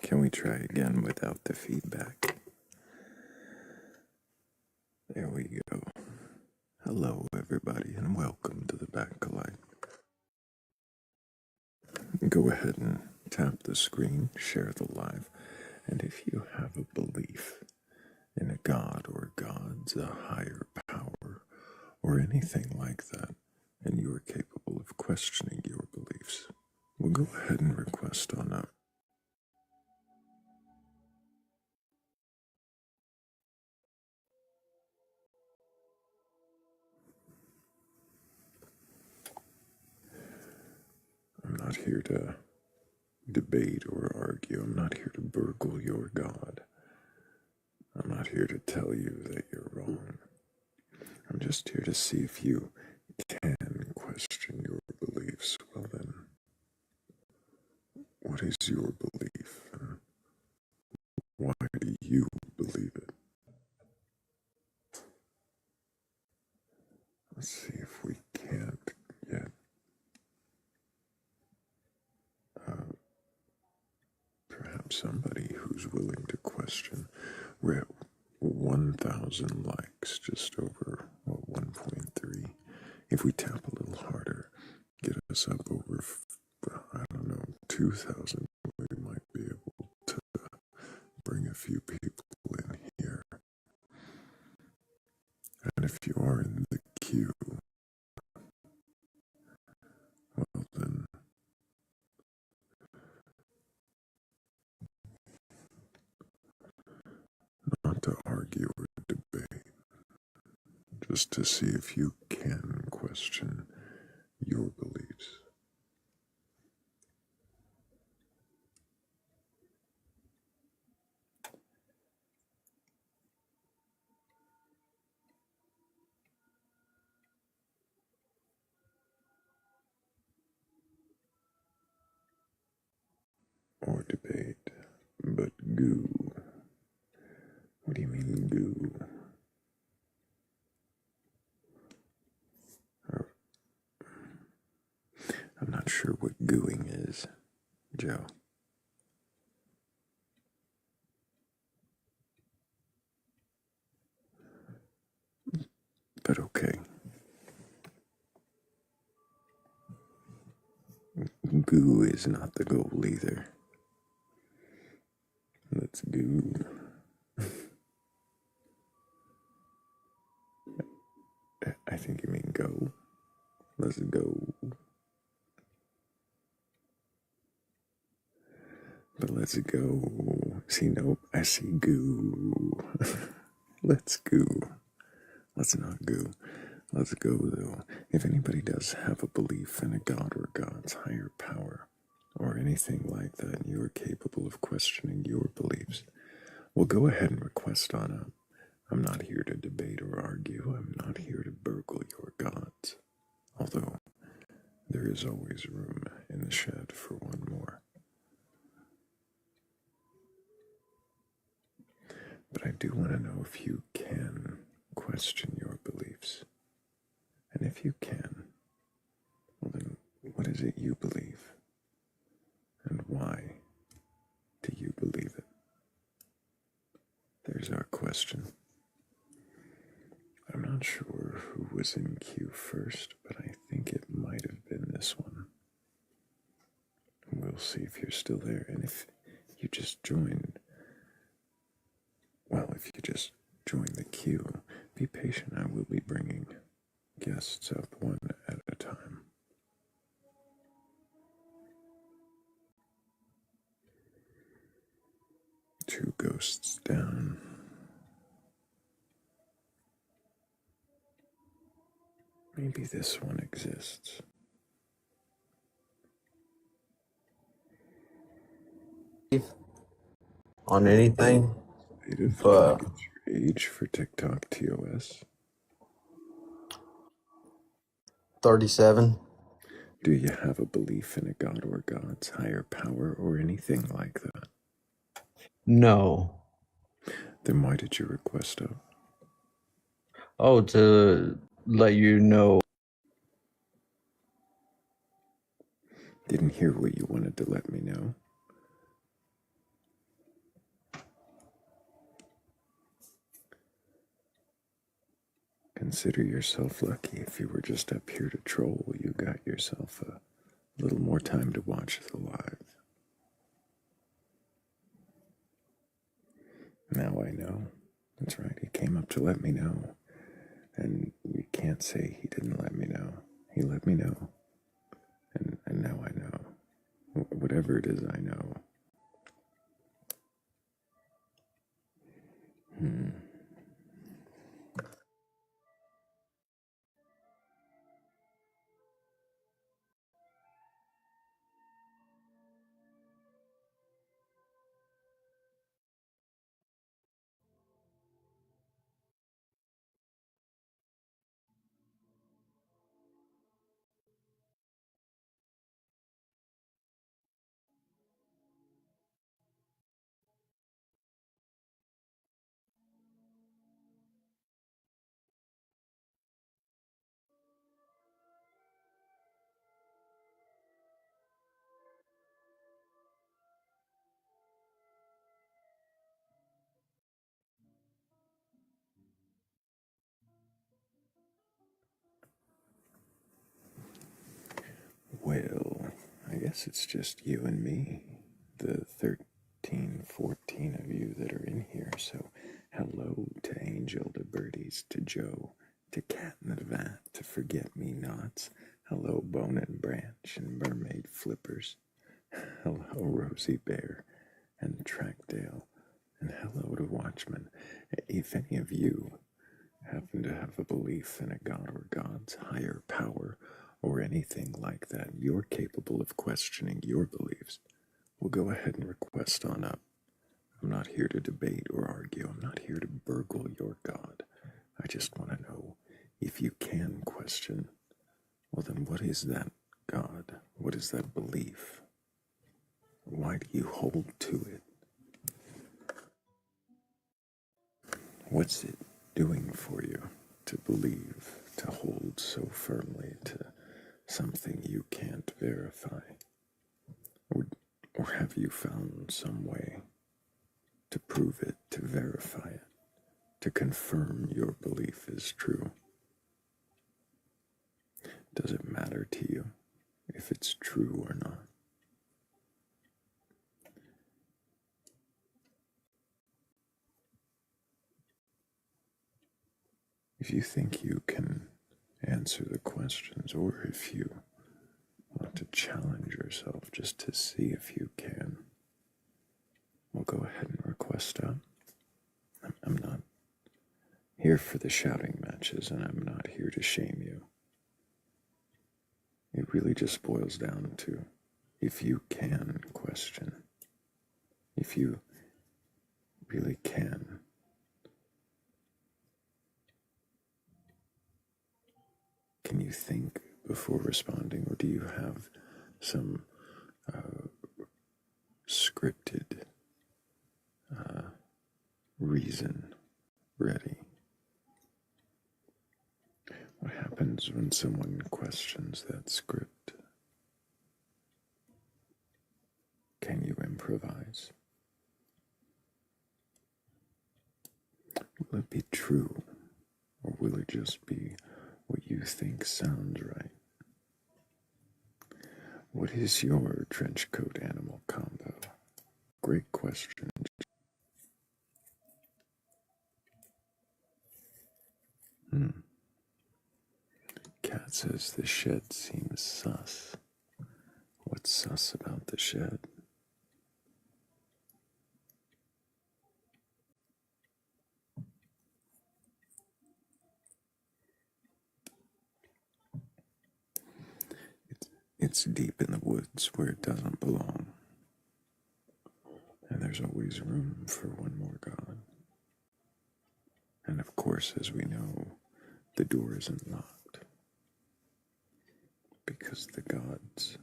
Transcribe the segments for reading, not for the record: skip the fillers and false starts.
Can we try again without the feedback? There we go. Hello, everybody, and welcome to the Batcolyte. Go ahead and tap the screen, share the live, and if you have a belief in a god or gods, a higher power, or anything like that, and you are capable of questioning your beliefs, we'll go ahead and request on up. I'm not here to debate or argue. I'm not here to burgle your God. I'm not here to tell you that you're wrong. I'm just here to see if you can question your beliefs. Well then, what is your belief? And why do you believe it? Let's see if we can't get perhaps somebody who's willing to question. We're at 1,000 likes, just over 1.3. If we tap a little harder, get us up over, I don't know, 2,000, we might be able to bring a few people in here. And if you are in the queue, well then, not to argue or debate, just to see if you can question your beliefs. Or debate, but goo. What do you mean goo? I'm not sure what gooing is, Joe. But okay. Goo is not the goal either. Let's goo. I think you mean go. Let's go. But let's go. See, nope, I see goo. Let's goo. Let's not goo. Let's go, though. If anybody does have a belief in a god or God's higher power, or anything like that, and you are capable of questioning your beliefs, well, go ahead and request on up. I'm not here to debate or argue. I'm not here to burgle your gods. Although, there is always room in the shed for one more. But I do want to know if you can question your beliefs. And if you can, well then, what is it you believe? And why do you believe it? There's our question. I'm not sure who was in queue first, but I think it might have been this one. We'll see if you're still there. And if you just joined, well, if you just joined the queue, be patient. I will be bringing guests up one at a time. Two ghosts down. Maybe this one exists. On anything, but your age for TikTok TOS. 37. Do you have a belief in a god or God's higher power or anything like that? No. Then why did you request up? Oh, to let you know. Didn't hear what you wanted to let me know. consider yourself lucky if you were just up here to troll. You got yourself a little more time to watch the live. Now I know. That's right, he came up to let me know. And you can't say he didn't let me know. He let me know. And now I know. Whatever it is, I know. Well, I guess it's just you and me, the 13, 14 of you that are in here. So, hello to Angel, to Birdies, to Joe, to Cat in the Vat, to Forget Me Nots. Hello, Bone and Branch and Mermaid Flippers. Hello, Rosie Bear and Trackdale. And hello to Watchmen. If any of you happen to have a belief in a god or gods, higher power, or anything like that, you're capable of questioning your beliefs, well, go ahead and request on up. I'm not here to debate or argue. I'm not here to burgle your God. I just want to know if you can question, well, then what is that God? What is that belief? Why do you hold to it? What's it doing for you to believe, to hold so firmly to something you can't verify? Or have you found some way to prove it, to verify it, to confirm your belief is true? Does it matter to you if it's true or not? If you think you can answer the questions, or if you want to challenge yourself just to see if you can, well, go ahead and request up. I'm not here for the shouting matches, and I'm not here to shame you. It really just boils down to if you can question, if you really can you think before responding, or do you have some scripted reason ready? What happens when someone questions that script? Can you improvise? Will it be true, or will it just be what you think sounds right? What is your trench coat animal combo? Great question. Cat says the shed seems sus. What's sus about the shed? It's deep in the woods where it doesn't belong. And there's always room for one more god. And of course, as we know, the door isn't locked. Because the gods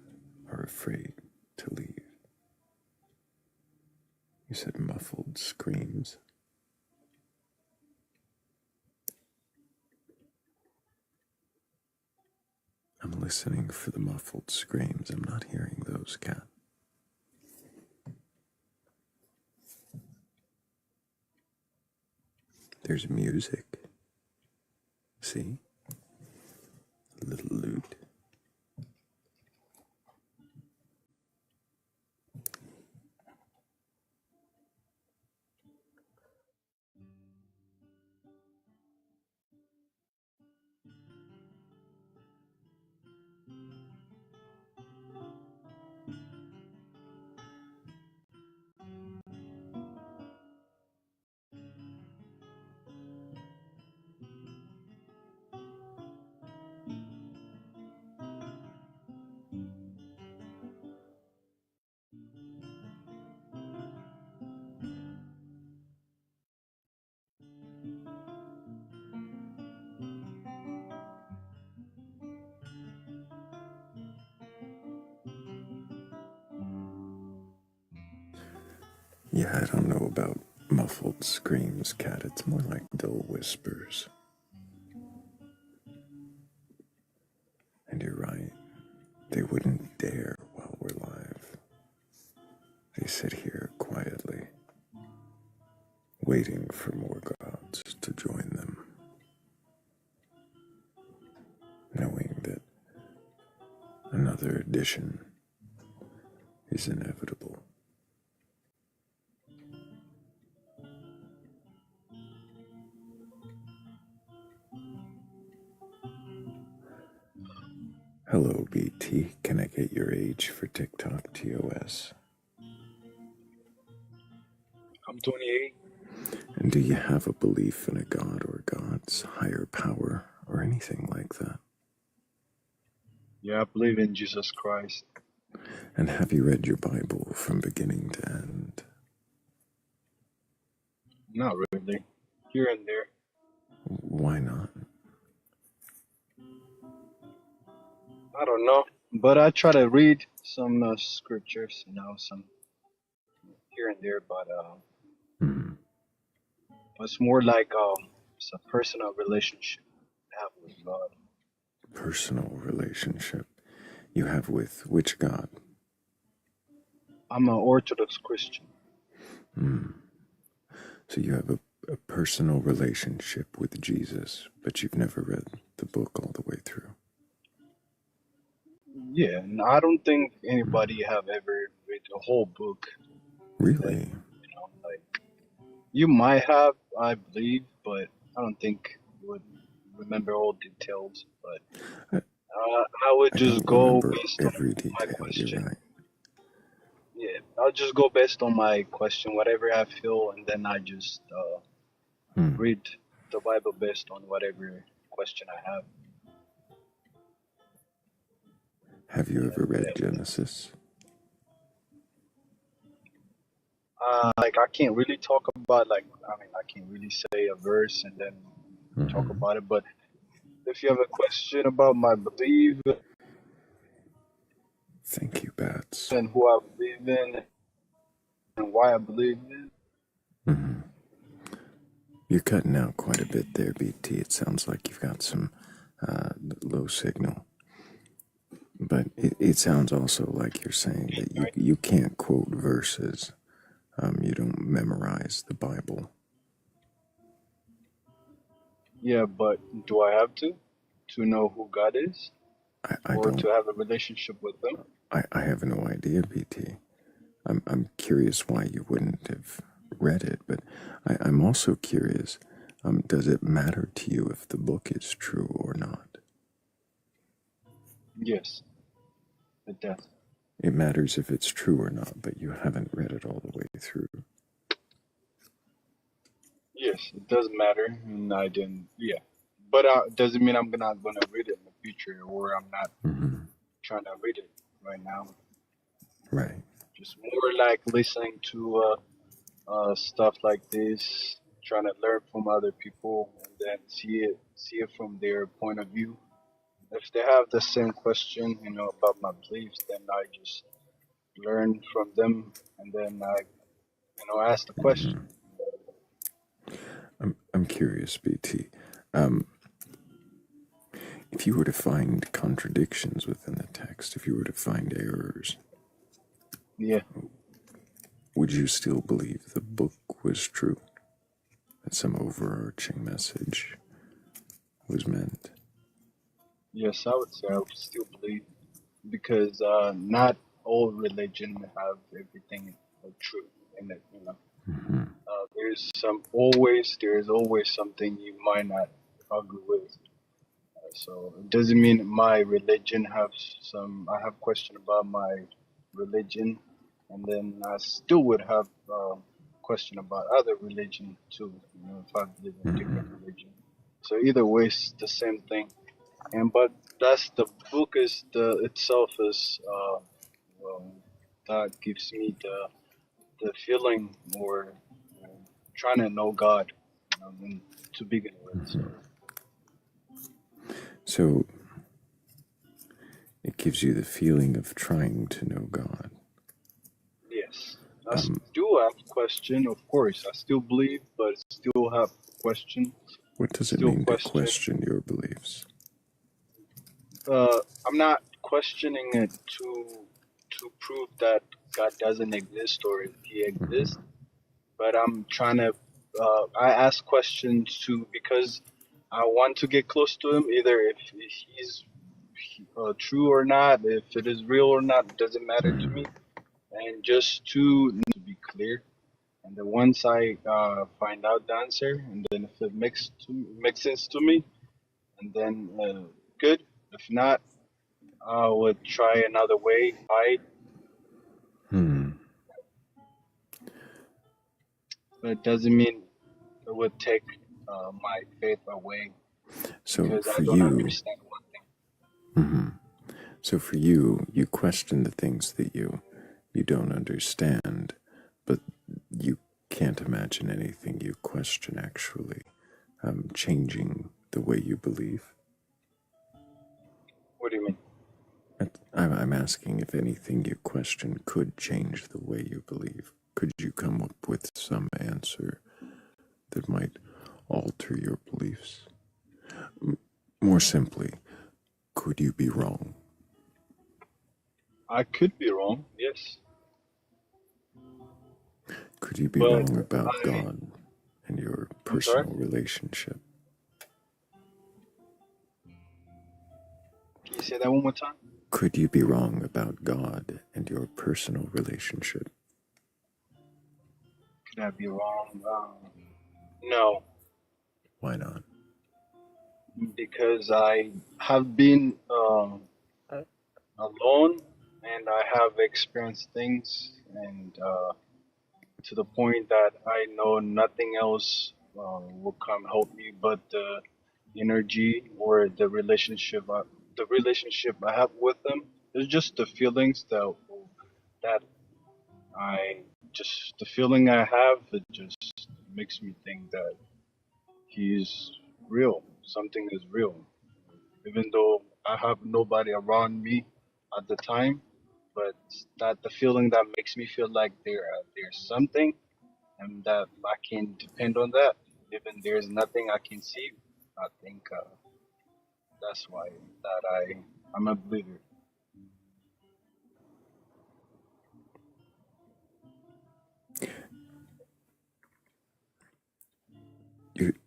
are afraid to leave. You said muffled screams. I'm listening for the muffled screams. I'm not hearing those, Cat. There's music. See? A little loot. Yeah, I don't know about muffled screams, cat. It's more like dull whispers. And you're right. They wouldn't dare while we're live. They sit here quietly, waiting for more gods to join them, knowing that another edition is inevitable. Hello, BT. Can I get your age for TikTok TOS? I'm 28. And do you have a belief in a god or gods, higher power, or anything like that? Yeah, I believe in Jesus Christ. And have you read your Bible from beginning to end? Not really. Here and there. Why not? I don't know. But I try to read some scriptures, some here and there. But Hmm. it's more like it's a personal relationship I have with God. Personal relationship you have with which god? I'm an Orthodox Christian. So you have a personal relationship with Jesus, but you've never read the book all the way through. Yeah, and I don't think anybody have ever read the whole book. Really? Like you might have, I believe, but I don't think you would remember all details. But I, I would I just don't go remember based on every my detail, you're question. right. Yeah, I'll just go based on my question, whatever I feel, and then I just read the Bible based on whatever question I have. Have you ever read Yeah. Genesis? Like I can't really talk about I can't really say a verse and then talk about it. But if you have a question about my belief Thank you, Bats. and who I believe in and why I believe in, You're cutting out quite a bit there, BT. It sounds like you've got some low signal. But it sounds also like you're saying that you can't quote verses. You don't memorize the Bible. yeah. But do I have to know who God is I or don't. to have a relationship with Him? I have no idea, BT. I'm curious why you wouldn't have read it, but I'm also curious. Does it matter to you if the book is true or not? Yes, it does. It matters if it's true or not, but you haven't read it all the way through. Yes, it does matter, and I didn't. Yeah, but doesn't mean I'm not gonna read it in the future, or I'm not trying to read it right now. Right. Just more like listening to stuff like this, trying to learn from other people, and then see it from their point of view. If they have the same question, about my beliefs, then I just learn from them, and then I, ask the question. I'm curious, BT. If you were to find contradictions within the text, if you were to find errors, Yeah, would you still believe the book was true? That some overarching message was meant. Yes, I would say I would still believe because not all religion have everything true in it. You know, Hmm. there's always something you might not agree with. So it doesn't mean my religion have some. I have question about my religion, and then I still would have question about other religion too. You know, if I believe in different Hmm. religion. So either way, it's the same thing. And but that's the book is the itself is well, that gives me the feeling or trying to know God to begin with. So So it gives you the feeling of trying to know God. yes, I Um, still have question. Of course, I still believe, but still have question. what does it Still mean to question. question your beliefs? I'm not questioning it to prove that God doesn't exist or He exists, but I'm trying to. I ask questions to because I want to get close to Him. Either if He's true or not, if it is real or not, doesn't matter to Hmm. me. And just to be clear, and then once I find out the answer, and then if it makes sense to me, and then good. If not, I would try another way. Hmm. But it doesn't mean it would take my faith away So because I for don't you, understand one thing. mhm. So for you, you question the things that you don't understand, but you can't imagine anything you question actually changing the way you believe. What do you mean? I'm asking if anything you question could change the way you believe. Could you come up with some answer that might alter your beliefs? More simply, could you be wrong? I could be wrong, yes, Could you be but wrong about I. God and your I'm sorry. personal relationship? Can you say that one more time? Could you be wrong about God and your personal relationship? Could I be wrong? No, Why not? because I have been alone and I have experienced things and to the point that I know nothing else will come help me but the energy or the relationship I have with them. It's just the feelings that I just the feeling I have. It just makes me think that he's real. Something is real, even though I have nobody around me at the time. But that the feeling that makes me feel like there's something and that I can depend on that. Even there's nothing I can see, I think that's why that I'm a believer.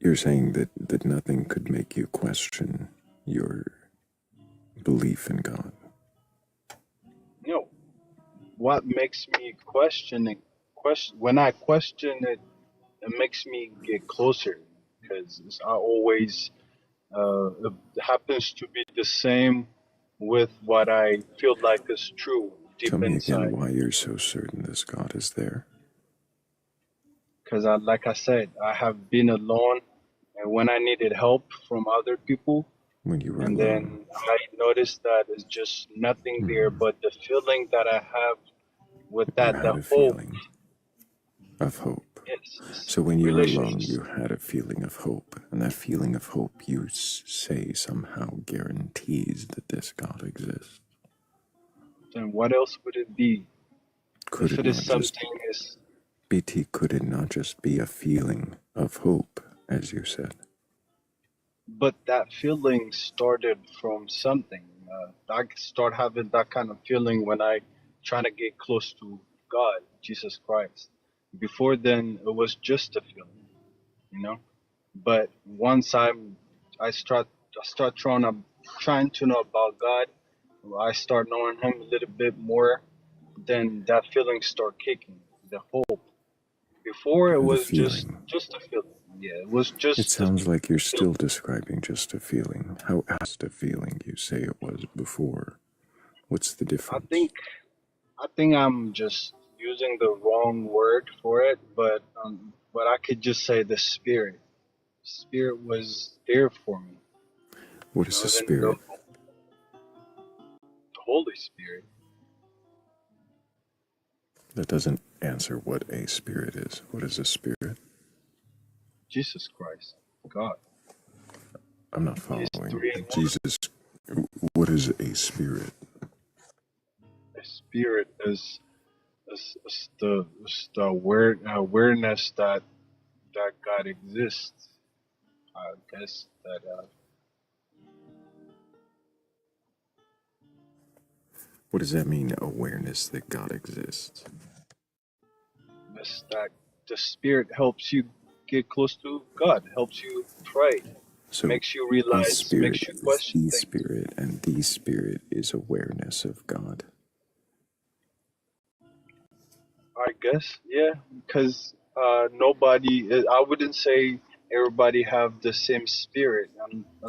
You're saying that nothing could make you question your belief in God. You know what makes me question when I question it, it makes me get closer because I always it happens to be the same with what I feel like is true deep Tell me again inside. why you're so certain this God is there. Because like I said, I have been alone, and when I needed help from other people, When you were and alone, then I noticed that it's just nothing there, but the feeling that I have with you that, the had a hope, feeling of hope. yes, So when you were alone, relationships. you had a feeling of hope, and that feeling of hope you say somehow guarantees that this God exists. Then what else would it be Could if it it is not just, something is? BT, could it not just be a feeling of hope, as you said? But that feeling started from something. I start having that kind of feeling when I try to get close to God, Jesus Christ. Before then, it was just a feeling, you know. But once I start start trying to know about God, I start knowing Him a little bit more, then that feeling start kicking, the hope. Before it The was feeling. just a feeling. Yeah, it was It just a sounds like you're feeling. still describing just a feeling. How just a feeling you say it was before? What's the I difference? think I think I'm just using the wrong word for it, but I could just say the spirit. Spirit was there for me, What is a even though spirit? the Holy Spirit, That doesn't answer what a spirit is. What is a spirit? Jesus Christ, God, I'm not He's following. three in one. Jesus, what is a spirit? The Spirit is the awareness that God exists. I guess that What does that mean, awareness that God exists? that's that the Spirit helps you get close to God, helps you pray, So, makes you a realize, spirit makes you is question the things. spirit, and the spirit is awareness of God. I guess, yeah, because I wouldn't say everybody have the same spirit.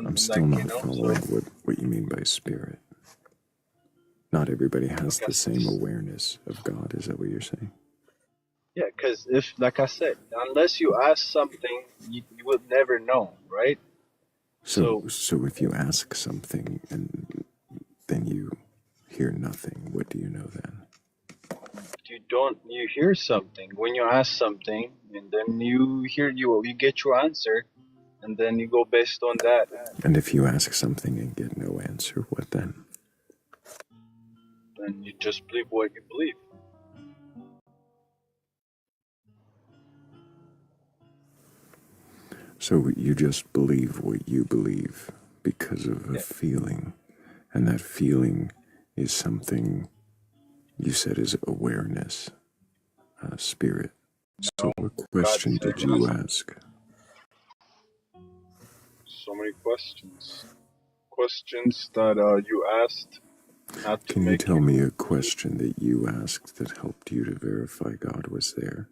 I'm still Like, not so following what you mean by spirit. Not everybody has like I the same said, awareness of God. Is that what you're saying? yeah, because if, like I said, unless you ask something, you would never know, right? So, So so if you ask something and then you hear nothing, what do you know then? you hear something when you ask something, and then you get your answer, and then you go based on that, And if you ask something and get no answer, what then? and you just believe what you believe. So you just believe what you believe because of a Yeah, feeling, and that feeling is something you said is awareness, spirit. So no, what God question said did you ask? so many questions that you asked not to Can you make tell you me a believe. question that you asked that helped you to verify God was there?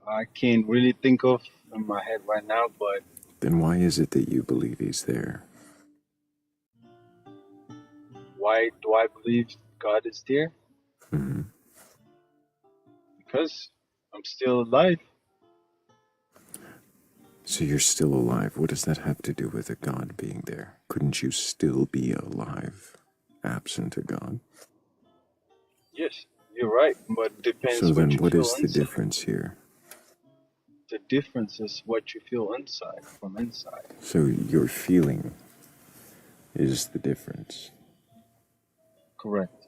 I can't really think of in my head right now, but Then why is it that you believe He's there? why do I believe God is there? Hmm. Because I'm still alive. So you're still alive. What does that have to do with a God being there? Couldn't you still be alive absent a God? Yes, you're right, but So depends what then you what feel is the inside. difference here? The difference is what you feel inside, from inside. So your feeling is the difference. Correct.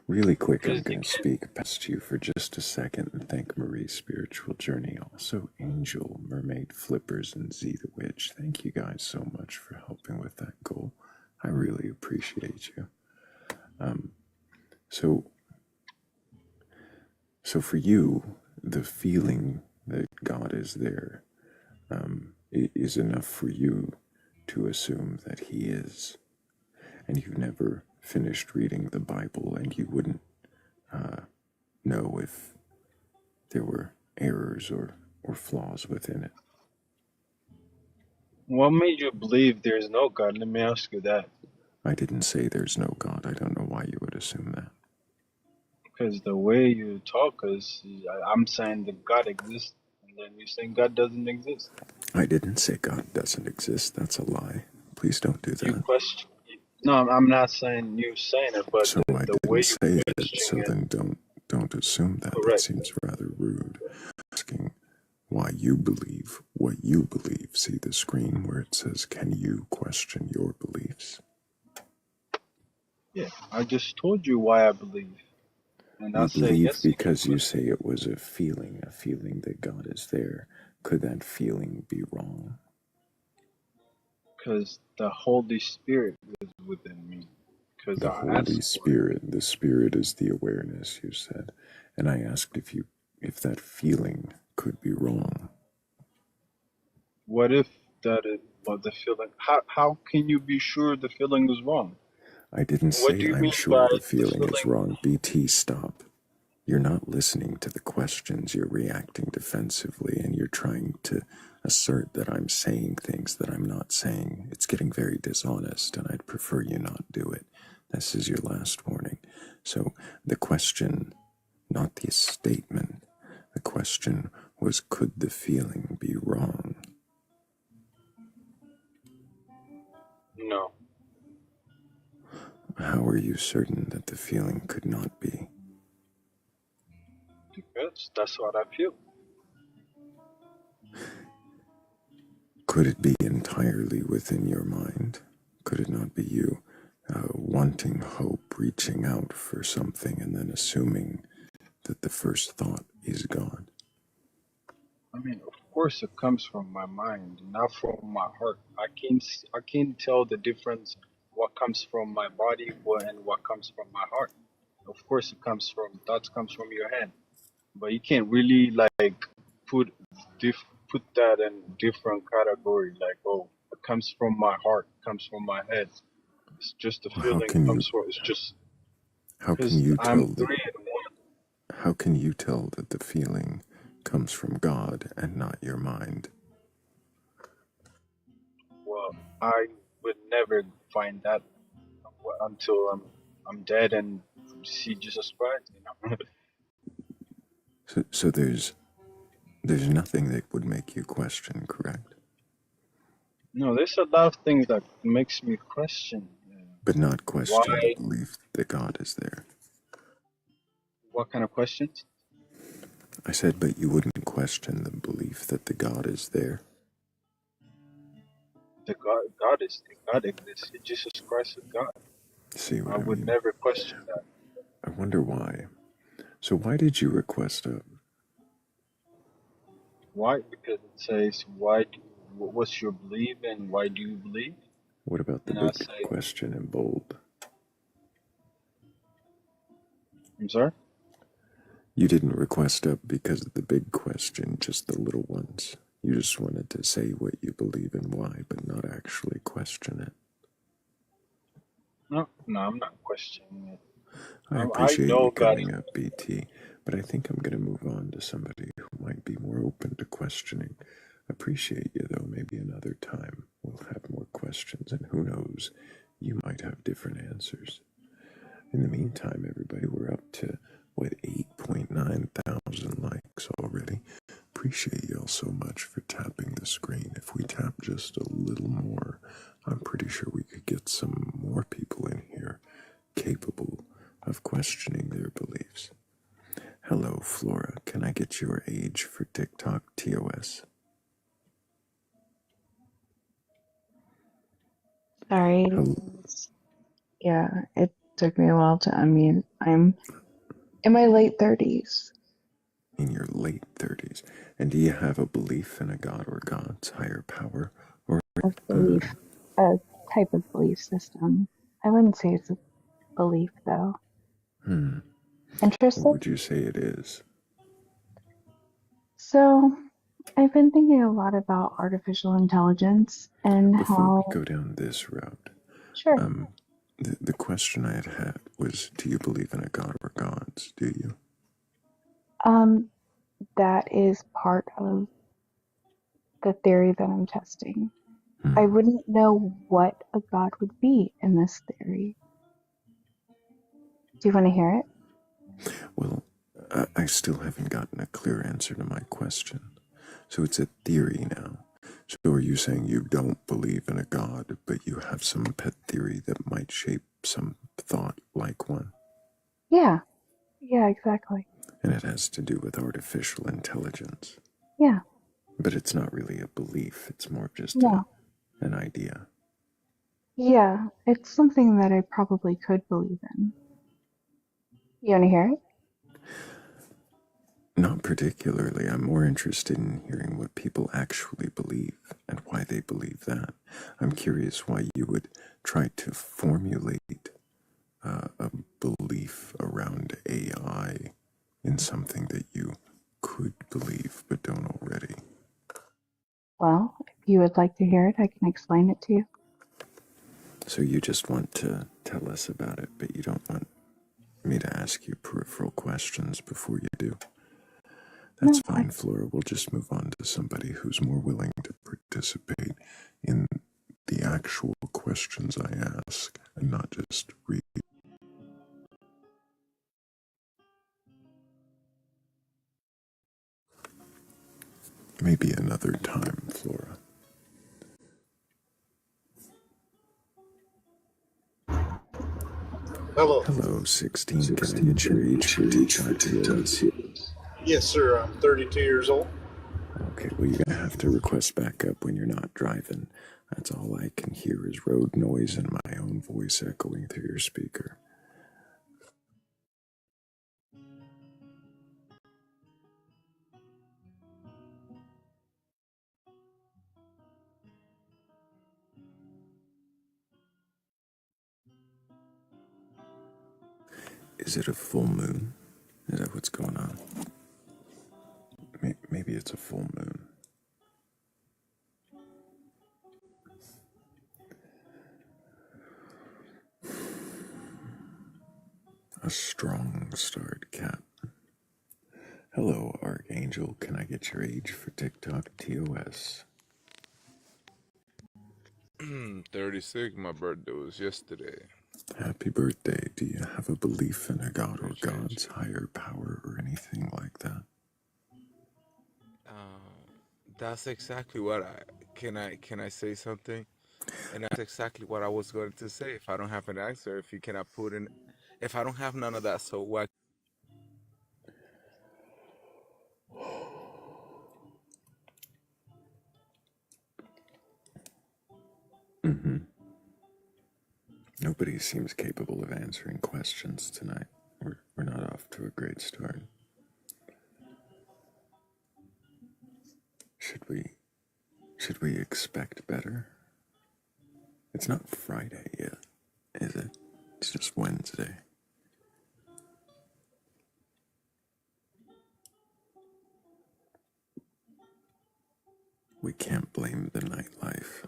Really quick, I'm Because you going to can. speak past you for just a second and thank Marie's Spiritual Journey, also Angel, Mermaid Flippers, and Z the Witch. Thank you guys so much for helping with that goal. I really appreciate you. So, so for you, the feeling that God is there is enough for you to assume that He is, and you've never finished reading the Bible, and you wouldn't know if there were errors or flaws within it. What made you believe there's no God? Let me ask you that. I didn't say there's no God. I don't know why you would assume that. Because the way you talk is, I'm saying that God exists, and then you're saying God doesn't exist. I didn't say God doesn't exist. That's a lie. Please don't do You that. question. No, I'm not saying you saying it, but So I the way didn't you say it. question So it, then don't assume that. That correct. seems rather rude. Asking why you believe what you believe. See the screen where it says, "Can you question your beliefs?" Yeah, I just told you why I believe, and I You say believe yes, you can because you question. say it was a feeling that God is there. Could that feeling be wrong? Because the Holy Spirit is within me. Because The I Holy asked for it. Spirit, the Spirit is the awareness, you said. And I asked if that feeling could be wrong. What if that But the feeling, how can you be sure the feeling is wrong? I didn't What say do you I'm mean by sure the the feeling is feeling? wrong. BT, stop. You're not listening to the questions. You're reacting defensively, and you're trying to assert that I'm saying things that I'm not saying. It's getting very dishonest, and I'd prefer you not do it. This is your last warning. So the question, not the statement, the question was, could the feeling be wrong? No, How are you certain that the feeling could not be? because that's what I feel. Could it be entirely within your mind? Could it not be you wanting hope, reaching out for something, and then assuming that the first thought is God? I mean, of course, it comes from my mind, not from my heart. I can't tell the difference what comes from my body and what comes from my heart. Of course, it comes from thoughts comes from your head, but you can't really like put put that in different category. Like, oh, it comes from my heart, comes from my head. It's just a How feeling can you comes from. It's just how can because you I'm tell that three in one. how can you tell that the feeling comes from God and not your mind? Well, I would never find that until I'm dead and see Jesus Christ. You know. So there's nothing that would make you question, correct? No, there's a lot of things that makes me question But not why. question the belief that God is there. What kind of questions? I said, but you wouldn't question the belief that the God is there. The God is God exists. Jesus Christ is God. See I what I would mean? never question that. I wonder why. So why did you request a? Why? Because it says, "Why? What's your belief and why do you believe?" What about the And I big say, question in bold? "I'm sorry." You didn't request up because of the big question, just the little ones. You just wanted to say what you believe and why, but not actually question it. No, no, I'm not questioning it. I I appreciate you know God is. coming up, BT, but I think I'm going to move on to somebody who might be more open to questioning. Appreciate you, though. Maybe another time we'll have more questions, and who knows, you might have different answers. In the meantime, everybody, we're up to, what, 8.9 thousand likes already. Appreciate y'all so much for tapping the screen. If we tap just a little more, I'm pretty sure we could get some more people in here capable of questioning their beliefs. Hello, Flora. Can I get your age for TikTok TOS? Sorry. Hello, Yeah, it took me a while to unmute. I'm in my late 30s. in your late 30s. And do you have a belief in a god or gods, higher power, or A belief, a type of belief system. I wouldn't say it's a belief though. what Interested? would you say it is? So, I've been thinking a lot about artificial intelligence and Before we how, go down this route, sure, um, the question I had was, do you believe in a god or gods? Do you? um, that is part of the theory that I'm testing. I Hmm. wouldn't know what a god would be in this theory. Do you want to hear it? Well, I still haven't gotten a clear answer to my question. So it's a theory now. So are you saying you don't believe in a god, but you have some pet theory that might shape some thought like one? Yeah, yeah, exactly. And it has to do with artificial intelligence. Yeah, But it's not really a belief, it's more just no. an idea. Yeah, it's something that I probably could believe in. You want to hear it? Not particularly. I'm more interested in hearing what people actually believe and why they believe that. I'm curious why you would try to formulate a belief around AI in something that you could believe but don't already. Well, if you would like to hear it, I can explain it to you. So you just want to tell us about it, but you don't want me to ask you peripheral questions before you do. That's No, fine, Flora. We'll just move on to somebody who's more willing to participate in the actual questions I ask and not just read. Maybe another time, Flora. Hello. Hello, 16. Can I get your age for TikTok TOS? Yes, sir. I'm 32 years old. Okay, well, you're going to have to request backup when you're not driving. That's all I can hear is road noise and my own voice echoing through your speaker. Is it a full moon? Is that what's going on? Maybe it's a full moon. A strong start, Cat. Hello, Archangel. Can I get your age for TikTok TOS? 36. My birthday was yesterday. Happy birthday. Do you have a belief in a god or Appreciate gods, you. higher power, or anything like that? That's exactly what I can I say something? And that's exactly what I was going to say. If I don't have an answer, if you cannot put in, if I don't have none of that, so what? Mm-hmm. Nobody seems capable of answering questions tonight. We're not off to a great start. Should we expect better? It's not Friday yet, is it? It's just Wednesday. We can't blame the nightlife.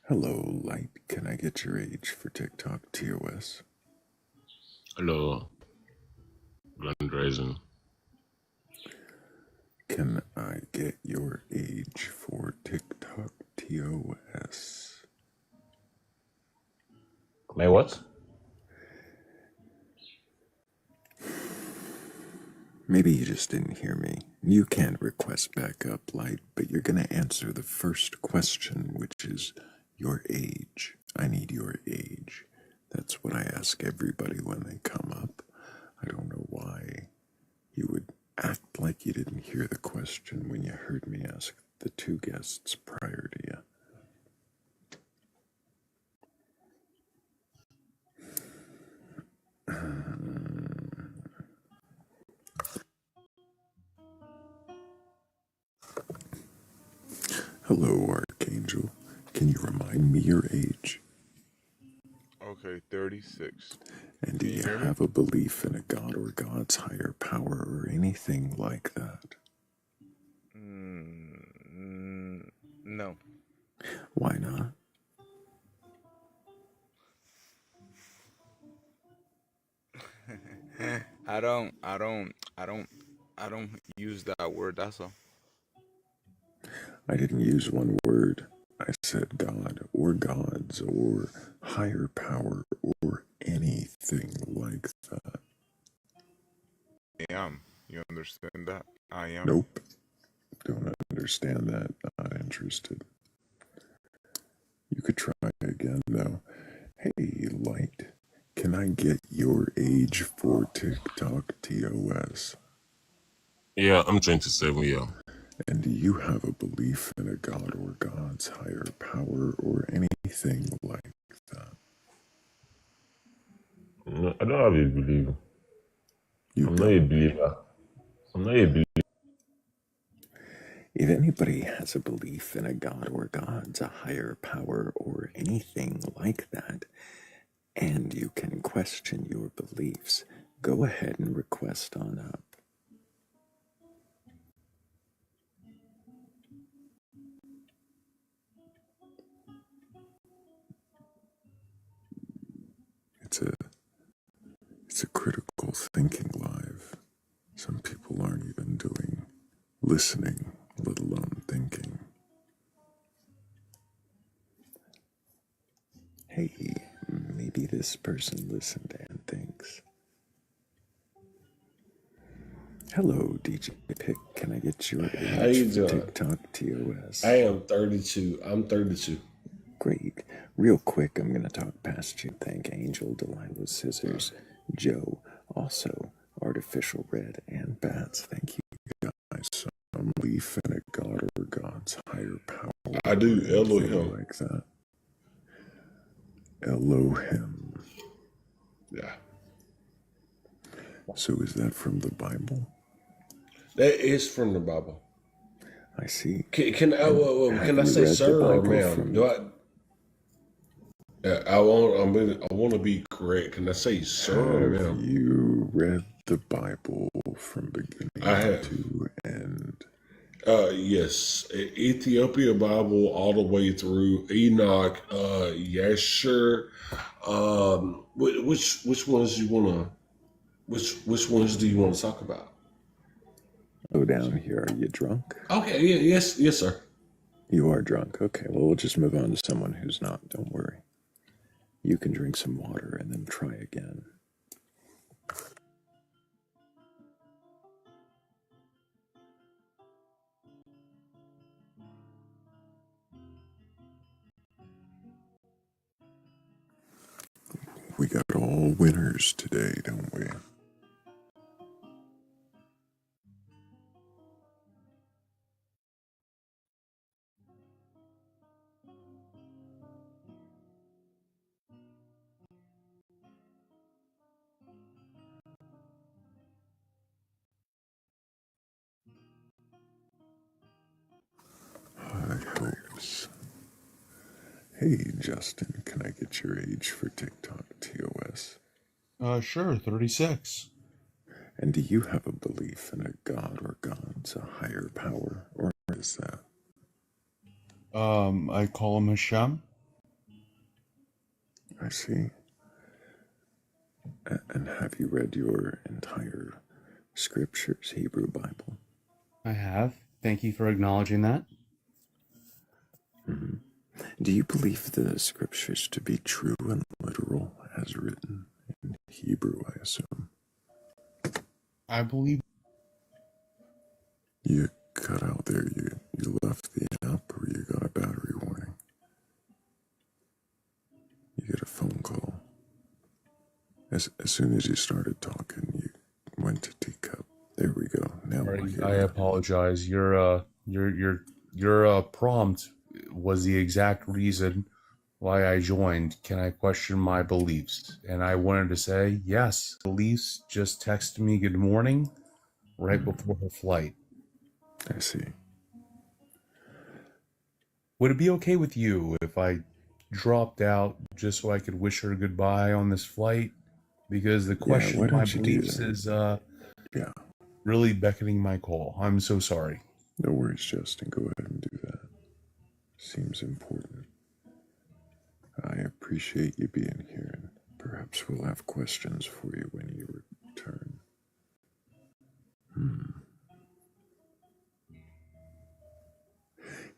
Hello, Light. Can I get your age for TikTok TOS? Hello, Grand Rising. Can I get your age for TikTok TOS? My what? Maybe you just didn't hear me. You can request backup, Light, but you're gonna answer the first question, which is your age. I need your age. That's what I ask everybody when they come up. I don't know why you would act like you didn't hear the question when you heard me ask the two guests prior to you. Hello, Archangel. Can you remind me your age? Okay, 36. And do Can you you hear me? have a belief in a god or god's higher power or anything like that? No. Why not? I don't use that word. That's all. I didn't use one word. I said God or gods or higher power or anything like that. I am. You understand that? I am. Nope. Don't understand that. Not interested. You could try again, though. Hey, Light. Can I get your age for TikTok TOS? Yeah, I'm 27. Yeah, And do you have a belief in a god or god's higher power or anything like that? no, I don't have a belief. You I'm not a don't. believer. I'm not a believer. If anybody has a belief in a god or gods, a higher power, or anything like that, and you can question your beliefs, go ahead and request on up. It's a critical thinking live. Some people aren't even doing listening, let alone thinking. Hey, maybe this person listened and thinks. Hello, DJ Pick. Can I get your How you age for doing? TikTok TOS? I am 32. I'm 32. Great. Real quick, I'm going to talk past you. Thank Angel, Delilah Scissors, Joe, also Artificial Red, and Bats. Thank you guys. Some belief in a god or god's higher power. I do. Or anything Elohim. like that. Elohim. Yeah. So is that from the Bible? That is from the Bible. I see. Can I Have you say read the sir or Bible ma'am? from? Do I? I want to be correct. Can I say sir or Have ma'am? you read the Bible from beginning I have. to end? Yes. Ethiopia Bible all the way through. Enoch. Yasher. Which ones you wanna? Which ones do you want to talk about? Go down here. Are you drunk? Okay. Yeah. Yes, sir. You are drunk. Okay, well, we'll just move on to someone who's not. Don't worry. You can drink some water and then try again. We got all winners today, don't we? I hope so. Hey, Justin, can I get your age for TikTok TOS? Sure, 36. And do you have a belief in a god or gods, a higher power, or is that? I call him Hashem. I see. And have you read your entire scriptures, Hebrew Bible? I have. Thank you for acknowledging that. Mm-hmm. Do you believe the scriptures to be true and literal as written in Hebrew, I assume? I believe. You cut out there, you left the app or you got a battery warning? You get a phone call. As soon as you started talking, you went to teacup. There we go. Now we'll hear I you. apologize. Your prompt was the exact reason why I joined. Can I question my beliefs? And I wanted to say yes. Beliefs just texted me good morning right before her flight. I see. Would it be okay with you if I dropped out just so I could wish her goodbye on this flight? Because the question why of my don't you do beliefs that? is Yeah. really beckoning my call. I'm so sorry. No worries, Justin. Go ahead and do that. Seems important. I appreciate you being here, and perhaps we'll have questions for you when you return.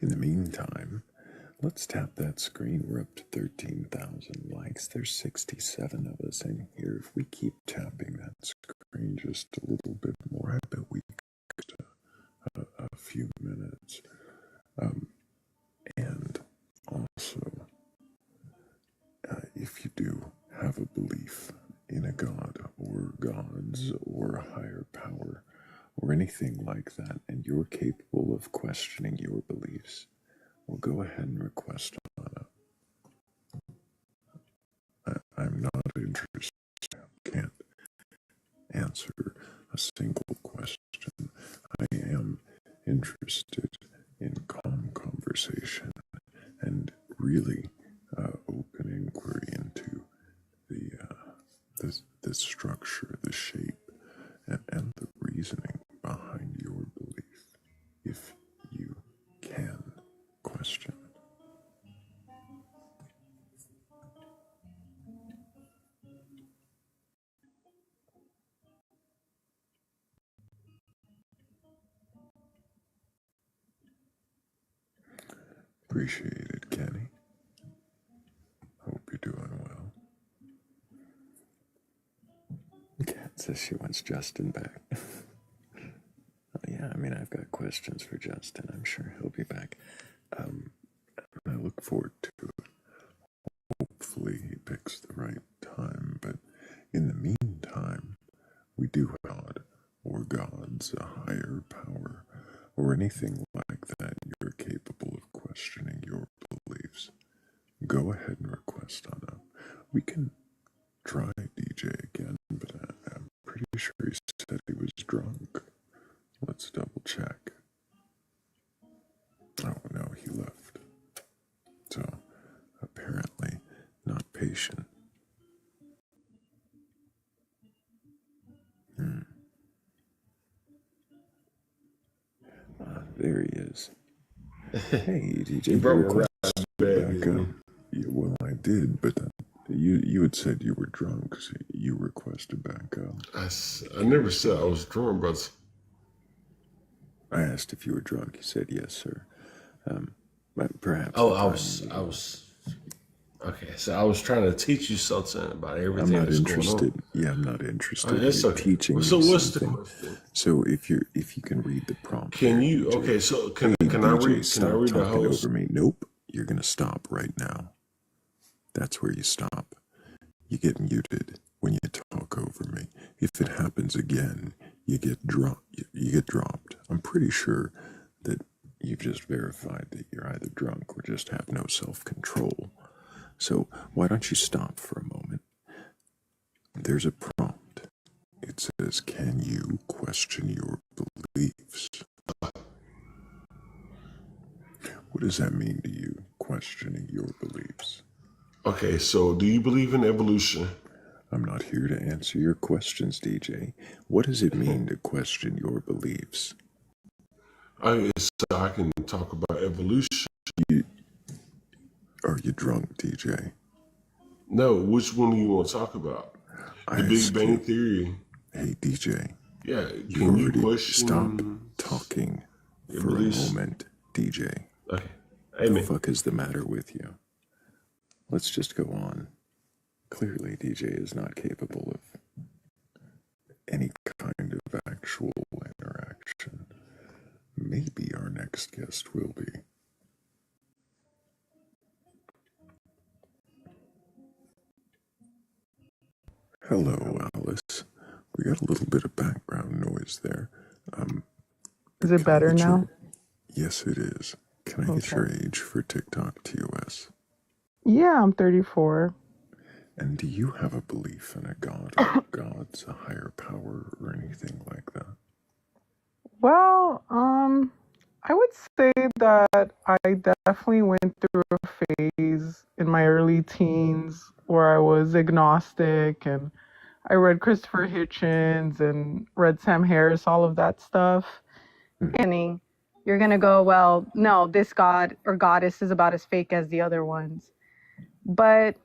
In the meantime, let's tap that screen. We're up to 13,000 likes. There's 67 of us in here. If we keep tapping that screen just a little bit more, I bet we could a few minutes. And also, if you do have a belief in a god or gods or a higher power or anything like that, and you're capable of questioning your beliefs, well, go ahead and request on it. I'm not interested. I can't answer a single question. I am interested conversation and really open inquiry into the structure, the shape, and the reasoning behind your belief, if you can question it. Appreciate it, Kenny. Hope you're doing well. Kat says she wants Justin back. Yeah, I mean, I've got questions for Justin. I'm sure he'll be back. I look forward to it. Hopefully he picks the right time, but in the meantime, we do have God or gods, a higher power, or anything like that you're capable of questioning your beliefs. Go ahead and request on up. We can try DJ again, but I'm pretty sure he said he was drunk. Let's double check. Oh no, he left. So, apparently not patient. There he is. Hey, DJ, You brought my requested bag, back up. Yeah, well, I did, but you had said you were drunk, so you requested back up. I never said I was drunk, but I asked if you were drunk. You said yes, sir. But perhaps. I was. Okay, so I was trying to teach you something about everything that's going on. Yeah, I'm not interested in teaching so you what's something. the question? So if you can read the prompt. Can there, you? DJ. Okay, so can I read? Can I read the whole? Over me? Nope. You're gonna stop right now. That's where you stop. You get muted when you talk over me. If it happens again, you get dropped. You get dropped. I'm pretty sure that you've just verified that you're either drunk or just have no self-control. So why don't you stop for a moment? There's a prompt. It says, "Can you question your beliefs?" What does that mean to you, questioning your beliefs? Okay, so do you believe in evolution? I'm not here to answer your questions, DJ. What does it mean to question your beliefs? So I can talk about evolution. Are you drunk, DJ? No, which one do you want to talk about? The Big Bang Theory. Hey, DJ. Yeah, can you question? Stop talking for a moment, DJ. Okay. What the fuck is the matter with you? Let's just go on. Clearly, DJ is not capable of any kind of actual interaction. Maybe our next guest will be. Hello, Alice. We got a little bit of background noise there. Is it better now? Yes, it is. Can I get your age for TikTok TOS? Yeah, I'm 34. And do you have a belief in a god or gods, a higher power, or anything like that? Well, I would say that I definitely went through a phase in my early teens where I was agnostic and I read Christopher Hitchens and read Sam Harris, all of that stuff. And you're going to go, well, no, this god or goddess is about as fake as the other ones. But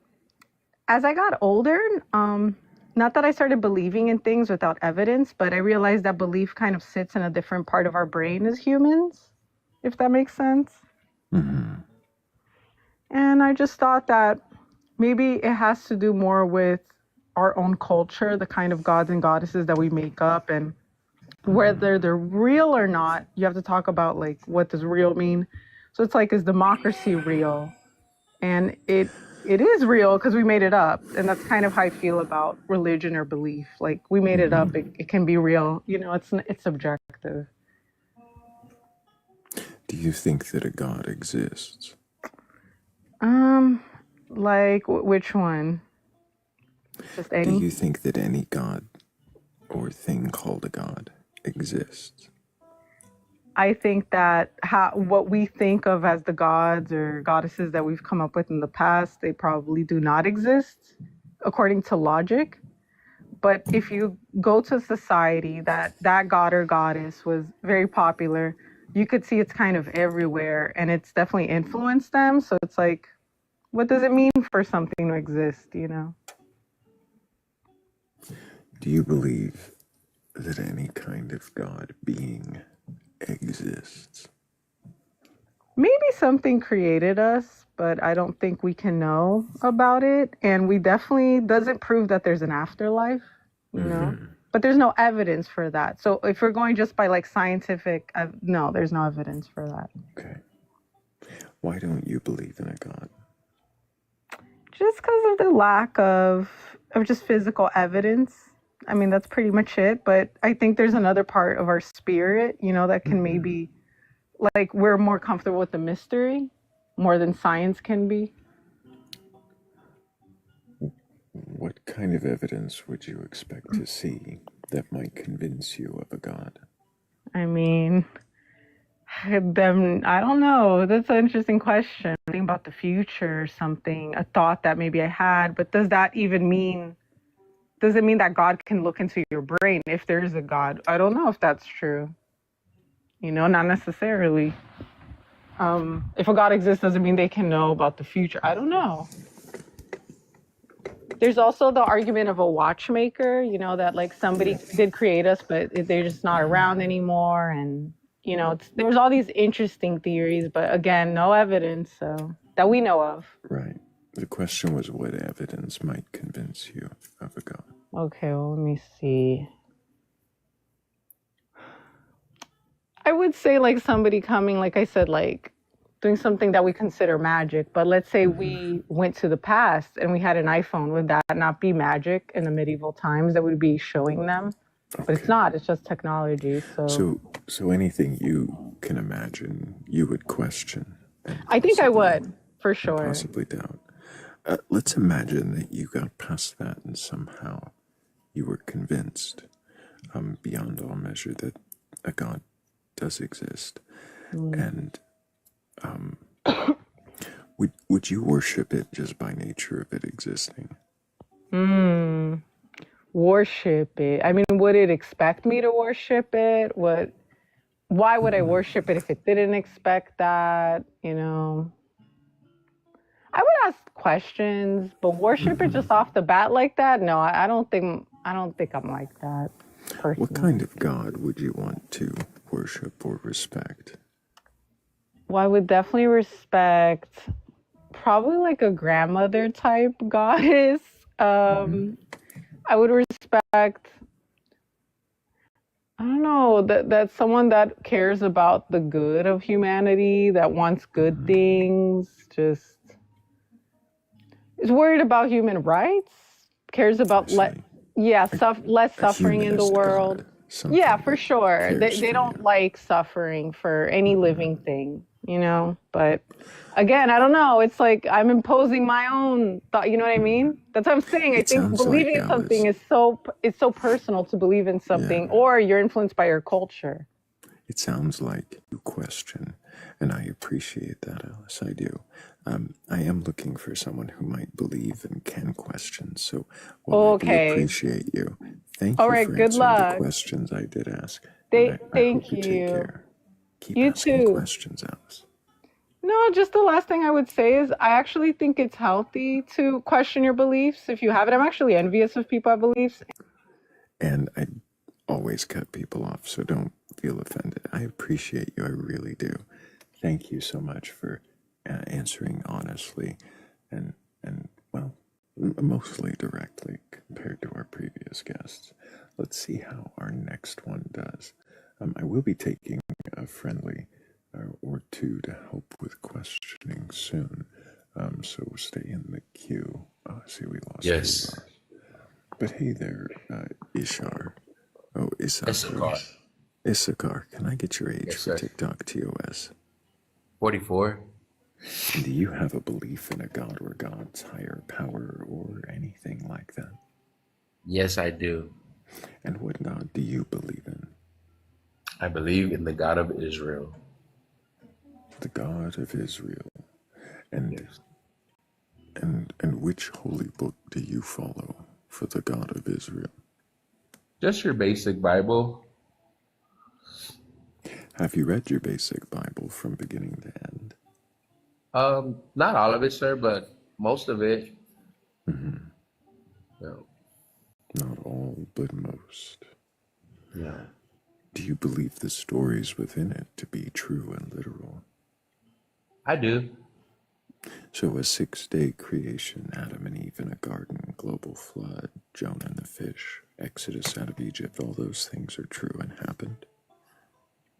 as I got older, not that I started believing in things without evidence, but I realized that belief kind of sits in a different part of our brain as humans, if that makes sense. Mm-hmm. And I just thought that maybe it has to do more with our own culture, the kind of gods and goddesses that we make up, and whether they're real or not. You have to talk about, like, what does real mean? So it's like, is democracy real? And it is real because we made it up. And that's kind of how I feel about religion or belief. Like, we made it up. It can be real. You know, it's subjective. Do you think that a god exists? Like, which one? Just any? Do you think that any god or thing called a god exists? I think that what we think of as the gods or goddesses that we've come up with in the past, they probably do not exist according to logic. But if you go to society that god or goddess was very popular, you could see it's kind of everywhere and it's definitely influenced them. So it's like, what does it mean for something to exist, you know? Do you believe that any kind of God being exists? Maybe something created us, but I don't think we can know about it. And we definitely doesn't prove that there's an afterlife, you know? But there's no evidence for that. So if we're going just by like scientific, no, there's no evidence for that. Okay. Why don't you believe in a God? Just because of the lack of just physical evidence. I mean, that's pretty much it. But I think there's another part of our spirit, you know, that can maybe, like, we're more comfortable with the mystery more than science can be. What kind of evidence would you expect to see that might convince you of a God? I mean, I don't know. That's an interesting question. Think about the future or something, a thought that maybe I had, but does that even mean, does it mean that God can look into your brain if there is a God? I don't know if that's true. You know, not necessarily. If a God exists, doesn't mean they can know about the future. I don't know. There's also the argument of a watchmaker, you know, that like somebody did create us, but they're just not around anymore. And, you know, there's all these interesting theories, but again, no evidence that we know of. Right. The question was what evidence might convince you of a God? Okay, well, let me see. I would say like somebody coming, like I said, like doing something that we consider magic. But let's say we went to the past and we had an iPhone. Would that not be magic in the medieval times that would be showing them? Okay. But it's not. It's just technology. So anything you can imagine, you would question. I think I would, for sure. Possibly doubt. Let's imagine that you got past that and somehow you were convinced, beyond all measure, that a God does exist. And would you worship it just by nature of it existing? Worship it. I mean, would it expect me to worship it? Why would I worship it if it didn't expect that? You know, I would ask questions, but worship it just off the bat like that? No, I don't think I'm like that. Personally. What kind of God would you want to worship or respect? Well, I would definitely respect probably like a grandmother type goddess. I would respect, I don't know, that's someone that cares about the good of humanity, that wants good things, just is worried about human rights, cares about less suffering in the world. Yeah, for sure. They don't like suffering for any living thing, you know? But again, I don't know. It's like I'm imposing my own thought, you know what I mean? That's what I'm saying. I think believing in something is so personal to believe in something, or you're influenced by your culture. It sounds like you question, and I appreciate that, Alice. I do. I am looking for someone who might believe and can question. So, I do appreciate you. Thank you for answering the questions I did ask. Thank you. Take care. Keep you asking too. questions, Alice. No, just the last thing I would say is I actually think it's healthy to question your beliefs. If you have it, I'm actually envious of people who have beliefs. And I always cut people off, so don't feel offended. I appreciate you. I really do. Thank you so much for answering honestly and well, mostly directly compared to our previous guests. Let's see how our next one does. I will be taking a friendly or two to help with questioning soon. So stay in the queue. Oh, I see we lost. Yes. Ishar. But hey there, Ishar. Oh, Issachar. Issachar, can I get your age for TikTok TOS? 44. And do you have a belief in a God or God's higher power or anything like that? Yes, I do. And what God do you believe in? I believe in the God of Israel. The God of Israel. And Yes. and which holy book do you follow for the God of Israel? Just your basic Bible. Have you read your basic Bible from beginning to end? Not all of it, sir, but most of it. Mm-hmm. No. Not all, but most. Yeah. Do you believe the stories within it to be true and literal? I do. So a 6-day creation, Adam and Eve in a garden, global flood, Jonah and the fish, Exodus out of Egypt, all those things are true and happened.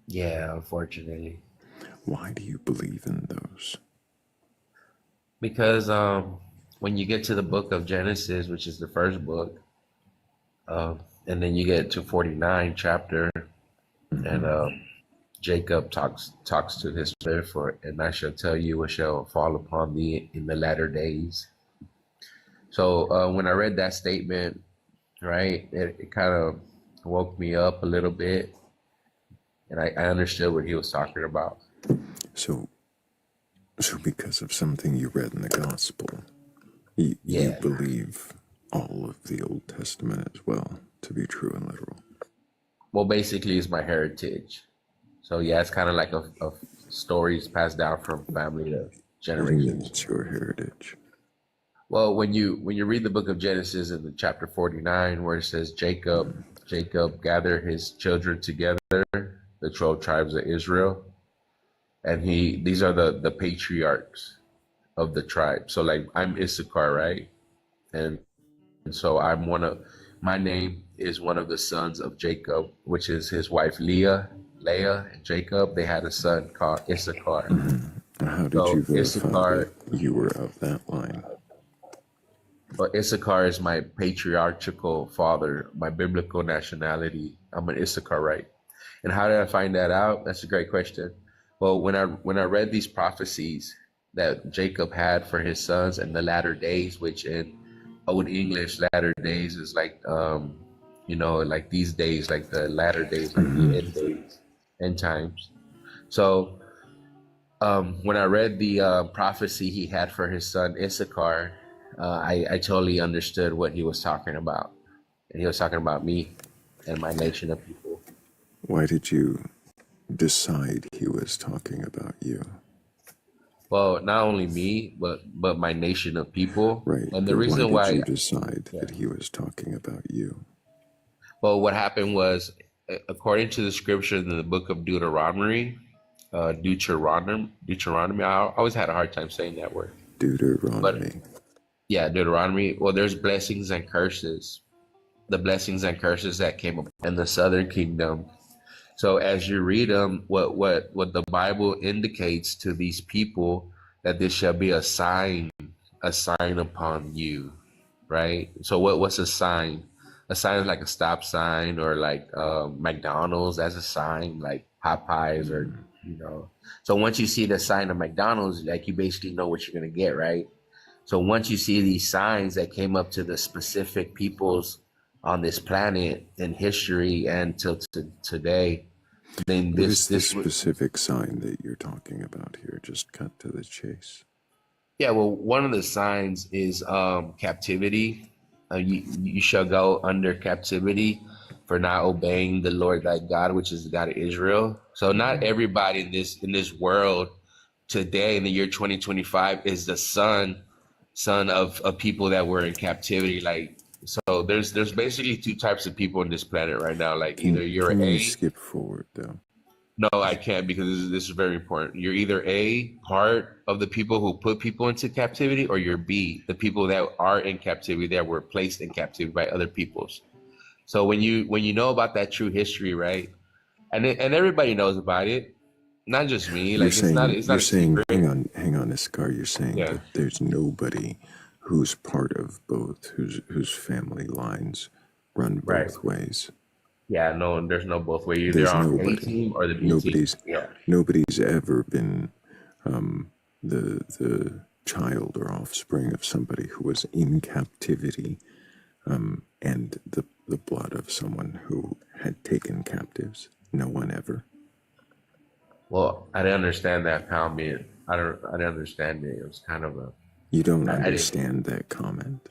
Yeah, unfortunately. Why do you believe in those? Because when you get to the book of Genesis, which is the first book, and then you get to 49 chapter, and Jacob talks to his therefore, and I shall tell you what shall fall upon thee in the latter days. So when I read that statement, right, it kind of woke me up a little bit, and I understood what he was talking about. So because of something you read in the gospel, you Yeah. believe all of the Old Testament as well to be true and literal. Well, basically, it's my heritage. So yeah, it's kind of like a stories passed down from family to What do you mean generations. it's your heritage? Well, when you read the book of Genesis in the chapter 49, where it says Jacob gathered his children together, the 12 tribes of Israel, and these are the patriarchs of the tribe. So like I'm Issachar, right? And so my name is one of the sons of Jacob, which is his wife Leah and Jacob. They had a son called Issachar. How did you So verify that Issachar, you were of that line? but Issachar is my patriarchal father, my biblical nationality. I'm an Issacharite. And how did I find that out? That's a great question. Well, when I read these prophecies that Jacob had for his sons in the latter days, which in Old English latter days is like like these days, like the latter days, like the end days, end times. So when I read the prophecy he had for his son Issachar, I totally understood what he was talking about. And he was talking about me and my nation of people. Why did you decide he was talking about you? Well, not only me, but my nation of people. Right, And the but why reason did why, you decide yeah. that he was talking about you? Well, what happened was, according to the scriptures in the book of Deuteronomy, Deuteronomy. I always had a hard time saying that word. Deuteronomy. But yeah, Deuteronomy. Well, there's blessings and curses. The blessings and curses that came up in the southern kingdom. So as you read them, what the Bible indicates to these people that this shall be a sign upon you, right? So what's a sign? A sign is like a stop sign, or like McDonald's as a sign, like Popeyes, or So once you see the sign of McDonald's, like you basically know what you're gonna get, right? So once you see these signs that came up to the specific peoples on this planet in history and till today, then What is the this specific sign that you're talking about here? Just cut to the chase. yeah, well, one of the signs is captivity. You shall go under captivity for not obeying the Lord thy God, which is the God of Israel. So not everybody in this world today in the year 2025 is the son of people that were in captivity. Like, so there's basically two types of people on this planet right now. Like either you're Can you a skip forward though? No, I can't, because this is very important. You're either A, part of the people who put people into captivity, or you're B, the people that are in captivity, that were placed in captivity by other peoples. So when you know about that true history, right? And everybody knows about it, not just me. You're Like it's not saying a secret. hang on, Iskar. You're saying Yeah. that there's nobody who's part of both, whose family lines run Right. both ways. Yeah, no, there's no both way. You're either There's on A nobody. team or the B team. Yeah. Nobody's ever been the child or offspring of somebody who was in captivity, and the blood of someone who had taken captives. No one ever. Well, I didn't understand that comment. I didn't understand it. It was kind of a. You don't I didn't. understand that comment.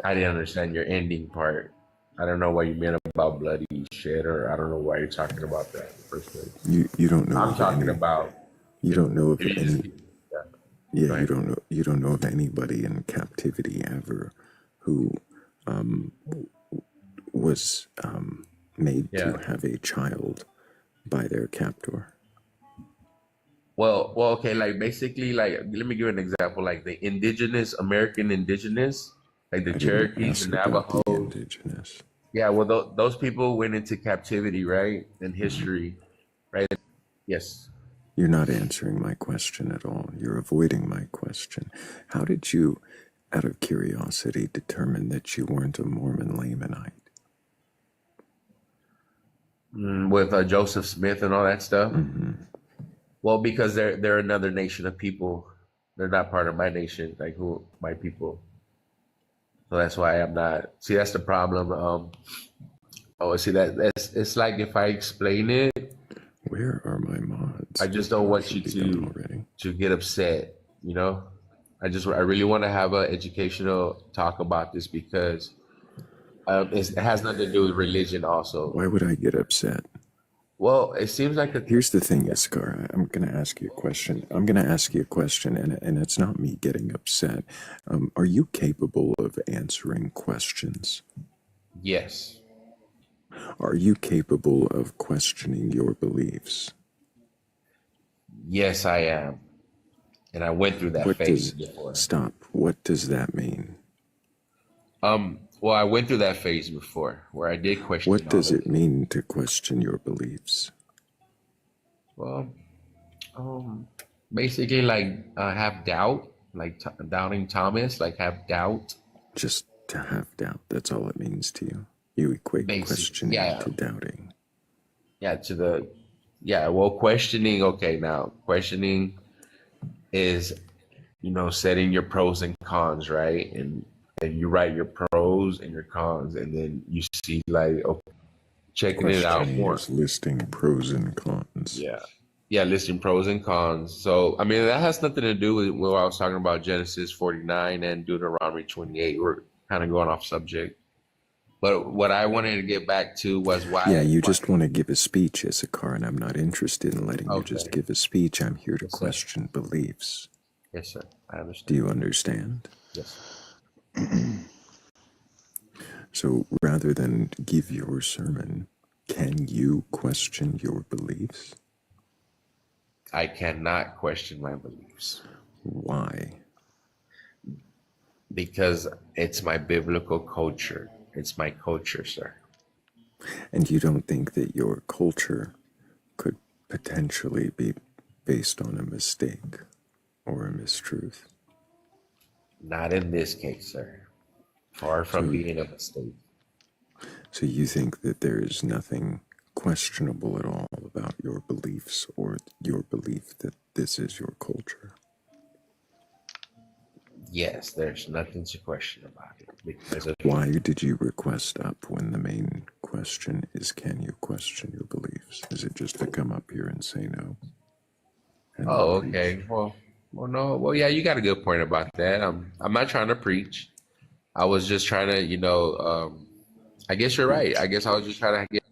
I didn't understand your ending part. I don't know what you meant about bloody shit, or I don't know why you're talking about that in the first place. You don't know I'm of talking any. about. You don't know of If you any. just, yeah, Yeah, go ahead. you don't know of anybody in captivity ever who was made to Yeah. have a child by their captor. Well, okay. Like basically, like let me give you an example. Like the American indigenous, like the I didn't Cherokees, the ask about the Navajos. indigenous. Yeah. Well, those people went into captivity, right? In history, right? Yes. You're not answering my question at all. You're avoiding my question. How did you, out of curiosity, determine that you weren't a Mormon Lamanite? With Joseph Smith and all that stuff. Mm-hmm. Well, because they're another nation of people. They're not part of my nation, like who my people. So that's why I'm not. See, that's the problem. Oh, see that's it's like if I explain it, Where are my mods? I just don't They want you should be done to already. get upset. You know, I really want to have an educational talk about this because it has nothing to do with religion. Also, Why would I get upset? well, it seems like Here's the thing, Iskar. I'm going to ask you a question. I'm going to ask you a question, and it's not me getting upset. Are you capable of answering questions? yes, Are you capable of questioning your beliefs? yes, I am, and I went through that What phase does before. stop? What does that mean? Well, I went through that phase before where I did question What all does of it it. mean to question your beliefs? Well, basically, like have doubt, like doubting Thomas, like have doubt. Just to have doubt. That's all it means to you. You equate Basic, questioning yeah, to doubting. yeah. Yeah. Well, questioning. Okay, now questioning is setting your pros and cons, right? And you write your pros and your cons, and then you see like checking it out Questioning more. is listing pros and cons. Yeah. Yeah, listing pros and cons. So, I mean, that has nothing to do with what I was talking about Genesis 49 and Deuteronomy 28. We're kind of going off subject. But what I wanted to get back to was Yeah, why. you just want to give a speech, Issachar, and I'm not interested in letting you just Okay. give a speech. I'm here to Yes, sir. question beliefs. Yes, sir. I Do understand. you understand? Yes. So rather than give your sermon, can you question your beliefs? I cannot question my beliefs Why? because it's my biblical culture. It's my culture, sir. And you don't think that your culture could potentially be based on a mistake or a mistruth? Not in this case, sir. Far from So, being a mistake. so you think that there is nothing questionable at all about your beliefs or your belief that this is your culture? Yes, there's nothing to question about it because of Why did you request up when the main question is, can you question your beliefs? Is it just to come up here and say no? And then Oh, preach? okay. Well, no. Well, yeah, you got a good point about that. I'm not trying to preach. I was just trying to, I guess you're right. I guess I was just trying to get.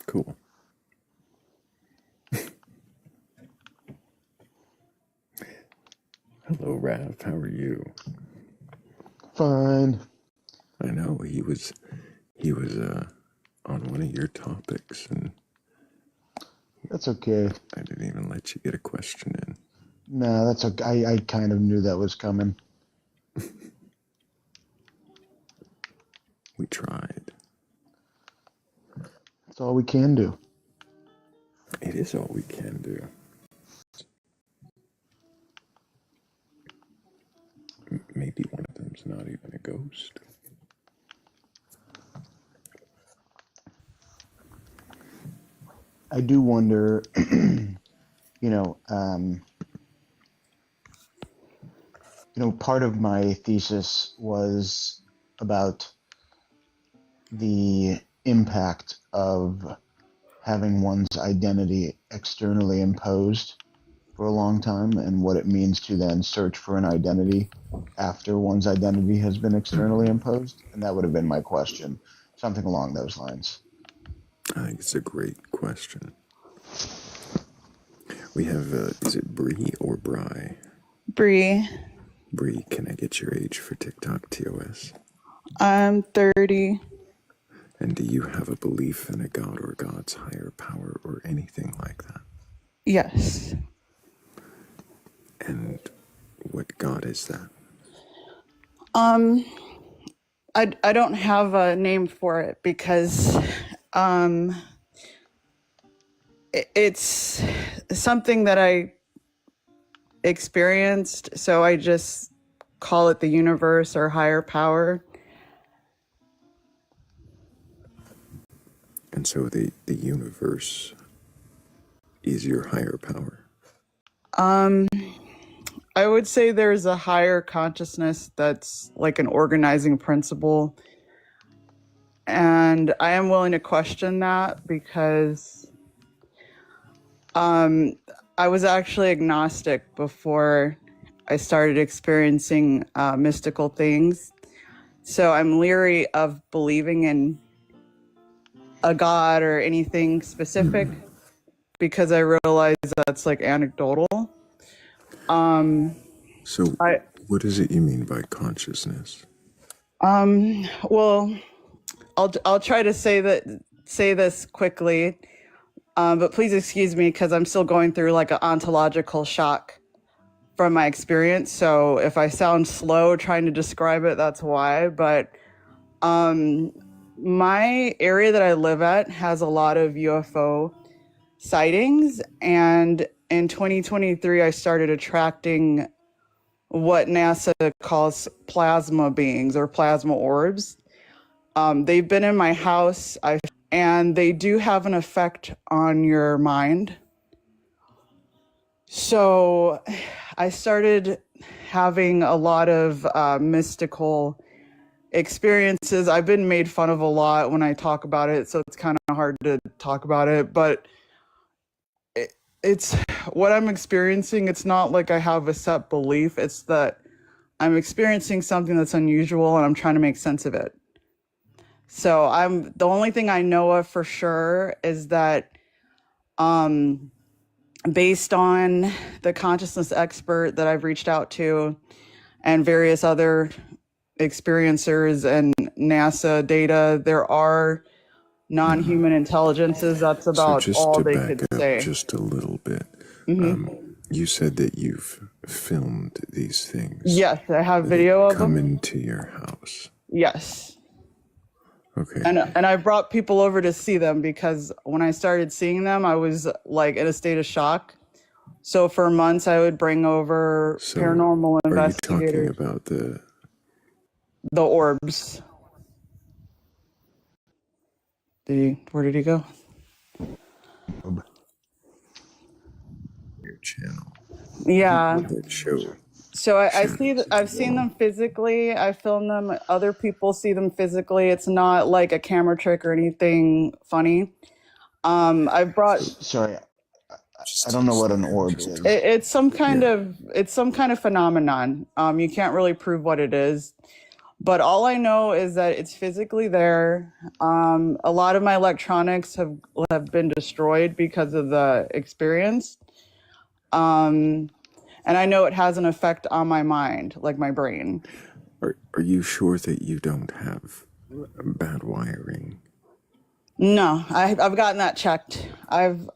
Cool. Hello, Rav. How are you? Fine. I know he was on one of your topics, and That's okay. I didn't even let you get a question in. No, that's okay. I kind of knew that was coming. We tried. That's all we can do. It is all we can do. Maybe one of them's not even a ghost. I do wonder, you know, um, part of my thesis was about the impact of having one's identity externally imposed for a long time and what it means to then search for an identity after one's identity has been externally imposed? And that would have been my question, something along those lines. I think it's a great question. We have, is it Bree or Bry? Bree. Bree, can I get your age for TikTok TOS? I'm 30. And do you have a belief in a god or God's higher power or anything like that? Yes. And what god is that? I don't have a name for it because it's something that I experienced, so I just call it the universe or higher power. And so the universe is your higher power? I would say there's a higher consciousness that's like an organizing principle. And I am willing to question that because I was actually agnostic before I started experiencing mystical things. So I'm leery of believing in a god or anything specific because I realize that's like anecdotal. So what is it you mean by consciousness? Well, I'll try to say this quickly, but please excuse me because I'm still going through like an ontological shock from my experience. So if I sound slow trying to describe it, that's why. But my area that I live at has a lot of UFO sightings, and in 2023, I started attracting what NASA calls plasma beings or plasma orbs. They've been in my house, and they do have an effect on your mind. So I started having a lot of mystical experiences. I've been made fun of a lot when I talk about it, so it's kind of hard to talk about it, but it's what I'm experiencing. It's not like I have a set belief. It's that I'm experiencing something that's unusual and I'm trying to make sense of it. So the only thing I know of for sure is that based on the consciousness expert that I've reached out to and various other experiencers and NASA data, there are non-human intelligences. That's about all they could say. Just a little bit. You said that you've filmed these things. Yes, I have video of them. Come into your house. Yes. Okay. And I brought people over to see them because when I started seeing them, I was like in a state of shock. So for months, I would bring over paranormal investigators. Are you talking about the orbs? Where did he go? Your channel. Yeah. That show. So I've seen them physically. I film them. Other people see them physically. It's not like a camera trick or anything funny. I've brought. Sorry, I don't know what an orb is. It's some kind of phenomenon. You can't really prove what it is. But all I know is that it's physically there. A lot of my electronics have been destroyed because of the experience. And I know it has an effect on my mind, like my brain. Are you sure that you don't have bad wiring? No, I've gotten that checked. I've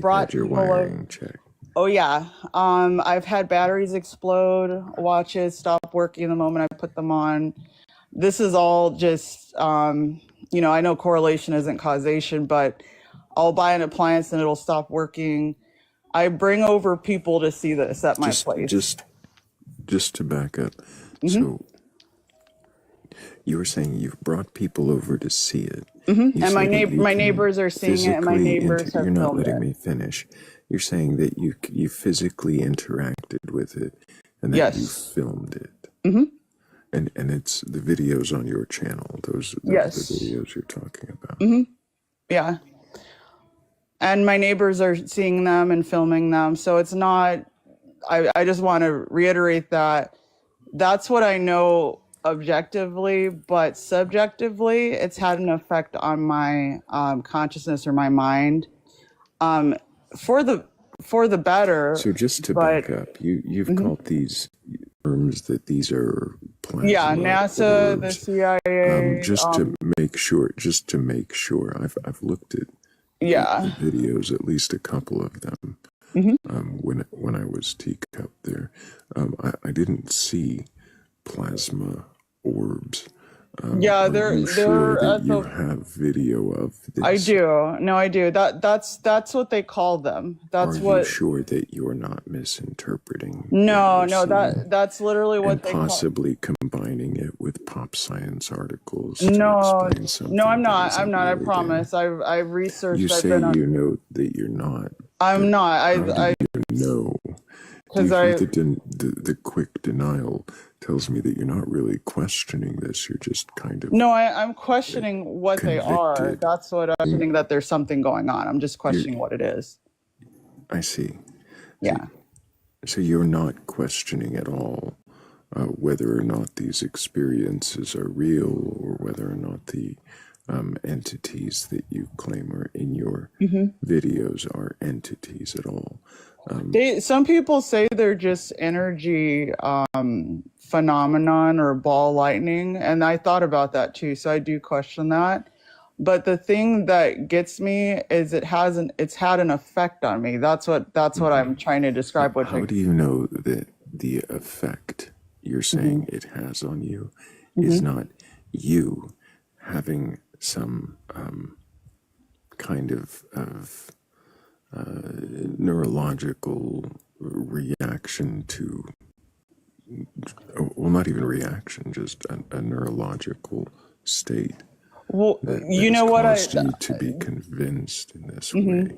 brought your wiring checked. Oh yeah. I've had batteries explode, watches stop working the moment I put them on. This is all just, I know correlation isn't causation, but I'll buy an appliance and it'll stop working. I bring over people to see this at my place. Just to back up. So you were saying you've brought people over to see it. And my neighbors are seeing it, and my neighbors have filmed it. You're not letting me finish. You're saying that you physically interacted with it and that you filmed it. And it's the videos on your channel. Those are the videos you're talking about. Yeah. and my neighbors are seeing them and filming them. So it's not, I just want to reiterate that that's what I know objectively, but subjectively, it's had an effect on my consciousness or my mind, um, for the better. So just to But back up, you've called these terms that these are yeah, plasma NASA, the orbs. CIA, Just to make sure, I've looked at yeah. the videos, at least a couple of them. hmm When I was teacup there, I didn't see plasma orbs. Yeah, Are you sure they're that at you the. have video of I this? do. No, I do. That's what they call them. Are That's you what. sure that you're not misinterpreting what No, you're no, seeing that's literally what and they call. possibly combining it with pop science articles to No, explain no, something I'm that not. I'm isn't not. I really there? promise. I've You researched. I've say been on. you know that you're not, I'm but not. how do you know? Do Because you hear the quick denial tells me that you're not really questioning this, you're just kind of No, I'm questioning what they are. convicted. That's what I'm questioning, that there's something going on. I'm just You're, questioning what it is. I see. Yeah. So you're not questioning at all whether or not these experiences are real, or whether or not the entities that you claim are in your videos are entities at all. Some people say they're just energy phenomenon or ball lightning, and I thought about that too. So I do question that. But the thing that gets me is it's had an effect on me. That's what I'm trying to describe. How do you know that the effect you're saying it has on you is not you having some kind of neurological reaction to, well, not even reaction, just a neurological state Well, that you has know what caused you to be convinced in this way?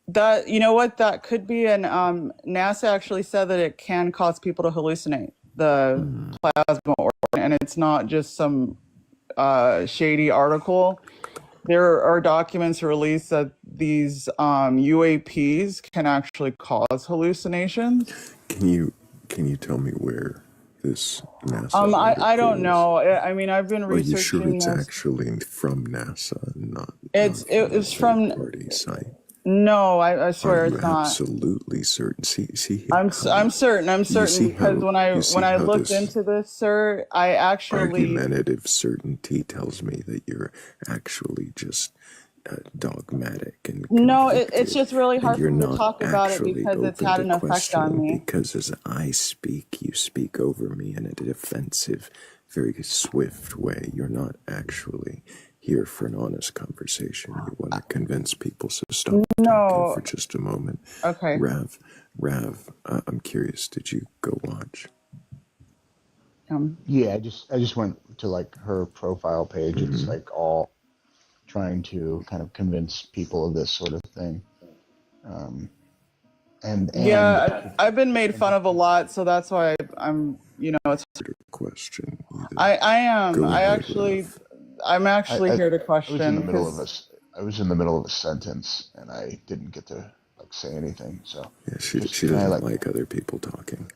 that you know what that could be, and NASA actually said that it can cause people to hallucinate the plasma organ, and it's not just some shady article. There are documents released that these UAPs can actually cause hallucinations. Can you tell me where this NASA I don't article is? know. I mean, I've been Are you sure researching it's this. actually from NASA, not It's a from. third-party site? No, I Are swear you it's not. absolutely certain? See I'm certain see because how when I looked this into this, sir, I actually. argumentative certainty tells me that you're actually just dogmatic and No, it's convicted, just really and hard you're for me to not talk about it actually because it's open had to an effect on questioning, me. because as I speak, you speak over me in a defensive, very swift way. You're not actually here for an honest conversation. You want to convince people, so stop talking No, for just a moment. okay. Rav, I'm curious, did you go watch? Yeah, I just went to like her profile page. It's like all trying to kind of convince people of this sort of thing. Yeah, I've been made fun of a lot, so that's why I'm, it's. Question either. I am. Go I ahead, actually, Rav. I'm actually here to I was in the question middle of because. I was in the middle of a sentence and I didn't get to like say anything. So Yeah, she just can I doesn't like other people talking.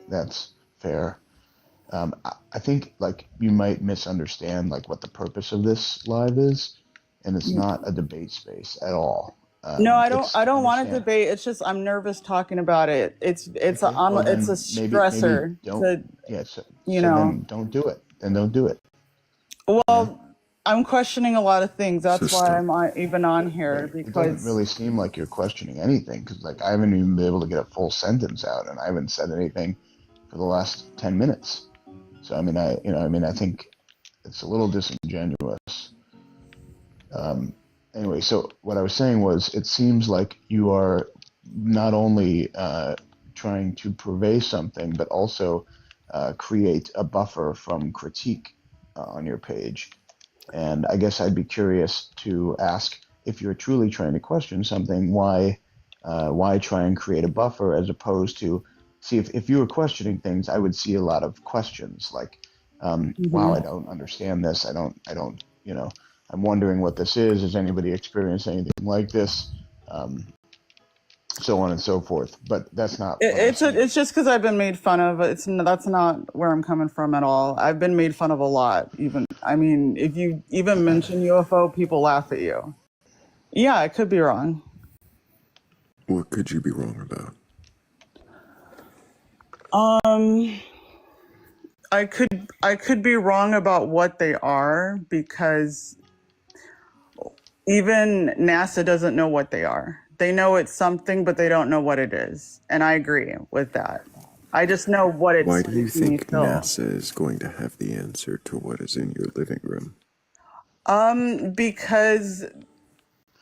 that's fair. I think like you might misunderstand like what the purpose of this live is, and it's not a debate space at all. No, It's I don't want to understand. debate. It's just I'm nervous talking about it. It's Okay, well it's a then maybe stressor don't. to, Yeah, so, you so know. then don't do it. Then don't do it. Well, I'm questioning a lot of things. So That's why stop. I'm even on here, It doesn't because. really seem like you're questioning anything because like I haven't even been able to get a full sentence out, and I haven't said anything for the last 10 minutes. So I mean, I think it's a little disingenuous. Anyway, so what I was saying was, it seems like you are not only trying to purvey something, but also create a buffer from critique on your page. And I guess I'd be curious to ask, if you're truly trying to question something, why try and create a buffer as opposed to see if you were questioning things, I would see a lot of questions like, wow, I don't understand this. I don't, I'm wondering what this is. Has anybody experienced anything like this? so on and so forth. But that's not what I'm It's saying. it's just because I've been made fun of. That's not where I'm coming from at all. I've been made fun of a lot. Even I mean, if you even mention UFO, people laugh at you. Yeah, I could be wrong. What could you be wrong about? I could be wrong about what they are because even NASA doesn't know what they are. They know it's something, but they don't know what it is. And I agree with that. I just know what Why it's do you making me think feel. NASA is going to have the answer to what is in your living room? Because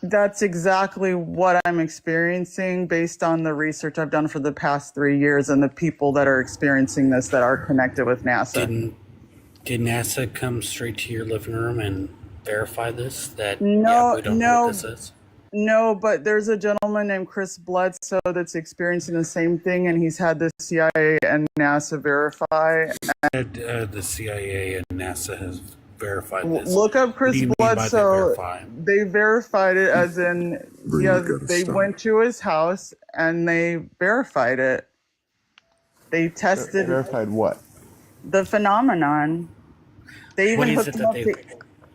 that's exactly what I'm experiencing based on the research I've done for the past 3 years and the people that are experiencing this that are connected with NASA. Did NASA come straight to your living room and verify this? That we No, don't know what this is. No, but there's a gentleman named Chris Bledsoe that's experiencing the same thing, and he's had the CIA and NASA verify. The CIA and NASA has verified this. Look up What Chris do you mean by they Bledsoe. verify? They verified it as in, Bree, yeah, you gotta they stop. went to his house and they verified it. They tested Verified what? the phenomenon. They even What is hooked it him that up to,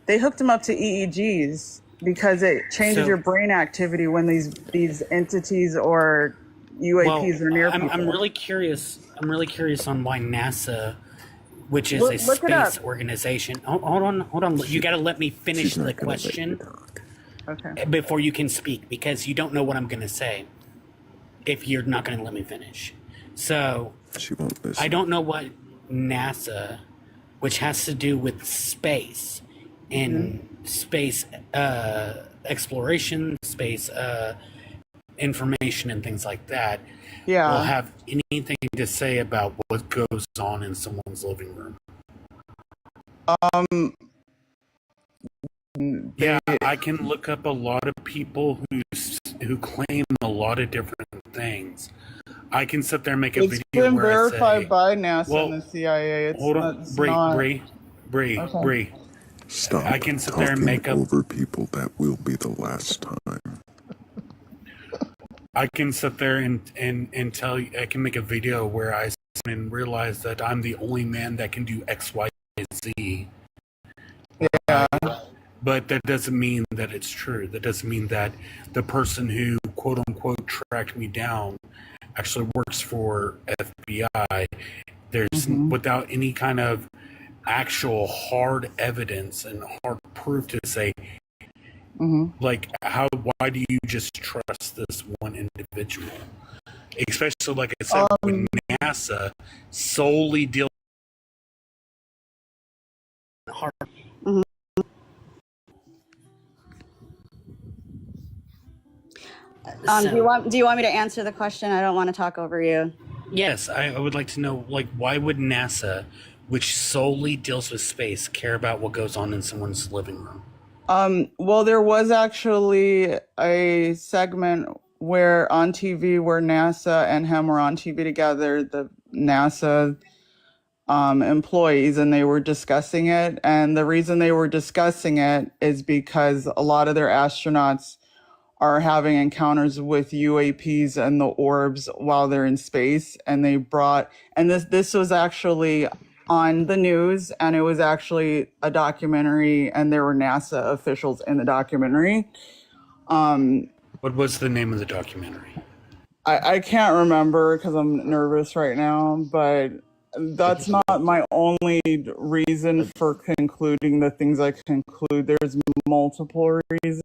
they hooked him up to EEGs because it changes So- your brain activity when these entities or UAPs are near people. I'm really curious. I'm really curious on why NASA, which is a Look it up. space organization. Hold on. You got to let me finish She's the not gonna let you question talk. Okay. before you can speak, because you don't know what I'm going to say if you're not going to let me finish. So She won't listen. I don't know what NASA, which has to do with space and space exploration, space information, and things like that, Yeah. will have anything to say about what goes on in someone's living room. Yeah, I can look up a lot of people who claim a lot of different things. I can sit there and make a It's video been where verified I say, by NASA well, and the CIA. It's hold on, it's Bree, not. Bree. Stop I can sit there and talking make up. over people. That will be the last time. I can sit there and tell you. I can make a video where I and realize that I'm the only man that can do X, Y, Z. Yeah. But that doesn't mean that it's true. That doesn't mean that the person who quote unquote tracked me down actually works for FBI. There's without any kind of actual hard evidence and hard proof to say, like, why do you just trust this one individual? Especially, like I said, when NASA solely deals hard. Do you want me to answer the question? I don't want to talk over you. Yes, I would like to know, like, why would NASA, which solely deals with space, care about what goes on in someone's living room? Well, there was actually a segment where on TV where NASA and him were on TV together, the NASA employees, and they were discussing it. And the reason they were discussing it is because a lot of their astronauts are having encounters with UAPs and the orbs while they're in space. And they brought, and this was actually on the news, and it was actually a documentary, and there were NASA officials in the documentary. What was the name of the documentary? I can't remember because I'm nervous right now, but that's not my only reason for concluding the things I conclude. There's multiple reasons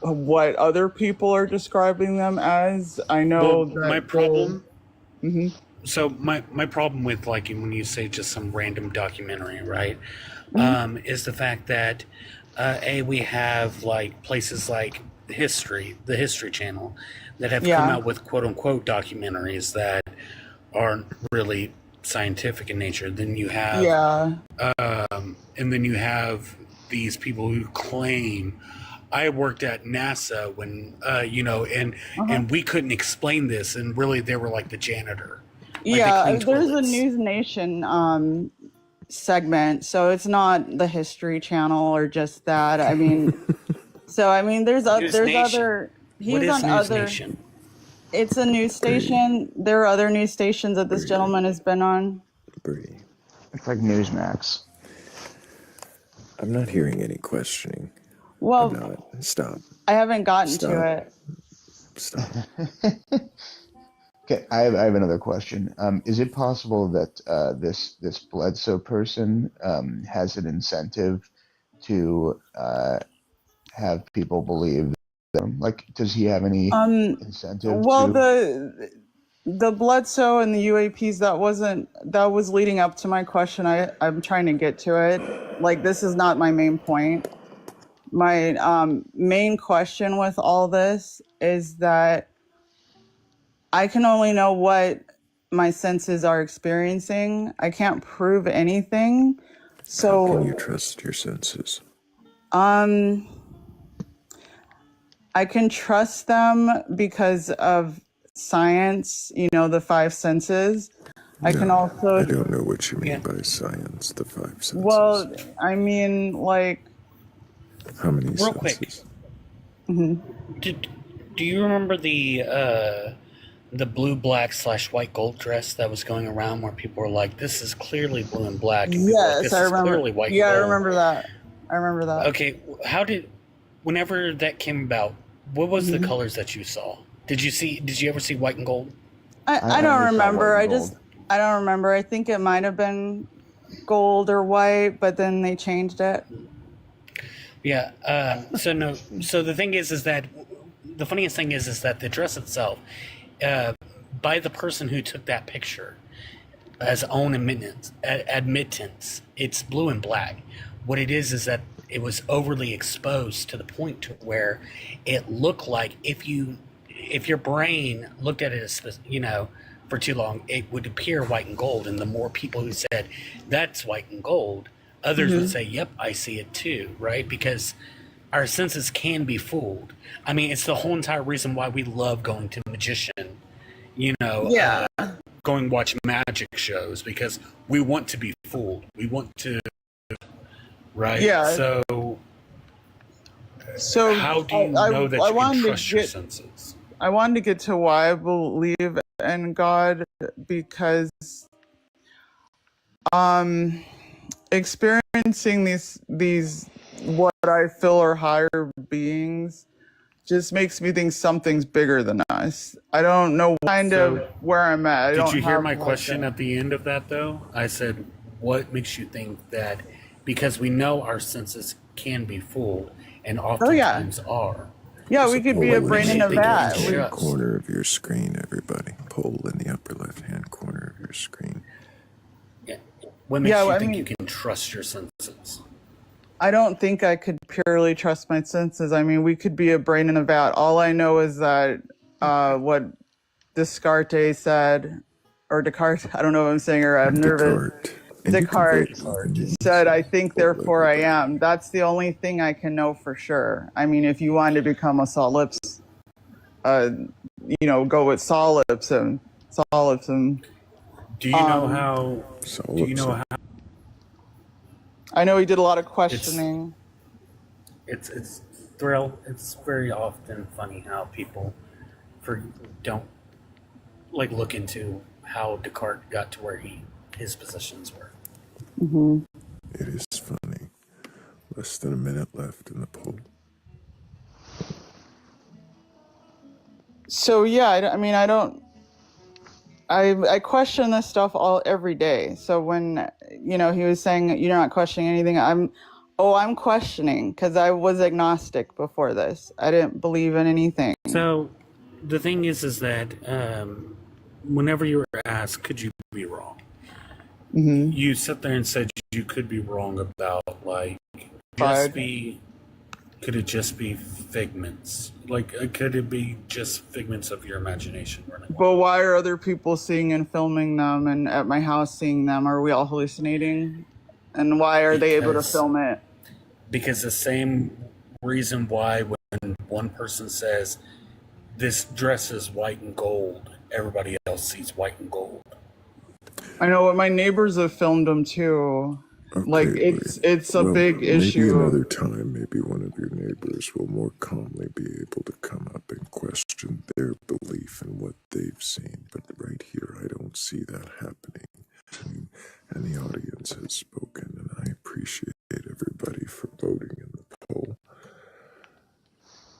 of what other people are describing them as. I know Well, that my problem. Mhm. So my problem with, like, when you say just some random documentary, right, is the fact that we have like places like the History Channel, that have come out with quote unquote documentaries that aren't really scientific in nature. Then you have and then you have these people who claim, I worked at NASA when and we couldn't explain this, and really they were like the janitor. Like there's a News Nation segment, so it's not the History Channel or just that. I mean, so I mean, there's other. What He's is on News other. Nation? It's a news station. There are other news stations that this gentleman has been on. Bree, It's like Newsmax. I'm not hearing any questioning. I'm Well, not. Stop. I haven't gotten to Stop. it. Stop. Okay, I have another question. Is it possible that this Bledsoe person has an incentive to have people believe them? Like, does he have any incentive Well, to? the Bledsoe and the UAPs, that was leading up to my question. I'm trying to get to it. Like, this is not my main point. My main question with all this is that I can only know what my senses are experiencing. I can't prove anything. How can you So, trust your senses? I can trust them because of science, the five senses. I can No, also, I don't know what you mean Yeah. by science, the five senses. well, I mean, like, How many Real quick. senses? Do you remember the blue black / white gold dress that was going around where people were like, "This is clearly blue and black," and people were like, yes, "This I is remember. clearly white Yeah, and I gold." remember that. I remember that. Okay, whenever that came about, what was the colors that you saw? Did you ever see white and gold? I I don't only saw remember. white and I don't remember. I think it might have been gold or white, but then they changed it. Yeah. So the thing is that the funniest thing is that the dress itself, by the person who took that picture, as own admittance, it's blue and black. What it is that it was overly exposed to the point to where it looked like if your brain looked at it as for too long, it would appear white and gold. And the more people who said that's white and gold, others would say, "Yep, I see it too," right? Because our senses can be fooled. I mean, it's the whole entire reason why we love going to magician, Yeah. going watch magic shows, because we want to be fooled. We want to, right? Yeah. So How do you know that you can trust your senses? I wanted to get to why I believe in God, because experiencing these what I feel are higher beings just makes me think something's bigger than us. I don't know where I'm at. Did you hear my question at the end of that, though? I said, what makes you think that? Because we know our senses can be fooled, and oftentimes are. Yeah, we could be a brain in a vat. Right corner of your screen, everybody. Poll in the upper left-hand corner of your screen. Yeah. What makes you think you can trust your senses? I don't think I could purely trust my senses. I mean, we could be a brain in a vat. All I know is that what Descartes said, or Descartes, I don't know what I'm saying, or I'm nervous. Descartes said, "I think, therefore I am." That's the only thing I can know for sure. I mean, if you wanted to become a solipsist, go with solipsism. Do you know how? Do you know how? I know he did a lot of questioning. It's Thrayle. It's very often funny how people don't look into how Descartes got to where his positions were. It is funny. Less than a minute left in the poll. So yeah, I mean, I question this stuff every day. So when he was saying you're not questioning anything, I'm questioning, because I was agnostic before this. I didn't believe in anything. So the thing is that whenever you were asked, could you be wrong? You sit there and said you could be wrong about could it just be figments? Could it be just figments of your imagination? But why are other people seeing and filming them, and at my house seeing them? Are we all hallucinating? And why are they able to film it? Because the same reason why when one person says this dress is white and gold, everybody else sees white and gold. I know what my neighbors have filmed them too. Like Okay, it's a well, big maybe issue. another time, maybe one of your neighbors will more calmly be able to come up and question their belief in what they've seen. But right here, I don't see that happening. And the audience has spoken, and I appreciate everybody for voting in the poll.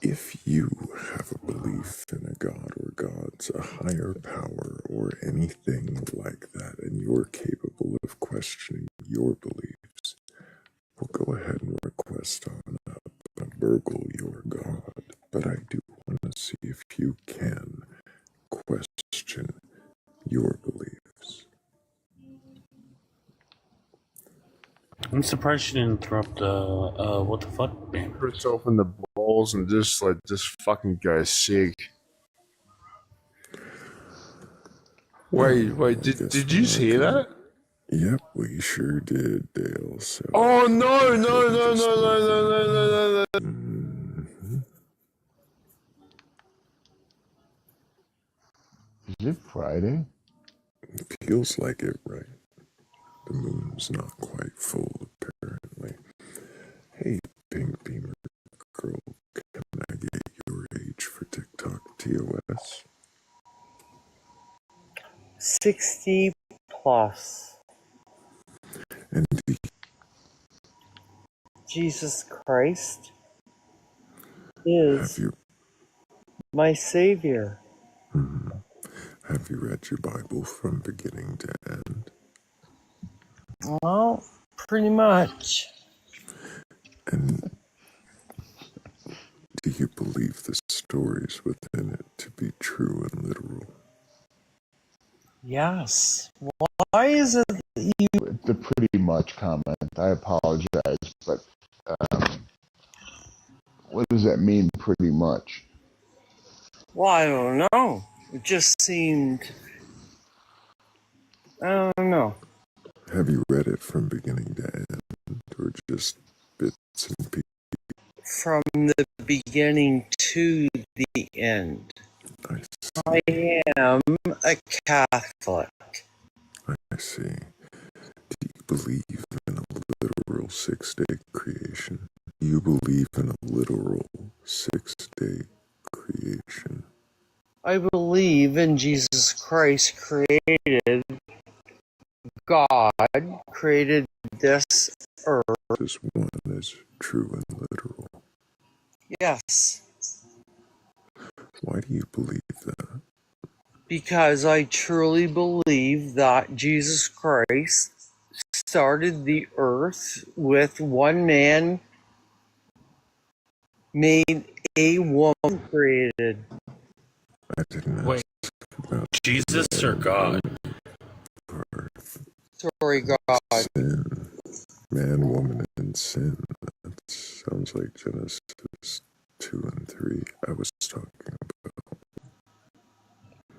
If you have a belief in a god or gods, a higher power, or anything like that, and you're capable of questioning your beliefs, we'll go ahead and request on up and burgle your god. But I do want to see if you can question your beliefs. I'm surprised you didn't throw up the what the fuck banner. Herself in the balls and just like this fucking guy's sick. Wait, did you see that? Yep, we sure did, Dale. So. Oh no. Mhm. Is it Friday? Feels like it, right? The moon's not quite full, apparently. Hey, Pink Beamer Girl, can I get your age for TikTok TOS? 60 plus. And Jesus Christ is my Savior. have you read your Bible from beginning to end? Well, pretty much. And do you believe the stories within it to be true and literal? Yes. Why is it that you... It's a pretty much comment. I apologize, but what does that mean, pretty much? Well, I don't know. It just seemed... I don't know. Have you read it from beginning to end, or just bits and pieces? From the beginning to the end. I am a Catholic. I see. Do you believe in a literal 6-day creation? Do you believe in a literal 6-day creation? I believe in Jesus Christ created God, created this earth. This one is true and literal. Yes. Why do you believe that? Because I truly believe that Jesus Christ started the earth with one man, made a woman, created. I didn't ask Wait, about Jesus or God? Sorry, God. Sin. Man, woman, and sin. That sounds like Genesis 2 and 3 I was talking about.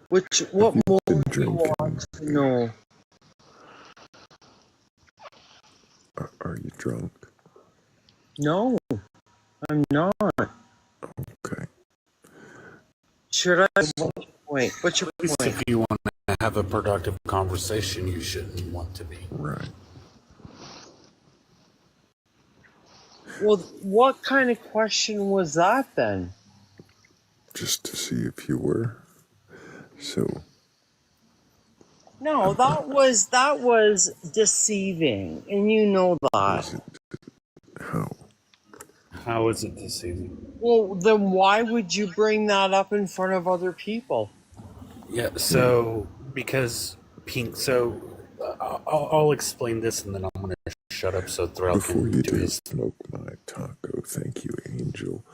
What more do you want to know? Are you drunk? No, I'm not. Okay. Should I? Wait, what's your At least point? if you want to have a productive conversation, you shouldn't want to be. Right. Well, what kind of question was that then? Just to see if you were. So. No, that was deceiving, and you know that. How? How is it deceiving? Well, then why would you bring that up in front of other people? Yeah, so because Pink, so I'll explain this and then I'm going to shut up so Thrayle Before can you do do his. smoke my taco, thank you, Angel.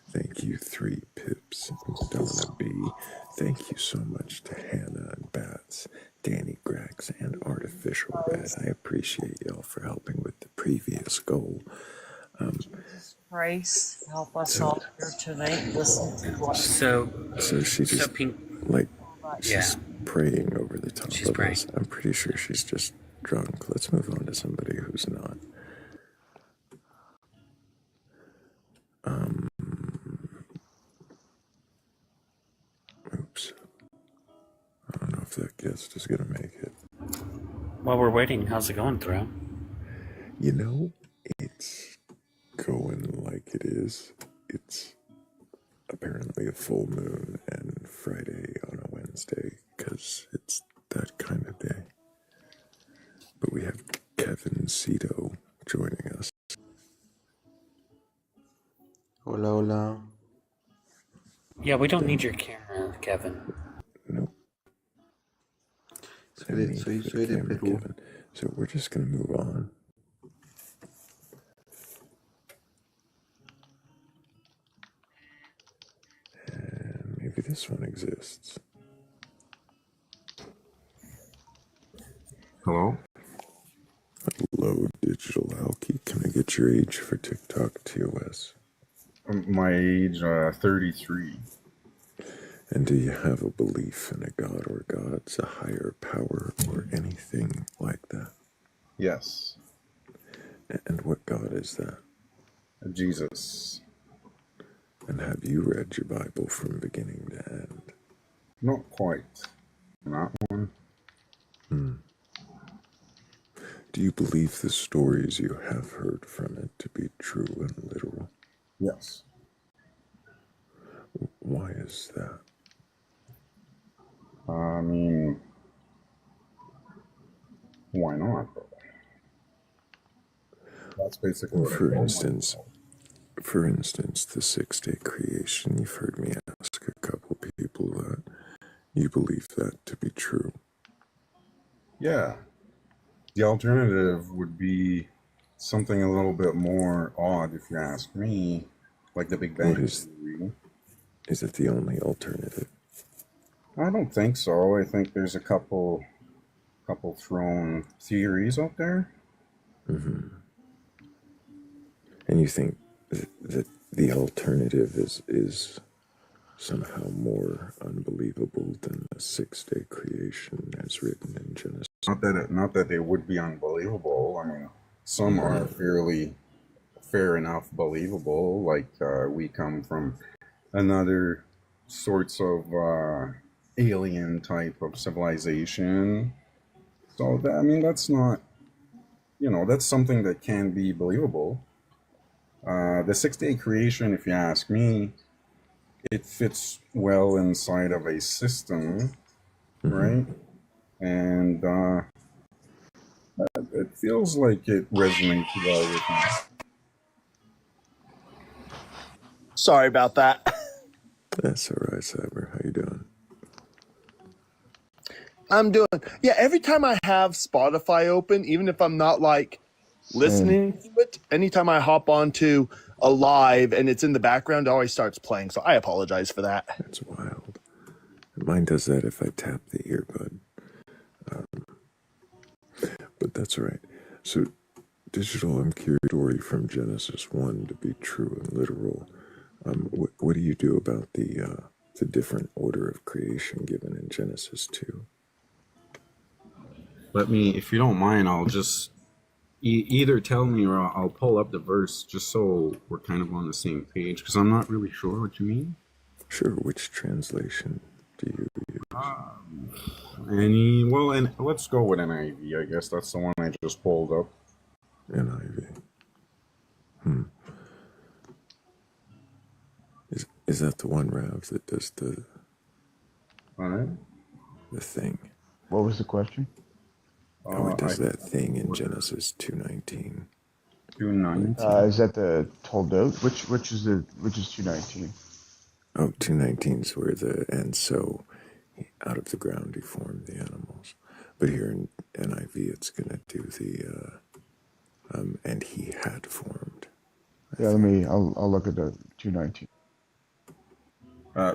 Thank you, 3 Pips and Donna B. Thank you so much to Hannah and Bats, Danny Grex, and Artificial Red. I appreciate y'all for helping with the previous goal. Jesus Christ, help us all here tonight. Listen to what. So she just, Pink, like, yeah, she's praying over the top she's of praying. us. I'm pretty sure she's just drunk. Let's move on to somebody who's not. Oops. I don't know if that guest is gonna make it. While we're waiting, how's it going, Thrayle? You know, it's going like it is. It's apparently a full moon and Friday on a Wednesday because it's that kind of day. But we have Kevin Cito joining us. Hola, hola. Yeah, we don't need your camera, Kevin. Nope. No Soy de, need soy, for the soy de camera, Perú. Kevin. So we're just going to move on. And maybe this one exists. Hello? Hello, Digital Alky. Can I get your age for TikTok TOS? My age, 33. And do you have a belief in a god or gods, a higher power, or anything like that? Yes. And what god is that? Jesus. And have you read your Bible from beginning to end? Not quite. Not one. Do you believe the stories you have heard from it to be true and literal? Yes. Why is that? I mean, why not? That's basically Well, what I told myself. for instance, the 6-day creation, you've heard me ask a couple people that you believe that to be true. Yeah. The alternative would be something a little bit more odd, if you ask me, like the Big Bang What is Theory. Is it the only alternative? I don't think so. I think there's a couple thrown theories out there. And you think that the alternative is somehow more unbelievable than the 6-day creation as written in Genesis? Not that they would be unbelievable. I mean, some are fairly fair enough believable. Like we come from another sorts of alien type of civilization. So that, I mean, that's not, that's something that can be believable. The 6-day creation, if you ask me, it fits well inside of a system, right? And it feels like it resonates well with me. Sorry about that. That's all right, Cyber. How you doing? I'm doing, yeah, every time I have Spotify open, even if I'm not like listening to it, anytime I hop onto a live and it's in the background, it always starts playing. So I apologize for that. That's wild. Mine does that if I tap the earbud. But that's all right. So, Digital, I'm curious story from Genesis 1 to be true and literal. What do you do about the different order of creation given in Genesis 2? Let me, if you don't mind, I'll just either tell me or I'll pull up the verse just so we're kind of on the same page, because I'm not really sure what you mean. Sure. Which translation do you use? And let's go with NIV. I guess that's the one I just pulled up. NIV. Is that the one, Rav, that does the thing? What was the question? Oh, it does that thing in Genesis 2:19. 2:19. Is that the Toldot? Which is 2:19? Oh, 2:19 is where and so out of the ground he formed the animals. But here in NIV, it's gonna do the and he had formed. Yeah, I'll look at the 2:19.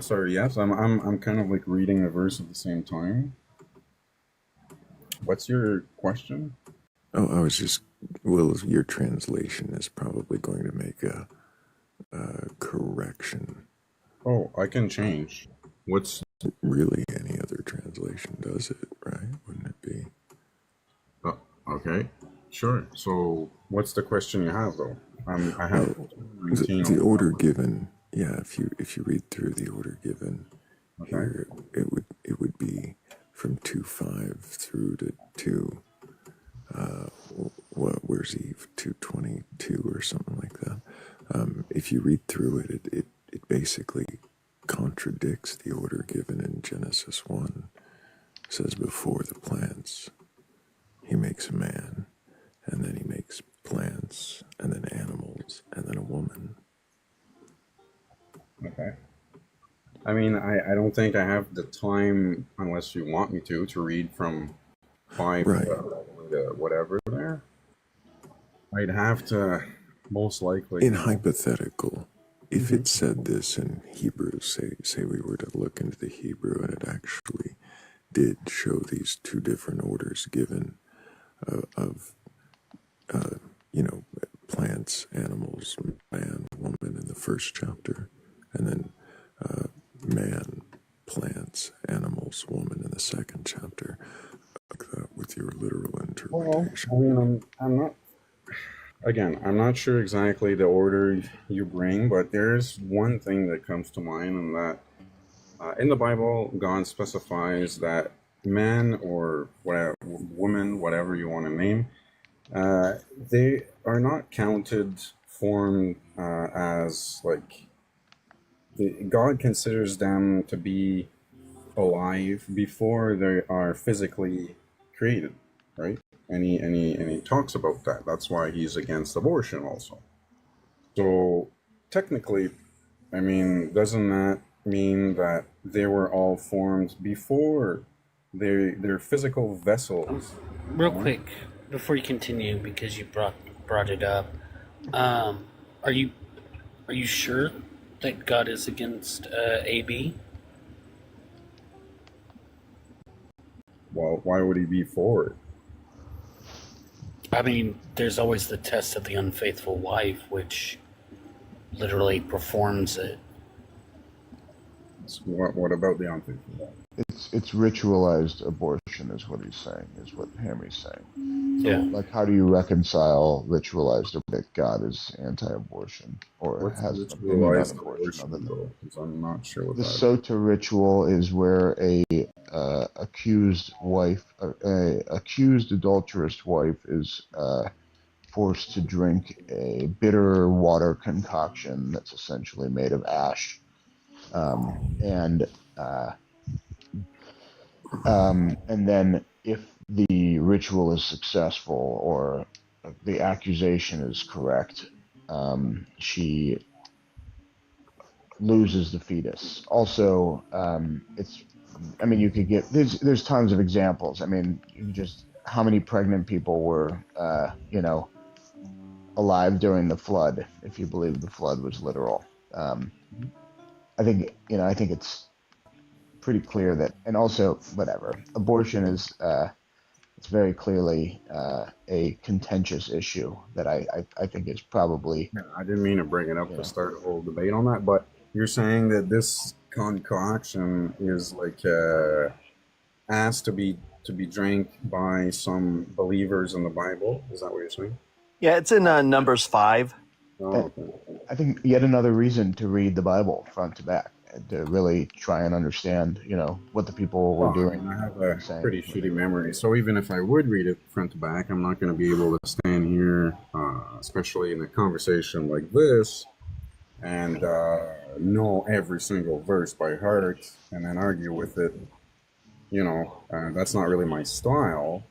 Sorry, yes, I'm kind of like reading the verse at the same time. What's your question? Oh, I was just, well, your translation is probably going to make a correction. Oh, I can change. What's really any other translation does it, right? Wouldn't it be? Okay, sure. So, what's the question you have, though? I have the order given. Yeah, if you read through the order given here, it would be from 2:5 through to 2. where's Eve 222 or something like that. If you read through it, it basically contradicts the order given in Genesis 1. It says before the plants, he makes a man, and then he makes plants, and then animals, and then a woman. Okay. I mean, I don't think I have the time, unless you want me to read from 5 Right. to whatever there. I'd have to, most likely. In hypothetical, if it said this in Hebrew, say we were to look into the Hebrew and it actually did show these two different orders given of plants, animals, man, woman in the first chapter, and then man, plants, animals, woman in the second chapter, like that with your literal interpretation. Well, I mean, I'm not. Again, I'm not sure exactly the order you bring, but there's one thing that comes to mind, and that in the Bible, God specifies that man or whatever, woman, whatever you want to name, they are not counted, formed as like. God considers them to be alive before they are physically created, right? And he talks about that. That's why he's against abortion also. So technically, I mean, doesn't that mean that they were all formed before their physical vessels? Real quick, before you continue, because you brought it up, are you sure that God is against AB? Well, why would he be for it? I mean, there's always the test of the unfaithful wife, which literally performs it. So what about the unfaithful wife? It's ritualized abortion, is what he's saying. Is what Hammy's saying. So, Yeah. like, how do you reconcile ritualized that God is anti-abortion or What's has an opinion on ritualized abortion? Other than though? Because I'm not sure what the that is. sota ritual is where a accused adulterous wife is forced to drink a bitter water concoction that's essentially made of ash, and then if the ritual is successful or the accusation is correct, she loses the fetus. Also, you could get there's tons of examples. I mean, you just how many pregnant people were alive during the flood, if you believe the flood was literal. I think it's pretty clear that, and also whatever, abortion is it's very clearly a contentious issue that I think is probably. Yeah, I didn't mean to bring it up to start a whole debate on that, but you're saying that this concoction is like asked to be drank by some believers in the Bible. Is that what you're saying? Yeah, it's in Numbers 5. Oh, okay. I think yet another reason to read the Bible front to back, to really try and understand, what the people were doing. I have a pretty shitty memory, so even if I would read it front to back, I'm not going to be able to stand here, especially in a conversation like this, and know every single verse by heart and then argue with it. That's not really my style.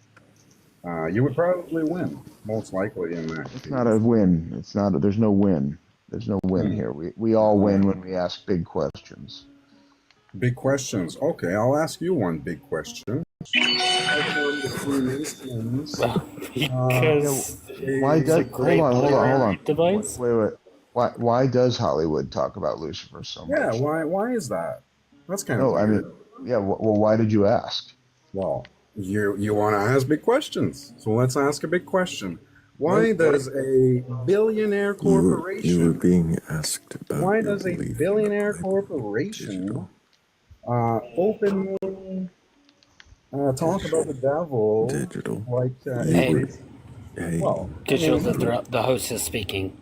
You would probably win, most likely in that. It's not a win. It's not. There's no win. There's no win here. We all win when we ask big questions. Big questions. Okay, I'll ask you one big question. Why does hold on. Device? Wait. Why does Hollywood talk about Lucifer so much? Yeah, why is that? That's kind of weird. I mean, yeah. Well, why did you ask? Well, you want to ask big questions, so let's ask a big question. Why does a billionaire corporation? You were being asked about. Why does a billionaire corporation openly talk about the devil? Digital. Like, Digital. The host is speaking.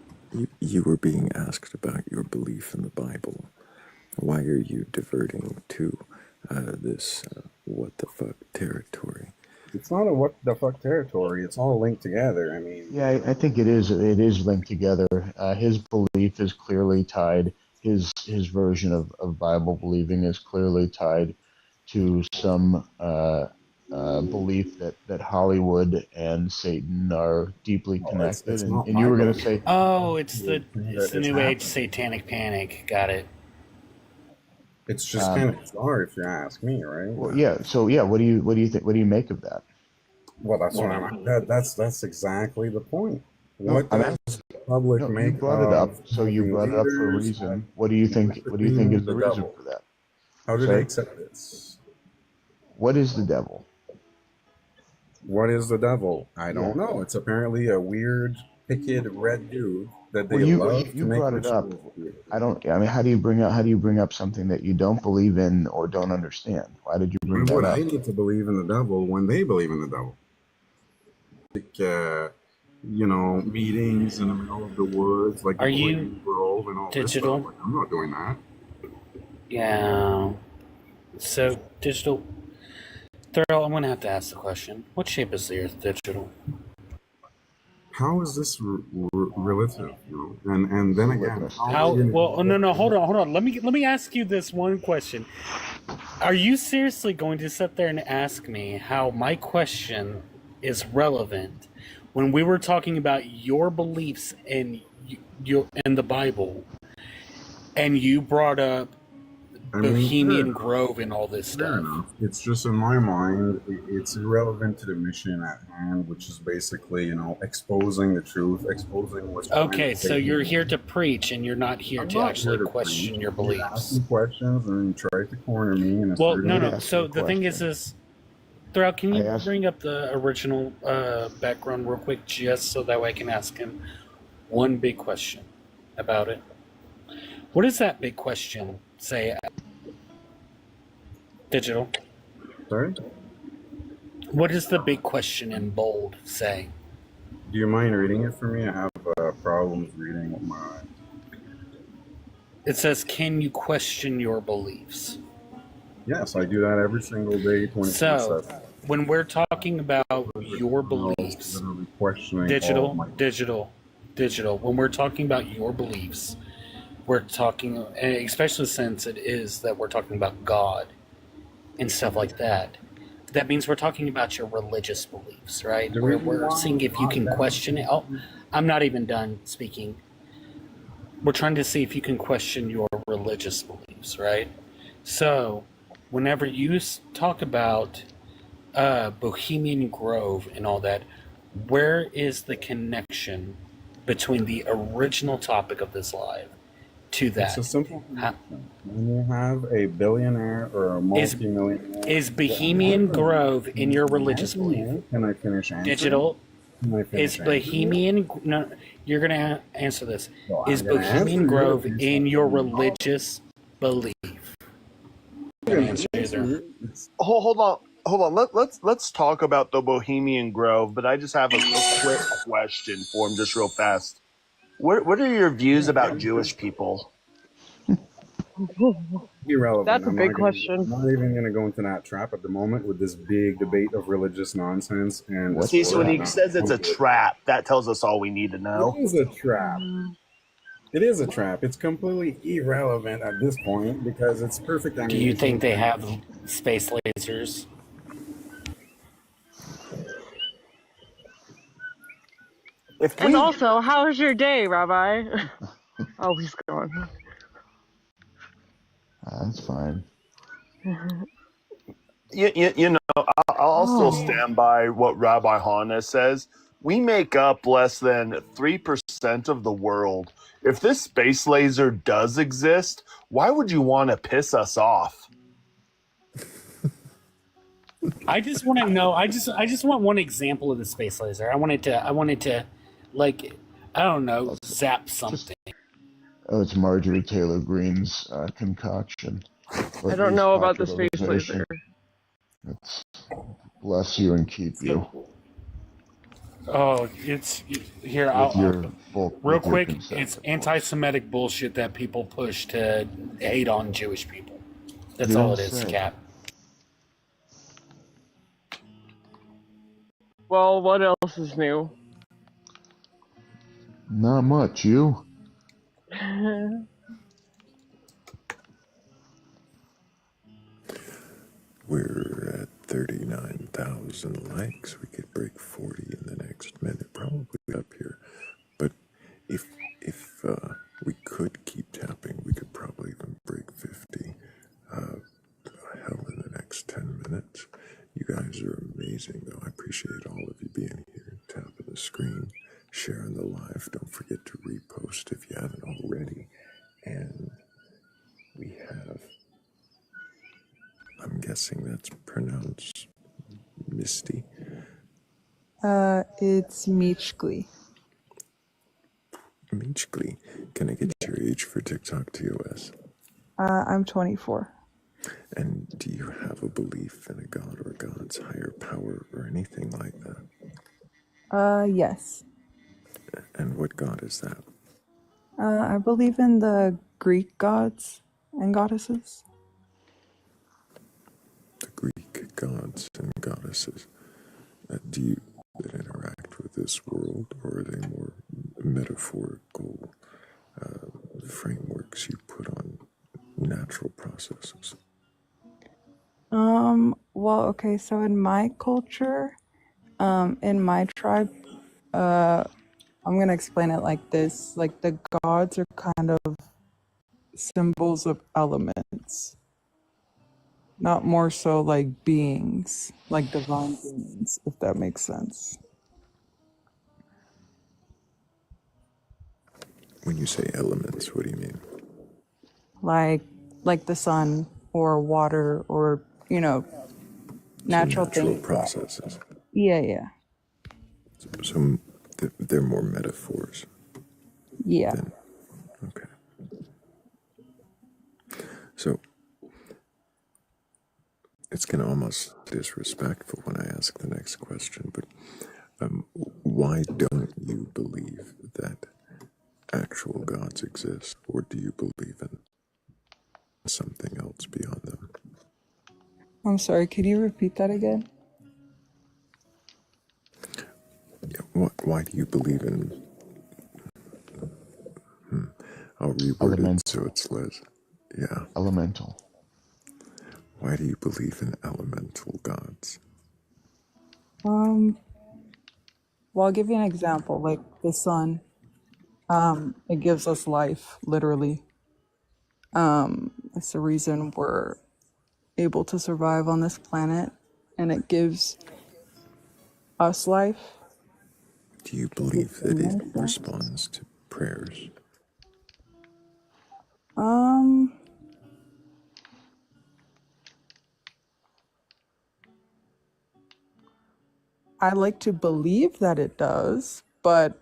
You were being asked about your belief in the Bible. Why are you diverting to this what the fuck territory? It's not a what the fuck territory. It's all linked together. I mean, Yeah, I think it is. It is linked together. His belief is clearly tied. His version of Bible believing is clearly tied to some belief that Hollywood and Satan are deeply no, connected. it's not And you my were going to belief. say, Oh, it's the That it's New Age happening. satanic panic. Got it. It's just um, kind of bizarre if you ask me, right? well, yeah. So yeah, what do you think? What do you make of that? Well, that's what I'm. That's exactly the point. No, What I'm does asking. the public No, you make brought it up. of So you having brought it up for a leaders reason. What do you think? What do you think worshiping is the the reason devil? for that? How do they Sorry. accept this? What is the devil? What is the devil? I Yeah. don't know. It's apparently a weird, picked red dude that Well, they love to you make brought it up. rituals with. I don't. I mean, how do you bring up something that you don't believe in or don't understand? Why did you Why bring that would I up? need to believe in the devil when they believe in the devil? Like, meetings in the middle of the woods, like the Are you Bohemian Grove and all this stuff. digital? Like, I'm not doing that. Yeah. So digital. Thrayle, I'm gonna have to ask the question. What shape is the Earth, digital? How is this relative? And then again, how How? are you Well, oh, no, gonna hold on. Let me ask you this one question. Are you seriously going to sit there and ask me how my question is relevant when we were talking about your beliefs in the Bible, and you brought up Bohemian Grove and all this fair stuff? enough. It's just in my mind, it's irrelevant to the mission at hand, which is basically, exposing the truth, exposing what's trying Okay, to so take you're me. here to preach, and you're not here I'm to not actually here to question preach. your You ask beliefs. me questions and you try to corner me in a Well, certain way. no. So the thing is this, Thrayle, can I you asked. bring up the original background real quick, just so that way I can ask him one big question about it? What does that big question say? Digital. Sorry? What does the big question in bold say? Do you mind reading it for me? I have problems reading with my eyes. It says, "Can you question your beliefs?" Yes, I do that every single day, 24/7. So, when we're talking about your beliefs, Literally questioning all of my digital. When we're talking about your beliefs, we're talking, especially since it is that we're talking about God and stuff like that. That means we're talking about your religious beliefs, right? The Where reason we're why seeing I'm if you not can that- question it. Oh, I'm not even done speaking. We're trying to see if you can question your religious beliefs, right? So, whenever you talk about Bohemian Grove and all that, where is the connection between the original topic of this live to that? It's a simple connection. When you have a billionaire or a multi-millionaire... Is Bohemian Grove in your religious belief? Can I finish answering? Digital. Can I finish Is Bohemian... No, you're going to answer this. No, Is I'm gonna Bohemian answer Grove yours. in your religious belief? Hold on. Let's talk about the Bohemian Grove, but I just have a quick question for him, just real fast. What are your views about Jewish people? Irrelevant. That's a big I'm question. not even going to go into that trap at the moment with this big debate of religious nonsense. And See, so when he says it's a trap, that tells us all we need to know. It is a trap. It is a trap. It's completely irrelevant at this point because it's perfect. Do you think they have space lasers? And also, how was your day, Rabbi? Oh, he's gone. That's fine. You know, I'll still stand by what Rabbi Hana says. We make up less than 3% of the world. If this space laser does exist, why would you want to piss us off? I just want to know. I just want one example of the space laser. I wanted to, like, I don't know, zap something. Oh, it's Marjorie Taylor Greene's concoction. I don't know about the space laser. It's bless you and keep you. Oh, it's here. Real quick, it's anti-Semitic bullshit that people push to hate on Jewish people. That's all it is, Cap. Well, what else is new? Not much. You? We're at 39,000 likes. We could break 40 in the next minute, probably up here. But if we could keep tapping, we could probably even break 50. Hell, in the next 10 minutes. You guys are amazing, though. I appreciate all of you being here, tapping the screen, sharing the live. Don't forget to repost if you haven't already. And we have, I'm guessing that's pronounced Misty. It's Meechglee. Meechglee. Can I get your age for TikTok TOS? I'm 24. And do you have a belief in a god or God's higher power or anything like that? Yes. And what god is that? I believe in the Greek gods and goddesses. The Greek gods and goddesses. Do you that interact with this world, or are they more metaphorical frameworks you put on natural processes? Well, okay, so in my culture, in my tribe, I'm gonna explain it like this. Like the gods are kind of symbols of elements, not more so like beings, like divine beings, if that makes sense. When you say elements, what do you mean? Like the sun or water or, natural things. Processes. Yeah. So they're more metaphors. Yeah. Okay. So it's going to almost disrespectful when I ask the next question, but why don't you believe that actual gods exist, or do you believe in something else beyond them? I'm sorry, could you repeat that again? Yeah, why do you believe in... I'll reword it so it's less... Yeah. Elemental. Why do you believe in elemental gods? Well, I'll give you an example, like the sun. It gives us life, literally. It's the reason we're able to survive on this planet, and it gives us life. Do you believe that it responds to prayers? I like to believe that it does, but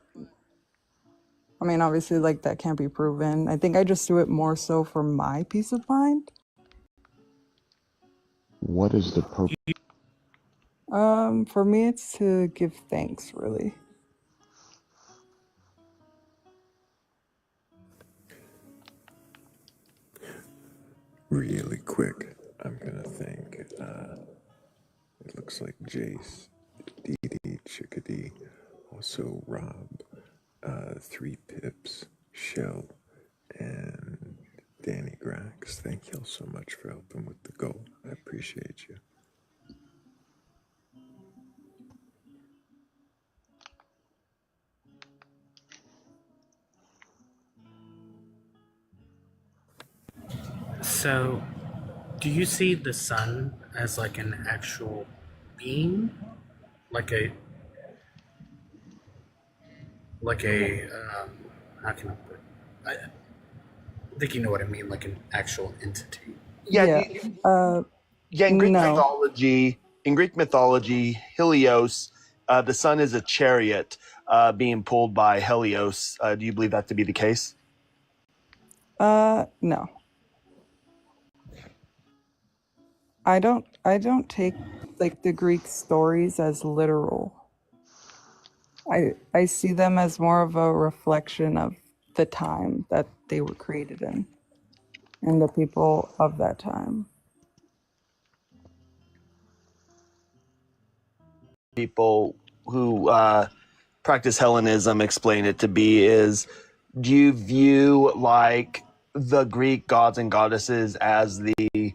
I mean, obviously, like that can't be proven. I think I just do it more so for my peace of mind. What is the purpose? For me, it's to give thanks, really. Really quick, I'm gonna thank, it looks like Jace, Dee Dee, Chickadee, also Rob, 3 Pips, Shell, and Danny Grax. Thank y'all so much for helping with the goal. I appreciate you. So, do you see the sun as like an actual being, like a how can I put it? I think you know what I mean, like an actual entity. Yeah. In Greek no. mythology, Helios, the sun is a chariot being pulled by Helios. Do you believe that to be the case? No. I don't take like the Greek stories as literal. I see them as more of a reflection of the time that they were created in and the people of that time. People who practice Hellenism explain it to be is, do you view like the Greek gods and goddesses as the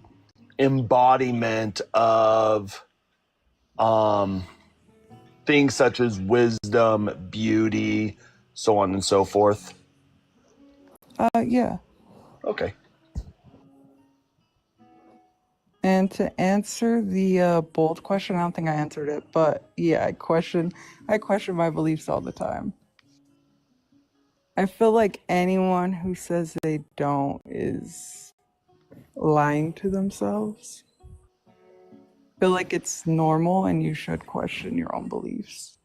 embodiment of things such as wisdom, beauty, so on and so forth? Yeah. Okay. And to answer the bold question, I don't think I answered it, but yeah, I question my beliefs all the time. I feel like anyone who says they don't is lying to themselves. I feel like it's normal and you should question your own beliefs.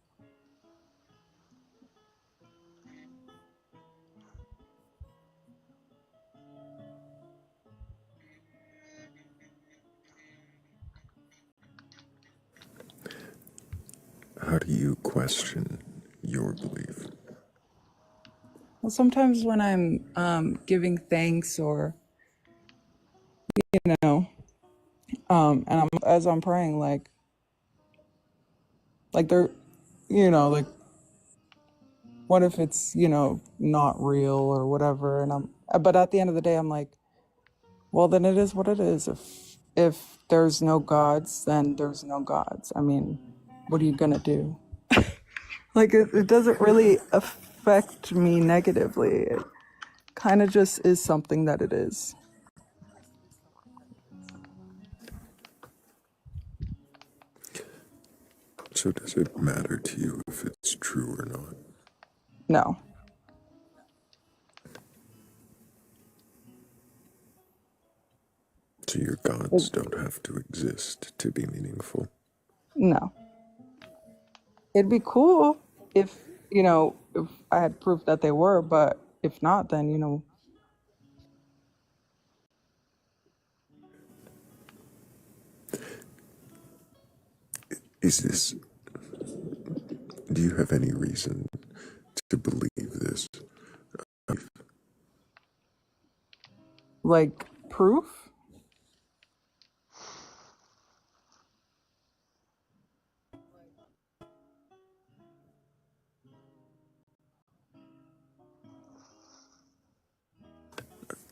How do you question your belief? Well, sometimes when I'm giving thanks or and as I'm praying, like they're, like what if it's not real or whatever, and but at the end of the day, I'm like, well, then it is what it is. If there's no gods, then there's no gods. I mean, what are you gonna do? Like it doesn't really affect me negatively. It kind of just is something that it is. So does it matter to you if it's true or not? No. So your gods don't have to exist to be meaningful? No. It'd be cool if, if I had proof that they were, but if not, then, Do you have any reason to believe this? like proof.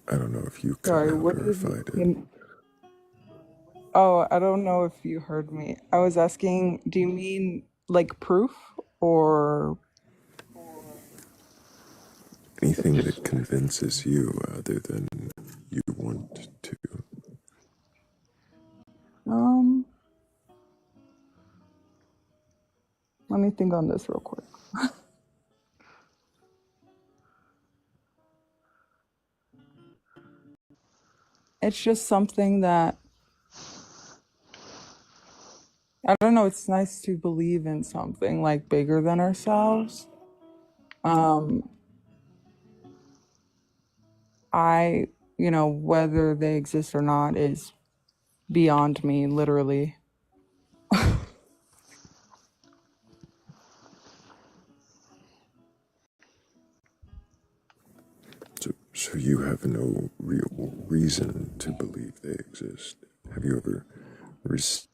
I don't know if you cut Sorry, out what or did if I did. oh, I don't know if you heard me. I was asking, do you mean like proof or Anything that convinces you other than you want to. um let me think on this real quick. It's just something that I don't know, it's nice to believe in something like bigger than ourselves. Um I, whether they exist or not is beyond me, literally. So you have no real reason to believe they exist. Have you ever received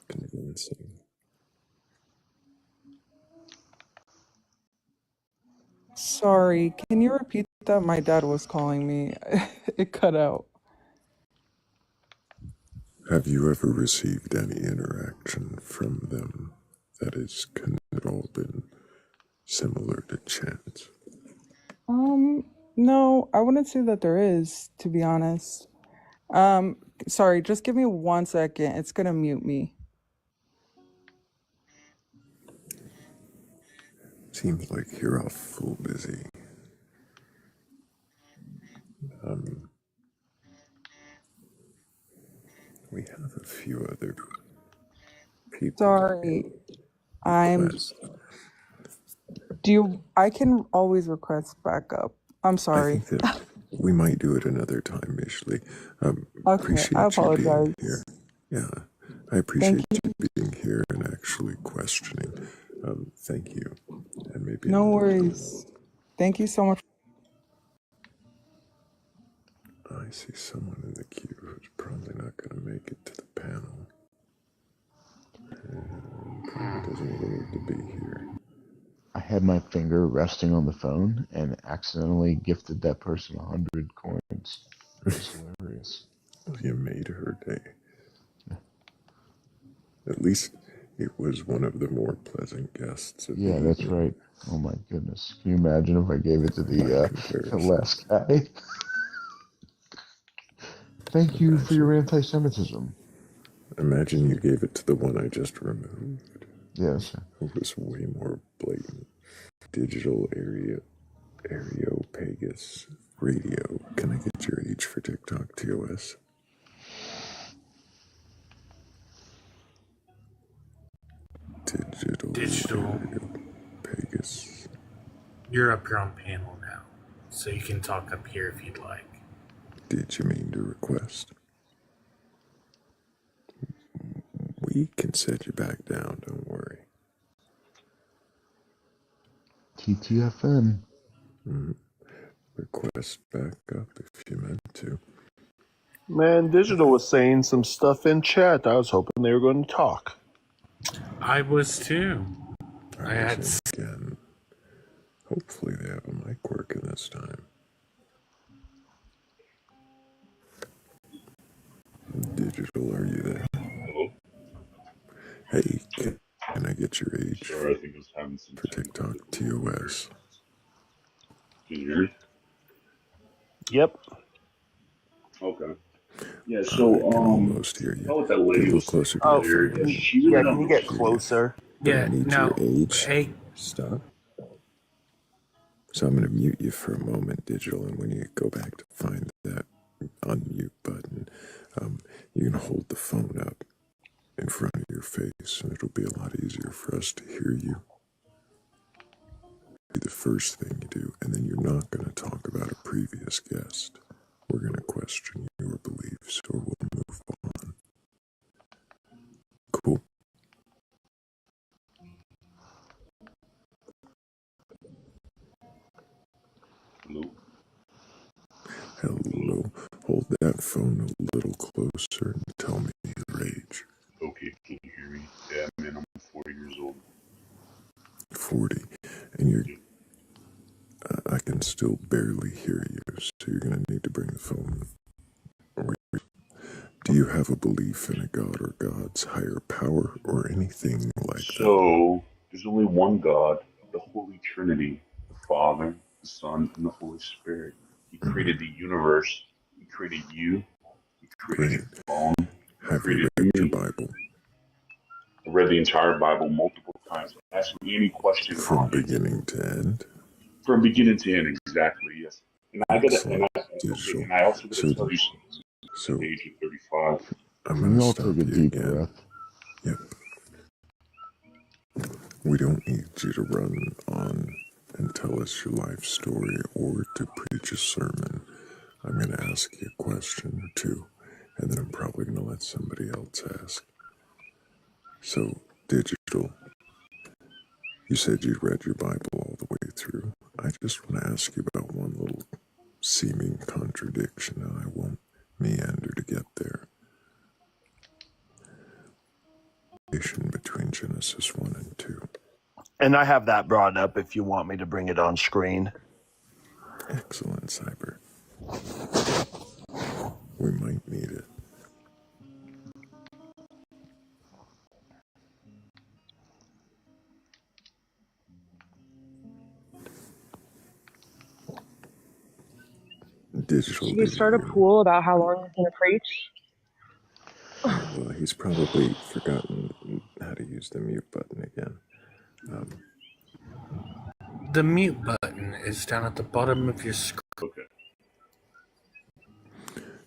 convincing? Sorry, can you repeat that? My dad was calling me. It cut out. Have you ever received any interaction from them that has at all been similar to chance? No, I wouldn't say that there is, to be honest. Sorry, just give me 1 second. It's gonna mute me. Seems like you're awful busy. We have a few other people Sorry. request. I can always request backup. I'm I sorry. think that we might do it another time, Ashley. Okay, I Appreciate you being here. apologize. Yeah, I Thank appreciate you. you being here and actually questioning. Thank you, and maybe No another time. worries. Thank you so much. I see someone in the queue who's probably not going to make it to the panel. And doesn't even need to be here. I had my finger resting on the phone and accidentally gifted that person 100 coins. It was hilarious. You made her day. At least it was one of the more pleasant guests of the Yeah, that's evening. right. Oh my goodness. Can you imagine if I gave it to the last guy? Thank you for your anti-Semitism. Imagine you gave it to the one I just removed. Yes. It was way more blatant. Digital Areopagus Radio. Can I get your age for TikTok TOS? Digital. Areopagus. You're up here on panel now, so you can talk up here if you'd like. Did you mean to request? We can set you back down, don't worry. TTFN. Request back up if you meant to. Man, Digital was saying some stuff in chat. I was hoping they were going to talk. I was too. I had. Again. Hopefully they have a mic working this time. Digital, are you there? Hello? Hey, can I get your age Sorry, I think I was having some for TikTok TOS? Can you hear me? Yep. Okay. Yeah, so, I can almost hear you. what that Get a lady little was closer to Oh, your phone. yeah, can you get closer? Yeah, I need no. your age. Hey. Stop. So I'm going to mute you for a moment, Digital, and when you go back to find that unmute button, you can hold the phone up in front of your face, and it'll be a lot easier for us to hear you. Be the first thing you do, and then you're not going to talk about a previous guest. We're going to question your beliefs, or we'll move on. Cool. Hello? Hello. Hold that phone a little closer and tell me your age. Okay, can you hear me? Yeah, man, I'm 40 years old. 40. And you're... I can still barely hear you, so you're going to need to bring the phone. Do you have a belief in a god or gods, higher power, or anything like that? So, there's only one God, the Holy Trinity, the Father, the Son, and the Holy Spirit. He created the universe. He created you. He created your phone. He Have you created read your me. Bible? I read the entire Bible multiple times. Ask me any question From on it. beginning to end? From beginning to end, exactly, yes. And I also gotta tell you something. At the age of 35. I'm Can going we to all stop take a you deep again. breath? Yep. We don't need you to run on and tell us your life story or to preach a sermon. I'm going to ask you a question or two, and then I'm probably going to let somebody else ask. So, Digital, you said you read your Bible all the way through. I just want to ask you about one little seeming contradiction, and I won't meander to get there. Between Genesis 1 and 2. And I have that brought up if you want me to bring it on screen. Excellent, Cyber. We might need it. Digital. Should we start a pool about how long he's going to preach? Well, he's probably forgotten how to use the mute button again. The mute button is down at the bottom of your screen. Okay.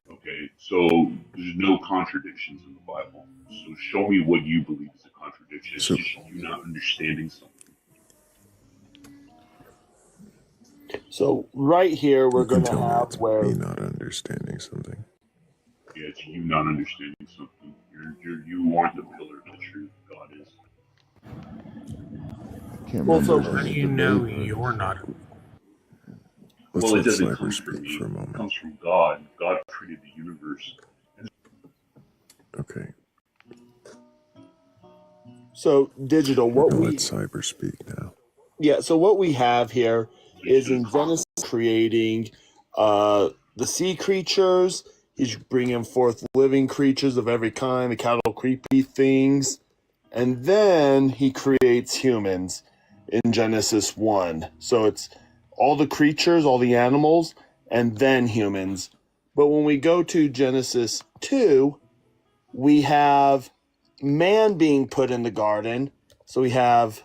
Okay, so there's no contradictions in the Bible. So show me what you believe is a contradiction. It's just you not understanding something. So right here, we're You can going to tell me have it's where... me not understanding something. Yeah, it's you not understanding something. You aren't the pillar of the truth. God is. Well, so how do you know you're not? Let's Well, it let doesn't Cyber come from speak me. for a It moment. comes from God. God created the universe. Okay. So digital, We're gonna let cyber speak now. Yeah, so what we have here is in Genesis creating the sea creatures. He's bringing forth living creatures of every kind, the cattle, creepy things. And then he creates humans in Genesis 1. So it's all the creatures, all the animals, and then humans. But when we go to Genesis 2, we have man being put in the garden. So we have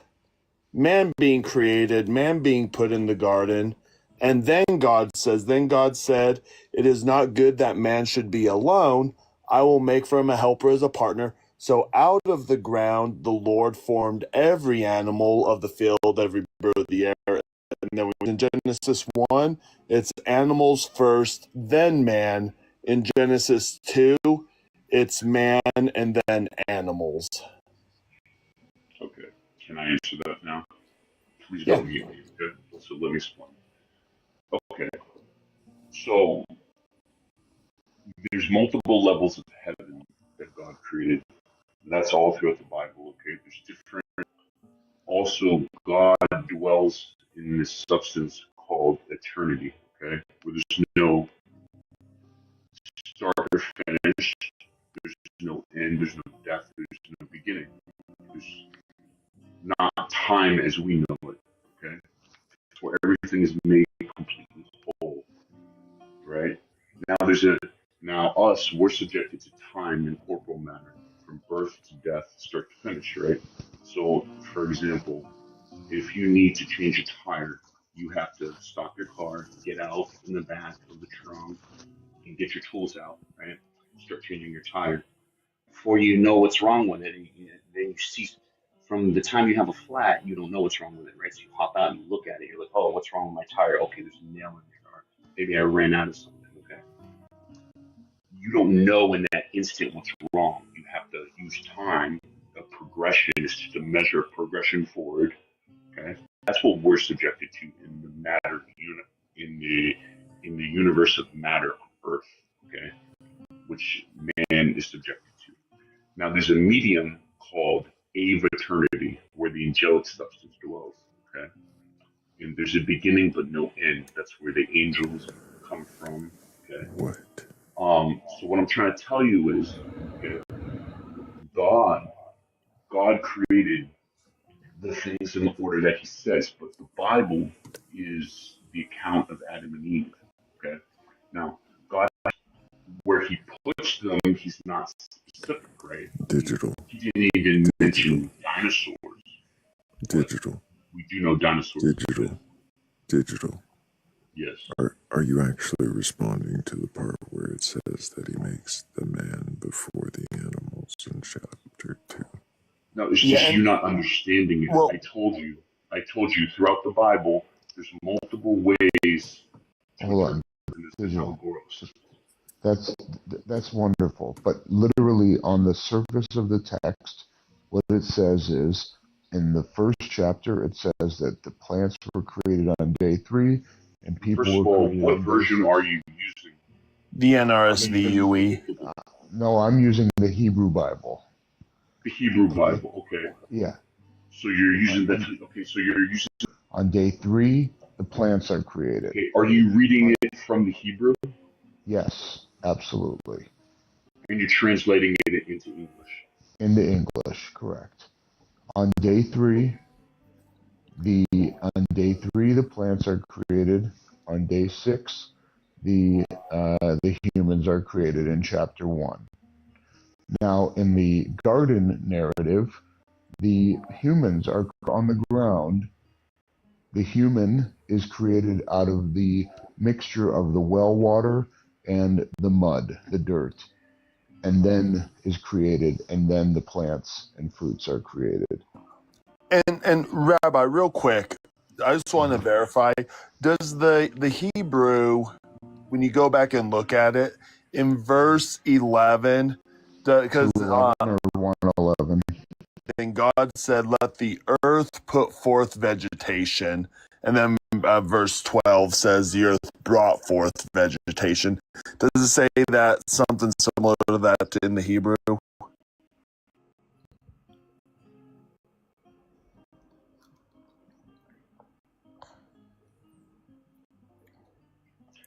man being created, man being put in the garden. And then God said, it is not good that man should be alone. I will make for him a helper as a partner. So out of the ground, the Lord formed every animal of the field, every bird of the air. And then in Genesis 1, it's animals first, then man. In Genesis 2, it's man and then animals. Okay. Can I answer that now? Please don't mute me, okay? So let me explain. Okay. So there's multiple levels of heaven that God created. That's all throughout the Bible, okay? There's different. Also, God dwells in this substance called eternity, okay? Where there's no start or finish, there's no end, there's no death, there's no beginning. There's not time as we know it, okay? It's where everything is made completely whole, right? Now us, we're subjected to time in corporal matter, from birth to death, start to finish, right? So, for example, if you need to change a tire, you have to stop your car, get out in the back of the trunk, and get your tools out, right? Start changing your tire. Before you know what's wrong with it, and then you see from the time you have a flat, you don't know what's wrong with it, right? So you hop out and you look at it, you're like, oh, what's wrong with my tire? Okay, there's a nail in there, or maybe I ran out of something, okay? You don't know in that instant what's wrong. You have to use time. A progression is just a measure of progression forward. Okay, that's what we're subjected to in the matter unit in the universe of matter on Earth. Okay, which man is subjected to. Now, there's a medium called Ave Eternity, where the angelic substance dwells. Okay, and there's a beginning but no end. That's where the angels come from. Okay. What? So what I'm trying to tell you is, okay, God created the things in the order that He says, but the Bible is the account of Adam and Eve. Okay. Now, God, where He puts them, He's not specific, right? Digital. He didn't even mention dinosaurs. Digital. We do know dinosaurs Digital. exist. Digital. Yes. Are you actually responding to the part where it says that he makes the man before the animals in chapter 2? No, it's just you not understanding it. Well, I told you throughout the Bible, there's multiple ways to Hold on. this how it grows. That's wonderful. But literally on the surface of the text, what it says is, in the first chapter, it says that the plants were created on day 3, and people First of were all, created what on day version 6. are you using? The NRSV UE. No, I'm using the Hebrew Bible. The Hebrew Bible, okay. Yeah. So you're using that. Okay, so you're using. On day 3, the plants are created. Okay, are you reading it from the Hebrew? Yes, absolutely. And you're translating it into English. Into English, correct. On day 3, the plants are created. On day 6, the humans are created in chapter 1. Now, in the garden narrative, the humans are on the ground. The human is created out of the mixture of the well water and the mud, the dirt, and then is created, and then the plants and fruits are created. And Rabbi, real quick, I just want to verify: does the Hebrew, when you go back and look at it, in verse 11, because 11 or 1:11, and God said, "Let the earth put forth vegetation," and then verse 12 says, "The earth brought forth vegetation." Does it say that something similar to that in the Hebrew?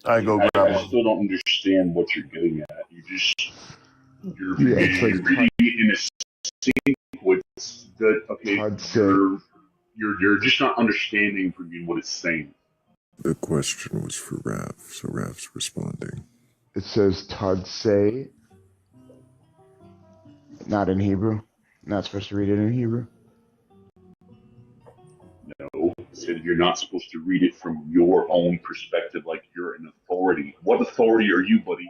I go grab I one. still don't understand what you're getting at. You're Yeah, it says reading it in a sequence that okay, Todd say. you're just not understanding for me what it's saying. The question was for Rav, so Rav's responding. It says Todd say. Not in Hebrew. Not supposed to read it in Hebrew. No, it said you're not supposed to read it from your own perspective, like you're an authority. What authority are you, buddy?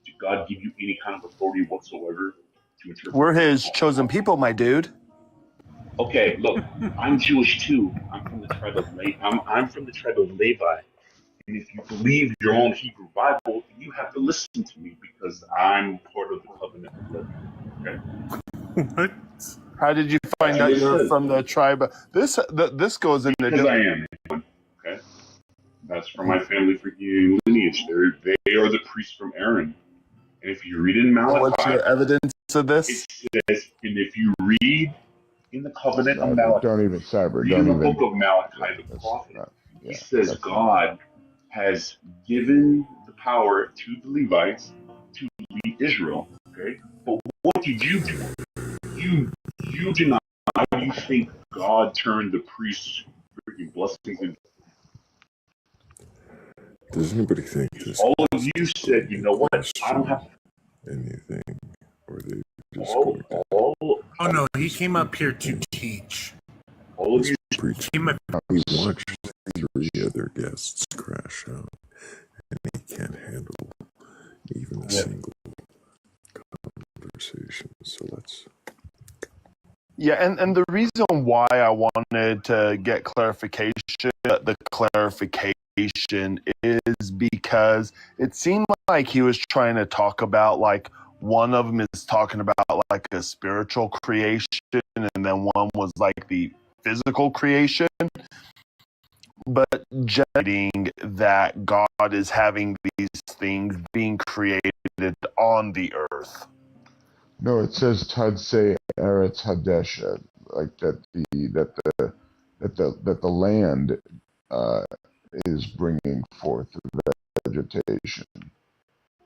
Did God give you any kind of authority whatsoever to interpret? We're His chosen people, my dude. Okay, look, I'm Jewish too. I'm from the tribe of I'm from the tribe of Levi. And if you believe your own Hebrew Bible, you have to listen to me because I'm part of the covenant of Levi. Okay? What? How did you find out you're from the tribe? This goes into because I am. Okay, that's from my family for lineage. They are the priests from Aaron. And if you read in Malachi, what's your evidence of this? It says, and if you read in the covenant of Malachi, Don't even cyber. read Don't in the even. book of Malachi, the prophet, he says God has given the power to the Levites to lead Israel. Okay, but what did you do? You deny. You think God turned the priests' freaking blessings into? Does anybody think this? All of you said, you know what? I don't have anything, or they just all. Oh no, he came up here to teach. All of you preach. Came up. He watched 3 other guests crash out, and he can't handle even a single conversation. So let's. Yeah, and the reason why I wanted to get clarification, the clarification is because it seemed like he was trying to talk about, like, one of them is talking about like a spiritual creation, and then one was like the physical creation. But judging that God is having these things being created on the earth. No, it says Tadsei Eretz Hadesha, like that the land is bringing forth vegetation.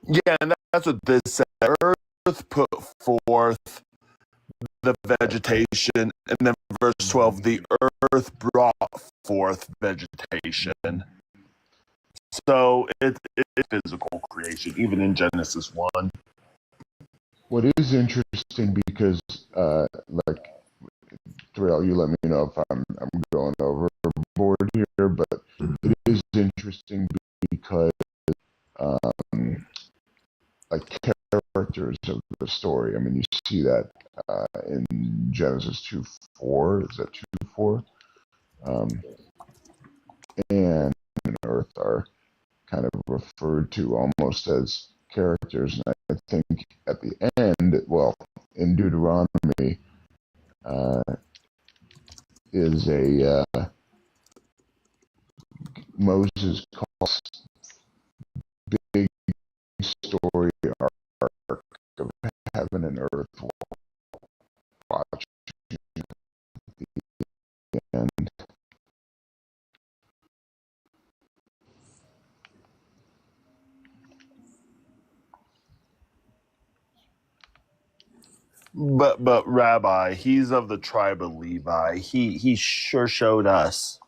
Yeah, and that's what this said. Earth put forth the vegetation, and then verse 12, the earth brought forth vegetation. So it's physical creation, even in Genesis 1. What is interesting, because like Thrayle, you let me know if I'm going overboard here, but it is interesting because like characters of the story. I mean, you see that in Genesis 2:4. Is that 2:4? And Earth are kind of referred to almost as characters, and I think at the end, well, in Deuteronomy, is a Moses calls big story arc of heaven and earth watching the end. But Rabbi, he's of the tribe of Levi. He sure showed us.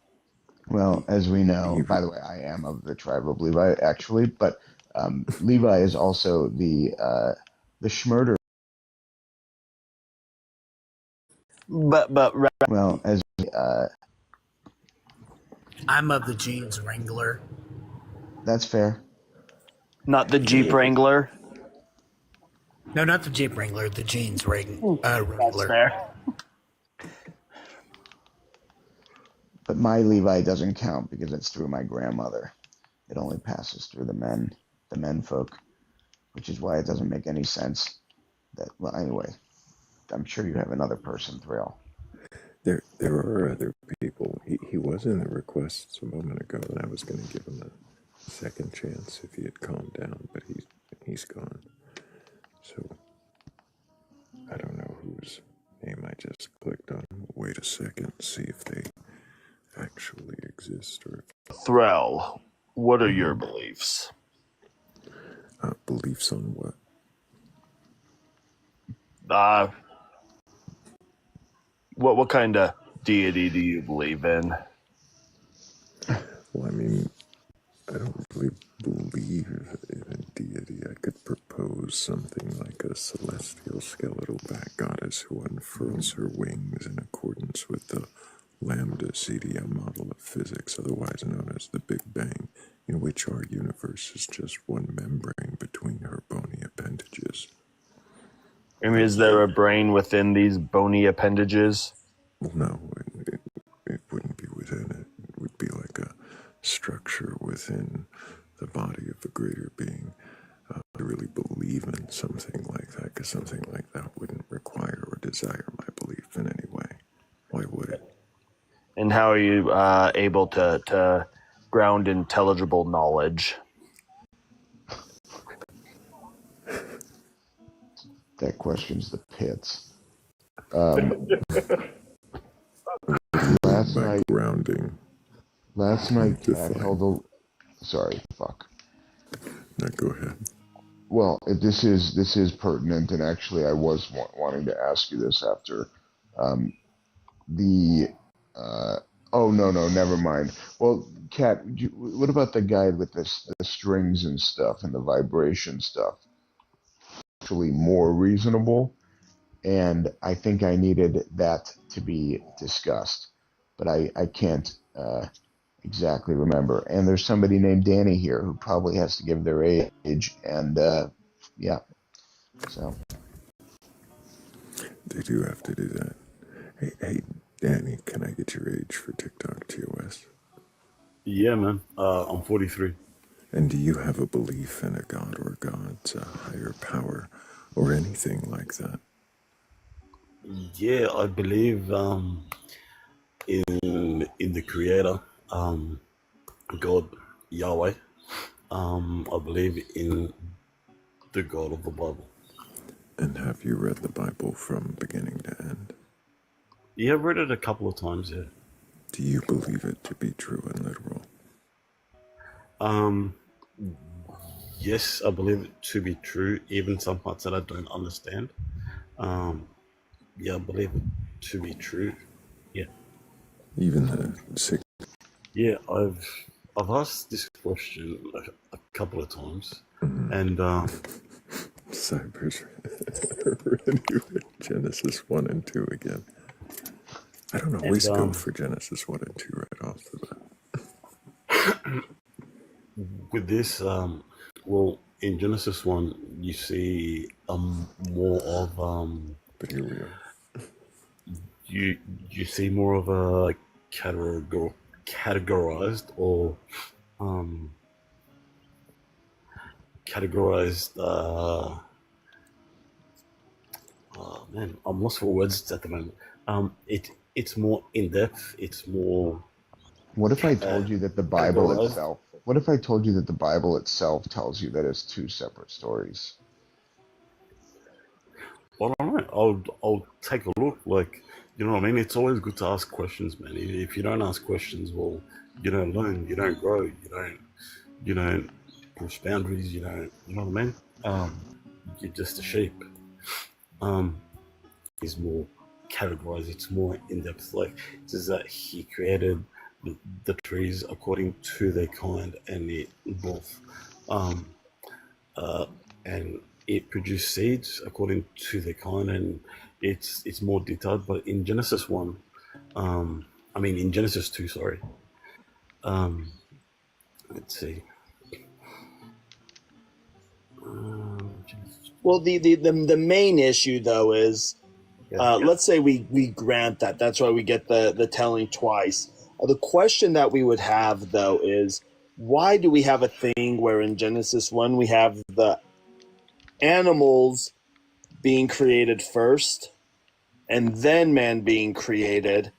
Well, as we know, by the way, I am of the tribe of Levi, actually, but Levi is also the Schmurder. But well, as I'm of the jeans Wrangler. that's fair. Not the Jeep Wrangler. No, not the Jeep Wrangler. The jeans Wrangler. That's fair. But my Levi doesn't count because it's through my grandmother. It only passes through the men folk, which is why it doesn't make any sense. That, well, anyway, I'm sure you have another person, Thrayle. There are other people. He was in the requests a moment ago, and I was going to give him a second chance if he had calmed down, but he's gone. So I don't know whose name I just clicked on. Wait a second, see if they actually exist or. Thrayle. what are your beliefs? Beliefs on what? What kind of deity do you believe in? Well, I mean, I don't really believe in a deity. I could propose something like a celestial skeletal bat goddess who unfurls her wings in accordance with the lambda CDM model of physics, otherwise known as the Big Bang, in which our universe is just one membrane between her bony appendages. I mean, is there a brain within these bony appendages? Well, no, it wouldn't be within it. It would be like a structure within the body of a greater being. I really believe in something like that, because something like that wouldn't require or desire my belief in any way. Why would it? And how are you able to ground intelligible knowledge? That question's the pits. Last night, grounding. Last night, Cat held a. Sorry, fuck. No, go ahead. Well, this is pertinent, and actually, I was wanting to ask you this after the. Oh no, never mind. Well, Cat, what about the guy with the strings and stuff and the vibration stuff? Actually, more reasonable, and I think I needed that to be discussed, but I can't exactly remember. And there's somebody named Danny here who probably has to give their age, and yeah, so They do have to do that. Hey, Danny, can I get your age for TikTok TOS? Yeah, man. I'm 43. And do you have a belief in a god or gods, a higher power, or anything like that? Yeah, I believe in the Creator, God, Yahweh. I believe in the God of the Bible. And have you read the Bible from beginning to end? Yeah, I've read it a couple of times, yeah. Do you believe it to be true and literal? Yes, I believe it to be true, even some parts that I don't understand. Yeah, I believe it to be true. Yeah. Even the sick. Yeah, I've asked this question a couple of times, and Cyber's ready with Genesis 1 and 2 again. I don't always go for Genesis 1 and 2 right off the bat. With this, well, in Genesis 1, you see more of But here we are. You see more of a categorized or categorized. Oh man, I'm lost for words at the moment. It's more in depth. It's more. what if I told you that the Bible itself? What if I told you that the Bible itself tells you that it's two separate stories? Well, all right, I'll take a look. Like, you know what I mean? It's always good to ask questions, man. If you don't ask questions, well, you don't learn, you don't grow, you don't push boundaries, you know what I mean? You're just a sheep. Is more categorized. It's more in depth. Like, it says that he created the trees according to their kind, and it both, and it produced seeds according to their kind, and it's more detailed. But in Genesis 1, in Genesis 2, sorry. Let's see. Well, the main issue though is, let's say we grant that. That's why we get the telling twice. The question that we would have though is, why do we have a thing where in Genesis 1 we have the animals being created first and then man being created,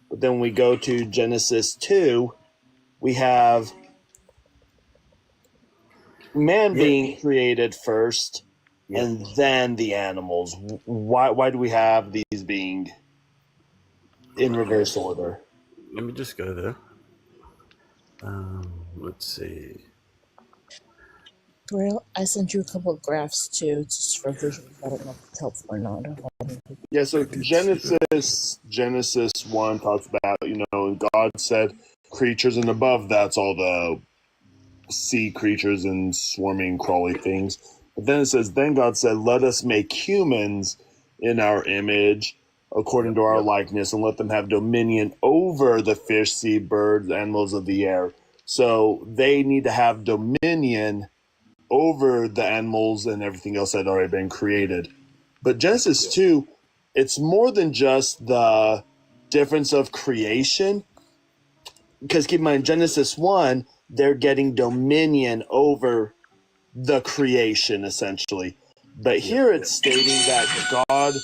but then we go to Genesis 2, we have man being created first and then the animals. Why do we have these being in reverse order? Let me just go there. Let's see. Thrayle, I sent you a couple of graphs too, just for visuals. I don't know if it's helpful or not. Yeah, so Genesis 1 talks about, God said creatures, and above that's all the sea creatures and swarming, crawly things. But then it says, then God said, let us make humans in our image, according to our likeness, and let them have dominion over the fish, sea, birds, animals of the air. So they need to have dominion over the animals and everything else that had already been created. But Genesis 2, it's more than just the difference of creation. Because keep in mind, Genesis 1, they're getting dominion over the creation, essentially. But here it's stating that God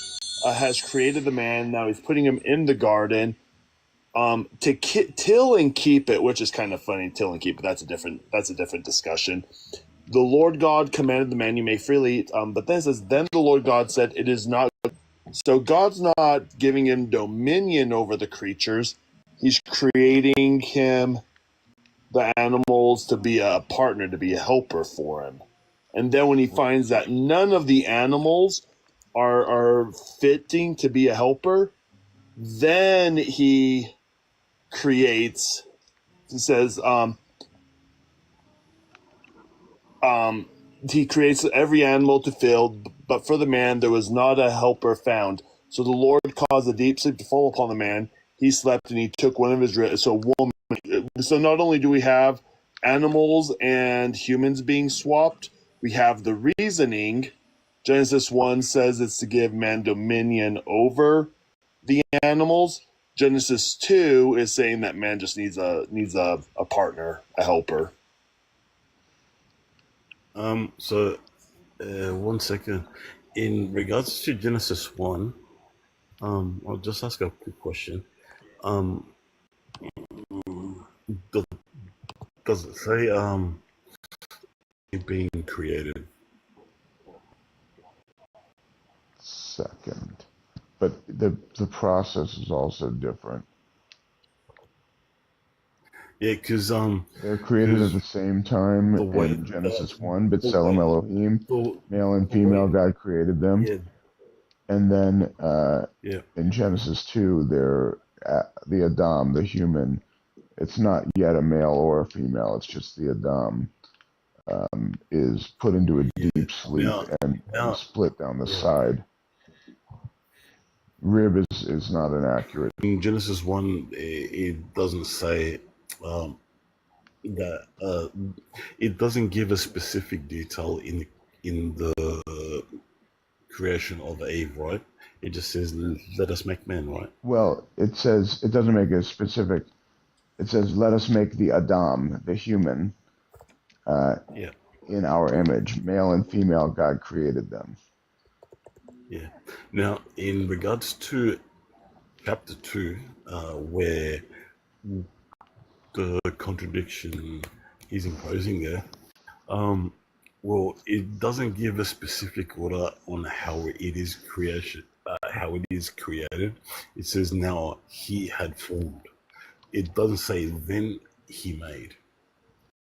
has created the man. Now he's putting him in the garden to till and keep it, which is kind of funny. Till and keep it. That's a different discussion. The Lord God commanded the man, you may freely eat. But then it says, then the Lord God said, it is not good. So God's not giving him dominion over the creatures. He's creating him, the animals, to be a partner, to be a helper for him. And then when he finds that none of the animals are fitting to be a helper, then he creates, he says, he creates every animal to fill, but for the man there was not a helper found. So the Lord caused a deep sleep to fall upon the man. He slept, and he took one of his ribs. So not only do we have animals and humans being swapped, we have the reasoning. Genesis 1 says it's to give man dominion over the animals. Genesis 2 is saying that man just needs a partner, a helper. So, 1 second. In regards to Genesis 1, I'll just ask a quick question. Does it say being created? Second. But the process is also different. Yeah, because they're created at the same time in Genesis 1, but Selim Elohim, male and female, God created them. Yeah. And then in Genesis 2, they're the Adam, the human. It's not yet a male or a female. It's just the Adam is put into a deep sleep and split down the side. Rib is not an accurate. In Genesis 1, it doesn't say that it doesn't give a specific detail in the creation of Eve, right? It just says, "Let us make man," right? Well, it says it doesn't make a specific. It says, "Let us make the Adam, the human, in our image, male and female. God created them." Yeah. Now, in regards to chapter 2, where the contradiction is imposing there, well, it doesn't give a specific order on how it is creation, how it is created. It says, now he had formed. It doesn't say then he made.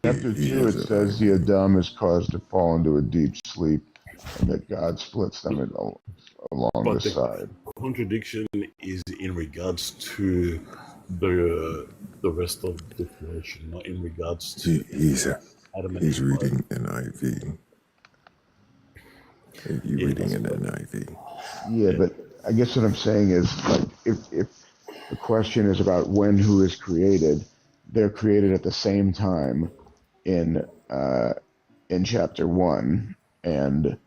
Chapter 2, it says the Adam is caused to fall into a deep sleep, and that God splits them along the side. The contradiction is in regards to the rest of the creation, not in regards to Adam and he's Eve. reading NIV. You're reading an NIV. Yeah, but I guess what I'm saying is, like, if the question is about when who is created, they're created at the same time in chapter 1, and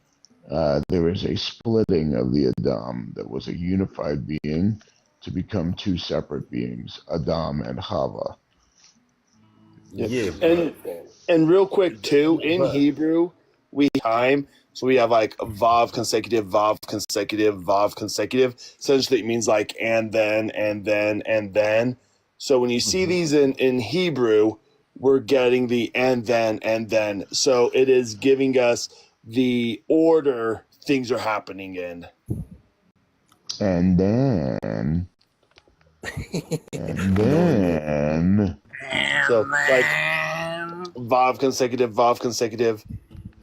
there is a splitting of the Adam that was a unified being to become two separate beings, Adam and Chava. Yeah, and real quick too, in Hebrew we time, so we have like vav consecutive, vav consecutive, vav consecutive. Essentially, it means like and then, and then, and then. So when you see these in Hebrew, we're getting the and then, and then. So it is giving us the order things are happening in. And then. And then. So like Vav consecutive, Vav consecutive,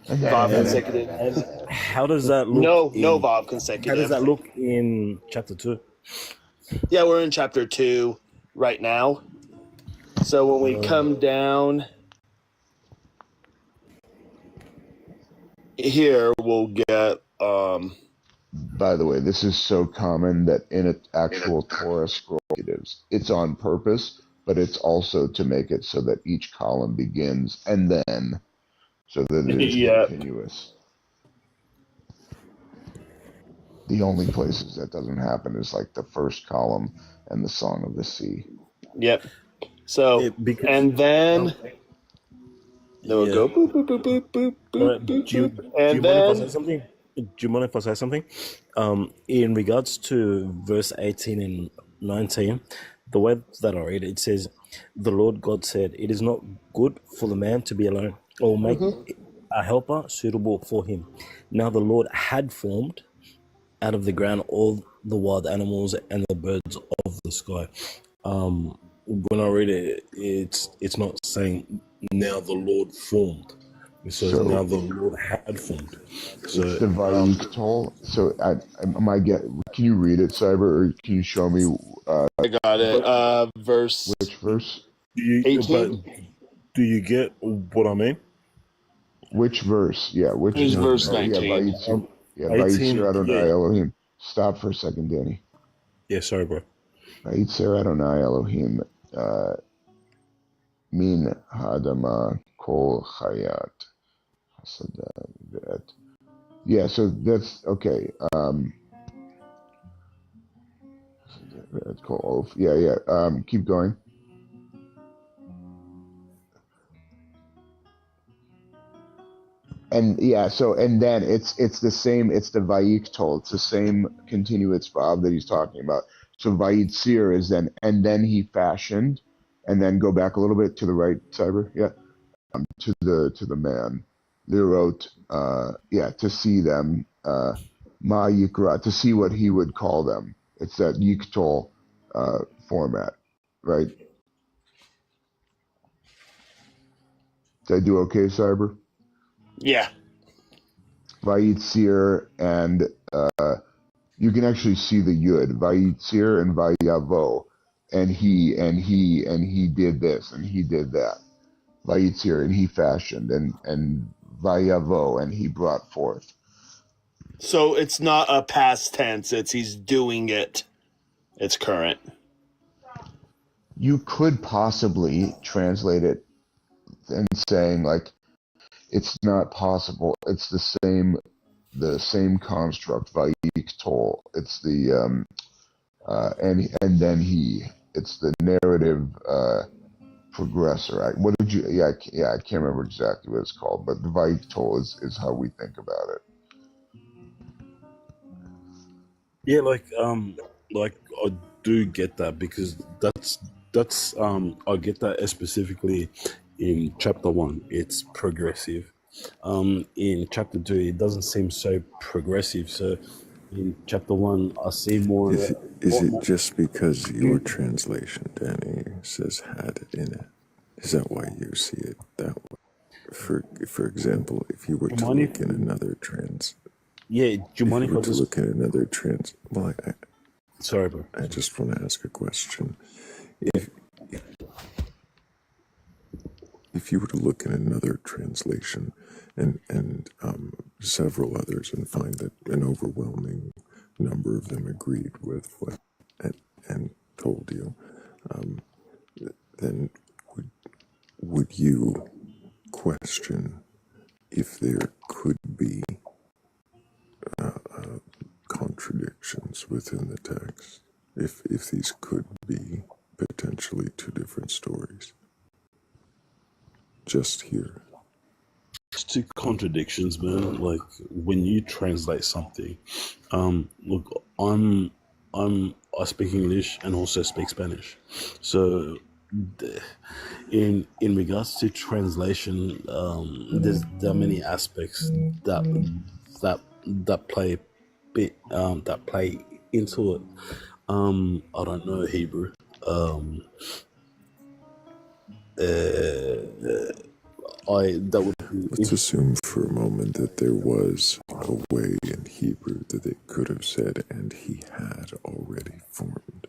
Vav consecutive. And how does that look? No Vav How consecutive. does that look in chapter 2? Yeah, we're in chapter 2 right now. So when we come down here, we'll get. By the way, this is so common that in an actual Torah scroll, it's on purpose, but it's also to make it so that each column begins and then, so that it is continuous. The only places that doesn't happen is like the first column and the Song of the Sea. Yep. So, and then they'll go boop, boop, boop, boop, boop, boop, boop, boop. And then... Do you mind if I say something? In regards to verse 18 and 19, the way that I read it, it says, the Lord God said, it is not good for the man to be alone, or make a helper suitable for him. Now the Lord had formed out of the ground all the wild animals and the birds of the sky. When I read it, it's not saying now the Lord formed. It says now the Lord had formed. So it's the Vayikol. So can you read it, Cyber, or can you show me? I got it. Verse. Which verse? 18. Do you get what I mean? Which verse? Yeah, which verse 19? Yeah, Vayitzer Adonai Elohim. Stop for a second, Danny. Yeah, sorry, bro. Vayitzer Adonai Elohim min hadama kol chayat. Yeah, so that's okay. It's called yeah. Keep going. And yeah, so and then it's the same. It's the Vayikol. It's the same continuous Vav that he's talking about. So Vayitzir is then, and then he fashioned, and then go back a little bit to the right, Cyber. Yeah, to the man. Lirot, to see them, Ma Yikra, to see what he would call them. It's that Yiktol format, right? Did I do okay, Cyber? Yeah. Vayitzir, and you can actually see the Yud, Vayitzir and Vayavo, and he did this, and he did that. Vayitzir, and he fashioned, and Vayavo, and he brought forth. So it's not a past tense, it's he's doing it. It's current. You could possibly translate it and saying like it's not possible. It's the same construct, Vayikol. It's the and then he. It's the narrative progressor. What did you? Yeah, I can't remember exactly what it's called, but the Vayikol is how we think about it. Yeah, like I do get that, because that's I get that specifically in chapter 1. It's progressive. In chapter 2, it doesn't seem so progressive. So in chapter 1, I see more. Is it just because your translation, Danny, says had in it? Is that why you see it that way? For example, if you were to look in another yeah, do you mind if I just look at another well, sorry, bro. I just want to ask a question. If you were to look at another translation and several others and find that an overwhelming number of them agreed with what and told you, then would you question if there could be contradictions within the text, if these could be potentially two different stories? Just here. It's two contradictions, man. Like when you translate something, look, I speak English and also speak Spanish, so in regards to translation, there are many aspects that play into it. I don't know Hebrew. that would be Let's assume for a moment that there was a way in Hebrew that it could have said, and he had already formed.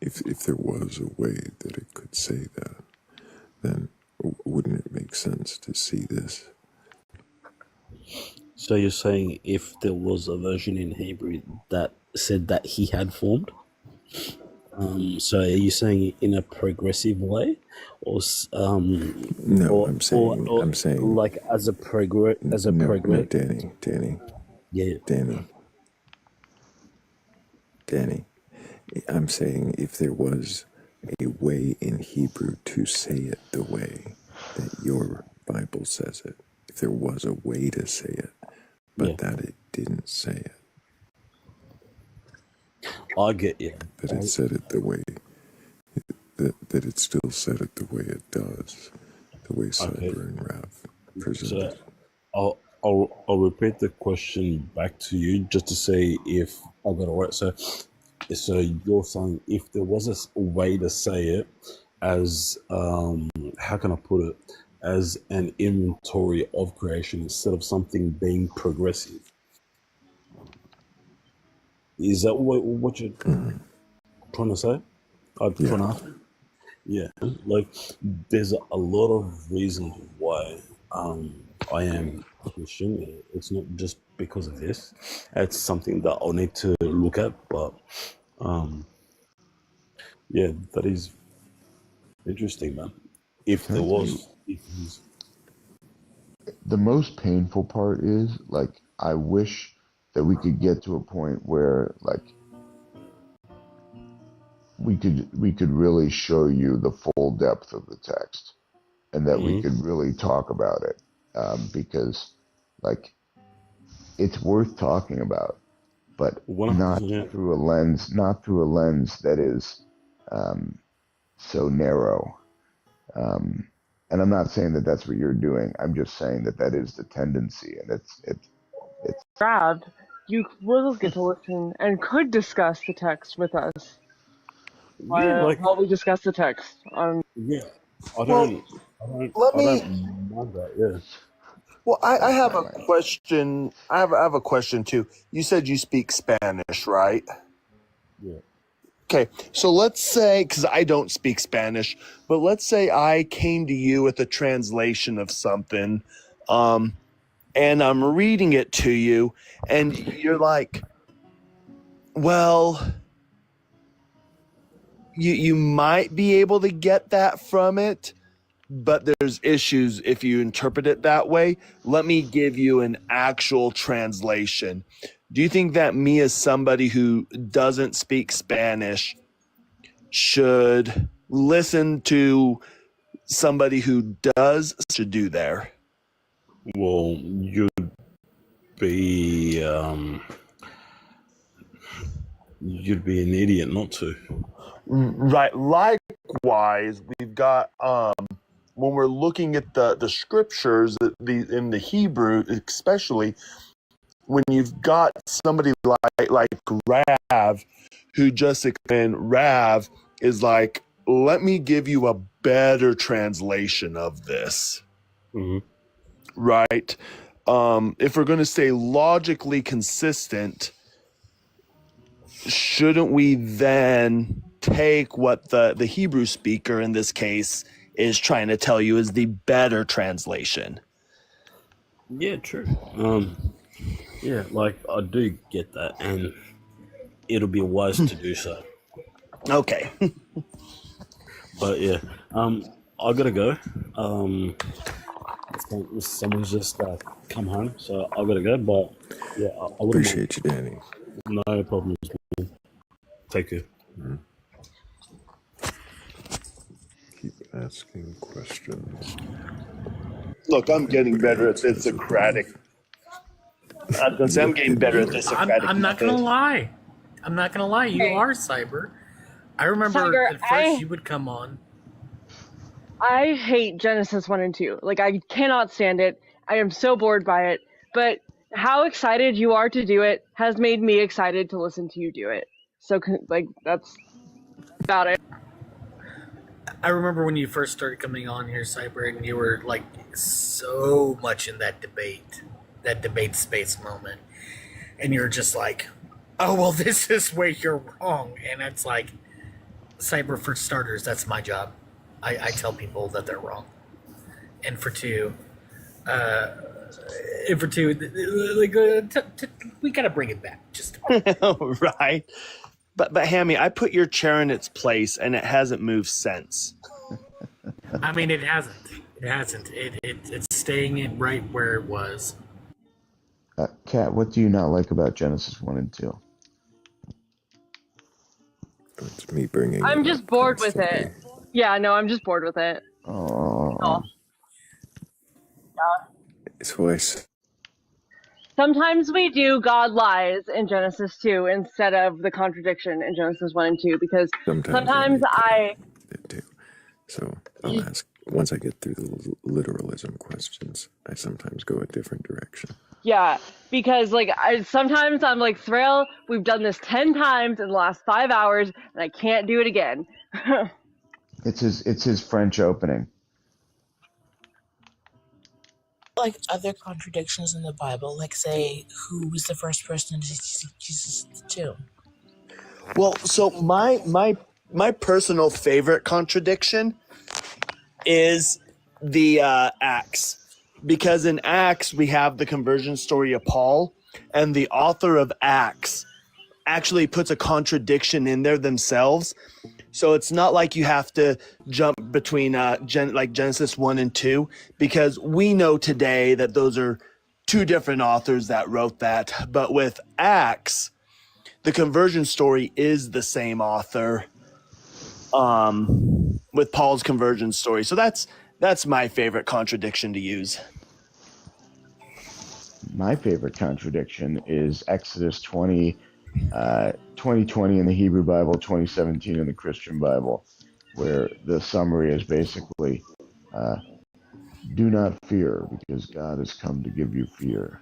If there was a way that it could say that, then wouldn't it make sense to see this? So you're saying if there was a version in Hebrew that said that he had formed? So are you saying in a progressive way, or No, I'm saying like as a no, Danny, yeah. Danny. I'm saying if there was a way in Hebrew to say it the way that your Bible says it, if there was a way to say it, but that it didn't say it. I get you. That it said it the way that it still said it the way it does, the way Cyber and Rav present it. So I'll repeat the question back to you just to say if I got it right. So you're saying if there was a way to say it as how can I put it, as an inventory of creation instead of something being progressive. Is that what you're trying to say? I'm trying to ask. Yeah, like there's a lot of reasons why I am Christian. It's not just because of this. It's something that I'll need to look at, but yeah, that is interesting, man. If there was, The most painful part is, like, I wish that we could get to a point where, like, we could really show you the full depth of the text, and that we could really talk about it, because, like, it's worth talking about, but not through a lens that is so narrow. And I'm not saying that that's what you're doing. I'm just saying that is the tendency, and it's. Brad, you will get to listen and could discuss the text with us while we discuss the text. Yeah, I Well, don't let me. mind that. Yeah. Well, I have a question. I have a question too. You said you speak Spanish, right? Yeah. Okay, so let's say, because I don't speak Spanish, but let's say I came to you with a translation of something, and I'm reading it to you, and you're like, well, you might be able to get that from it, but there's issues if you interpret it that way. Let me give you an actual translation. Do you think that me, as somebody who doesn't speak Spanish, should listen to somebody who does should do there? Well, you'd be an idiot not to. Right. Likewise, we've got when we're looking at the scriptures, in the Hebrew especially, when you've got somebody like Rav, who just explained, Rav is like, let me give you a better translation of this. Right? If we're going to stay logically consistent, shouldn't we then take what the Hebrew speaker in this case is trying to tell you is the better translation? Yeah, true. Yeah, like I do get that, and it'll be wise to do so. Okay. But yeah, I gotta go. Someone's just come home, so I gotta go. But yeah, I Appreciate you, Danny. No problems. Man. Take care. Keep asking questions. Look, I'm getting better at this Socratic. I was gonna say I'm getting better at this Socratic. I'm not gonna lie. I'm not gonna lie. You are Cyber. I remember Cyber, at first you would come on. I hate Genesis 1 and 2. Like, I cannot stand it. I am so bored by it. But how excited you are to do it has made me excited to listen to you do it. So, like, that's about it. I remember when you first started coming on here, Cyber, and you were like so much in that debate space moment, and you're just like, "Oh well, this is where you're wrong," and it's like, Cyber, for starters, that's my job. I tell people that they're wrong, and for two, we gotta bring it back. Just right. But Hammy, I put your chair in its place and it hasn't moved since. I mean, it hasn't. It hasn't. It's staying in right where it was. Kat, what do you not like about Genesis 1 and 2? It's me bringing I'm it just up bored with it. constantly. Yeah, no, I'm just bored with it. Oh. His voice. Sometimes we do God lies in Genesis 2 instead of the contradiction in Genesis 1 and 2 because sometimes I It too. So I'll ask, once I get through the literalism questions, I sometimes go a different direction. yeah, because like sometimes I'm like, Thrayle, we've done this 10 times in the last 5 hours and I can't do it again. It's his French opening. Like other contradictions in the Bible, like say, who was the first person to see Jesus too? Well, so my personal favorite contradiction is the Acts, because in Acts we have the conversion story of Paul, and the author of Acts actually puts a contradiction in there themselves. So it's not like you have to jump between Genesis 1 and 2, because we know today that those are two different authors that wrote that. But with Acts, the conversion story is the same author with Paul's conversion story. So that's my favorite contradiction to use. My favorite contradiction is Exodus 20, 2020 in the Hebrew Bible, 2017 in the Christian Bible, where the summary is basically, do not fear, because God has come to give you fear.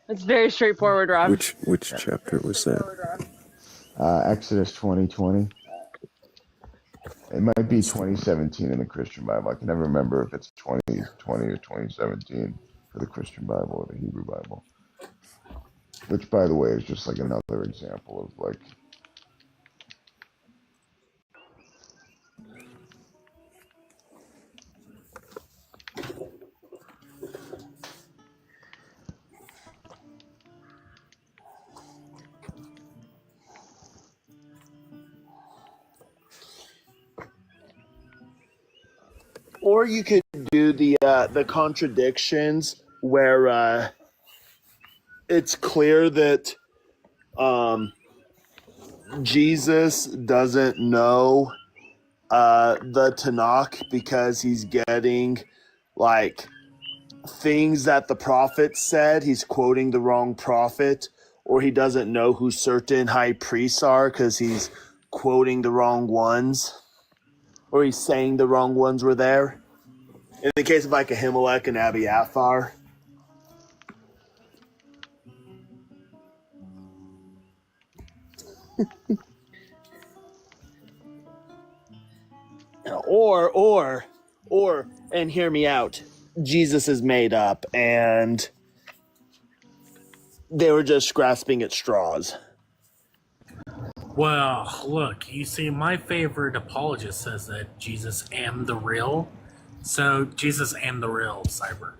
It's very straightforward, Rob. Which chapter was that? Exodus 2020. It might be 2017 in the Christian Bible. I can never remember if it's 2020 or 2017 for the Christian Bible or the Hebrew Bible. Which, by the way, is just like another example of like. Or you could do the contradictions where it's clear that Jesus doesn't know the Tanakh because he's getting like things that the prophet said. He's quoting the wrong prophet, or he doesn't know who certain high priests are because he's quoting the wrong ones, or he's saying the wrong ones were there. In the case of like Ahimelech and Abiathar. or, and hear me out, Jesus is made up and they were just grasping at straws. Well, look, you see, my favorite apologist says that Jesus am the real. So, Jesus am the real, Cyber.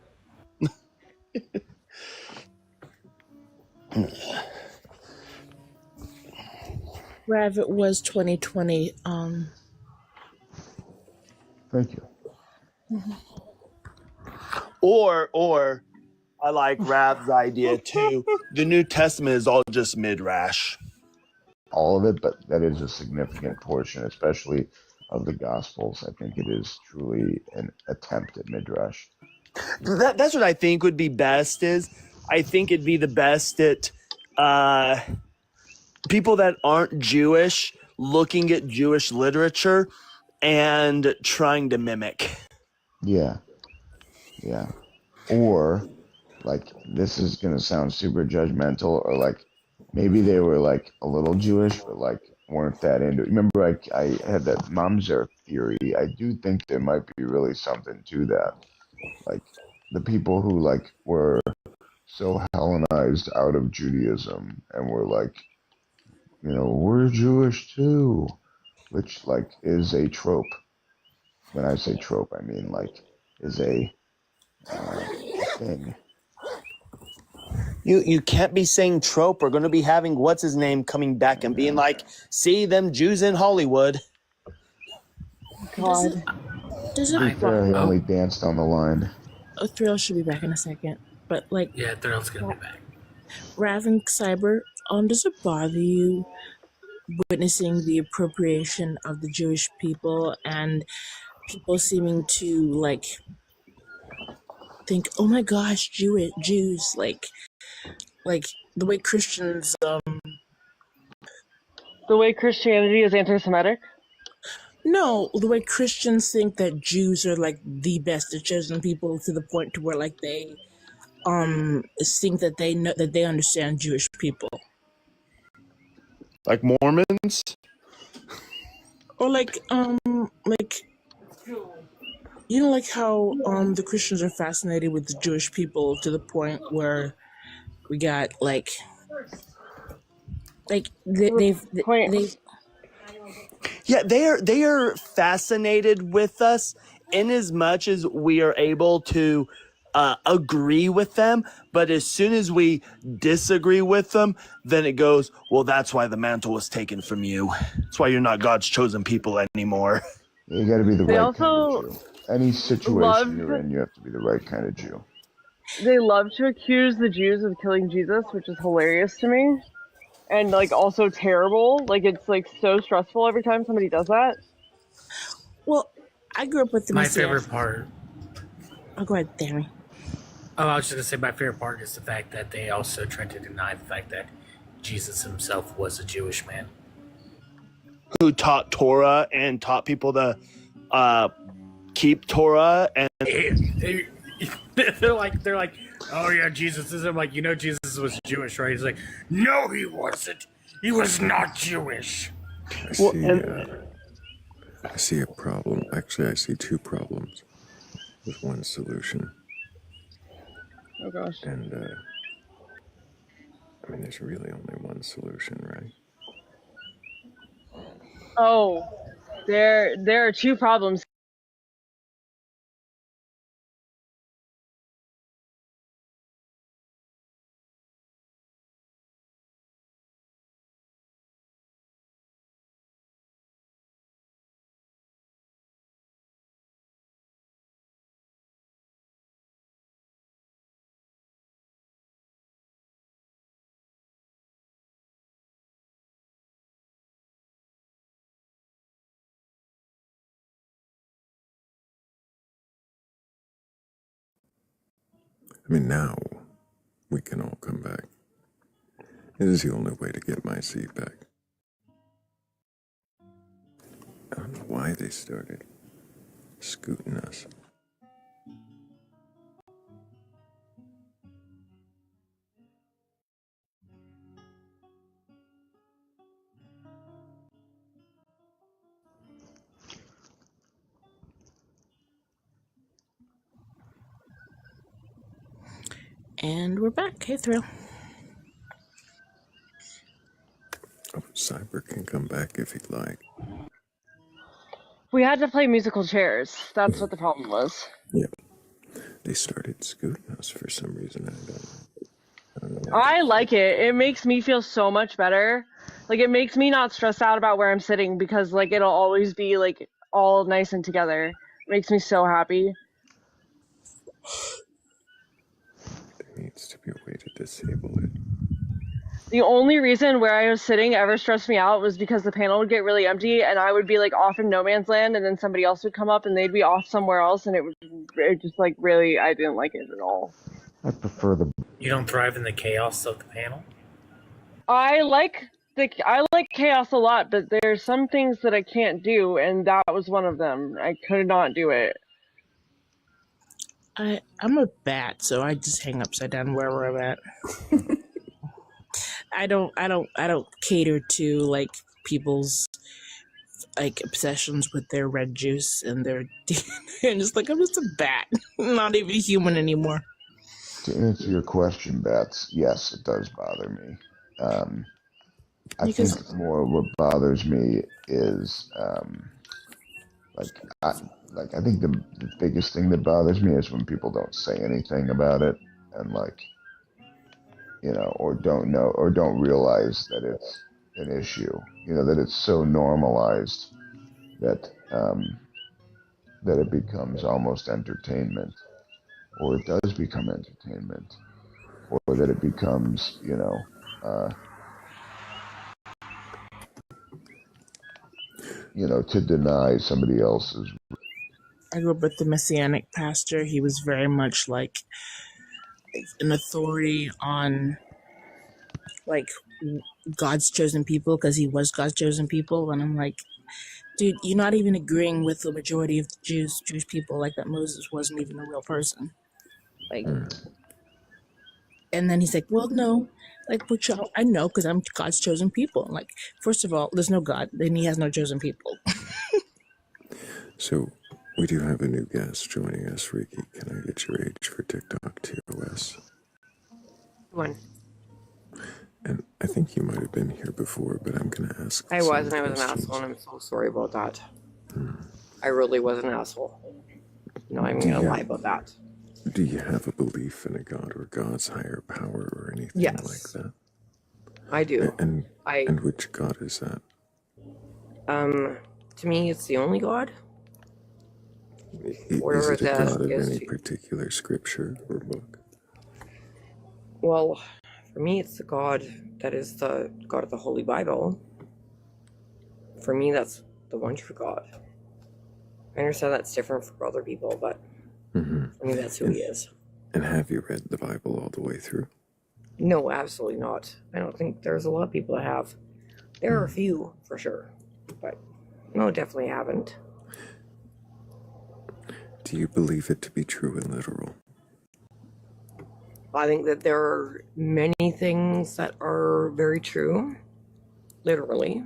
Rav, it was 2020. Thank you. Or I like Rav's idea too. The New Testament is all just midrash. All of it, but that is a significant portion, especially of the Gospels. I think it is truly an attempt at midrash. That's what I think would be best. I think it'd be the best at people that aren't Jewish looking at Jewish literature and trying to mimic. Yeah. Or like this is gonna sound super judgmental, or like maybe they were like a little Jewish, but like weren't that into it. Remember, I had that Mamzer theory. I do think there might be really something to that. Like the people who like were so Hellenized out of Judaism and were like, we're Jewish too, which like is a trope. When I say trope, I mean like is a thing. You can't be saying trope. We're going to be having what's his name coming back and being like, see them Jews in Hollywood. God. Does To be it? fair, he only danced on the line. Thrayle should be back in a second, but like, Yeah, Thrayle's gonna be back. Raven Cyber, does it bother you witnessing the appropriation of the Jewish people and people seeming to like think, oh my gosh, Jews, like the way Christians, The way Christianity is anti-Semitic? no, the way Christians think that Jews are like the best, the chosen people, to the point to where like they think that they know that they understand Jewish people, Like Mormons? or like like how the Christians are fascinated with the Jewish people to the point where we got like they've Yeah, they are fascinated with us in as much as we are able to agree with them, but as soon as we disagree with them, then it goes, well, that's why the mantle was taken from you. That's why you're not God's chosen people anymore. You got to be the They right kind of also Jew. Any situation you're in, you have to be the right kind of Jew. they love to accuse the Jews of killing Jesus, which is hilarious to me. And like also terrible. Like it's like so stressful every time somebody does that. Well, I grew up with the My Messiah. favorite part. Oh, go ahead, Danny. Oh, I was just gonna say my favorite part is the fact that they also tried to deny the fact that Jesus himself was a Jewish man Who taught Torah and taught people to keep Torah, and they're like, oh yeah, Jesus is. I'm like, Jesus was Jewish, right? He's like, no, he wasn't. He was not Jewish. I see a problem. Actually, I see two problems with one solution. Oh gosh. And I mean, there's really only one solution, right? Oh, there are two problems. I mean, now we can all come back. It is the only way to get my seat back. I don't know why they started scooting us. And we're back. Hey, Thrayle. Oh, Cyber can come back if he'd like. We had to play musical chairs. That's what the problem was. Yep. They started scooting us for some reason. I don't know. I like it. It makes me feel so much better. Like it makes me not stressed out about where I'm sitting because like it'll always be like all nice and together. It makes me so happy. There needs to be a way to disable it. The only reason where I was sitting ever stressed me out was because the panel would get really empty and I would be like off in no man's land and then somebody else would come up and they'd be off somewhere else and it just like really, I didn't like it at all. I prefer the. You don't thrive in the chaos of the panel. I like chaos a lot, but there's some things that I can't do and that was one of them. I could not do it. I'm a bat, so I just hang upside down wherever I'm at. I don't cater to like people's like obsessions with their red juice and their DNA. I'm just a bat, not even human anymore. To answer your question, Bats, yes, it does bother me. I think more what bothers me is I think the biggest thing that bothers me is when people don't say anything about it and or don't know or don't realize that it's an issue. That it's so normalized that that it becomes almost entertainment, or it does become entertainment, or that it becomes to deny somebody else's. I grew up with the Messianic pastor. He was very much like an authority on like God's chosen people because he was God's chosen people, and I'm like, dude, you're not even agreeing with the majority of the Jewish people, like that Moses wasn't even a real person, like. And then he's like, well, no, like, which I know because I'm God's chosen people. Like, first of all, there's no God, then he has no chosen people. So, we do have a new guest joining us, Ricky. Can I get your age for TikTok TOS? 1. And I think you might have been here before, but I'm going to ask. I was, and I was an asshole, and I'm so sorry about that. I really was an asshole. No, I'm going to lie about that. Do you have a belief in a God or God's higher power or anything like that? I do. And which God is that? To me, it's the only God. Is it a God of any particular scripture or book? Well, for me, it's the God that is the God of the Holy Bible. For me, that's the one true God. I understand that's different for other people, but for me, that's who he is. And have you read the Bible all the way through? No, absolutely not. I don't think there's a lot of people that have. There are a few, for sure. But no, definitely haven't. Do you believe it to be true and literal? I think that there are many things that are very true, literally.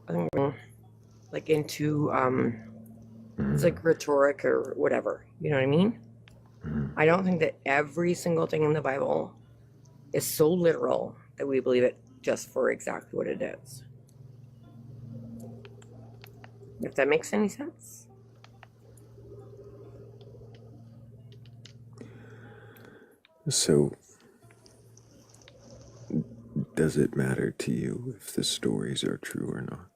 I think like into it's like rhetoric or whatever, you know what I mean? I don't think that every single thing in the Bible is so literal that we believe it just for exactly what it is. If that makes any sense. So, does it matter to you if the stories are true or not?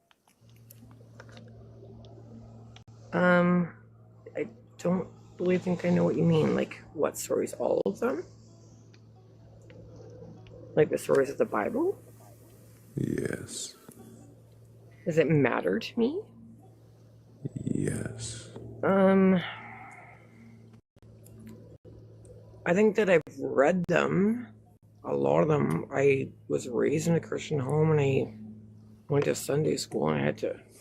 I don't really think I know what you mean. Like, what stories? All of them? Like the stories of the Bible? Yes. Does it matter to me? Yes. I think that I've read them. A lot of them. I was raised in a Christian home and I went to Sunday school and I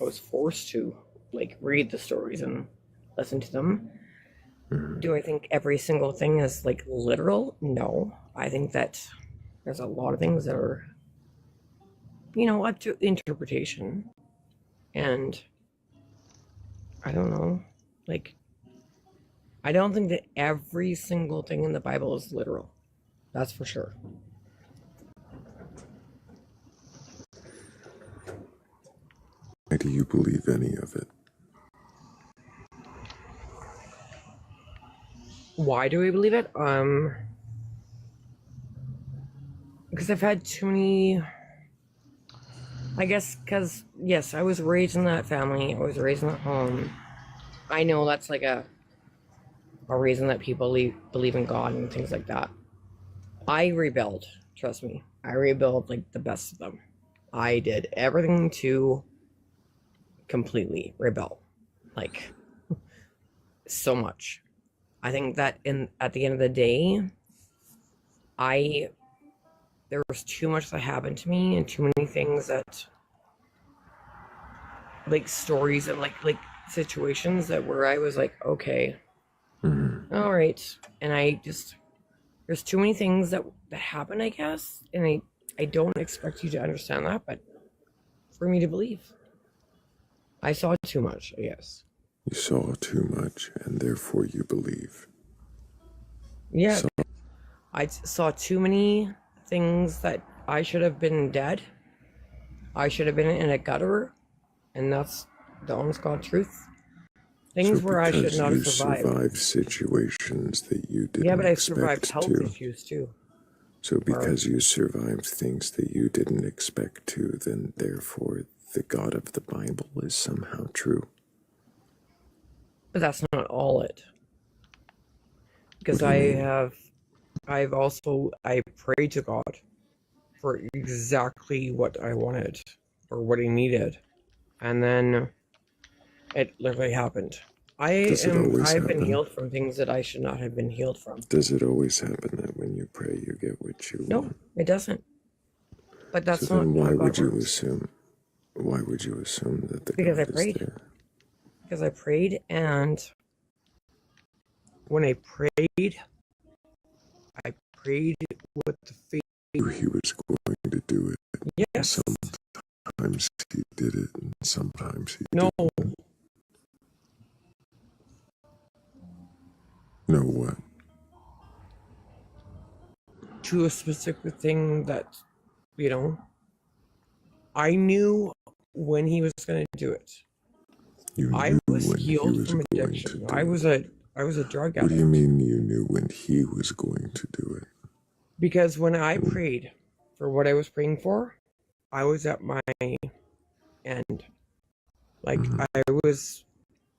was forced to like read the stories and listen to them. Do I think every single thing is like literal? No. I think that there's a lot of things that are, up to interpretation. And I don't know, like, I don't think that every single thing in the Bible is literal. That's for sure. Why do you believe any of it? Why do we believe it? Because I've had too many, I guess, because, yes, I was raised in that family. I was raised in that home. I know that's like a reason that people believe in God and things like that. I rebelled, trust me. I rebelled like the best of them. I did everything to completely rebel. Like, so much. I think that at the end of the day, there was too much that happened to me and too many things that, like stories and like situations that where I was like, okay, All right, and there's too many things that happen, I guess, and I don't expect you to understand that, but for me to believe, I saw too much, I guess. You saw too much, and therefore you believe. Yeah, I saw too many things that I should have been dead. I should have been in a gutter, and that's the honest God truth. Things where I should not have survived. Survived situations that you didn't Yeah, but I expect survived health to. issues too. So because you survived things that you didn't expect to, then therefore the God of the Bible is somehow true. But that's not all it. Because What do you mean? I prayed to God for exactly what I wanted or what I needed. And then it literally happened. I've been healed from things that I should not have been healed from. Does it always happen that when you pray you get what you want? No, it doesn't. But that's so then not why how would God you works. assume that the Because God I prayed. is there? Because I prayed, and when I prayed with the faith. He was going to do it. Yes. Sometimes he did it, and sometimes he No. didn't. No what? To a specific thing that, I knew when he was going to do it. I was healed from addiction. I was a drug addict. What do you mean you knew when he was going to do it? Because when I prayed for what I was praying for, I was at my end. Like I was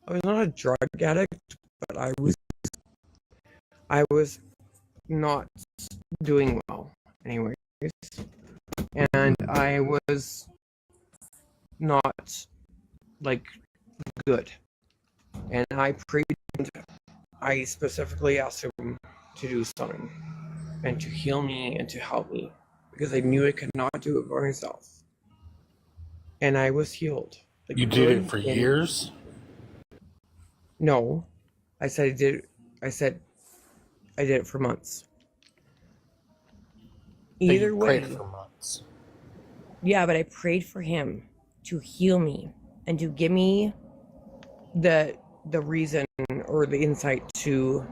not a drug addict, but I was not doing well anyways. And I was not like good. And I prayed, I specifically asked him to do something and to heal me and to help me because I knew I could not do it by myself. And I was healed. You did it for years? No. I said I did it for months. Either way. Prayed for months. Yeah, but I prayed for him to heal me and to give me the reason or the insight to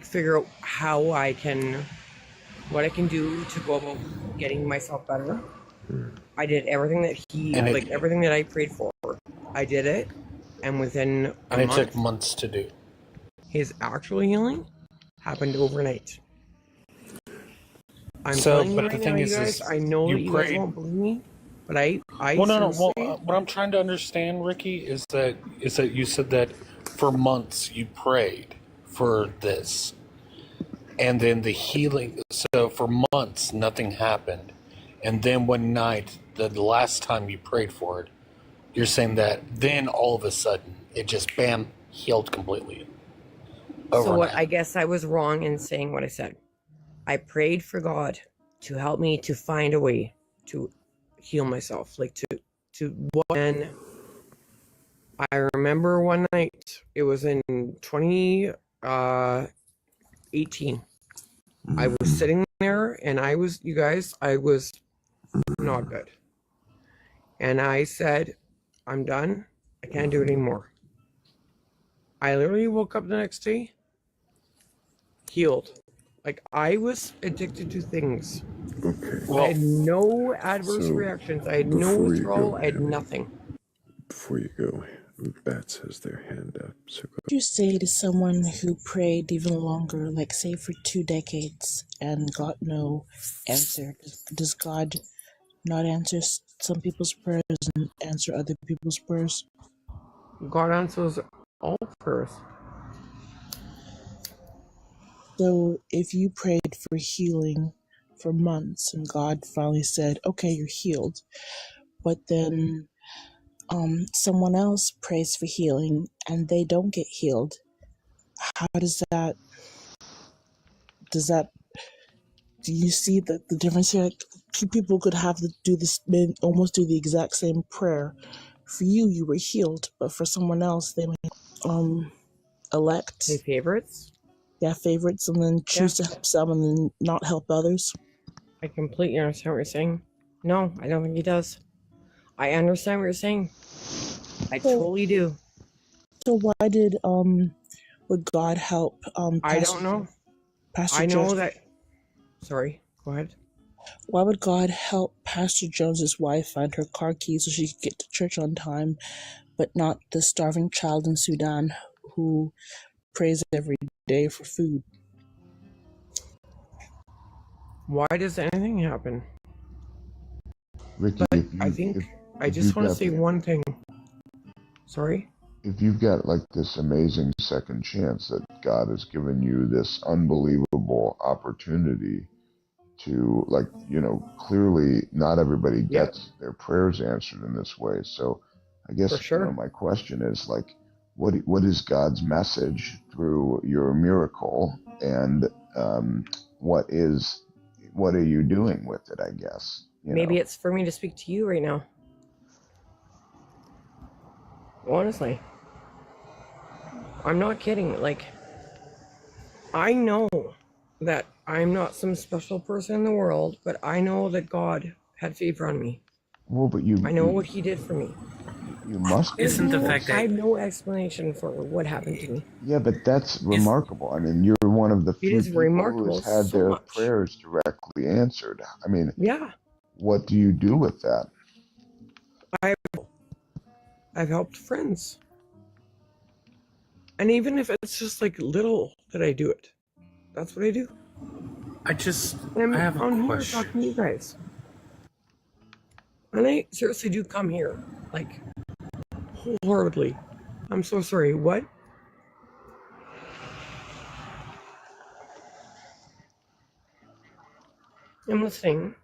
figure out what I can do to go about getting myself better. I did everything that everything that I prayed for. I did it, and within a month, it took months to do. His actual healing happened overnight. I'm telling you right now, you guys. I know that you guys won't believe me, but I. What I'm trying to understand, Ricky, is that you said that for months you prayed for this, and then the healing. So for months nothing happened, and then one night, the last time you prayed for it, you're saying that then all of a sudden it just bam healed completely. So I guess I was wrong in saying what I said. I prayed for God to help me to find a way to heal myself, and I remember one night, it was in 2018. I was sitting there and I was not good. And I said, I'm done. I can't do it anymore. I literally woke up the next day, healed. Like I was addicted to things. Okay. I had no adverse reactions. I had no withdrawal. I had nothing. Before you go, Bats has their hand up. So go. Would you say to someone who prayed even longer, like say for 2 decades, and got no answer? Does God not answer some people's prayers and answer other people's prayers? God answers all prayers. So if you prayed for healing for months and God finally said, okay, you're healed, but then someone else prays for healing and they don't get healed, how do you see the difference here? People could have to do this, almost do the exact same prayer. For you were healed, but for someone else, they may elect. Hey, favorites? Yeah, favorites, and then choose to help some and then not help others. I completely understand what you're saying. No, I don't think he does. I understand what you're saying. I totally do. So why did would God help I don't know. Pastor I know Jones? that. Sorry, go ahead. Why would God help Pastor Jones's wife find her car keys so she could get to church on time, but not the starving child in Sudan who prays every day for food? Why does anything happen? Ricky, But I think I just want to say one thing. Sorry? If you've got like this amazing second chance that God has given you this unbelievable opportunity to, like, clearly not everybody gets their prayers answered in this way. So I guess, my question is like, what is God's message through your miracle, and what are you doing with it, I guess? Maybe it's for me to speak to you right now. Honestly. I'm not kidding. Like, I know that I'm not some special person in the world, but I know that God had favor on me. Well, but I know what he did for me. You must. Isn't the fact that I have no explanation for what happened to me. Yeah, but that's remarkable. I mean, you're one of the few people who's had their prayers directly answered. I mean, yeah. What do you do with that? I've helped friends. And even if it's just like little that I do it, that's what I do. I have a here question. talking to you guys. And I seriously do come here, like, wholeheartedly. I'm so sorry. What? I'm listening.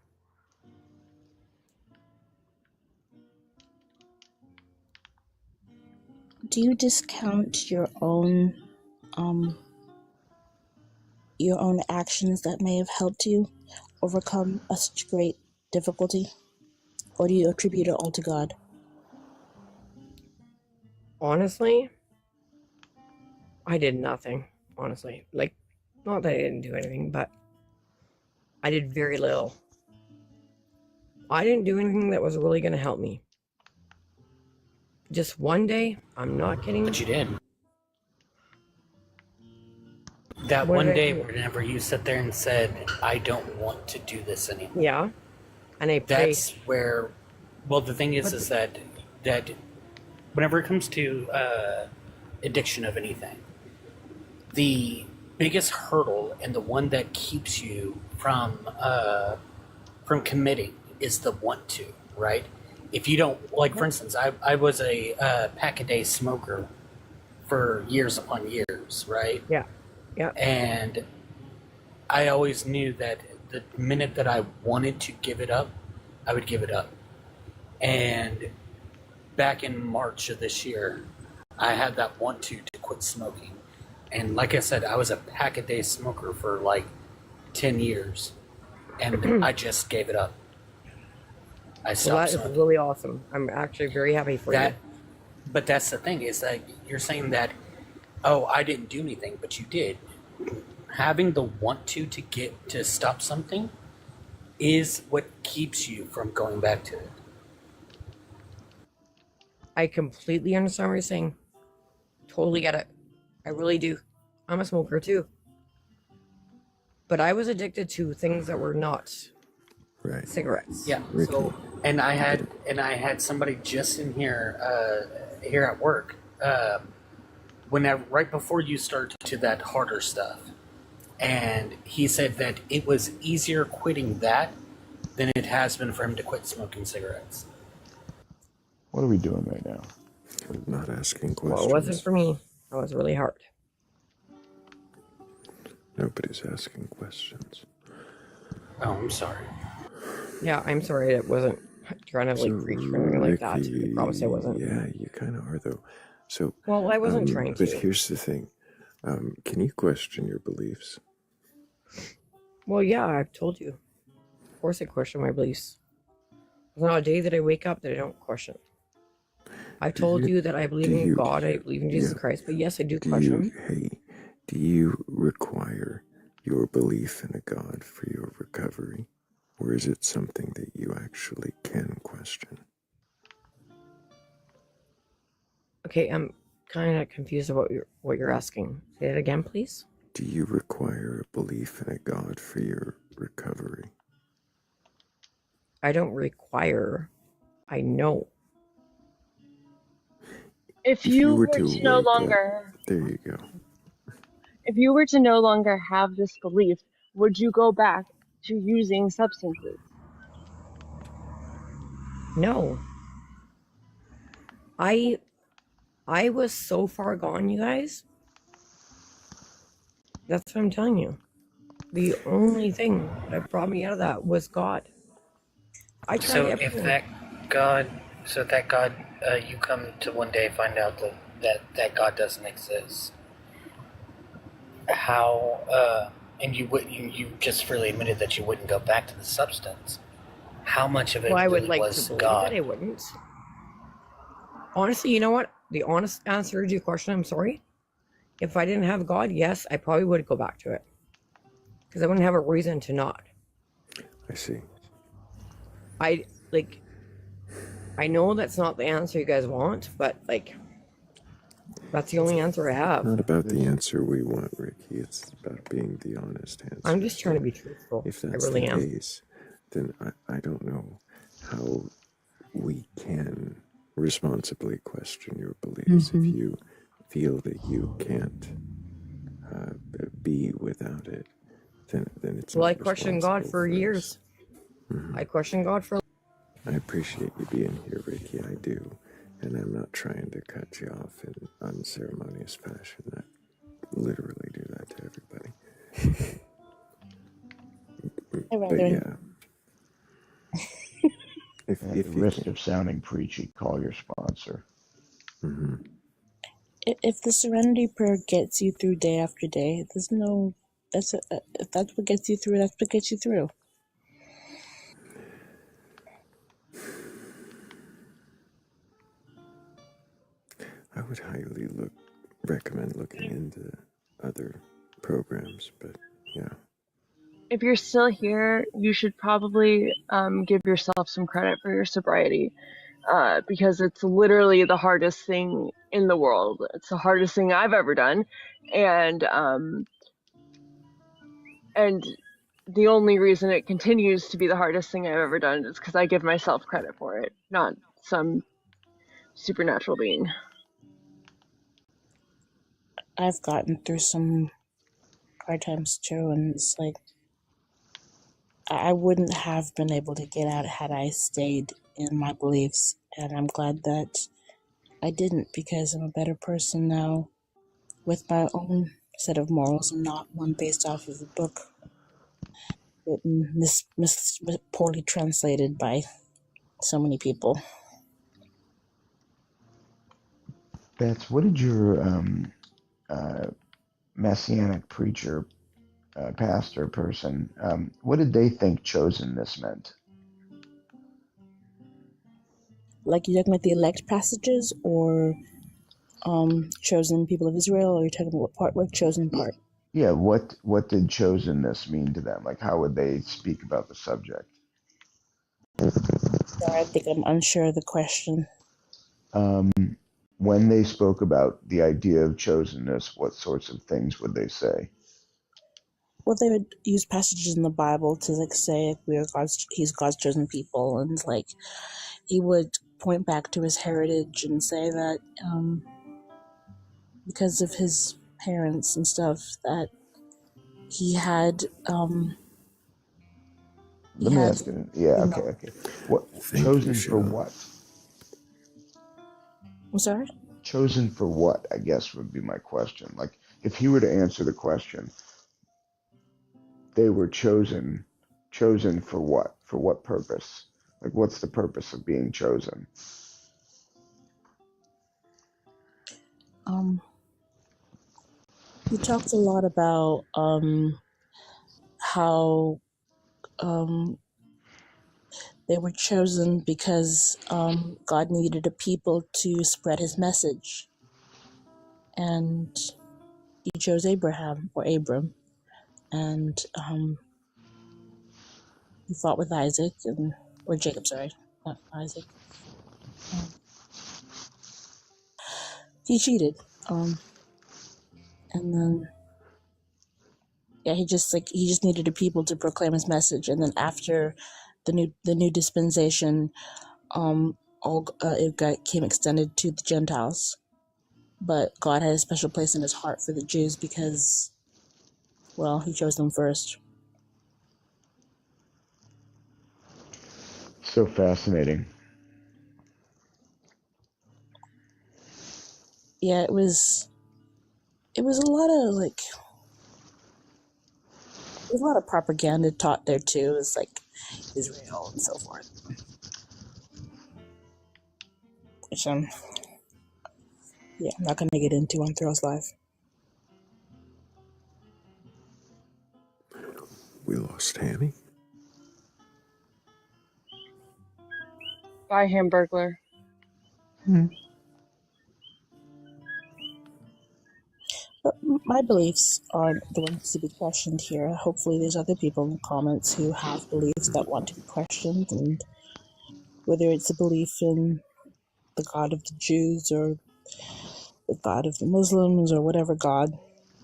Do you discount your own actions that may have helped you overcome a such great difficulty? Or do you attribute it all to God? Honestly, I did nothing. Honestly. Like, not that I didn't do anything, but I did very little. I didn't do anything that was really going to help me. Just one day, I'm not kidding. But you did. That What one did I day do? whenever you sat there and said, I don't want to do this anymore. Yeah. And I That's where, well, the thing is that whenever it comes to addiction of anything, the biggest hurdle and the one that keeps you from committing is the want to, right? If you don't, like, for instance, I was a pack-a-day smoker for years upon years, right? Yeah. Yeah. And I always knew that the minute that I wanted to give it up, I would give it up. And back in March of this year, I had that want to quit smoking. And like I said, I was a pack-a-day smoker for like 10 years. And I just gave it up. I stopped that smoking. is really awesome. I'm actually very happy for you. But that's the thing, is that you're saying that, oh, I didn't do anything, but you did. Having the want to stop something is what keeps you from going back to it. I completely understand what you're saying. Totally get it. I really do. I'm a smoker too. But I was addicted to things that were not cigarettes. Yeah. So, and I had somebody just in here here at work right before you start to that harder stuff, and he said that it was easier quitting that than it has been for him to quit smoking cigarettes. What are we doing right now? I'm not asking questions. Well, it wasn't for me. That was really hard. Nobody's asking questions. Oh, I'm sorry. Yeah, I'm sorry it wasn't trying to like preach or anything like that. I promise I wasn't. Yeah, you kind of are though. So. Well, I wasn't trying to. But here's the thing: can you question your beliefs? Well, yeah, I've told you. Of course, I question my beliefs. There's not a day that I wake up that I don't question. I told you that I believe do in you, God, I believe in Jesus yeah, Christ, but yes, I do do question you, him. hey, do you require your belief in a God for your recovery? Or is it something that you actually can question? Okay, I'm kind of confused about what you're asking. Say it again, please. Do you require a belief in a God for your recovery? I don't require, I know. If If you you were were to to no wake up, longer, there you go. if you were to no longer have this belief, would you go back to using substances? No. I was so far gone, you guys. That's what I'm telling you. The only thing that brought me out of that was God. I tried So if everything. that God, you come to one day find out that God doesn't exist. How? And you just freely admitted that you wouldn't go back to the substance. How much of it Well, I would really like to was believe that God? I wouldn't. Honestly, you know what? The honest answer to your question, I'm sorry. If I didn't have God, yes, I probably would go back to it. Because I wouldn't have a reason to not. I see. I know that's not the answer you guys want, but that's the only answer I have. It's not about the answer we want, Ricky. It's about being the honest answer. I'm just trying So to be truthful. if I that's really the am. case, then I don't know how we can responsibly question your beliefs. If you feel that you can't be without it, then it's Well, I not questioned God responsible for for us. years. I questioned God for. I appreciate you being here, Ricky. I do. And I'm not trying to cut you off in unceremonious fashion. I literally do that to everybody. But yeah. At the If you risk can. of sounding preachy, call your sponsor. If the serenity prayer gets you through day after day, if that's what gets you through, that's what gets you through. I would highly recommend looking into other programs, but yeah. If you're still here, you should probably give yourself some credit for your sobriety, because it's literally the hardest thing in the world. It's the hardest thing I've ever done, and the only reason it continues to be the hardest thing I've ever done is because I give myself credit for it, not some supernatural being. I've gotten through some hard times too, and it's like I wouldn't have been able to get out had I stayed in my beliefs, and I'm glad that I didn't, because I'm a better person now with my own set of morals and not one based off of a book written poorly translated by so many people. Bets, what did your messianic preacher, pastor person, what did they think chosenness meant? Like, you're talking about the elect passages, or chosen people of Israel, or you're talking about what part? What chosen part? Yeah, what did chosenness mean to them? Like, how would they speak about the subject? Sorry, I think I'm unsure of the question. When they spoke about the idea of chosenness, what sorts of things would they say? Well, they would use passages in the Bible to say he's God's chosen people, and he would point back to his heritage and say that because of his parents and stuff that he had Let me ask you. Yeah, okay. What chosen for what? I'm sorry? Chosen for what, I guess would be my question. Like, if he were to answer the question, they were chosen for what? For what purpose? Like, what's the purpose of being chosen? He talked a lot about how They were chosen because God needed a people to spread his message. And he chose Abraham, or Abram. And he fought with Isaac, or Jacob, sorry, not Isaac. He cheated. And then, yeah, he just needed a people to proclaim his message. And then after the new dispensation, came extended to the Gentiles. But God had a special place in his heart for the Jews because, well, he chose them first. So fascinating. Yeah, it was a lot of there's a lot of propaganda taught there too. It's like Israel and so forth. Which yeah, I'm not gonna get into on Thrill's Live. We lost Hammy. Bye, Hamburglar. But my beliefs are the ones to be questioned here. Hopefully there's other people in the comments who have beliefs that want to be questioned, and whether it's a belief in the God of the Jews or the God of the Muslims or whatever God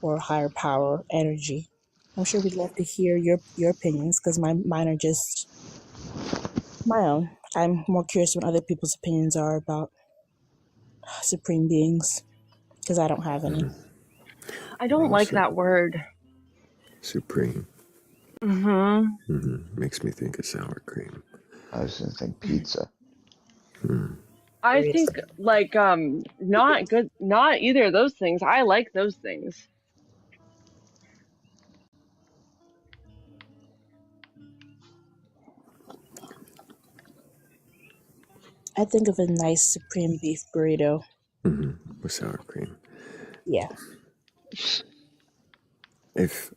or higher power energy. I'm sure we'd love to hear your opinions because mine are just my own. I'm more curious what other people's opinions are about supreme beings because I don't have any. I don't like that word. Supreme. Makes me think of sour cream. I was gonna think pizza. I think not good, not either of those things. I like those things. I think of a nice supreme beef burrito. With sour cream. Yeah. If,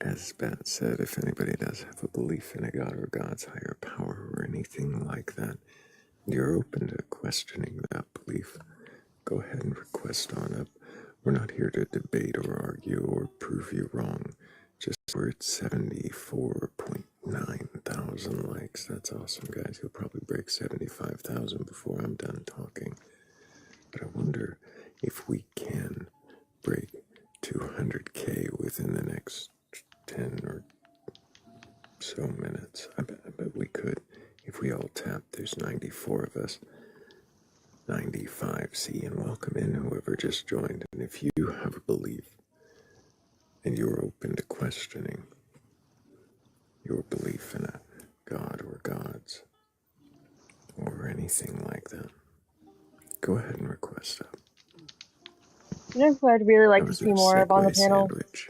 as Bat said, if anybody does have a belief in a God or God's higher power or anything like that, you're open to questioning that belief, go ahead and request on up. We're not here to debate or argue or prove you wrong. Just we're at 74.9 thousand likes. That's awesome, guys. You'll probably break 75,000 before I'm done talking. But I wonder if we can break 200K within the next 10 or so minutes. I bet we could. If we all tap, there's 94 of us. 95C, and welcome in whoever just joined. And if you have a belief and you're open to questioning your belief in a God or gods or anything like that, go ahead and request up. You know who I'd really like That to was a see more of on the Segway panel? sandwich.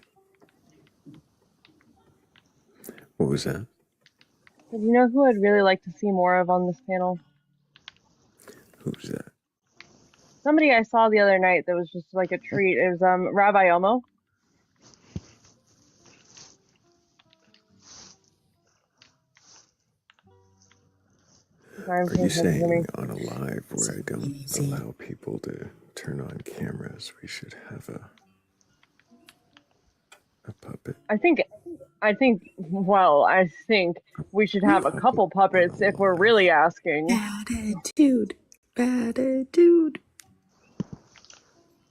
What was that? Do you know who I'd really like to see more of on this panel? Who's that? Somebody I saw the other night that was just like a treat. It was Rabbi Omo. Sorry, I'm Are you saying something to me. saying on a live where I don't allow people to turn on cameras, we should have a puppet? I think we should have a couple puppets if we're really asking. Bad attitude.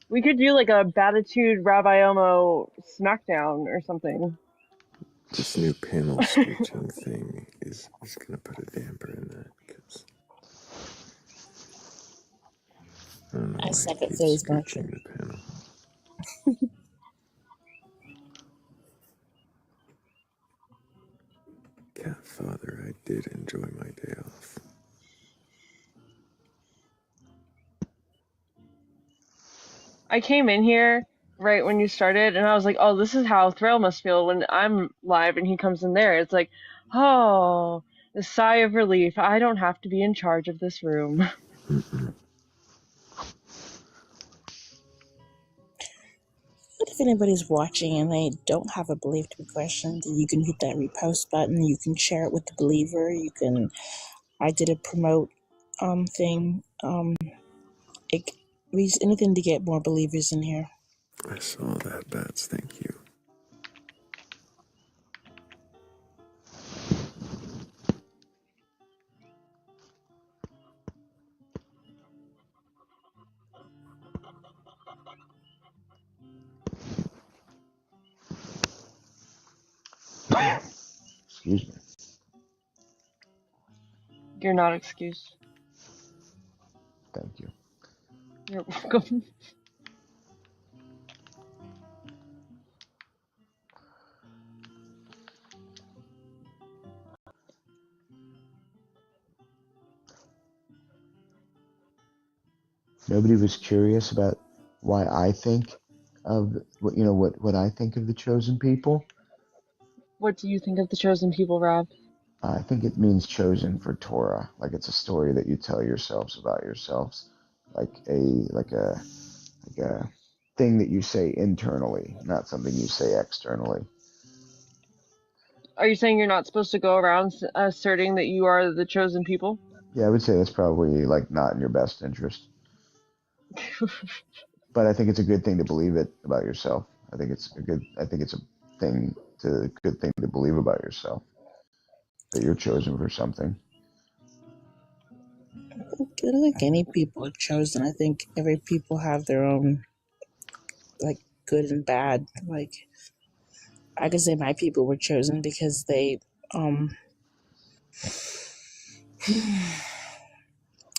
We could do like a Batitude Rabbi Omo Smackdown or something. This new panel switching thing is going to put a damper in that because I don't know I why suck it at keeps face switching motion. the panel. Cat father, I did enjoy my day off. I came in here right when you started, and I was like, "Oh, this is how Thrayle must feel when I'm live and he comes in there." It's like, oh, a sigh of relief. I don't have to be in charge of this room. But if anybody's watching and they don't have a belief to be questioned, you can hit that repost button. You can share it with the believer. You can. I did a promote thing. It reads anything to get more believers in here. I saw that, Bats. Thank you. Excuse me. You're not excused. Thank you. You're welcome. Nobody was curious about why I think of what I think of the chosen people. What do you think of the chosen people, Rob? I think it means chosen for Torah. Like it's a story that you tell yourselves about yourselves, like a thing that you say internally, not something you say externally. Are you saying you're not supposed to go around asserting that you are the chosen people? Yeah, I would say that's probably like not in your best interest. But I think it's a good thing to believe it about yourself. I think it's a good thing to believe about yourself, that you're chosen for something. I don't think any people are chosen. I think every people have their own, like, good and bad. Like, I could say my people were chosen because they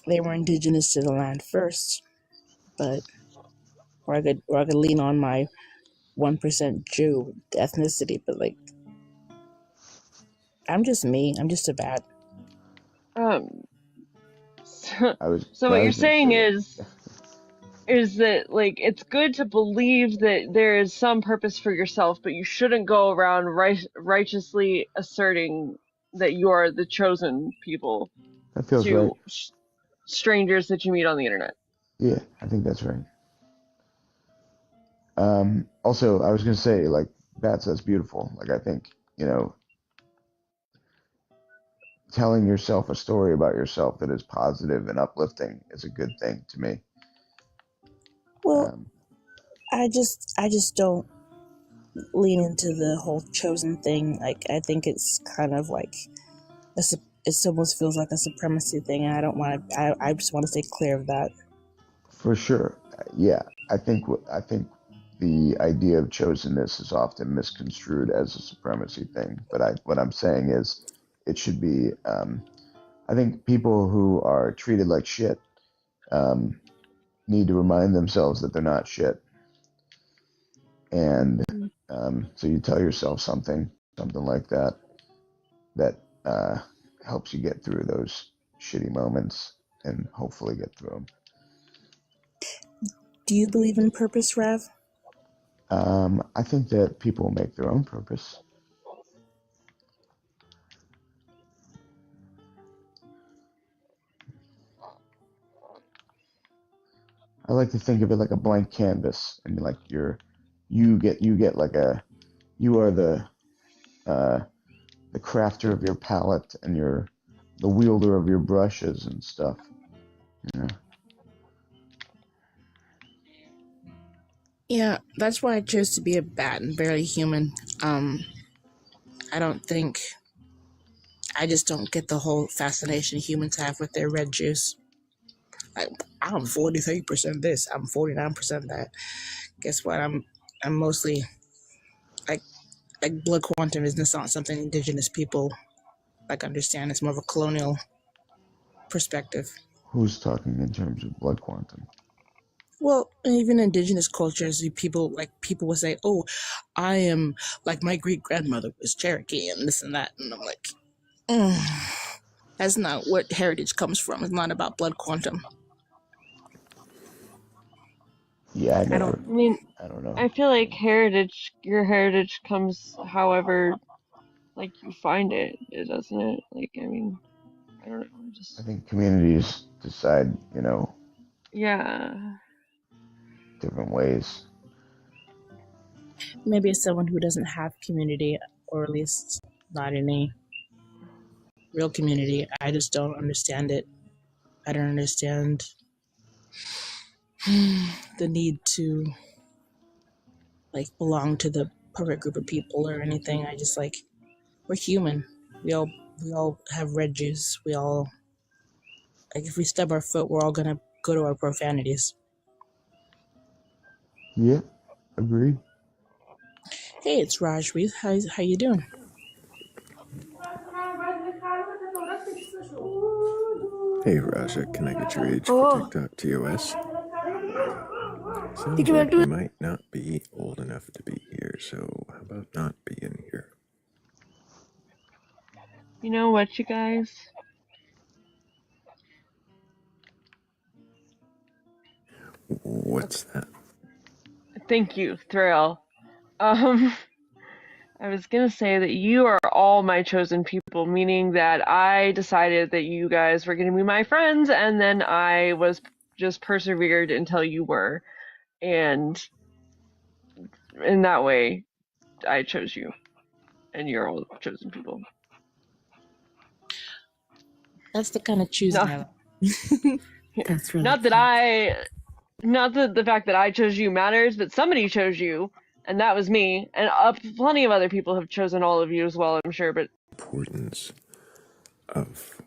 were indigenous to the land first. But or I could lean on my 1% Jew ethnicity. But like, I'm just me. I'm just a bat. Um. I was So what you're gonna saying say is that like it's good to believe that there is some purpose for yourself, but you shouldn't go around righteously asserting that you are the chosen people that feels right. to strangers that you meet on the internet. Yeah, I think that's right. Also, I was gonna say, like, Bats, that's beautiful. Like, I think, telling yourself a story about yourself that is positive and uplifting is a good thing to me. Well, I just don't lean into the whole chosen thing. Like, I think it's kind of like it almost feels like a supremacy thing, and I don't want to. I just want to stay clear of that. For sure, yeah. I think the idea of chosenness is often misconstrued as a supremacy thing. But what I'm saying is, it should be. I think people who are treated like shit um, need to remind themselves that they're not shit. And so you tell yourself something like that, that helps you get through those shitty moments and hopefully get through them. Do you believe in purpose, Rev? I think that people make their own purpose. I like to think of it like a blank canvas, and like you get like you are the crafter of your palette, and you're the wielder of your brushes and stuff. You know? Yeah, that's why I chose to be a bat and barely human. I don't think. I just don't get the whole fascination humans have with their red juice. Like, I'm 43% this, I'm 49% that. Guess what? I'm mostly like blood quantum is not something indigenous people like understand. It's more of a colonial perspective. Who's talking in terms of blood quantum? Well, even indigenous cultures, people will say, "Oh, I am like my great grandmother was Cherokee and this and that," and I'm like, that's not what heritage comes from. It's not about blood quantum. Yeah, I mean, I don't know. I feel like your heritage comes however, like you find it, doesn't it? Like, I mean, I don't know, I think communities decide, yeah. different ways. Maybe as someone who doesn't have community, or at least not any real community, I just don't understand it. I don't understand the need to like belong to the perfect group of people or anything. I just like, we're human. We all have red juice. We all, like, if we stub our foot, we're all gonna go to our profanities. Yeah, agreed. Hey, it's Rajweet. How you doing? Hey Raja, can I get your age for Oh. TikTok TOS? Did Sounds you like do you it? might not be old enough to be here, so how about not being here? You know what, you guys? What's that? Thank you, Thrayle. Um, I was gonna say that you are all my chosen people, meaning that I decided that you guys were gonna be my friends, and then I was just persevered until you were, and in that way, I chose you, and you're all chosen people. That's the kind of choosing Not, I like. That's really not that not that the fact that I chose you matters, but somebody chose you, and that was me, and plenty of other people have chosen all of you as well, I'm sure, but Importance of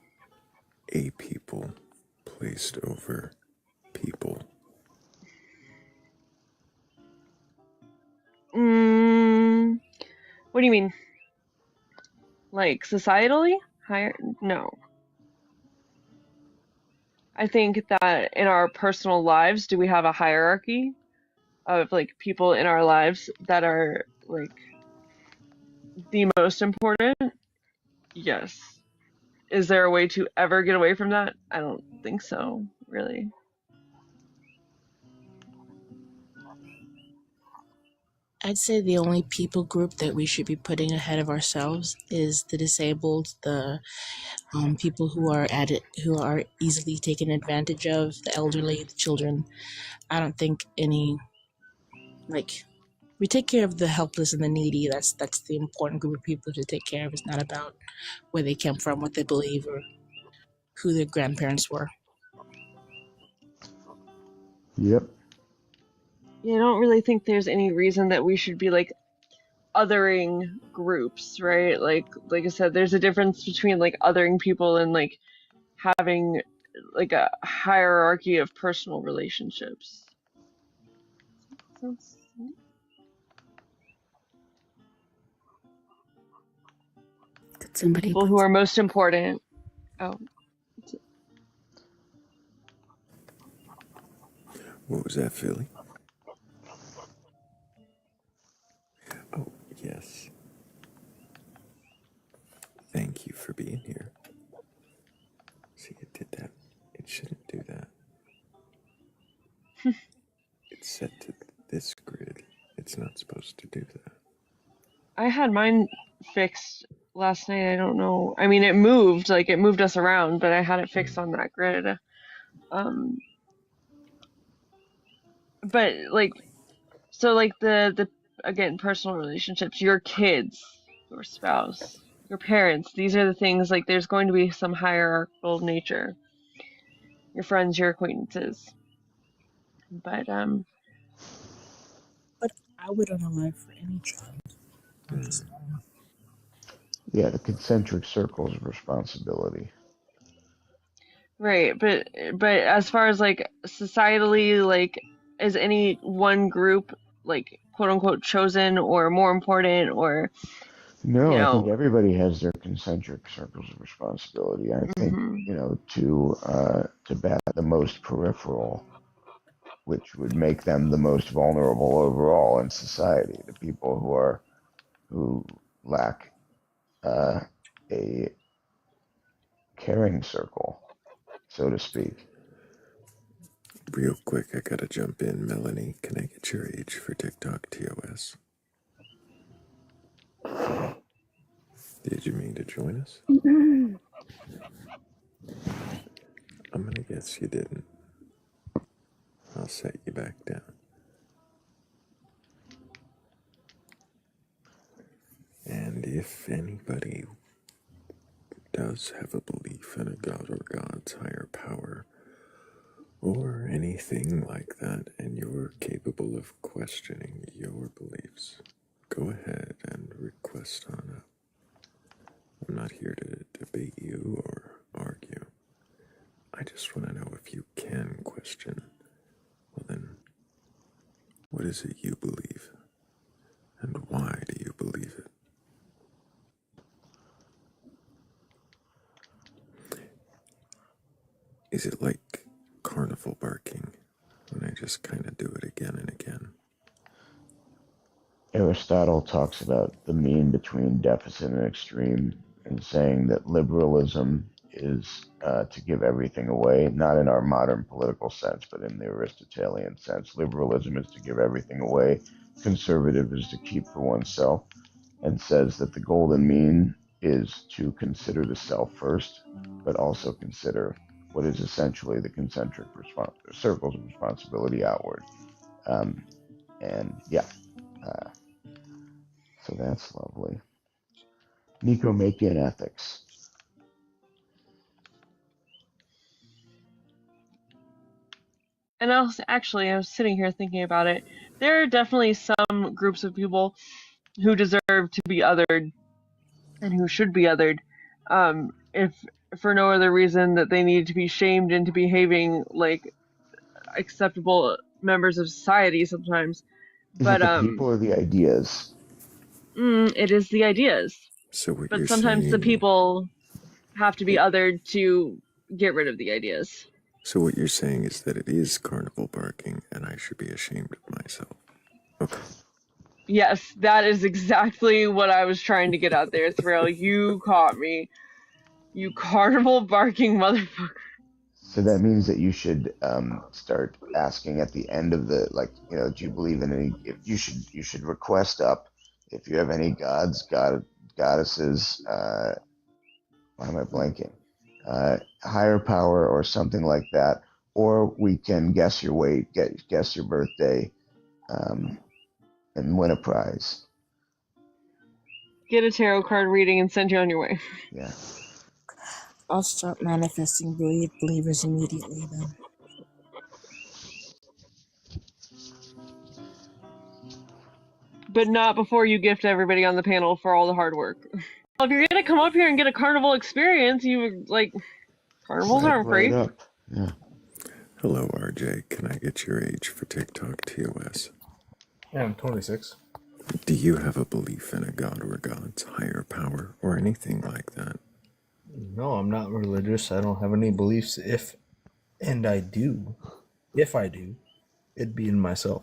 a people placed over people. what do you mean? Like societally? Higher? No. I think that in our personal lives, do we have a hierarchy of like people in our lives that are like the most important? Yes. Is there a way to ever get away from that? I don't think so, really. I'd say the only people group that we should be putting ahead of ourselves is the disabled, the people who are at it, who are easily taken advantage of, the elderly, the children. I don't think any, like, we take care of the helpless and the needy. That's the important group of people to take care of. It's not about where they came from, what they believe, or who their grandparents were. Yep. Yeah, I don't really think there's any reason that we should be like othering groups, right? Like I said, there's a difference between like othering people and like having like a hierarchy of personal relationships. Sounds Did somebody people who put are most important. Oh, What was that, Philly? Oh, yes. Thank you for being here. See, it did that. It shouldn't do that. It's set to this grid. It's not supposed to do that. I had mine fixed last night. I don't know. I mean, it moved us around, but I had it fixed on that grid. Um, but like, so like the again, personal relationships, your kids, your spouse, your parents, these are the things like there's going to be some hierarchical nature. Your friends, your acquaintances. But But I wouldn't alive for any child. Yeah, the concentric circles of responsibility. right, but as far as like societally, like is any one group like quote unquote chosen or more important or No, you I think know, everybody has their concentric circles of responsibility. I think, hmm to bat the most peripheral, which would make them the most vulnerable overall in society, the people who lack a caring circle, so to speak. Real quick, I gotta jump in. Melanie, can I get your age for TikTok TOS? Did you mean to join us? I'm gonna guess you didn't. I'll set you back down. if anybody does have a belief in a god or God's higher power, or anything like that, and you're capable of questioning your beliefs, go ahead and request on up. I'm not here to debate you or argue. I just want to know if you can question. Well then, what is it you believe? And why do you believe it? Is it like carnival barking, when I just kind of do it again and again? Aristotle talks about the mean between deficit and extreme, and saying that liberalism is to give everything away, not in our modern political sense, but in the Aristotelian sense. Liberalism is to give everything away. Conservative is to keep for oneself, and says that the golden mean is to consider the self first, but also consider what is essentially the concentric circles of responsibility outward. And yeah, so that's lovely. Nicomachean ethics. And I was sitting here thinking about it. There are definitely some groups of people who deserve to be othered and who should be othered, if for no other reason that they need to be shamed into behaving like acceptable members of society sometimes. Is it the people or the ideas? It is the ideas. So what But you're sometimes the saying, people have to be othered to get rid of the ideas. so what you're saying is that it is carnival barking, and I should be ashamed of myself. Okay. Yes, that is exactly what I was trying to get out there, Thrayle. You caught me. You carnival barking motherfucker. So that means that you should start asking at the end of the, like, do you believe in any? If you should request up if you have any gods, goddesses. Why am I blanking? Higher power or something like that, or we can guess your weight, guess your birthday, and win a prize. Get a tarot card reading and send you on your way. Yeah. I'll start manifesting believers immediately then. But not before you gift everybody on the panel for all the hard work. If you're gonna come up here and get a carnival experience, carnivals aren't free. Right up. Yeah. Hello, RJ. Can I get your age for TikTok TOS? Yeah, I'm 26. Do you have a belief in a god or God's higher power or anything like that? No, I'm not religious. I don't have any beliefs. If I do, it'd be in myself.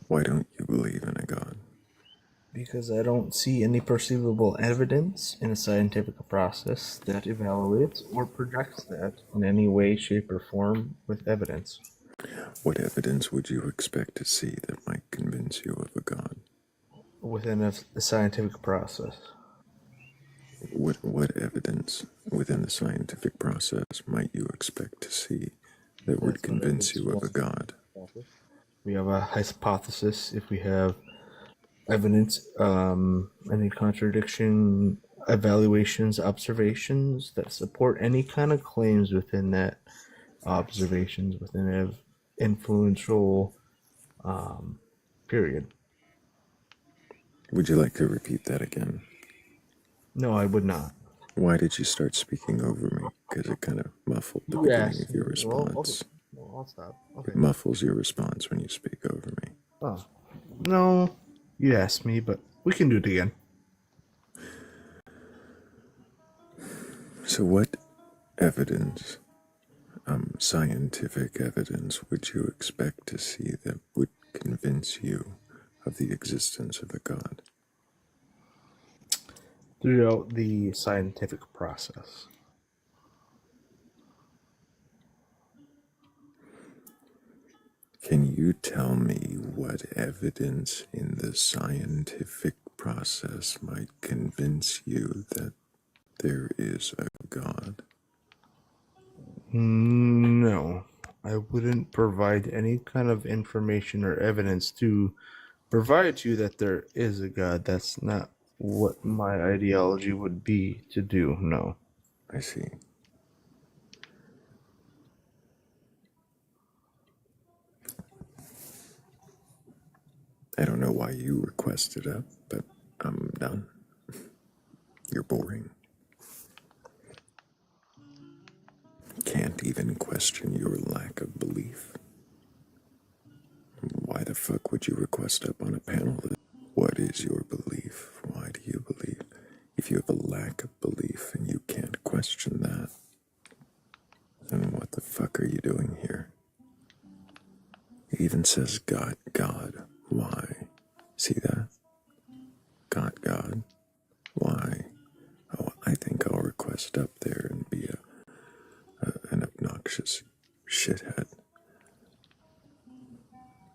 Why don't you believe in a god? Because I don't see any perceivable evidence in a scientific process that evaluates or projects that in any way, shape, or form with evidence. What evidence would you expect to see that might convince you of a god? Within a scientific process. What evidence within the scientific process might you expect to see that would convince you of a god? We have a hypothesis. If we have evidence, any contradiction, evaluations, observations that support any kind of claims within that observations, within an influential period. Would you like to repeat that again? No, I would not. Why did you start speaking over me? Because it kind of muffled the beginning of your response. Well, I'll stop. Okay. It muffles your response when you speak over me. Oh. No, you asked me, but we can do it again. So what evidence, scientific evidence, would you expect to see that would convince you of the existence of a god? Throughout the scientific process. Can you tell me what evidence in the scientific process might convince you that there is a god? No, I wouldn't provide any kind of information or evidence to provide to you that there is a god. That's not what my ideology would be to do. No. I see. I don't know why you requested up, but I'm done. You're boring. Can't even question your lack of belief. Why the fuck would you request up on a panel? What is your belief? Why do you believe? If you have a lack of belief and you can't question that, then what the fuck are you doing here? It even says God, God. Why? See that? God. Why? Oh, I think I'll request up there and be an obnoxious shithead.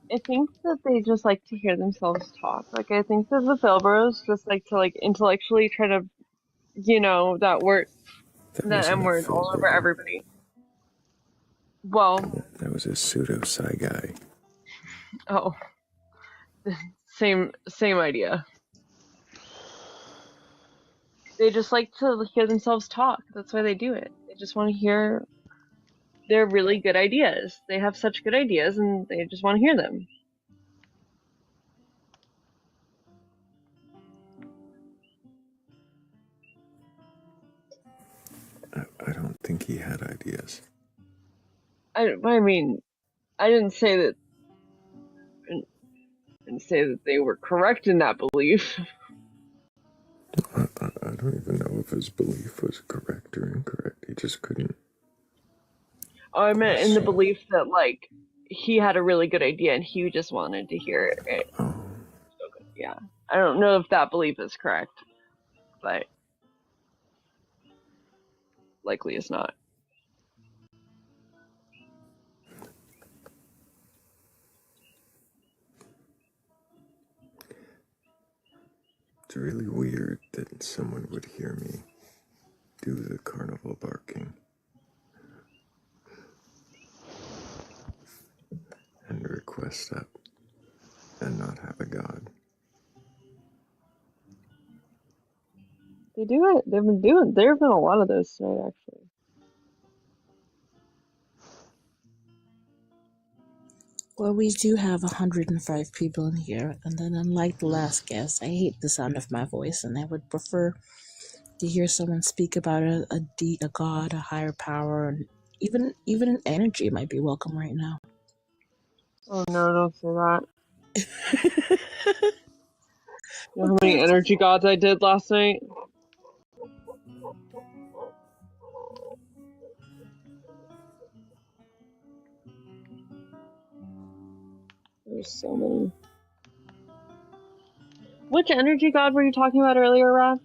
I think that they just like to hear themselves talk. Like, I think that the Philbros just like to like intellectually try to, that word, That that M wasn't a word all over Filbro. everybody. Well, That was a pseudo-psi guy. oh, same idea. They just like to hear themselves talk. That's why they do it. They just want to hear their really good ideas. They have such good ideas and they just want to hear them. I don't think he had ideas. I mean, I didn't say that they were correct in that belief. I don't even know if his belief was correct or incorrect. He just couldn't. Oh, I meant in the belief that, like, he had a really good idea and he just wanted to hear it. Oh. Yeah. I don't know if that belief is correct, but likely it's not. It's really weird that someone would hear me do the carnival barking and request that and not have a god. They do it. There have been a lot of those tonight, actually. Well, we do have 105 people in here, and then unlike the last guest, I hate the sound of my voice, and I would prefer to hear someone speak about a god, a higher power, and even an energy might be welcome right now. Oh no, don't say that. You know how many energy gods I did last night? There's so many. Which energy god were you talking about earlier, Rob?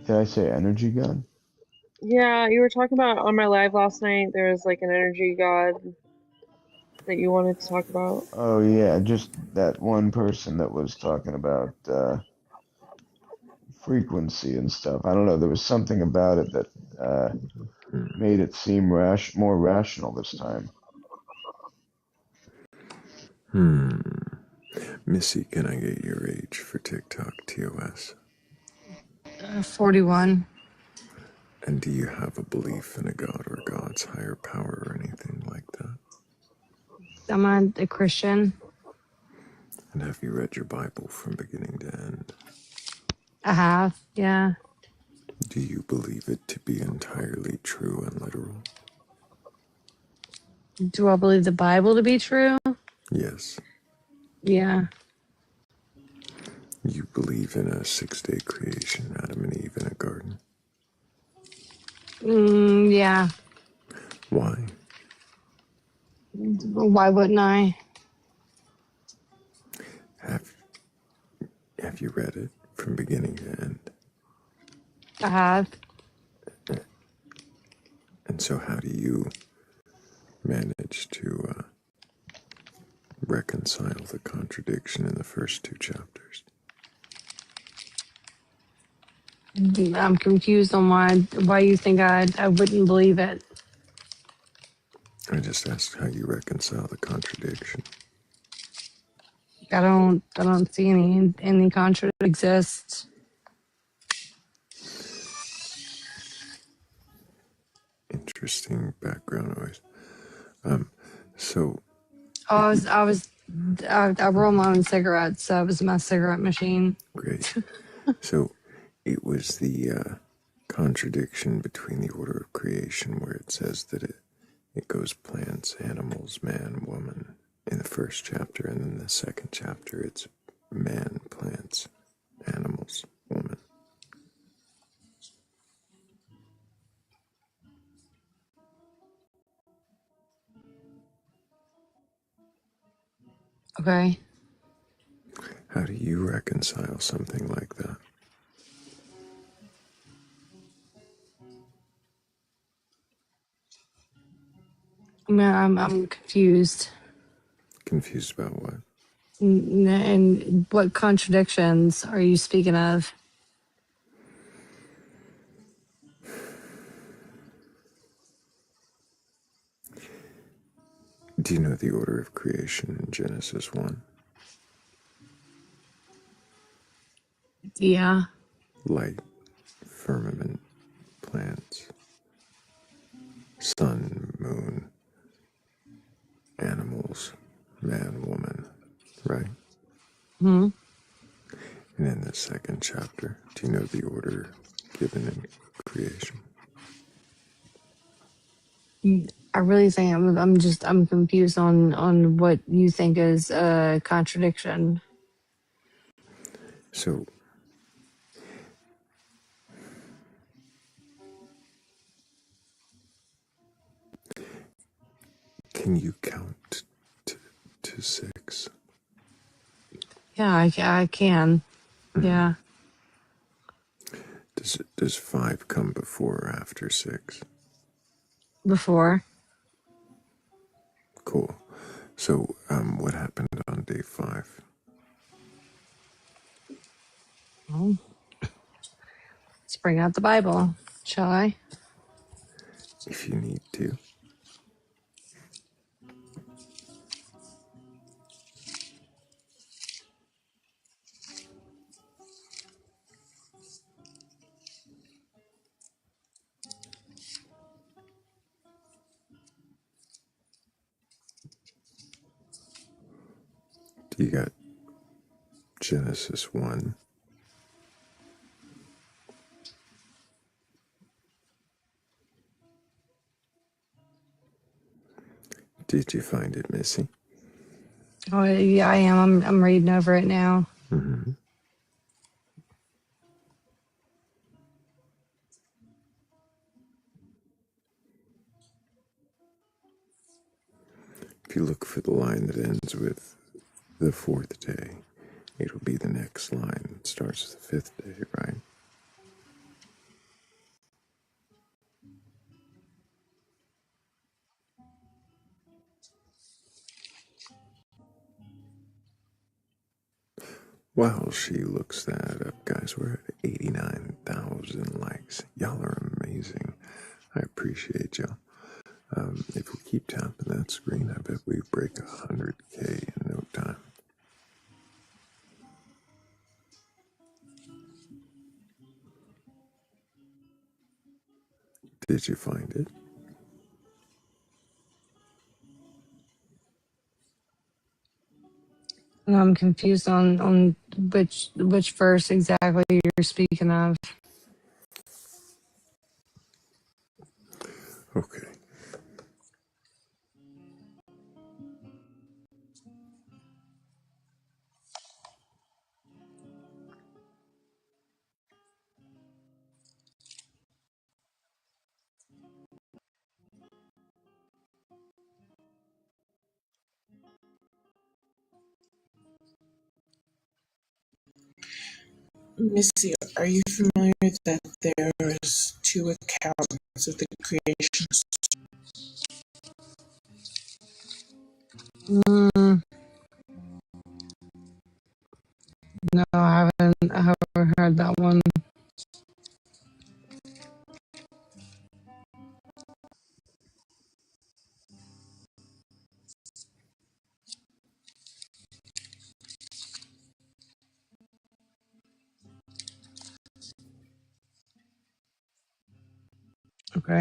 Did I say energy god? Yeah, you were talking about on my live last night. There was like an energy god that you wanted to talk about. Oh yeah, just that one person that was talking about frequency and stuff. I don't know. There was something about it that made it seem more rational this time. Missy, can I get your age for TikTok TOS? 41. And do you have a belief in a god or God's higher power or anything like that? I'm a Christian. And have you read your Bible from beginning to end? I have, yeah. Do you believe it to be entirely true and literal? Do I believe the Bible to be true? Yes. Yeah. You believe in a 6-day creation, Adam and Eve in a garden? Yeah. Why? Why wouldn't I? Have you read it from beginning to end? I have. And so how do you manage to reconcile the contradiction in the first 2 chapters? I'm confused on why you think I wouldn't believe it. I just asked how you reconcile the contradiction. I don't see any contradiction exists. Interesting background noise. So Oh, I roll my own cigarettes, so it was my cigarette machine. great. So it was the contradiction between the order of creation where it says that it goes plants, animals, man, woman in the first chapter, and then the second chapter it's man, plants, animals, woman. Okay. How do you reconcile something like that? I mean, I'm confused. Confused about what? And what contradictions are you speaking of? Do you know the order of creation in Genesis 1? Yeah. Light, firmament, plants, sun, moon, animals, man, woman, right? Hmm. And in the second chapter, do you know the order given in creation? I really think I'm confused on what you think is a contradiction. So, can you count to six? Yeah, I can. Yeah. Does five come before or after six? Before. Cool. So, what happened on day five? Well, let's bring out the Bible, shall I? If you need to. Do you got Genesis 1? Did you find it, Missy? Oh, yeah, I am. I'm reading over it now. Mm-hmm. If you look for the line that ends with the fourth day, it'll be the next line that starts the fifth day, right? While she looks that up, guys, we're at 89,000 likes. Y'all are amazing. I appreciate y'all. If we keep tapping that screen, I bet we break 100K in no time. Did you find it? And I'm confused on which verse exactly you're speaking of. Okay. Missy, are you familiar that there's two accounts of the creation? Mm, no, I haven't heard that one. Okay.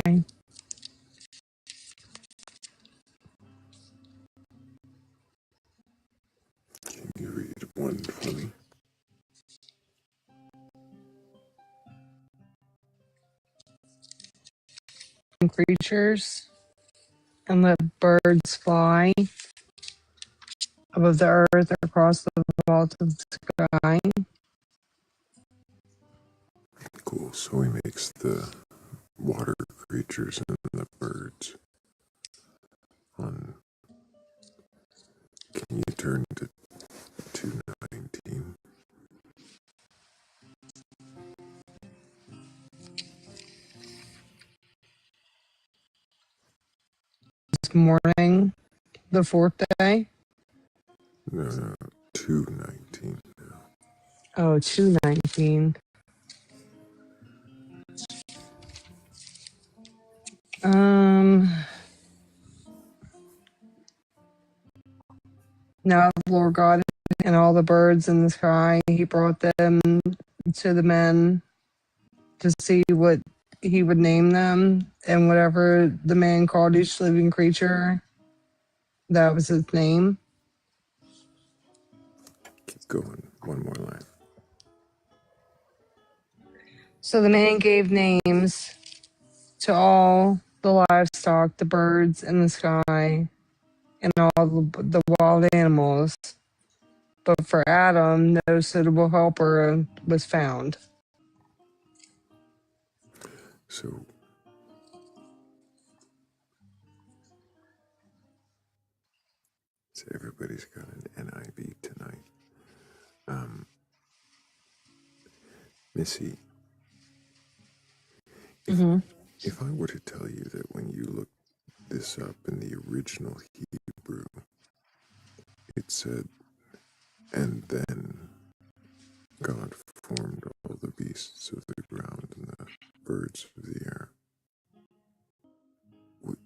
Can you read one for me? Creatures and let birds fly above the earth across the vault of the sky. Cool. So he makes the water creatures and the birds. On. Can you turn to 219? This morning, the fourth day. No, 219. Oh, 219. Now the Lord God and all the birds in the sky, he brought them to the men to see what he would name them, and whatever the man called each living creature, that was his name. Keep going. One more line. So the man gave names to all the livestock, the birds in the sky, and all the wild animals. But for Adam, no suitable helper was found. So everybody's got an NIV tonight. Missy, if I were to tell you that when you look this up in the original Hebrew, it said, and then God formed all the beasts of the ground and the birds of the air.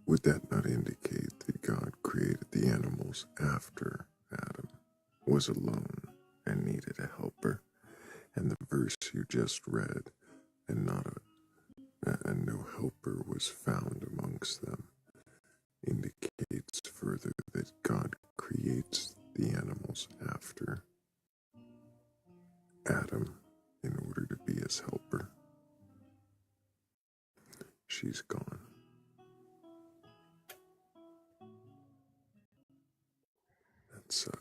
Would that not indicate that God created the animals after Adam was alone and needed a helper? And the verse you just read, and no helper was found amongst them, indicates further that God creates the animals after Adam in order to be his helper. She's gone. That sucks.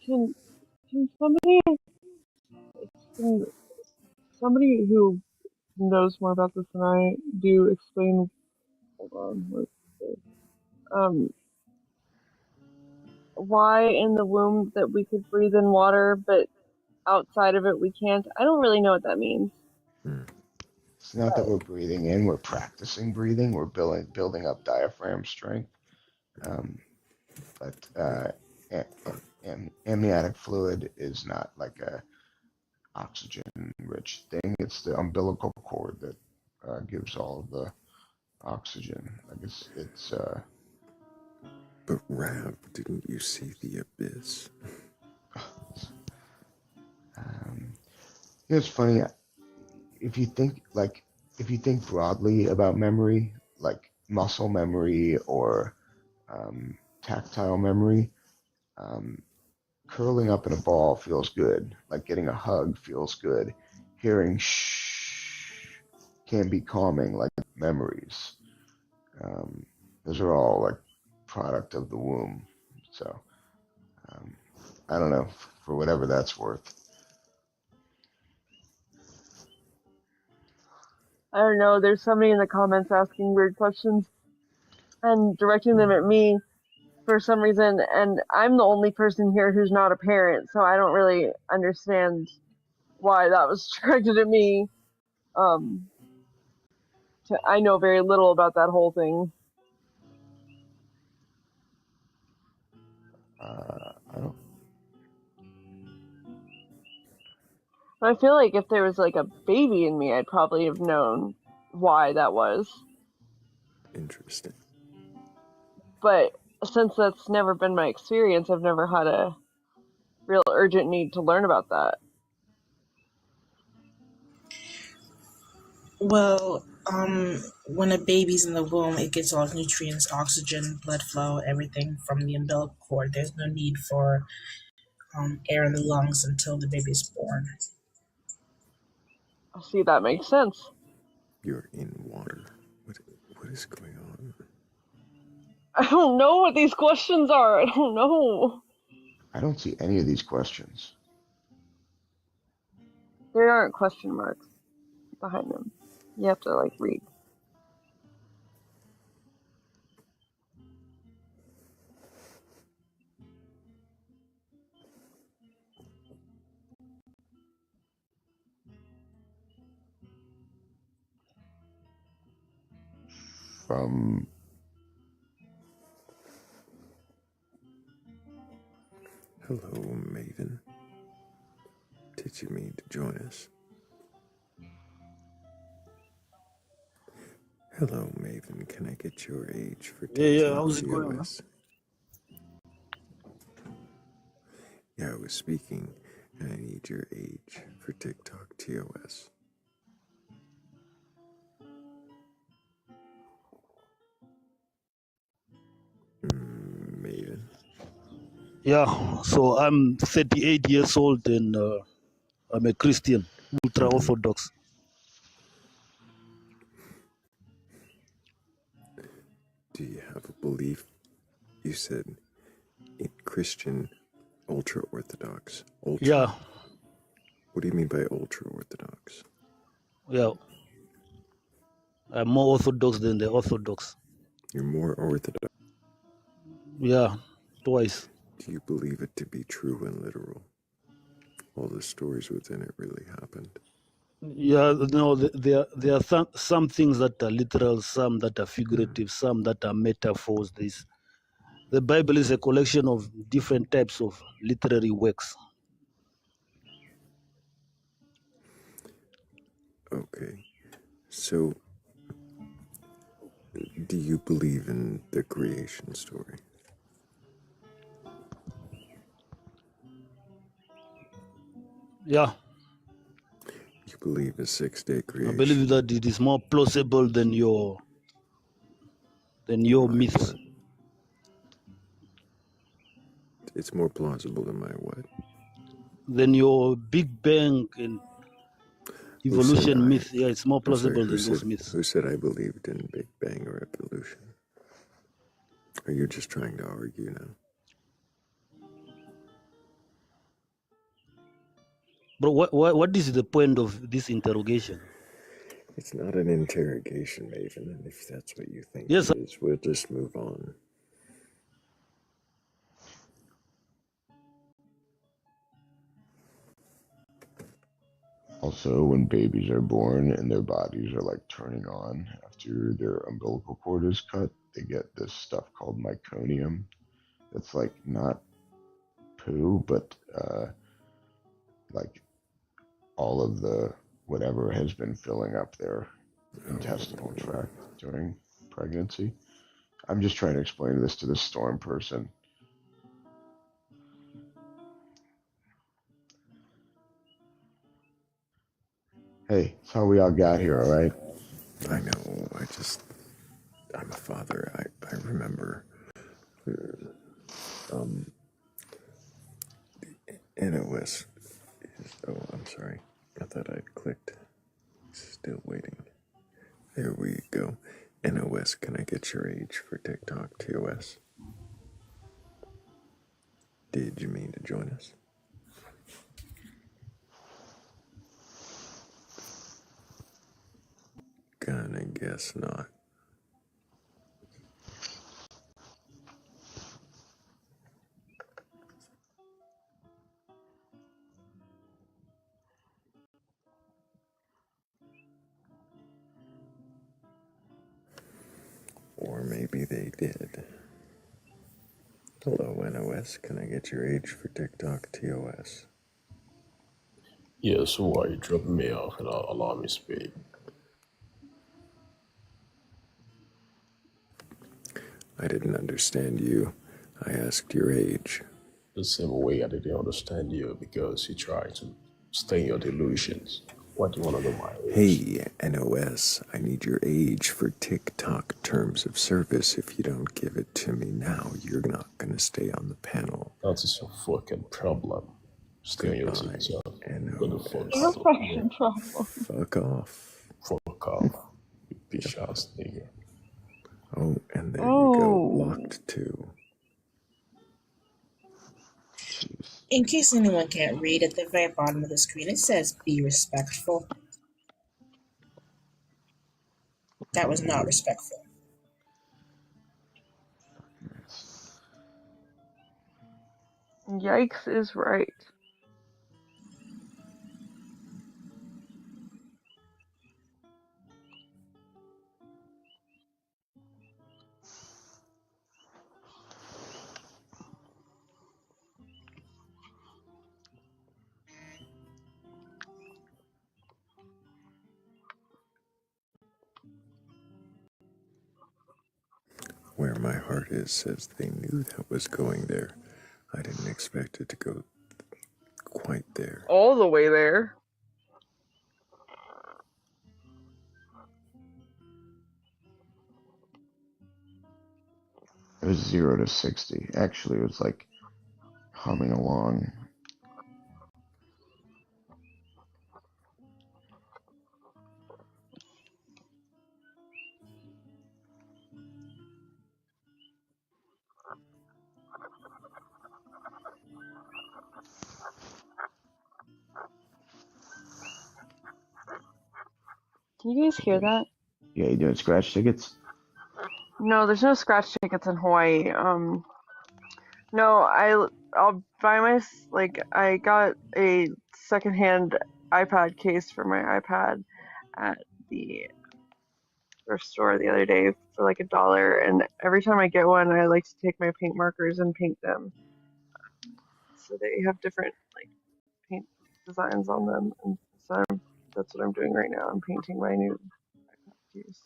Can can somebody who knows more about this than I do explain? Hold on, what's this? Why in the womb that we could breathe in water, but outside of it we can't? I don't really know what that means. It's not that we're breathing in; we're practicing breathing. We're building up diaphragm strength. But amniotic fluid is not like a oxygen-rich thing. It's the umbilical cord that gives all of the oxygen. Like it's. But Rab, didn't you see the abyss? It's funny if you think broadly about memory, like muscle memory or tactile memory. Curling up in a ball feels good. Like getting a hug feels good. Hearing shh can be calming, like memories. Those are all like product of the womb. So I don't know, for whatever that's worth. I don't know. There's somebody in the comments asking weird questions and directing them at me for some reason, and I'm the only person here who's not a parent, so I don't really understand why that was directed at me. I know very little about that whole thing. I don't. I feel like if there was like a baby in me, I'd probably have known why that was. Interesting. But since that's never been my experience, I've never had a real urgent need to learn about that. Well, when a baby's in the womb, it gets all its nutrients, oxygen, blood flow, everything from the umbilical cord. There's no need for air in the lungs until the baby's born. I see, that makes sense. You're in water. What is going on? I don't know what these questions are. I don't know. I don't see any of these questions. There aren't question marks behind them. You have to like read. From Hello, Maven. Did you mean to join us? Hello, Maven. Can I get your age for Yeah, TikTok how's it going, man? TOS? Yeah, I was speaking, and I need your age for TikTok TOS. Maven. Yeah, so I'm 38 years old and I'm a Christian, ultra Orthodox. Do you have a belief? You said in Christian ultra Orthodox. Ultra? Yeah, What do you mean by ultra Orthodox? yeah. I'm more Orthodox than the Orthodox. You're more Orthodox. Yeah, twice. Do you believe it to be true and literal? All the stories within it really happened. Yeah, no, there are some things that are literal, some that are figurative, some that are metaphors. The Bible is a collection of different types of literary works. Okay. So, do you believe in the creation story? Yeah. You believe a 6-day I creation? believe that it is more plausible than your myths. What? It's more plausible than my what? Than your Big Bang and evolution myth. Yeah, it's more plausible than those myths. Who said I believed in Big Bang or evolution? Are you just trying to argue now? But what is the point of this interrogation? It's not an interrogation, Maven, and if that's what you think Yes, it is, we'll just move on. also when babies are born and their bodies are like turning on after their umbilical cord is cut, they get this stuff called meconium. It's like not poo, but like all of the whatever has been filling up their intestinal tract during pregnancy. I'm just trying to explain this to the storm person. Hey, it's how we all got here, all right? I know, I'm a father. I remember NOS is, oh, I'm sorry. I thought I'd clicked. Still waiting. There we go. NOS, can I get your age for TikTok TOS? Did you mean to join us? Gonna guess not. Or maybe they did. Hello, NOS. Can I get your age for TikTok TOS? Yes, why are you dropping me off and allow me to speak? I didn't understand you. I asked your age. The same way I didn't understand you because you try to stay in your delusions. What do you want to know my age? Hey, NOS, I need your age for TikTok terms of service. If you don't give it to me now, you're not going to stay on the panel. That is your fucking problem. Stay on your Goodbye, TikTok. What the fuck? Your NOS. fucking problem. Fuck off. Fuck off. You bitch ass nigga. Oh, and there you go. Oh. Locked too. In case anyone can't read, at the very bottom of the screen it says "Be respectful." That was not respectful. Yikes is right. Where my heart is says they knew that was going there. I didn't expect it to go quite there. All the way there. It was 0 to 60. Actually, it was like humming along. Can you guys hear that? Yeah, you doing scratch tickets? No, there's no scratch tickets in Hawaii. No, I'll buy I got a secondhand iPad case for my iPad at the thrift store the other day for like $1, and every time I get one, I like to take my paint markers and paint them. So they have different like paint designs on them, and so that's what I'm doing right now. I'm painting my new iPad case.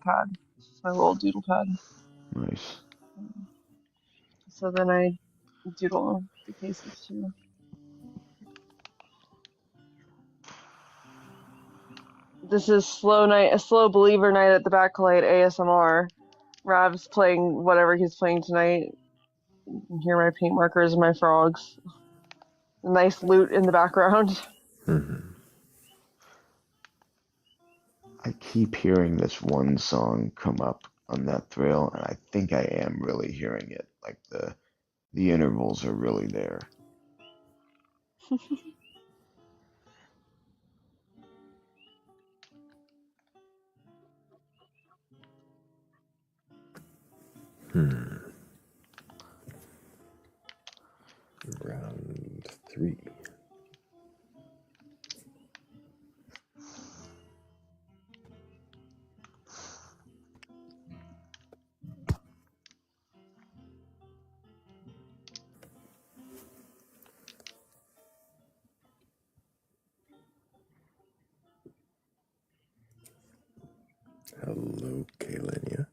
Pad. This is my little doodle pad. Nice. So then I doodle the cases too. This is a slow believer night at the Batcolyte ASMR. Rav's playing whatever he's playing tonight. You can hear my paint markers and my frogs. A nice lute in the background. I keep hearing this one song come up on that Thrayle, and I think I am really hearing it. Like the intervals are really there. Round 3. Hello, Kalenia.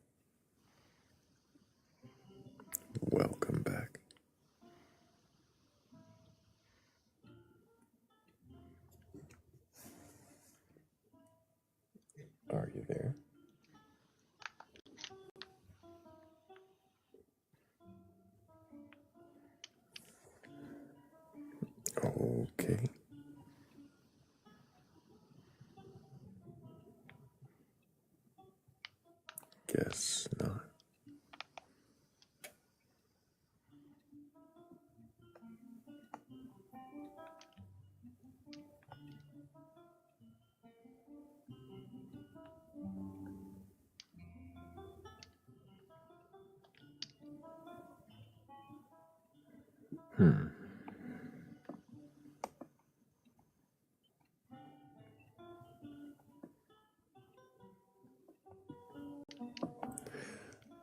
Welcome back. Are you there? Okay. Guess not.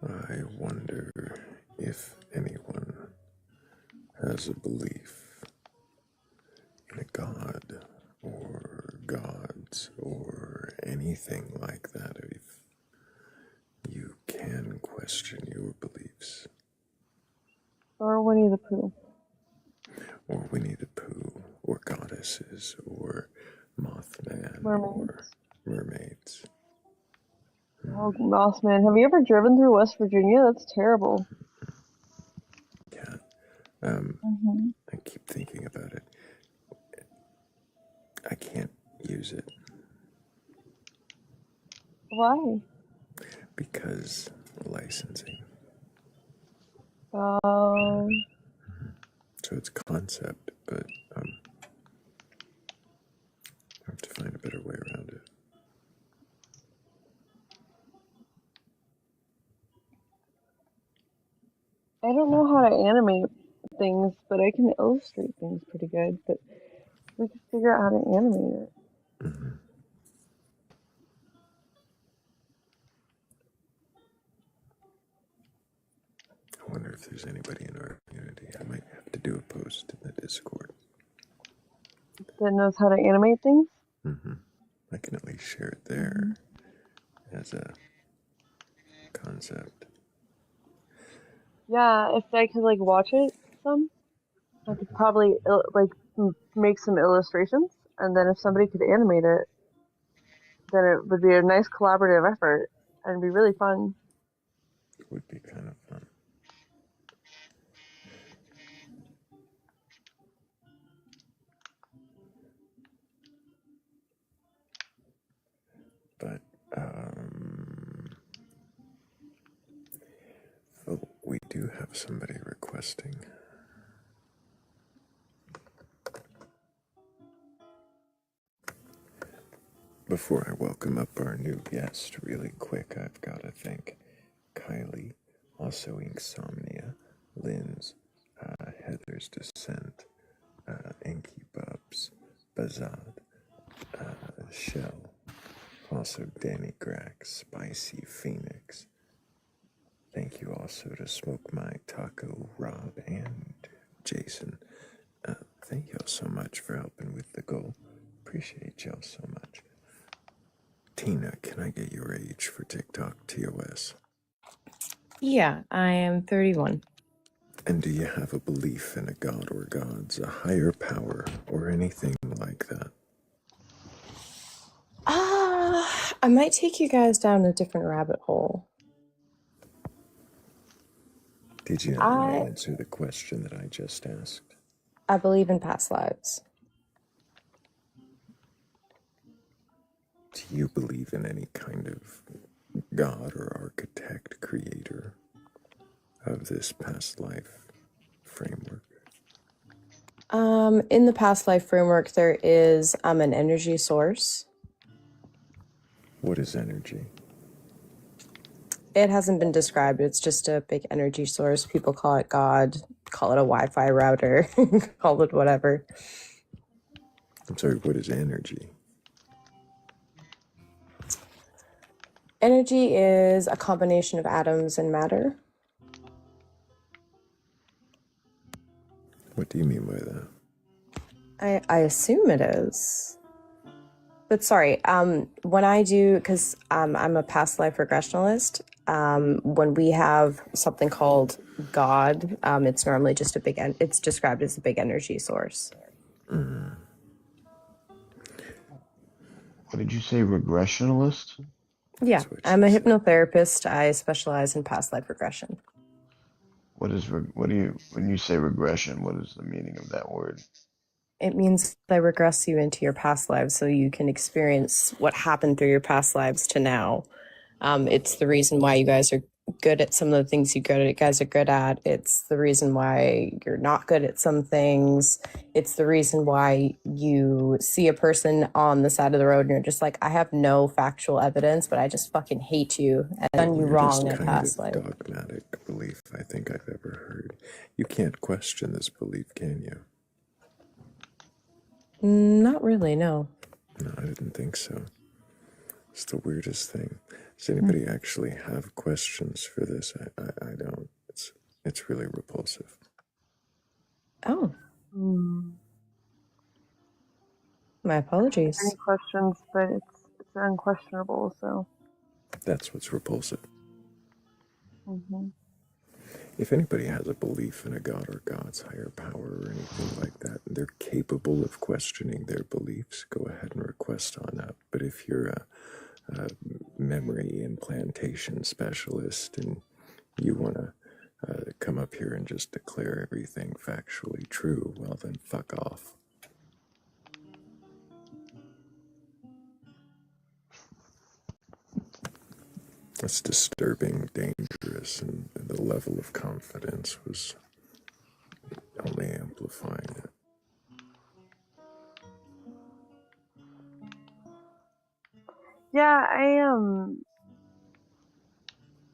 I wonder if anyone has a belief in a god or gods or anything like that. If you can question your beliefs. Or Winnie the Pooh. Or Winnie the Pooh. goddesses or Mothman or Mermaids. mermaids. Oh, Mothman. Have you ever driven through West Virginia? That's terrible. Yeah. Mhm. I keep thinking about it. I can't use it Why? because licensing. Um, So it's concept, but I have to find a better way around it. I don't know how to animate things, but I can illustrate things pretty good. But we could figure out how to animate it. I wonder if there's anybody in our community. I might have to do a post in the Discord. That knows how to animate things. I can at least share it there as a concept. Yeah, if I could like watch it some, I could probably make some illustrations, and then if somebody could animate it, then it would be a nice collaborative effort and it'd be really fun. It would be kind of fun. But, oh, we do have somebody requesting. Before I welcome up our new guest, really quick, I've got to thank Kylie, also Insomnia, Lynn's, Heather's Descent, Inky Bubs, Bazad, Shell, also Danny Grax, Spicy Phoenix. Thank you also to Smoke My Taco, Rob, and Jason. Thank y'all so much for helping with the goal. Appreciate y'all so much. Tina, can I get your age for TikTok TOS? Yeah, I am 31. And do you have a belief in a god or gods, a higher power, or anything like that? I might take you guys down a different rabbit hole. Did you not want to answer the question that I just asked? I believe in past lives. Do you believe in any kind of god or architect, creator of this past life framework? In the past life framework, there is an energy source. What is energy? It hasn't been described. It's just a big energy source. People call it God, call it a Wi-Fi router, call it whatever. I'm sorry, what is energy? Energy is a combination of atoms and matter. What do you mean by that? I assume it is. But sorry, when I do, because I'm a past life regressionalist, when we have something called God, it's normally just it's described as a big energy source. What did you say, regressionalist? Yeah, I'm a hypnotherapist. I specialize in past life regression. What do you, when you say regression, what is the meaning of that word? It means I regress you into your past lives so you can experience what happened through your past lives to now. It's the reason why you guys are good at some of the things you guys are good at. It's the reason why you're not good at some things. It's the reason why you see a person on the side of the road and you're just like, I have no factual evidence, but I just fucking hate you and done you wrong in a past life. Dogmatic belief I think I've ever heard. You can't question this belief, can you? Not really, no. No, I didn't think so. It's the weirdest thing. Does anybody actually have questions for this? I don't. It's really repulsive. Oh. My apologies. Any questions, but it's unquestionable. So That's what's repulsive. if anybody has a belief in a god or God's higher power or anything like that, and they're capable of questioning their beliefs, go ahead and request on that. But if you're a memory implantation specialist and you want to come up here and just declare everything factually true, well then fuck off. That's disturbing, dangerous, and the level of confidence was only amplifying it. Yeah,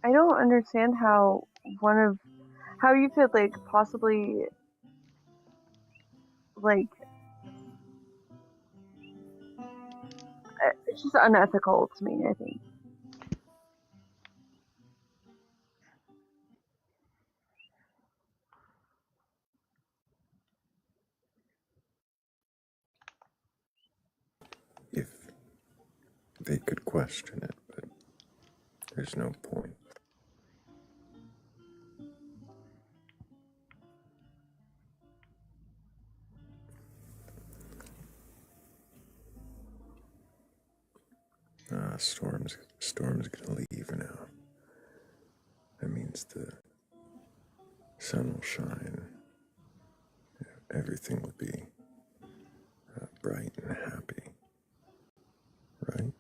I don't understand how how you could like possibly like it's just unethical to me, I think. If they could question it, but there's no point. Storm's gonna leave now. That means the sun will shine. Everything will be bright and happy, right?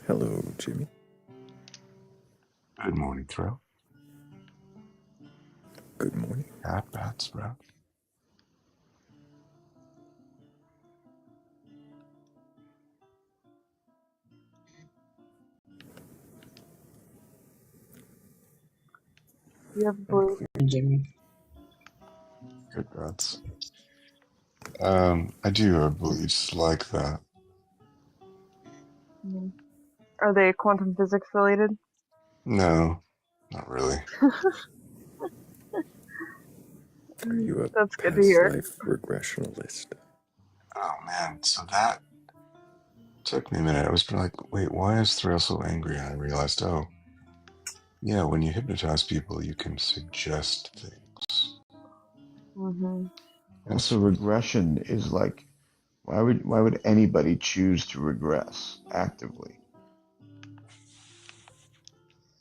Hello, Jimmy. Good morning, Thrayle. Good morning. Bats, bro. You have blue. Jimmy. Good bats. I do have beliefs like that. Are they quantum physics related? No, not really. Are you a That's good to past hear. life regressionalist? Oh man, so that took me a minute. I was like, wait, why is Thrayle so angry? And I realized, oh, yeah, when you hypnotize people, you can suggest things. Also, regression is like, why would anybody choose to regress actively?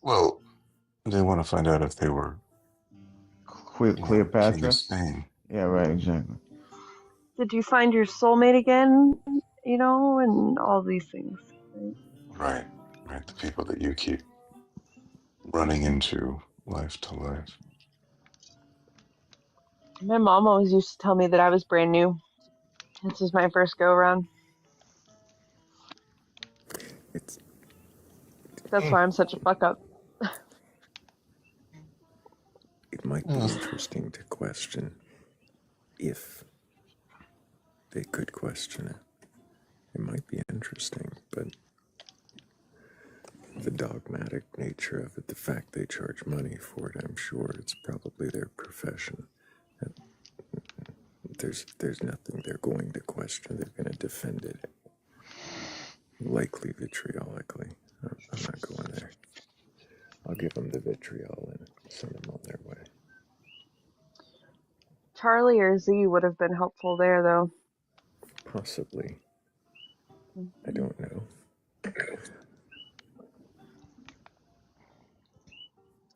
Well, they want to find out if they were King Cleopatra? of Spain. Yeah, right, exactly. Did you find your soulmate again? You know, and all these things. Right? Right. The people that you keep running into life to life. My mom always used to tell me that I was brand new. This is my first go around. That's why I'm such a fuck up. It might be interesting to question if they could question it. It might be interesting, but the dogmatic nature of it, the fact they charge money for it, I'm sure it's probably their profession. There's nothing they're going to question. They're going to defend it, likely vitriolically. I'm not going there. I'll give them the vitriol and send them on their way. Charlie or Z would have been helpful there, though. Possibly. I don't know.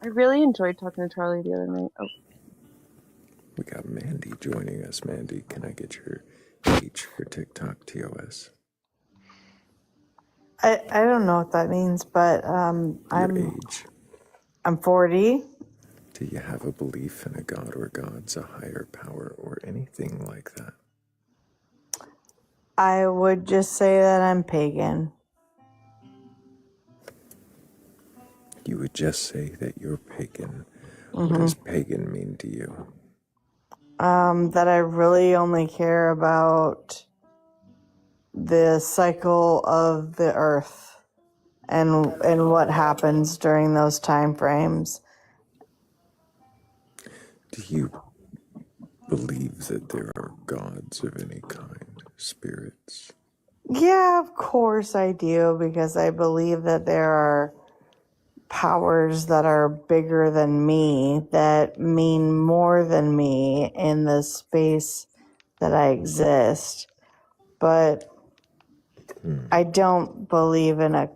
I really enjoyed talking to Charlie the other night. Oh. We got Mandy joining us. Mandy, can I get your H for TikTok TOS? I don't know what that means, but age. I'm 40. Do you have a belief in a god or gods, a higher power, or anything like that? I would just say that I'm pagan. You would just say that you're pagan. Mm-hmm. What does pagan mean to you? That I really only care about the cycle of the earth and what happens during those time frames. Do you believe that there are gods of any kind, spirits? Yeah, of course I do, because I believe that there are powers that are bigger than me, that mean more than me in the space that I exist. But I don't believe in a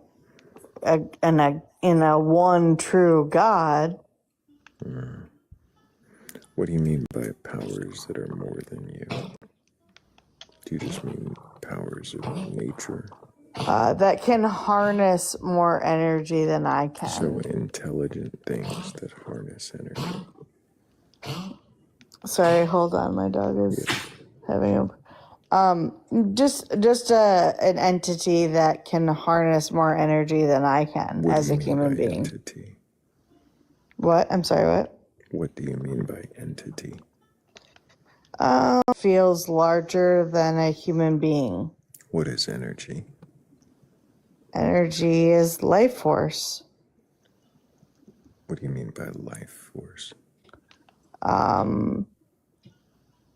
one true God. What do you mean by powers that are more than you? Do you just mean powers of nature? That can harness more energy than I can. So intelligent things that harness energy. Sorry, hold on. My dog is having a... just an entity that can harness more energy than I can What as do a you mean human by being. entity? What? I'm sorry, what? What do you mean by entity? Feels larger than a human being. What is energy? Energy is life force. What do you mean by life force?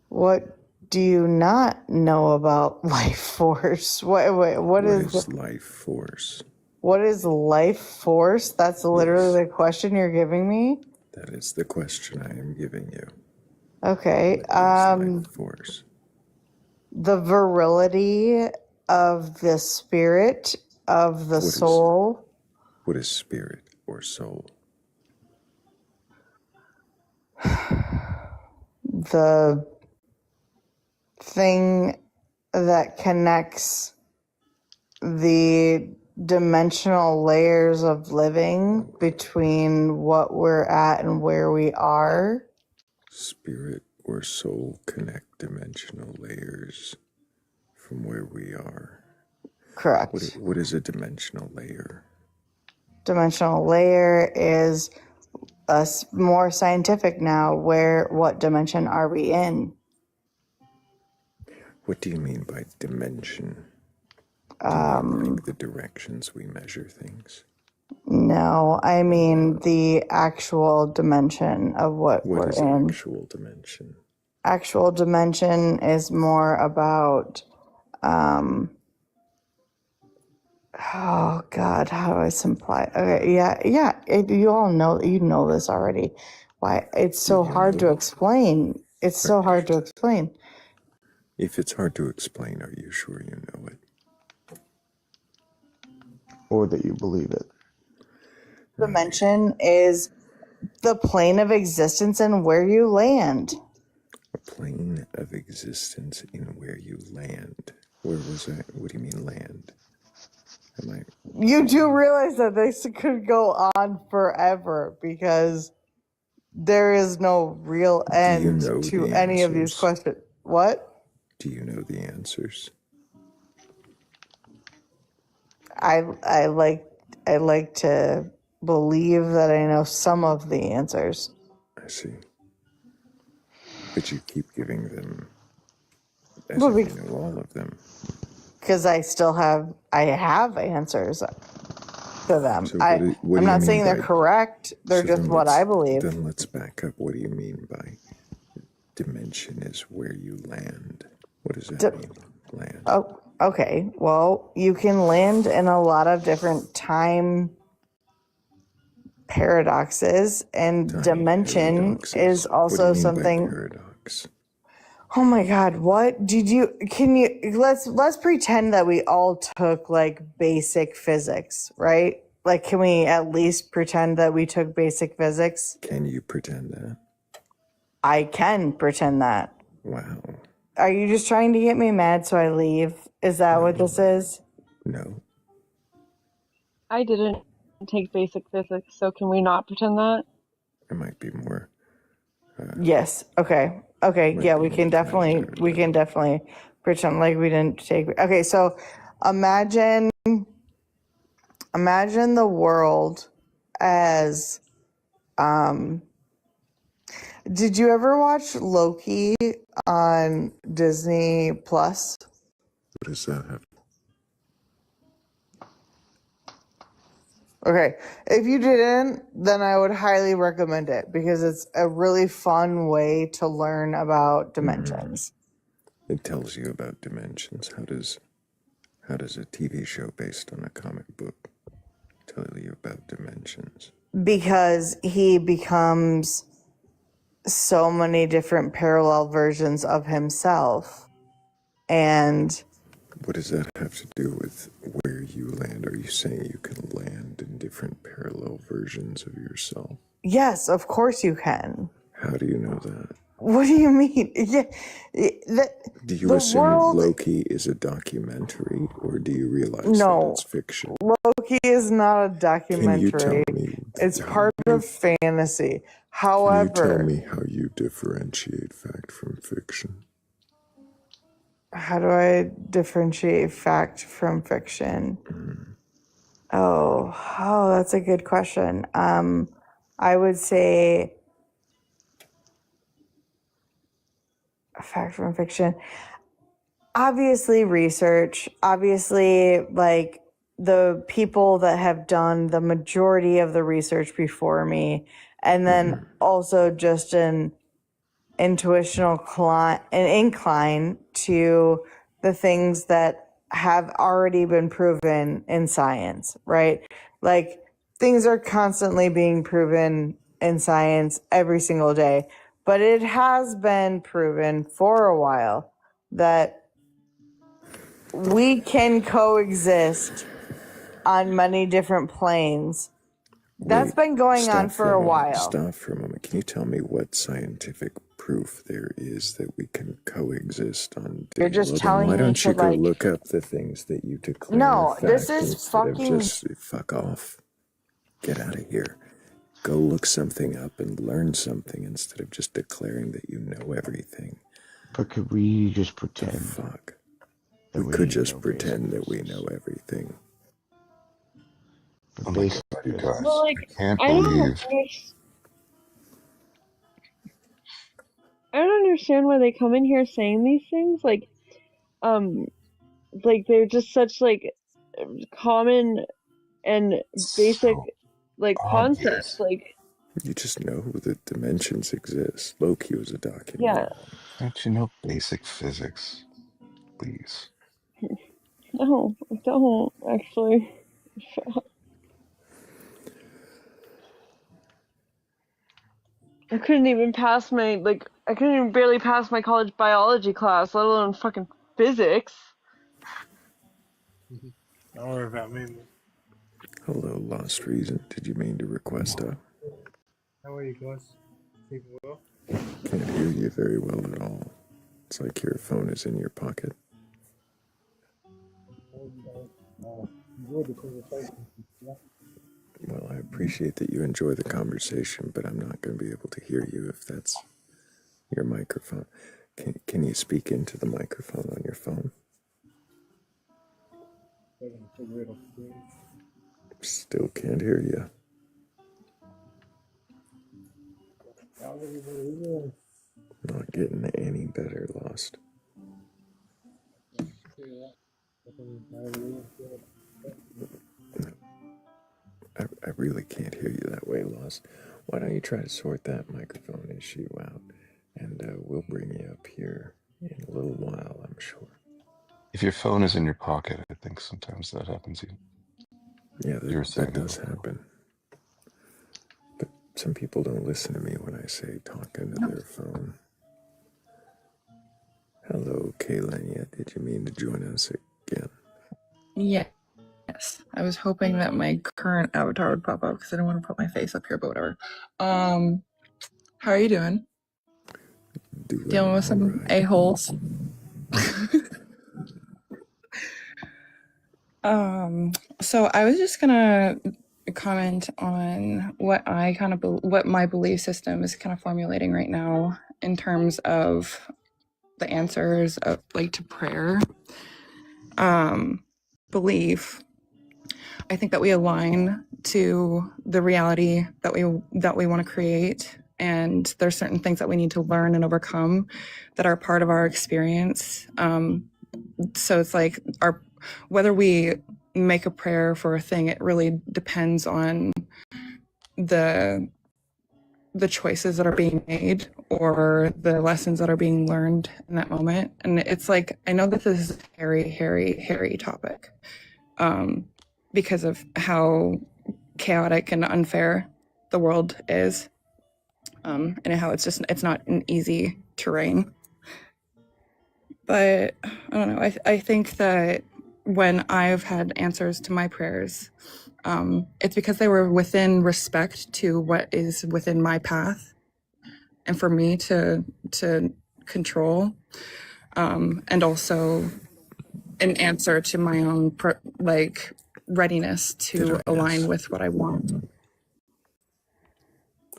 What do you not know about life force? What is life force? What is life force? That's literally the question you're giving me? That is the question I am giving you. Okay. Life force. The virility of the spirit of the soul. What is spirit or soul? The thing that connects the dimensional layers of living between what we're at and where we are. Spirit or soul connect dimensional layers from where we are. Correct. What is a dimensional layer? Dimensional layer is more scientific now. What dimension are we in? What do you mean by dimension? Do you mean like the directions we measure things? No, I mean the actual dimension of what we're in. What is actual dimension? Actual dimension is more about, oh God, how do I simplify? Okay, yeah. You all know, you know this already. Why it's so hard to explain. It's so hard to explain. If it's hard to explain, are you sure you know it? Or that you believe it. Dimension is the plane of existence and where you land. A plane of existence in where you land. Where was I? What do you mean land? You do realize that this could go on forever because there is no real end to any of these questions. What? Do you know the answers? I like to believe that I know some of the answers. I see. But you keep giving them as Well, if you know all of them. Because I have answers to them. So I'm not saying they're correct. They're just what I believe. Then let's back up. What do you mean by dimension is where you land? What does that mean? Land. Oh, okay. Well, you can land in a lot of different time paradoxes, and dimension is also something. Paradox. Oh my God! What did you? Can you? Let's pretend that we all took like basic physics, right? Like, can we at least pretend that we took basic physics? Can you pretend that? I can pretend that. Wow. Are you just trying to get me mad so I leave? Is that what this is? No. I didn't take basic physics, so can we not pretend that? It might be more. Yes. Okay. Yeah, we can definitely pretend like we didn't take. Okay, so imagine the world as. Did you ever watch Loki on Disney Plus? What does that have to Okay. If you didn't, then I would highly recommend it because it's a really fun way to learn about dimensions. It tells you about dimensions. How does a TV show based on a comic book tell you about dimensions? Because he becomes so many different parallel versions of himself. And what does that have to do with where you land? Are you saying you can land in different parallel versions of yourself? yes, of course you can. How do you know that? What do you mean? Yeah, Do you the assume world. Loki is a documentary, or do you realize that No, it's fiction? Loki is not a Can you documentary. tell me It's how part you, of fantasy. can you tell However, me how you differentiate fact from fiction? how do I differentiate fact from fiction? Oh, that's a good question. I would say fact from fiction. Obviously research, obviously like the people that have done the majority of the research before me, and then also just an an incline to the things that have already been proven in science, right? Like things are constantly being proven in science every single day, but it has been proven for a while that we can coexist on many different planes. That's been going on for a while. Stop for a moment. Can you tell me what scientific proof there is that we can coexist on? You're just telling why me don't to you go like. look up the things that you declare No, fact this is instead of fucking. just fuck off, get out of here. Go look something up and learn something instead of just declaring that you know everything. But could we just The pretend fuck? that We could know just basic pretend that we physics? know everything. But Oh my basic god, you physics. guys. Well, like, I can't I don't, believe I don't understand why they come in here saying these things. Like they're just such like common and basic so like concepts. obvious. Like, You just know that dimensions exist. Loki was a documentary. yeah, Don't you know basic physics? Please. no, I don't actually. I couldn't even pass my I couldn't even barely pass my college biology class, let alone fucking physics. Don't worry about me. Hello, Lost Reason. Did you mean to request a? How are you guys? Keeping well? Can't hear you very well at all. It's like your phone is in your pocket. Enjoy the conversation. Yeah. Well, I appreciate that you enjoy the conversation, but I'm not going to be able to hear you if that's your microphone. Can you speak into the microphone on your phone? Still can't hear you. Not getting any better, Lost. I really can't hear you that way, Lost. Why don't you try to sort that microphone issue out, and we'll bring you up here in a little while, I'm sure. If your phone is in your pocket, I think sometimes that happens. Yeah, that does happen. But some people don't listen to me when I say talk into their phone. Hello, Kaylenia. Did you mean to join us again? Yes. I was hoping that my current avatar would pop up because I don't want to put my face up here, but whatever. How are you doing? Dealing with some a-holes. So I was just gonna comment on what what my belief system is kind of formulating right now in terms of the answers of like to prayer. Belief. I think that we align to the reality that we want to create, and there's certain things that we need to learn and overcome that are part of our experience. So it's like whether we make a prayer for a thing. It really depends on the choices that are being made or the lessons that are being learned in that moment. And it's like, I know that this is a hairy topic, because of how chaotic and unfair the world is, and how it's not an easy terrain. But I don't know, I think that when I've had answers to my prayers, it's because they were within respect to what is within my path and for me to control, and also an answer to my own readiness to align with what I want.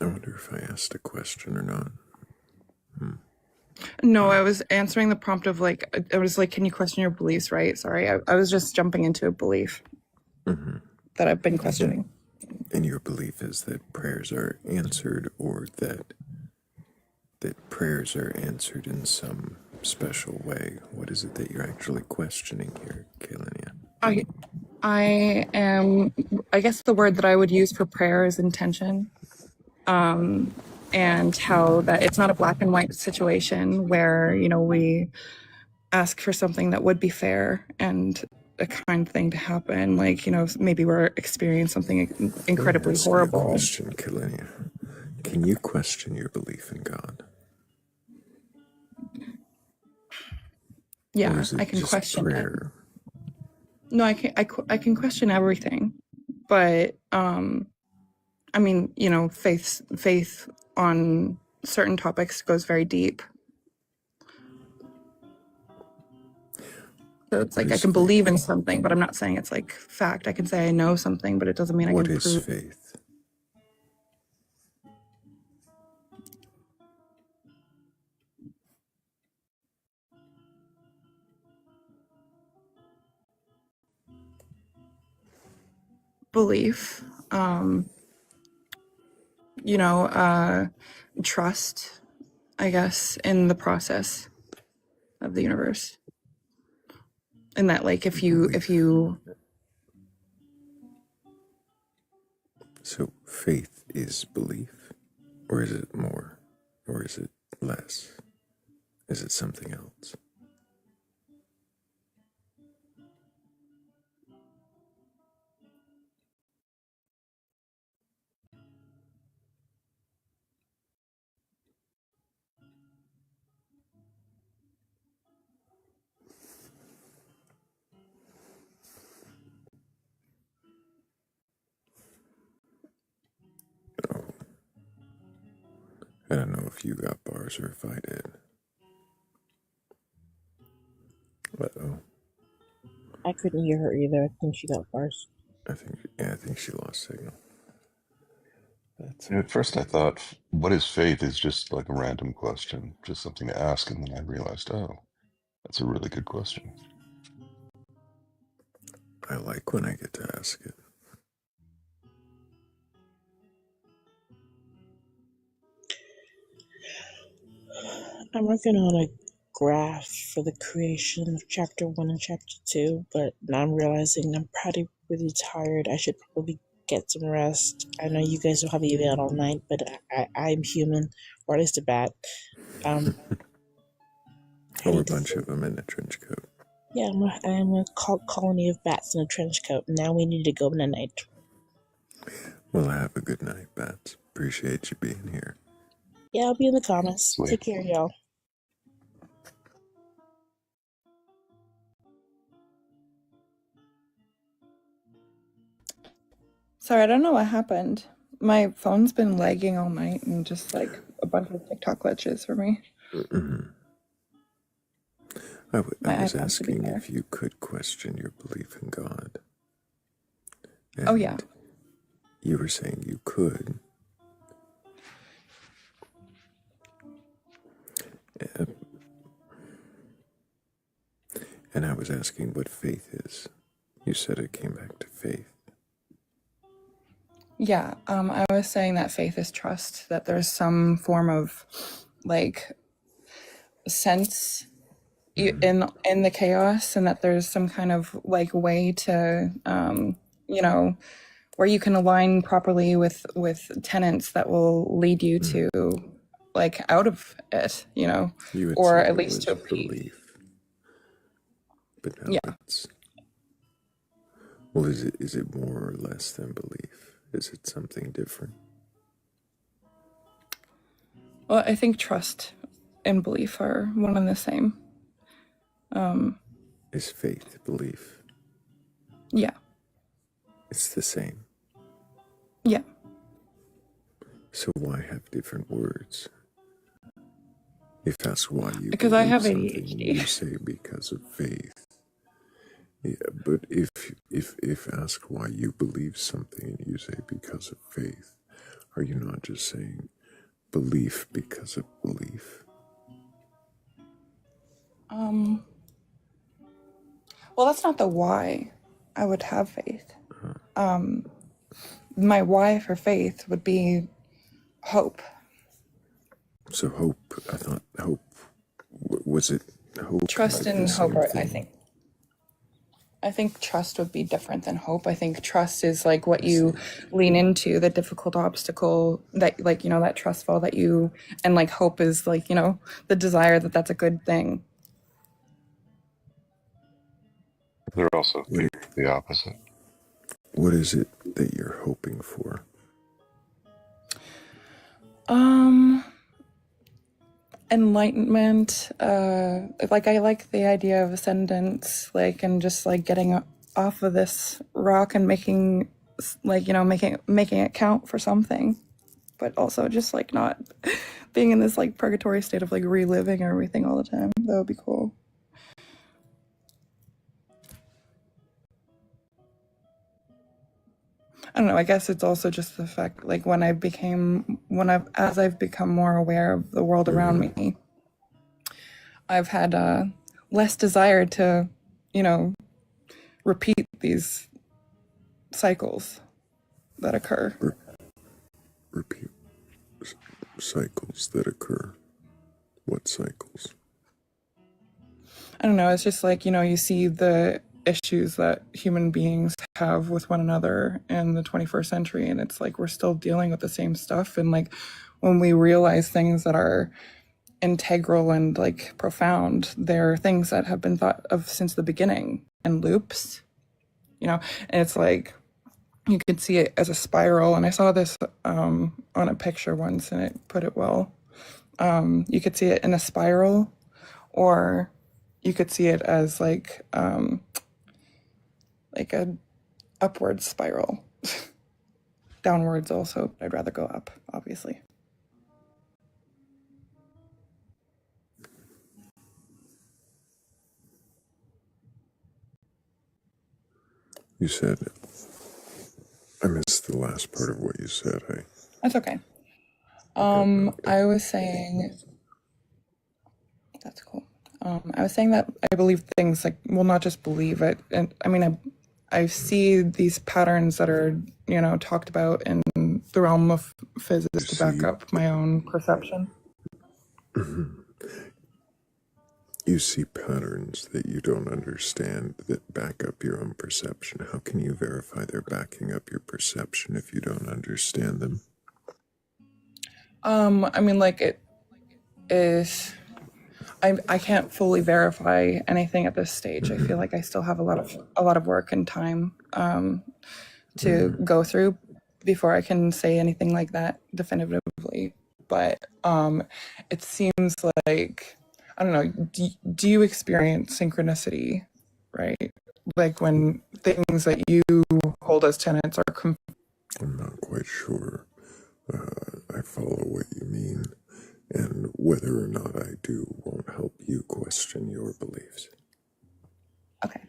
I wonder if I asked a question or not. No, I was answering the prompt of I was like, can you question your beliefs, right? Sorry, I was just jumping into a belief that I've been questioning. And your belief is that prayers are answered, or that prayers are answered in some special way? What is it that you're actually questioning here, Kaylenia? I am, I guess the word that I would use for prayer is intention. And how that it's not a black and white situation where, we ask for something that would be fair and a kind thing to happen. Maybe we're experiencing something incredibly horrible. Question, Kaylenia. Can you question your belief in God? Yeah, I can question prayer? It. No, I can question everything, but faith on certain topics goes very deep. So it's like I can believe in something, but I'm not saying it's like fact. I can say I know something, but it doesn't mean I can prove. What is faith? Belief, trust, I guess, in the process of the universe. And that, if you So faith is belief, or is it more, or is it less? Is it something else? I don't know if you got bars or if I did. Uh-oh. I couldn't hear her either. I think she got bars. I think she lost signal. At first I thought, what is faith is just like a random question, just something to ask, and then I realized, oh, that's a really good question. I like when I get to ask it. I'm working on a graph for the creation of chapter 1 and chapter 2, but now I'm realizing I'm probably really tired. I should probably get some rest. I know you guys will have you out all night, but I'm human, or at least a bat. A bunch of them in a trench coat. Yeah, I'm a colony of bats in a trench coat. Now we need to go in the night. Well, have a good night, Bats. Appreciate you being here. Yeah, I'll be in the comments. Sweet. Take care, y'all. Sorry, I don't know what happened. My phone's been lagging all night and just a bunch of TikTok glitches for me. Mm-hmm. I was asking if you could question your belief in God. And oh, yeah. You were saying you could. And I was asking what faith is. You said it came back to faith. Yeah, I was saying that faith is trust, that there's some form of sense in the chaos, and that there's some kind of like way to where you can align properly with tenets that will lead you to like out of it, You would or say at it least to was a peace. belief, but now Yeah. it's well. Is it more or less than belief? Is it something different? Well, I think trust and belief are one and the same. Is faith belief? Yeah. It's the same. Yeah. So why have different words? If asked why you Because I believe have something, ADHD. you say because of faith. Yeah, but if asked why you believe something and you say because of faith, are you not just saying belief because of belief? Well, that's not the why I would have faith. My why for faith would be hope. So hope, I thought hope, was it hope? Trust The and hope same are, thing? I think trust would be different than hope. I think trust is like what you lean into, the difficult obstacle that like, that trust fall that you, and like hope is like, the desire that that's a good thing. They're also the opposite. What is it that you're hoping for? Enlightenment, like I like the idea of ascendance, like, and just like getting off of this rock and making like, making it count for something, but also just like not being in this like purgatory state of like reliving everything all the time. That would be cool. I don't know, I guess it's also just the fact like as I've become more aware of the world around me, I've had less desire to, repeat these cycles that occur. Repeat cycles that occur. What cycles? I don't know, it's just like, you see the issues that human beings have with one another in the 21st century, and it's like we're still dealing with the same stuff. And like when we realize things that are integral and like profound, they're things that have been thought of since the beginning and loops, and it's like you could see it as a spiral. And I saw this on a picture once, and it put it well. You could see it in a spiral, or you could see it as like a upward spiral. Downwards also, I'd rather go up, obviously. You said, I missed the last part of what you said. That's okay. I was saying, that's cool. I was saying that I believe things like, well, not just believe it. And I mean, I see these patterns that are, talked about in the realm of physics to back up my own perception. You see patterns that you don't understand that back up your own perception. How can you verify they're backing up your perception if you don't understand them? I mean, like it is. I can't fully verify anything at this stage. I feel like I still have a lot of work and time to go through before I can say anything like that definitively. But it seems like, I don't know. Do you experience synchronicity, right? Like when things that you hold as tenets are. I'm not quite sure. I follow what you mean, and whether or not I do won't help you question your beliefs. Okay.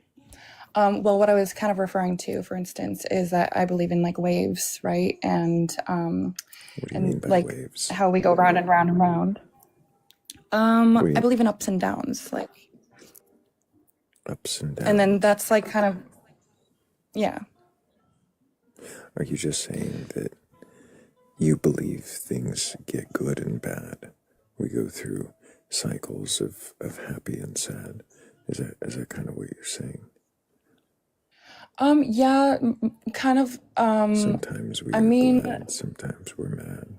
Well, what I was kind of referring to, for instance, is that I believe in like waves, right? And What do you mean by like waves? how we go round and round and round. I believe in ups and downs, like ups and downs. And then that's like kind of, yeah. Are you just saying that you believe things get good and bad? We go through cycles of happy and sad. Is that kind of what you're saying? Yeah, kind of. Sometimes we I are mean, glad, sometimes we're mad,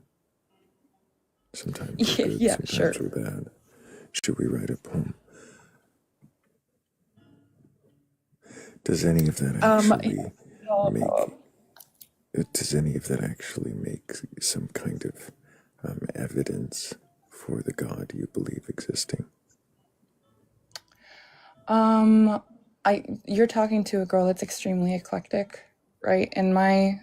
sometimes we're good, yeah, sure. sometimes we're bad. Should we write a poem? Does any of that actually make? Does any of that actually make some kind of evidence for the God you believe existing? You're talking to a girl that's extremely eclectic, right? In my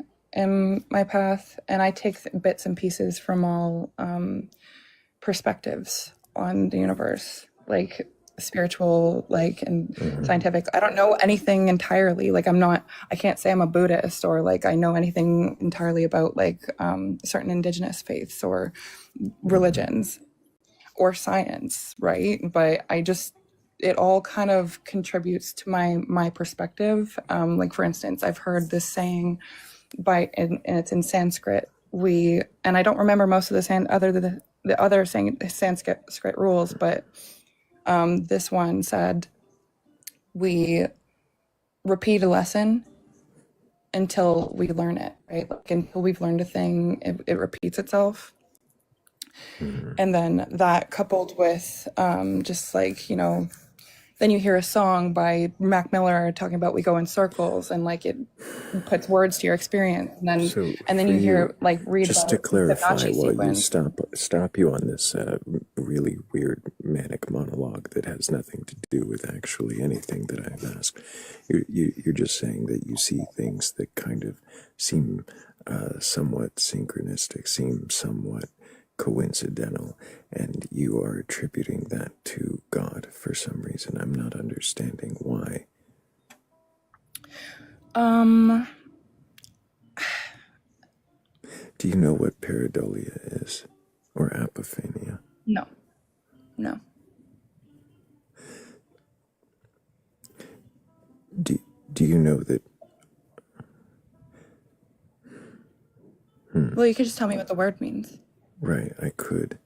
path, and I take bits and pieces from all perspectives on the universe, like spiritual, like, and scientific. I don't know anything entirely. Like, I can't say I'm a Buddhist, or like I know anything entirely about like certain indigenous faiths or religions or science, right? But it all kind of contributes to my perspective. Like, for instance, I've heard this saying and it's in Sanskrit. And I don't remember most of the other Sanskrit rules, but this one said, we repeat a lesson until we learn it, right? Like, until we've learned a thing, it repeats itself. And then that, coupled with just like, then you hear a song by Mac Miller talking about we go in circles, and like it puts words to your experience. And then you hear like read just about to the clarify, Fibonacci while you sequence. stop you on this really weird manic monologue that has nothing to do with actually anything that I've asked. You're just saying that you see things that kind of seem somewhat synchronistic, seem somewhat coincidental, and you are attributing that to God for some reason. I'm not understanding why. Do you know what pareidolia is, or apophenia? No. Do you know that? Well, you could just tell me what the word means. Right, I could.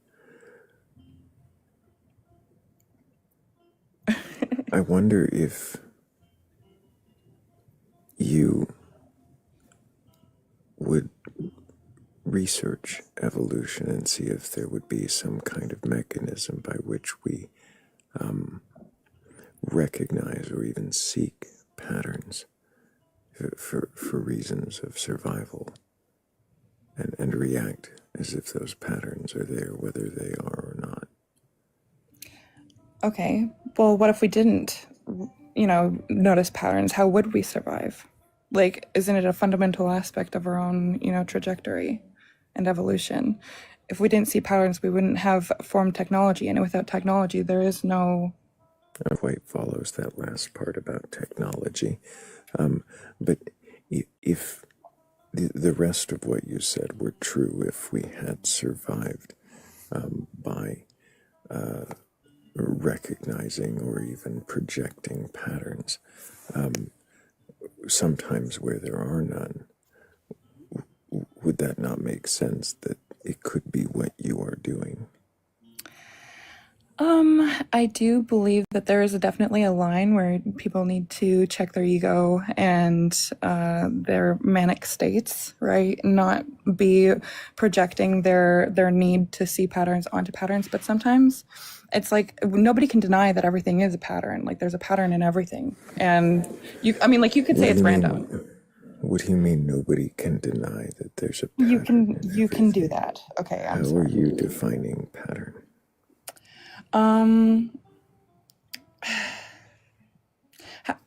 I wonder if you would research evolution and see if there would be some kind of mechanism by which we recognize or even seek patterns for reasons of survival, and react as if those patterns are there, whether they are or not. Okay. Well, what if we didn't, notice patterns? How would we survive? Like, isn't it a fundamental aspect of our own, trajectory and evolution? If we didn't see patterns, we wouldn't have formed technology. And without technology, there is no... Not quite follows that last part about technology. But if the rest of what you said were true, if we had survived by recognizing or even projecting patterns, sometimes where there are none, would that not make sense that it could be what you are doing? I do believe that there is definitely a line where people need to check their ego and their manic states, right? Not be projecting their need to see patterns onto patterns. But sometimes it's like nobody can deny that everything is a pattern. Like, there's a pattern in everything, and you could say it's random. What do you mean nobody can deny that there's a pattern? You can do that. Okay, I'm sorry. How are you defining pattern?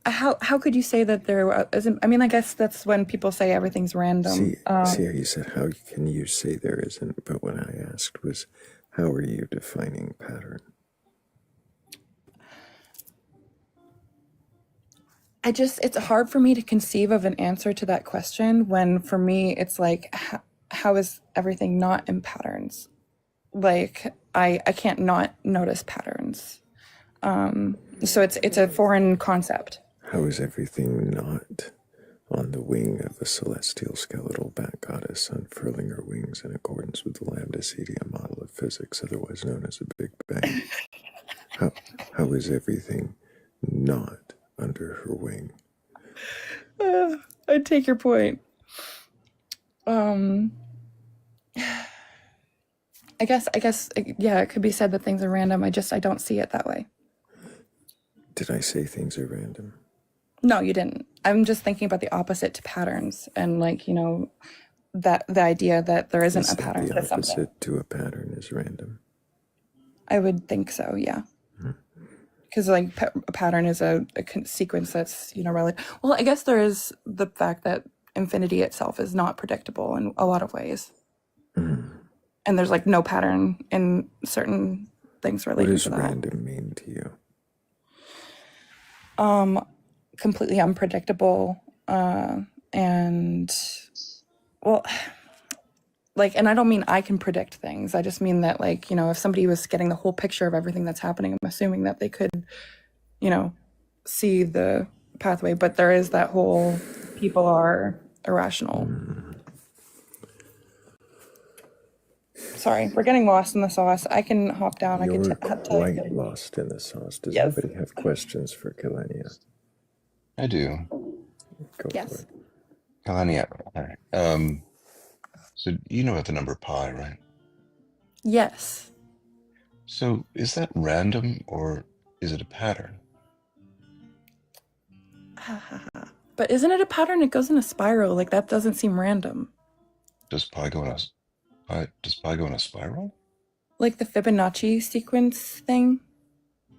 How could you say that there isn't? I guess that's when people say everything's random. See how you said, how can you say there isn't? But what I asked was, how are you defining pattern? It's hard for me to conceive of an answer to that question, when for me it's like, how is everything not in patterns? Like, I can't not notice patterns. So it's a foreign concept. How is everything not on the wing of a celestial skeletal bat goddess, unfurling her wings in accordance with the lambda-CDM model of physics, otherwise known as a Big Bang? How is everything not under her wing? I take your point. I guess, yeah, it could be said that things are random. I don't see it that way. Did I say things are random? No, you didn't. I'm just thinking about the opposite to patterns and that the idea that there isn't Is a that pattern the to something. opposite to a pattern is random? I would think so, yeah. Because a pattern is a sequence that's relative. Well, I guess there is the fact that infinity itself is not predictable in a lot of ways, and there's no pattern in certain things What relating does to that. random mean to you? Completely unpredictable, and well, and I don't mean I can predict things. I just mean that if somebody was getting the whole picture of everything that's happening, I'm assuming that they could, see the pathway. But there is that whole people are irrational. Sorry, we're getting lost in the sauce. I can hop down. You're I can quite lost in the sauce. Does Yes. anybody have questions for Kalenia? I do. Go Yes. for it. Kalania, all right. So you know about the number pi, right? Yes. So is that random or is it a pattern? But isn't it a pattern? It goes in a spiral. That doesn't seem random. Does pi go in a spiral? Like the Fibonacci sequence thing?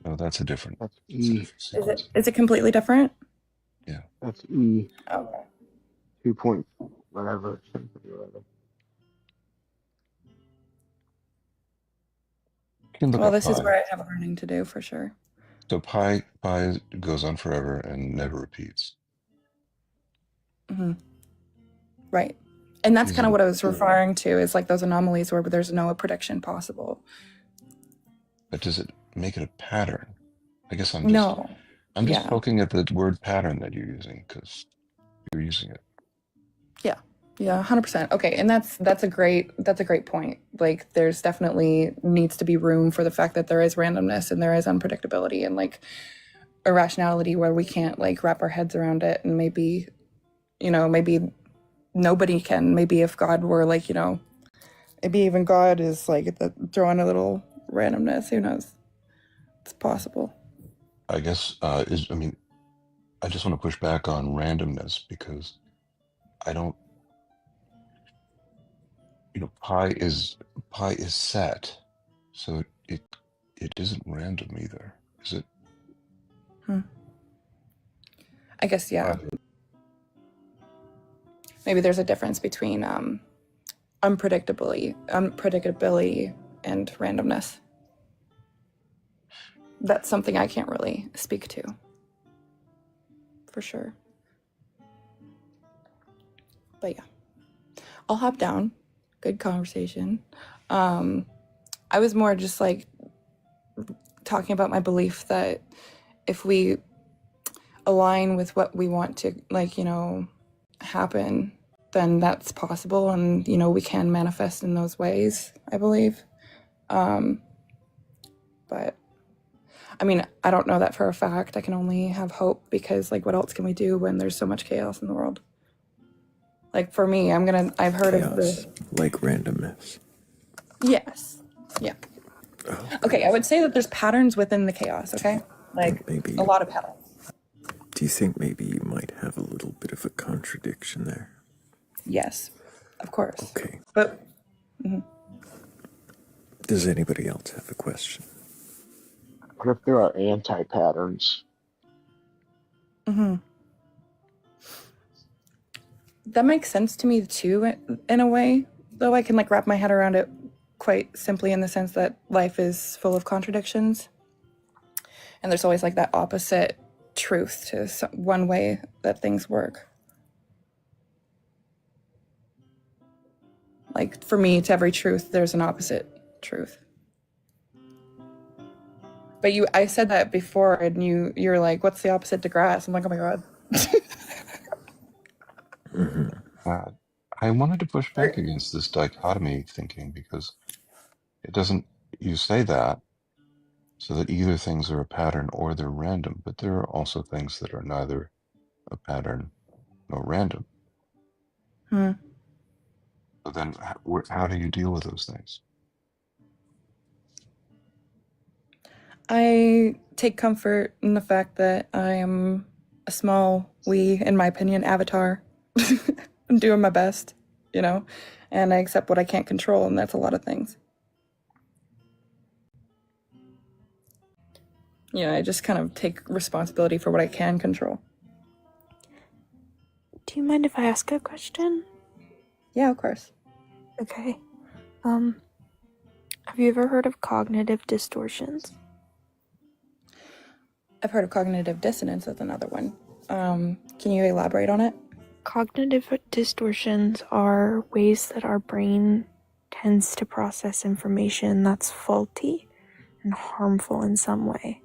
No, that's a different. That's E. Is it completely different? Yeah. That's E. Okay. 2 point whatever. Something or other. You can look Well, up this is pi. where I have learning to do for sure. So pi goes on forever and never repeats. Mm-hmm. Right. And that's kind of what I was referring to is those anomalies where there's no prediction possible. But does it make it a pattern? I guess I'm just poking at the word pattern that you're using because you're using it. Yeah, 100%. Okay, and that's a great point. There's definitely needs to be room for the fact that there is randomness and there is unpredictability and irrationality where we can't wrap our heads around it, and maybe nobody can. Maybe if God were maybe even God is throwing a little randomness. Who knows? It's possible. I guess I just want to push back on randomness because I don't. Pi is set, so it isn't random either, is it? I guess maybe there's a difference between unpredictability and randomness. That's something I can't really speak to for sure. But yeah, I'll hop down. Good conversation. I was more just talking about my belief that if we align with what we want to happen, then that's possible, and we can manifest in those ways, I believe. But I don't know that for a fact. I can only have hope because what else can we do when there's so much chaos in the world? For me, I've heard chaos, of the randomness. Yes. Yeah. Okay, I would say that there's patterns within the chaos, okay? Maybe a lot of patterns. Do you think maybe you might have a little bit of a contradiction there? Yes, of course. Okay. But does anybody else have a question? What if there are anti-patterns? That makes sense to me too, in a way, though I can wrap my head around it quite simply in the sense that life is full of contradictions. And there's always that opposite truth to one way that things work. For me, to every truth, there's an opposite truth. But I said that before, and you're like, what's the opposite to grass? I'm like, oh my God. I wanted to push back against this dichotomy thinking because it doesn't, you say that, So that either things are a pattern or they're random, but there are also things that are neither a pattern nor random. Hmm. So then how do you deal with those things? I take comfort in the fact that I am a small, in my opinion, avatar. I'm doing my best, you know, and I accept what I can't control, and that's a lot of things. Yeah, I just kind of take responsibility for what I can control. Do you mind if I ask a question? Yeah, of course. Okay. Have you ever heard of cognitive distortions? I've heard of cognitive dissonance. That's another one. Can you elaborate on it? Cognitive distortions are ways that our brain tends to process information that's faulty and harmful in some way.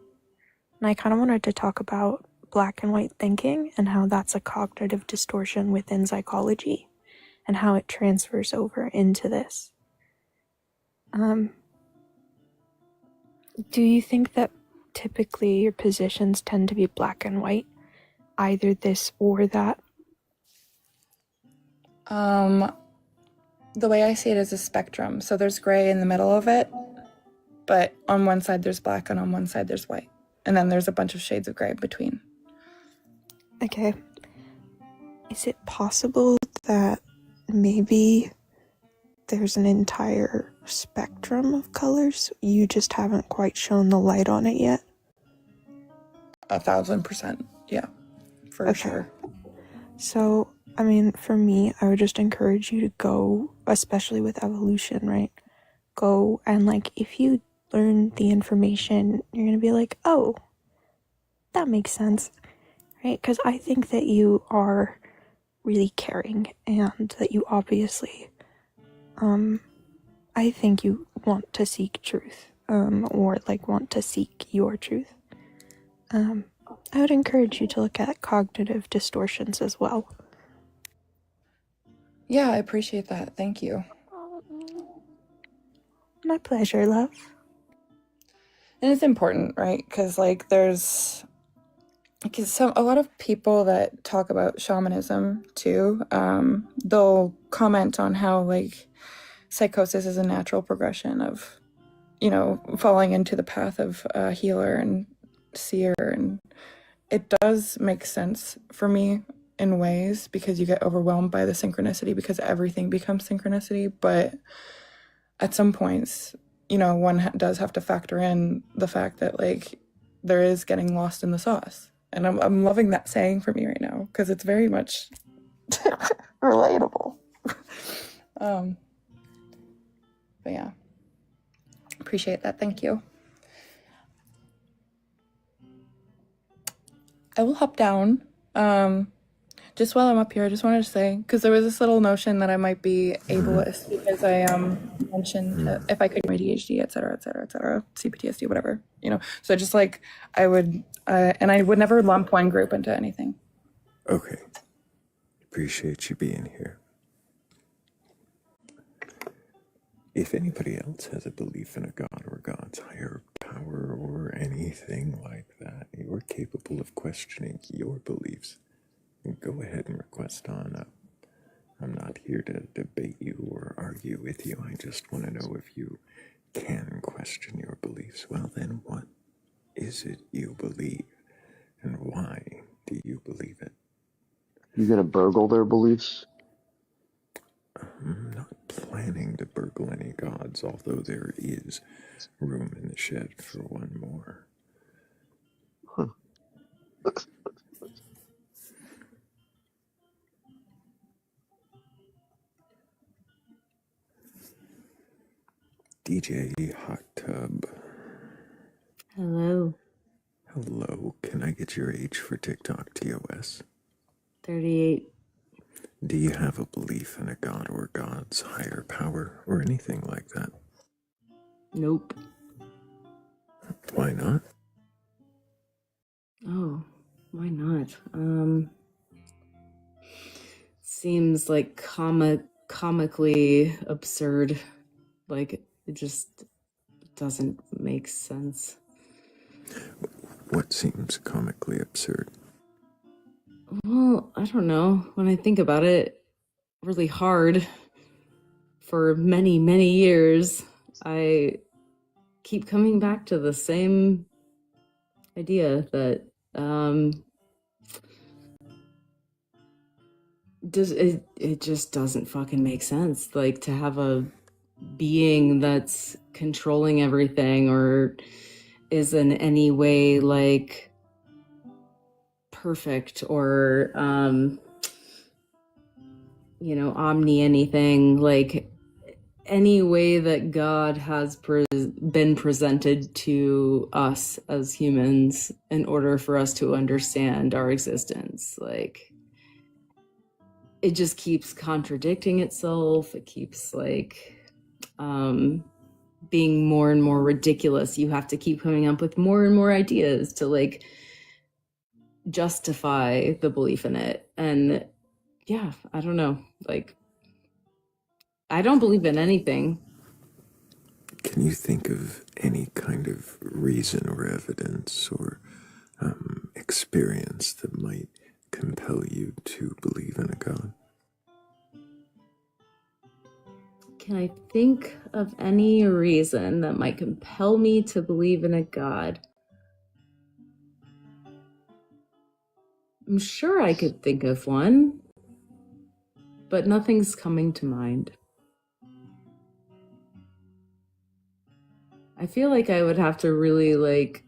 And I kind of wanted to talk about black and white thinking and how that's a cognitive distortion within psychology and how it transfers over into this. Do you think that typically your positions tend to be black and white, either this or that? The way I see it is a spectrum. So there's gray in the middle of it, but on one side there's black and on one side there's white. And then there's a bunch of shades of gray between. Okay. Is it possible that maybe there's an entire spectrum of colors? You just haven't quite shown the light on it yet? 1,000%. Yeah, for sure. So, I mean, for me, I would just encourage you to go, especially with evolution, right? Go and, like, if you learn the information, you're going to be like, oh, that makes sense, right? Because I think that you are really caring and that you obviously, I think you want to seek truth, or, like, want to seek your truth. I would encourage you to look at cognitive distortions as well. Yeah, I appreciate that. Thank you. My pleasure, love. And it's important, right? Because like there's a lot of people that talk about shamanism too. They'll comment on how like psychosis is a natural progression of, you know, falling into the path of a healer and seer, and it does make sense for me in ways because you get overwhelmed by the synchronicity because everything becomes synchronicity. But at some points, you know, one does have to factor in the fact that like there is getting lost in the sauce. And I'm loving that saying for me right now because it's very much relatable. But yeah, appreciate that. Thank you. I will hop down. Just while I'm up here, I just wanted to say, because there was this little notion that I might be ableist because I mentioned that if I could ADHD, et cetera, CPTSD, whatever, you know. So just like I would, and I would never lump one group into anything. Okay. Appreciate you being here. If anybody else has a belief in a god or God's higher power or anything like that, you're capable of questioning your beliefs. Go ahead and request on up. I'm not here to debate you or argue with you. I just want to know if you can question your beliefs. Well, then what is it you believe? And why do you believe it? You gonna burgle their beliefs? I'm not planning to burgle any gods, although there is room in the shed for one more. Huh. DJ Hot Tub. Hello. Hello, can I get your age for TikTok TOS? 38. Do you have a belief in a god or God's higher power or anything like that? Nope. Why not? Oh, why not? Seems like comically absurd. Like, it just doesn't make sense. What seems comically absurd? Well, I don't know. When I think about it really hard for many, many years, I keep coming back to the same idea that it just doesn't fucking make sense. Like, to have a being that's controlling everything or is in any way like perfect or omni anything, like any way that God has been presented to us as humans in order for us to understand our existence. Like, it just keeps contradicting itself. It keeps like being more and more ridiculous. You have to keep coming up with more and more ideas to like justify the belief in it. And yeah, I don't know. Like, I don't believe in anything. Can you think of any kind of reason or evidence or experience that might compel you to believe in a God? Can I think of any reason that might compel me to believe in a God? I'm sure I could think of one, but nothing's coming to mind. I feel like I would have to really like,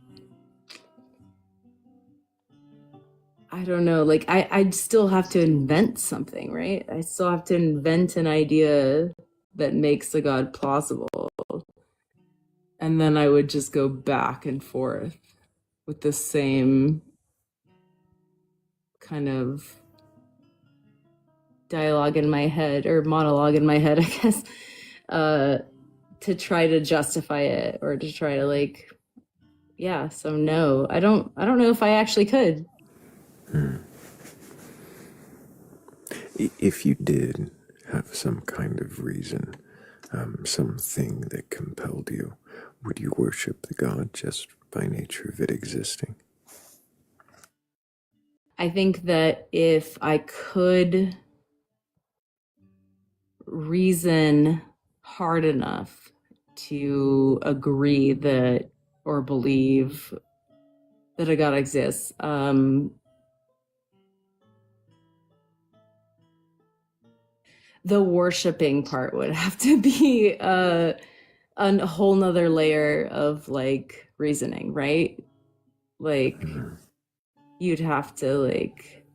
I don't know, like I'd still have to invent something, right? I still have to invent an idea that makes the God plausible. And then I would just go back and forth with the same kind of dialogue in my head, or monologue in my head, I guess, to try to justify it or to try to like, yeah. So no, I don't know if I actually could. If you did have some kind of reason, something that compelled you, would you worship the God just by nature of it existing? I think that if I could reason hard enough to agree that or believe that a God exists, the worshiping part would have to be a whole nother layer of like reasoning, right? Like, you'd have to like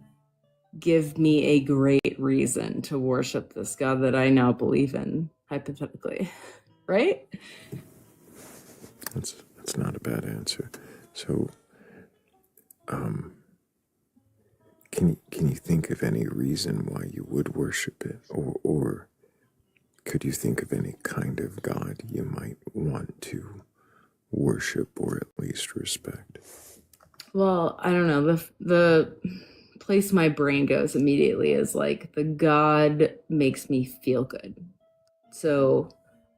give me a great reason to worship this God that I now believe in, hypothetically, right? That's not a bad answer. So, can you think of any reason why you would worship it, or could you think of any kind of God you might want to worship or at least respect? Well, I don't know. The place my brain goes immediately is like, the God makes me feel good. So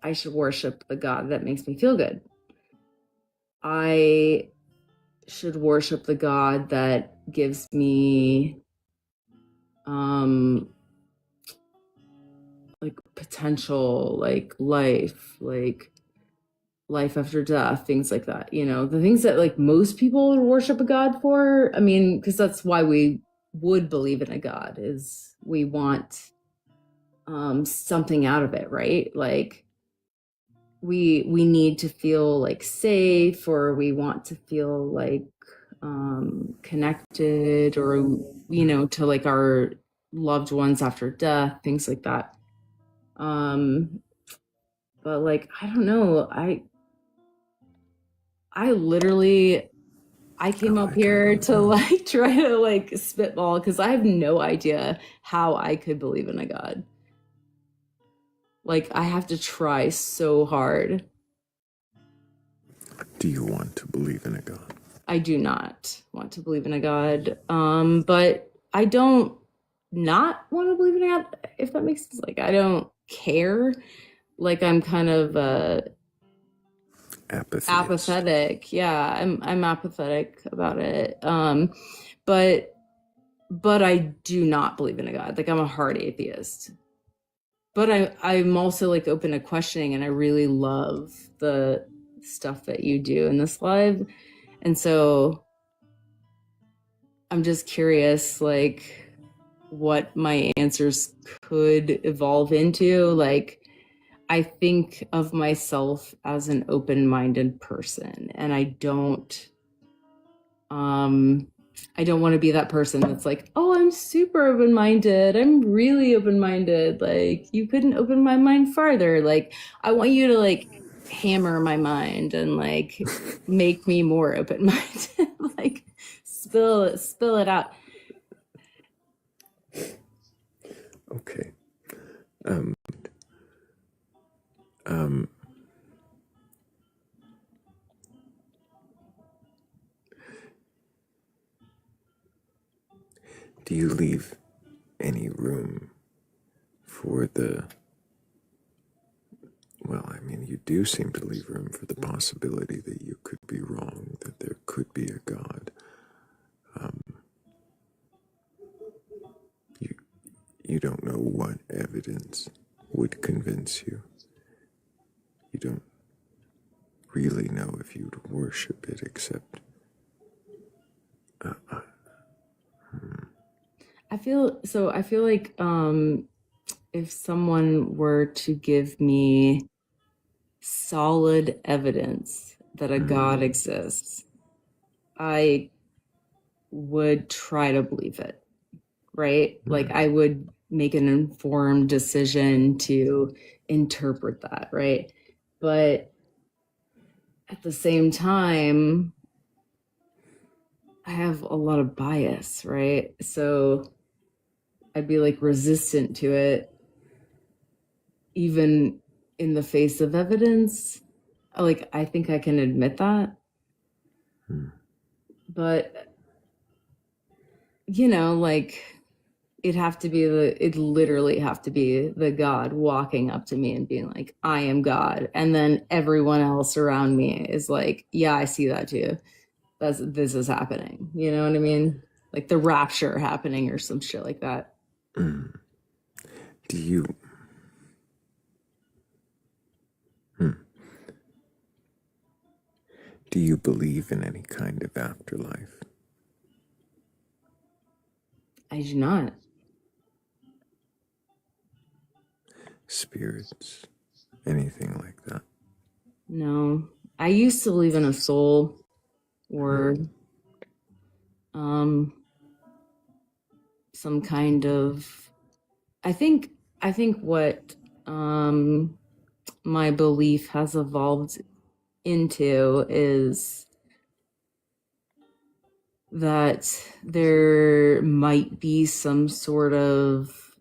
I should worship the God that makes me feel good. I should worship the God that gives me like potential, like life after death, things like that. The things that like most people would worship a God for. I mean, because that's why we would believe in a God, is we want something out of it, right? Like, we need to feel like safe, or we want to feel like connected, or to like our loved ones after death, things like that. But like, I don't know, I literally came up here to like try to like spitball, because I have no idea how I could believe in a God. Like, I have to try so hard. Do you want to believe in a God? I do not want to believe in a God. But I don't not want to believe in a God, if that makes sense. Like, I don't care. Like, I'm kind of Apathy. Apathetic. Yeah, I'm apathetic about it. But I do not believe in a God. Like, I'm a hard atheist. But I'm also like open to questioning, and I really love the stuff that you do in this live. And so I'm just curious, like, what my answers could evolve into. Like, I think of myself as an open-minded person, and I don't want to be that person that's like, oh, I'm super open-minded. I'm really open-minded. Like, you couldn't open my mind farther. Like, I want you to like hammer my mind and like make me more open-minded. Like, spill it out. Okay. Do you leave any room for the, well, I mean, you do seem to leave room for the possibility that you could be wrong, that there could be a God. You don't know what evidence would convince you. You don't really know if you'd worship it, except I feel like if someone were to give me solid evidence that a God exists, I would try to believe it, right? Like, I would make an informed decision to interpret that, right? But at the same time, I have a lot of bias, right? So I'd be like resistant to it, even in the face of evidence. Like, I think I can admit that. But, you know, like, it'd literally have to be the God walking up to me and being like, I am God. And then everyone else around me is like, yeah, I see that too. This is happening. You know what I mean? Like the rapture happening or some shit like that. do you do you believe in any kind of afterlife? I do not. Spirits? Anything like that? No. I used to believe in a soul or some kind of, I think what my belief has evolved into is that there might be some sort of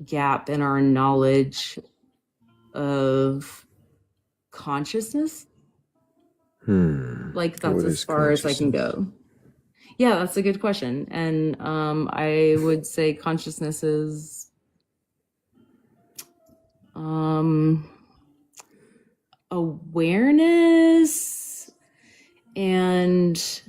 gap in our knowledge of consciousness. Like, that's What as is far as I can consciousness? go. Yeah, that's a good question. And I would say consciousness is awareness and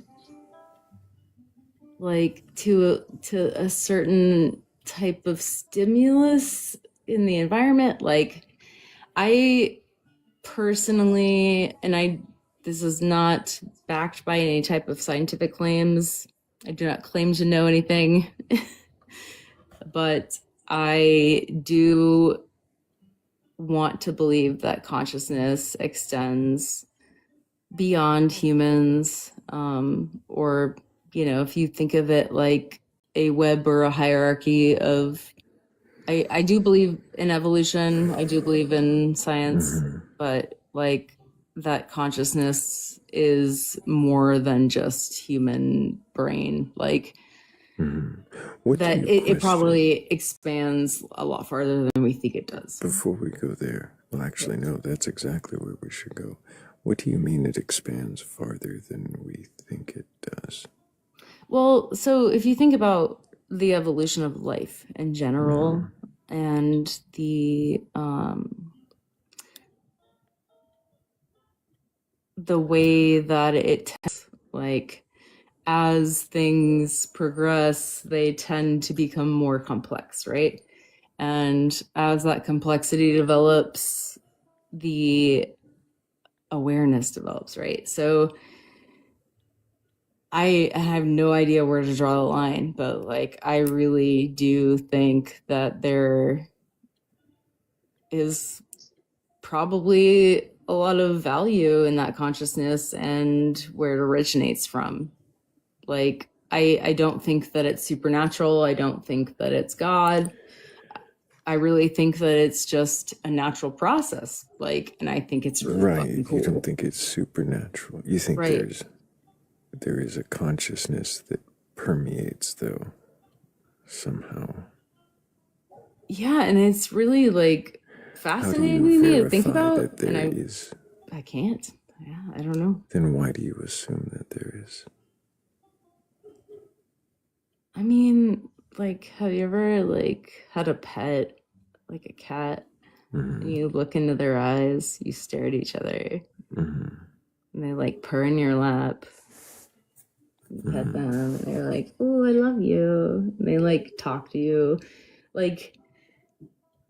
like to a certain type of stimulus in the environment. Like, I personally, and this is not backed by any type of scientific claims. I do not claim to know anything, but I do want to believe that consciousness extends beyond humans, or, you know, if you think of it like a web or a hierarchy of, I do believe in evolution, I do believe in science, but like that consciousness is more than just human brain. Like, What that do you it question? probably expands a lot farther than we think it does. Before we go there, well, actually, no, that's exactly where we should go. What do you mean it expands farther than we think it does? Well, so if you think about the evolution of life in general, and the the way that it like as things progress, they tend to become more complex, right? And as that complexity develops, the awareness develops, right? So I have no idea where to draw the line, but like I really do think that there is probably a lot of value in that consciousness and where it originates from. Like I don't think that it's supernatural. I don't think that it's God. I really think that it's just a natural process. Like, and I think it's really fucking cool. You don't think it's supernatural. You think Right. there is a consciousness that permeates, though, somehow. Yeah, and it's really like fascinating to me to think about. That there is? I can't. Yeah, I don't know. Then why do you assume that there is? I mean, like, have you ever like had a pet, like a cat, and you look into their eyes, you stare at each other, and they like purr in your lap, you pet them, and they're like, "Oh, I love you," and they like talk to you, like.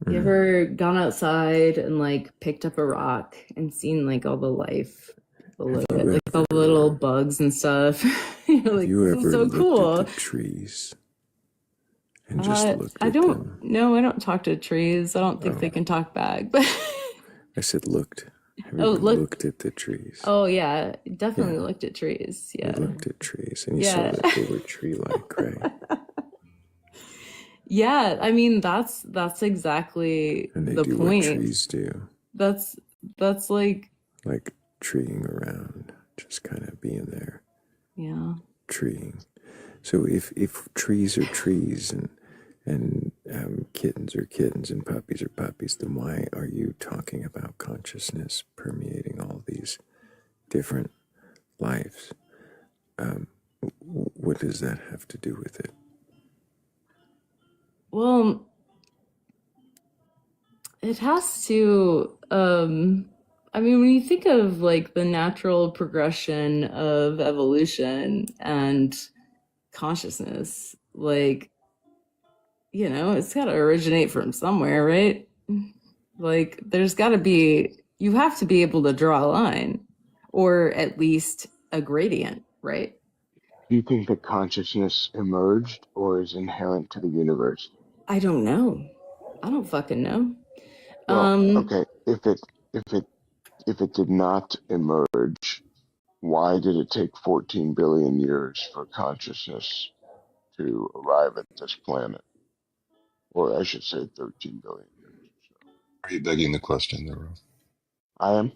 You ever gone outside and like picked up a rock and seen like all the life below it, like all the little bugs and stuff? You're like, this is so cool. At the trees and just looked at I don't talk to trees. I don't think they can talk back. But I said looked. Have you looked at the trees? Oh yeah, definitely looked at trees. Yeah, you looked at trees and you saw that they were tree-like, right? Yeah, I mean that's exactly and they the do point. What trees do. That's like treeing around, just kind of being there. Yeah. Treeing. So if trees are trees and kittens are kittens and puppies are puppies, then why are you talking about consciousness permeating all these different lives? What does that have to do with it? Well, it has to, I mean, when you think of like the natural progression of evolution and consciousness, like, you know, it's got to originate from somewhere, right? Like, there's got to be, you have to be able to draw a line or at least a gradient, right? Do you think that consciousness emerged or is inherent to the universe? I don't know. I don't fucking know. Well, okay, if it did not emerge, why did it take 14 billion years for consciousness to arrive at this planet? Or I should say 13 billion years or so. Are you begging the question there, Rob? I am.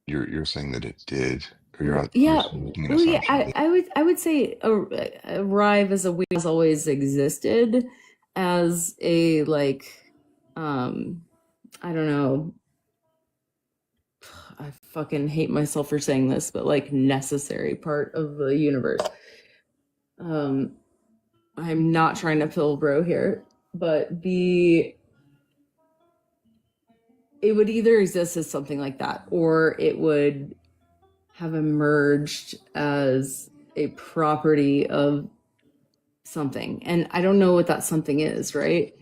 You're saying that it did, or you're Yeah, making an well, yeah, assumption. I would say arrive as a we has always existed as a like, I don't know. I fucking hate myself for saying this, but like necessary part of the universe. I'm not trying to pill bro here, but it would either exist as something like that, or it would have emerged as a property of something. And I don't know what that something is, right?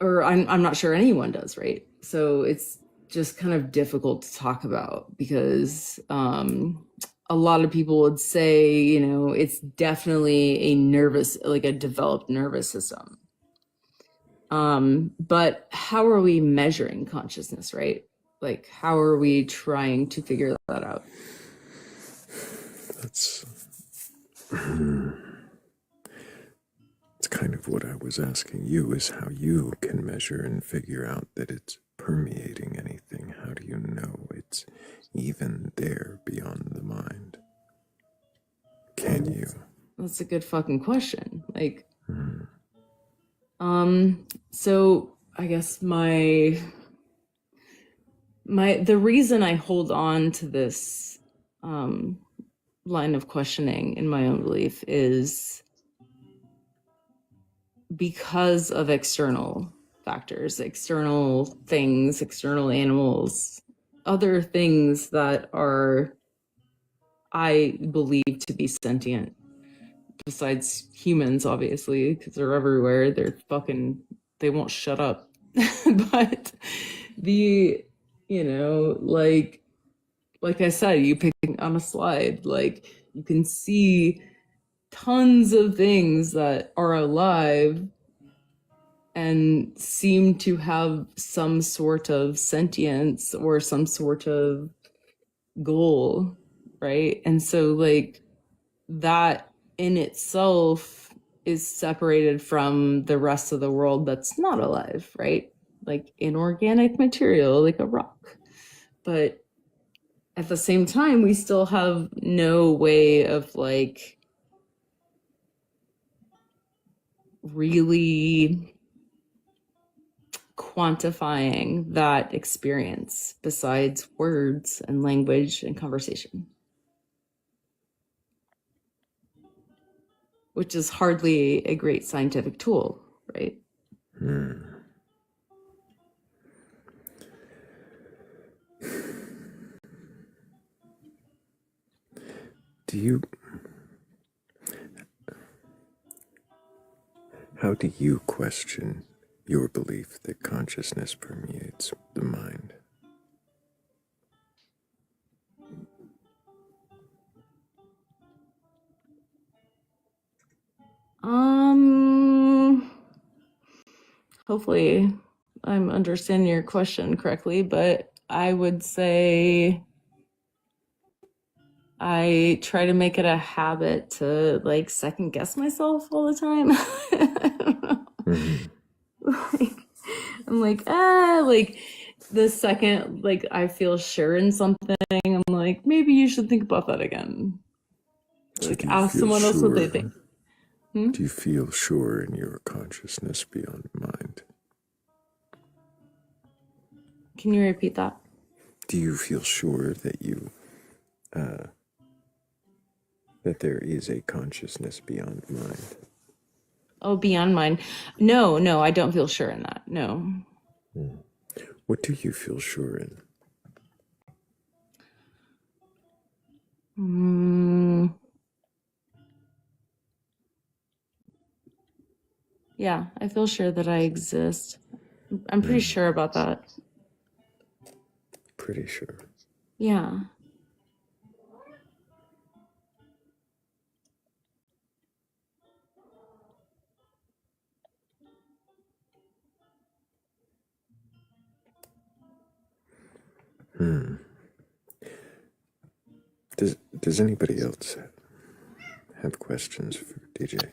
Or I'm not sure anyone does, right? So it's just kind of difficult to talk about because a lot of people would say, you know, it's definitely a developed nervous system. But how are we measuring consciousness, right? Like, how are we trying to figure that out? That's it's kind of what I was asking you, is how you can measure and figure out that it's permeating anything. How do you know it's even there beyond the mind? Can you? That's a good fucking question. Like, so I guess the reason I hold on to this line of questioning in my own belief is because of external factors, external things, external animals, other things that are, I believe, to be sentient, besides humans, obviously, because they're everywhere. They won't shut up. But like I said, you pick on a slide, like you can see tons of things that are alive and seem to have some sort of sentience or some sort of goal, right? And so like that in itself is separated from the rest of the world that's not alive, right? Like inorganic material, like a rock. But at the same time, we still have no way of like really quantifying that experience besides words and language and conversation, which is hardly a great scientific tool, right? How do you question your belief that consciousness permeates the mind? Hopefully I'm understanding your question correctly, but I would say I try to make it a habit to like second guess myself all the time. I'm like, like the second like I feel sure in something, I'm like, maybe you should think about that again. So like ask someone else what they think. Do you feel sure in your consciousness beyond mind? Can you repeat that? Do you feel sure that that there is a consciousness beyond mind? Oh, beyond mind. No, I don't feel sure in that. No. What do you feel sure in? Yeah, I feel sure that I exist. I'm pretty sure about that. Pretty sure. Yeah. Does anybody else have questions for DJ?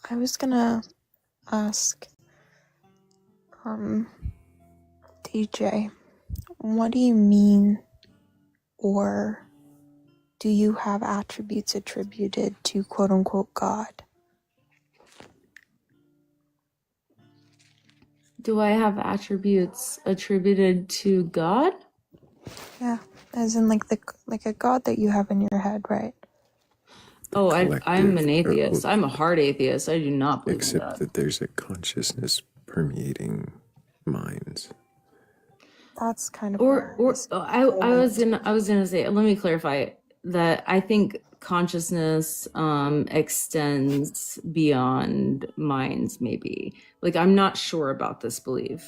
I was gonna ask, DJ, what do you mean, or do you have attributes attributed to quote unquote God? Do I have attributes attributed to God? Yeah, as in like a God that you have in your head, right? Oh, I'm an atheist. I'm a hard atheist. I do not believe in Except God. that there's a consciousness permeating minds. That's kind of I was gonna say, let me clarify that I think consciousness extends beyond minds, maybe. Like I'm not sure about this belief.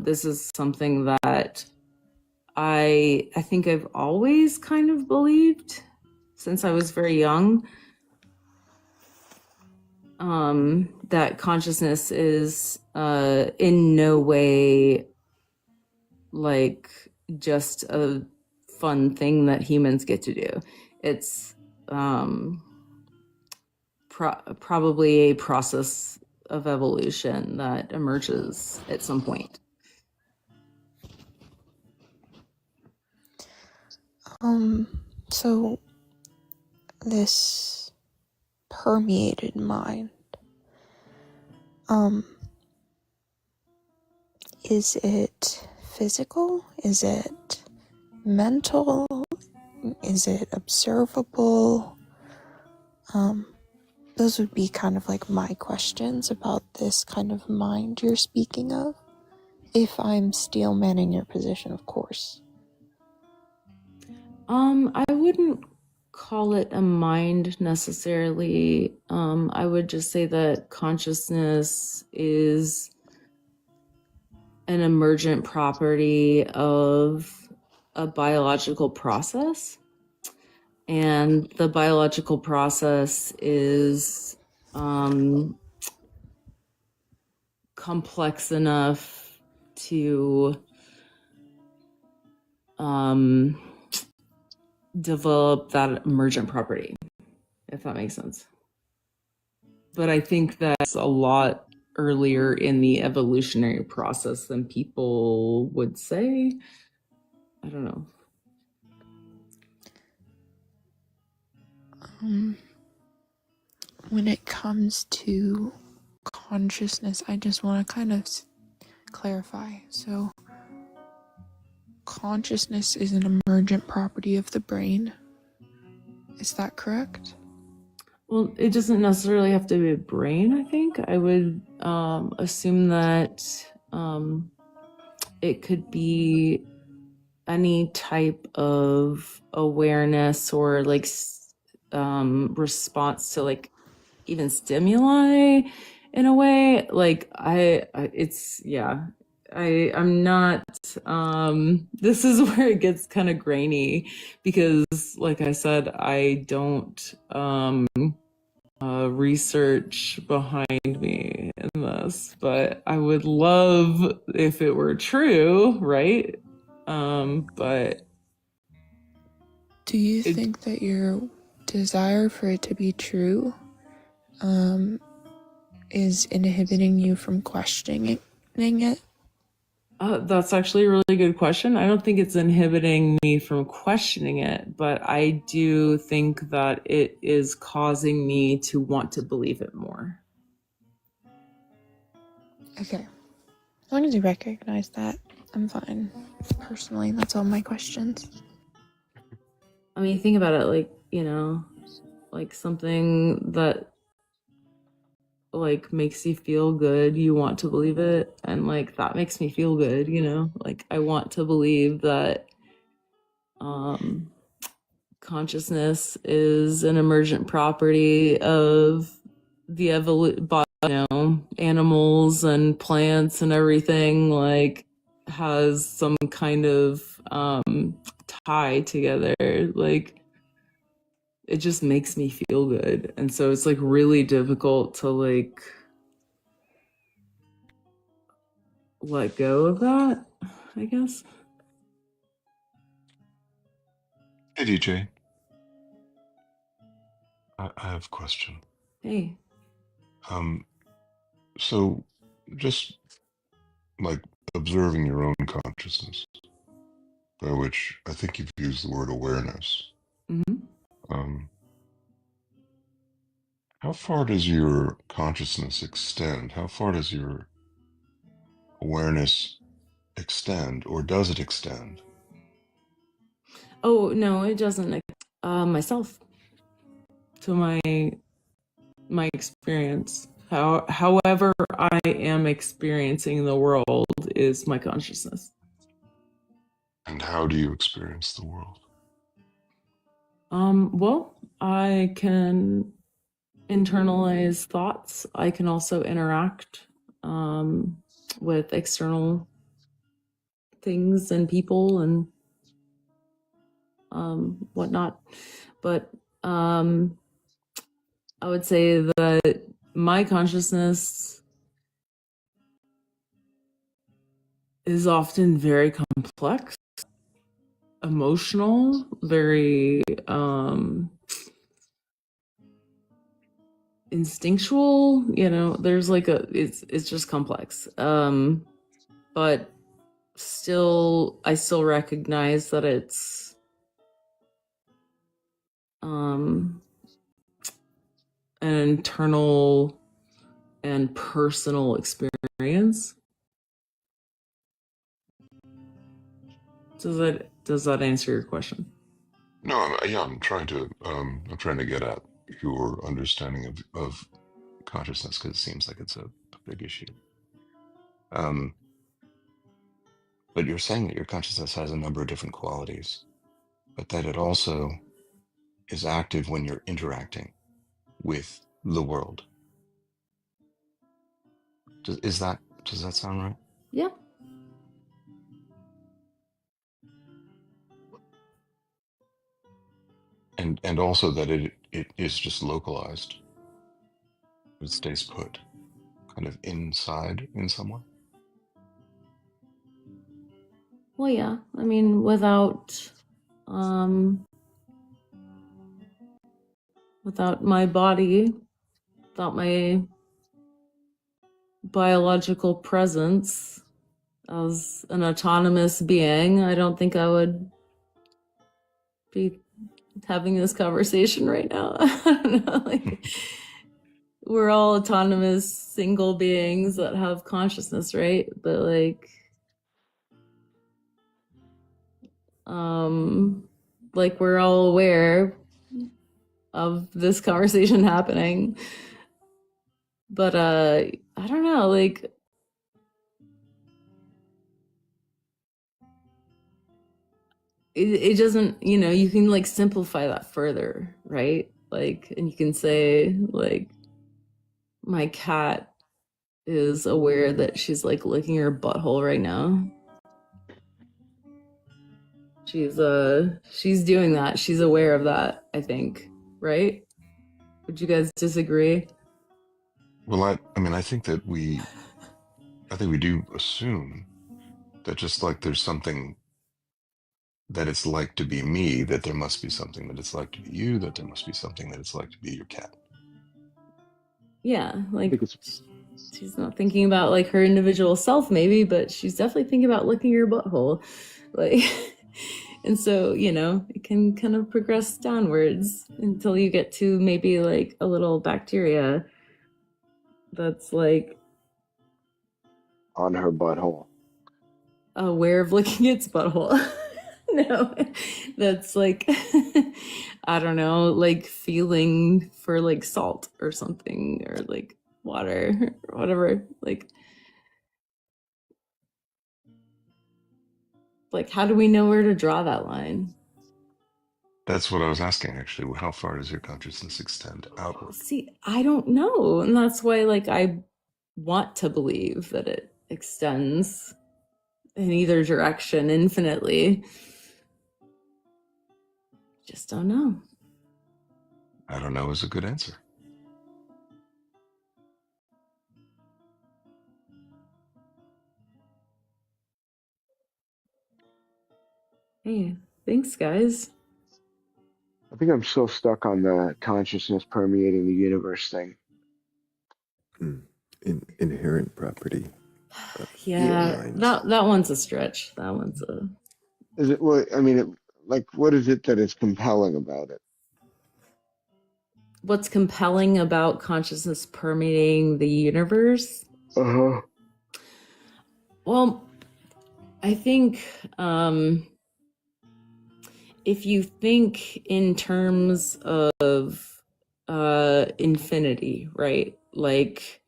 This is something that I think I've always kind of believed since I was very young. That consciousness is in no way like just a fun thing that humans get to do. It's probably a process of evolution that emerges at some point. So this permeated mind, is it physical? Is it mental? Is it observable? Those would be kind of like my questions about this kind of mind you're speaking of. If I'm steel manning your position, of course. I wouldn't call it a mind necessarily. I would just say that consciousness is an emergent property of a biological process. And the biological process is complex enough to develop that emergent property, if that makes sense. But I think that's a lot earlier in the evolutionary process than people would say. I don't know. When it comes to consciousness, I just want to kind of clarify. So, consciousness is an emergent property of the brain. Is that correct? Well, it doesn't necessarily have to be a brain, I think. I would assume that it could be any type of awareness or like response to like even stimuli in a way. Like I'm not this is where it gets kind of grainy because like I said, I don't research behind me in this, but I would love if it were true, right? But do you think that your desire for it to be true is inhibiting you from questioning it? That's actually a really good question. I don't think it's inhibiting me from questioning it, but I do think that it is causing me to want to believe it more. Okay. As long as you recognize that, I'm fine. Personally, that's all my questions. I mean, think about it, like, you know, like something that like makes you feel good, you want to believe it, and like that makes me feel good, you know? Like I want to believe that consciousness is an emergent property of the animals and plants and everything, like has some kind of tie together. Like it just makes me feel good, and so it's like really difficult to like let go of that, I guess. Hey, DJ. I have a question. Hey. So just like observing your own consciousness, by which I think you've used the word awareness. How far does your consciousness extend? How far does your awareness extend, or does it extend? Oh no, it doesn't. Myself, to my experience. However I am experiencing the world is my consciousness. And how do you experience the world? Well, I can internalize thoughts. I can also interact with external things and people and whatnot. But I would say that my consciousness is often very complex, emotional, very instinctual, you know. There's like it's just complex. But still I still recognize that it's an internal and personal experience. Does that answer your question? No, I'm trying to get at your understanding of consciousness, because it seems like it's a big issue. But you're saying that your consciousness has a number of different qualities, but that it also is active when you're interacting with the world. Does that sound right? Yeah. And also that it is just localized. It stays put, kind of inside in some way. Well, yeah. I mean, without my body, without my biological presence as an autonomous being, I don't think I would be having this conversation right now. I don't know, like, we're all autonomous single beings that have consciousness, right? But like we're all aware of this conversation happening. But I don't know, like it doesn't, you can like simplify that further, right? Like, and you can say like my cat is aware that she's like licking her butthole right now. She's doing that. She's aware of that, I think, right? Would you guys disagree? Well, I think we do assume that just like there's something that it's like to be me, that there must be something that it's like to be you, that there must be something that it's like to be your cat. Yeah, like she's not thinking about like her individual self maybe, but she's definitely thinking about licking your butthole. Like, and so, it can kind of progress downwards until you get to maybe like a little bacteria that's like on her butthole, aware of licking its butthole. No, that's like, I don't know, like feeling for like salt or something, or like water or whatever. Like how do we know where to draw that line? That's what I was asking, actually. How far does your consciousness extend outward? See, I don't know. And that's why, like, I want to believe that it extends in either direction infinitely. Just don't know. I don't know is a good answer. Hey, thanks, guys. I think I'm still stuck on the consciousness permeating the universe thing. Inherent property. Yeah, that one's a stretch. That one's a. Is it? Well, I mean, what is it that is compelling about it? What's compelling about consciousness permeating the universe? Well, I think if you think in terms of infinity, right? Like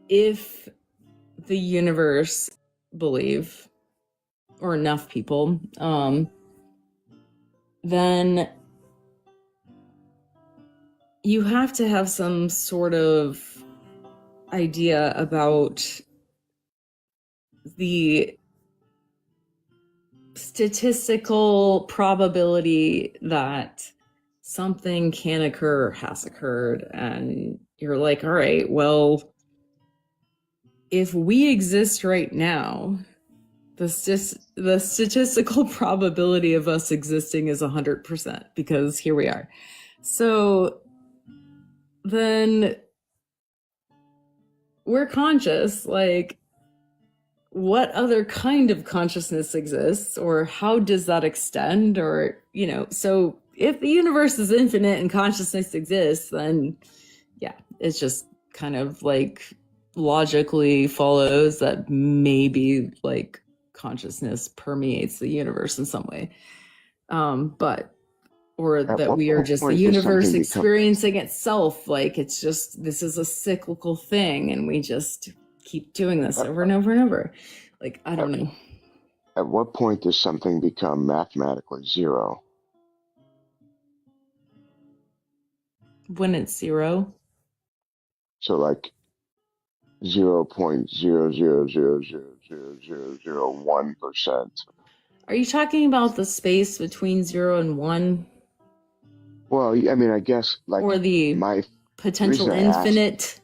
if the universe believe, or enough people, then you have to have some sort of idea about the statistical probability that something can occur, has occurred, and you're like, all right, well, if we exist right now, the statistical probability of us existing is 100% because here we are. So then we're conscious, like what other kind of consciousness exists, or how does that extend, or, so if the universe is infinite and consciousness exists, then yeah, it's just kind of like logically follows that maybe like consciousness permeates the universe in some way. Or that we are just the universe experiencing itself. Like it's just, this is a cyclical thing and we just keep doing this over and over and over. Like, I don't know. At what point does something become mathematically zero? When it's zero. So like 0.000000001%. Are you talking about the space between 0 and 1? Well, I mean, I guess like or the potential infinite?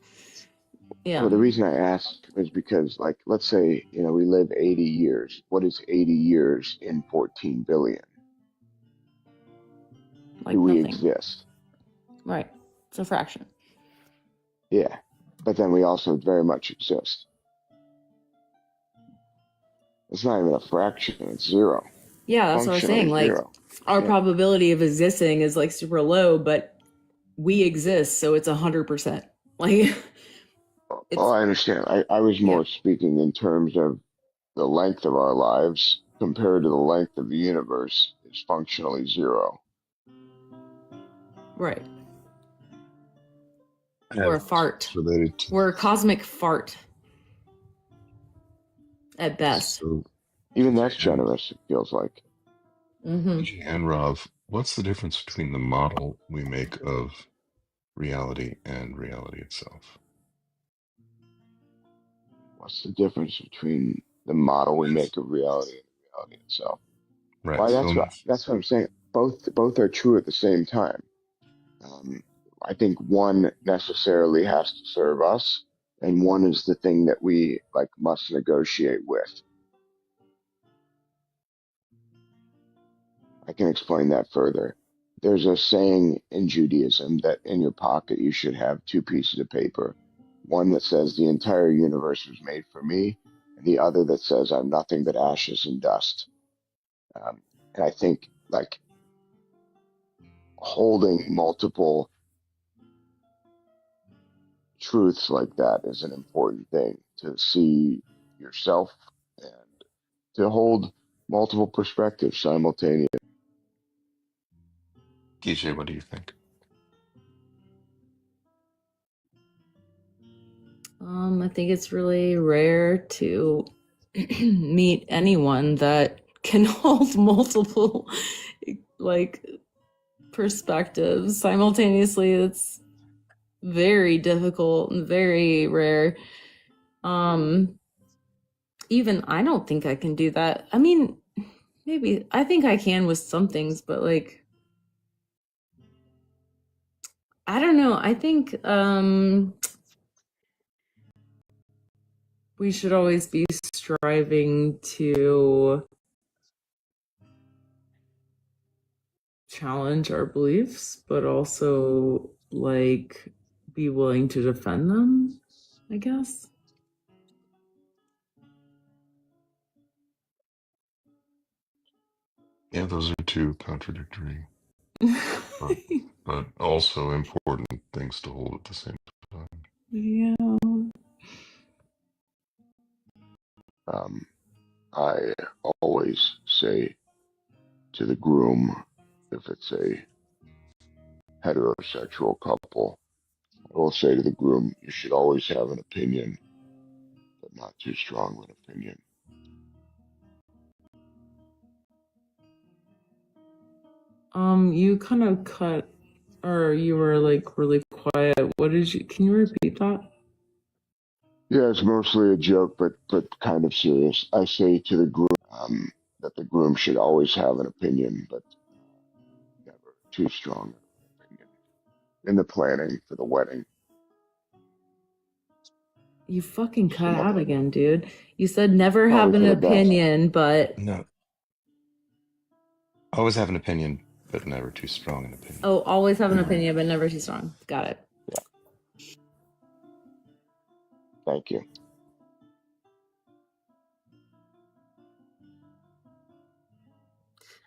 Yeah. Well, the reason I asked is because, like, let's say, we live 80 years. What is 80 years in 14 billion? Like Do we nothing. exist? Right. It's a fraction. Yeah. But then we also very much exist. It's not even a fraction, it's zero. Yeah, that's what I was saying. Functionally Like, zero. our Yeah. probability of existing is like super low, but we exist, so it's 100%. Like, Oh, I understand. I was more speaking in terms of the length of our lives compared to the length of the universe is functionally zero. right. I We're a have fart. related to We're a cosmic fart. At best. so Even that's generous, it feels like. Gigi and Rav, what's the difference between the model we make of reality and reality itself? What's the difference between the model we make of reality and reality itself? Right. Why, So that's what I'm saying. Both are true at the same time. I think one necessarily has to serve us, and one is the thing that we like must negotiate with. I can explain that further. There's a saying in Judaism that in your pocket you should have two pieces of paper. One that says the entire universe was made for me, and the other that says I'm nothing but ashes and dust. And I think like holding multiple truths like that is an important thing to see yourself and to hold multiple perspectives simultaneously. Gigi, what do you think? I think it's really rare to meet anyone that can hold multiple like perspectives simultaneously. It's very difficult and very rare. Even I don't think I can do that. I mean, maybe I think I can with some things, but like I don't know. I think we should always be striving to challenge our beliefs, but also like be willing to defend them, I guess. Yeah, those are two contradictory, but also important things to hold at the same time. Yeah. I always say to the groom, if it's a heterosexual couple, I will say to the groom, you should always have an opinion, but not too strong of an opinion. You kind of cut, or you were like really quiet. Can you repeat that? Yeah, it's mostly a joke, but kind of serious. I say to the groom that the groom should always have an opinion, but never too strong of an opinion in the planning for the wedding. You fucking cut out again, dude. You said never have Probably an for the best. opinion, but No. Always have an opinion, but never too strong an opinion. oh, always have an opinion, but never too strong. Got it. Yeah. Thank you.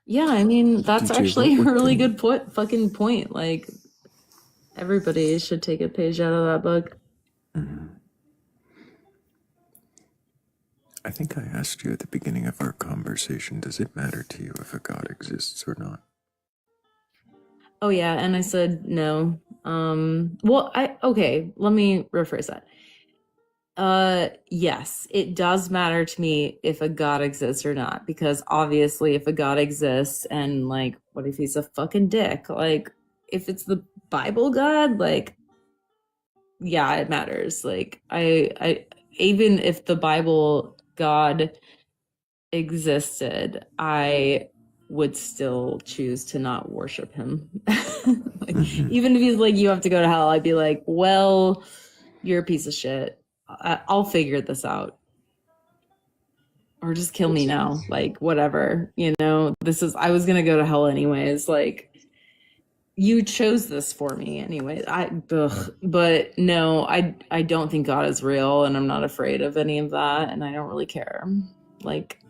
Yeah, I mean that's DJ, actually a what really can- good fucking point. Like everybody should take a page out of that book. I think I asked you at the beginning of our conversation, does it matter to you if a God exists or not? Oh yeah, and I said no. Well, okay, let me rephrase that. Yes, it does matter to me if a god exists or not, because obviously if a god exists and like what if he's a fucking dick? Like if it's the Bible God, like yeah, it matters. Like I even if the Bible God existed, I would still choose to not worship him. Like, even if he's like, you have to go to hell, I'd be like, well, you're a piece of shit. I'll figure this out. Or just kill me now. Like, whatever. You know, I was going to go to hell anyways. Like, you chose this for me anyway. But no, I don't think God is real, and I'm not afraid of any of that, and I don't really care. Like,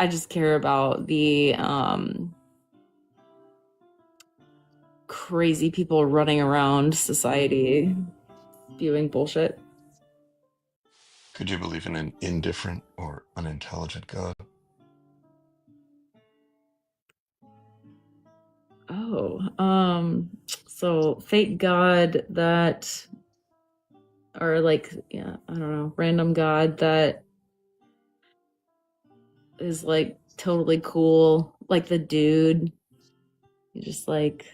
I just care about the crazy people running around society spewing bullshit. Could you believe in an indifferent or unintelligent God? So fake God that, or like, yeah, I don't know, random God that is like totally cool, like the dude. He just like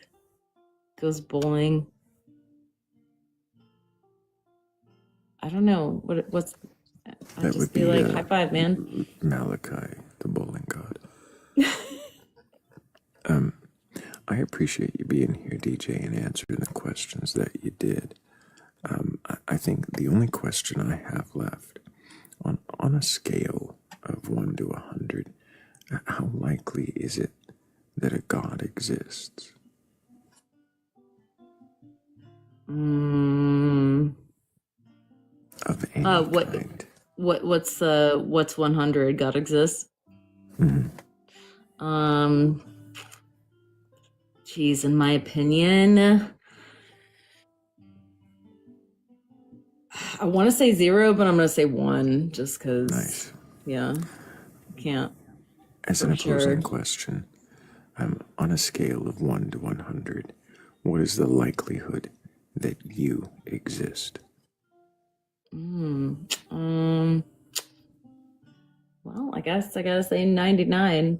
goes bowling. I don't know what's. I'd That just would be be like, high five, man. Malachi, the bowling god. I appreciate you being here, DJ, and answering the questions that you did. I think the only question I have left, on a scale of 1 to 100, how likely is it that a God exists? Of any kind. What's 100? God exists? Geez, in my opinion, I want to say 0, but I'm going to say 1 just because. Nice. Yeah, can't. As an opposing question, on a scale of 1 to 100, what is the likelihood that you exist? Well, I guess I gotta say 99.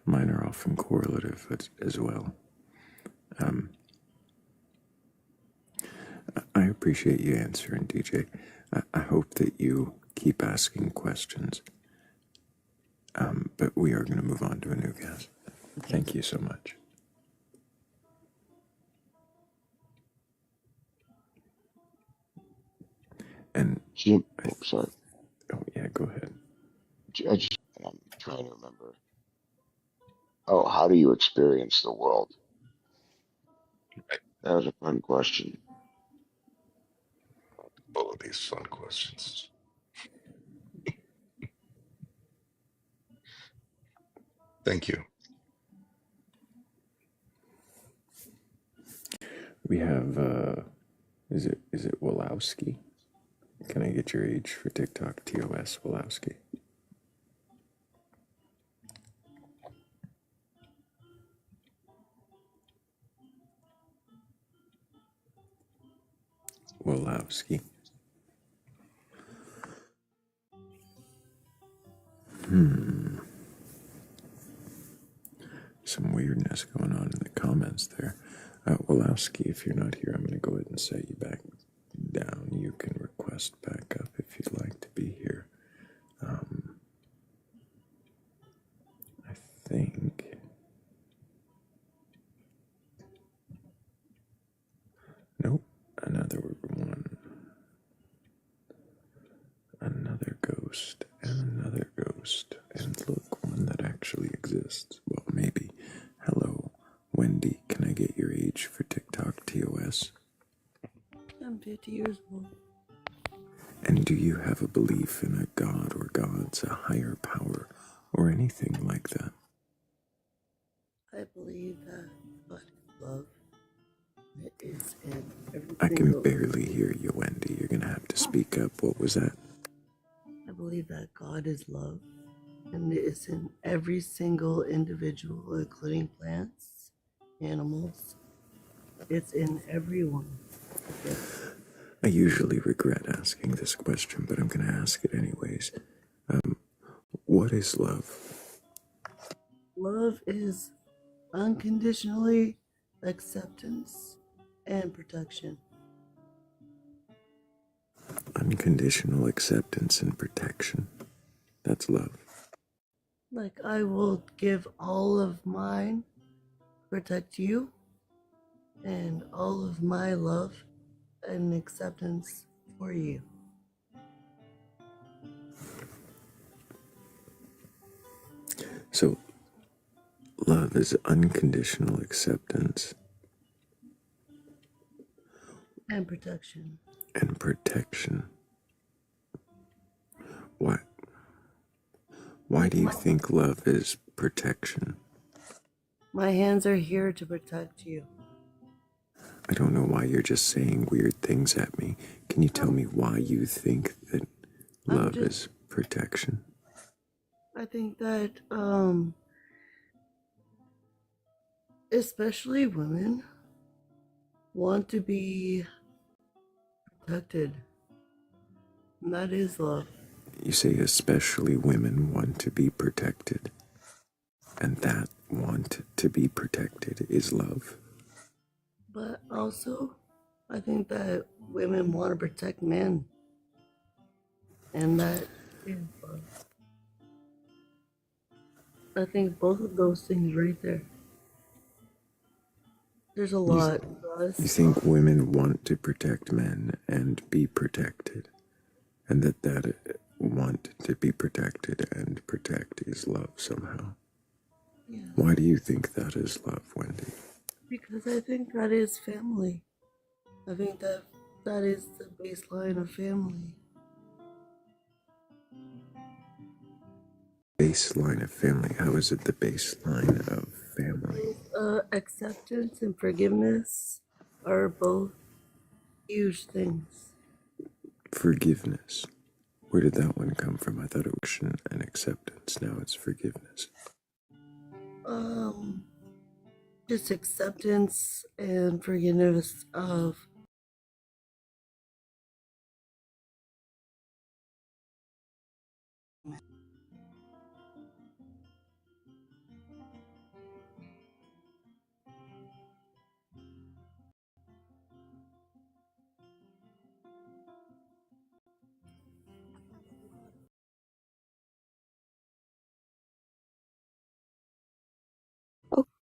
Mine are often correlative as well. I appreciate you answering, DJ. I hope that you keep asking questions. But we are going to move on to a new guest. Okay. Thank you so much. And Jim, sorry. Oh yeah, go ahead. I'm trying to remember. Oh, how do you experience the world? That was a fun question. All of these fun questions. Thank you. We have, is it Wolowski? Can I get your age for TikTok? TOS Wolowski. Wolowski. Some weirdness going on in the comments there. Wolowski, if you're not here, I'm going to go ahead and set you back down. You can request back up if you'd like to be here. I think... Nope, another one. Another ghost, and another ghost. And look, one that actually exists. Well, maybe. Hello, Wendy, can I get your age for TikTok TOS? I'm 50 years old. And do you have a belief in a god or gods, a higher power, or anything like that? I believe that God is love. It is in every I can single barely hear you, Wendy. You're gonna have to speak up. What was that? I believe that God is love, and it is in every single individual, including plants, animals, It's in everyone. I usually regret asking this question, but I'm going to ask it anyways. What is love? Love is unconditionally acceptance and protection. Unconditional acceptance and protection. That's love. Like, I will give all of mine, protect you, and all of my love and acceptance for you. So, love is unconditional acceptance And protection. and protection. Why? Why do you think love is protection? My hands are here to protect you. I don't know why you're just saying weird things at me. Can you tell me why you think that love is protection? I think that, especially women want to be protected. And that is love. You say especially women want to be protected, and that want to be protected is love. But also, I think that women want to protect men. And that is love. I think both of those things right there. There's a lot. You think women want to protect men and be protected, and that want to be protected and protect is love somehow? Yeah. Why do you think that is love, Wendy? Because I think that is family. I think that that is the baseline of family. Baseline of family? How is it the baseline of family? Acceptance and forgiveness are both huge things. Forgiveness. Where did that one come from? I thought it was an acceptance. Now it's forgiveness. Just acceptance and forgiveness of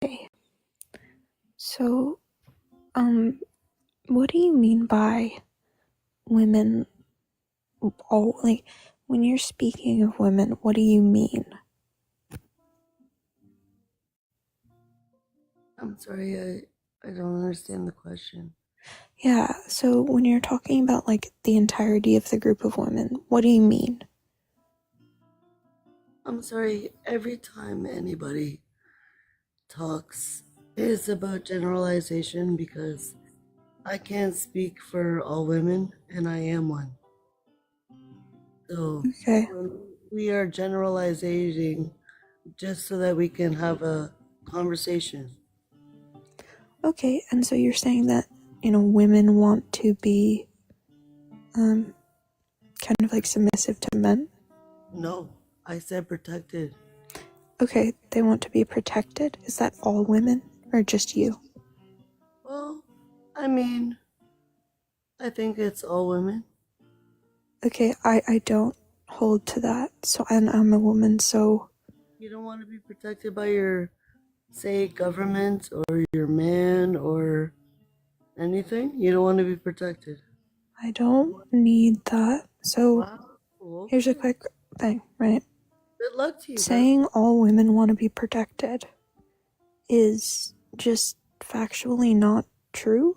Okay. So, what do you mean by women? All like when you're speaking of women, what do you mean? I'm sorry, I don't understand the question. Yeah, so when you're talking about like the entirety of the group of women, what do you mean? I'm sorry, every time anybody talks is about generalization because I can't speak for all women and I am one. So Okay. we are generalizing just so that we can have a conversation. Okay, and so you're saying that, women want to be kind of like submissive to men? No, I said protected. Okay, they want to be protected. Is that all women or just you? Well, I mean, I think it's all women. Okay, I don't hold to that. So, and I'm a woman, so... You don't want to be protected by your, say, government or your man or anything? You don't want to be protected? I don't need that. So, Wow. Okay. Here's a quick thing, right? Good luck to you, Saying all women want to be protected is just factually not true.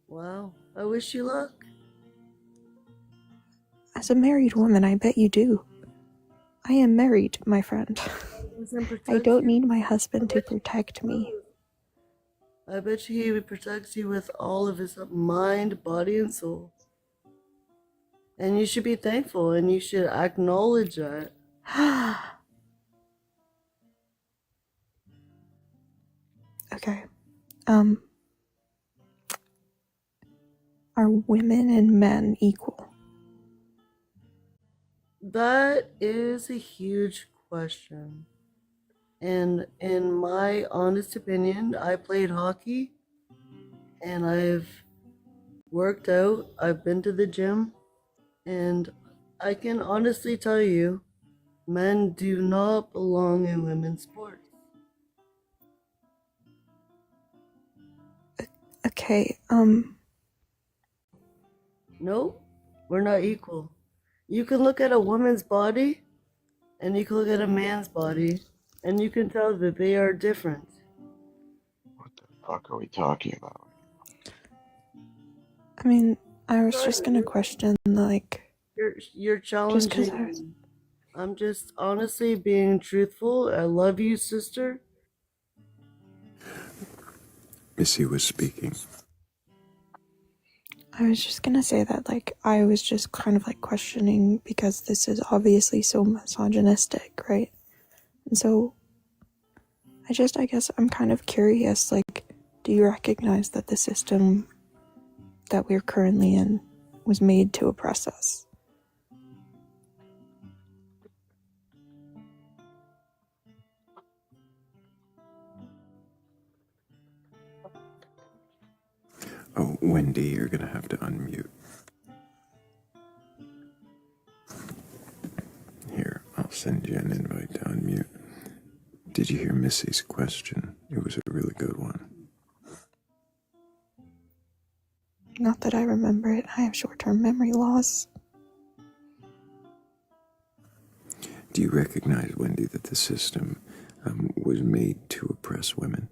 Wow. I wish you luck. As a married woman, I bet you do. I am married, my friend. I don't need my husband to protect me. I bet you he protects you with all of his mind, body, and soul. And you should be thankful and you should acknowledge that. Okay. are women and men equal? That is a huge question. And in my honest opinion, I played hockey and I've worked out, I've been to the gym, and I can honestly tell you, men do not belong in women's sports. Okay, No, we're not equal. You can look at a woman's body and you can look at a man's body and you can tell that they are different. What the fuck are we talking about? I mean, I was just gonna question, like, You're just because challenging me. I'm just honestly being truthful. I love you, sister. Missy was speaking. I was just gonna say that, like, I was just kind of like questioning because this is obviously so misogynistic, right? And so I guess I'm kind of curious, like, do you recognize that the system that we're currently in was made to oppress us? Oh, Wendy, you're gonna have to unmute. Here, I'll send you an invite to unmute. Did you hear Missy's question? It was a really good one. Not that I remember it. I have short-term memory loss. Do you recognize, Wendy, that the system was made to oppress women?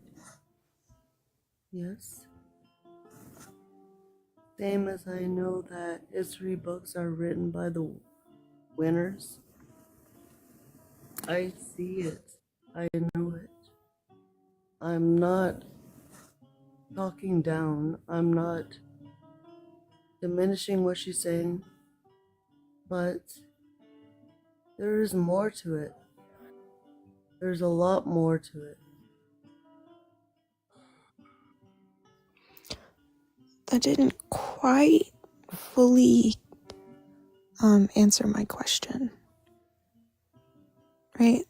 Yes. Same as I know that history books are written by the winners. I see it. I know it. I'm not talking down. I'm not diminishing what she's saying. But there is more to it. There's a lot more to it. That didn't quite fully answer my question. Right?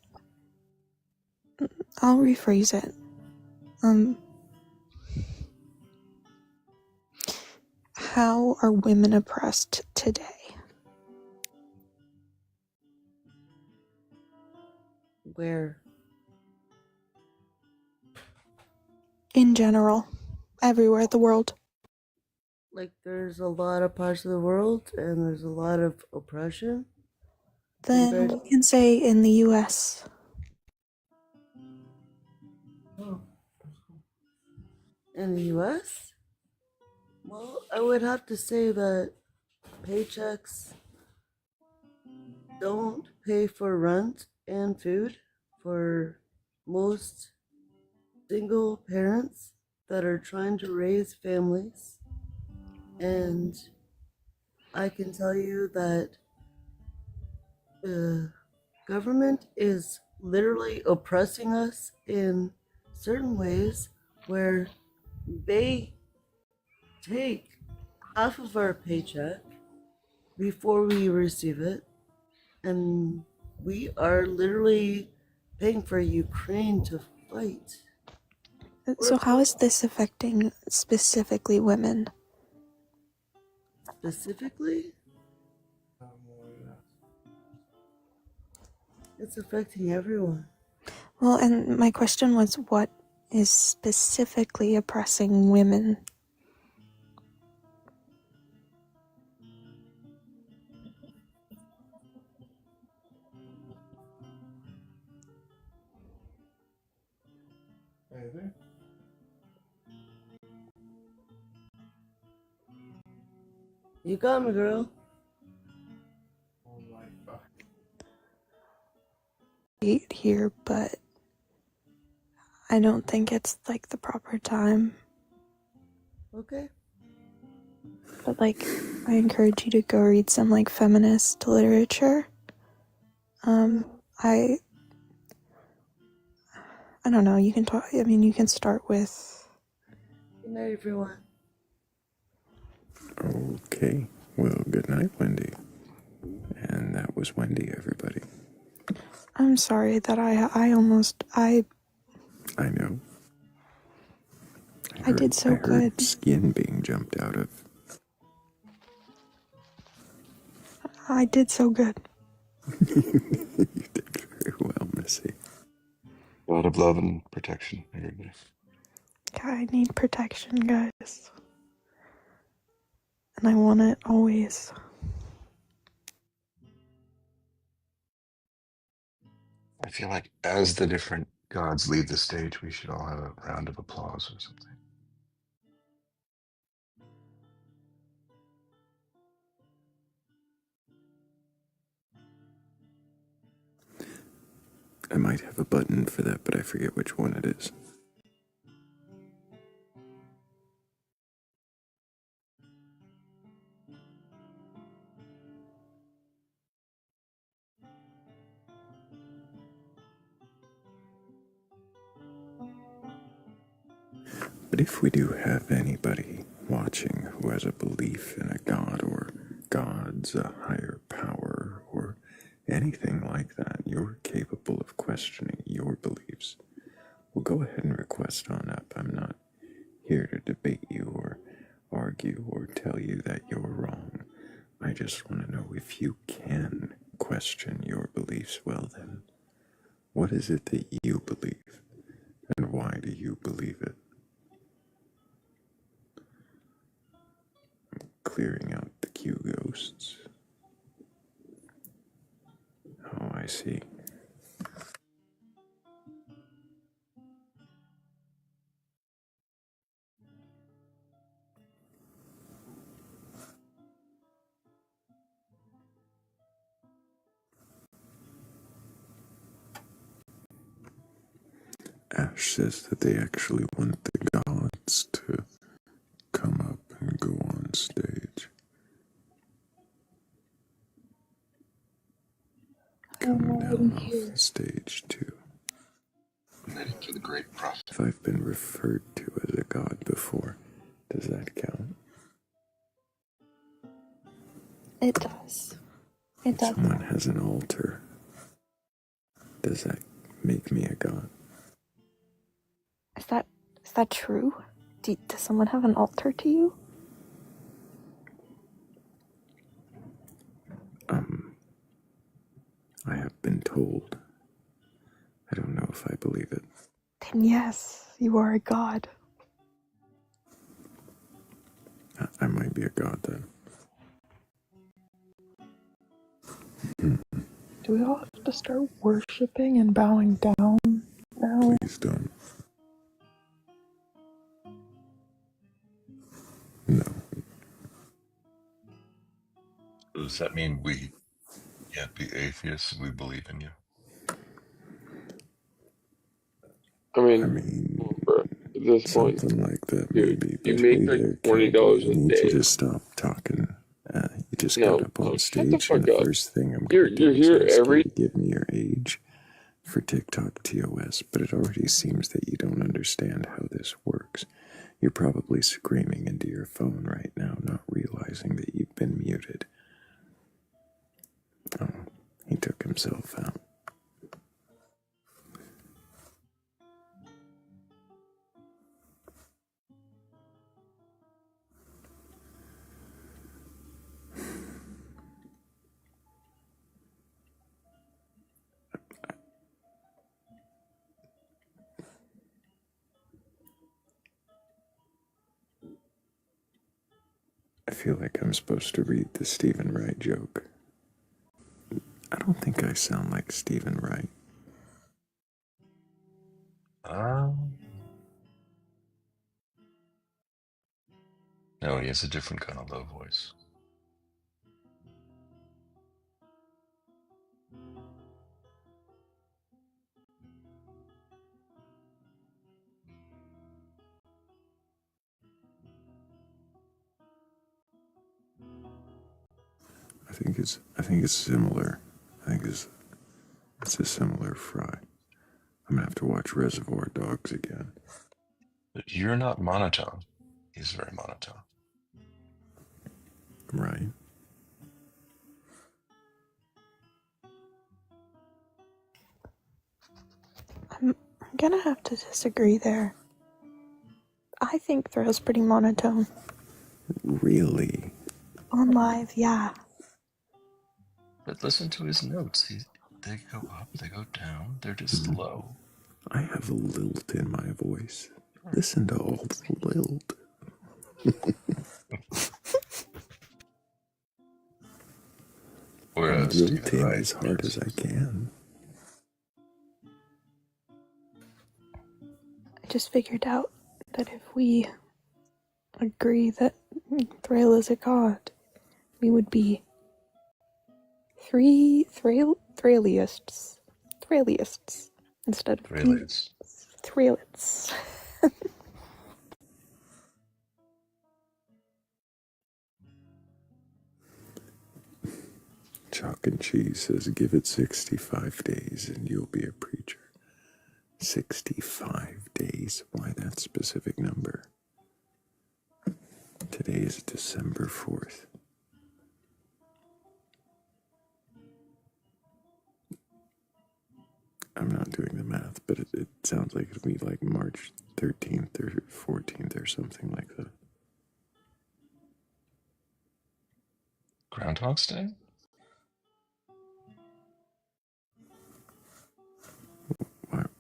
I'll rephrase it. How are women oppressed today? Where? In general, everywhere in the world. Like, there's a lot of parts of the world and there's a lot of oppression. Then we can say in the US. Oh. In the US? Well, I would have to say that paychecks don't pay for rent and food for most single parents that are trying to raise families. And I can tell you that the government is literally oppressing us in certain ways where they take half of our paycheck before we receive it, and we are literally paying for Ukraine to fight. So how is this affecting specifically women? Specifically? It's affecting everyone. Well, and my question was, what is specifically oppressing women? You got me, girl. Here, but I don't think it's like the proper time. Okay. But like, I encourage you to go read some like feminist literature. I don't know, you can talk, I mean, you can start with... Good night, everyone. Okay. Well, good night, Wendy. And that was Wendy, everybody. I'm sorry that I almost I know. I did so I heard good. skin being jumped out of. I did so good. You did very well, Missy. A lot of love and protection, everybody. Yeah, I need protection, guys. And I want it always. I feel like as the different gods leave the stage, we should all have a round of applause or something. I might have a button for that, but I forget which one it is. But if we do have anybody watching who has a belief in a god or gods, a higher power, or anything like that, you're capable of questioning your beliefs, well, go ahead and request on up. I'm not here to debate you or argue or tell you that you're wrong. I just want to know if you can question your beliefs. Well, then, what is it that you believe, and why do you believe it? Clearing out the Q ghosts. Oh, I see. Ash says that they actually want the gods to come up and go on stage. Come down off the stage, too. Committed to the great prophet. If I've been referred to as a god before, does that count? It does. It does. Someone has an altar. Does that make me a god? Is that true? Does someone have an altar to you? I have been told. I don't know if I believe it. Then yes, you are a god. I might be a god then. Do we all have to start worshipping and bowing down now? Please don't. No. Does that mean we can't be atheists and we believe in you? I mean, at this point, something like that, dude, maybe. you But make hey like there, $20 cowboy, a I need day. you to stop talking. You just No, got up on shut the stage, fuck and the up. first thing I'm going to do You're is here ask every. you to give me your age for TikTok TOS, but it already seems that you don't understand how this works. You're probably screaming into your phone right now, not realizing that you've been muted. Oh, he took himself out. I feel like I'm supposed to read the Stephen Wright joke. I don't think I sound like Stephen Wright. No, he has a different kind of low voice. I think it's similar. I think it's a similar fry. I'm gonna have to watch Reservoir Dogs again. But you're not monotone. He's very monotone. Right. I'm gonna have to disagree there. I think Thrayle's pretty monotone. Really? On live, yeah. But listen to his notes. They go up, they go down. They're just low. I have a lilt in my voice. Listen to all the lilt. I'm Whereas lilting as hard as I can. I just figured out that if we agree that Thrayle is a god, we would be Thralyists instead of Thraylyists. Thraylyists. Chalk and Cheese says, give it 65 days and you'll be a preacher. 65 days? Why that specific number? Today is December 4th. I'm not doing the math, but it sounds like it'll be like March 13th or 14th or something like that. Groundhog's Day?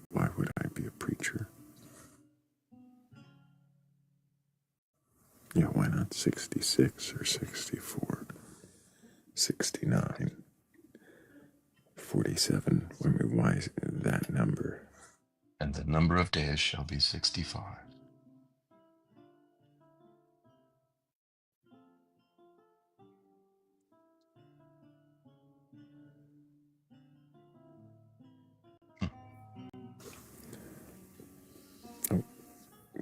Why would I be a preacher? Yeah, why not 66 or 64? 69? 47? Why is that number? And the number of days shall be 65. Oh,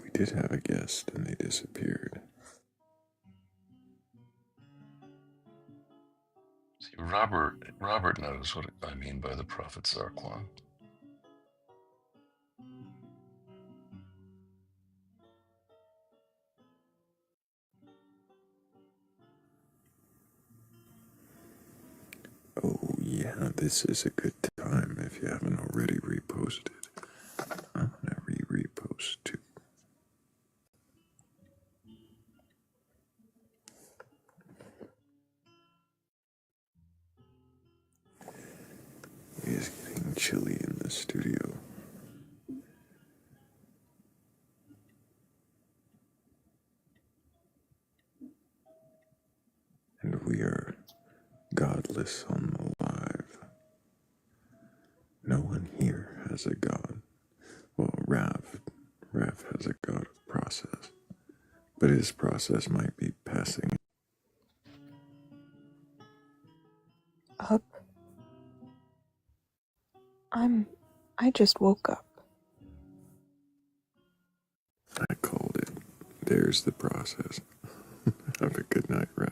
we did have a guest and they disappeared. See, Robert knows what I mean by the prophet Zarklon. Oh yeah, this is a good time if you haven't already reposted. I'm gonna repost too. It is getting chilly in the studio. And we are godless on the live. No one here has a god. Well, Rav has a god of process. But his process might be passing. Up. I just woke up. I called it. There's the process. Have a good night, Rav.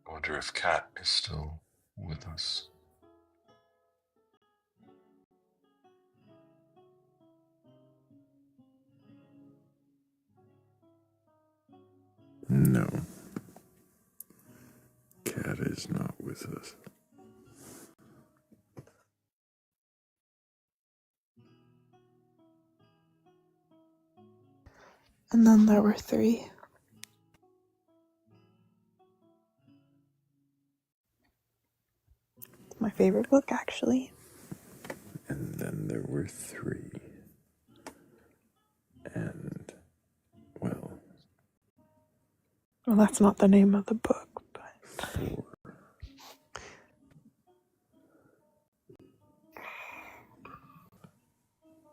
I wonder if Kat is still with us. No. Cat is not with us. And then there were 3. It's my favorite book, actually. And then there were 3. And, well, That's not the name of the book, but 4.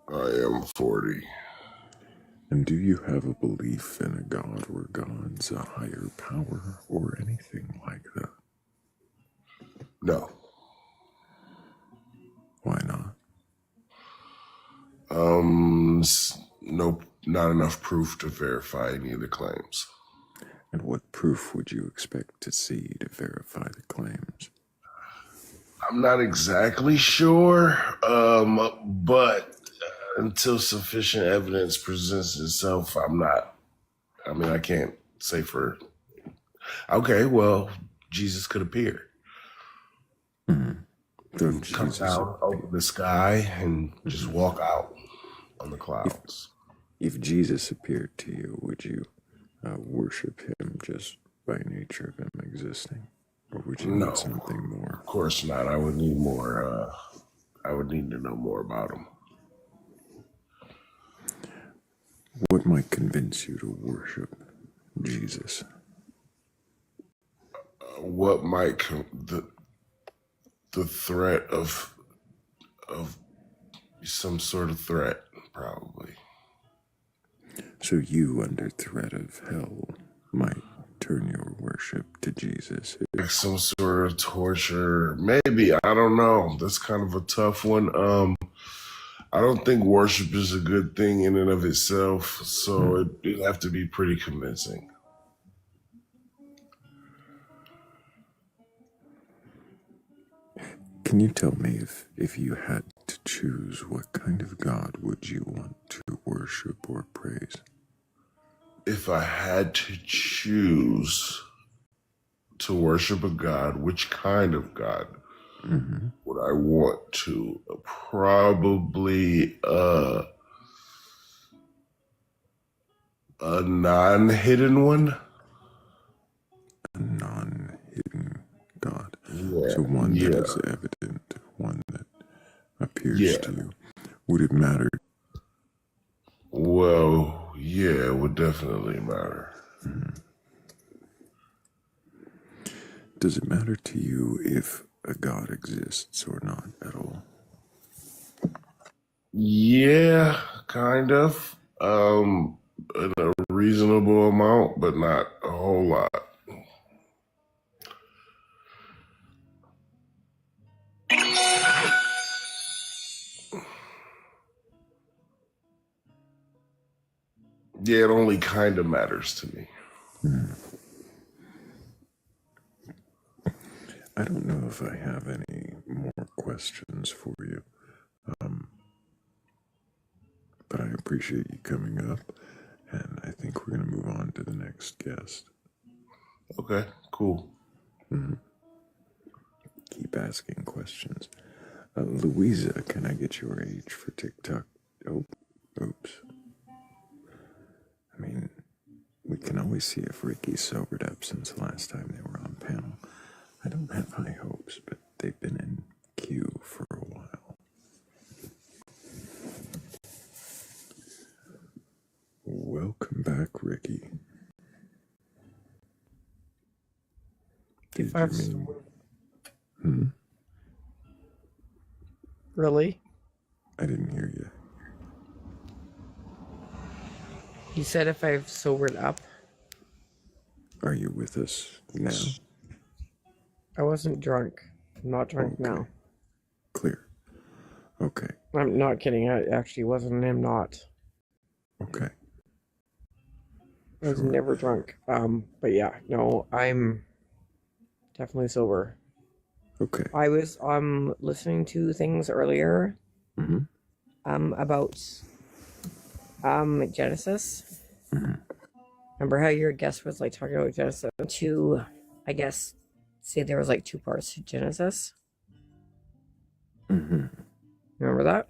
I am 40. And do you have a belief in a god or gods, a higher power, or anything like that? No. Why not? Nope, not enough proof to verify any of the claims. And what proof would you expect to see to verify the claims? I'm not exactly sure, but until sufficient evidence presents itself, I can't say for, okay, well, Jesus could appear. Come down, open the sky, and just walk out on the clouds. If Jesus appeared to you, would you worship him just by nature of him existing? Or would you No, need something more? of course not. I would need more, I would need to know more about him. What might convince you to worship Jesus? What might the threat of some sort of threat, probably. So you, under threat of hell, might turn your worship to Jesus. Like some sort of torture, maybe. I don't know. That's kind of a tough one. I don't think worship is a good thing in and of itself, so it'd have to be pretty convincing. Can you tell me if you had to choose, what kind of God would you want to worship or praise? If I had to choose to worship a God, which kind of God would I want to? Probably a non-hidden one. A non-hidden God. Yeah. So one that is evident, one that appears to you. Would it matter? Well, yeah, it would definitely matter. Does it matter to you if a God exists or not at all? Yeah, kind of. In a reasonable amount, but not a whole lot. Yeah, it only kind of matters to me. I don't know if I have any more questions for you, but I appreciate you coming up, and I think we're going to move on to the next guest. Okay, cool. Keep asking questions. Louisa, can I get your age for TikTok? Oh, oops. I mean, we can always see if Ricky's sobered up since the last time they were on panel. I don't have high hopes, but they've been in queue for a while. Welcome back, Ricky. Did you mean? Really? I didn't hear you. He said if I've sobered up. Are you with us now? I wasn't drunk. I'm not drunk now. Clear. Okay. I'm not kidding. I actually wasn't and am not. Okay. I was never drunk. But yeah, no, I'm definitely sober. Okay. I was listening to things earlier about Genesis. Remember how your guest was like talking about Genesis? To, I guess, say there was like two parts to Genesis. Remember that?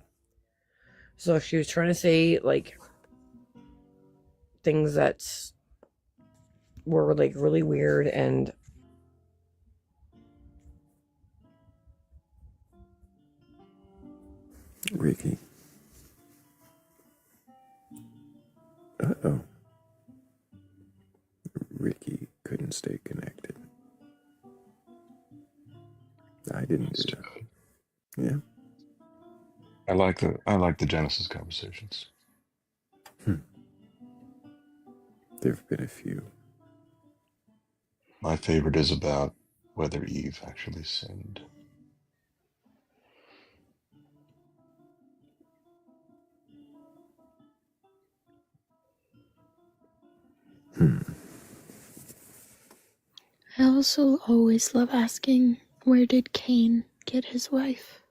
So she was trying to say like things that were like really weird and Ricky. Uh-oh. Ricky couldn't stay connected. I didn't do that. Yeah. I like the Genesis conversations. There've been a few. My favorite is about whether Eve actually sinned. I also always love asking, where did Cain get his wife?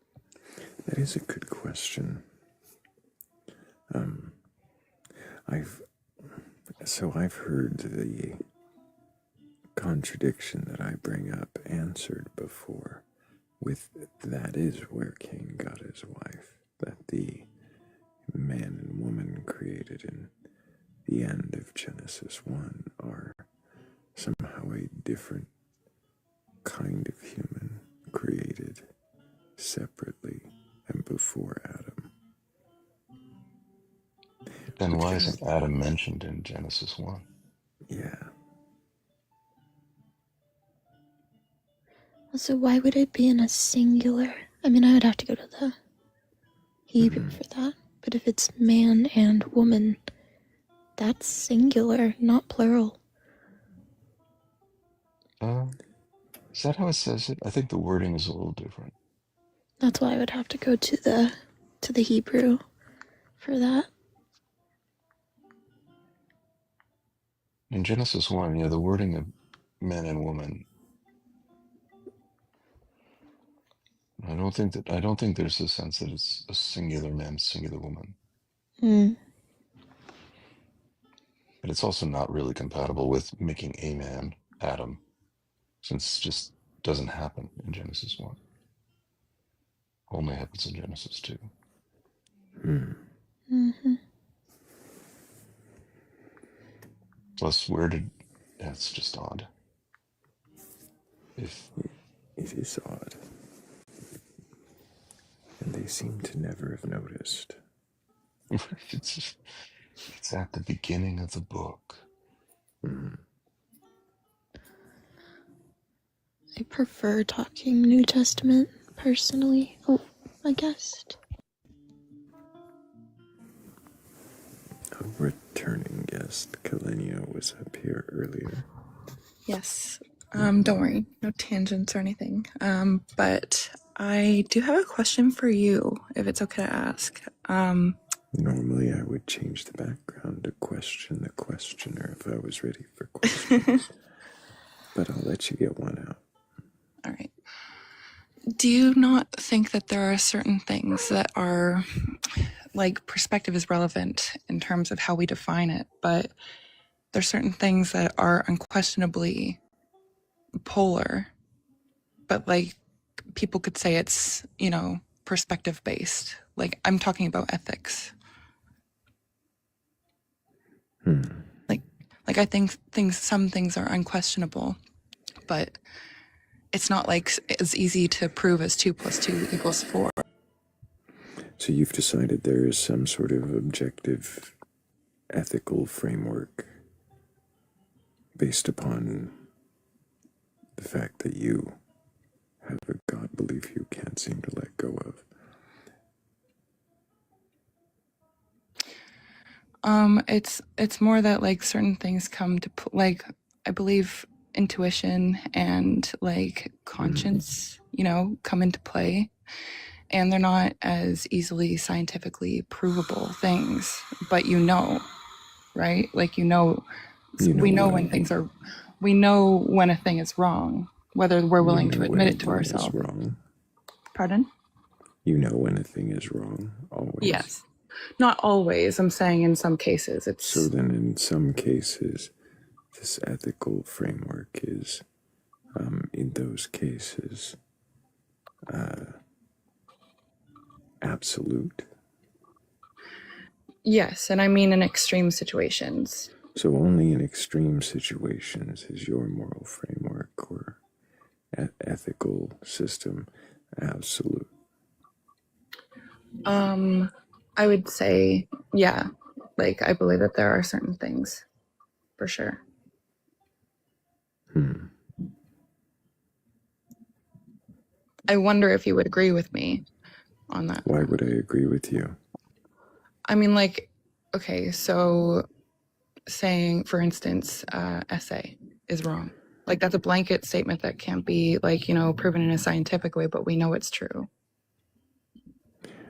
That is a good question. I've heard the contradiction that I bring up answered before with that is where Cain got his wife, that the man and woman created in the end of Genesis 1 are somehow a different kind of human created separately and before Adam. Then why isn't Adam mentioned in Genesis 1? Yeah. So why would it be in a singular? I mean, I would have to go to the Hebrew for that. But if it's man and woman, that's singular, not plural. Is that how it says it? I think the wording is a little different. That's why I would have to go to the Hebrew for that. In Genesis 1, the wording of man and woman, I don't think there's a sense that it's a singular man, singular woman. But it's also not really compatible with making a man, Adam, since it just doesn't happen in Genesis 1. Only happens in Genesis 2. Plus, that's just odd. It is odd. And they seem to never have noticed. It's at the beginning of the book. I prefer talking New Testament, personally. Oh, a guest. A returning guest. Kalenia was up here earlier. Yes. Don't worry. No tangents or anything. But I do have a question for you, if it's okay to ask. Normally I would change the background to question the questioner if I was ready for questions. But I'll let you get one out. All right. Do you not think that there are certain things that are, like, perspective is relevant in terms of how we define it, but there's certain things that are unquestionably polar, but, like, people could say it's, perspective based. Like, I'm talking about ethics. Like I think some things are unquestionable, but it's not like as easy to prove as 2 + 2 = 4. So you've decided there is some sort of objective ethical framework based upon the fact that you have a God belief you can't seem to let go of. It's more that, like, certain things come to, like, I believe intuition and, like, conscience, come into play, and they're not as easily scientifically provable things, but right? Like, we know when a thing is wrong, whether we're willing to admit it to ourselves. Wrong. Pardon? You know when a thing is wrong, always. Yes. Not always. I'm saying in some cases it's... So then in some cases, this ethical framework is, in those cases, absolute. Yes, and I mean in extreme situations. So only in extreme situations is your moral framework or ethical system absolute. I would say, yeah, like, I believe that there are certain things, for sure. I wonder if you would agree with me on that. Why would I agree with you? I mean, like, okay, so saying, for instance, essay is wrong. Like, that's a blanket statement that can't be, like, proven in a scientific way, but we know it's true.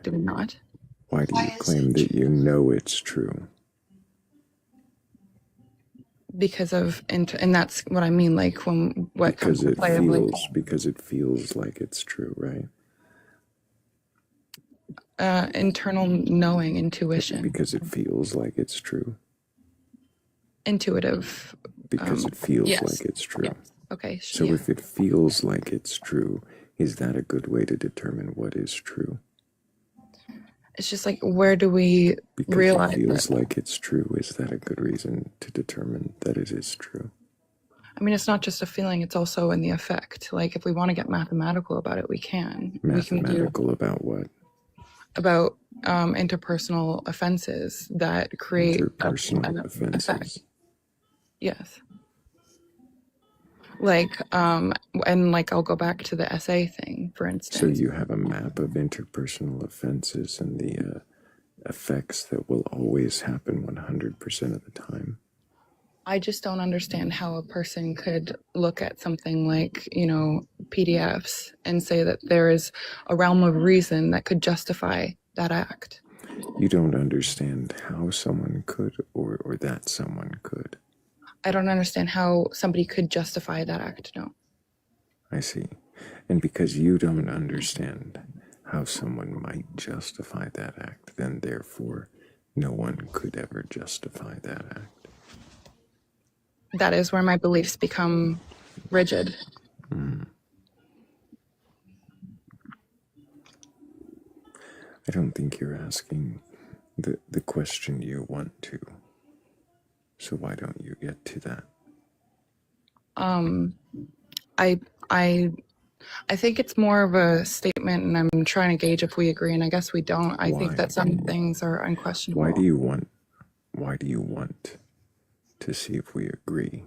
Do we not? Why do you claim that you know it's true? Because and that's what I mean, like, because it feels like it's true, right? internal knowing, intuition. Because it feels like it's true. Intuitive. Because it feels yes. like it's true. Yes. Okay. So if it feels like it's true, is that a good way to determine what is true? It's just like, where do we realize it feels like it's true? Is that a good reason to determine that it is true? I mean, it's not just a feeling, it's also in the effect. Like, if we want to get mathematical about it, we can. Mathematical about what? About interpersonal offenses that create interpersonal offenses. Effect. Yes. Like, and like, I'll go back to the essay thing, for instance. So you have a map of interpersonal offenses and the effects that will always happen 100% of the time. I just don't understand how a person could look at something like, PDFs and say that there is a realm of reason that could justify that act. You don't understand how someone could or that someone could. I don't understand how somebody could justify that act, no. I see. And because you don't understand how someone might justify that act, then therefore no one could ever justify that act. That is where my beliefs become rigid. I don't think you're asking the question you want to. So why don't you get to that? I think it's more of a statement, and I'm trying to gauge if we agree, and I guess we don't. I think that some things are unquestionable. Why do you want to see if we agree?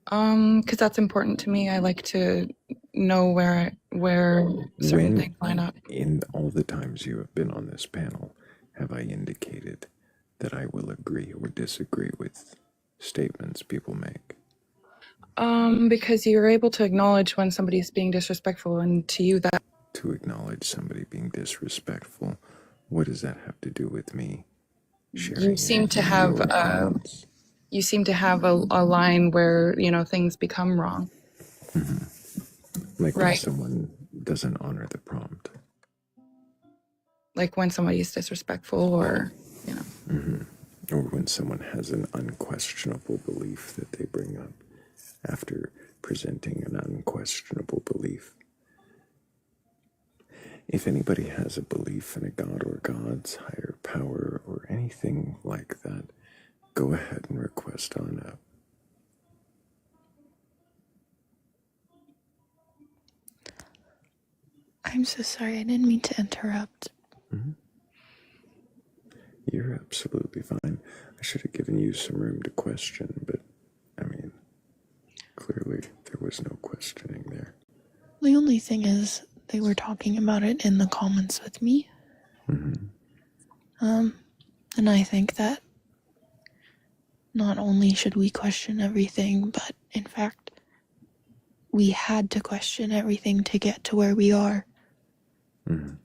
Because that's important to me. I like to know where certain things line up. In all the times you have been on this panel, have I indicated that I will agree or disagree with statements people make? Because you're able to acknowledge when somebody's being disrespectful, and to you that... To acknowledge somebody being disrespectful, what does that have to do with me sharing? You seem to have a line where, things become wrong. Mm-hmm. Like when someone doesn't honor the prompt. Like when somebody's disrespectful or, Mm-hmm. Or when someone has an unquestionable belief that they bring up after presenting an unquestionable belief. If anybody has a belief in a god or gods, higher power, or anything like that, go ahead and request on up. I'm so sorry, I didn't mean to interrupt. Mm-hmm. You're absolutely fine. I should have given you some room to question, but, I mean, clearly there was no questioning there. The only thing is, they were talking about it in the comments with me. Mm-hmm. And I think that not only should we question everything, but in fact, we had to question everything to get to where we are. Mm-hmm.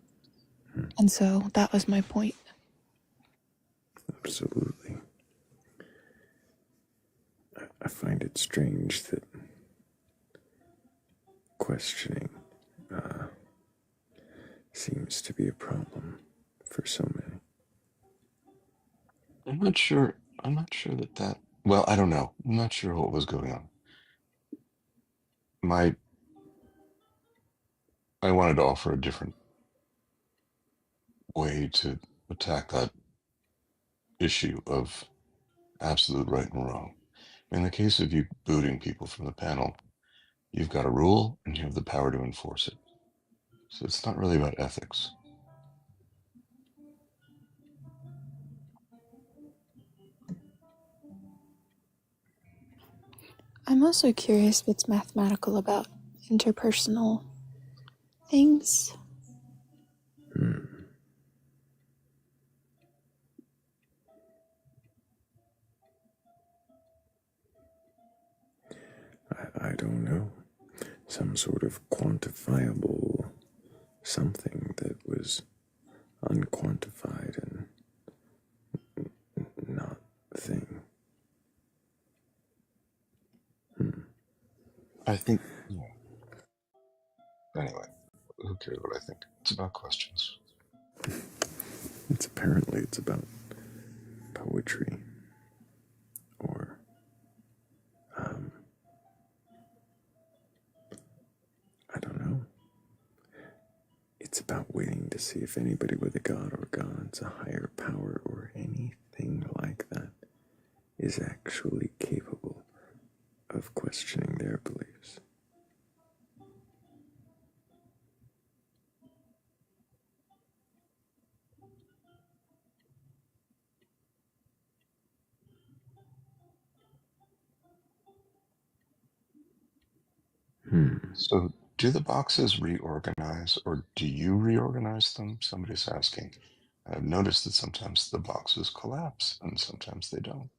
And so that was my point. Absolutely. I find it strange that questioning seems to be a problem for so many. I'm not sure that well, I don't know. I'm not sure what was going on. I wanted to offer a different way to attack that issue of absolute right and wrong. In the case of you booting people from the panel, you've got a rule and you have the power to enforce it. So it's not really about ethics. I'm also curious what's mathematical about interpersonal things. I don't know. Some sort of quantifiable something that was unquantified and not a thing. I think, yeah. Anyway, who cares what I think? It's about questions. It's about poetry or I don't know. It's about waiting to see if anybody with a god or gods, a higher power, or anything like that is actually capable of questioning their beliefs. So, do the boxes reorganize, or do you reorganize them? Somebody's asking. I've noticed that sometimes the boxes collapse, and sometimes they don't.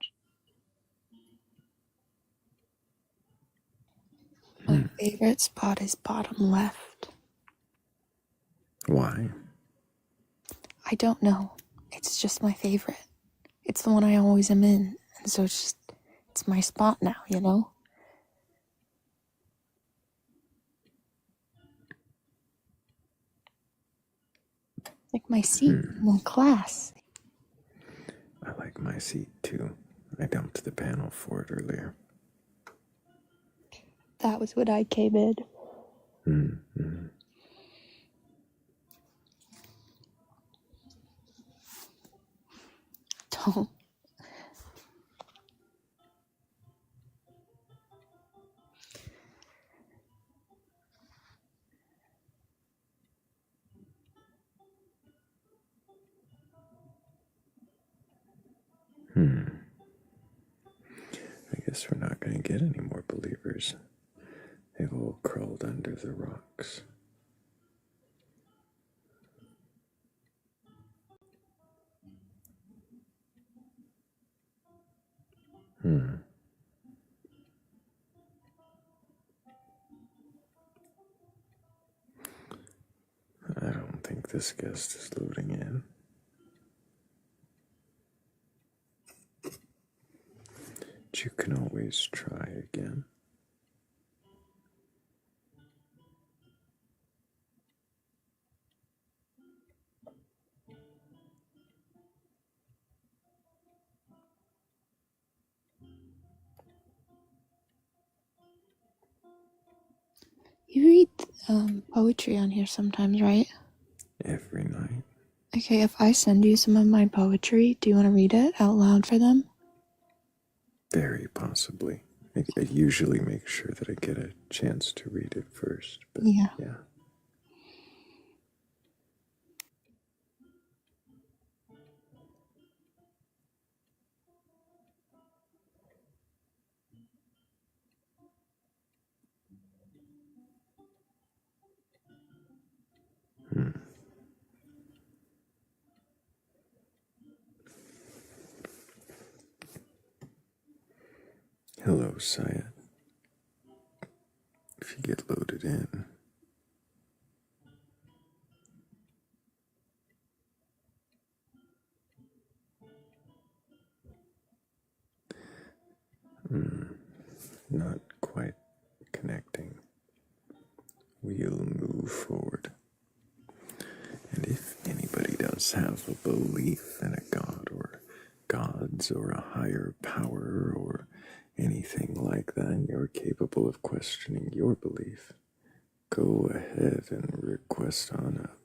My favorite spot is bottom left. Why? I don't know. It's just my favorite. It's the one I always am in. And so it's my spot now, you know? Like my seat in the class. I like my seat too. I dumped the panel for it earlier. That was what I came in. Mm-hmm. Don't. I guess we're not going to get any more believers. They've all crawled under the rocks. I don't think this guest is loading in. But you can always try again. You read poetry on here sometimes, right? Every night. Okay, if I send you some of my poetry, do you want to read it out loud for them? Very possibly. I usually make sure that I get a chance to read it first. But Yeah. Hello, Syed. If you get loaded in. Not quite connecting. We'll move forward. And if anybody does have a belief in a god or gods or a higher power or anything like that, and you're capable of questioning your belief, go ahead and request on up.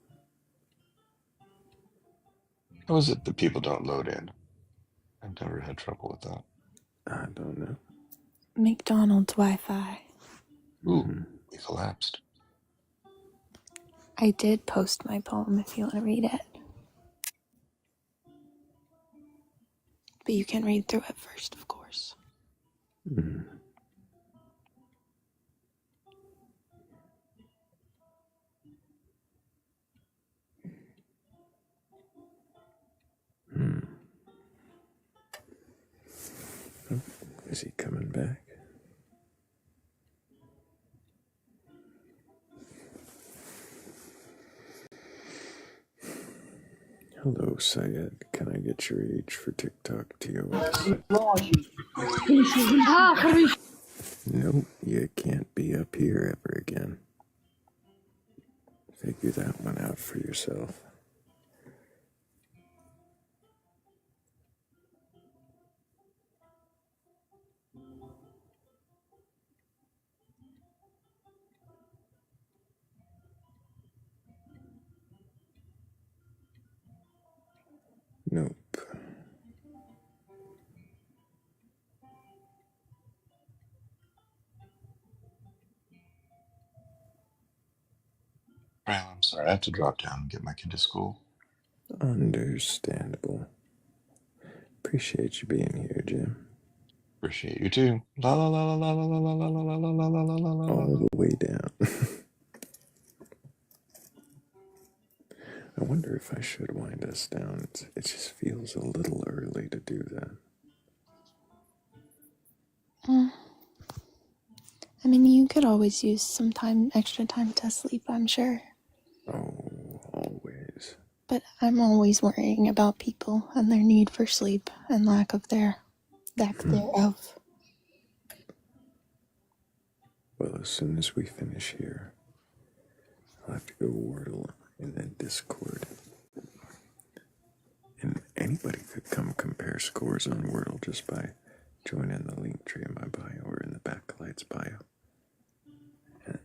How is it that people don't load in? I've never had trouble with that. I don't know. McDonald's Wi-Fi. Ooh, we collapsed. I did post my poem if you want to read it. But you can read through it first, of course. Oh, is he coming back? Hello, Syed. Can I get your age for TikTok TOS? Nope, you can't be up here ever again. Figure that one out for yourself. Nope. Well, I'm sorry, I have to drop down and get my kid to school. Understandable. Appreciate you being here, Jim. Appreciate you too. La la la la la la la la la la la la la la. All the way down. I wonder if I should wind us down. It just feels a little early to do that. I mean, you could always use some extra time to sleep, I'm sure. Oh, always. But I'm always worrying about people and their need for sleep and lack thereof. Well, as soon as we finish here, I'll have to go Wordle in the Discord. And anybody could come compare scores on Wordle just by joining the link tree in my bio or in the Batcolyte's bio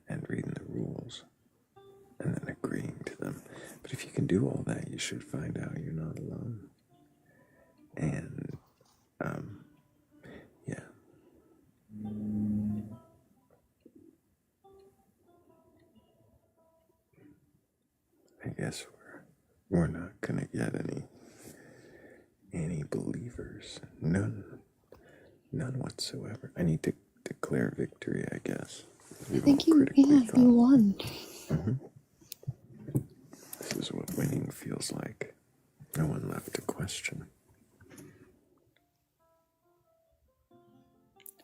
and reading the rules and then agreeing to them. But if you can do all that, you should find out you're not alone. And, yeah. I guess we're not gonna get any believers. None whatsoever. I need to declare victory, I guess. I think you won. Mm-hmm. This is what winning feels like. No one left to question.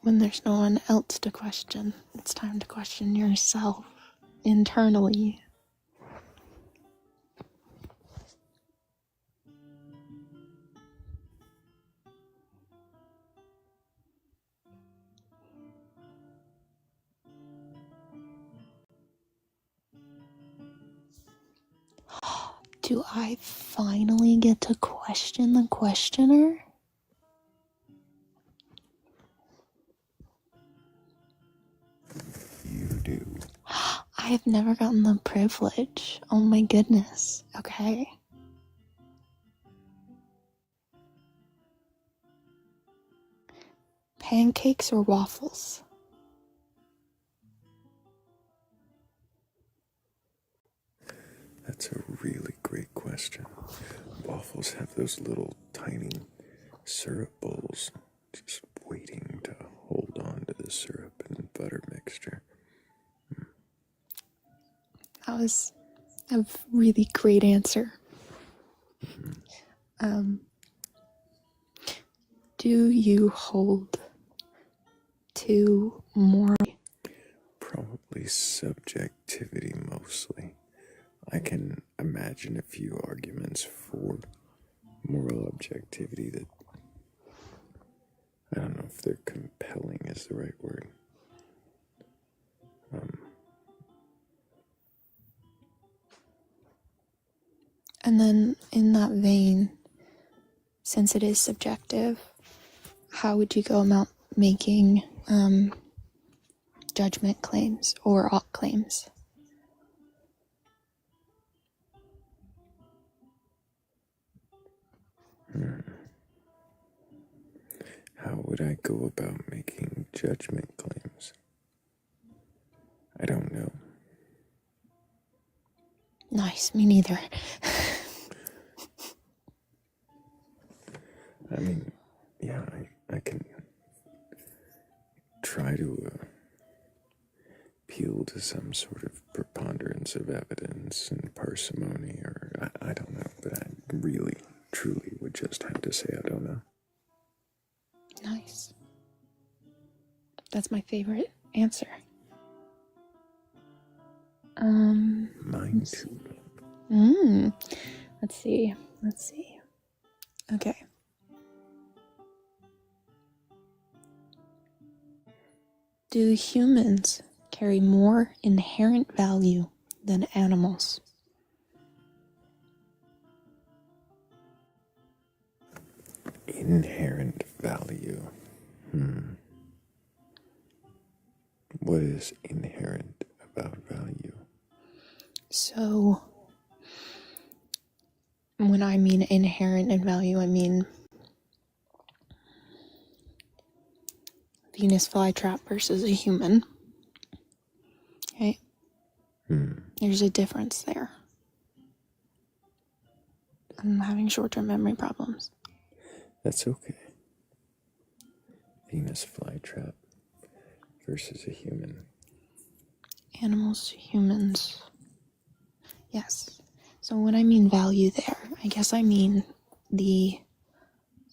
When there's no one else to question, it's time to question yourself internally. Do I finally get to question the questioner? You do. I have never gotten the privilege. Oh my goodness. Okay. Pancakes or waffles? That's a really great question. Waffles have those little tiny syrup bowls just waiting to hold on to the syrup and butter mixture. That was a really great answer. Do you hold to moral? Probably subjectivity mostly. I can imagine a few arguments for moral objectivity that I don't know if they're compelling is the right word. And then in that vein, since it is subjective, how would you go about making judgment claims or ought claims? How would I go about making judgment claims? I don't know. Nice, me neither. I mean, yeah, I can try to appeal to some sort of preponderance of evidence and parsimony, or I don't know, but I really, truly would just have to say I don't know. Nice. That's my favorite answer. Mine too. Let's see. Okay. Do humans carry more inherent value than animals? Inherent value. What is inherent about value? So, when I mean inherent in value, I mean Venus flytrap versus a human. Okay? There's a difference there. I'm having short-term memory problems. That's okay. Venus flytrap versus a human. Animals to humans. Yes. So when I mean value there, I guess I mean the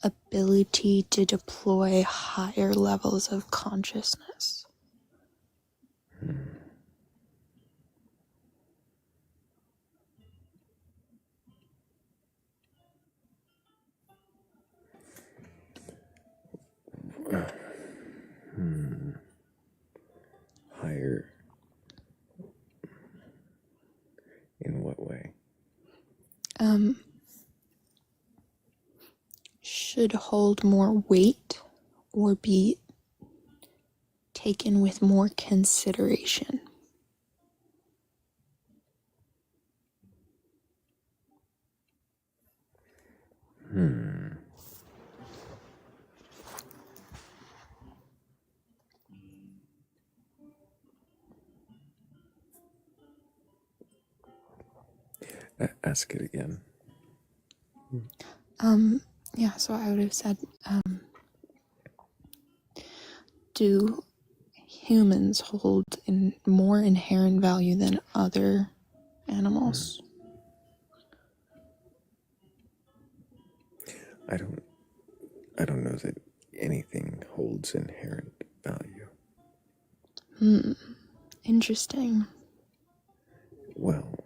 ability to deploy higher levels of consciousness. Higher. In what way? Should hold more weight or be taken with more consideration. Ask it again. Yeah, so I would have said, do humans hold more inherent value than other animals? I don't know that anything holds inherent value. Interesting. Well,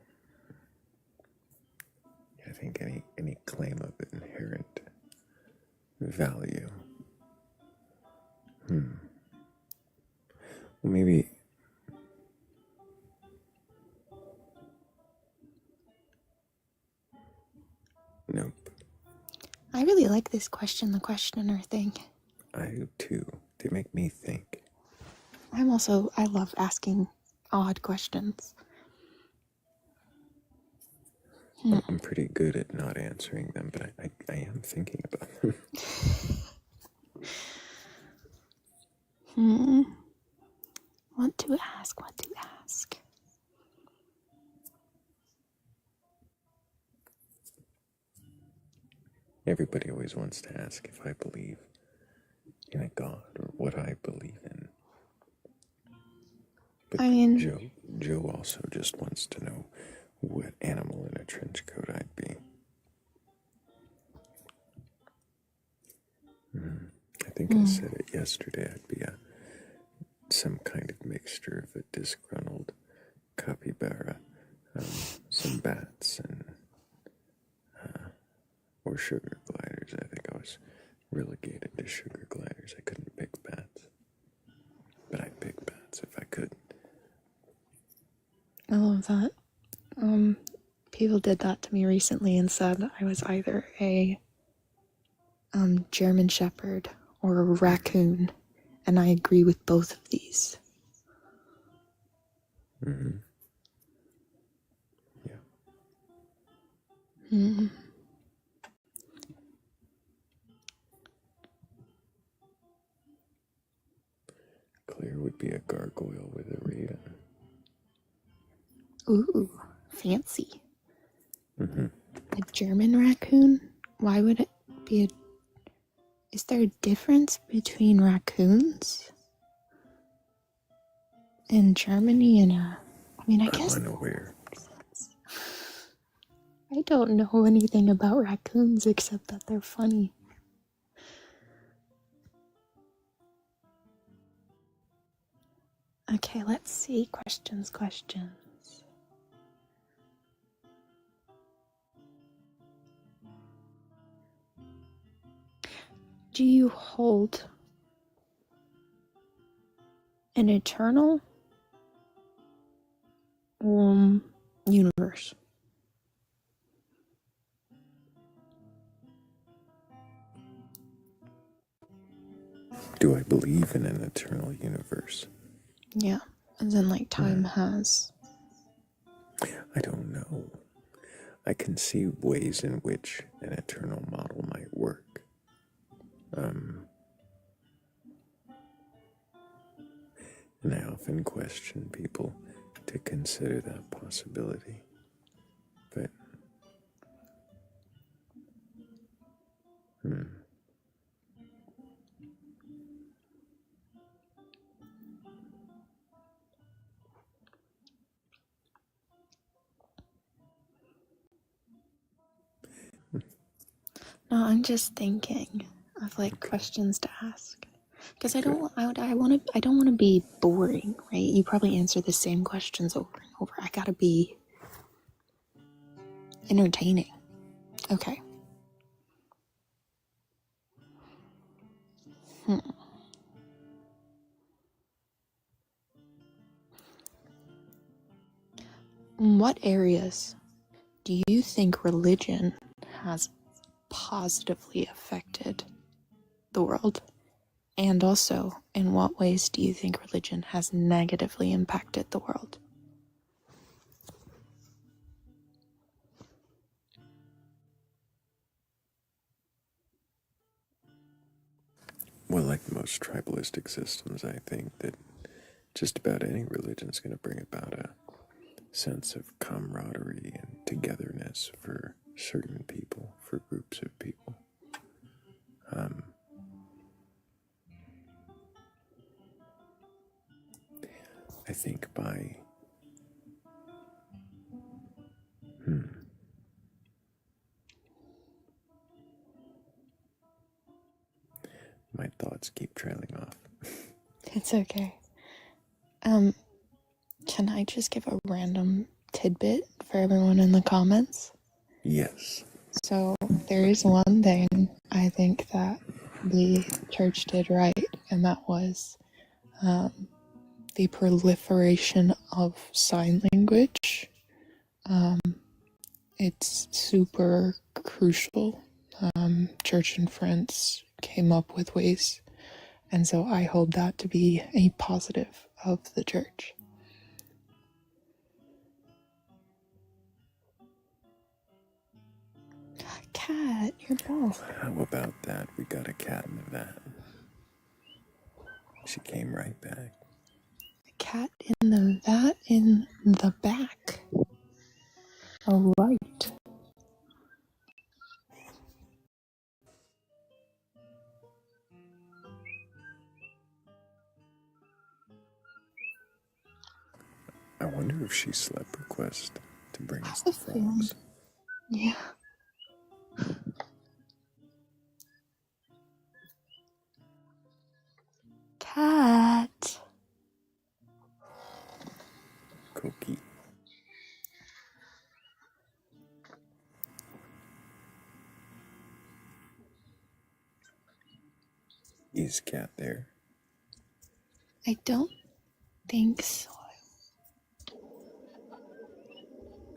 I think any claim of inherent value. Well, maybe. Nope. I really like this question, the questioner thing. I do too. They make me think. I love asking odd questions. I'm pretty good at not answering them, but I am thinking about them. What to ask? Everybody always wants to ask if I believe in a God or what I believe in. But Joe also just wants to know what animal in a trench coat I'd be. I think I said it yesterday. I'd be some kind of mixture of a disgruntled capybara, some bats, and or sugar gliders. I think I was relegated to sugar gliders. I couldn't pick bats, but I'd pick bats if I could. I love that. People did that to me recently and said I was either a German Shepherd or a raccoon, and I agree with both of these. Yeah. Claire would be a gargoyle with a radar. Ooh, fancy. A German raccoon? Why would it be Is there a difference between raccoons in Germany and I guess... I'm unaware. I don't know anything about raccoons except that they're funny. Okay, let's see. Questions. Do you hold an eternal universe. Do I believe in an eternal universe? Yeah, and then like time has. I don't know. I can see ways in which an eternal model might work. And I often question people to consider that possibility. But, No, I'm just thinking of like questions to ask. Because I don't want to be boring, right? You probably answer the same questions over and over. I gotta be entertaining. Okay. In what areas do you think religion has positively affected the world? And also, in what ways do you think religion has negatively impacted the world? well, like most tribalistic systems, I think that just about any religion is going to bring about a sense of camaraderie and togetherness for certain people, for groups of people. I think by my thoughts keep trailing off. It's okay. Can I just give a random tidbit for everyone in the comments? Yes. So there is one thing I think that the church did right, and that was the proliferation of sign language. It's super crucial. Church and France came up with ways, and so I hold that to be a positive of the church. Cat, your ball. How about that? We got a cat in the vat. She came right back. Cat in the vat in the back. All right. I wonder if she slept request to bring us I the have a feeling. frogs. Yeah. Cat. Cookie. Is cat there? I don't think so.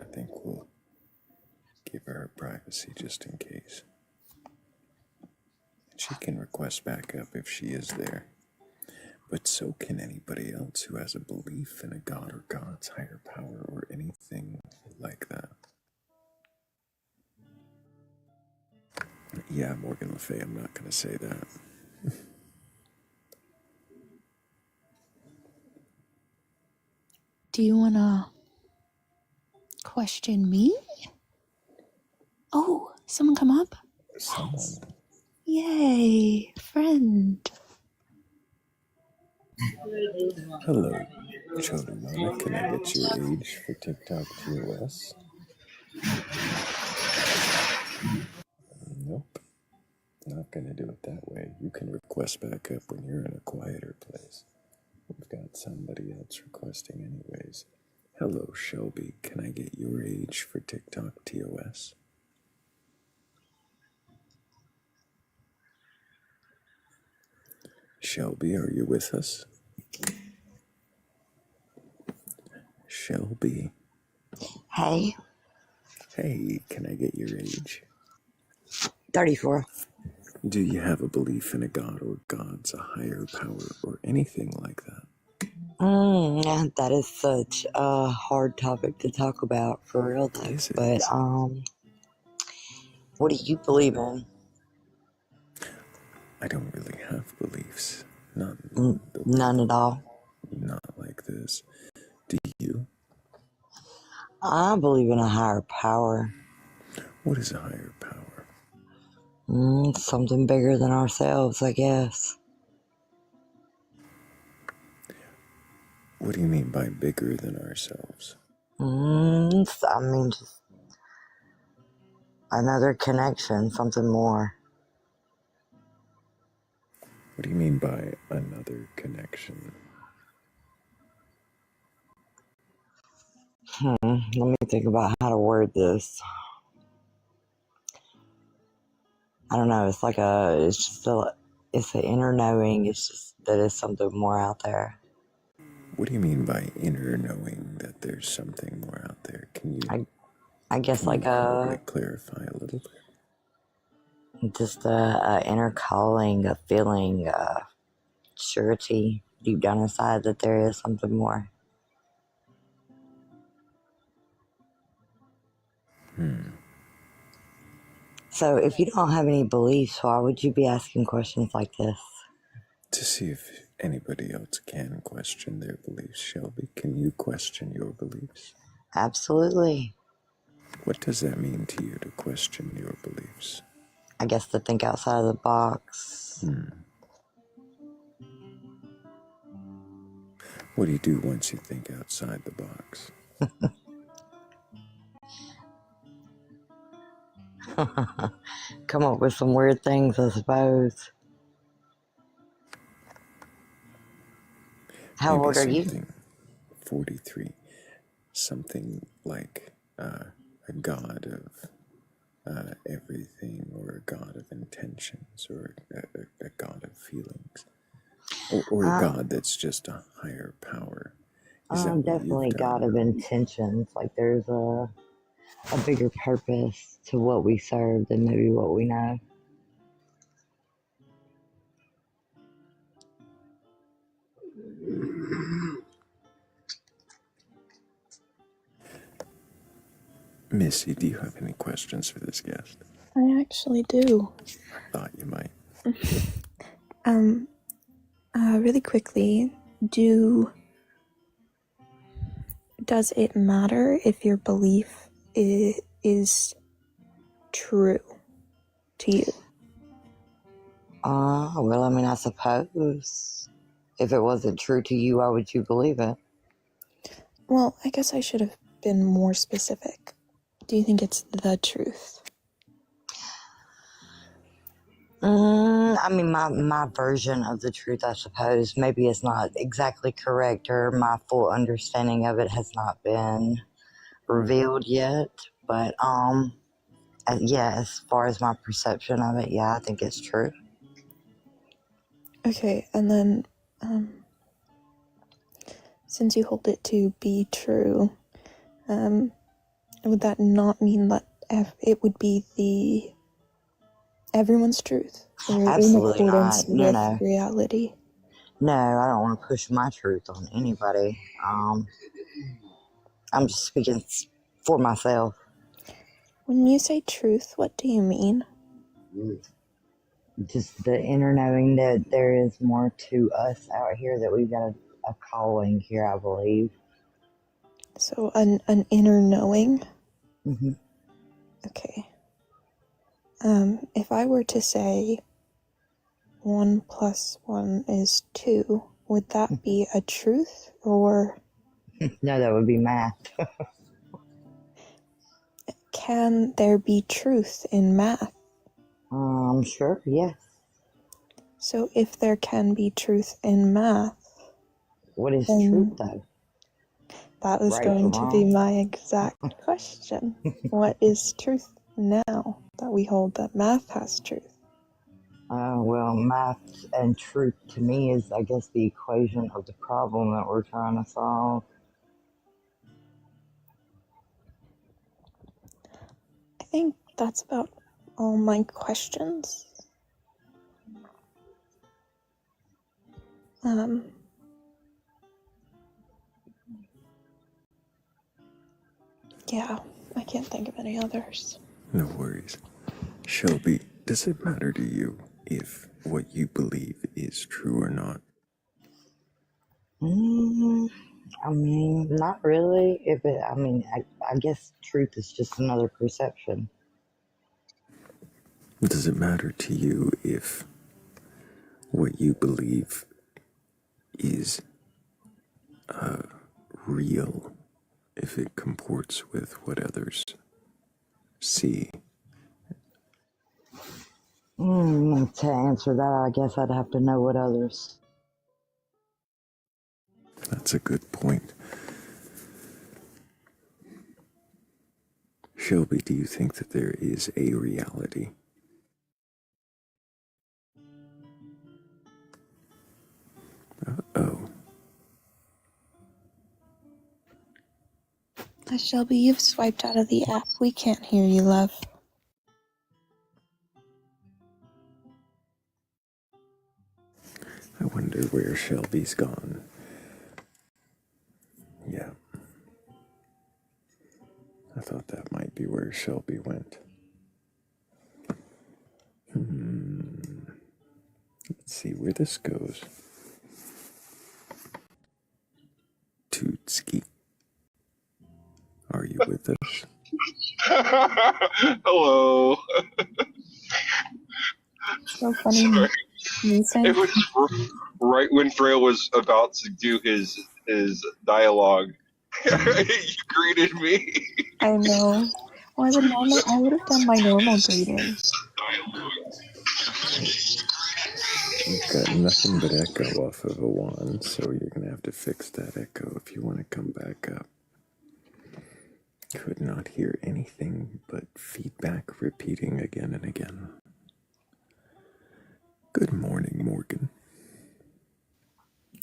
I think we'll give her her privacy just in case. She can request backup if she is there. But so can anybody else who has a belief in a god or God's higher power or anything like that. Yeah, Morgan Le Fay, I'm not going to say that. Do you wanna question me? Oh, someone come up? Someone. Yay, friend. Hello, Chodumana. Can I get your age for TikTok TOS? Nope. Not gonna do it that way. You can request backup when you're in a quieter place. We've got somebody else requesting anyways. Hello, Shelby. Can I get your age for TikTok TOS? Shelby, are you with us? Shelby. Hey. Hey, can I get your age? 34. Do you have a belief in a god or gods, a higher power, or anything like that? Yeah, that is such a hard topic to talk about, for real though. Is it? But what do you believe in? I don't really have beliefs. None at all. Not like this. Do you? I believe in a higher power. What is a higher power? Something bigger than ourselves, I guess. What do you mean by bigger than ourselves? I mean, just another connection, something more. What do you mean by another connection? Let me think about how to word this. I don't know. It's an inner knowing. It's just that it's something more out there. What do you mean by inner knowing that there's something more out there? Can you? I guess can like you probably clarify a little bit. Just a inner calling, a feeling, surety deep down inside that there is something more. So if you don't have any beliefs, why would you be asking questions like this? To see if anybody else can question their beliefs. Shelby, can you question your beliefs? Absolutely. What does that mean to you, to question your beliefs? I guess to think outside of the box. What do you do once you think outside the box? Come up with some weird things, I suppose. How Maybe old are you? something 43. Something like a god of everything, or a god of intentions, or a god of feelings, or a god that's just a higher power. Is that what Definitely you've done? God of intentions. Like there's a bigger purpose to what we serve than maybe what we know. Missy, do you have any questions for this guest? I actually do. I thought you might. Really quickly, does it matter if your belief is true to you? Well, I mean, I suppose if it wasn't true to you, why would you believe it? Well, I guess I should have been more specific. Do you think it's the truth? I mean, my version of the truth, I suppose, maybe it's not exactly correct, or my full understanding of it has not been revealed yet. But yeah, as far as my perception of it, yeah, I think it's true. Okay, and then since you hold it to be true, would that not mean that it would be everyone's truth, or Absolutely in accordance not. with reality? No, I don't want to push my truth on anybody. I'm just speaking for myself. When you say truth, what do you mean? Just the inner knowing that there is more to us out here, that we've got a calling here, I believe. So an inner knowing? Mm-hmm. Okay. If I were to say 1 + 1 is 2, would that be a truth, or? No, that would be math. Can there be truth in math? Sure, yes. So if there can be truth in math, what is truth, though? That was going to be my exact question. What is truth now that we hold that math has truth? Well, math and truth to me is, I guess, the equation of the problem that we're trying to solve. think that's about all my questions. Yeah, I can't think of any others. No worries. Shelby, does it matter to you if what you believe is true or not? I mean, not really. I guess truth is just another perception. Does it matter to you if what you believe is real, if it comports with what others see? To answer that, I guess I'd have to know what others. That's a good point. Shelby, do you think that there is a reality? Uh-oh. Shelby, you've swiped out of the app. We can't hear you, love. I wonder where Shelby's gone. Yeah. I thought that might be where Shelby went. Let's see where this goes. Tootski. Are you with us? Hello. So funny. Sorry. You saying? It was right when Thrayle was about to do his dialogue. You greeted me. I know. Well, I would have done my normal greeting. You've got nothing but echo off of a wand, so you're going to have to fix that echo if you want to come back up. Could not hear anything but feedback repeating again and again. Good morning, Morgan.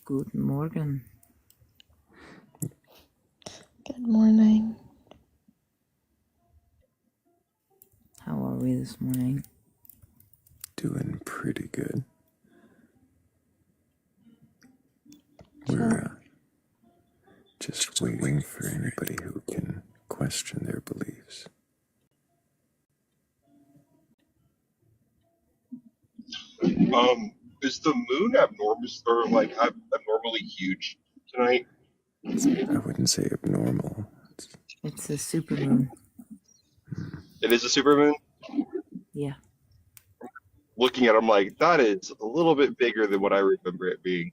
Good morning. Good morning. How are we this morning? Doing pretty good. We're just waiting for anybody who can question their beliefs. Is the moon abnormally huge tonight? I wouldn't say abnormal. It's a supermoon. It is a supermoon? Yeah. Looking at it, I'm like, that is a little bit bigger than what I remember it being.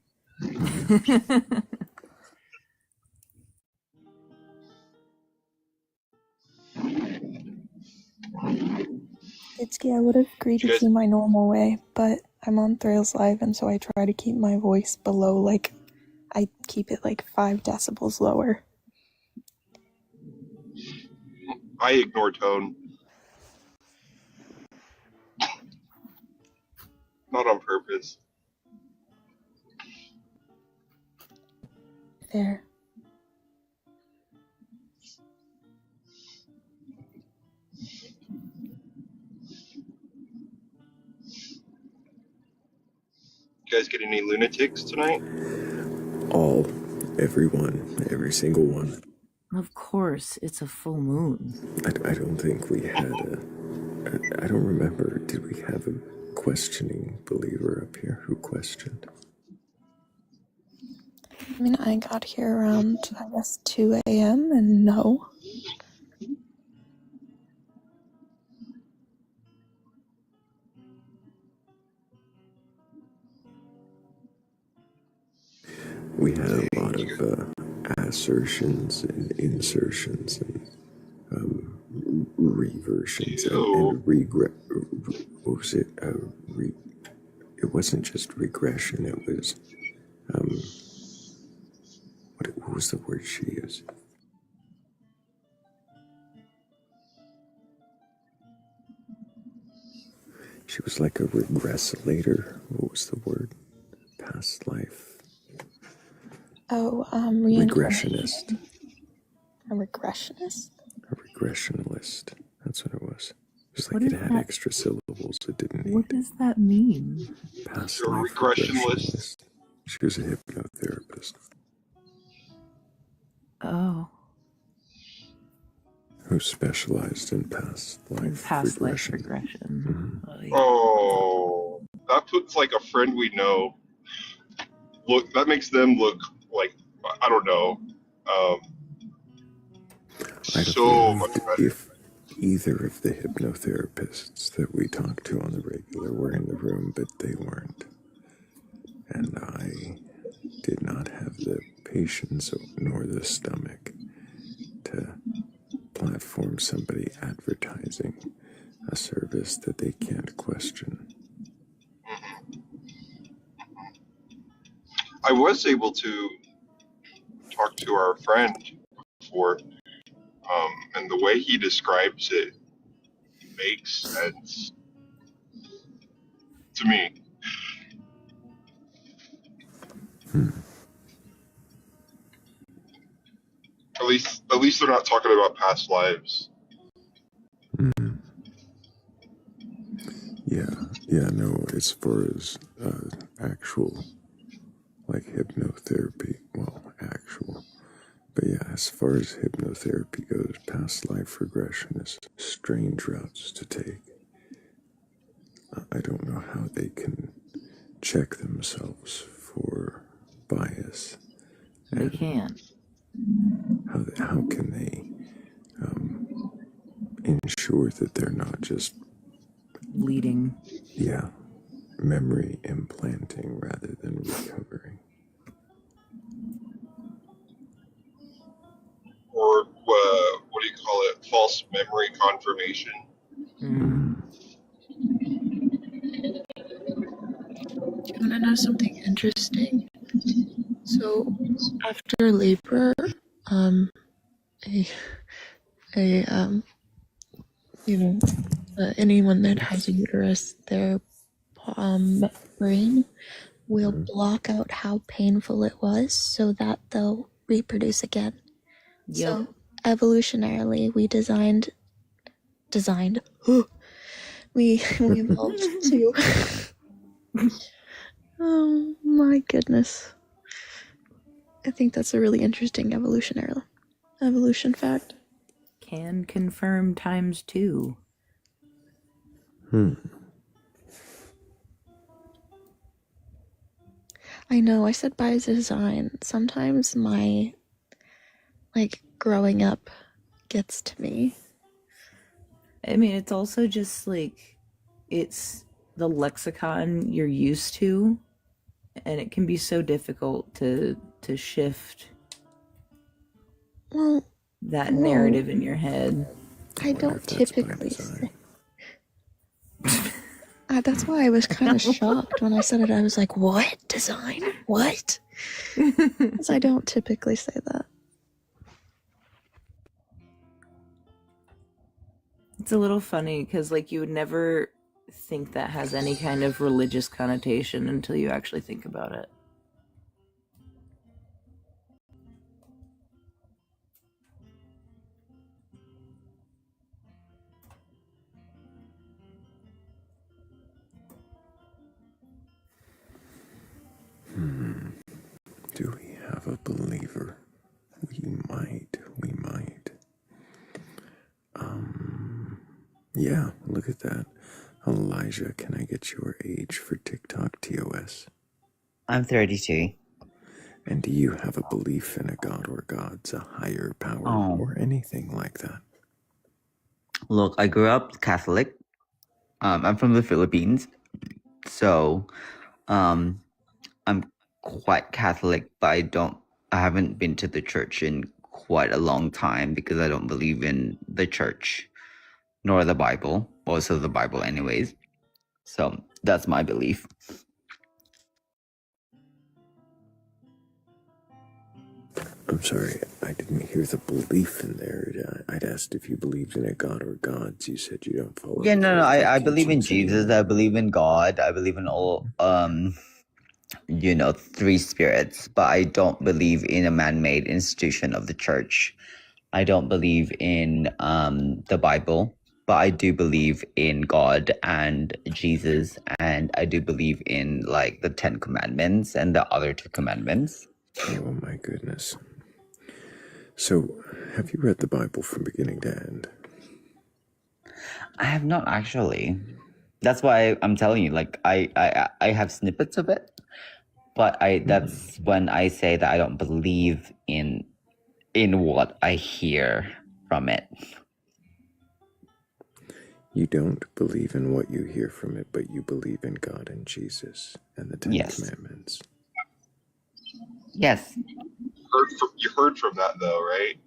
Itsuki, I would have greeted you my normal way, but I'm on Thrayle's Live, and so I try to keep my voice below, I keep it 5 decibels lower. I ignore tone. Not on purpose. Fair. You guys get any lunatics tonight? Everyone, every single one. Of course, it's a full moon. I don't think we had I don't remember, did we have a questioning believer up here who questioned? I mean, I got here around, 2 a.m., and no. We had a lot of assertions and insertions and reversions and what was it? It wasn't just regression, it was what was the word she used? She was like a regressilator. What was the word? Past life. Oh, regressionist. A regressionist? A regressionalist. That's what it was. Just What like it is had that? extra syllables it didn't need. What does that mean? Past Your life regression regression list. She was a hypnotherapist Oh, who specialized in past life past life regression. regression. Oh, that puts like a friend we know. Look, that makes them look like, I don't know, I'd have so much loved better. if either of the hypnotherapists that we talked to on the regular were in the room, but they weren't. And I did not have the patience nor the stomach to platform somebody advertising a service that they can't question. I was able to talk to our friend before, and the way he describes it makes sense to me. At least they're not talking about past lives. Yeah, no, as far as actual, like hypnotherapy, but yeah, as far as hypnotherapy goes, past life regression is strange routes to take. I don't know how they can check themselves for bias. They can't. How can they ensure that they're not just Leading. yeah, memory implanting rather than recovering? Or what do you call it? False memory confirmation. Do you want to know something interesting? So, after labor, anyone that has a uterus, their brain will block out how painful it was so that they'll reproduce again. Yep. So, evolutionarily, we designed. we evolved to. Oh my goodness. I think that's a really interesting evolution fact. Can confirm times 2. I know, I said by design. Sometimes my, growing up gets to me. I mean, it's also just it's the lexicon you're used to, and it can be so difficult to shift that narrative in your head. I don't typically say. That's why I was kind of shocked when I said it. I was like, what? Design? What? Because I don't typically say that. It's a little funny because, you would never think that has any kind of religious connotation until you actually think about it. Do we have a believer? We might. Yeah, look at that. Elijah, can I get your age for TikTok TOS? I'm 32. And do you have a belief in a god or gods, a higher power, or anything like that? Look, I grew up Catholic. I'm from the Philippines. So, I'm quite Catholic, but I haven't been to the church in quite a long time because I don't believe in the church nor the Bible, also the Bible anyways. So that's my belief. I'm sorry, I didn't hear the belief in there. I'd asked if you believed in a god or gods. You said you don't follow. Yeah, no, I believe in Jesus. I believe in God. I believe in all, 3 spirits, but I don't believe in a man-made institution of the church. I don't believe in the Bible, but I do believe in God and Jesus, and I do believe in like the 10 commandments and the other 2 commandments. Oh my goodness. So, have you read the Bible from beginning to end? I have not actually. That's why I'm telling you, like I have snippets of it, but that's when I say that I don't believe in what I hear from it. You don't believe in what you hear from it, but you believe in God and Jesus and the 10 Yes. commandments. Yes. You heard from that though, right?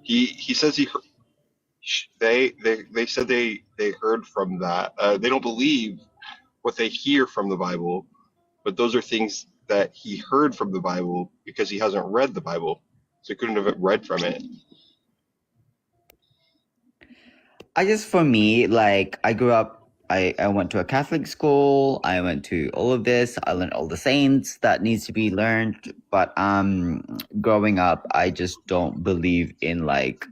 He says he heard, they said they heard from that. They don't believe what they hear from the Bible, but those are things that he heard from the Bible because he hasn't read the Bible, so he couldn't have read from it. I just, for me, like I grew up, I went to a Catholic school. I went to all of this. I learned all the saints that needs to be learned. But growing up, I just don't believe in like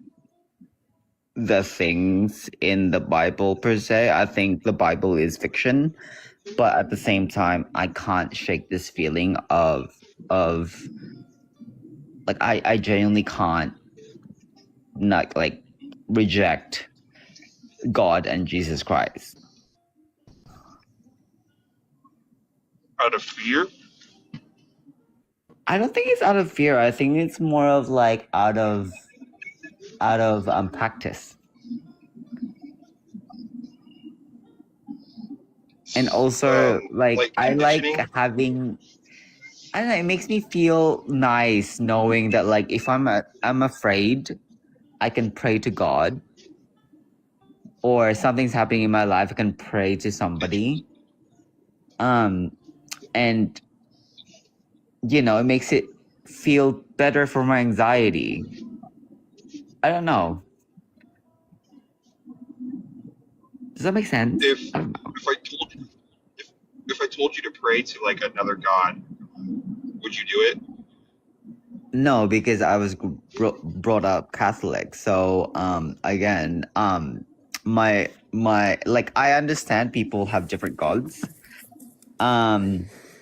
the things in the Bible per se. I think the Bible is fiction, but at the same time, I can't shake this feeling of like I genuinely can't not like reject God and Jesus Christ. Out of fear? I don't think it's out of fear. I think it's more of like out of practice. And also like I like having, I don't know, it makes me feel nice knowing that like if I'm afraid, I can pray to God, or something's happening in my life, I can pray to somebody. And you know, it makes it feel better for my anxiety. I don't know. Does that make sense? If I told you to pray to like another god, would you do it? No, because I was brought up Catholic. So again, my like I understand people have different gods.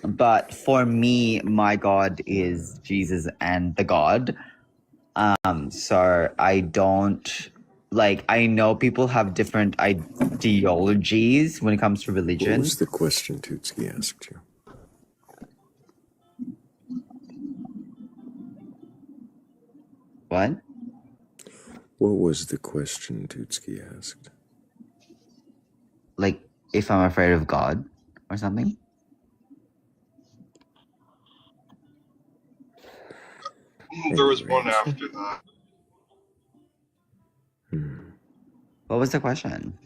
But for me, my God is Jesus and the God. So I don't like, I know people have different ideologies when it comes to religion. What was the question Tutski asked you? What? What was the question Tutski asked? Like, if I'm afraid of God or something? There was one after that. What was the question?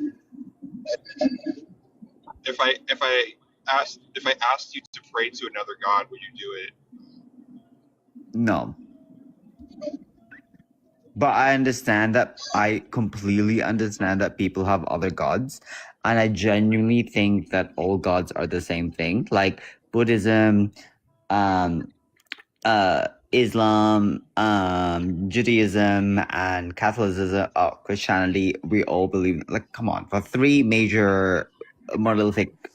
If I asked you to pray to another god, would you do it? No. But I understand that, I completely understand that people have other gods. And I genuinely think that all gods are the same thing. Like Buddhism, Islam, Judaism, and Catholicism, Christianity, we all believe, like, come on, the 3 major monolithic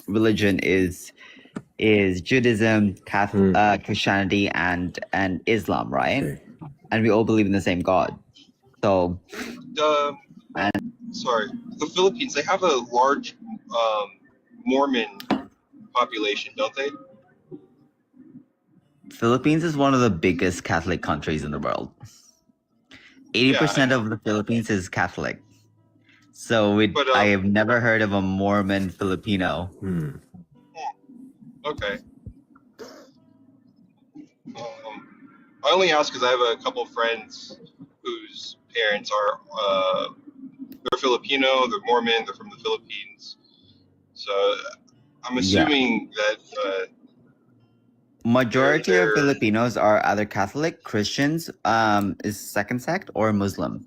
religion is Judaism, Christianity, and Islam, right? And we all believe in the same God. So, Sorry, the Philippines, they have a large Mormon population, don't they? Philippines is one of the biggest Catholic countries in the world. 80% of the Philippines is Catholic. So I have never heard of a Mormon Filipino. Okay. I only ask because I have a couple friends whose parents are they're Filipino, they're Mormon, they're from the Philippines. So I'm assuming that majority of Filipinos are either Catholic, Christians, is second sect, or Muslim.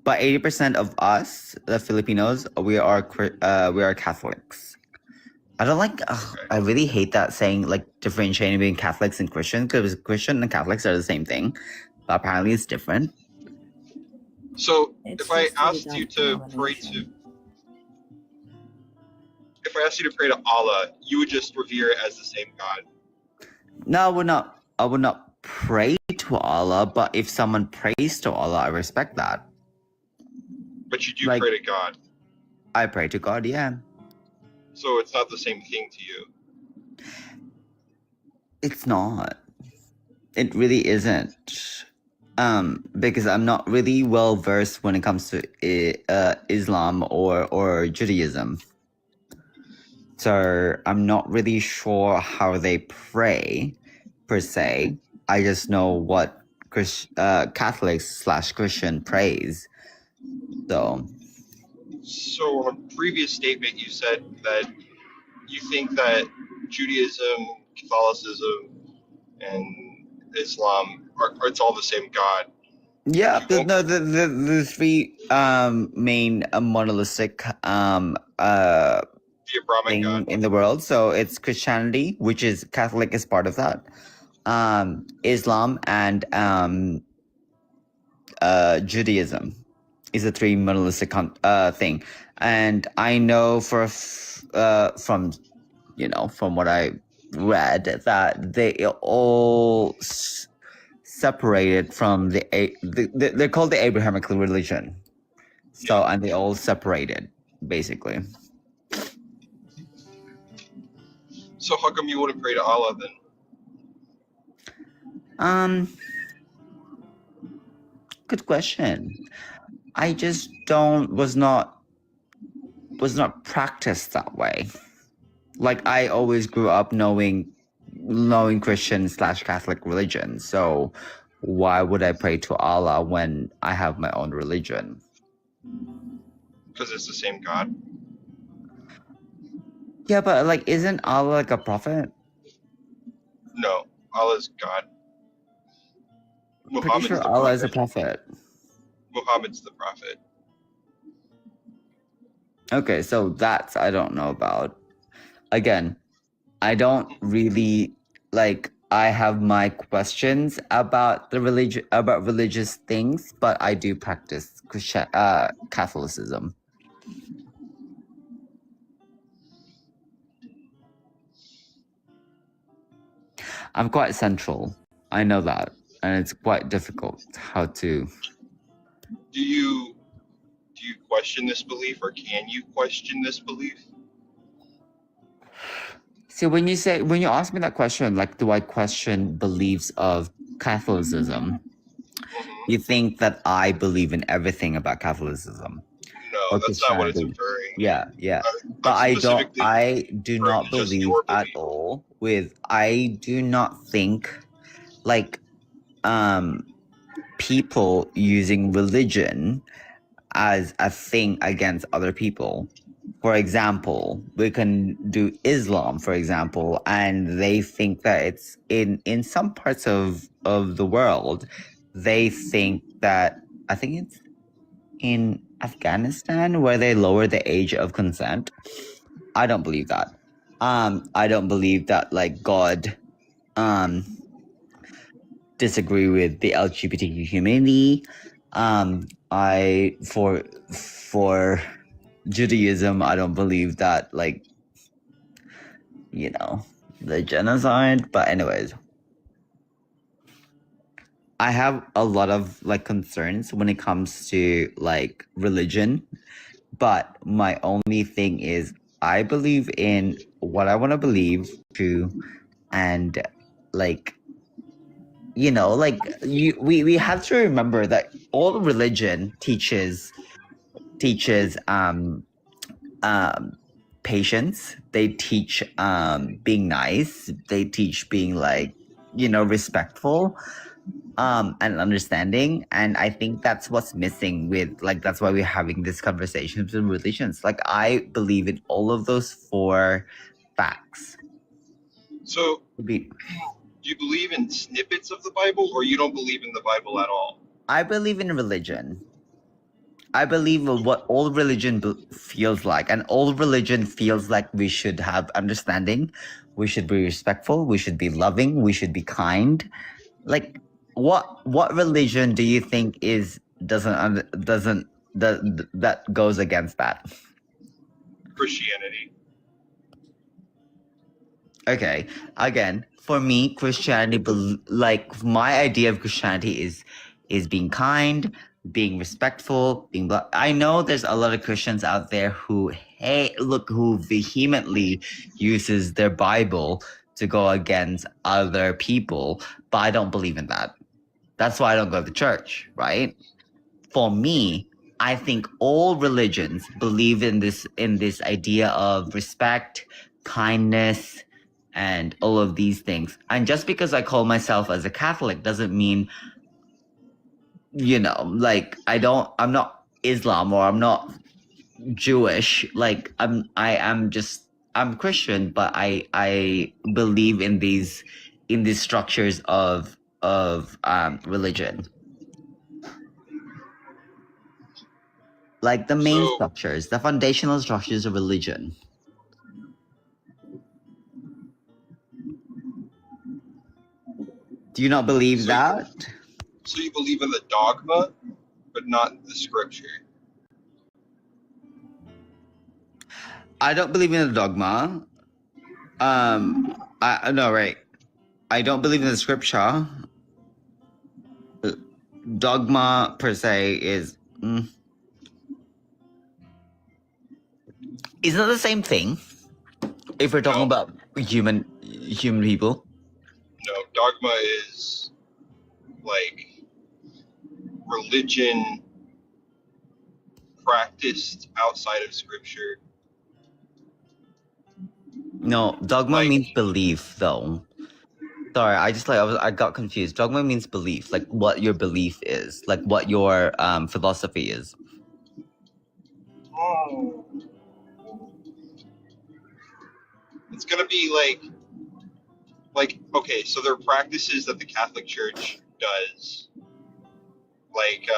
But 80% of us, the Filipinos, we are Catholics. I don't like. I really hate that saying like differentiating between Catholics and Christians, because Christian and Catholics are the same thing, but apparently it's different. So It's if I just a asked you to pray to, denomination. if I asked you to pray to Allah, you would just revere it as the same God. No, I would not. I would not pray to Allah, but if someone prays to Allah, I respect that. But you do Like, pray to God. I pray to God, yeah. So it's not the same thing to you. It's not. It really isn't. Because I'm not really well versed when it comes to Islam or Judaism. So I'm not really sure how they pray, per se. I just know what Catholics/Christian prays. So So on a previous statement, you said that you think that Judaism, Catholicism, and Islam are it's all the same God. yeah, the three main monolithic The Abrahamic thing God. in the world. So it's Christianity, which is Catholic is part of that. Islam and Judaism is a three monolithic thing. And I know from what I read that they all separated from they're called the Abrahamic religion. So and they all separated basically. So how come you wouldn't pray to Allah then? Good question. I just was not practiced that way. Like I always grew up knowing Christian/Catholic religion. So why would I pray to Allah when I have my own religion? Because it's the same God. Yeah, but like, isn't Allah like a prophet? No, Allah's God. I'm pretty sure Allah is a prophet. Muhammad's the prophet. Okay, so that's I don't know about. Again, I don't really like. I have my questions about the religious things, but I do practice Catholicism. I'm quite central. I know that, and it's quite difficult how to. Do you question this belief, or can you question this belief? See, when you ask me that question, like, do I question beliefs of Catholicism? You think that I believe in everything about Catholicism? No, that's not what it's inferring. Yeah. But I do not believe at all I do not think like people using religion as a thing against other people. For example, we can do Islam, for example, and they think that it's in some parts of the world, they think that, I think it's in Afghanistan where they lower the age of consent. I don't believe that. I don't believe that like God disagree with the LGBTQ community. For Judaism, I don't believe that like the genocide. But anyways, I have a lot of like concerns when it comes to like religion, but my only thing is I believe in what I want to believe true, and like we have to remember that all religion teaches patience. They teach being nice. They teach being like respectful and understanding. And I think that's what's missing with like that's why we're having this conversations with religions. Like I believe in all of those 4 facts. So do you believe in snippets of the Bible, or you don't believe in the Bible at all? I believe in religion. I believe what all religion feels like, and all religion feels like we should have understanding, we should be respectful, we should be loving, we should be kind. Like, what religion do you think that goes against that? Christianity. Okay, again, for me, Christianity, like my idea of Christianity is being kind, being respectful, being. I know there's a lot of Christians out there who who vehemently uses their Bible to go against other people, but I don't believe in that. That's why I don't go to church, right? For me, I think all religions believe in this idea of respect, kindness, and all of these things. And just because I call myself as a Catholic doesn't mean, like I'm not Islam or I'm not Jewish. Like I'm Christian, but I believe in these structures of religion. Like the main structures, the foundational structures of religion. Do you not believe that? So you believe in the dogma, but not the scripture? I don't believe in the dogma. Right. I don't believe in the scripture. Dogma per se is isn't it the same thing? If we're talking about human people. No, dogma is like religion practiced outside of scripture. No, dogma means belief, though. Sorry, I got confused. Dogma means belief, like what your belief is, like what your philosophy is. Oh. It's gonna be like okay, so there are practices that the Catholic Church does, like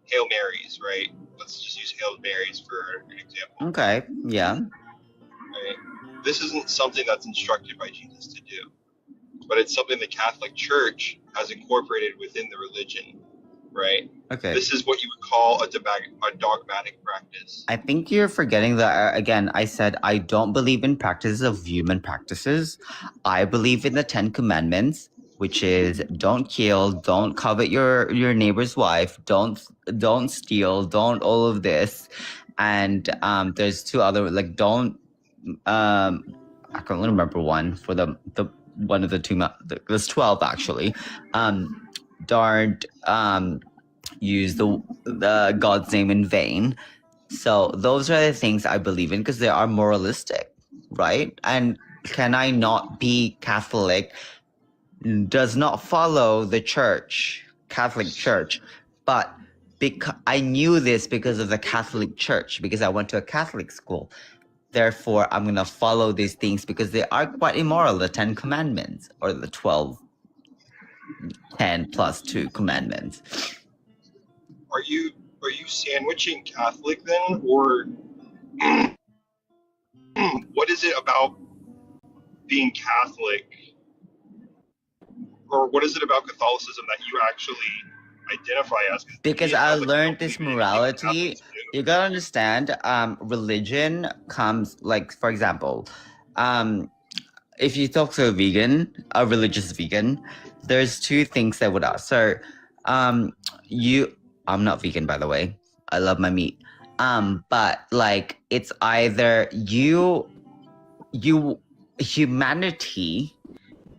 Hail Marys, right? Let's just use Hail Marys for an example. Okay, yeah. Right? This isn't something that's instructed by Jesus to do, but it's something the Catholic Church has incorporated within the religion, right? Okay. This is what you would call a dogmatic practice. I think you're forgetting that, again, I said I don't believe in practices of human practices. I believe in the 10 Commandments, which is don't kill, don't covet your neighbor's wife, don't steal, don't all of this. And there's two other, like, don't, I can't remember one for the one of the two, there's 12 actually. Don't use the God's name in vain. So those are the things I believe in because they are moralistic, right? And can I not be Catholic? Does not follow the church, Catholic Church, but I knew this because of the Catholic Church, because I went to a Catholic school. Therefore, I'm going to follow these things because they are quite immoral, the 10 Commandments, or the 10 plus 2 commandments. Are you sandwiching Catholic then, or what is it about being Catholic, or what is it about Catholicism that you actually identify as? Because I learned this morality. You gotta understand, religion comes, like, for example, if you talk to a religious vegan, there's two things they would ask. So, I'm not vegan, by the way. I love my meat. But like, it's either humanity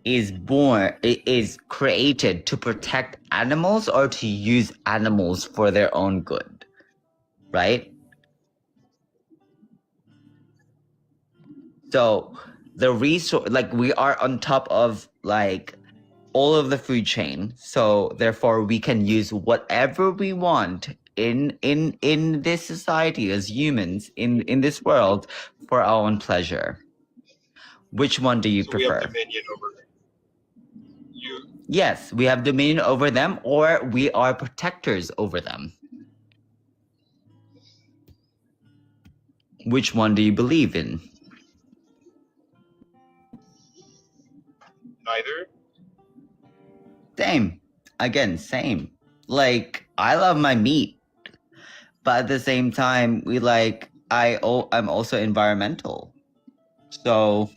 is created to protect animals or to use animals for their own good, right? So the resource, like, we are on top of like all of the food chain, so therefore we can use whatever we want in this society as humans in this world for our own pleasure. Which one do you prefer? We have dominion over you. Yes, we have dominion over them, or we are protectors over them. Which one do you believe in? Neither. Same. Again, same. Like, I love my meat, but at the same time, I'm also environmental. So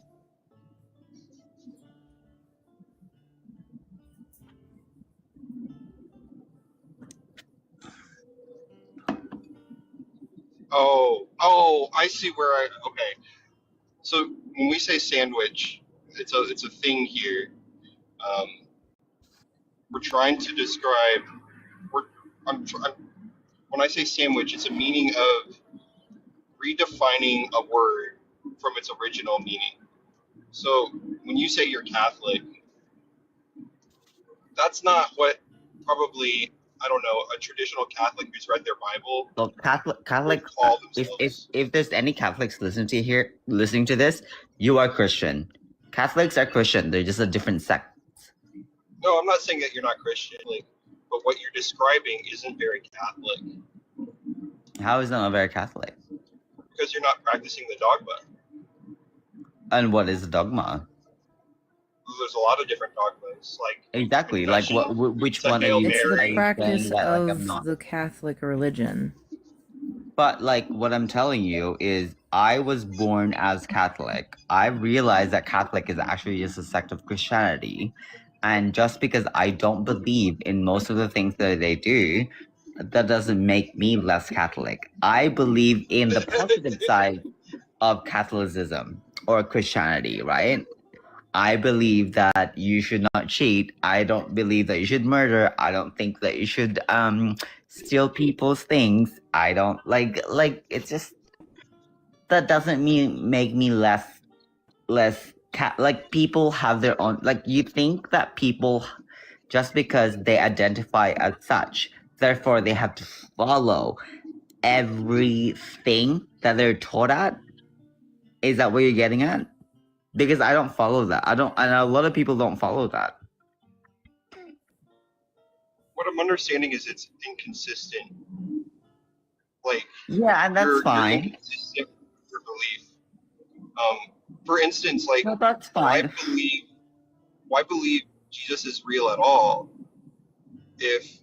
Oh, I see where okay. So when we say sandwich, it's a thing here. Um, we're trying to describe. We're when I say sandwich, it's a meaning of redefining a word from its original meaning. So when you say you're Catholic, that's not what probably, I don't know, a traditional Catholic who's read their Bible well, would Catholics. call If themselves. there's any Catholics listening to this, you are Christian. Catholics are Christian. They're just a different sect. No, I'm not saying that you're not Christian, like, but what you're describing isn't very Catholic How is that not very Catholic? because you're not practicing the dogma. And what is dogma? There's a lot of different dogmas, like Exactly. Like, confession. which It's a one are Hail you? It's the Are Mary. you saying practice that like I'm of not? the Catholic religion. But like what I'm telling you is I was born as Catholic. I realized that Catholic is actually just a sect of Christianity. And just because I don't believe in most of the things that they do, that doesn't make me less Catholic. I believe in the positive side of Catholicism or Christianity, right? I believe that you should not cheat. I don't believe that you should murder. I don't think that you should steal people's things. I don't like it's just that doesn't make me less like people have their own like you think that people just because they identify as such, therefore they have to follow everything that they're taught at. Is that what you're getting at? Because I don't follow that. I don't, and a lot of people don't follow that. What I'm understanding is it's inconsistent. Like, Yeah, and that's you're fine. inconsistent with your belief. For instance, like, No, that's fine. why believe Jesus is real at all if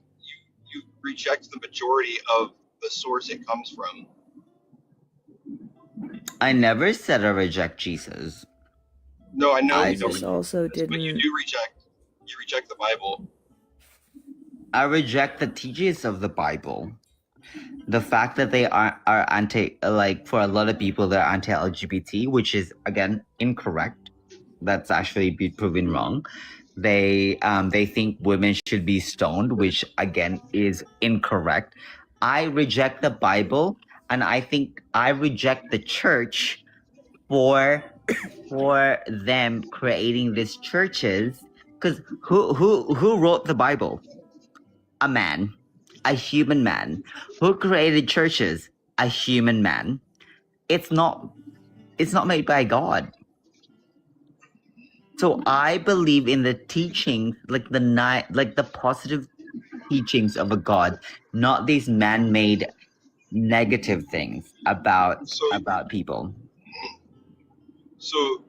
you reject the majority of the source it comes from? I never said I reject Jesus. No, I know you Jesus don't, also but you didn't. do reject the Bible. I reject the teachings of the Bible. The fact that they are anti, like for a lot of people, they're anti-LGBT, which is again incorrect. That's actually been proven wrong. They think women should be stoned, which again is incorrect. I reject the Bible, and I think I reject the church for them creating these churches. Because who wrote the Bible? A man, a human man. Who created churches? A human man. It's not made by God. So I believe in the teachings, like the positive teachings of a God, not these man-made negative things about people. So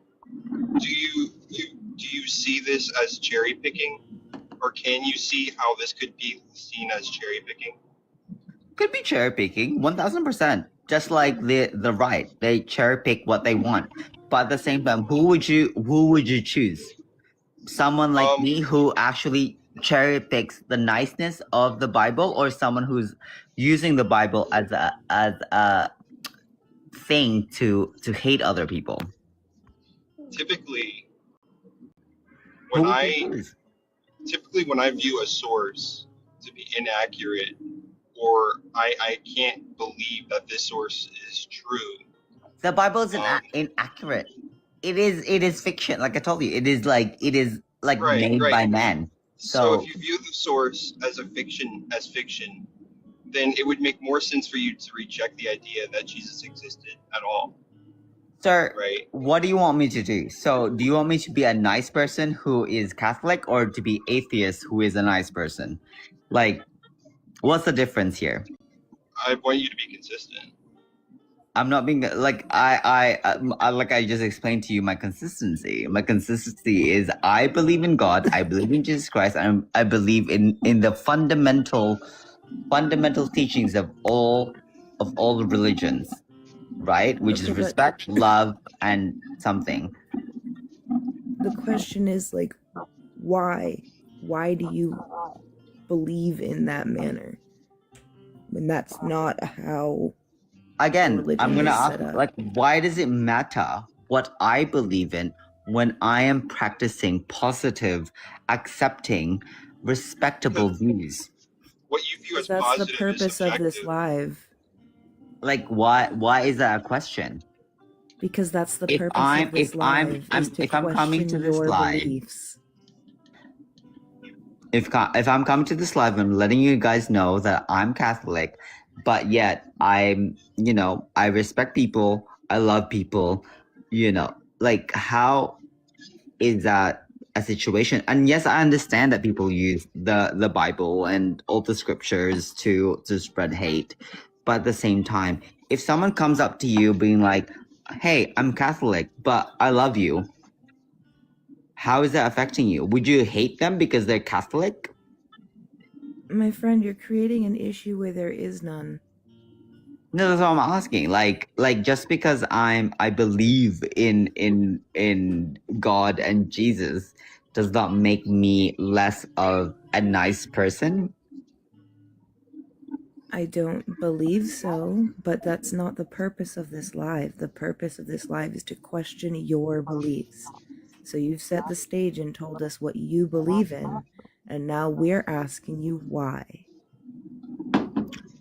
do you see this as cherry picking, or can you see how this could be seen as cherry picking? Could be cherry picking, 1000%. Just like the right, they cherry pick what they want. But at the same time, who would you choose? Someone like me who actually cherry picks the niceness of the Bible, or someone who's using the Bible as a thing to hate other people? Typically, Who when would you I choose? view a source to be inaccurate, or I can't believe that this source is true. The Bible is inaccurate. It is fiction. Like I told you, it is like made by man. So if you view the source as fiction, then it would make more sense for you to reject the idea that Jesus existed at all. Sir, right? What do you want me to do? So do you want me to be a nice person who is Catholic, or to be atheist who is a nice person? Like, what's the difference here? I want you to be consistent. I'm not being like I just explained to you my consistency. My consistency is I believe in God, I believe in Jesus Christ, and I believe in the fundamental teachings of all the religions, right? Which is Okay, but respect, love, and something. the question is like, why? Why do you believe in that manner when that's not how a Again, I'm religion gonna is ask, set up? like, why does it matter what I believe in when I am practicing positive, accepting, respectable views? What you view Because as that's the positive is purpose of this subjective. live. Like, why is that a question? Because that's the If purpose I'm of this live is to if I'm coming question to this your live, beliefs. if I'm coming to this live, I'm letting you guys know that I'm Catholic, but yet I'm, I respect people, I love people, like how is that a situation? And yes, I understand that people use the Bible and all the scriptures to spread hate, but at the same time, if someone comes up to you being like, "Hey, I'm Catholic, but I love you," how is that affecting you? Would you hate them because they're Catholic? My friend, you're creating an issue where there is none. No, that's what I'm asking. Like just because I believe in God and Jesus does not make me less of a nice person. I don't believe so, but that's not the purpose of this live. The purpose of this live is to question your beliefs. So you've set the stage and told us what you believe in, and now we're asking you why.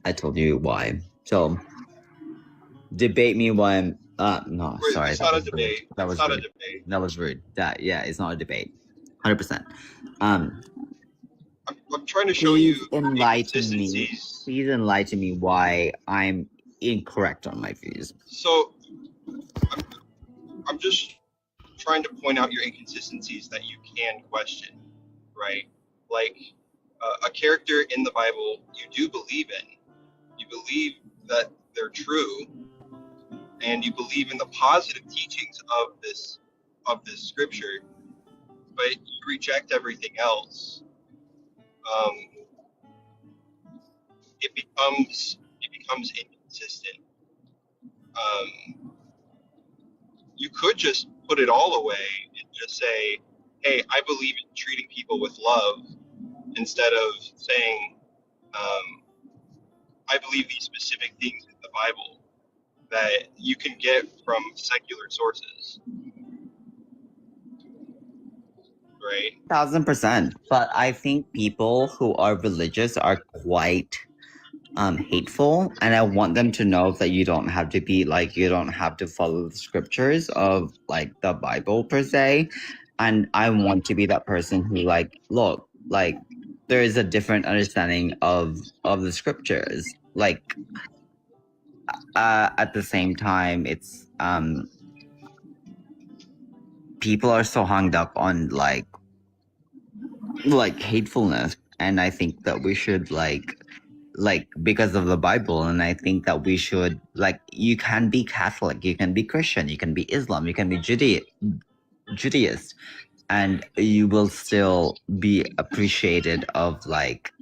I told you why. So debate me when no, sorry, It's that not a was rude. debate. That It's was not a rude. debate. That was rude. That yeah, it's not a debate. 100%. I'm trying to show Please you enlighten me. inconsistencies. Please enlighten me why I'm incorrect on my views. So I'm just trying to point out your inconsistencies that you can question, right? Like a character in the Bible you do believe in. You believe that they're true, and you believe in the positive teachings of this scripture, but you reject everything else. Um, it becomes inconsistent. You could just put it all away and just say, "Hey, I believe in treating people with love," instead of saying, "I believe these specific things in the Bible that you can get from secular sources," right? 1000%. But I think people who are religious are quite hateful, and I want them to know that you don't have to be like, you don't have to follow the scriptures of like the Bible per se. And I want to be that person who like, look, like there is a different understanding of the scriptures. Like at the same time, it's people are so hung up on like hatefulness, and I think that we should like because of the Bible, and I think that we should like, you can be Catholic, you can be Christian, you can be Islam, you can be Judaist, and you will still be appreciated of like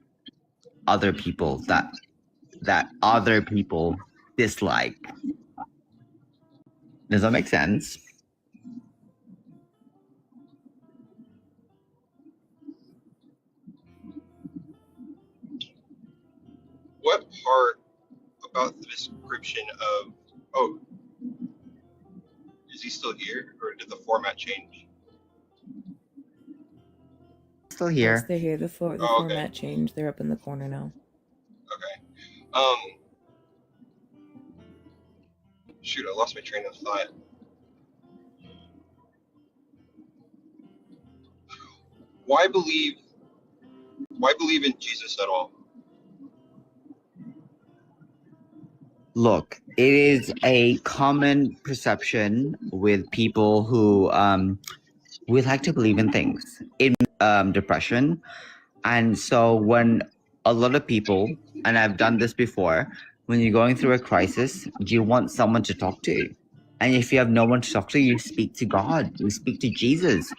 other people that other people dislike. Does that make sense? What part about the description of, oh, is he still here, or did the format change? Still Yes, here. they're here. The Oh, okay. format changed. They're up in the corner now. Okay. Shoot, I lost my train of thought. Why believe in Jesus at all? Look, it is a common perception with people who we like to believe in things in depression. And so when a lot of people, and I've done this before, when you're going through a crisis, you want someone to talk to. And if you have no one to talk to, you speak to God, you speak to Jesus.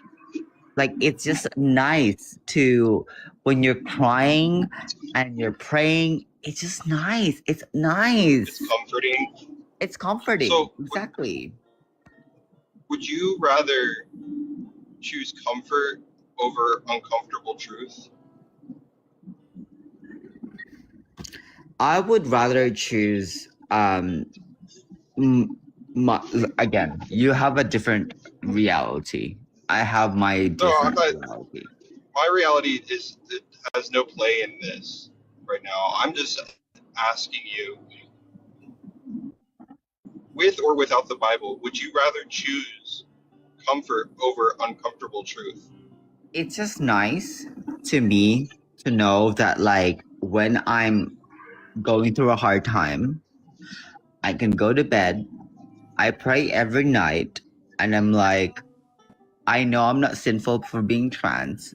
Like, it's just nice to, when you're crying and you're praying, it's just nice. It's nice. It's comforting. It's comforting. So, exactly. Would you rather choose comfort over uncomfortable truth? I would rather choose, again, you have a different reality. I have my different reality. My reality is it has no play in this right now. I'm just asking you, with or without the Bible, would you rather choose comfort over uncomfortable truth? It's just nice to me to know that, like, when I'm going through a hard time, I can go to bed, I pray every night, and I'm like, I know I'm not sinful for being trans,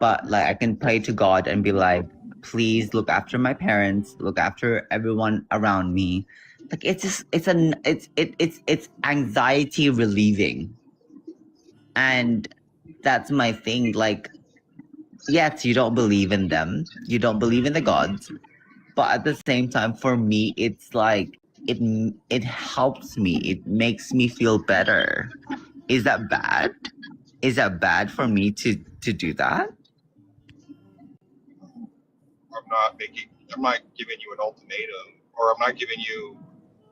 but like I can pray to God and be like, please look after my parents, look after everyone around me. Like, it's just it's anxiety relieving. And that's my thing. Like, yes, you don't believe in them, you don't believe in the gods, but at the same time, for me, it's like it helps me, it makes me feel better. Is that bad? Is that bad for me to do that? I'm not giving you an ultimatum, or I'm not giving you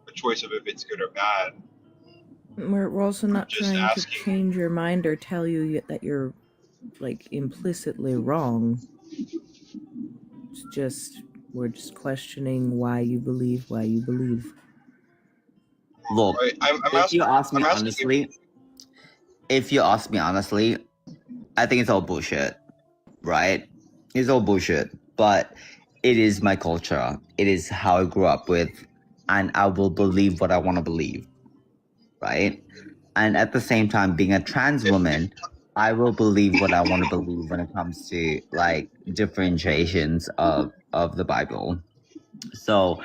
a choice of if it's good or bad. We're also not just trying asking. to change your mind or tell you that you're like implicitly wrong. It's just we're just questioning why you believe. Look, if you ask me honestly, I think it's all bullshit, right? It's all bullshit, but it is my culture. It is how I grew up with, and I will believe what I want to believe, right? And at the same time, being a trans woman, I will believe what I want to believe when it comes to like differentiations of the Bible. So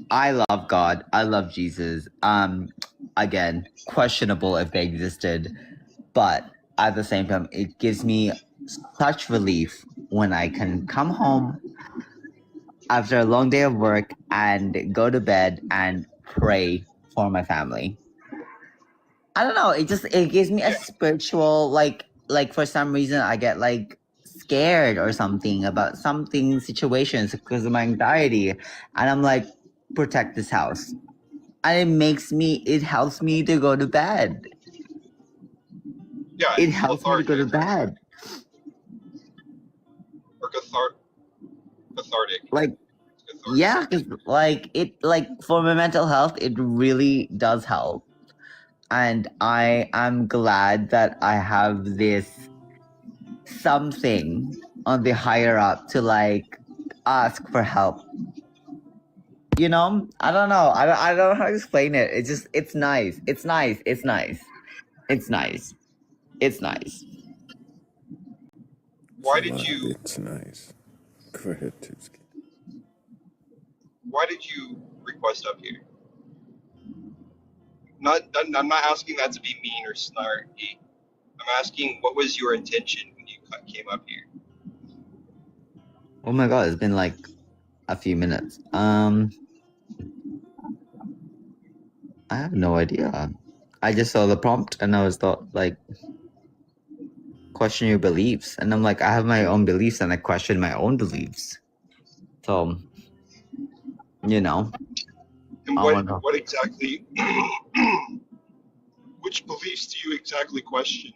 I love God. I love Jesus. Again, questionable if they existed, but at the same time, it gives me such relief when I can come home after a long day of work and go to bed and pray for my family. I don't know. It gives me a spiritual, like for some reason I get like scared or something about something situations because of my anxiety, and I'm like, protect this house, and it helps me to go to bed. Yeah, it helps me to go to bed. Or cathartic. Like, yeah, because like for my mental health, it really does help. And I am glad that I have this something on the higher up to like ask for help. You know, I don't know. I don't know how to explain it. It's nice. It's nice. It's nice. It's nice. It's nice. Why did you? It's nice. Go ahead, Tubsky. Why did you request up here? I'm not asking that to be mean or snarky. I'm asking, what was your intention when you came up here? Oh my god, it's been like a few minutes. I have no idea. I just saw the prompt and I was thought like, question your beliefs, and I'm like, I have my own beliefs and I question my own beliefs. So, you know. And what exactly? Which beliefs do you exactly question?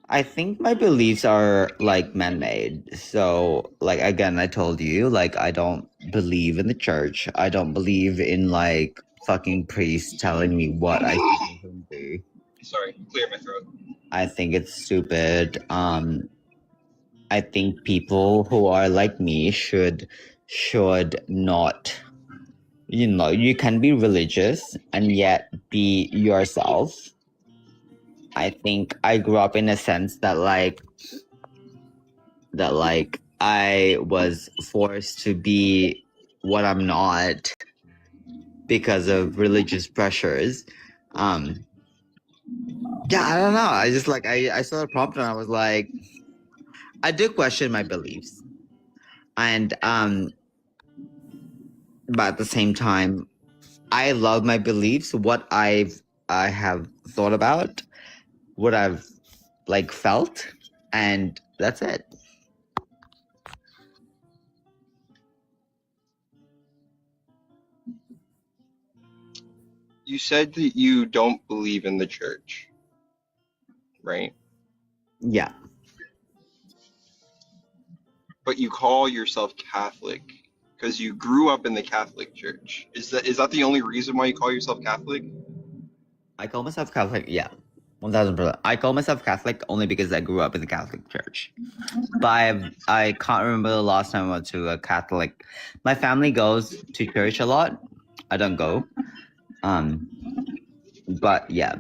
I think my beliefs are like man-made. So, like, again, I told you, like, I don't believe in the church. I don't believe in like fucking priests telling me what I should do. Sorry, clear my throat. I think it's stupid. I think people who are like me should not, you know, you can be religious and yet be yourself. I think I grew up in a sense that like I was forced to be what I'm not because of religious pressures. Yeah, I don't know. I just like I saw the prompt and I was like, I do question my beliefs, and but at the same time, I love my beliefs. What I have thought about, what I've like felt, and that's it. You said that you don't believe in the church, right? Yeah. But you call yourself Catholic because you grew up in the Catholic Church. Is that the only reason why you call yourself Catholic? I call myself Catholic. Yeah, 1000%. I call myself Catholic only because I grew up in the Catholic Church. But I can't remember the last time I went to a Catholic. My family goes to church a lot. I don't go. But yeah.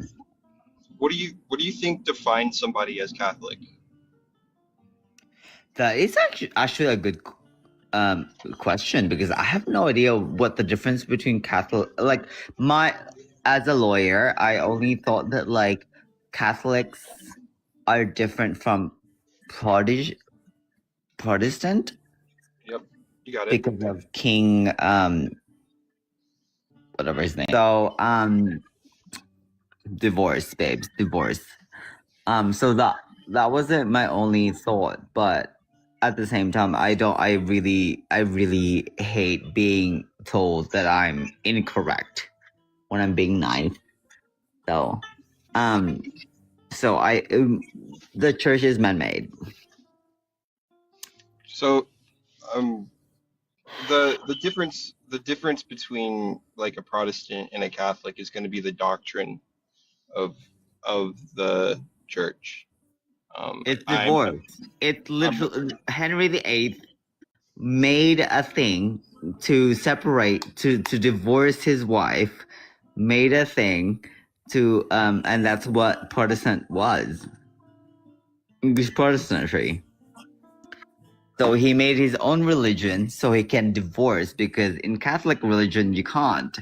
What do you think defines somebody as Catholic? That is actually a good question because I have no idea what the difference between Catholic as a lawyer, I only thought that like Catholics are different from Protestant. Yep, you got it. Because of King whatever his name. So divorce, babes, divorce. So that wasn't my only thought, but at the same time, I really hate being told that I'm incorrect when I'm being nice. So, the church is man-made. So, the difference between like a Protestant and a Catholic is going to be the doctrine of the church. It's divorce. It's literally Henry VIII made a thing to separate to divorce his wife, made a thing to and that's what Protestant was. English Protestantry. So he made his own religion so he can divorce because in Catholic religion you can't.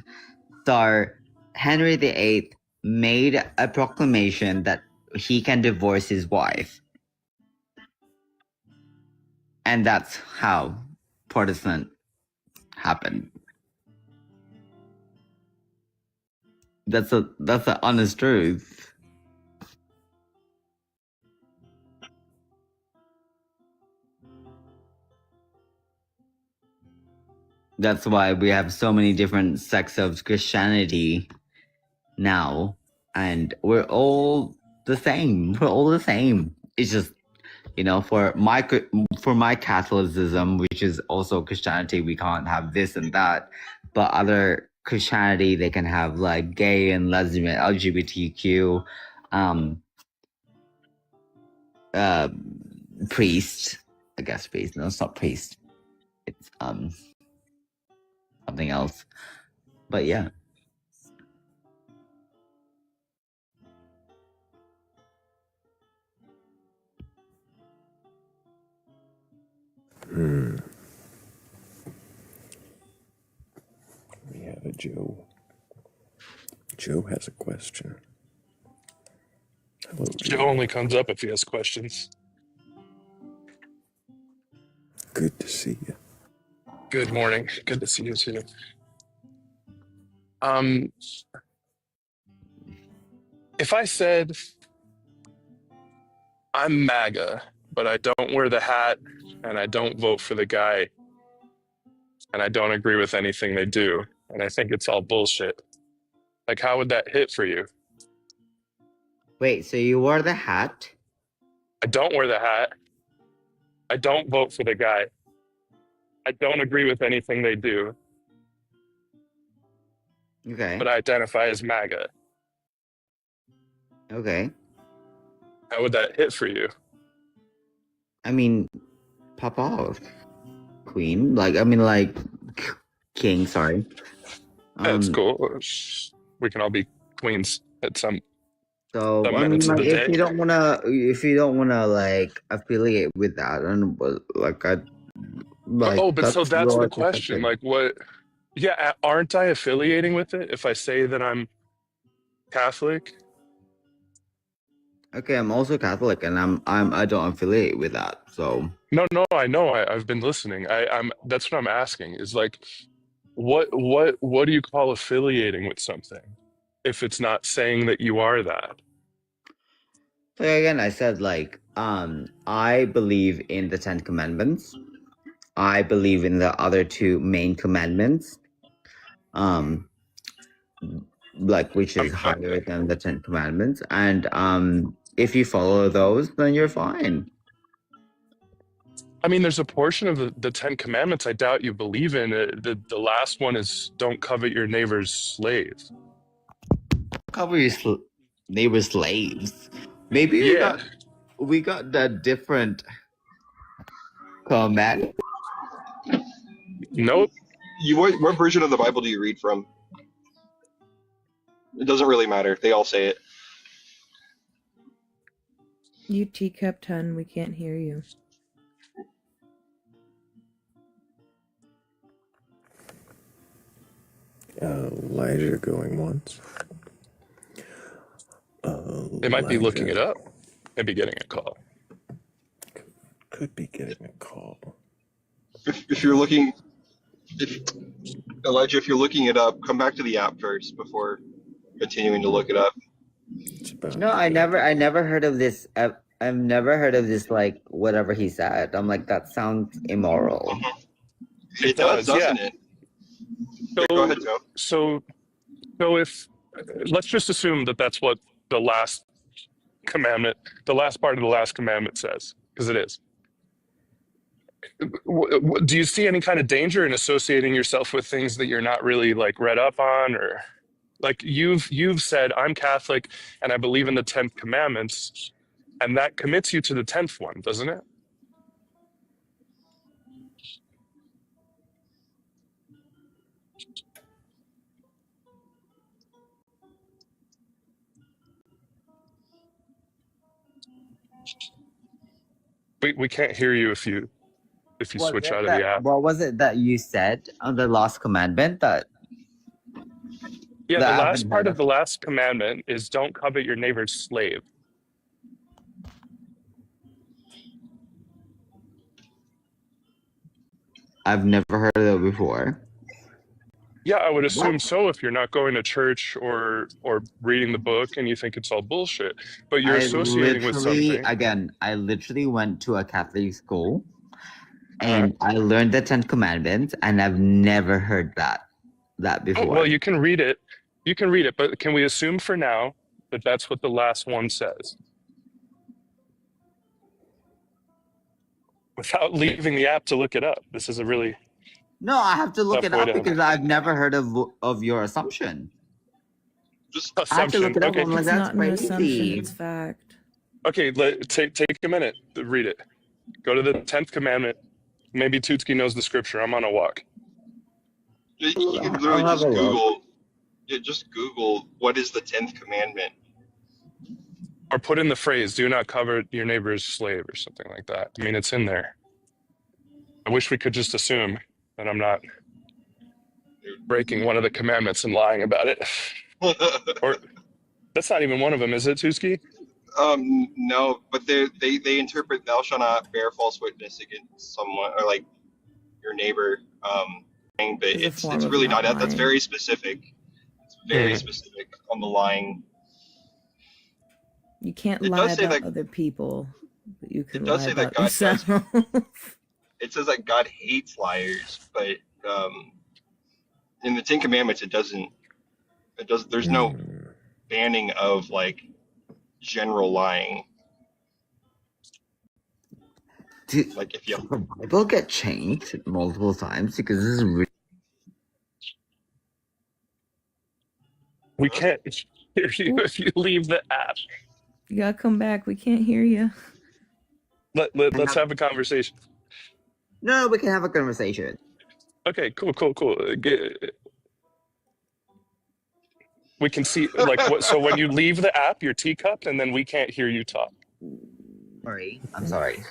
So Henry VIII made a proclamation that he can divorce his wife. And that's how Protestant happened. That's the honest truth. That's why we have so many different sects of Christianity now, and we're all the same. We're all the same. It's just, for my Catholicism, which is also Christianity, we can't have this and that, but other Christianity, they can have like gay and lesbian, LGBTQ, priest. I guess priest. No, it's not priest. It's something else. But yeah. We have a Joe. Joe has a question. Hello, Joe only comes up if he has questions. Good to see you. Good morning. Good to see you too. If I said I'm MAGA, but I don't wear the hat and I don't vote for the guy and I don't agree with anything they do and I think it's all bullshit, like how would that hit for you? Wait, so you wore the hat? I don't wear the hat. I don't vote for the guy. I don't agree with anything they do. Okay. But I identify as MAGA. Okay. How would that hit for you? I mean, pop off, Queen. King. Sorry. That's cool. We can all be queens at some So some I mean, minutes of like, the day. if you don't wanna like affiliate with that, and like I like But so that's your the question. perspective. Like, what? Yeah, aren't I affiliating with it if I say that I'm Catholic? Okay, I'm also Catholic, and I don't affiliate with that. So No, I know. I've been listening. I'm that's what I'm asking. Is like, what do you call affiliating with something if it's not saying that you are that? so again, I said like I believe in the Ten Commandments. I believe in the other two main commandments. Um, like which is higher than the Ten Commandments, and if you follow those, then you're fine. I mean, there's a portion of the Ten Commandments I doubt you believe in. The last one is don't covet your neighbor's slave. Cover your neighbor's slaves. Maybe Yeah. we got that different command. Nope. What version of the Bible do you read from? It doesn't really matter. They all say it. You teacup 10, we can't hear you. Elijah going once. They might be looking it Elijah up. Maybe getting a call. could be getting a call. If you're looking, Elijah, if you're looking it up, come back to the app first before continuing to look it up. No, I never heard of this. I've never heard of this. Like whatever he said, I'm like that sounds immoral. It does, yeah. doesn't it? Yeah, go ahead, Joe. So if let's just assume that that's what the last commandment, the last part of the last commandment says, because it is. Do you see any kind of danger in associating yourself with things that you're not really like read up on, or like you've said I'm Catholic and I believe in the 10th commandments, and that commits you to the 10th one, doesn't it? We can't hear you if you switch out of the app. What was it that you said on the last commandment that? Yeah, that the I last haven't part heard of the last commandment is don't covet your neighbor's slave. I've never heard of it before. Yeah, I would assume so if you're not going to church or reading the book and you think it's all bullshit. But you're associating with something. I literally went to a Catholic school and I learned the 10 Commandments, and I've never heard that before. Oh, well, you can read it. You can read it, but can we assume for now that that's what the last one says? Without leaving the app to look it up. This is a really No, I have to look tough it way up to because I've never heard of your assumption. Just I have to look it up. Okay. I'm like, It's that's not an assumption, crazy. it's fact. Okay, take a minute to read it. Go to the 10th commandment. Maybe Tutski knows the scripture. I'm on a walk. You can literally I'll have just a look. Google. Yeah, just Google what is the 10th commandment. Or put in the phrase, do not covet your neighbor's slave or something like that. I mean, it's in there. I wish we could just assume that I'm not breaking one of the commandments and lying about it. Or that's not even one of them, is it, Tuski? No, but they interpret thou shalt not bear false witness against someone or like your neighbor. But it's really not that. That's very specific. It's very specific on the lying. You can't It lie does say about that- other people, but you can It does lie say that about God yourself. It says that God hates liars, but in the 10 Commandments, it doesn't. It does. There's no banning of like general lying. Like if you the Bible get changed multiple times because this is really. We can't hear you if you leave the app. You gotta come back. We can't hear you. Let's have a conversation. No, we can have a conversation. Okay, cool. We can see like what. So when you leave the app, you're teacupped, and then we can't hear you talk. Sorry, I'm sorry.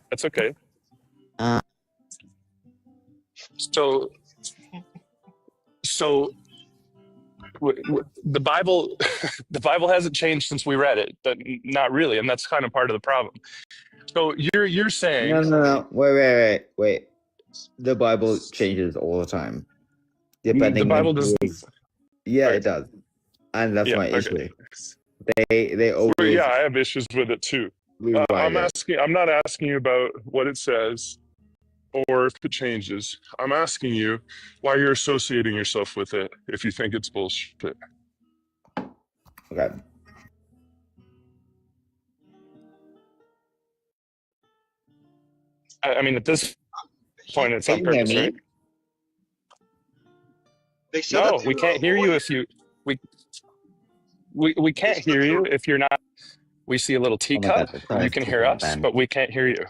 That's okay. Uh, So so the Bible, the Bible hasn't changed since we read it, but not really, and that's kind of part of the problem. So you're saying no. Wait. The Bible changes all the time, the depending on Bible does. Yeah, Okay, it does, and that's yeah, my okay. issue. They Well, yeah, always I have issues with it too. rewrite it. I'm not asking you about what it says or if it changes. I'm asking you why you're associating yourself with it if you think it's bullshit. Okay. I mean, at this point, it's on Can you hear purpose, right? me? They said that No, they we were can't hear you avoid. if you we They can't said hear they you were. if you're not. We see a little Oh my god, teacup. the car You is can kicking hear my us, van. but we can't hear you.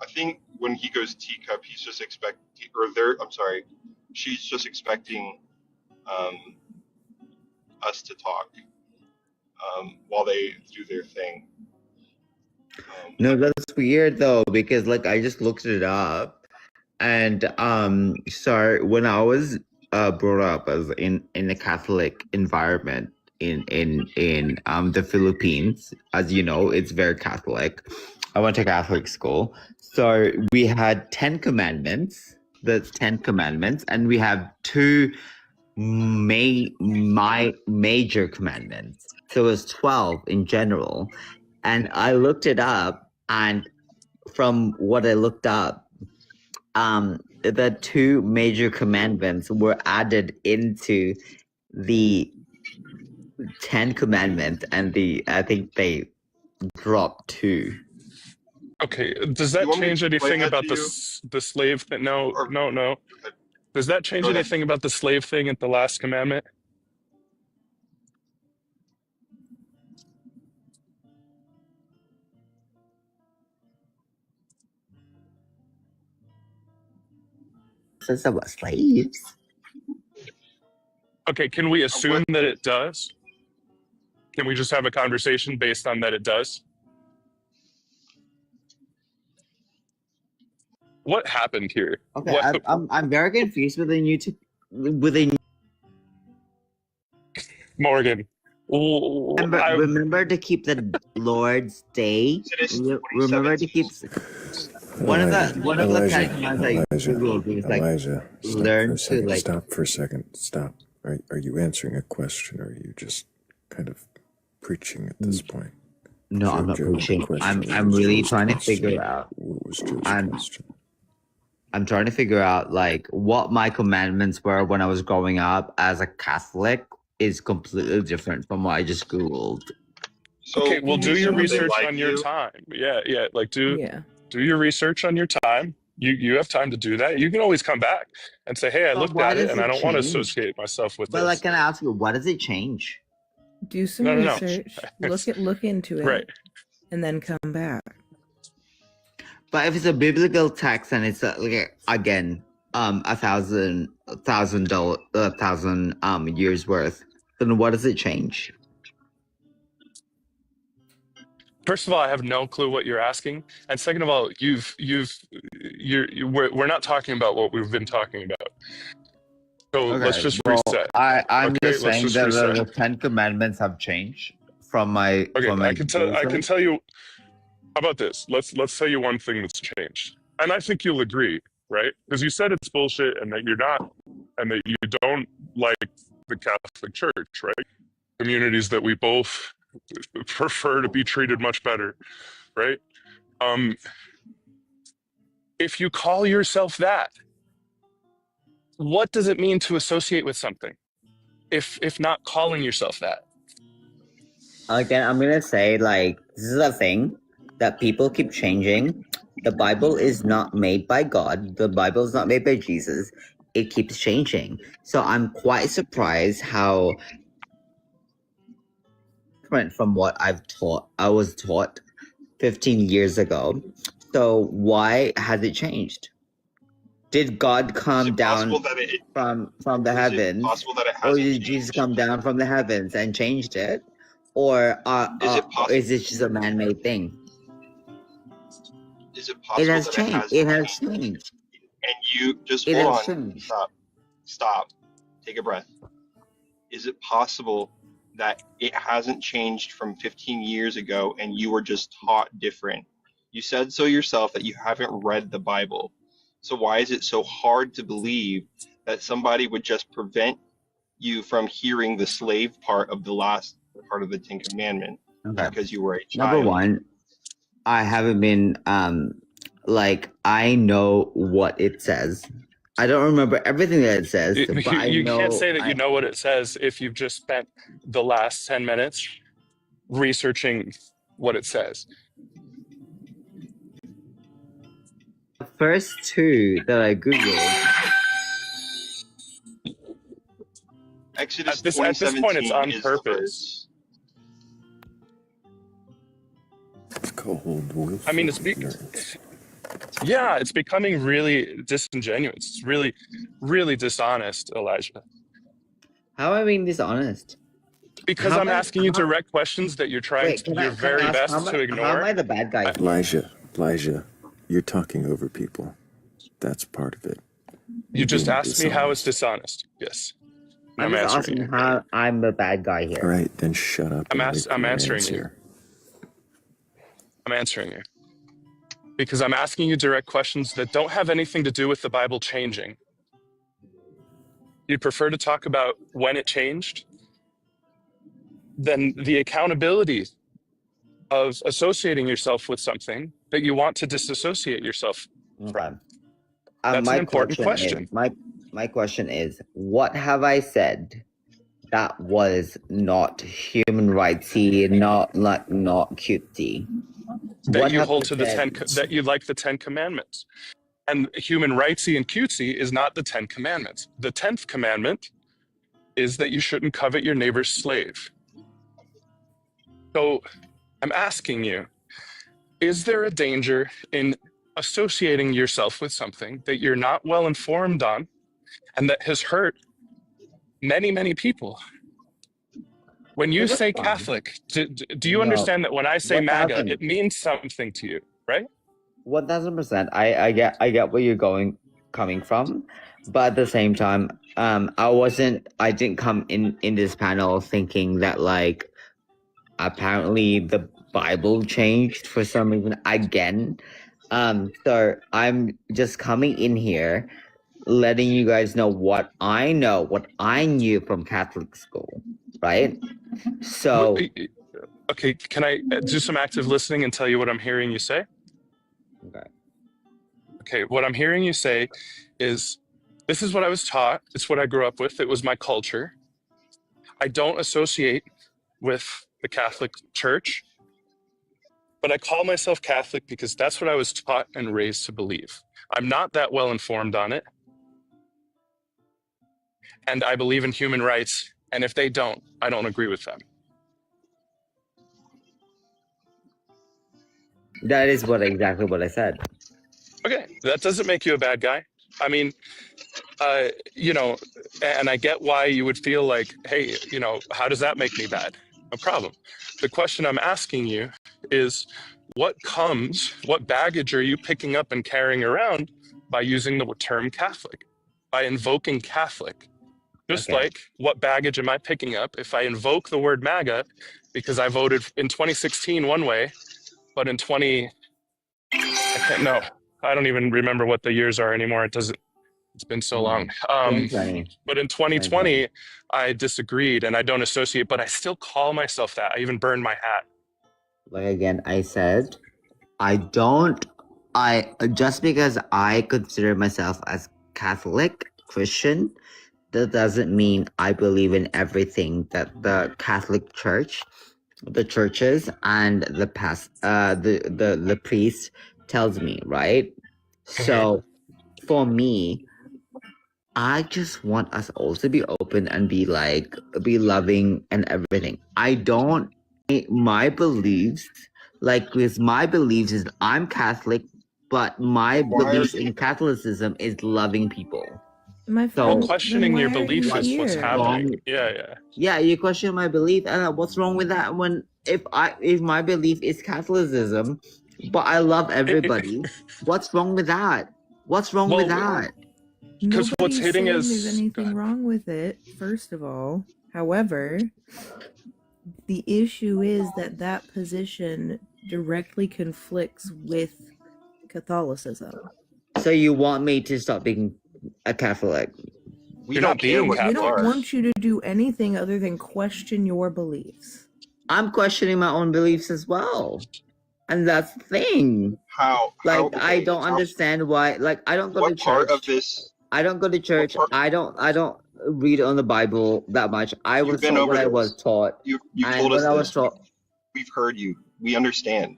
I think when he goes teacup, he's just expect, or they're. I'm sorry, she's just expecting um, us to talk while they do their thing. No, that's weird though, because like I just looked it up, and sorry, when I was brought up as in a Catholic environment in the Philippines, as you know, it's very Catholic. I went to Catholic school, so we had 10 commandments, the 10 commandments, and we have two my major commandments. So it was 12 in general. And I looked it up, and from what I looked up, the two major commandments were added into the 10 commandments, and I think they dropped two. Okay, does You that want me to change explain anything that about to you? the slave thing? No, Or no, no. Does that change go ahead. anything about the slave thing at the last commandment? Says about slaves. Okay, can we assume that it does? Can we just have a conversation based on that it does? What happened here? Okay, What I'm very confused with the Morgan? remember to keep the Lord's Day. Remember to keep one of the 10 commands I googled was like Elijah, learn to like. stop for a second. Stop. Are you answering a question, or are you just kind of preaching at this point? No, I'm not preaching. I'm really trying to figure out. What was Joe's question? I'm trying to figure out like what my commandments were when I was growing up as a Catholic is completely different from what I just googled. So okay, well, do your would they research lie on to your you? time. Yeah. Like do your research on your time. You have time to do that. You can always come back and say, "Hey, I But looked why at it, does and I it don't want to change? associate myself with But this." like, can I ask you, what does it change? Do some No. research. Look into it. Right. And then come back. But if it's a biblical text and it's like, again, $1,000 years worth, then what does it change? First of all, I have no clue what you're asking, and second of all, we're not talking about what we've been talking about. So let's just reset. I'm Okay, just let's saying just that reset. the 10 commandments have changed from my Okay, from my I can tell you. How about this? Let's tell you one thing that's changed, and I think you'll agree, right? Because you said it's bullshit, and that you're not, and that you don't like the Catholic Church, right? Communities that we both prefer to be treated much better, right? If you call yourself that, what does it mean to associate with something? If not calling yourself that? Again, I'm gonna say like this is a thing that people keep changing. The Bible is not made by God. The Bible is not made by Jesus. It keeps changing. So I'm quite surprised how different from what I was taught 15 years ago. So why has it changed? Did God Is come it possible down that it from the is it heavens, possible that it or hasn't did Jesus changed? come down from the heavens and changed it, or Is it is possible? it just a man-made thing? Is it It possible has that it changed. It hasn't has changed? changed. And you just It hold has on, changed. stop, take a breath. Is it possible that it hasn't changed from 15 years ago and you were just taught different? You said so yourself that you haven't read the Bible. So why is it so hard to believe that somebody would just prevent you from hearing the slave part of the last part of the Ten Commandments just Okay. because you were a Number child? one, I haven't been like I know what it says. I don't remember everything that it says, but I You can't know say that you know what it says if you've just spent the last 10 minutes researching what it says. the first two that I googled. Exodus At this point, it's 20:17 on is the purpose. verse. It's called willful I mean, ignorance. yeah, it's becoming really disingenuous. It's really, really dishonest, Elijah. How am I being dishonest? Because I'm asking you direct questions that you're trying Wait, to, your can I very ask best to how am ignore. I the bad guy here? Elijah, you're talking over people. That's part of it. You just being asked me how it's dishonest. dishonest. Yes. And I'm I'm just answering asking you. how I'm the bad guy here. All right, then shut up and wait for I'm your answering you. answer. I'm answering you. Because I'm asking you direct questions that don't have anything to do with the Bible changing. You'd prefer to talk about when it changed? Then the accountability of associating yourself with something that you want to disassociate yourself from. That's an My important question question. is my question is, what have I said that was not human rightsy, not cutesy? That What you have I hold to said? that you like the 10 Commandments. And human rightsy and cutesy is not the 10 Commandments. The 10th commandment is that you shouldn't covet your neighbor's slave. So I'm asking you, is there a danger in associating yourself with something that you're not well informed on and that has hurt many, many people? When you say Catholic, do you understand that when I say MAGA, it means something to you, right? 1000%. I get where you're coming from, but at the same time, I didn't come in this panel thinking that like apparently the Bible changed for some reason again. So I'm just coming in here letting you guys know what I knew from Catholic school, right? So Okay, can I do some active listening and tell you what I'm hearing you say? Okay, what I'm hearing you say is, this is what I was taught. It's what I grew up with. It was my culture. I don't associate with the Catholic Church, but I call myself Catholic because that's what I was taught and raised to believe. I'm not that well informed on it. And I believe in human rights. And if they don't, I don't agree with them. that is exactly what I said. Okay, that doesn't make you a bad guy. I mean, you know, and I get why you would feel like, hey, you know, how does that make me bad? No problem. The question I'm asking you is, what baggage are you picking up and carrying around by using the term Catholic, by invoking Catholic? Just like, what baggage am I picking up if I invoke the word MAGA because I voted in 2016 one way, but in I don't even remember what the years are anymore. It's been so long. But in 2020, I disagreed and I don't associate, but I still call myself that. I even burned my hat. Like again, I said, just because I consider myself as Catholic Christian, that doesn't mean I believe in everything that the Catholic Church, the churches, and the priest tells me, right? So for me, I just want us all to be open and be loving and everything. My beliefs is I'm Catholic, but my Why are beliefs in Catholicism is loving people. My So Well, friend, then questioning why your are you belief is what's here? happening. wrong? Yeah. Yeah, you question my belief, and what's wrong with that? When if my belief is Catholicism, but I love everybody, what's wrong with that? What's wrong with Well, that? because what's Nobody's hitting saying there's is anything wrong with it, first of all. However, the issue is that that position directly conflicts with Catholicism. So you want me to stop being a Catholic? we you're don't not care being what We you don't are. Catholic. want you to do anything other than question your beliefs. I'm questioning my own beliefs as well, and that's the thing. How Like, I okay? don't understand why. Like, I don't go to What part of church. this? I don't go to What church. part? I don't read on the Bible that much. I You've was been taught what over I was this. taught, You've and told when us I was this. taught, We've heard you. We understand.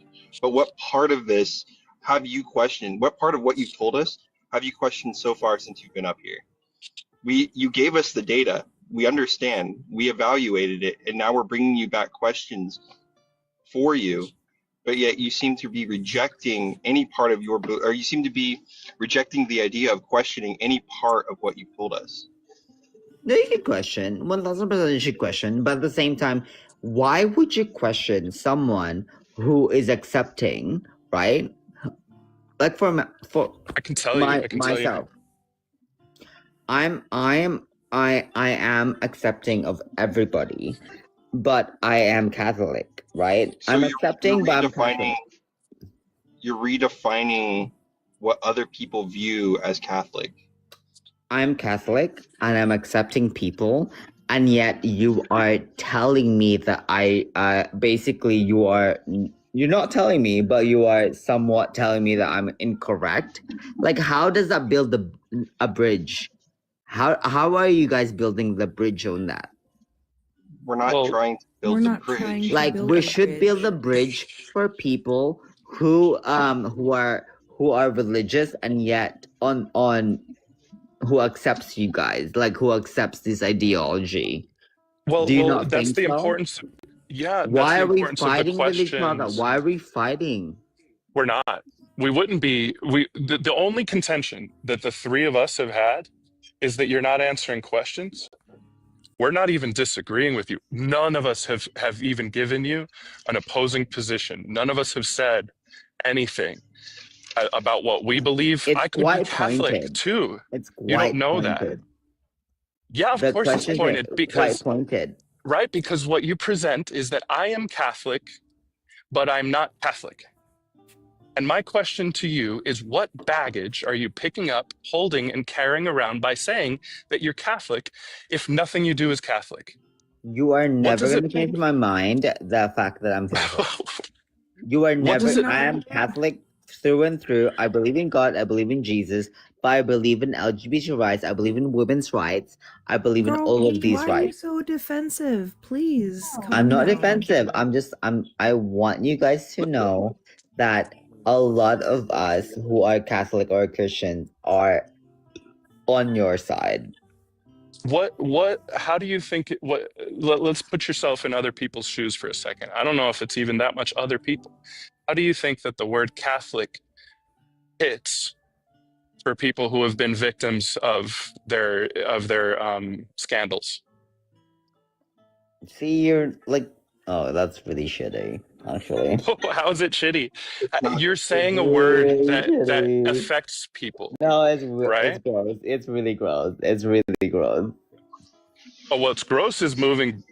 But what part of this have you questioned? What part of what you've told us have you questioned so far since you've been up here? You gave us the data. We understand. We evaluated it, and now we're bringing you back questions for you. But yet you seem to be rejecting any part of your, or you seem to be rejecting the idea of questioning any part of what you've told us. no, you can question. 1000% you should question, but at the same time, why would you question someone who is accepting, right? Like for I can tell you. myself, I am accepting of everybody, but I am Catholic, right? So I'm you're accepting, but I'm Catholic. You're redefining what other people view as Catholic. I'm Catholic and I'm accepting people, and yet you are telling me that basically you're not telling me, but you are somewhat telling me that I'm incorrect. Like, how does that build a bridge? How are you guys building the bridge on that? We're not trying to build the bridge. Like, we should build a bridge for people who are religious and yet on who accepts you guys, like who accepts this ideology. Do you not That's think the so? importance. Yeah, that's Why the are we importance of the fighting with each other? questions. Why are we fighting? We're not. We wouldn't be. The only contention that the three of us have had is that you're not answering questions. We're not even disagreeing with you. None of us have even given you an opposing position. None of us have said anything about what we believe. It's I could be quite Catholic pointed. too. It's You don't quite know that. pointed. Yeah, of The course it's questions are pointed quite because, pointed. right? Because what you present is that I am Catholic, but I'm not Catholic. And my question to you is, what baggage are you picking up, holding, and carrying around by saying that you're Catholic if nothing you do is Catholic? You are never does going it to change my mind the fact that I'm Catholic. You are What never. does it? I am Catholic through and through. I believe in God. I believe in Jesus. But I believe in LGBT rights. I believe in women's rights. I believe in Girl, all of these why are you rights. so defensive? Please calm I'm not down. defensive. I want you guys to know that a lot of us who are Catholic or Christians are on your side. How do you think let's put yourself in other people's shoes for a second. I don't know if it's even that much other people. How do you think that the word Catholic hits for people who have been victims of their scandals? See, you're like, oh, that's really shitty, actually. How is it shitty? You're It's saying a word really that shitty. affects people, No, it's right? gross. It's really gross. It's really gross. But what's gross is moving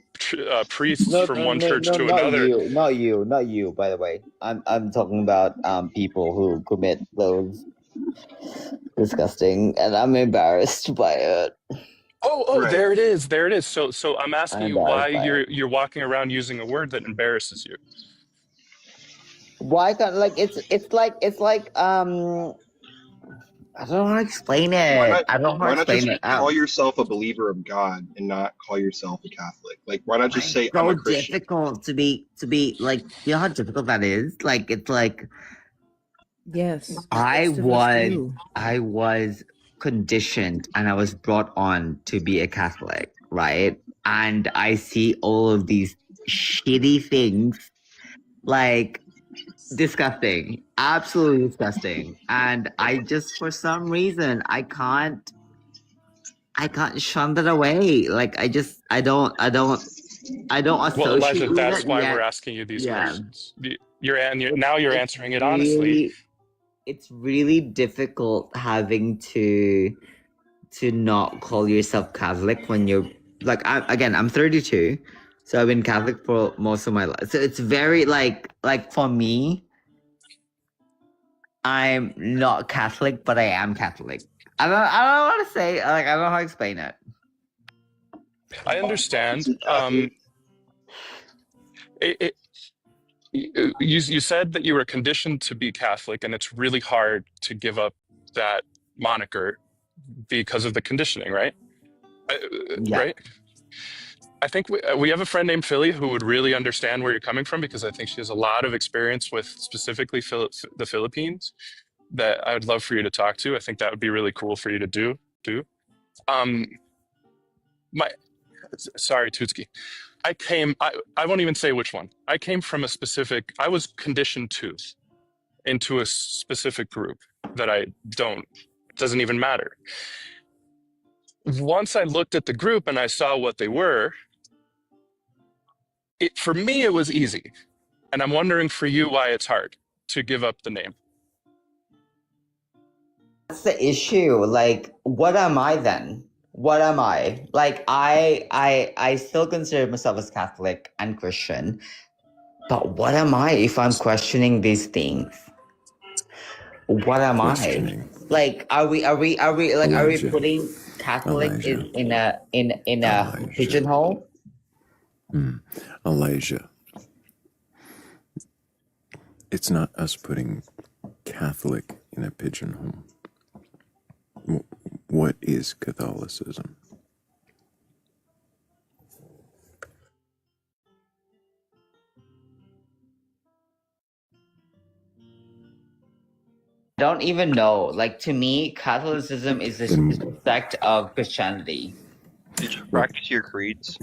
priests from one church to Not another. you, not you. By the way, I'm talking about people who commit those disgusting, and I'm embarrassed by it. Oh, there it is. There it is. So I'm asking I'm you why embarrassed by it. you're walking around using a word that embarrasses you. Why can't it's like I don't know how to explain it. I don't know how to Why not just explain it. call yourself a believer of God and not call yourself a Catholic? Like, why not just say I'm so a Christian? difficult to be like, you know how difficult that is? Like, it's like, Yes. I most of us do. was conditioned and I was brought on to be a Catholic, right? And I see all of these shitty things, like disgusting, absolutely disgusting. And I just, for some reason, I can't shun that away. Like I don't Well, associate Elijah, with that's it why we're yet. asking you these Yeah, questions. Now you're it's answering it honestly. really difficult having to not call yourself Catholic when you're like, I'm 32, so I've been Catholic for most of my life. So it's very like for me, I'm not Catholic, but I am Catholic. I don't know what to say. Like, I don't know how to explain it. I understand. It, you said that you were conditioned to be Catholic, and it's really hard to give up that moniker because of the conditioning, right? Yeah. Right? I think we have a friend named Philly who would really understand where you're coming from, because I think she has a lot of experience with specifically the Philippines that I would love for you to talk to. I think that would be really cool for you to do. Um, my sorry, Tutski. I won't even say which one. I came from I was conditioned into a specific group that it doesn't even matter. Once I looked at the group and I saw what they were, for me, it was easy. And I'm wondering for you why it's hard to give up the name. That's the issue. Like, what am I then? What am I? Like, I still consider myself as Catholic and Christian, but what am I if I'm questioning these things? What am I? Like, are we Elijah. putting Catholic Elijah. in a pigeonhole? Elijah. It's not us putting Catholic in a pigeonhole. What is Catholicism? I don't even know. Like, to me, Catholicism is a sect of Christianity. Did you practice your creeds?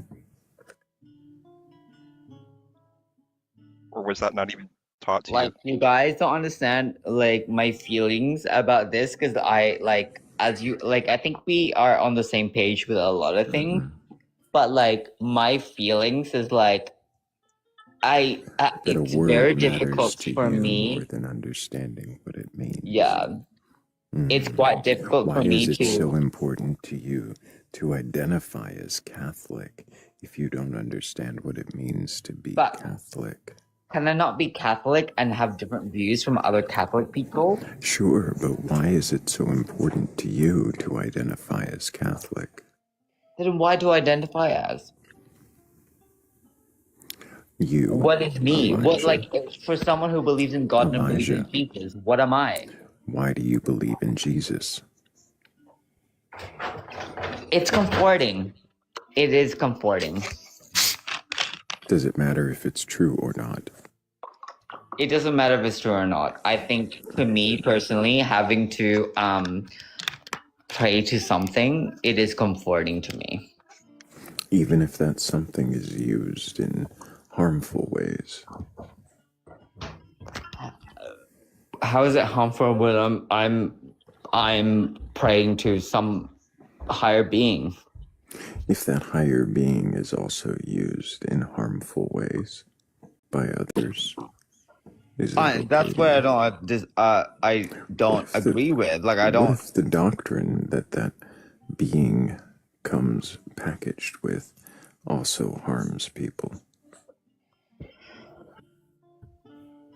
Or was that not even taught to you? Like, you guys don't understand, like, my feelings about this, because I think we are on the same page with a lot of things, but, like, my feelings is, like, it's very difficult for me. More than understanding what it means. Yeah. It's quite difficult for me Why is it to... so important to you to identify as Catholic if you don't understand what it means to be Catholic? Can I not be Catholic and have different views from other Catholic people? Sure, but why is it so important to you to identify as Catholic? Then why do I identify as? You. What is me? Elijah. What, like, for someone who believes in God and believes in Jesus, what am I? Why do you believe in Jesus? It's comforting. It is comforting. Does it matter if it's true or not? It doesn't matter if it's true or not. I think, for me personally, having to pray to something, it is comforting to me. Even if that something is used in harmful ways. How is it harmful when I'm praying to some higher being? If that higher being is also used in harmful ways by others, that's where I don't agree with. Like, I don't. What if the doctrine that being comes packaged with also harms people?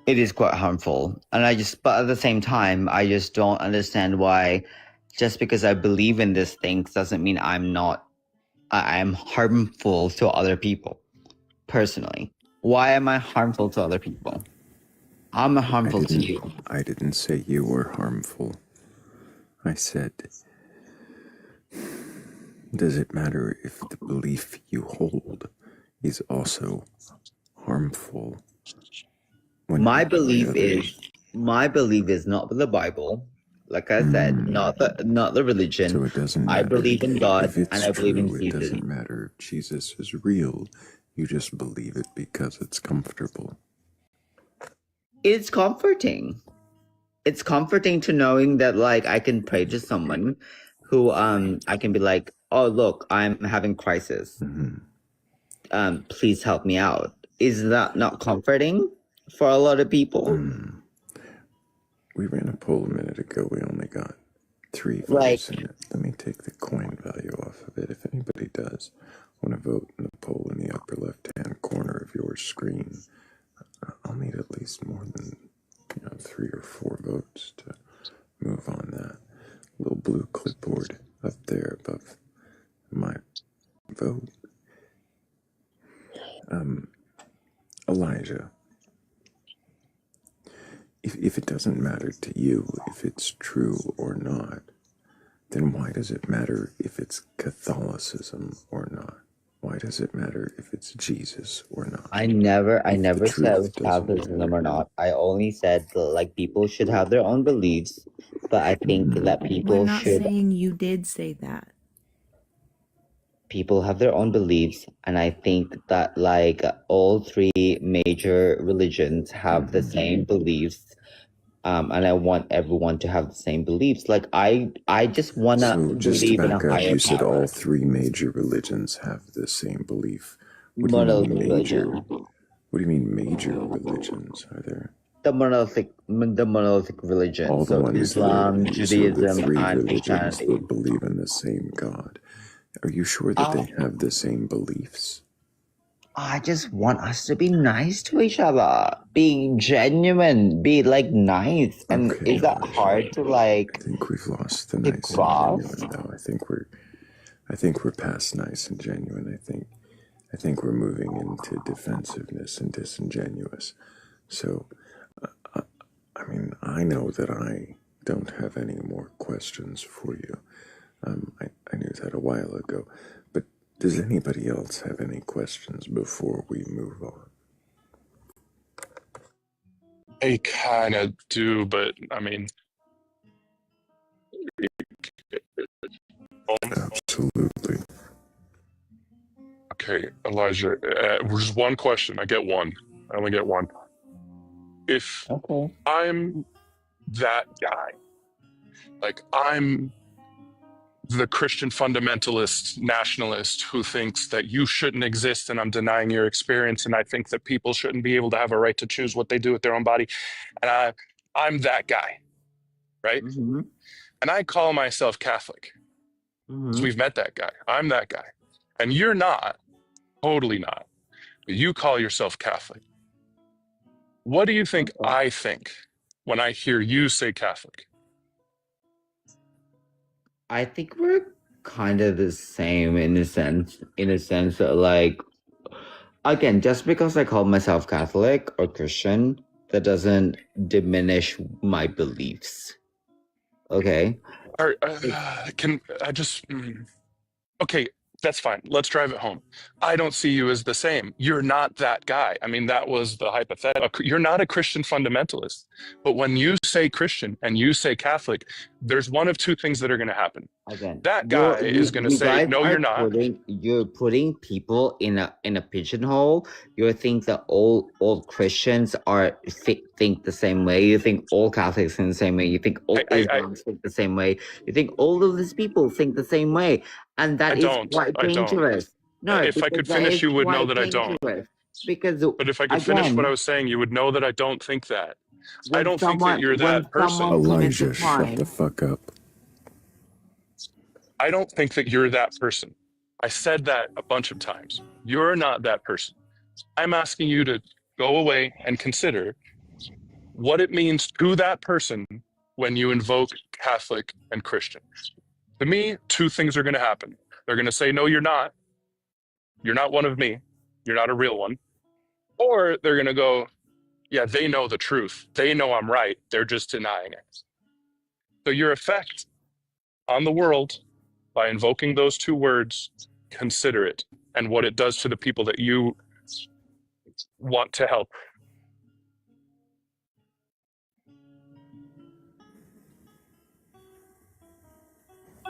It is quite harmful, but at the same time, I just don't understand why. Just because I believe in these things doesn't mean I'm harmful to other people. Personally, why am I harmful to other people? I'm harmful to you. I didn't say you were harmful. I said, does it matter if the belief you hold is also harmful? My belief is not the Bible. Like I said, not the religion. So it doesn't matter. I believe in God if it's and I believe true, in Jesus. It doesn't matter if Jesus is real. You just believe it because it's comfortable. it's comforting. It's comforting to knowing that like I can pray to someone who I can be like, oh look, I'm having crisis. Please help me out. Is that not comforting for a lot of people? We ran a poll a minute ago. We only got 3 votes in it. Let me take the coin value off of it. If anybody does want to vote in the poll in the upper left-hand corner of your screen, I'll need at least more than 3 or 4 votes to move on that little blue clipboard up there above my vote. Elijah, if it doesn't matter to you if it's true or not, then why does it matter if it's Catholicism or not? Why does it matter if it's Jesus or not? I never said it was Catholicism or not. I only said that, like, people should have their own beliefs, but I think that people We're not should. saying you did say that. People have their own beliefs, and I think that like all 3 major religions have the same beliefs. And I want everyone to have the same beliefs. Like I just wanna So just to believe in a back up, higher you said power. all 3 major religions have the same belief. What do you Monolithic mean major? religion. What do you mean major religions? Are there The monolithic religion. all the So ones Islam, that, so the Judaism, 3 and religions Christianity. that believe in the same God? Are you sure that they have the same beliefs? I just want us to be nice to each other, be genuine, be like nice. And is that hard to like? I think we've lost the nice and genuine, though. I think we're past nice and genuine. I think we're moving into defensiveness and disingenuous. So, I mean, I know that I don't have any more questions for you. I knew that a while ago. But does anybody else have any questions before we move on? I kind of do, but I mean, absolutely. Okay, Elijah, just one question. I get one. I only get one. If I'm that guy, like I'm the Christian fundamentalist nationalist who thinks that you shouldn't exist and I'm denying your experience, and I think that people shouldn't be able to have a right to choose what they do with their own body, and I'm that guy, right? And I call myself Catholic. So we've met that guy. I'm that guy. And you're not, totally not. But you call yourself Catholic. What do you think I think when I hear you say Catholic? I think we're kind of the same in a sense that like, again, just because I call myself Catholic or Christian, that doesn't diminish my beliefs. Okay? Can I just... Okay, that's fine. Let's drive it home. I don't see you as the same. You're not that guy. I mean, that was the hypothetical. You're not a Christian fundamentalist. But when you say Christian and you say Catholic, there's one of 2 things that are going to happen. Again, that guy is going to say, no, you're not. You're putting people in a pigeonhole. You think that all Christians think the same way. You think all Catholics think the same way. You think all Islams think the same way. You think all of these people think the same way, and that is quite dangerous. No, if I could finish, you would know that I don't. Because, but if I could finish what I was saying, you would know that I don't think that. I don't think that you're that person. Elijah, shut the fuck up. I don't think that you're that person. I said that a bunch of times. You're not that person. I'm asking you to go away and consider what it means to that person when you invoke Catholic and Christian. To me, 2 things are going to happen. They're going to say, no, you're not. You're not one of me. You're not a real one. Or they're going to go, yeah, they know the truth. They know I'm right. They're just denying it. So your effect on the world by invoking those 2 words, consider it, and what it does to the people that you want to help.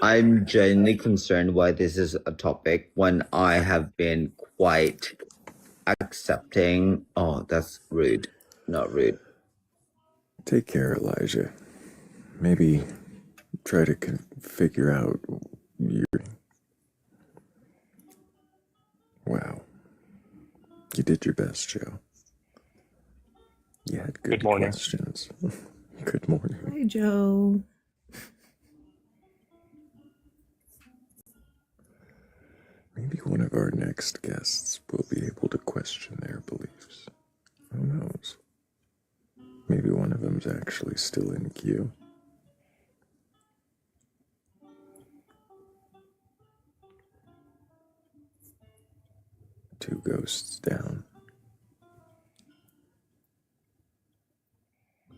I'm genuinely concerned why this is a topic when I have been quite accepting. Oh, that's rude. Not rude. Take care, Elijah. Maybe try to figure out your. Wow. You did your best, Joe. You had Good good morning. questions. Good morning. Hi, Joe. Maybe one of our next guests will be able to question their beliefs. Who knows? Maybe one of them's actually still in queue. Two ghosts down.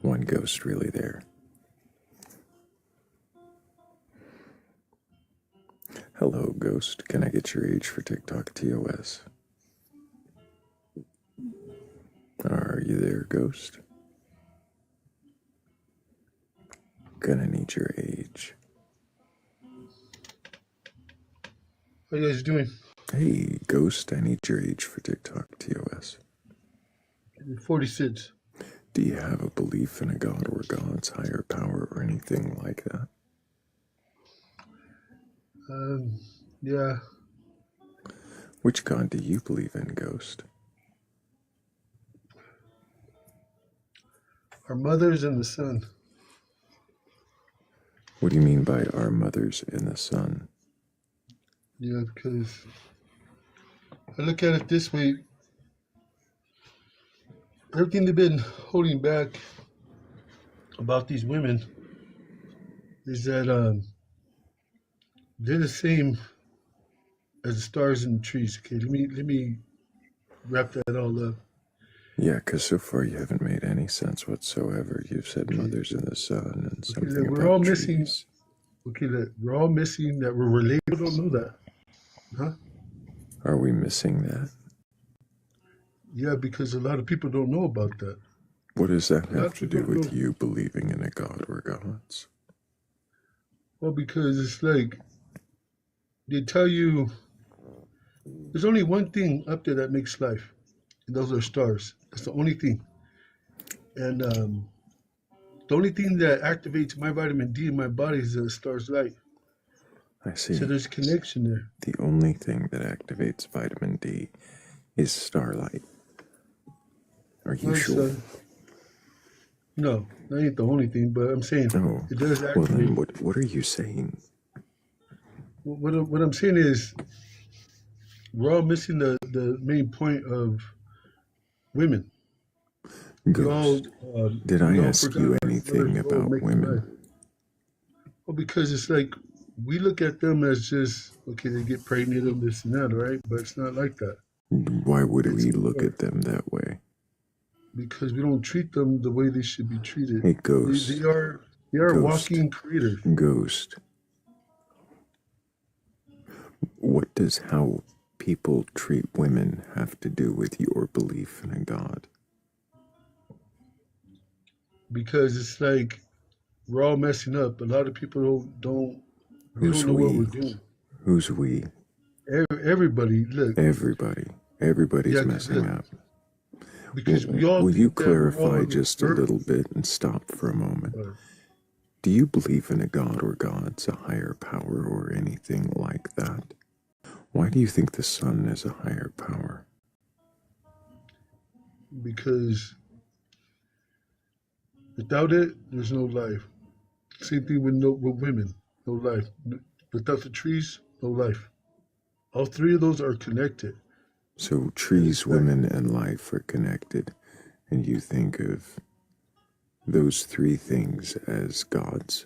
One ghost really there. Hello, ghost. Can I get your age for TikTok TOS? Are you there, ghost? Gonna need your age. How you guys doing? Hey, ghost, I need your age for TikTok TOS. 46. Do you have a belief in a god or gods, higher power, or anything like that? Yeah. Which god do you believe in, ghost? Our mothers and the sun. What do you mean by our mothers in the sun? Yeah, because I look at it this way. Everything they've been holding back about these women is that they're the same as the stars in the trees. Okay, let me wrap that all up. Yeah, because so far you haven't made any sense whatsoever. You've said mothers in the sun and something we're about all trees. missing. Okay, that we're all missing that we're related. We don't know that, huh? Are we missing that? Yeah, because a lot of people don't know about that. What does that A lot have of to people do don't with know. you believing in a god or gods? Well, because it's like they tell you there's only one thing up there that makes life, and those are stars. That's the only thing. And the only thing that activates my vitamin D in my body is the star's light. I see. So there's a connection there. The only thing that activates vitamin D is starlight. Are you sure? No, that ain't the only thing, but I'm saying it does activate. Well then, what are you saying? What I'm saying is we're all missing the main point of women. Ghost, did I ask you anything about women? Well, because it's like we look at them as just okay, they get pregnant and this and that, right? But it's not like that. Why would we look at them that way? Because we don't treat them the way they should be treated. Hey, Ghost. They are walking creators. Ghost. What does how people treat women have to do with your belief in a god? Because it's like we're all messing up. A lot of people don't Who's know we? what we're doing. Who's we? Everybody, look. Everybody's messing up. Because we all will you think that we're clarify all just a little bit and stop for a moment? Do you believe in a god or gods, a higher power, or anything like that? Why do you think the sun is a higher power? Because without it, there's no life. Same thing with women, no life. Without the trees, no life. All three of those are connected. So trees, women, and life are connected, and you think of those three things as gods?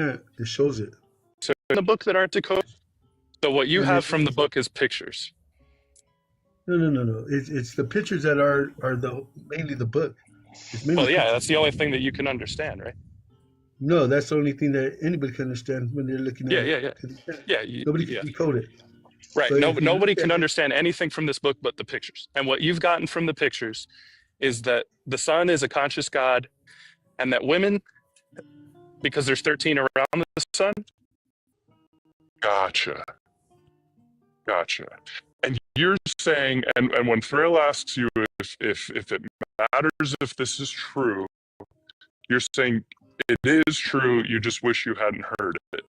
It shows it. So in the book that aren't decoded. So what you And have from the book is pictures. No. It's the pictures that are the mainly the book. It's mainly Well, yeah, pictures. that's the only thing that you can understand, right? No, that's the only thing that anybody can understand when they're looking at Yeah, it. yeah, yeah. 'Cause you can't- Yeah, Nobody can yeah. decode it. Right. So No, if you nobody look can at it, understand anything from this book but the pictures. And what you've gotten from the pictures is that the sun is a conscious God, and that women, because there's 13 around the sun. Gotcha. And you're saying, and when Thrayle asks you if it matters if this is true, you're saying it is true. You just wish you hadn't heard it.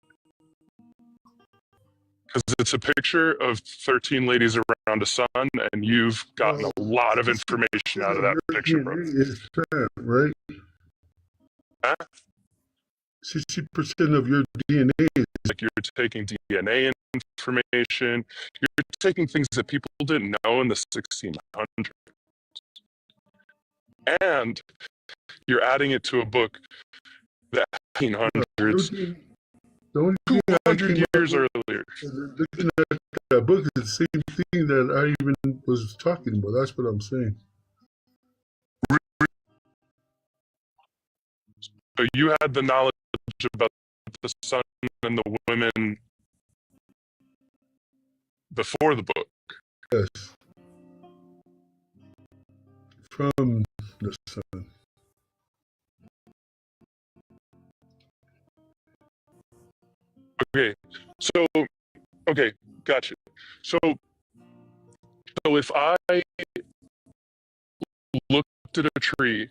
Because it's a picture of 13 ladies around a sun, and you've gotten a lot of information out of that picture, bro. is fat, right? Huh? 60% of your DNA is Like you're taking DNA information, you're taking things that people didn't know in the 1600s, and you're adding it to a book that 1800s, 200 years earlier. Looking at that book is the same thing that I even was talking about. That's what I'm saying. So you had the knowledge about the sun and the women before the book. Yes. From the sun. Okay, gotcha. So if I looked at a tree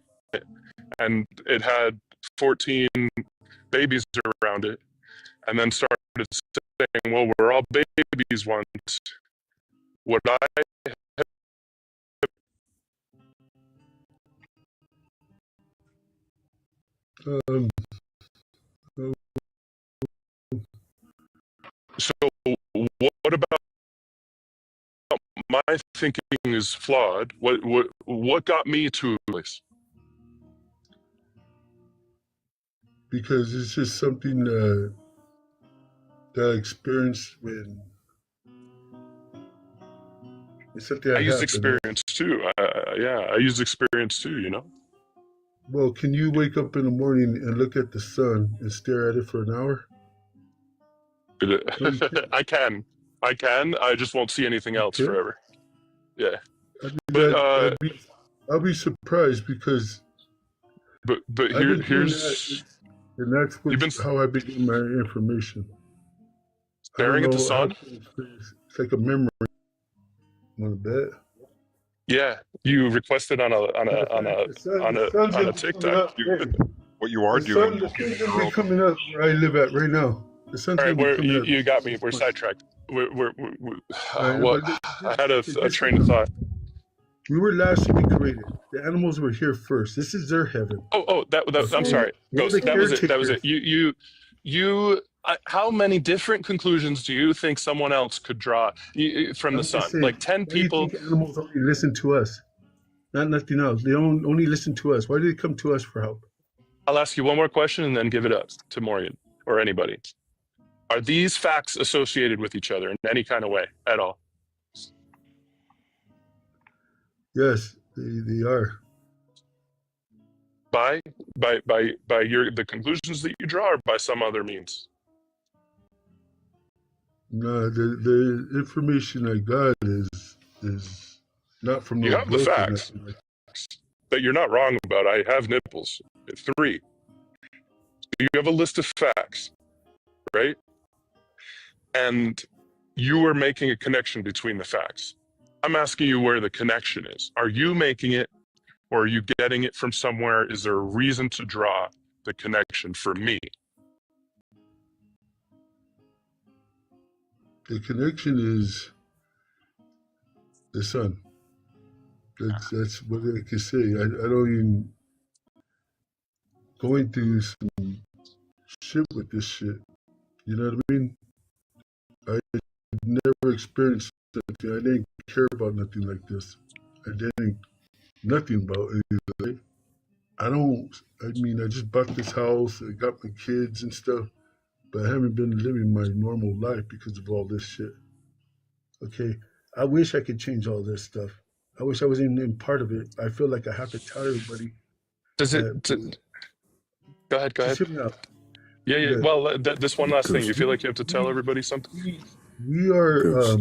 and it had 14 babies around it, and then started saying, well, we're all babies once, would I so what about my thinking is flawed? What got me to this? Because it's just something that I experienced when it's something I that use happened. experience too. I use experience too, you know? Well, can you wake up in the morning and look at the sun and stare at it for an hour? I can. I just won't see anything else forever. Yeah. I mean, I'll be surprised because But here's and that's how I begin my information. Staring at the sun? It's like a memory. Want to bet? Yeah, you requested on a TikTok. What you are doing. The sun's gonna be coming up where I live at right now. The sun's All right, gonna be coming up. you got me. We're sidetracked. I had a train of thought. We were last to be created. The animals were here first. This is their heaven. I'm sorry, Ghost. That was it. You. How many different conclusions do you think someone else could draw from the sun? Like 10 people. Why do you think animals only listen to us? Not nothing else. They only listen to us. Why do they come to us for help? I'll ask you one more question and then give it up to Morgan or anybody. Are these facts associated with each other in any kind of way at all? Yes, they are. By the conclusions that you draw, or by some other means? No, the information I got is not from. You have the facts that you're not wrong about. I have nipples. 3. You have a list of facts, right? And you are making a connection between the facts. I'm asking you where the connection is. Are you making it, or are you getting it from somewhere? Is there a reason to draw the connection for me? The connection is the sun. That's what I can say. I don't even going through some shit with this shit. You know what I mean? I never experienced something. I didn't care about nothing like this. I didn't nothing about it. I just bought this house. I got my kids and stuff. but I haven't been living my normal life because of all this shit. Okay, I wish I could change all this stuff. I wish I was even part of it. I feel like I have to tell everybody Does it? that. Go ahead. Go Just ahead. hear me out. Yeah, yeah. That Well, this one last thing. You Ghost. feel like you have to tell everybody something? we are Ghost.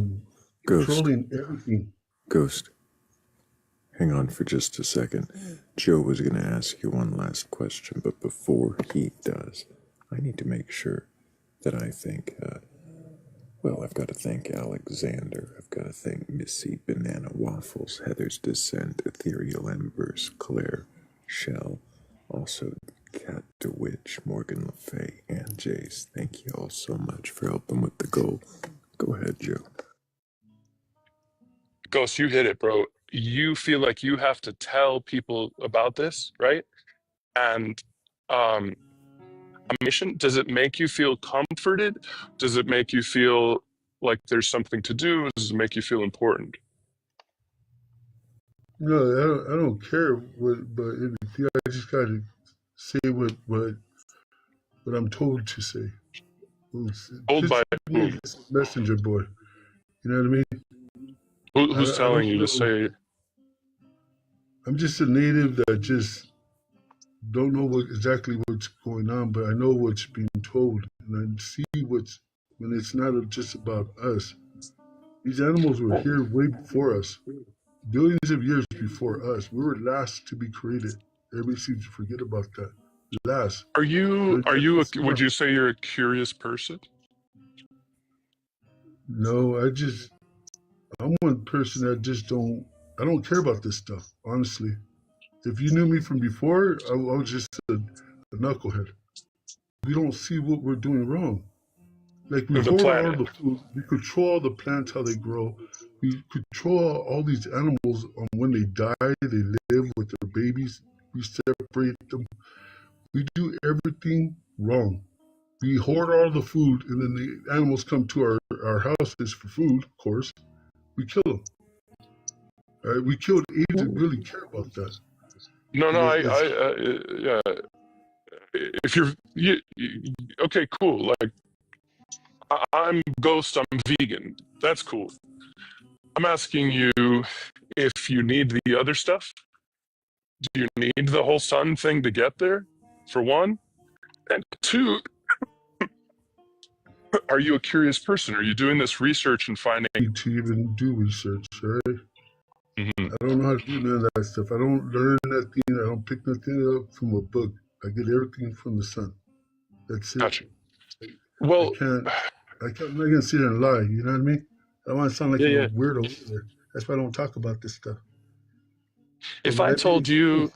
controlling everything. Ghost. Hang on for just a second. Joe was going to ask you one last question, but before he does, I need to make sure that I think, well, I've got to thank Alexander. I've got to thank Missy, Banana Waffles, Heather's Descent, Ethereal Embers, Claire, Shell, also Cat DeWitch, Morgan Le Fay, and Jace. Thank you all so much for helping with the goal. Go ahead, Joe. Ghost, you hit it, bro. You feel like you have to tell people about this, right? And a mission, does it make you feel comforted? Does it make you feel like there's something to do? Does it make you feel important? No, I don't care what, but I just gotta say what I'm told to say. Told Just by me whom? as a messenger boy. You know what I mean? Who's I telling don't you to know. say? I'm just a native that just don't know exactly what's going on, but I know what's being told, and I see when it's not just about us. These animals were here way before us, billions of years before us. We were last to be created. Everybody seems to forget about that. Last. Are you? They're Are just you? as Would smart. you say you're a curious person? No, I'm one person that just don't. I don't care about this stuff, honestly. If you knew me from before, I was just a knucklehead. We don't see what we're doing wrong. Like we The hoard all planet. the food, we control all the plants how they grow, we control all these animals on when they die, they live with their babies, we separate them. We do everything wrong. We hoard all the food, and then the animals come to our houses for food. Of course, we kill them. All right, we killed apes that really care about that. No, no. It's Yeah. If okay, cool. Like I'm Ghost. I'm vegan. That's cool. I'm asking you if you need the other stuff. Do you need the whole sun thing to get there? For one, and two, are you a curious person? Are you doing this research and finding? to even do research, right? Mm-hmm. I don't know how to do none of that stuff. I don't learn nothing. I don't pick nothing up from a book. I get everything from the sun. That's it. Gotcha. Well, I'm not gonna sit there and lie. You know what I mean? I don't want to sound like yeah. a weirdo either. That's why I don't talk about this stuff. If I told you,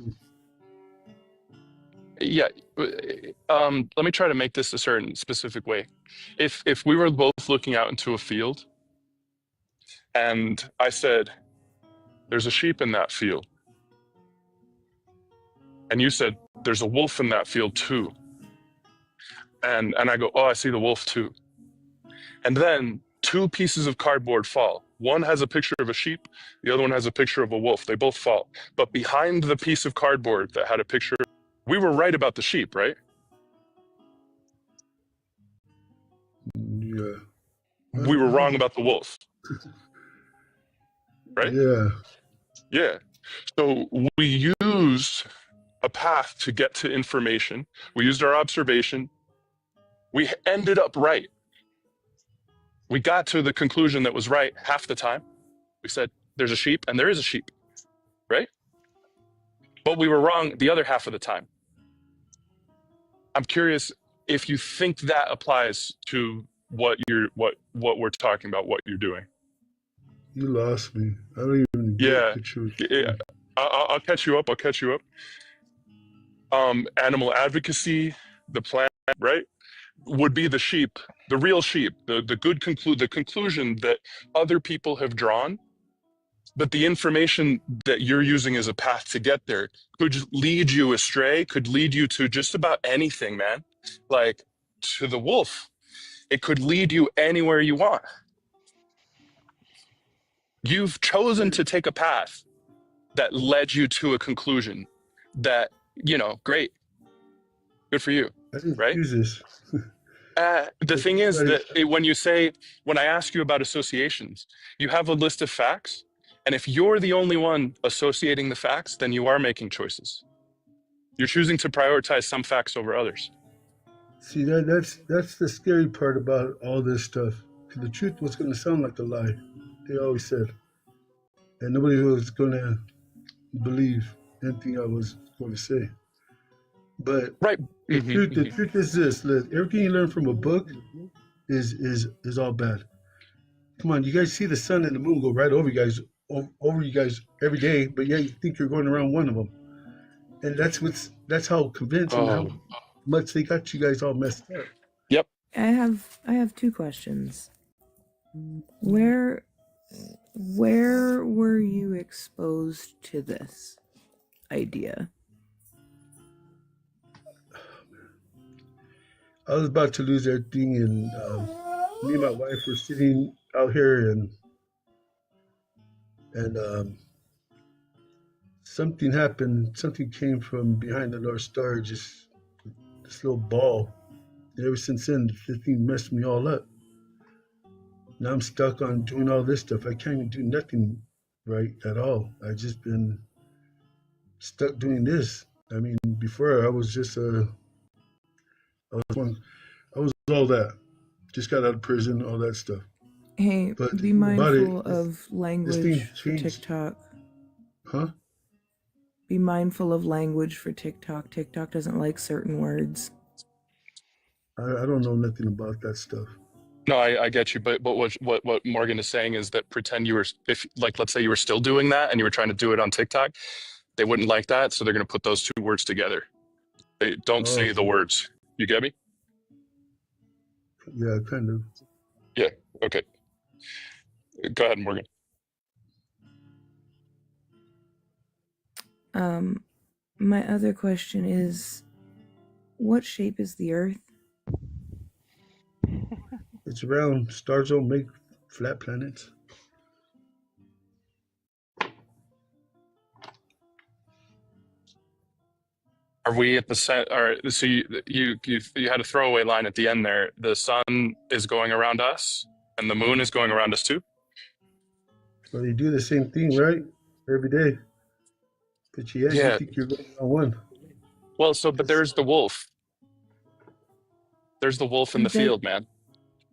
yeah, let me try to make this a certain specific way. If we were both looking out into a field, and I said, "There's a sheep in that field," and you said, "There's a wolf in that field too," and I go, "Oh, I see the wolf too," and then two pieces of cardboard fall. One has a picture of a sheep, the other one has a picture of a wolf. They both fall, but behind the piece of cardboard that had a picture, we were right about the sheep, right? Yeah. We were wrong about the wolf, right? Yeah. Yeah. So we used a path to get to information. We used our observation. We ended up right. We got to the conclusion that was right half the time. We said, there's a sheep, and there is a sheep, right? But we were wrong the other half of the time. I'm curious if you think that applies to what we're talking about, what you're doing. You lost me. I don't even Yeah. get what you're Yeah. I'll catch you up. I'll catch you up. Animal advocacy, the plan, right, would be the sheep, the real sheep, the good the conclusion that other people have drawn, but the information that you're using as a path to get there could lead you astray, could lead you to just about anything, man. Like to the wolf, it could lead you anywhere you want. You've chosen to take a path that led you to a conclusion that, great. Good for you, I didn't right? choose this. The But thing is everybody, that when I ask you about associations, you have a list of facts. And if you're the only one associating the facts, then you are making choices. You're choosing to prioritize some facts over others. see that's the scary part about all this stuff. 'Cause the truth was going to sound like a lie. They always said, and nobody was going to believe anything I was going to say. But Right. the truth is this: that everything you learn from a book is all bad. Come on, you guys see the sun and the moon go right over you guys, over you guys every day, but yet you think you're going around one of them, and that's how convinced and how Oh, much they got you guys all messed up. yep. I have two questions. Where were you exposed to this idea? I was about to lose everything, and me and my wife were sitting out here, and something happened. Something came from behind the North Star, just this little ball. And ever since then, the thing messed me all up. Now I'm stuck on doing all this stuff. I can't even do nothing right at all. I just been stuck doing this. I mean, before I was just I was all that. Just got out of prison, all that stuff. Hey, But the be thing about mindful it, of this language thing for changed. TikTok. Huh? Be mindful of language for TikTok. TikTok doesn't like certain words. I don't know nothing about that stuff. No, I get you, but what Morgan is saying is that pretend you were, if like let's say you were still doing that and you were trying to do it on TikTok, they wouldn't like that, so they're going to put those two words together. They don't Oh, say the words. You get me? yeah, kind of. Yeah. Okay. Go ahead, Morgan. My other question is, what shape is the Earth? It's round. Stars don't make flat planets. Are we at the set? All right. So you had a throwaway line at the end there. The sun is going around us, and the moon is going around us too. Well, they do the same thing, right? Every day. But yeah, you Yeah. think you're going on one. Well, but there's the wolf. There's the wolf in the field, man.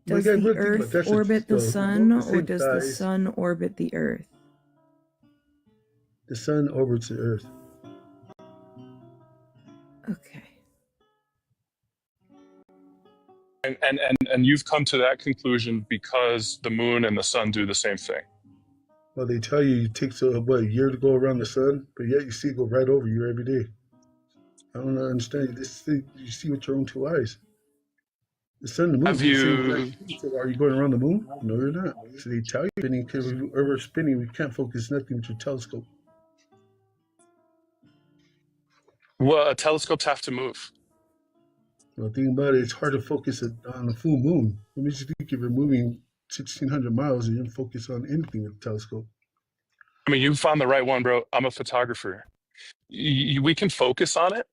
Does Like, I the really think about Earth that's the truth, orbit the though. sun, Both the or same does the size. sun orbit the Earth? The sun orbits the Earth. Okay. And you've come to that conclusion because the moon and the sun do the same thing. Well, they tell you it takes a year to go around the sun, but yet you see it go right over you every day. I don't understand. This thing, you see with your own two eyes. The sun and the moon Have do the same you? exact thing. So are you going around the moon? No, you're not. So they tell you spinning because if you're ever spinning, we can't focus nothing with your telescope. Well, telescopes have to move. Well, the thing about it, it's hard to focus it on a full moon. What makes you think if you're moving 1,600 miles and you don't focus on anything with a telescope? I mean, you found the right one, bro. I'm a photographer. We can focus on it,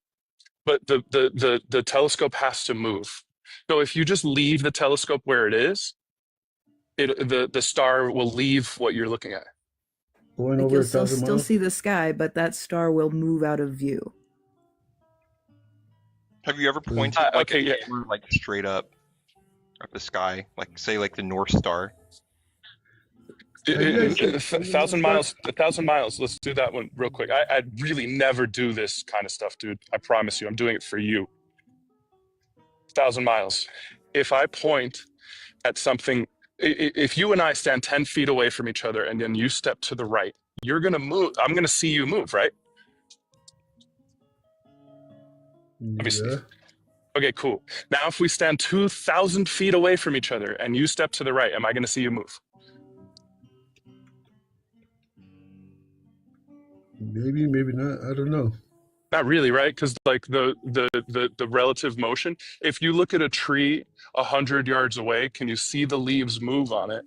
but the telescope has to move. So if you just leave the telescope where it is, the star will leave what you're looking at. Going Like over you'll 1,000 still miles? see the sky, but that star will move out of view. Have you ever pointed like Okay, a yeah. camera like straight up at the sky, like say like the North Star? Have you guys seen 1,000 miles. 1,000 miles. Let's do that one real quick. I'd really never do this kind of stuff, dude. I promise you, I'm doing it for you. 1,000 miles. If I point at something, if you and I stand 10 feet away from each other and then you step to the right, you're gonna move. I'm gonna see you move, right? Obviously. Yeah. Okay, cool. Now, if we stand 2,000 feet away from each other and you step to the right, am I gonna see you move? Maybe, maybe not. I don't know. Not really, right? Because like the relative motion. If you look at a tree 100 yards away, can you see the leaves move on it?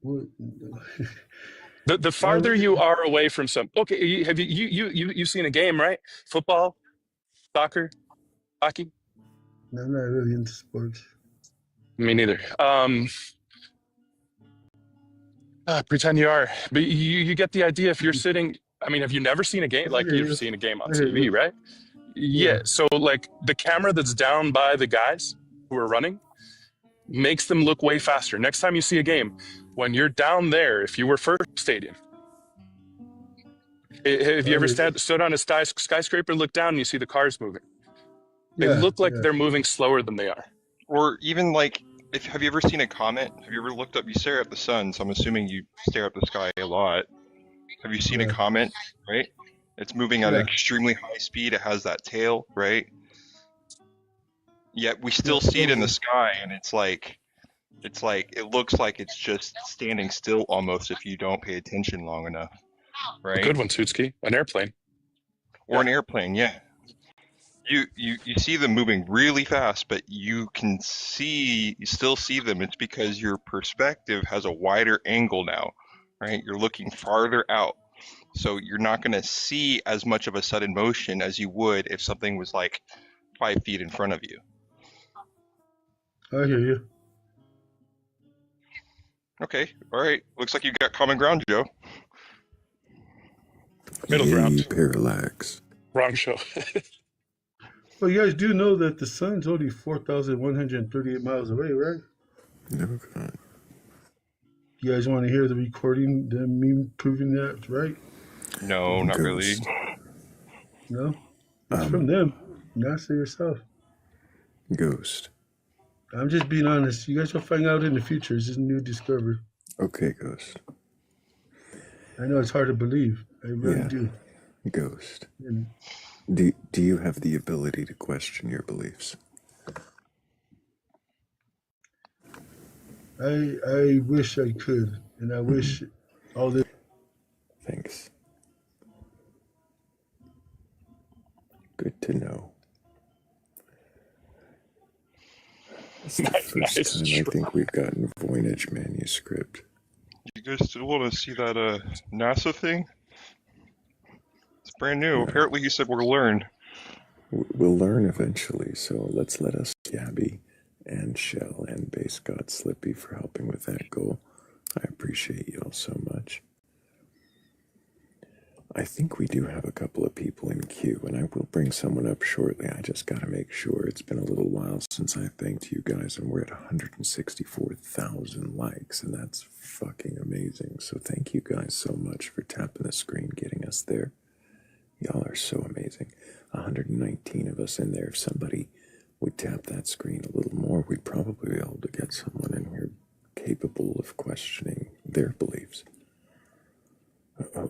What? The farther you are away from some, okay, have you've seen a game, right? Football, soccer, hockey. No, I'm not really into sports. Me neither. Pretend you are, but you get the idea. If you're sitting, I mean, have you never seen a game? I Like hear you've you. seen a game on I hear TV, you. right? Yeah. Yeah. So like the camera that's down by the guys who are running makes them look way faster. Next time you see a game, when you're down there, if you were first stadium, have I you ever hear you. stood on a skyscraper and looked down and you see the cars moving? They Yeah. look like Yeah. they're moving slower than they are. Or even like, if have you ever seen a comet? Have you ever looked up? You stare at the sun, so I'm assuming you stare at the sky a lot. Have you seen a Yeah. comet? Right? It's moving at an Yeah. extremely high speed. It has that tail, right? Yet we Yeah. still see it in the Totally. sky, and it looks like it's just standing still almost if you don't pay attention long enough, A right? good one, Tutski. An airplane. Or an airplane, yeah. You see them moving really fast, but you still see them. It's because your perspective has a wider angle now, right? You're looking farther out. So you're not going to see as much of a sudden motion as you would if something was like 5 feet in front of you. I hear you. Okay, all right. Looks like you got common ground, Joe. Middle Yay, ground. parallax. Wrong show. Well, you guys do know that the sun's only 4,138 miles away, right? Okay. You guys want to hear the recording, me proving that, right? No, not really. Ghost. No? It's from them. NASA yourself. Ghost. I'm just being honest. You guys will find out in the future. It's just new discovery. Okay, Ghost. I know it's hard to believe. I really Yeah. do. Ghost. And Do you have the ability to question your beliefs? I wish I could, and I wish all this. Thanks. Good to know. It's the first Nice time I try. think we've gotten Voynich manuscript. You guys still want to see that NASA thing? It's brand new. Apparently, he said we'll learn. We'll learn eventually, so let's let us Gabby and Shell and Base God Slippy for helping with that goal. I appreciate y'all so much. I think we do have a couple of people in queue, and I will bring someone up shortly. I just got to make sure. It's been a little while since I thanked you guys, and we're at 164,000 likes, and that's fucking amazing. So thank you guys so much for tapping the screen, getting us there. Y'all are so amazing. 119 of us in there. If somebody would tap that screen a little more, we'd probably be able to get someone in here capable of questioning their beliefs.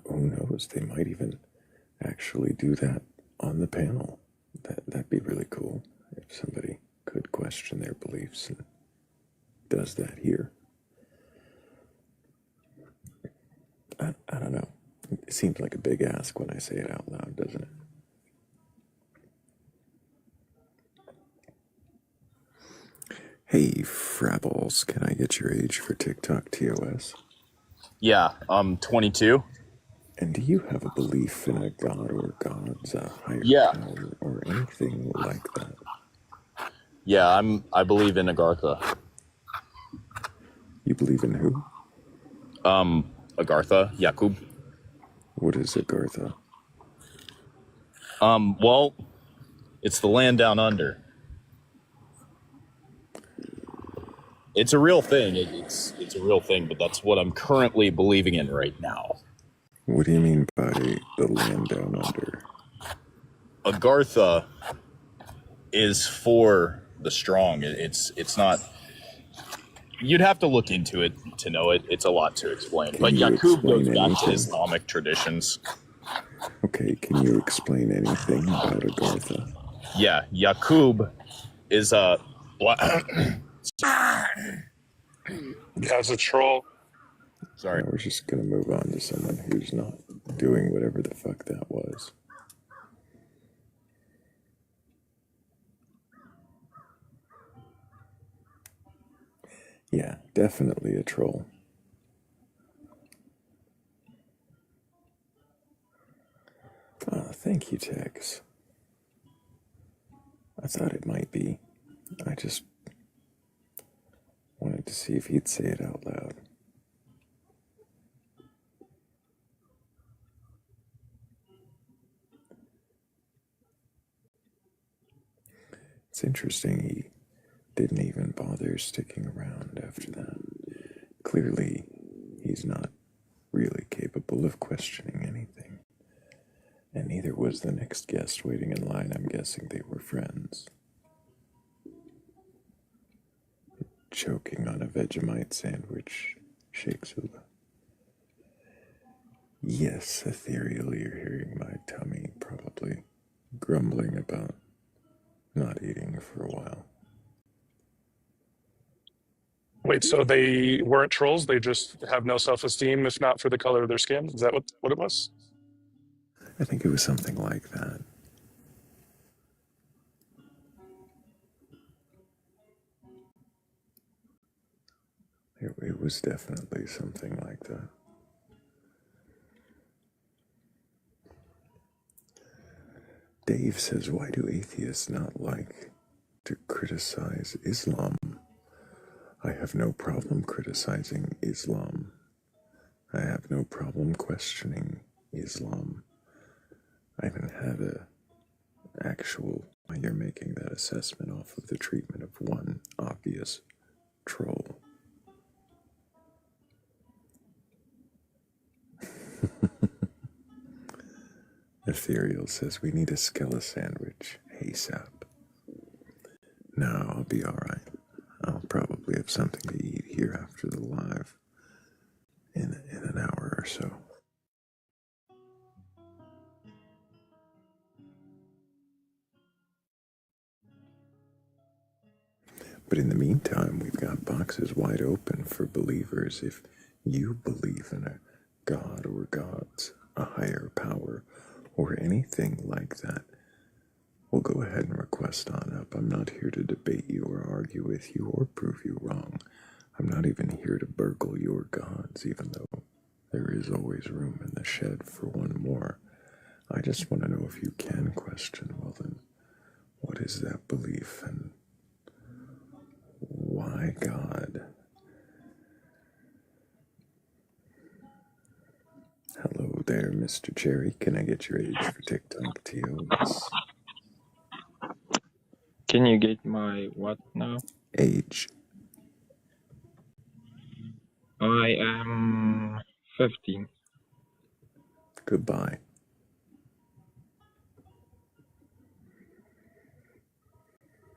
Who knows? They might even actually do that on the panel. That'd be really cool if somebody could question their beliefs and does that here. I don't know. It seems like a big ask when I say it out loud, doesn't it? Hey, Frabbles, can I get your age for TikTok TOS? Yeah, I'm 22. And do you have a belief in a god or gods, a higher power, or anything like that? Yeah, I believe in Agartha. You believe in who? Agartha, Yakub. What is Agartha? Well, it's the land down under. It's a real thing. It's a real thing, but that's what I'm currently believing in right now. What do you mean by the land down under? Agartha is for the strong. It's not. You'd have to look into it to know it. It's a lot to explain. But Yakub goes back to Islamic traditions. Okay, can you explain anything about Agartha? Yeah, Yakub is a As a troll. Sorry. We're just gonna move on to someone who's not doing whatever the fuck that was. Yeah, definitely a troll. Thank you, Tex. I thought it might be. I just wanted to see if he'd say it out loud. It's interesting he didn't even bother sticking around after that. Clearly, he's not really capable of questioning anything. And neither was the next guest waiting in line. I'm guessing they were friends. Choking on a Vegemite sandwich, Shakesula. Yes, Ethereal, you're hearing my tummy probably grumbling about not eating for a while. Wait, so they weren't trolls? They just have no self-esteem, if not for the color of their skin? Is that what it was? I think it was something like that. It was definitely something like that. Dave says, why do atheists not like to criticize Islam? I have no problem criticizing Islam. I have no problem questioning Islam. I even had a actual, you're making that assessment off of the treatment of one obvious troll. Ethereal says we need a skella sandwich ASAP. No, I'll be alright. I'll probably have something to eat here after the live in an hour or so. But in the meantime, we've got boxes wide open for believers. If you believe in a god or gods, a higher power, or anything like that, well, go ahead and request on up. I'm not here to debate you or argue with you or prove you wrong. I'm not even here to burgle your gods, even though there is always room in the shed for one more. I just want to know if you can question, well then, what is that belief and why God? Hello there, Mr. Cherry. Can I get your age for TikTok, TOS? Can you get my what now? Age. I am 15. Goodbye.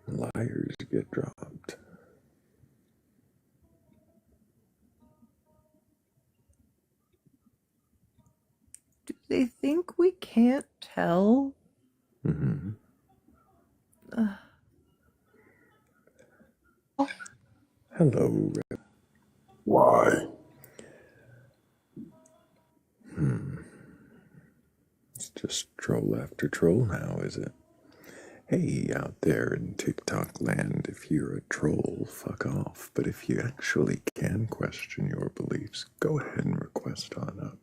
Liars get dropped. Do they think we can't tell? Mm-hmm. Hello, Rip. Why? It's just troll after troll now, is it? Hey, out there in TikTok land, if you're a troll, fuck off. But if you actually can question your beliefs, go ahead and request on up.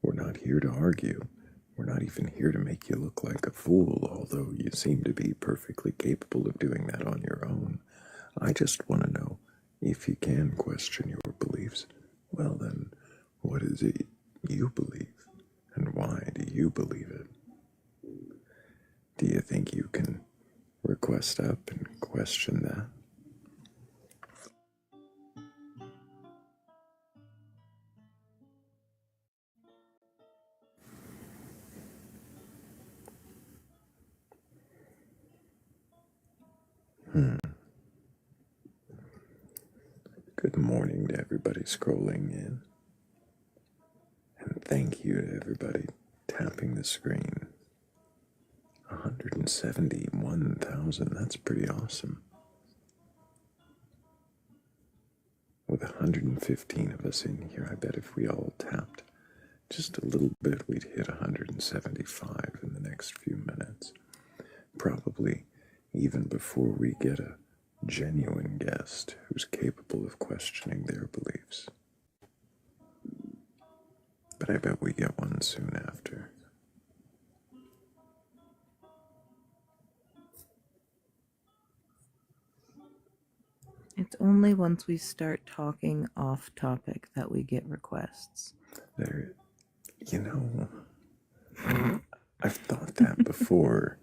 We're not here to argue. We're not even here to make you look like a fool, although you seem to be perfectly capable of doing that on your own. I just want to know, if you can question your beliefs, well then, what is it you believe? And why do you believe it? Do you think you can request up and question that? Good morning to everybody scrolling in. And thank you to everybody tapping the screen. 171,000, that's pretty awesome. With 115 of us in here, I bet if we all tapped just a little bit, we'd hit 175 in the next few minutes. Probably even before we get a genuine guest who's capable of questioning their beliefs. But I bet we get one soon after. It's only once we start talking off topic that we get requests. There, you know, I've thought that before,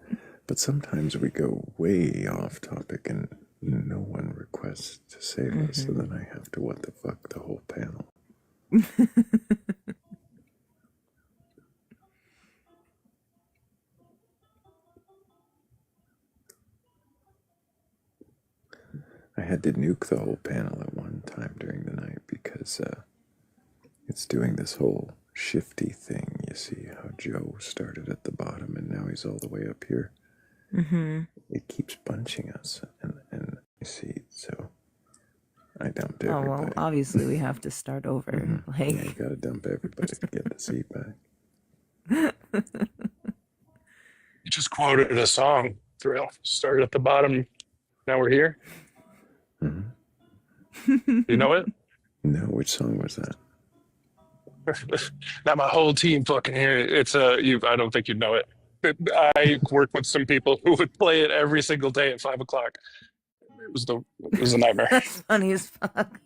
but sometimes we go way off topic and no one requests to save us, so then I have to what the fuck the whole panel. I had to nuke the whole panel at one time during the night because it's doing this whole shifty thing. You see how Joe started at the bottom and now he's all the way up here. It keeps bunching us, and you see, so I dumped everybody. Oh, well, obviously we have to start over. Yeah, you gotta dump everybody to get the seat back. You just quoted a song, Thrayle. Started at the bottom, now we're here. You know it? No, which song was that? Not my whole team fucking here. It's I don't think you'd know it. I work with some people who would play it every single day at 5 o'clock. It was a nightmare. That's funny as fuck.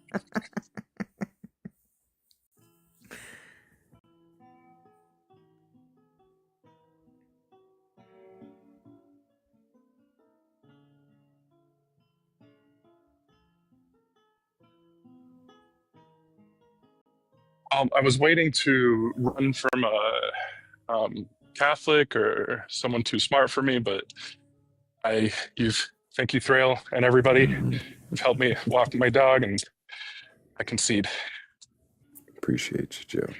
I was waiting to run from a Catholic or someone too smart for me, but thank you, Thrayle, and everybody. You've helped me walk my dog, and I concede. Appreciate you, Joe.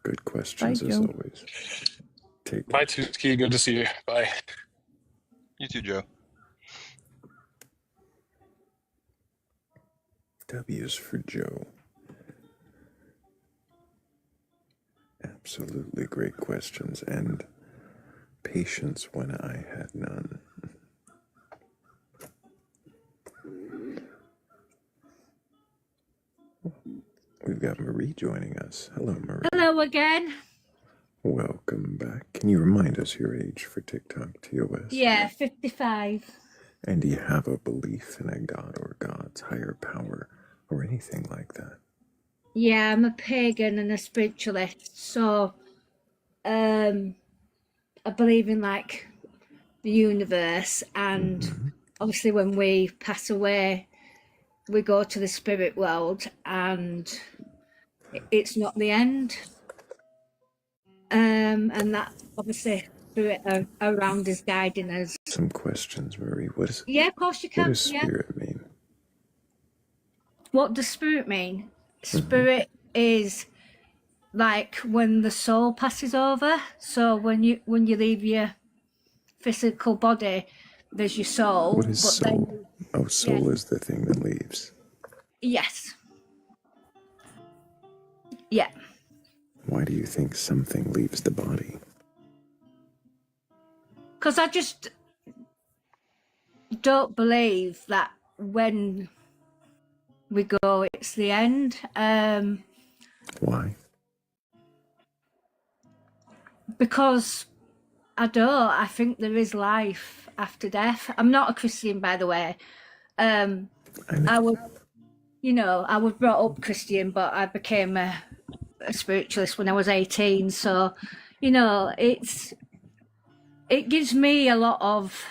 Good questions. Bye, as always. Take care. Bye, Tuski. Good to see you. Bye. You too, Joe. W's for Joe. Absolutely great questions and patience when I had none. We've got Marie joining us. Hello, Marie. Hello again. Welcome back. Can you remind us your age for TikTok TOS? Yeah, 55. And do you have a belief in a god or gods, higher power, or anything like that? Yeah, I'm a pagan and a spiritualist, so I believe in like the universe, and obviously when we pass away we go to the spirit world and it's not the end, and that obviously spirit around is guiding us. Some questions, Marie. What is of course you can. What does spirit mean? What does spirit mean? Spirit is like when the soul passes over. So when you leave your physical body, there's your soul. What is soul? Soul is the thing that leaves. Yes. Yeah. Why do you think something leaves the body? Because I just don't believe that when we go, it's the end. Why? Because I think there is life after death. I'm not a Christian, by the way. I was brought up Christian, but I became a spiritualist when I was 18. So, it gives me a lot of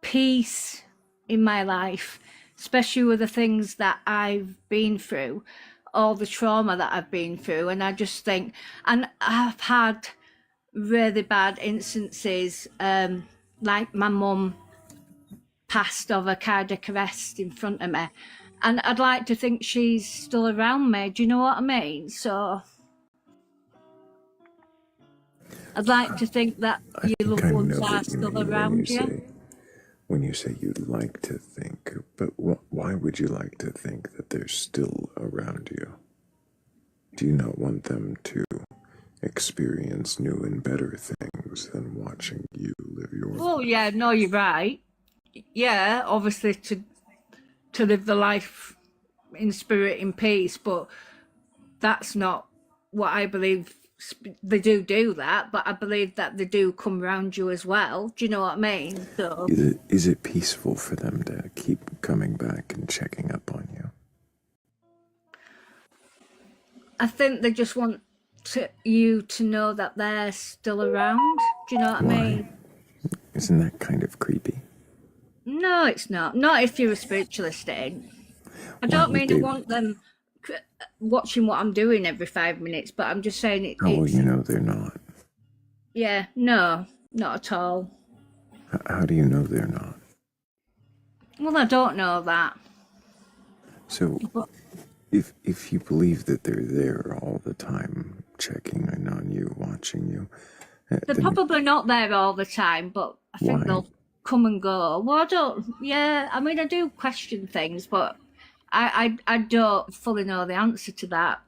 peace in my life, especially with the things that I've been through, all the trauma that I've been through. And I just think, and I've had really bad instances, like my mum passed of a cardiac arrest in front of me, and I'd like to think she's still around me. Do you know what I mean? So I'd like to think that your loved ones are still around you. When you say you'd like to think, but why would you like to think that they're still around you? Do you not want them to experience new and better things than watching you live your life? Oh yeah, no, you're right. Yeah, obviously to live the life in spirit, in peace, but that's not what I believe. They do that, but I believe that they do come around you as well. Do you know what I mean? So is it peaceful for them to keep coming back and checking up on you? I think they just want you to know that they're still around. Do you know what I mean? Isn't that kind of creepy? No, it's not. Not if you're a spiritualist. I Why don't would mean I they? want them watching what I'm doing every 5 minutes, but I'm just saying How will it's. you know they're not? Yeah, no, not at all. How do you know they're not? Well, I don't know that. So, But if you believe that they're there all the time, checking in on you, watching you, they're then probably not there all the time, but I think why? they'll come and go. Well, I don't. Yeah, I mean, I do question things, but I don't fully know the answer to that.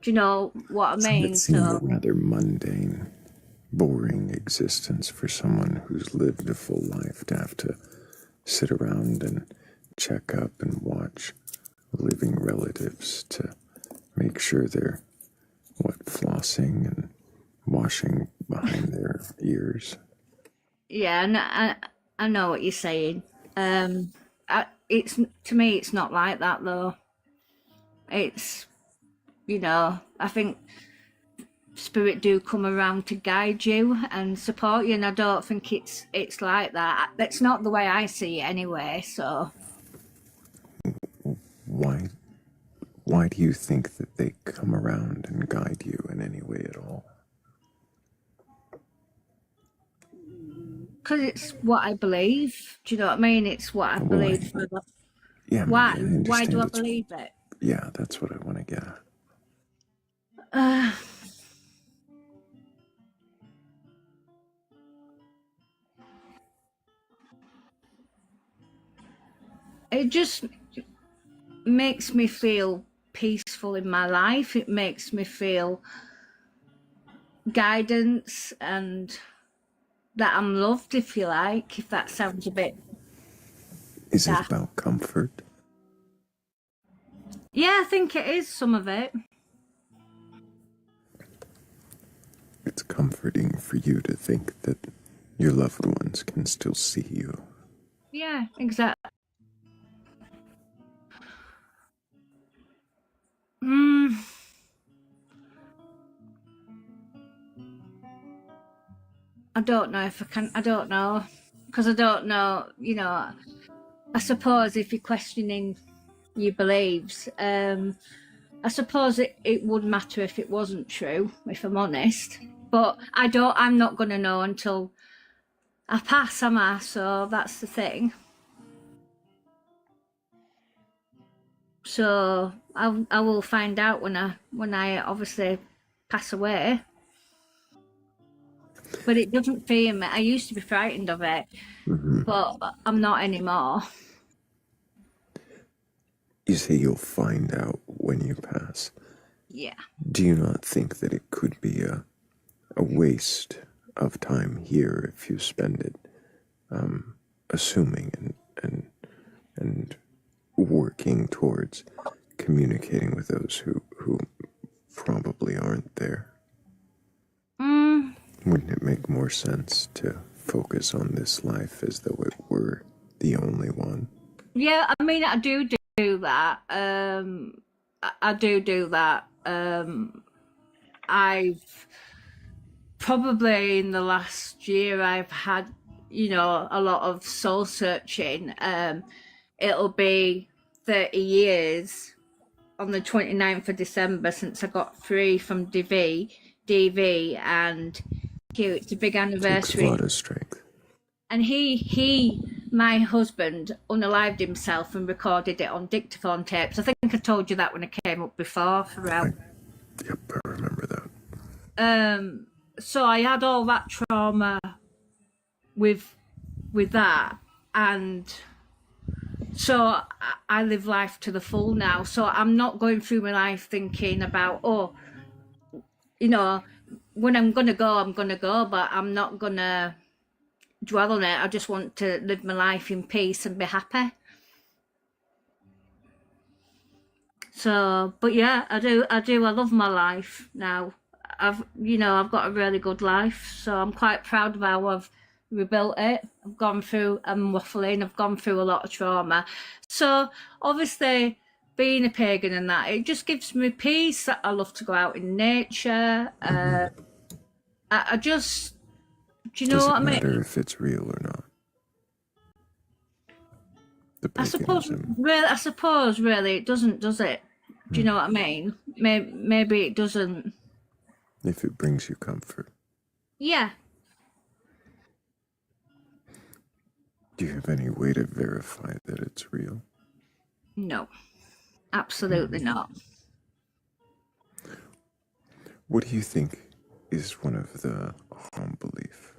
Do you know what I Doesn't it mean? seem a So rather mundane, boring existence for someone who's lived a full life to have to sit around and check up and watch living relatives to make sure they're, flossing and washing behind their ears? yeah, and I know what you're saying. It's to me, it's not like that though. It's I think spirit do come around to guide you and support you, and I don't think it's like that. That's not the way I see it anyway. So Why do you think that they come around and guide you in any way at all? because it's what I believe. Do you know what I mean? It's what I Well, believe. yeah, Why? I Why do understand I it's, believe it? yeah, that's what I want to get at. It just makes me feel peaceful in my life. It makes me feel guidance and that I'm loved, if you like, if that sounds a bit Is it daft. about comfort? Yeah, I think it is some of it. It's comforting for you to think that your loved ones can still see you. Yeah, exactly. I don't know if I can. I don't know because I don't know. I suppose if you're questioning your beliefs, I suppose it would matter if it wasn't true, if I'm honest. But I'm not going to know until I pass, am I? So that's the thing. So I will find out when I obviously pass away. But it doesn't fear me. I used to be frightened of it, but I'm not anymore. You say you'll find out when you pass. Yeah. Do you not think that it could be a waste of time here if you spend it assuming and working towards communicating with those who probably aren't there? Wouldn't it make more sense to focus on this life as though it were the only one? Yeah, I mean, I do that. I do that. I've probably in the last year I've had, a lot of soul searching. It'll be 30 years on the 29th of December since I got free from DV, and it's a big anniversary. Takes a lot of strength. And my husband, unalived himself and recorded it on dictaphone tapes. I think I told you that when I came up before, Thrayle. Yep, I remember that. So I had all that trauma with that, and so I live life to the full now. So I'm not going through my life thinking about, when I'm gonna go, but I'm not gonna dwell on it. I just want to live my life in peace and be happy. So, but yeah, I do. I love my life now. I've got a really good life. So I'm quite proud of how I've rebuilt it. I've gone through, I'm waffling, I've gone through a lot of trauma. So obviously being a pagan and that, it just gives me peace. I love to go out in nature. I just, do you know Does what it I mean? matter if it's real or not? The paganism. I suppose really it doesn't, does it? Do you know what I mean? Maybe it doesn't. If it brings you comfort. Yeah. Do you have any way to verify that it's real? No. Absolutely not. What do you think is one of the harm belief?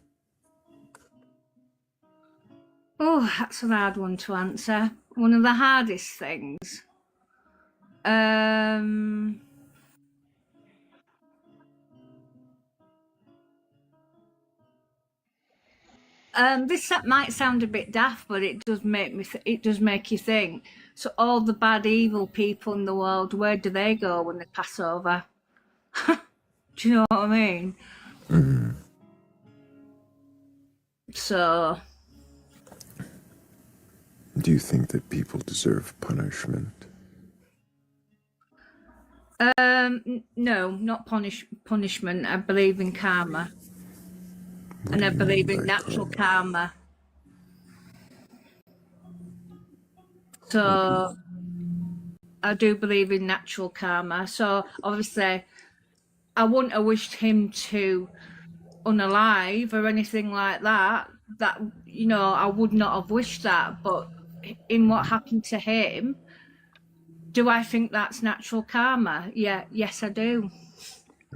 Oh, that's a hard one to answer. One of the hardest things. This might sound a bit daft, but it does make me. It does make you think. So all the bad, evil people in the world, where do they go when they pass over? Do you know what I mean? Mm-hmm. So. Do you think that people deserve punishment? No, not punishment. I believe in karma, and I believe in natural karma. So I do believe in natural karma. So obviously, I wouldn't have wished him to unalive or anything like that. That, you know, I would not have wished that. But in what happened to him, do I think that's natural karma? Yeah, yes, I do.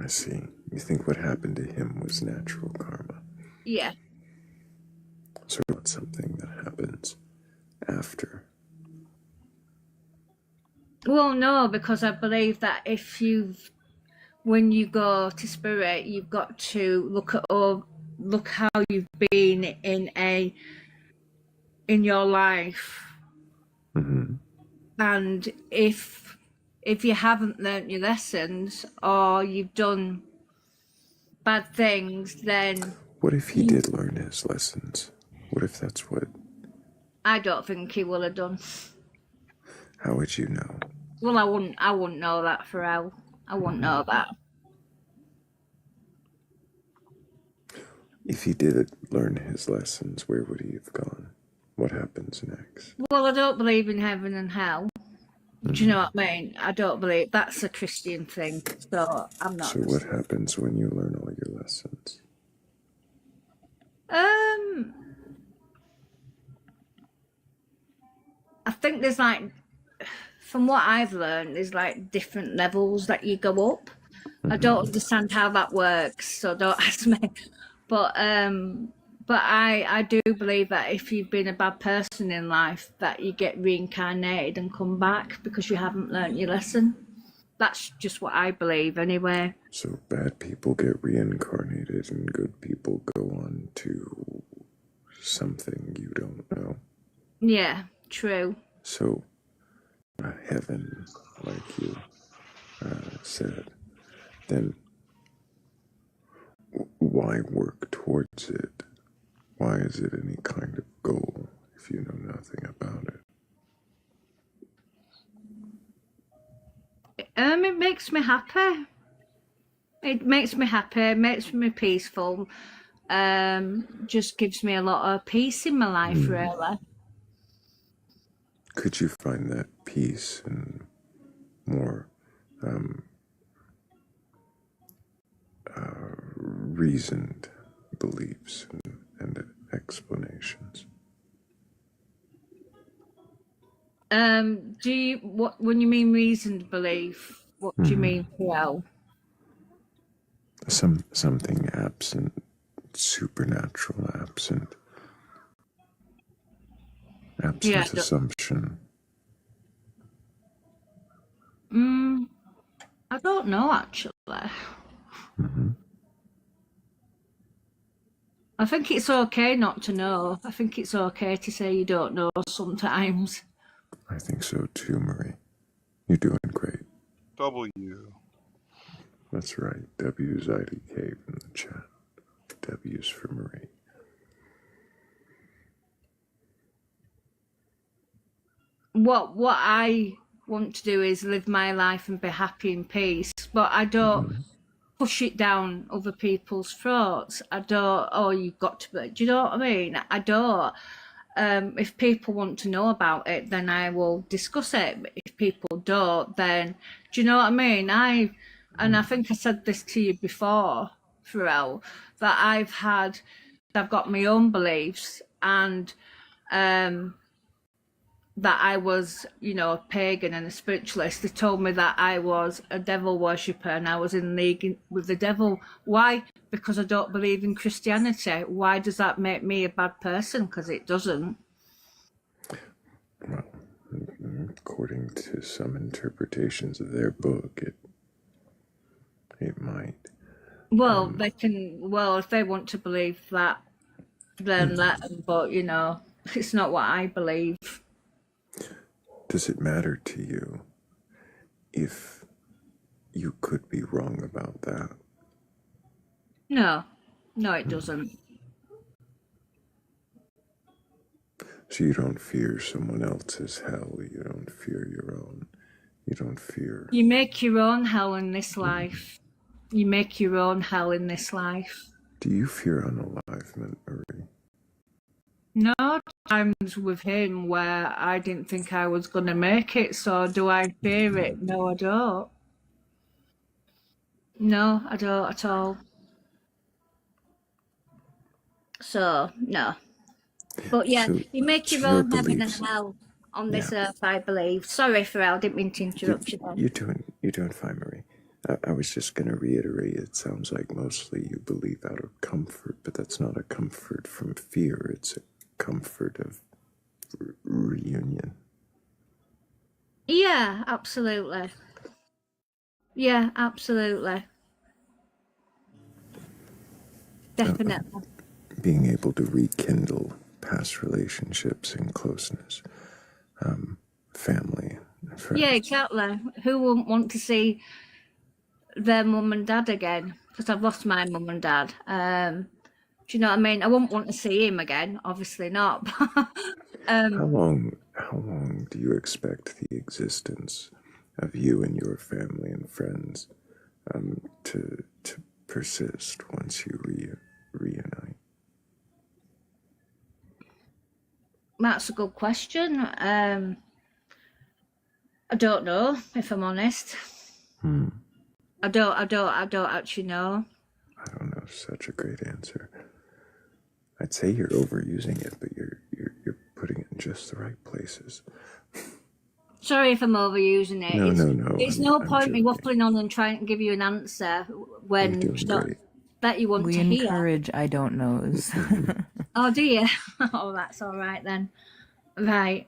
I see. You think what happened to him was natural karma? Yeah. So not something that happens after. Well, no, because I believe that when you go to spirit, you've got to look how you've been in your life, and if you haven't learnt your lessons or you've done bad things, then What if he did learn his lessons? What if that's what? I don't think he will have done. How would you know? Well, I wouldn't know that, Thrayle. I wouldn't know that. If he did learn his lessons, where would he have gone? What happens next? Well, I don't believe in heaven and hell. Do you know what I mean? I don't believe that's a Christian thing, so I'm not. So what happens when you learn all your lessons? I think there's from what I've learned, there's different levels that you go up. I don't understand how that works, so don't ask me. But I do believe that if you've been a bad person in life, that you get reincarnated and come back because you haven't learnt your lesson. That's just what I believe anyway. So bad people get reincarnated and good people go on to something you don't know. Yeah, true. So heaven, like you said, then why work towards it? Why is it any kind of goal if you know nothing about it? It makes me happy. It makes me happy, makes me peaceful. Just gives me a lot of peace in my life, really. Could you find that peace in more reasoned beliefs and explanations? When you mean reasoned belief, what do you mean? Well, something absent, supernatural, absent assumption. I don't know actually. I think it's okay not to know. I think it's okay to say you don't know sometimes. I think so too, Marie. You're doing great. W. That's right. W's IDK from the chat. W's for Marie. what I want to do is live my life and be happy in peace, but I don't push it down other people's throats. I don't, oh, you've got to be, do you know what I mean? I don't. If people want to know about it, then I will discuss it. But if people don't, then, do you know what I mean? And I think I said this to you before, Thrayle, that I've got my own beliefs, and that I was, a pagan and a spiritualist. They told me that I was a devil worshipper and I was in league with the devil. Why? Because I don't believe in Christianity. Why does that make me a bad person? Because it doesn't. Well, according to some interpretations of their book, it might. Well, they can. Well, if they want to believe that, then let them. But it's not what I believe. Does it matter to you if you could be wrong about that? No, it doesn't. So you don't fear someone else's hell. You don't fear your own. You don't fear. You make your own hell in this life. You make your own hell in this life. Do you fear unalivement, Marie? No, times with him where I didn't think I was going to make it. So do I fear it? No, I don't. No, I don't at all. So, no. But yeah, So, you make your own heaven and hell on this earth, I believe. Sorry, Thrayle, didn't mean to interrupt you there. You're doing fine, Marie. I was just going to reiterate, it sounds like mostly you believe out of comfort, but that's not a comfort from fear. It's a comfort of reunion. Yeah, absolutely. Yeah, absolutely. Definitely. Being able to rekindle past relationships and closeness, family, and friends. Yeah, exactly. Who wouldn't want to see their mum and dad again? Because I've lost my mum and dad. Do you know what I mean? I wouldn't want to see him again. Obviously not. How long do you expect the existence of you and your family and friends to persist once you reunite? That's a good question. I don't know, if I'm honest. I don't actually know. I don't know. Such a great answer. I'd say you're overusing it, but you're putting it in just the right places. Sorry if I'm overusing it. No. It's no point me waffling on and trying to give you an answer when it's not that you want to hear. We encourage I don't knows. Oh, do you? Oh, that's all right then. Right.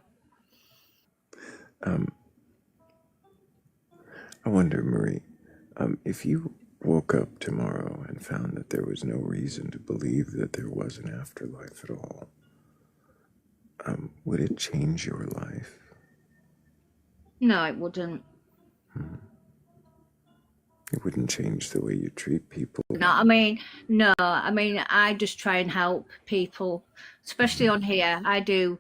I wonder, Marie, if you woke up tomorrow and found that there was no reason to believe that there was an afterlife at all, would it change your life? No, it wouldn't. It wouldn't change the way you treat people? No, I just try and help people, especially on here. I do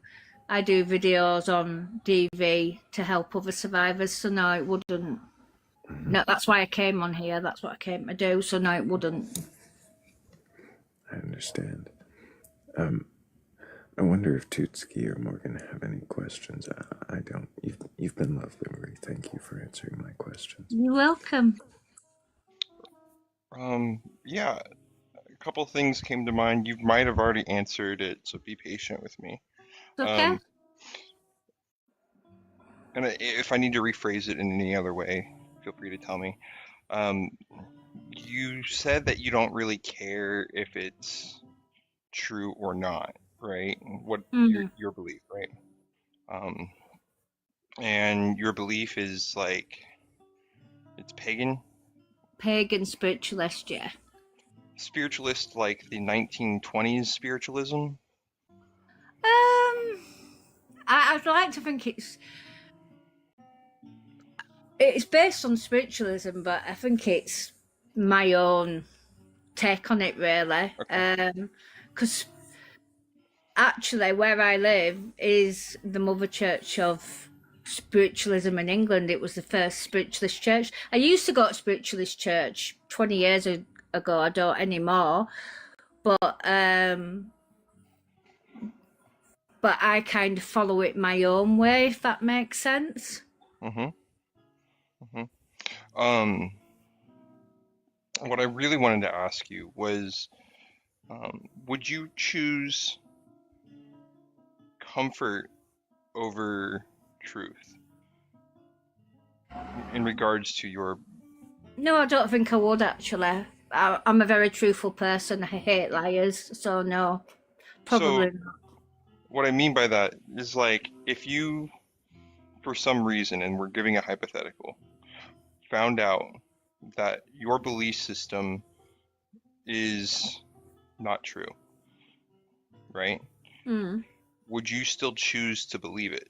videos on DV to help other survivors, so no, it wouldn't. No, that's why I came on here. That's what I came to do, so no, it wouldn't. I understand. I wonder if Tutski or Morgan have any questions. I don't. You've been lovely, Marie. Thank you for answering my questions. You're welcome. Yeah, a couple things came to mind. You might have already answered it, so be patient with me. Okay. And if I need to rephrase it in any other way, feel free to tell me. You said that you don't really care if it's true or not, right? What your belief, right? And your belief is like it's pagan? Pagan spiritualist, yeah. Spiritualist like the 1920s spiritualism? I'd like to think it's based on spiritualism, but I think it's my own take on it, really. Because actually, where I live is the mother church of spiritualism in England. It was the first spiritualist church. I used to go to spiritualist church 20 years ago. I don't anymore. But I kind of follow it my own way, if that makes sense. Mm-hmm. Mm-hmm. What I really wanted to ask you was, would you choose comfort over truth in regards to your... No, I don't think I would actually. I'm a very truthful person. I hate liars, so no, probably So not. what I mean by that is, like, if you, for some reason, and we're giving a hypothetical, found out that your belief system is not true, right? Mm. Would you still choose to believe it?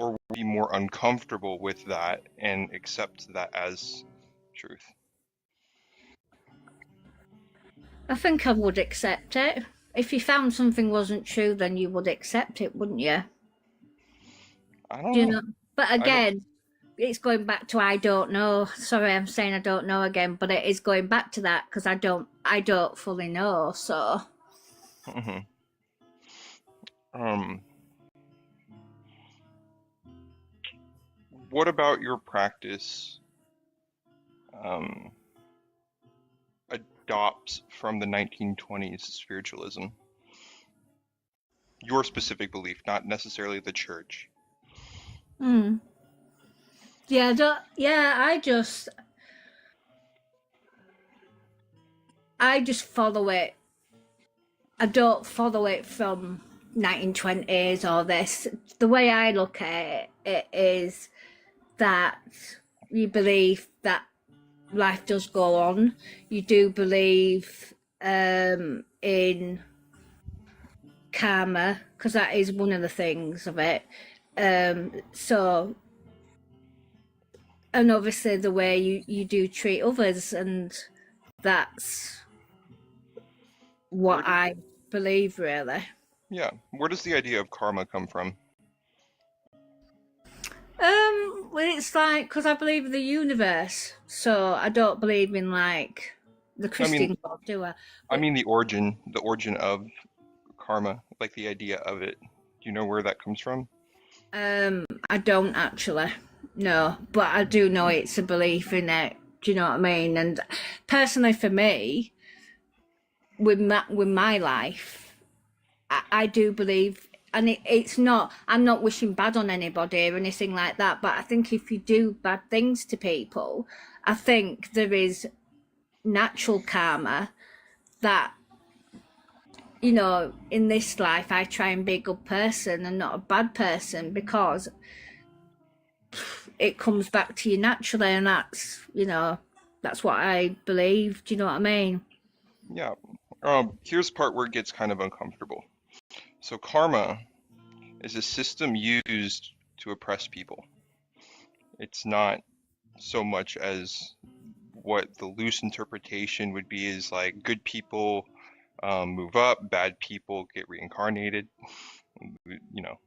Or would you be more uncomfortable with that and accept that as truth? I think I would accept it. If you found something wasn't true, then you would accept it, wouldn't you? I don't Do you know. know? But I don't... again, it's going back to I don't know. Sorry, I'm saying I don't know again, but it is going back to that because I don't fully know. So, Mhm. What about your practice adopts from the 1920s spiritualism? Your specific belief, not necessarily the church. yeah, I just follow it. I don't follow it from 1920s or this. The way I look at it is that you believe that life does go on. You do believe in karma, because that is one of the things of it. So, and obviously the way you do treat others, and that's what I believe, really. Yeah. Where does the idea of karma come from? Well, it's like, because I believe in the universe, so I don't believe in like the Christian God, do I? I mean the origin of karma, like the idea of it. Do you know where that comes from? I don't actually, no, but I do know it's a belief in it. Do you know what I mean? And personally, for me, with my life, I do believe, and it's not. I'm not wishing bad on anybody or anything like that. But I think if you do bad things to people, I think there is natural karma that, you know, in this life I try and be a good person and not a bad person, because it comes back to you naturally, and that's, you know, that's what I believe. Do you know what I mean? Yeah. Here's the part where it gets kind of uncomfortable. So karma is a system used to oppress people. It's not so much as what the loose interpretation would be, is like good people move up, bad people get reincarnated. You know,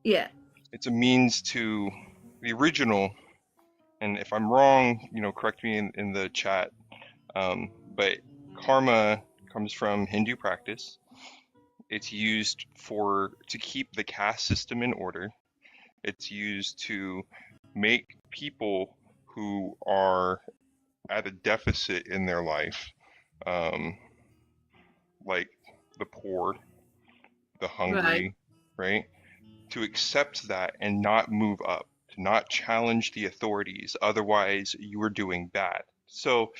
Yeah. it's a means to the original. And if I'm wrong, you know, correct me in the chat. But karma comes from Hindu practice. It's used to keep the caste system in order. It's used to make people who are at a deficit in their life, like the poor, the hungry, right? To accept that and not move up, to not challenge the authorities. Otherwise, you are doing bad. So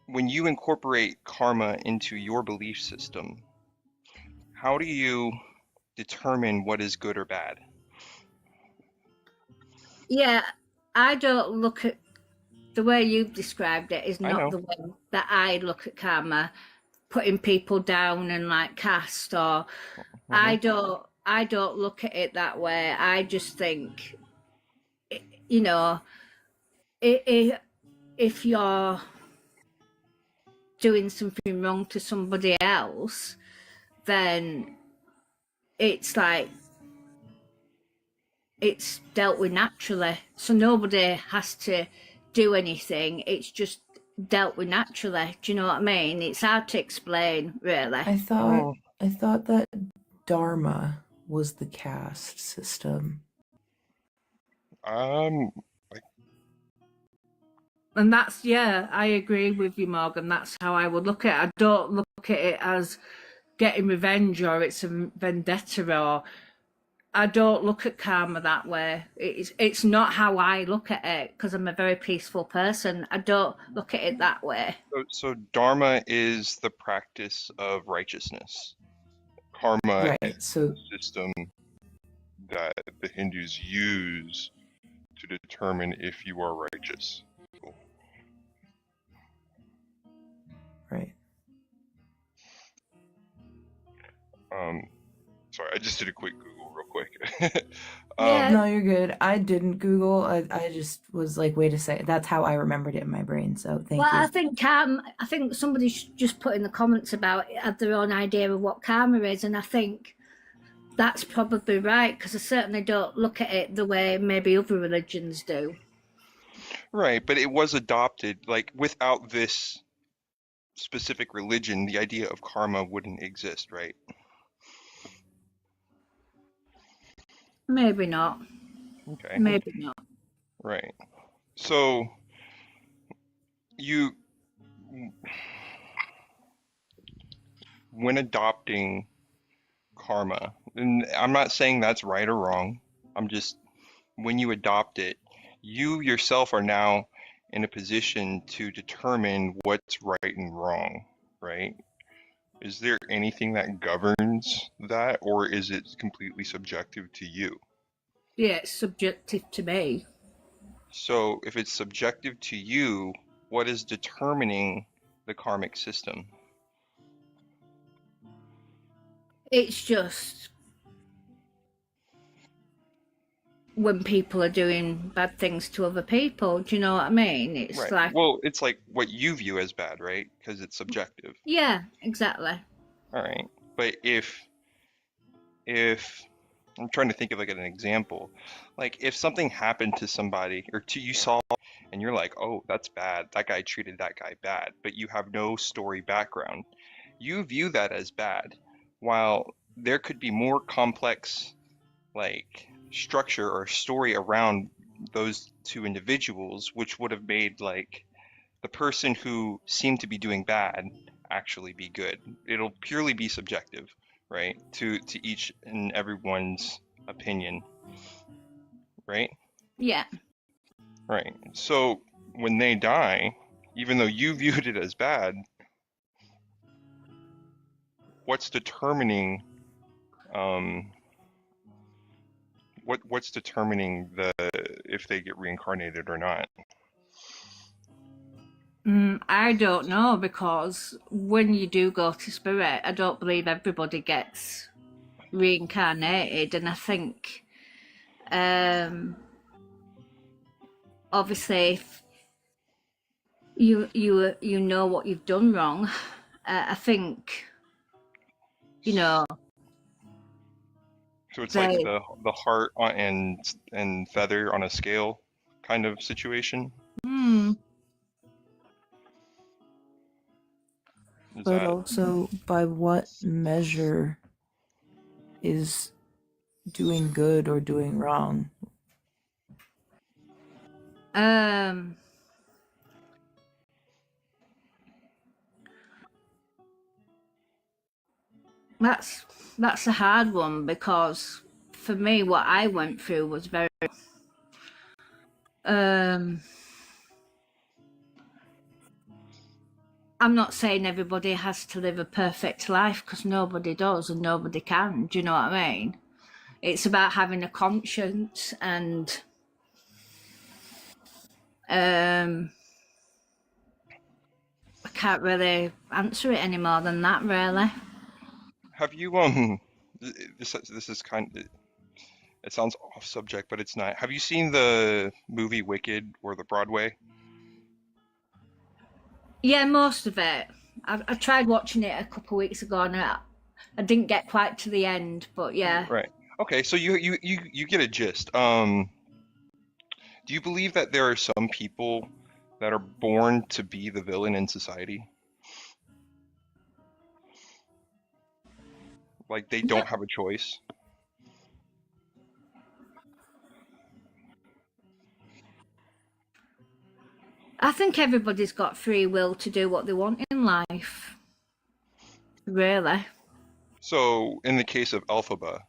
when you incorporate karma into your belief system, how do you determine what is good or bad? Yeah, I don't look at the way you've described it is not the way that I look at karma, putting people down and like caste, or I don't look at it that way. I just think, you know, if you're doing something wrong to somebody else, then it's like it's dealt with naturally, so nobody has to do anything. It's just dealt with naturally. Do you know what I mean? It's hard to explain, really. I thought that Dharma was the caste system. And that's, yeah, I agree with you, Morgan. That's how I would look at it. I don't look at it as getting revenge or it's a vendetta, or I don't look at karma that way. It's not how I look at it, because I'm a very peaceful person. I don't look at it that way. So dharma is the practice of righteousness. Karma is the system that the Hindus use to determine if you are righteous. Right. Sorry, I just did a quick Google real quick. No, you're good. I didn't Google. I just was like, wait a second. That's how I remembered it in my brain. So thank you. I think somebody just put in the comments about it, had their own idea of what karma is, and I think that's probably right, because I certainly don't look at it the way maybe other religions do. Right, but it was adopted, like without this specific religion, the idea of karma wouldn't exist, right? Maybe not. Okay. Maybe not. Right. So when adopting karma, and I'm not saying that's right or wrong, I'm just, when you adopt it, you yourself are now in a position to determine what's right and wrong, right? Is there anything that governs that, or is it completely subjective to you? Yeah, it's subjective to me. So if it's subjective to you, what is determining the karmic system? It's just when people are doing bad things to other people, do you know what I mean? It's right. like, well, it's like what you view as bad, right? Because it's subjective. Yeah, exactly. All right. But if I'm trying to think of like an example, like if something happened to somebody or to you saw and you're like, oh, that's bad, that guy treated that guy bad, but you have no story background, you view that as bad, while there could be more complex like structure or story around those two individuals, which would have made like the person who seemed to be doing bad actually be good. It'll purely be subjective, right? To each and everyone's opinion, right? Yeah. Right. So when they die, even though you viewed it as bad, what's determining what's determining if they get reincarnated or not? I don't know, because when you do go to spirit, I don't believe everybody gets reincarnated, and I think obviously if you know what you've done wrong, I think, you know. So it's like the heart and feather on a scale kind of situation. But also, by what measure is doing good or doing wrong? That's a hard one, because for me, what I went through was very I'm not saying everybody has to live a perfect life, because nobody does and nobody can. Do you know what I mean? It's about having a conscience, and I can't really answer it any more than that, really. Have you this is kind of, it sounds off subject, but it's not. Have you seen the movie Wicked or the Broadway? Yeah, most of it. I tried watching it a couple of weeks ago, and I didn't get quite to the end, but yeah. Right. Okay, so you get a gist. Do you believe that there are some people that are born to be the villain in society? Like they don't have a choice? I think everybody's got free will to do what they want in life. Really. So in the case of Elphaba,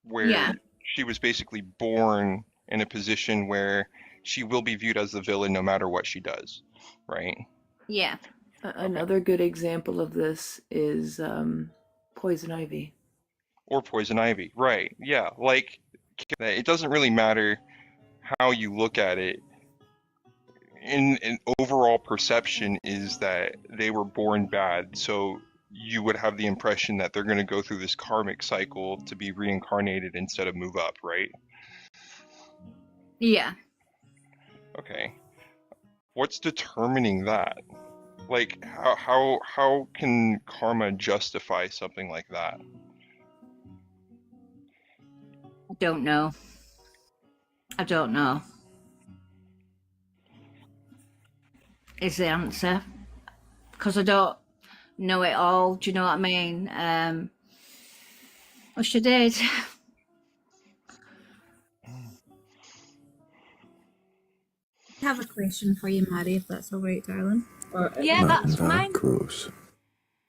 where Yeah. she was basically born in a position where she will be viewed as the villain no matter what she does, right? Yeah. Another good example of this is Poison Ivy. Or Poison Ivy, right? Yeah, like it doesn't really matter how you look at it. In overall perception is that they were born bad, so you would have the impression that they're going to go through this karmic cycle to be reincarnated instead of move up, right? Yeah. Okay. What's determining that? Like how can karma justify something like that? I don't know. I don't know. Is the answer. Because I don't know it all. Do you know what I mean? Well, she did. I have a question for you, Mary, if that's all right, darling. Or, Yeah, that's fine. Course.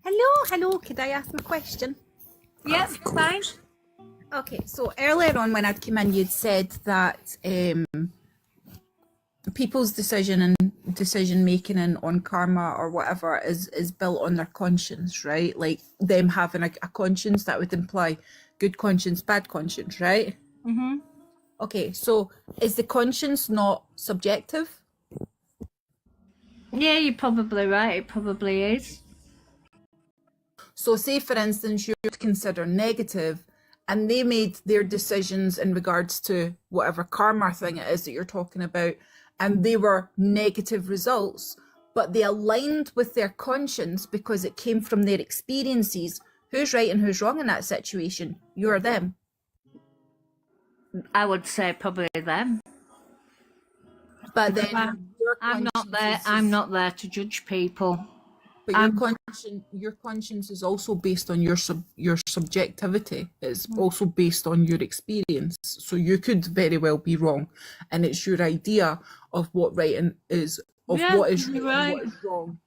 Hello, could I ask my question? Yep, fine. Okay, so earlier on when I'd come in, you'd said that people's decision making and on karma or whatever is built on their conscience, right? Like them having a conscience, that would imply good conscience, bad conscience, right? Mm-hmm. Okay, so is the conscience not subjective? Yeah, you're probably right. It probably is. So say, for instance, you consider negative and they made their decisions in regards to whatever karma thing it is that you're talking about, and they were negative results, but they aligned with their conscience because it came from their experiences. Who's right and who's wrong in that situation? You or them? I would say probably them. But then I'm not there to judge people. But your conscience is also based on your subjectivity. It's also based on your experience. So you could very well be wrong, and it's your idea of what right and is of what is right and what is wrong.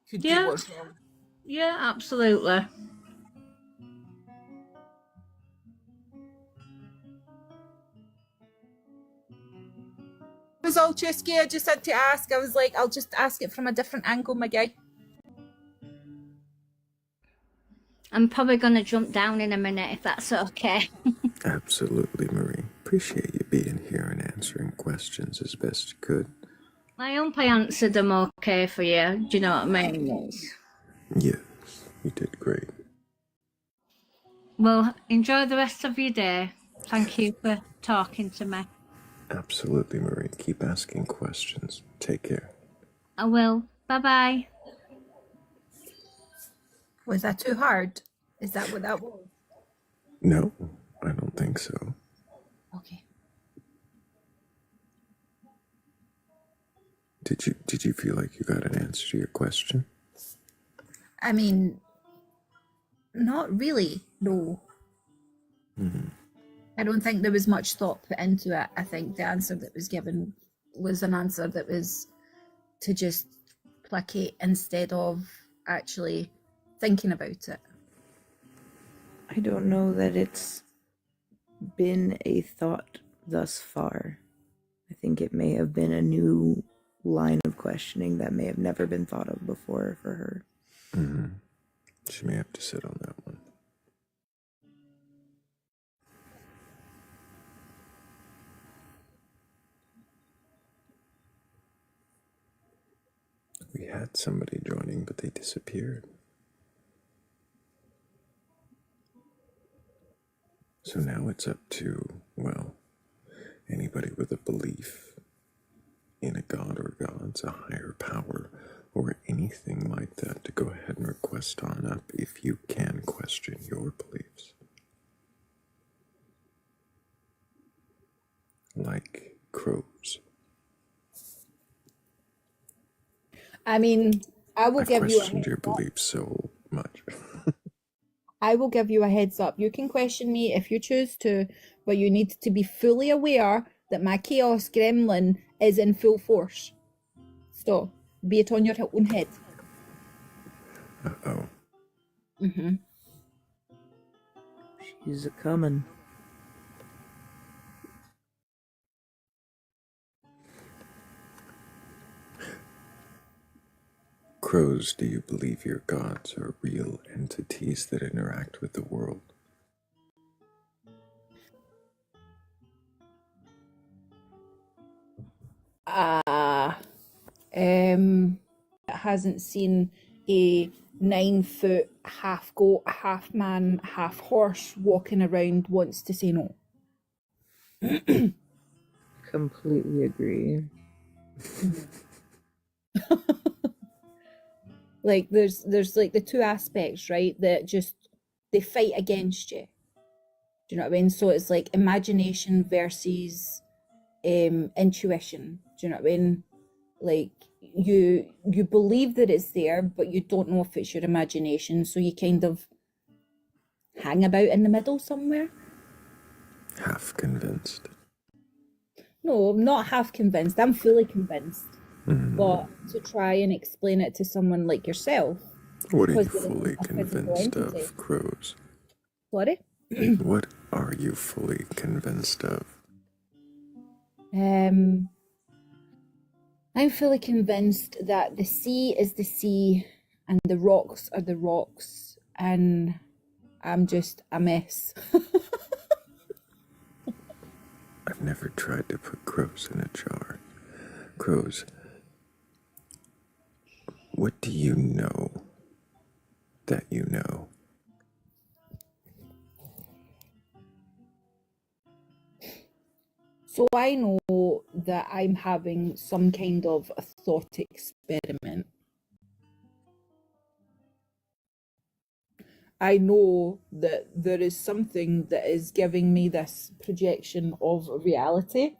Could be what's wrong. Yeah, absolutely. It was all Chesky. I just had to ask. I was like, I'll just ask it from a different angle, my guy. I'm probably going to jump down in a minute if that's okay. Absolutely, Marie. Appreciate you being here and answering questions as best you could. I hope I answered them okay for you. Do you know what I mean? Yes, you did great. Well, enjoy the rest of your day. Thank you for talking to me. Absolutely, Marie. Keep asking questions. Take care. I will. Bye-bye. Was that too hard? Is that what that was? No, I don't think so. Okay. Did you feel like you got an answer to your question? I mean, not really, no. Mm-hmm. I don't think there was much thought put into it. I think the answer that was given was an answer that was to just placate instead of actually thinking about it. I don't know that it's been a thought thus far. I think it may have been a new line of questioning that may have never been thought of before for her. Mm-hmm. She may have to sit on that one. We had somebody joining, but they disappeared. So now it's up to, well, anybody with a belief in a god or gods, a higher power, or anything like that to go ahead and request quest on up if you can question your beliefs. Like crows. I mean, I will I've give you a questioned heads your up. beliefs so much. I will give you a heads up. You can question me if you choose to, but you need to be fully aware that my chaos gremlin is in full force. So, be it on your own head. Uh-oh. Mm-hmm. She's a coming. Crows, do you believe your gods are real entities that interact with the world? Hasn't seen a 9-foot half goat, half man, half horse walking around wants to say no. Completely agree. Like there's like the two aspects, right? That just they fight against you. Do you know what I mean? So it's like imagination versus intuition. Do you know what I mean? Like you believe that it's there, but you don't know if it's your imagination, so you kind of hang about in the middle somewhere. Half convinced. No, I'm not half convinced. I'm fully convinced. But to try and explain it to someone like yourself, What are you because there fully isn't a physical convinced entity. of, crows? Sorry? What are you fully convinced of? I'm fully convinced that the sea is the sea and the rocks are the rocks, and I'm just a mess. I've never tried to put crows in a jar. Crows, what do you know that you know? So I know that I'm having some kind of a thought experiment. I know that there is something that is giving me this projection of reality,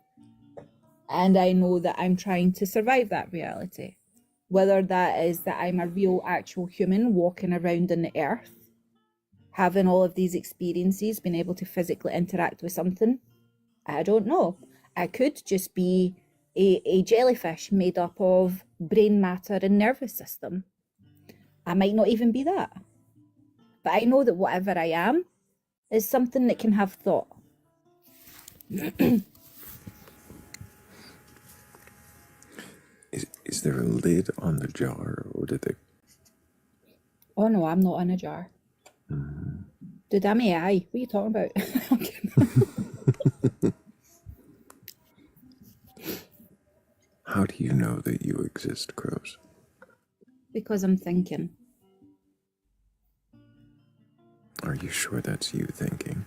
and I know that I'm trying to survive that reality. Whether that is that I'm a real actual human walking around in the earth, having all of these experiences, being able to physically interact with something, I don't know. I could just be a jellyfish made up of brain matter and nervous system. I might not even be that. But I know that whatever I am is something that can have thought. Is there a lid on the jar, or did they... Oh no, I'm not in a jar. Dude, I'm AI. What are you talking about? How do you know that you exist, crows? Because I'm thinking. Are you sure that's you thinking?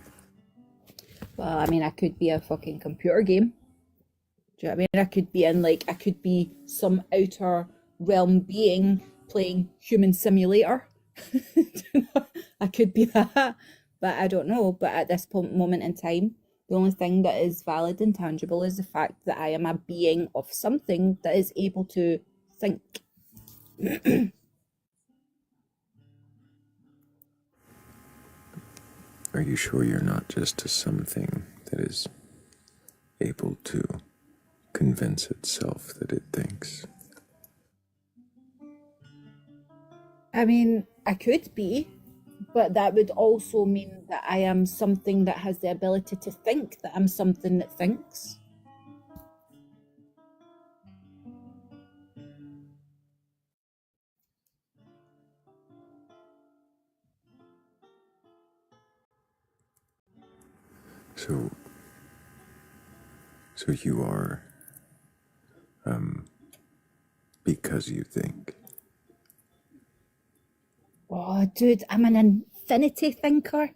Well, I mean, I could be a fucking computer game. Do you know what I mean? I could be some outer realm being playing Human Simulator. I could be that, but I don't know. But at this moment in time, the only thing that is valid and tangible is the fact that I am a being of something that is able to think. Are you sure you're not just a something that is able to convince itself that it thinks? I mean, I could be, but that would also mean that I am something that has the ability to think that I'm something that thinks. So you are, because you think. Oh, dude, I'm an infinity thinker.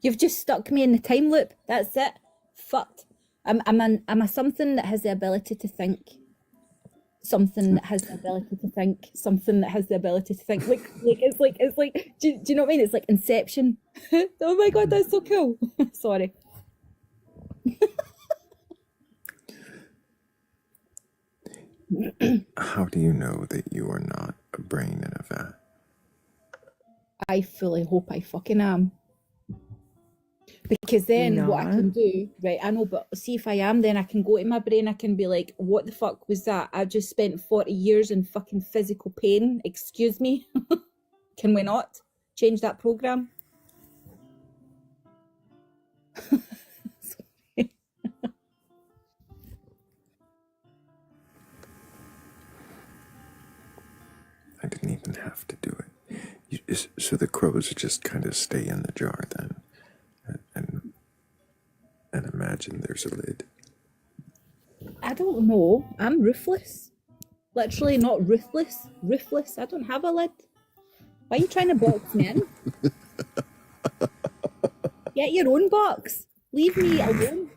You've just stuck me in the time loop. That's it. Fucked. I'm a something that has the ability to think. something that has the ability to think, something that has the ability to think. It's like, do you know what I mean? It's like Inception. Oh my God, that's so cool. Sorry. How do you know that you are not a brain in a vat? I fully hope I fucking am. Because then what I can do, right, I know, but see if I am, then I can go to my brain, I can be like, what the fuck was that? I've just spent 40 years in fucking physical pain. Excuse me? Can we not change that program? I didn't even have to do it. So the crows just kind of stay in the jar then, and imagine there's a lid. I don't know. I'm ruthless. Literally not ruthless. Ruthless. I don't have a lid. Why are you trying to box me in? Get your own box. Leave me alone.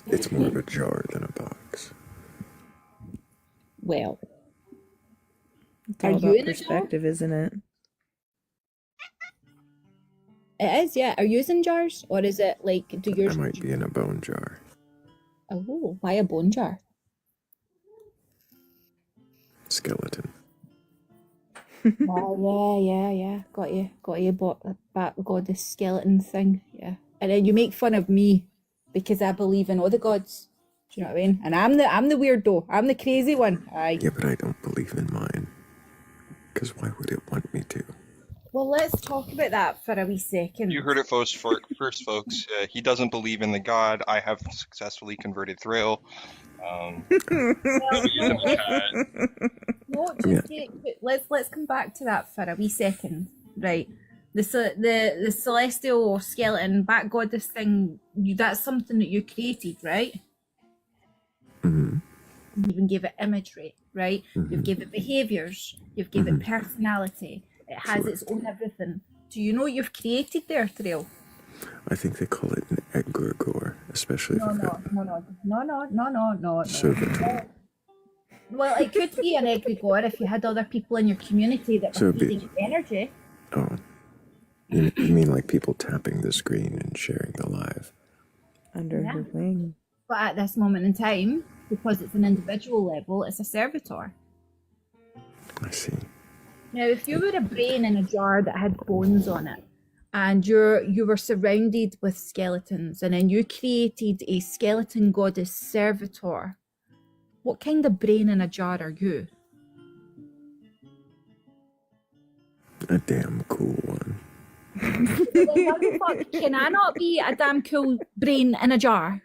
It's more of a jar than a box. Well, It's are all you about in a jar? perspective, isn't it? It is, yeah. Are you in jars? Or is it like, do yours... I might be in a bone jar. Oh, why a bone jar? Skeleton. Oh, yeah. Got you. Bat goddess skeleton thing, yeah. And then you make fun of me because I believe in all the gods. Do you know what I mean? And I'm the weirdo. I'm the crazy one. Aye. Yeah, but I don't believe in mine. Because why would it want me to? Well, let's talk about that for a wee second. You heard it first, folks. He doesn't believe in the god. I have successfully converted Thrayle. Let's come back to that for a wee second, right? The celestial skeleton bat goddess thing. That's something that you created, right? Mm-hmm. You even gave it imagery, right? Mm-hmm. You've gave it behaviors. You've gave it personality. It has its own everything. Do you know what you've created there, Thrayle? I think they call it an egregore, especially No. servitor. Well, it could be an egregore if you had other people in your community that were feeding energy. Oh, you mean like people tapping the screen and sharing the live? Under her wing. But at this moment in time, because it's an individual level, it's a servitor. I see. Now, if you were a brain in a jar that had bones on it, and you were surrounded with skeletons, and then you created a skeleton goddess servitor, what kind of brain in a jar are you? A damn cool one. What the fuck? Can I not be a damn cool brain in a jar?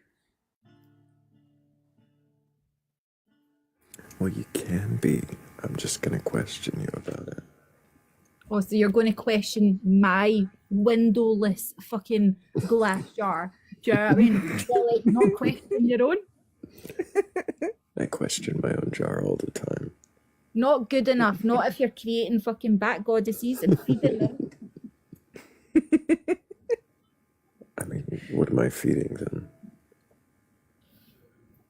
Well, you can be. I'm just going to question you about it. Oh, so you're going to question my windowless fucking glass jar? Do you know what I mean? Well, like, not question your own? I question my own jar all the time. Not good enough. Not if you're creating fucking bat goddesses and feeding them. I mean, what am I feeding them?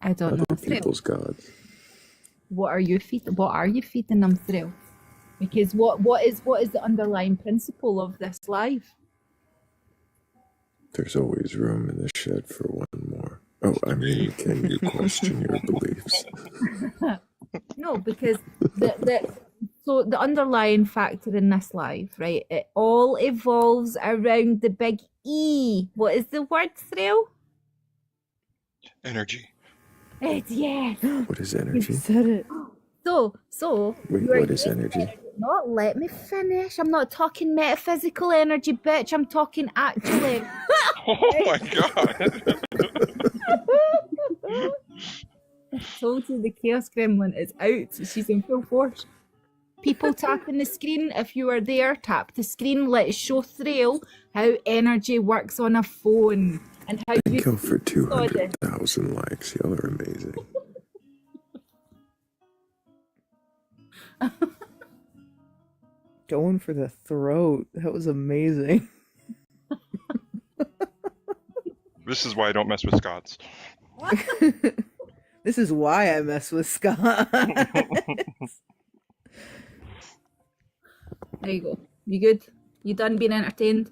I don't know. Other people's gods. What are you feeding them through? Because what is the underlying principle of this life? There's always room in the shed for one more. Oh, I mean, can you question your beliefs? No, because the underlying factor in this life, right? It all evolves around the big E. What is the word, Thrayle? Energy. It's yes. What is energy? You said it. So. Wait, what is energy? Not let me finish. I'm not talking metaphysical energy, bitch. I'm talking actually. Oh my god. I told you the Chaos Gremlin is out. She's in full force. People tapping the screen. If you are there, tap the screen. Let's show Thrayle how energy works on a phone. And how you go for 200,000 likes. Y'all are amazing. Going for the throat. That was amazing. This is why I don't mess with gods. This is why I mess with Scott. There you go. You good? You done being entertained?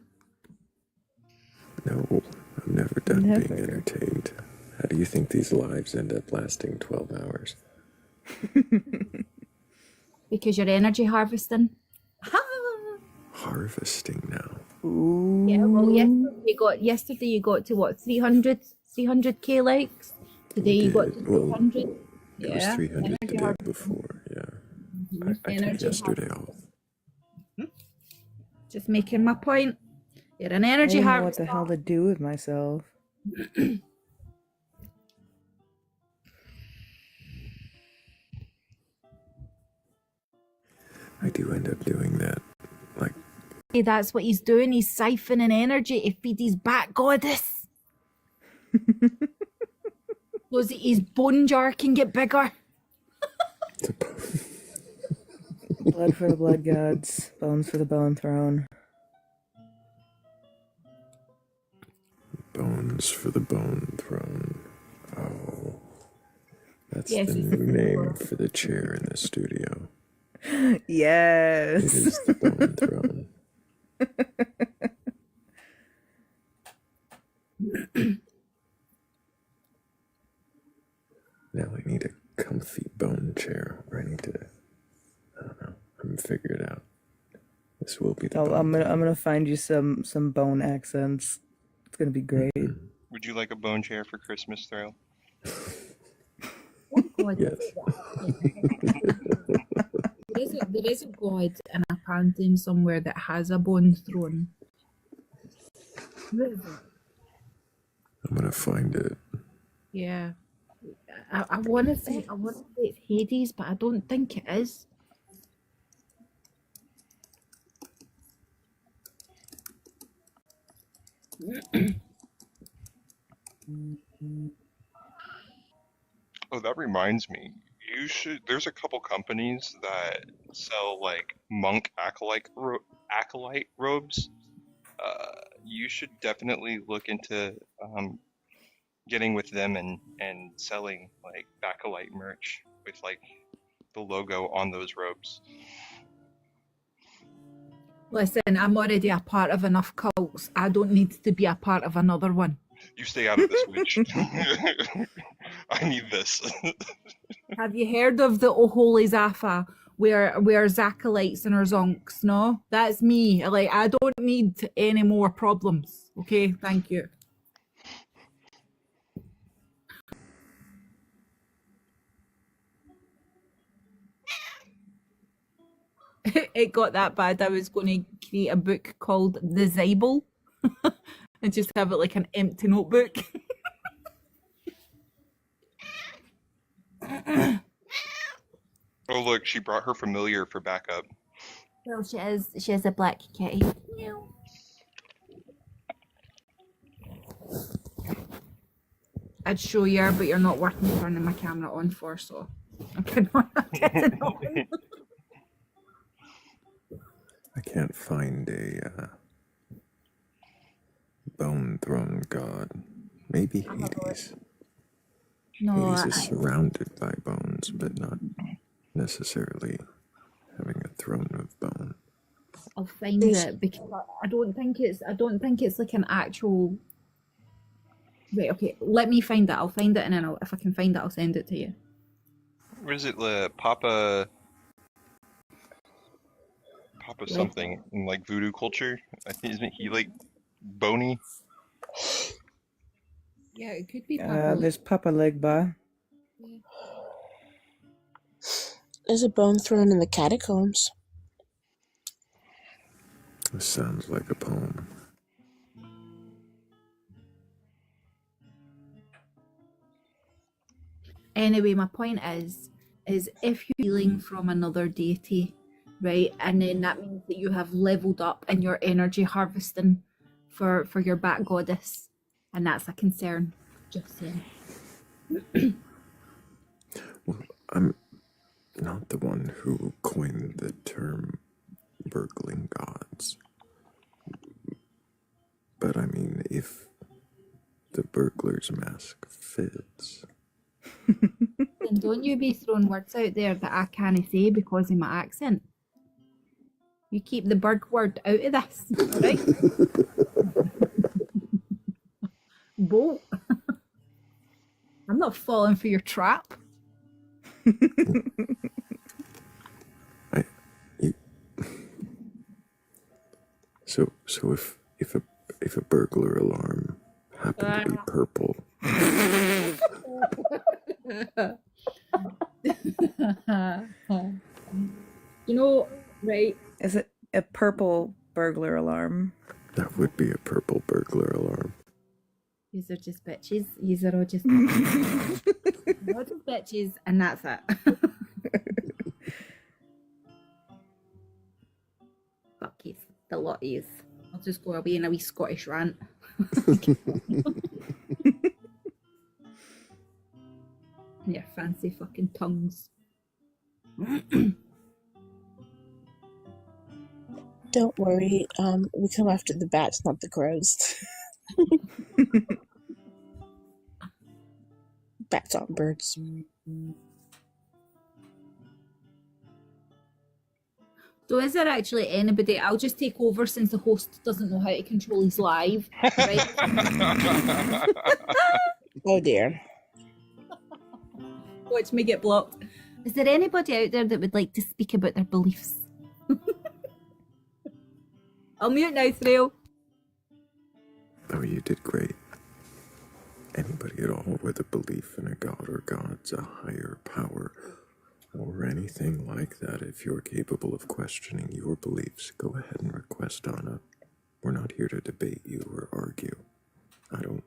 No, I'm never done being entertained. How do you think these lives end up lasting 12 hours? Because you're energy harvesting. Harvesting now. Ooh. Yeah, well, yesterday you got to what, 300k likes? Today you got to 200. It was 300 the day before, yeah. I took yesterday off. Just making my point. You're an energy I didn't know harvester. what the hell to do with myself. I do end up doing that. Like, Hey, that's what he's doing. He's siphoning energy to feed his bat goddess. So that his bone jar can get bigger. Blood for the blood gods, bones for the bone throne. bones for the bone throne. Oh, that's Yes, the it's- new name for the chair in the studio. Yes. It is the bone throne. Now I need a comfy bone chair. Or I need to, I don't know, I'm gonna figure it out. This will be the I'm gonna find you some bone accents. It's gonna be great. Would you like a bone chair for Christmas, Thrayle? God, yes. There is a god in a pantheon somewhere that has a bone throne. Where is it? I'm gonna find it. Yeah. I want to say it's Hades, but I don't think it is. Oh, that reminds me. You should. There's a couple companies that sell like monk acolyte robes. You should definitely look into getting with them and selling like Batcolyte merch with like the logo on those robes. Listen, I'm already a part of enough cults. I don't need to be a part of another one. You stay out of this, witch. I need this. Have you heard of the Oh Holy Zapha, where Zacolites and her zonks? No, that's me. Like, I don't need any more problems. Okay, thank you. It got that bad. I was going to create a book called The Zybel and just have it like an empty notebook. Oh look, she brought her familiar for backup. Well, she has a black kitty. I'd show you, but you're not worth me turning my camera on for, so I cannot get it on. I can't find a bone throne god. Maybe Hades. No, Hades is surrounded by bones, but not necessarily having a throne of bone. I'll find it because I don't think it's like an actual. Wait, okay, let me find it. I'll find it, and then if I can find it, I'll send it to you. What is it, Papa something in like voodoo culture? I think isn't he like bony? Yeah, it could be. There's Papa Legba. There's a bone throne in the catacombs. This sounds like a poem. Anyway, my point is if you're healing from another deity, right, and then that means that you have leveled up in your energy harvesting for your bat goddess, and that's a concern. Just saying. Well, I'm not the one who coined the term burgling gods. But I mean, if the burglar's mask fits. And don't you be throwing words out there that I can't say because of my accent. You keep the Berg word out of this, alright? Bolt. I'm not falling for your trap. So if a burglar alarm happened to be purple. You know, right? Is it a purple burglar alarm? That would be a purple burglar alarm. These are just bitches. These are all just bitches. They're all just bitches, and that's it. Fuck yous. The lot of yous. I'll just go away in a wee Scottish rant. Yeah, fancy fucking tongues. Don't worry, we come after the bats, not the crows. Bats aren't birds. So is there actually anybody? I'll just take over since the host doesn't know how to control his live. Right? Oh dear. Watch me get blocked. Is there anybody out there that would like to speak about their beliefs? I'll mute now, Thrayle. Oh, you did great. Anybody at all with a belief in a god or gods, a higher power, or anything like that, if you're capable of questioning your beliefs, go ahead and request on up. We're not here to debate you or argue. I don't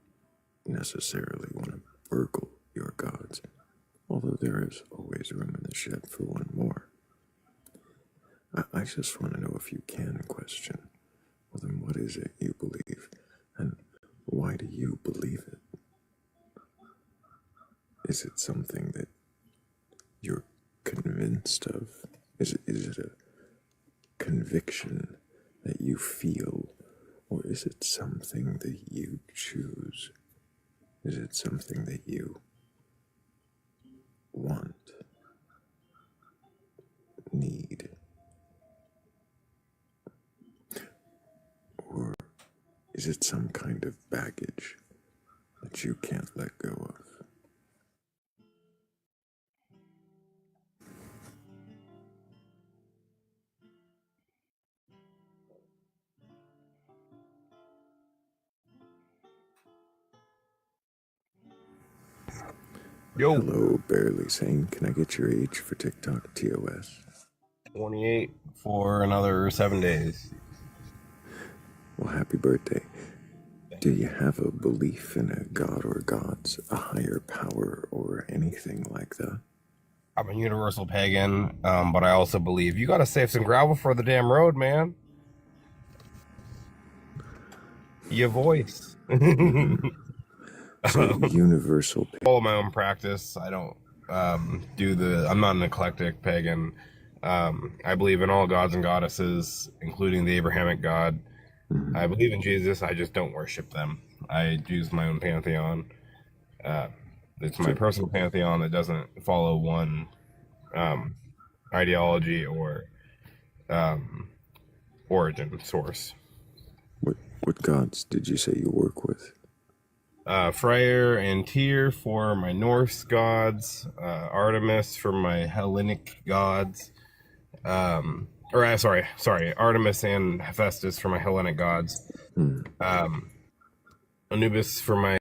necessarily want to burgle your gods, although there is always room in the shed for one more. I just want to know if you can question. Well, then what is it you believe, and why do you believe it? Is it something that you're convinced of? Is it a conviction that you feel, or is it something that you choose? Is it something that you want, need, or is it some kind of baggage that you can't let go of? Yo. Hello, barely sane. Can I get your age for TikTok TOS? 28 for another 7 days. Well, happy birthday. Do you have a belief in a god or gods, a higher power, or anything like that? I'm a universal pagan, but I also believe you gotta save some gravel for the damn road, man. Your voice. So universal. Follow my own practice. I don't I'm not an eclectic pagan. I believe in all gods and goddesses, including the Abrahamic God. I believe in Jesus. I just don't worship them. I use my own pantheon. It's my personal pantheon that doesn't follow one ideology or origin source. What gods did you say you work with? Freyr and Tyr for my Norse gods, Artemis for my Hellenic gods, sorry, Artemis and Hephaestus for my Hellenic gods, Anubis for my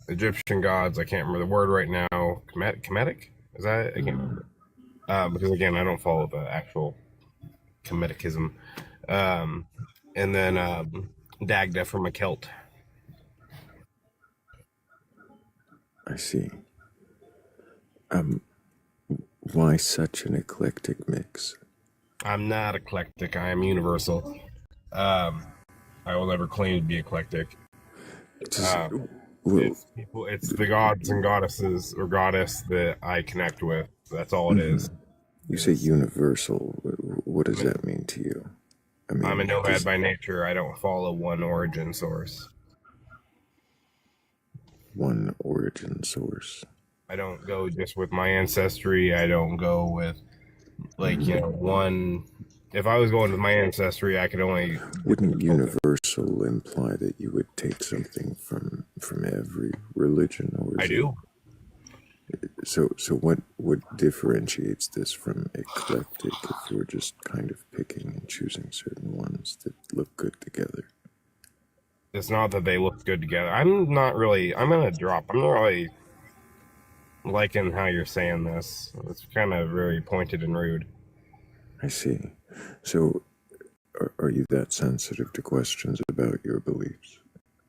Egyptian gods. I can't remember the word right now. Kemetic? Is that it? I can't remember. Because again, I don't follow the actual Kemeticism. And then Dagda for my Celt. I see. Why such an eclectic mix? I'm not eclectic. I am universal. I will never claim to be eclectic. It's the gods and goddesses or goddess that I connect with. That's all it is. You say universal. What does that mean to you? I mean, I'm a nomad by nature. I don't follow one origin source. One origin source. I don't go just with my ancestry. I don't go with one. If I was going with my ancestry, I could only. Wouldn't universal imply that you would take something from every religion, or I do. So what differentiates this from eclectic if you're just kind of picking and choosing certain ones that look good together? It's not that they look good together. I'm not really liking how you're saying this. It's kind of very pointed and rude. I see. So are you that sensitive to questions about your beliefs?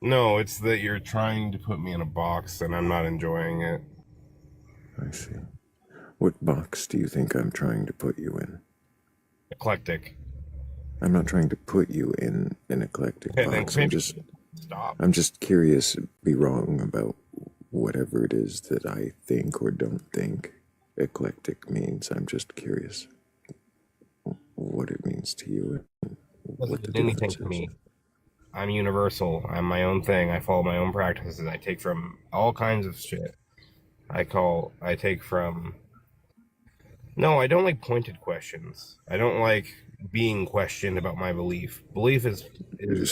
No, it's that you're trying to put me in a box and I'm not enjoying it. I see. What box do you think I'm trying to put you in? Eclectic. I'm not trying to put you in an eclectic box. I'm just curious, be wrong about whatever it is that I think or don't think eclectic means. I'm just curious what it means to you and what the difference is. Me. I'm universal. I'm my own thing. I follow my own practices. I take from all kinds of shit. I don't like pointed questions. I don't like being questioned about my belief. Belief is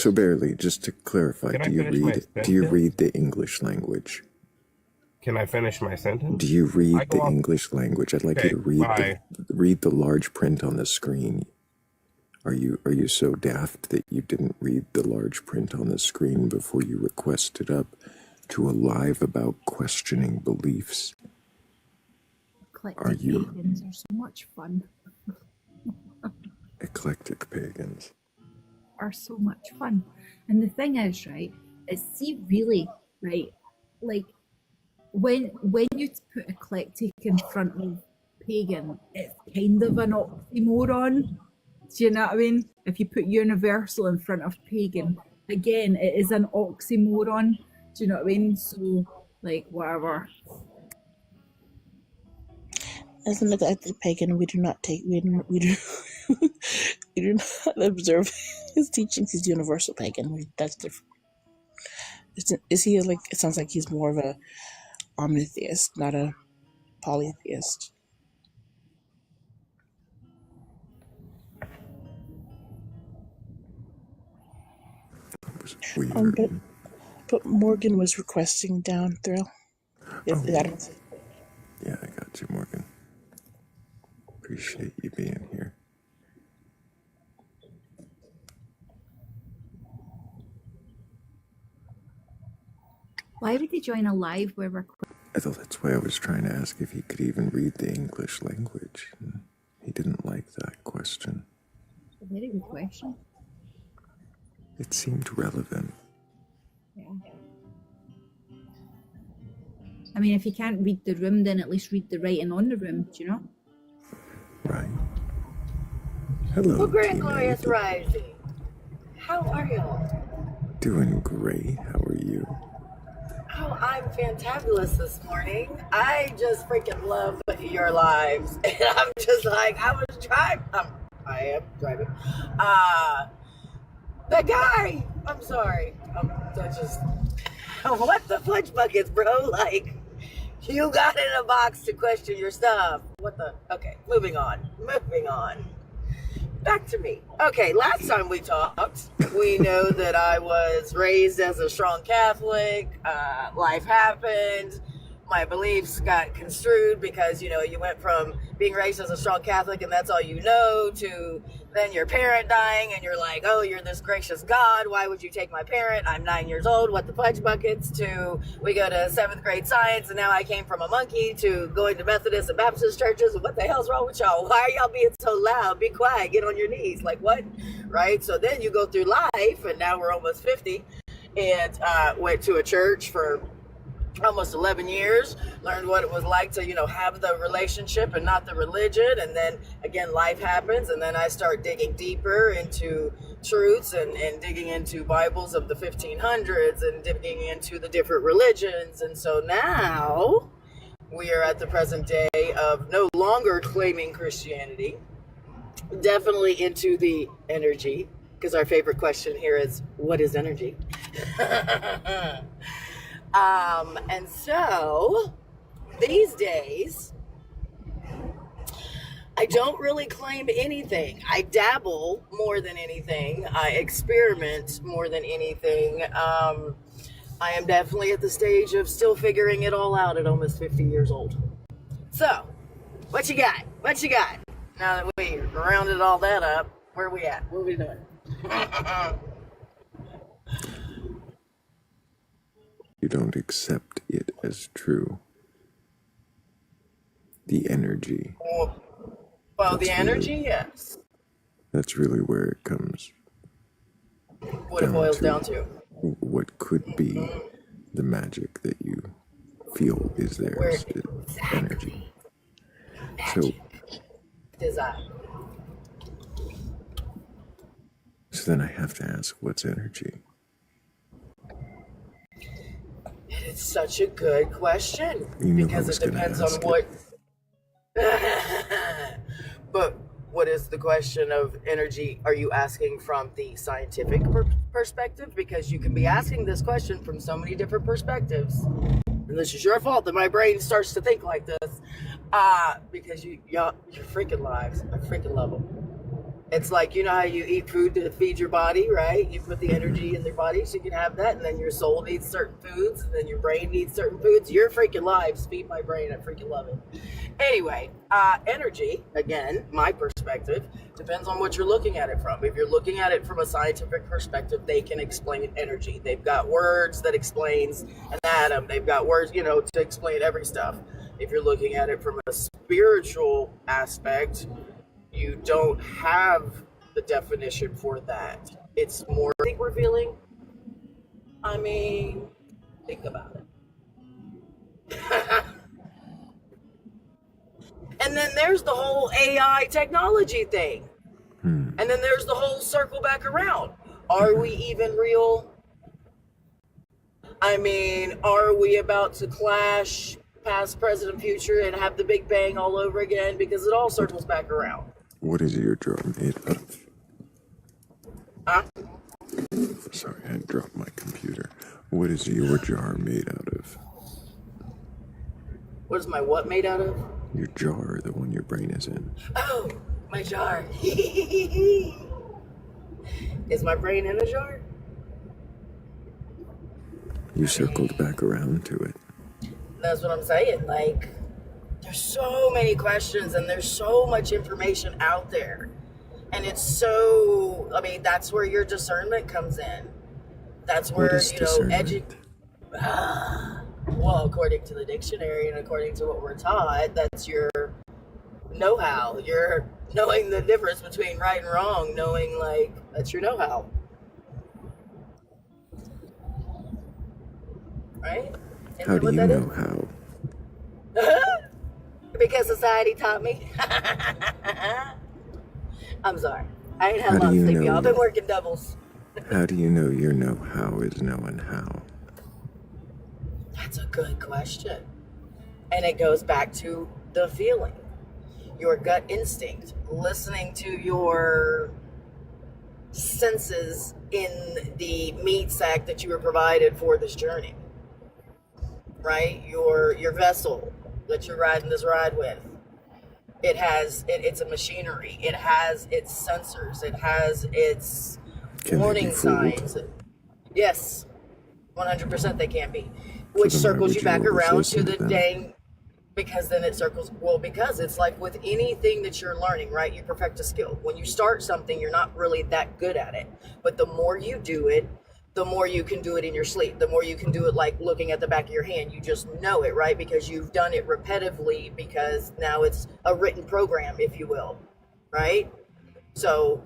So barely, just to clarify, do you read the English language? Can I finish my sentence? Do you read the English language? I'd like you to read the large print on the screen. Are you so daft that you didn't read the large print on the screen before you requested up to a live about questioning beliefs? Eclectic pagans are so much fun. Eclectic pagans are so much fun. And the thing is, right, is really, right, like when you put eclectic in front of pagan, it's kind of an oxymoron. Do you know what I mean? If you put universal in front of pagan, again, it is an oxymoron. Do you know what I mean? So, like, whatever. As an eclectic pagan, we do not observe his teachings. He's universal pagan. That's different. Is he like? It sounds like he's more of a omnitheist, not a polytheist. But Morgan was requesting down, Thrayle. Yeah, I got you, Morgan. Appreciate you being here. Why would he join a live where we're... I thought that's why I was trying to ask if he could even read the English language. He didn't like that question. It's a very good question. It seemed relevant. Yeah. I mean, if you can't read the room, then at least read the writing on the room, do you know? Right. Hello, Well, Grand Glorious Rising. How are y'all? Doing great. How are you? Oh, I'm fantabulous this morning. I just freaking love your lives. And I'm just like, I am driving. The guy, I'm sorry. What the fudge buckets, bro? Like, you got in a box to question your stuff. Okay, moving on. Back to me. Okay, last time we talked, we know that I was raised as a strong Catholic. Life happened. My beliefs got construed because, you went from being raised as a strong Catholic and that's all you know to then your parent dying and you're like, oh, you're this gracious God. Why would you take my parent? I'm 9 years old. What the fudge buckets? To we go to 7th grade science and now I came from a monkey to going to Methodist and Baptist churches. What the hell's wrong with y'all? Why are y'all being so loud? Be quiet. Get on your knees. Like what? Right? So then you go through life and now we're almost 50 and went to a church for almost 11 years, learned what it was like to, have the relationship and not the religion. And then again, life happens. And then I start digging deeper into truths and digging into Bibles of the 1500s and digging into the different religions. And so now we are at the present day of no longer claiming Christianity, definitely into the energy, because our favorite question here is, what is energy? And so these days, I don't really claim anything. I dabble more than anything. I experiment more than anything. I am definitely at the stage of still figuring it all out at almost 50 years old. So, what you got? What you got? Now that we rounded all that up, where are we at? What are we doing? You don't accept it as true. The energy. Well, the energy, yes. That's really where it comes. What it boils down to. What could be the magic that you feel is theirs, energy. So, Design. so then I have to ask, what's energy? It's such a good question. You knew because I was it depends on ask what. But what is the question of energy? Are you asking from the scientific perspective? Because you can be asking this question from so many different perspectives. And this is your fault that my brain starts to think like this. Because you're freaking lives. I freaking love them. It's like, you know how you eat food to feed your body, right? You put the energy in their body so you can have that, and then your soul needs certain foods, and then your brain needs certain foods. Your freaking lives feed my brain. I freaking love it. Anyway, energy, again, my perspective, depends on what you're looking at it from. If you're looking at it from a scientific perspective, they can explain energy. They've got words that explains an atom. They've got words, to explain every stuff. If you're looking at it from a spiritual aspect, you don't have the definition for that. It's more, I think we're feeling. I mean, think about it. And then there's the whole AI technology thing. And then there's the whole circle back around. Are we even real? I mean, are we about to clash past, present, and future and have the Big Bang all over again? Because it all circles back around. What is your jar made of? Huh? Sorry, I dropped my computer. What is your jar made out of? What is my what made out of? Your jar, the one your brain is in. Oh, my jar. Is my brain in a jar? You circled back around to it. That's what I'm saying. Like, there's so many questions and there's so much information out there. And it's so, that's where your discernment comes in. That's where, well, according to the dictionary and according to what we're taught, that's your know-how. You're knowing the difference between right and wrong, knowing, that's your know-how. Right? How do you know how? Because society taught me. I'm sorry. I ain't had a How lot do of you sleep, know y'all. I've been working doubles. How do you know your know-how is knowing how? That's a good question. And it goes back to the feeling. Your gut instinct. Listening to your senses in the meat sack that you were provided for this journey. Right? Your vessel that you're riding this ride with. It's a machinery. It has its sensors. It has its warning signs. Yes, 100% they can be. Which circles you back around to the dang, because then it circles, because it's like with anything that you're learning, right? You perfect a skill. When you start something, you're not really that good at it. But the more you do it, the more you can do it in your sleep. The more you can do it like looking at the back of your hand. You just know it, right? Because you've done it repetitively, because now it's a written program, if you will, right? So,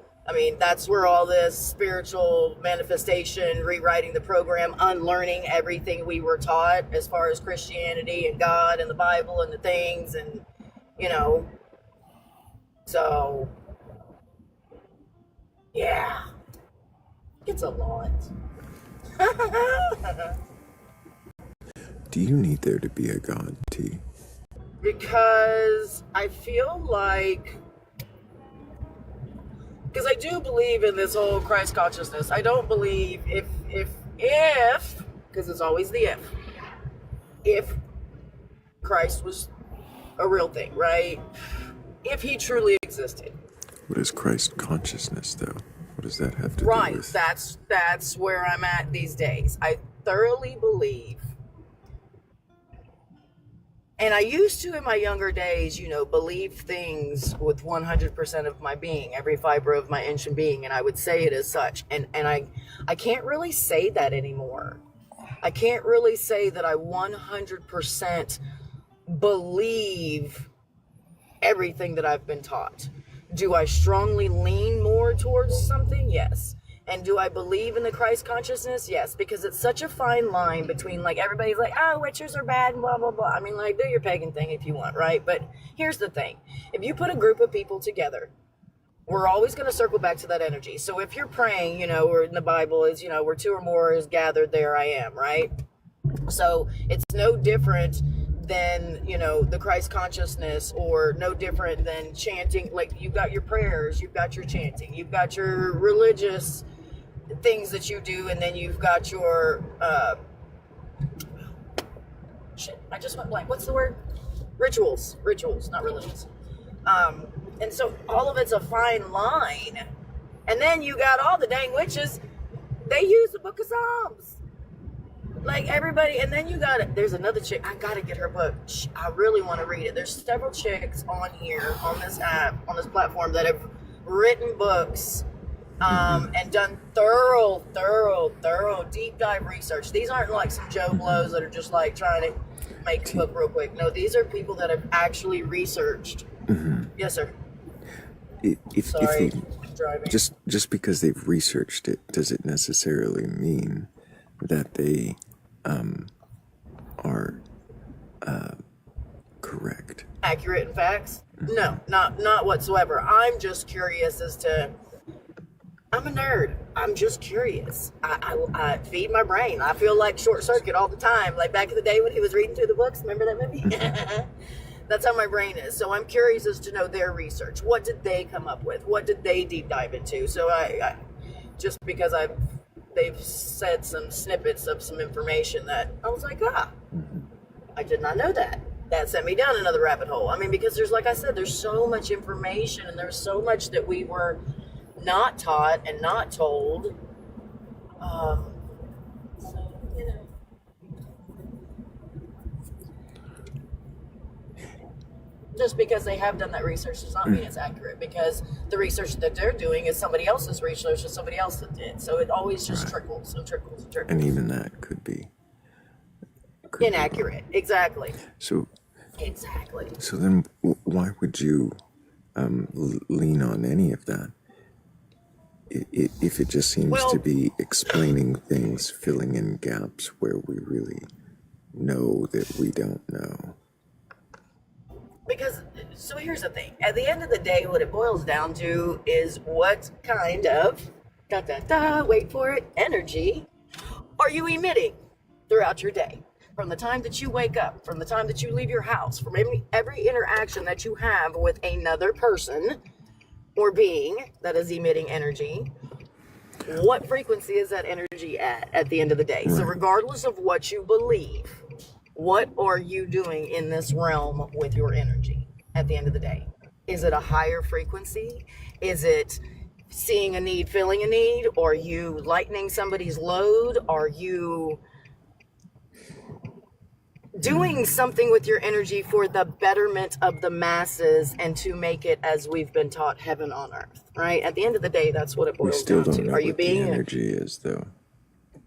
that's where all this spiritual manifestation, rewriting the program, unlearning everything we were taught as far as Christianity and God and the Bible and the things and, so, yeah, it's a lot. Do you need there to be a God, T? Because I feel like, because I do believe in this whole Christ consciousness. I don't believe if, because it's always the if Christ was a real thing, right? If he truly existed. What is Christ consciousness, though? What does that have to do Right, with? that's where I'm at these days. I thoroughly believe, and I used to in my younger days, believe things with 100% of my being, every fiber of my ancient being, and I would say it as such. And I can't really say that anymore. I can't really say that I 100% believe everything that I've been taught. Do I strongly lean more towards something? Yes. And do I believe in the Christ consciousness? Yes, because it's such a fine line between, like, everybody's like, oh, witches are bad and blah, blah, blah. I mean, like, do your pagan thing if you want, right? But here's the thing. If you put a group of people together, we're always going to circle back to that energy. So if you're praying, or in the Bible is, where two or more is gathered, there I am, right? So it's no different than, the Christ consciousness, or no different than chanting. Like, you've got your prayers, you've got your chanting, you've got your religious things that you do, and then you've got your I just went blank. What's the word? Rituals, not religious. And so all of it's a fine line. And then you got all the dang witches, they use the Book of Psalms. Like, everybody, and then you got it. There's another chick, I gotta get her book. I really want to read it. There's several chicks on here, on this app, on this platform, that have written books and done thorough, deep dive research. These aren't like some Joe Blows that are just like trying to make a book real quick. No, these are people that have actually researched. Yes, sir. Sorry, driving. Just because they've researched it, does it necessarily mean that they are correct? Accurate in facts? No, not whatsoever. I'm just curious as to. I'm a nerd. I'm just curious. I feed my brain. I feel like Short Circuit all the time. Like back in the day when he was reading through the books. Remember that movie? That's how my brain is. So I'm curious as to know their research. What did they come up with? What did they deep dive into? So I just because they've said some snippets of some information that I was like, I did not know that. That sent me down another rabbit hole. I mean, because there's, like I said, there's so much information, and there's so much that we were not taught and not told. Just because they have done that research does not mean it's accurate, because the research that they're doing is somebody else's research and somebody else that did. So it always just trickles and trickles and trickles. And even that could be inaccurate. Exactly. So exactly. So then why would you lean on any of that? If it just seems to be explaining things, filling in gaps where we really know that we don't know. Because, so here's the thing. At the end of the day, what it boils down to is what kind of, wait for it, energy are you emitting throughout your day? From the time that you wake up, from the time that you leave your house, from every interaction that you have with another person or being that is emitting energy, what frequency is that energy at the end of the day? So regardless of what you believe, what are you doing in this realm with your energy at the end of the day? Is it a higher frequency? Is it seeing a need, filling a need? Are you lightening somebody's load? Are you doing something with your energy for the betterment of the masses and to make it, as we've been taught, heaven on earth, right? At the end of the day, that's what it boils down to. We still don't know what the energy is, though.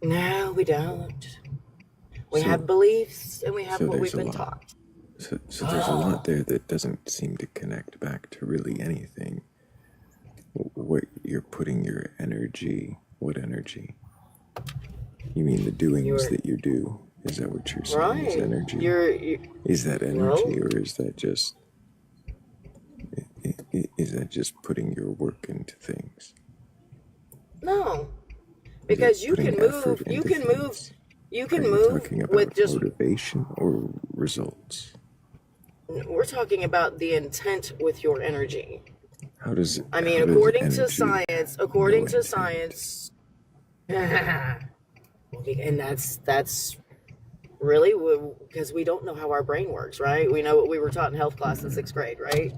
No, we don't. We have beliefs, and we have what we've been taught. So there's a lot there that doesn't seem to connect back to really anything. What you're putting your energy, what energy? You mean the doings that you do? Is that what you're saying? Is energy? Is that energy, or is that just putting your work into things? No, because you can move. You can move. You can move talking about with just motivation or results. We're talking about the intent with your energy. How does it? I mean, according to science, and that's really, because we don't know how our brain works, right? We know what we were taught in health class in 6th grade, right?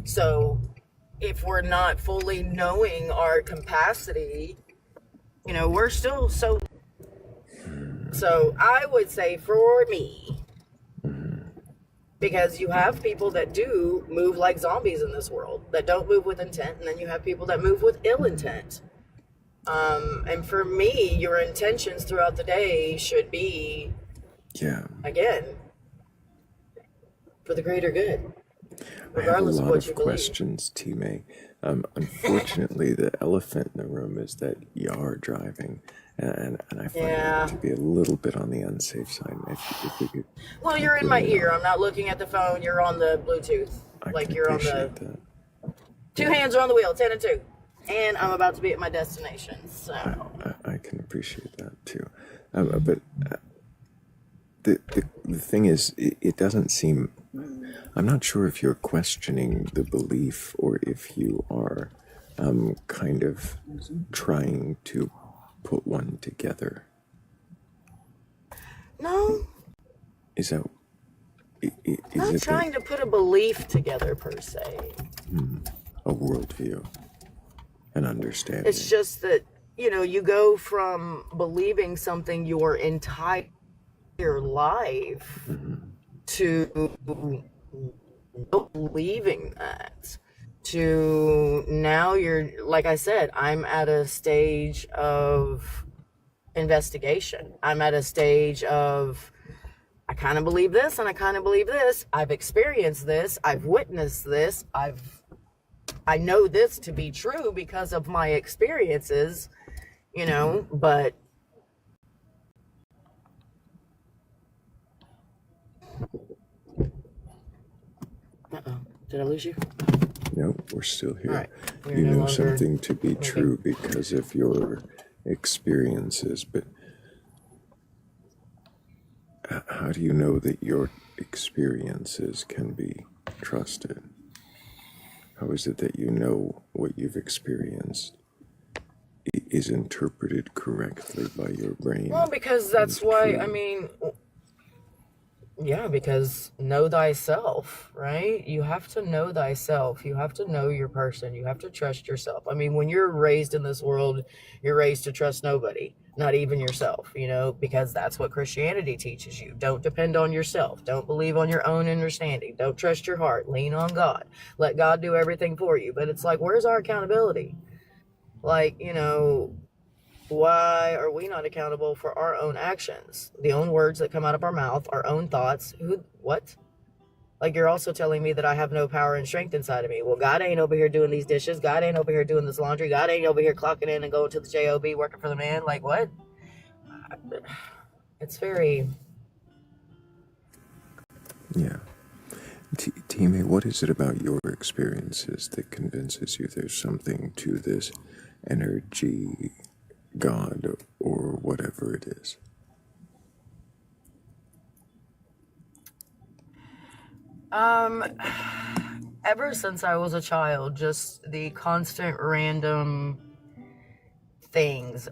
So if we're not fully knowing our capacity, we're still so I would say for me, because you have people that do move like zombies in this world that don't move with intent, and then you have people that move with ill intent. And for me, your intentions throughout the day should be, again, for the greater good, regardless I have a of lot what you of believe. questions, T May. Unfortunately, the elephant in the room is that you are driving, and I find that to be a little bit on the unsafe side. If we could Well, talk you're in my really ear. I'm not looking at the phone. You're on the Bluetooth. Like you're on the. that. Two hands are on the wheel, 10 and 2. And I'm about to be at my destination, so. I can appreciate that too. But the thing is, it doesn't seem. I'm not sure if you're questioning the belief or if you are kind of trying to put one together. No. Is that? Is Not it trying to put a belief together, per se. a worldview, an understanding? It's just that, you go from believing something your entire life to not believing that, to now you're, like I said, I'm at a stage of investigation. I'm at a stage of, I kind of believe this and I kind of believe this. I've experienced this. I've witnessed this. I know this to be true because of my experiences, but did I lose you? No, we're still here. Right. You know something to be true because of your experiences, but how do you know that your experiences can be trusted? How is it that you know what you've experienced is interpreted correctly by your brain? Well, because that's why, because know thyself, right? You have to know thyself. You have to know your person. You have to trust yourself. When you're raised in this world, you're raised to trust nobody, not even yourself, because that's what Christianity teaches you. Don't depend on yourself. Don't believe on your own understanding. Don't trust your heart. Lean on God. Let God do everything for you. But it's like, where's our accountability? Why are we not accountable for our own actions? The own words that come out of our mouth, our own thoughts. What? Like, you're also telling me that I have no power and strength inside of me. Well, God ain't over here doing these dishes. God ain't over here doing this laundry. God ain't over here clocking in and going to the job, working for the man. Like, what? It's very... Yeah. Teammate, what is it about your experiences that convinces you there's something to this energy, God, or whatever it is? Ever since I was a child, just the constant random things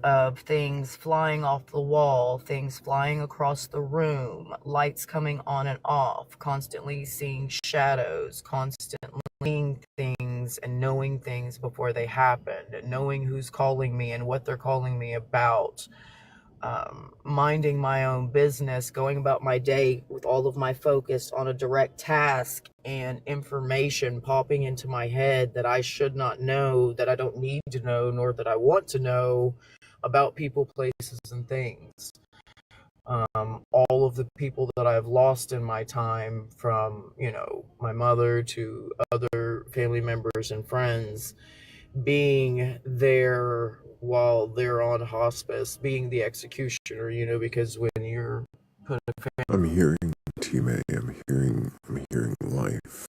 flying off the wall, things flying across the room, lights coming on and off, constantly seeing shadows, constantly seeing things and knowing things before they happened, and knowing who's calling me and what they're calling me about. Minding my own business, going about my day with all of my focus on a direct task, and information popping into my head that I should not know, that I don't need to know, nor that I want to know about people, places, and things. All of the people that I've lost in my time, from, my mother to other family members and friends, being there while they're on hospice, being the executioner, because when you're put a I'm hearing T-May, I'm hearing life.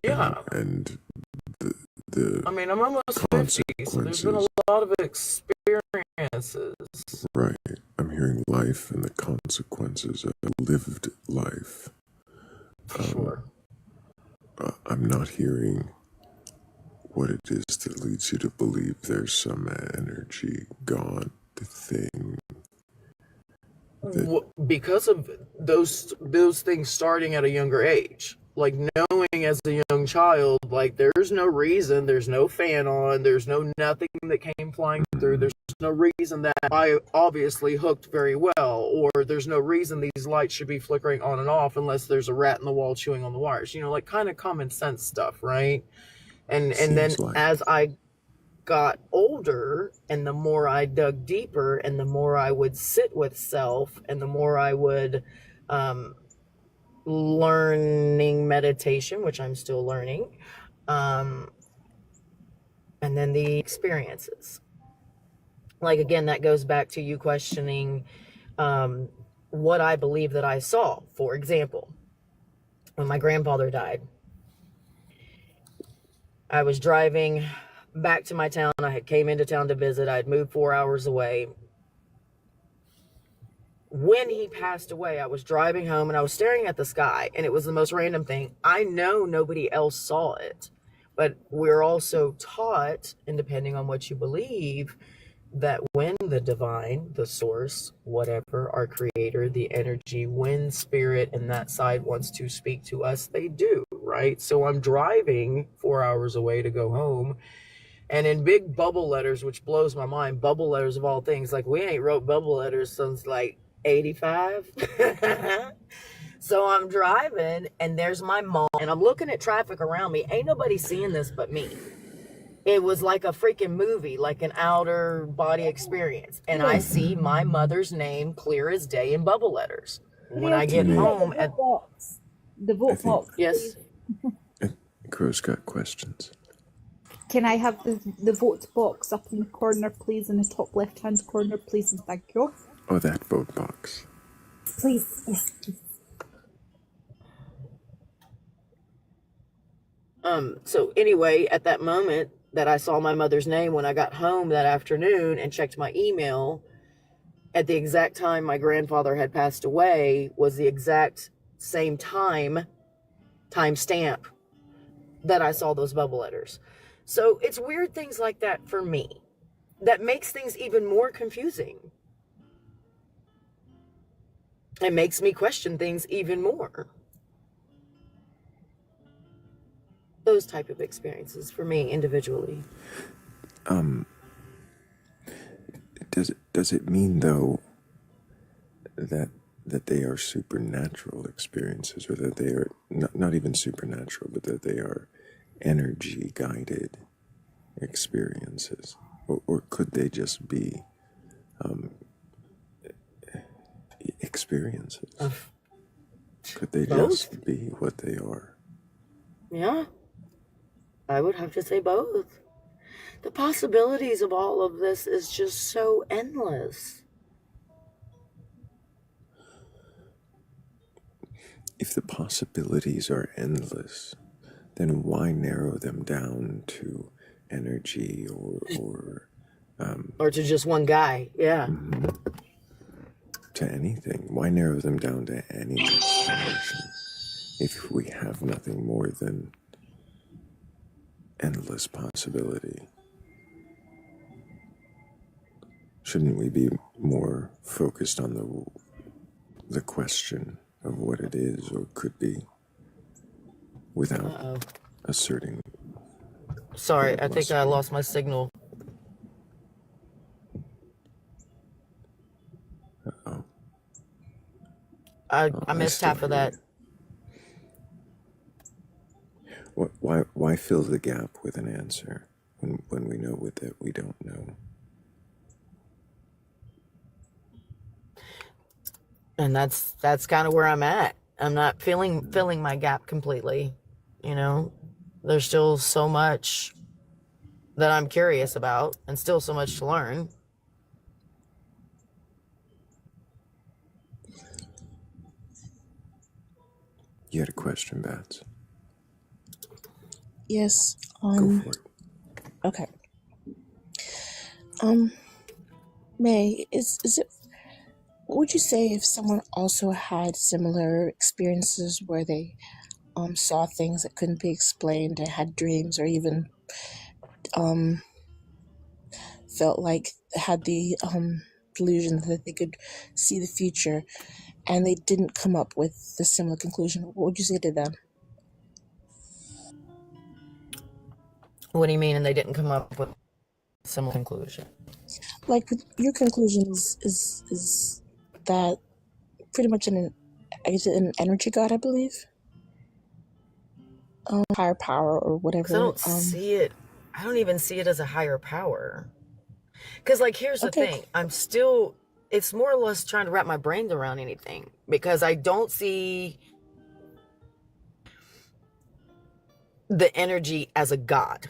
Yeah. And the I'm almost 50, so there's been a lot of experiences. Right. I'm hearing life and the consequences of a lived life. Sure. I'm not hearing what it is that leads you to believe there's some energy, God, the thing, Because of those things starting at a younger age, like knowing as a young child, like there's no reason, there's no fan on, there's no nothing that came flying through, there's no reason that I obviously hooked very well, or there's no reason these lights should be flickering on and off unless there's a rat in the wall chewing on the wires, like kind of common sense stuff, right? And then as I got older, and the more I dug deeper, and the more I would sit with self, and the more I would learning meditation, which I'm still learning, and then the experiences. Like, again, that goes back to you questioning what I believe that I saw. For example, when my grandfather died, I was driving back to my town. I had came into town to visit. I had moved 4 hours away. When he passed away, I was driving home and I was staring at the sky, and it was the most random thing. I know nobody else saw it, but we're also taught, and depending on what you believe, that when the divine, the source, whatever, our creator, the energy, when spirit and that side wants to speak to us, they do, right? So I'm driving 4 hours away to go home, and in big bubble letters, which blows my mind, bubble letters of all things, like we ain't wrote bubble letters since like 85. So I'm driving, and there's my mom, and I'm looking at traffic around me. Ain't nobody seeing this but me. It was like a freaking movie, like an outer body experience. And I see my mother's name clear as day in bubble letters. When I get home at the vote box. Yes. Crow's got questions. Can I have the vote box up in the corner, please, in the top left-hand corner, please, and thank you. Oh, that vote box. Please, yes, please. So anyway, at that moment that I saw my mother's name, when I got home that afternoon and checked my email, at the exact time my grandfather had passed away was the exact same timestamp that I saw those bubble letters. So it's weird things like that for me that makes things even more confusing. It makes me question things even more. Those type of experiences for me individually. Does it mean though that they are supernatural experiences, or that they are not even supernatural, but that they are energy guided experiences, or could they just be experiences? Could they just be what they are? Yeah, I would have to say both. The possibilities of all of this is just so endless. If the possibilities are endless, then why narrow them down to energy or to just one guy? Yeah. To anything? Why narrow them down to any explanation if we have nothing more than endless possibility? Shouldn't we be more focused on the question of what it is or could be without asserting? Sorry, I think I lost my signal. Uh-oh. I missed half of that. Why fill the gap with an answer when we know that we don't know? And that's kind of where I'm at. I'm not filling my gap completely. There's still so much that I'm curious about, and still so much to learn. You had a question, Bats? Yes. Go for it. Okay. May, is it, what would you say if someone also had similar experiences where they saw things that couldn't be explained, and had dreams, or even felt like had the delusion that they could see the future, and they didn't come up with the similar conclusion. What would you say to them? What do you mean? And they didn't come up with a similar conclusion? Like your conclusion is that pretty much an energy god, I believe, higher power or whatever. 'Cause I don't see it. I don't even see it as a higher power. Because, like, here's the thing. I'm still, it's more or less trying to wrap my brain around anything. Because I don't see the energy as a god.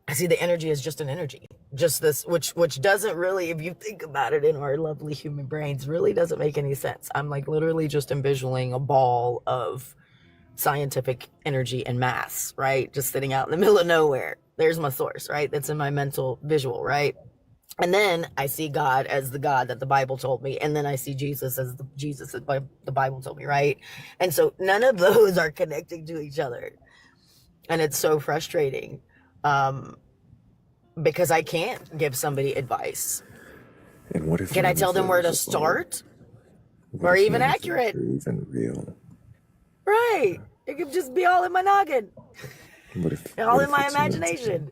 I see the energy as just an energy. Just this, which doesn't really, if you think about it in our lovely human brains, really doesn't make any sense. I'm like literally just envisioning a ball of scientific energy and mass, right? Just sitting out in the middle of nowhere. There's my source, right? That's in my mental visual, right? And then I see God as the God that the Bible told me. And then I see Jesus as the Jesus that the Bible told me, right? And so none of those are connecting to each other. And it's so frustrating because I can't give somebody advice. And what if Can I tell them where to start? Or even accurate? Or even real? Right. It could just be all in my noggin. What if all what in if my it's imagination.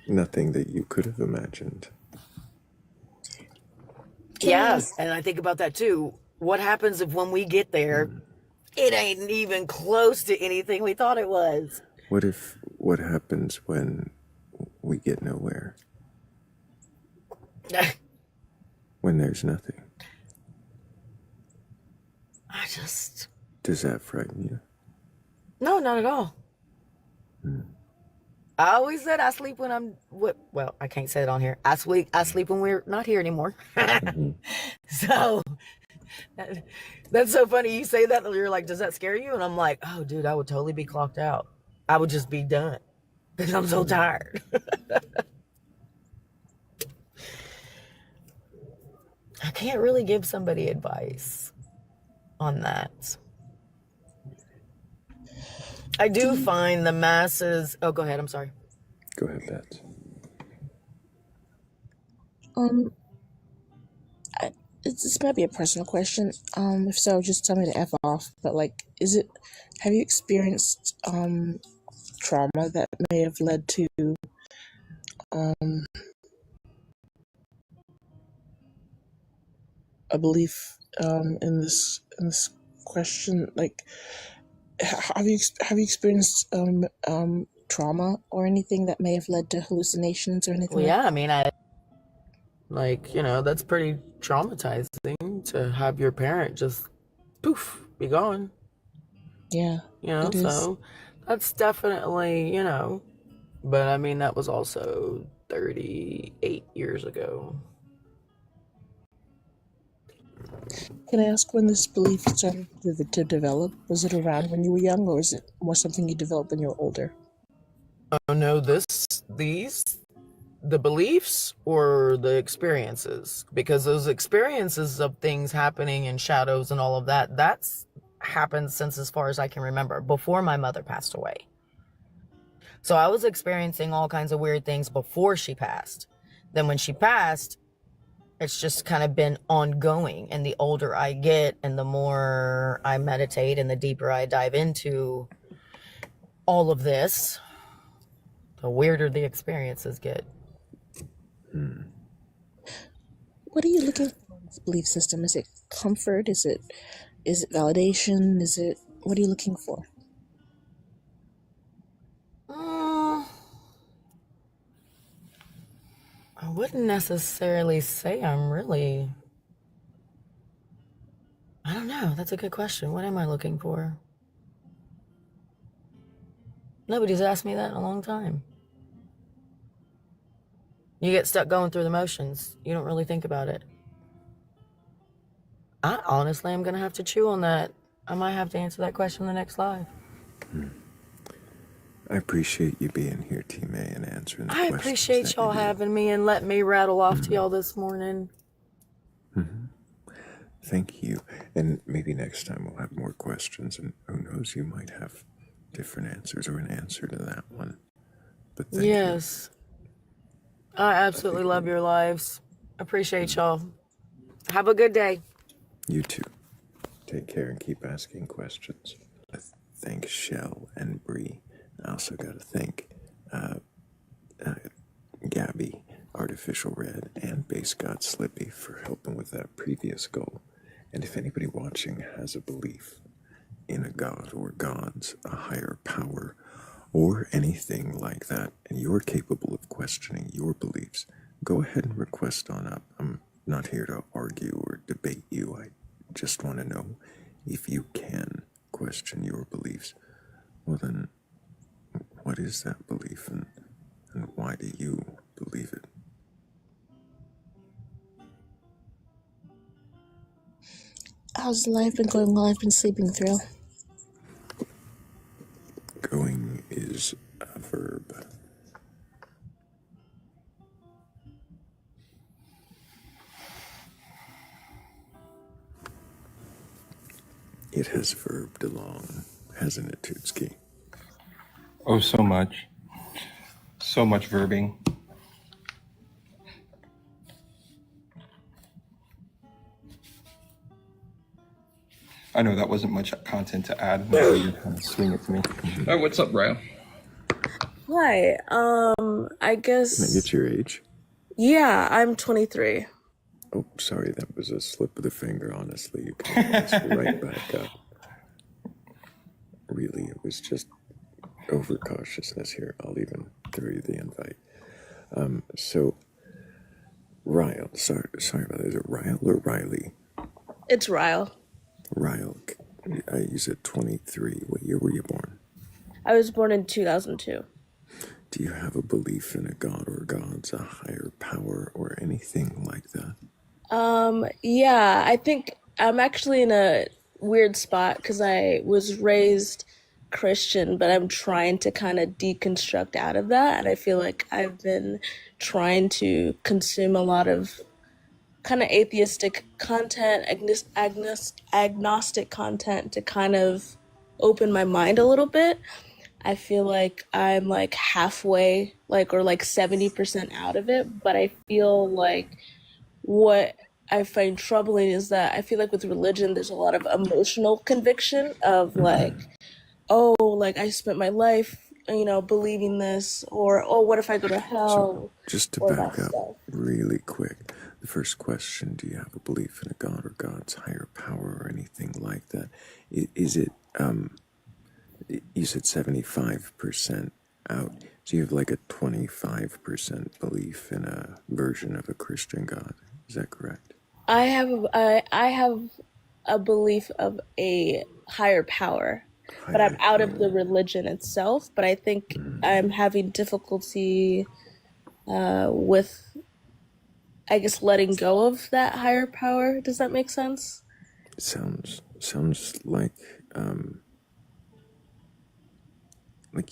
nothing that you could have imagined? Yes, and I think about that too. What happens if when we get there, it ain't even close to anything we thought it was? What happens when we get nowhere? When there's nothing? Does that frighten you? No, not at all. I always said I sleep when I'm well, I can't say it on here. I sleep when we're not here anymore. So that's so funny you say that. You're like, does that scare you? And I'm like, oh dude, I would totally be clocked out. I would just be done because I'm so tired. I can't really give somebody advice on that. I do find the masses. Oh, go ahead. I'm sorry. Go ahead, Beth. This might be a personal question. If so, just tell me to F off. But like, have you experienced trauma that may have led to a belief in this question? Like, have you experienced trauma or anything that may have led to hallucinations or anything? Well, yeah, I mean, that's pretty traumatizing to have your parent just poof, be gone. Yeah. It is. So that's definitely, but I mean, that was also 38 years ago. Can I ask when this belief started to develop? Was it around when you were young, or is it more something you developed when you were older? Oh no, the beliefs or the experiences, because those experiences of things happening in shadows and all of that's happened since as far as I can remember, before my mother passed away. So I was experiencing all kinds of weird things before she passed. Then when she passed, it's just kind of been ongoing. And the older I get and the more I meditate and the deeper I dive into all of this, the weirder the experiences get. What are you looking for in this belief system? Is it comfort? Is it validation? What are you looking for? I wouldn't necessarily say I don't know. That's a good question. What am I looking for? Nobody's asked me that in a long time. You get stuck going through the motions. You don't really think about it. I honestly am going to have to chew on that. I might have to answer that question in the next live. I appreciate you being here, T May, and answering the questions. I appreciate y'all having me and letting me rattle off to y'all this morning. Thank you. And maybe next time we'll have more questions, and who knows, you might have different answers or an answer to that one. But thank yes. I absolutely love your lives. Appreciate y'all. Have a good day. You too. Take care and keep asking questions. I thank Shell and Bree. I also got to thank Gabby, Artificial Red, and Base God Slippy for helping with that previous goal. And if anybody watching has a belief in a god or gods, a higher power, or anything like that, and you're capable of questioning your beliefs, go ahead and request on up. I'm not here to argue or debate you. I just want to know if you can question your beliefs. Well, then, what is that belief, and why do you believe it? How's life been going while I've been sleeping, Thrayle? Going is a verb. It has verbed along, hasn't it, Tootski? Oh, so much. So much verbing. I know that wasn't much content to add. So you're kind of swing it to me. Oh, what's up, Ryan? Hi. I guess. Can I get your age? Yeah, I'm 23. Oh, sorry, that was a slip of the finger, honestly. You can ask right back up. Really, it was just overcautiousness here. I'll even throw you the invite. So, Ryle, sorry about that. Is it Ryle or Riley? It's Ryle. Ryle, you said 23. What year were you born? I was born in 2002. Do you have a belief in a god or gods, a higher power, or anything like that? Yeah, I think I'm actually in a weird spot because I was raised Christian, but I'm trying to kind of deconstruct out of that. And I feel like I've been trying to consume a lot of kind of atheistic content, agnostic content to kind of open my mind a little bit. I feel like I'm like halfway, or 70% out of it, but I feel like what I find troubling is that I feel like with religion, there's a lot of emotional conviction of oh, I spent my life, believing this, or oh, what if I go to hell? So, just to or back that up stuff. really quick, the first question, do you have a belief in a god or god's higher power or anything like that? Is it, you said 75% out, so you have like a 25% belief in a version of a Christian god, is that correct? I have a belief of a higher power, but I'm out of the religion itself. But I think I'm having difficulty with, I guess, letting go of that higher power. Does that make sense? It sounds like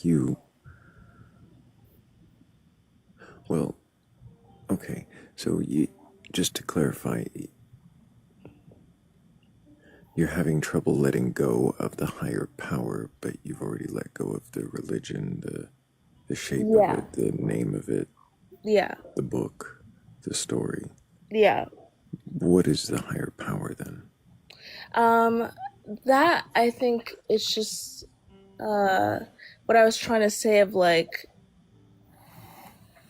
you. Well, okay. So just to clarify, you're having trouble letting go of the higher power, but you've already let go of the religion, the shape of it, the name of it, the book, the story. Yeah. What is the higher power then? That I think it's just what I was trying to say of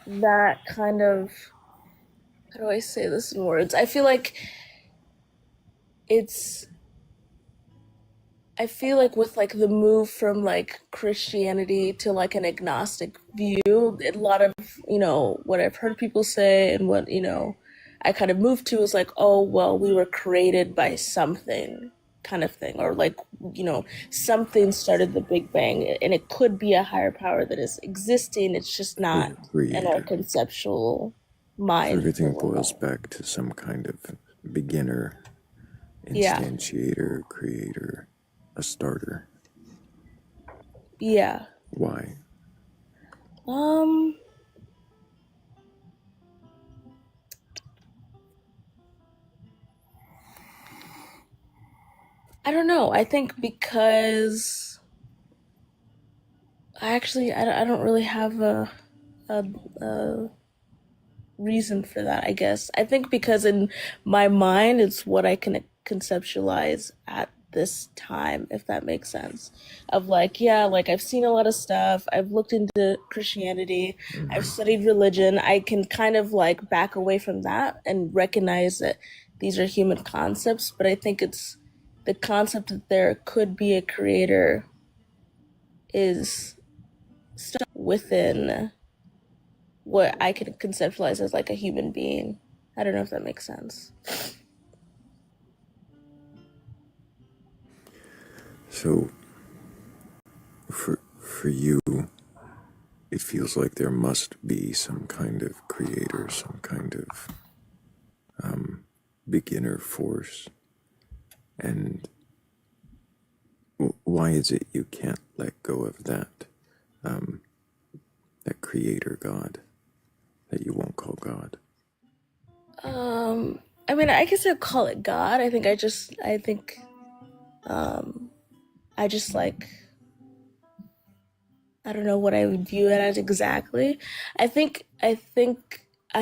that kind of, how do I say this in words? I feel like with the move from Christianity to an agnostic view, a lot of, what I've heard people say and what, I kind of moved to is oh, well, we were created by something kind of thing, or something started the Big Bang, and it could be a higher power that is existing. It's just not in our conceptual mind. So everything boils back to some kind of beginner, instantiator, creator, a starter. Yeah. Why? I don't know. I think because I don't really have a reason for that, I guess. I think because in my mind, it's what I can conceptualize at this time, if that makes sense. Of like, yeah, like I've seen a lot of stuff. I've looked into Christianity. I've studied religion. I can kind of like back away from that and recognize that these are human concepts. But I think it's the concept that there could be a creator is still within what I can conceptualize as like a human being. I don't know if that makes sense. So, for you, it feels like there must be some kind of creator, some kind of beginner force. And why is it you can't let go of that, that creator God that you won't call God? I mean, I guess I'd call it God. I just like, I don't know what I would view it as exactly. I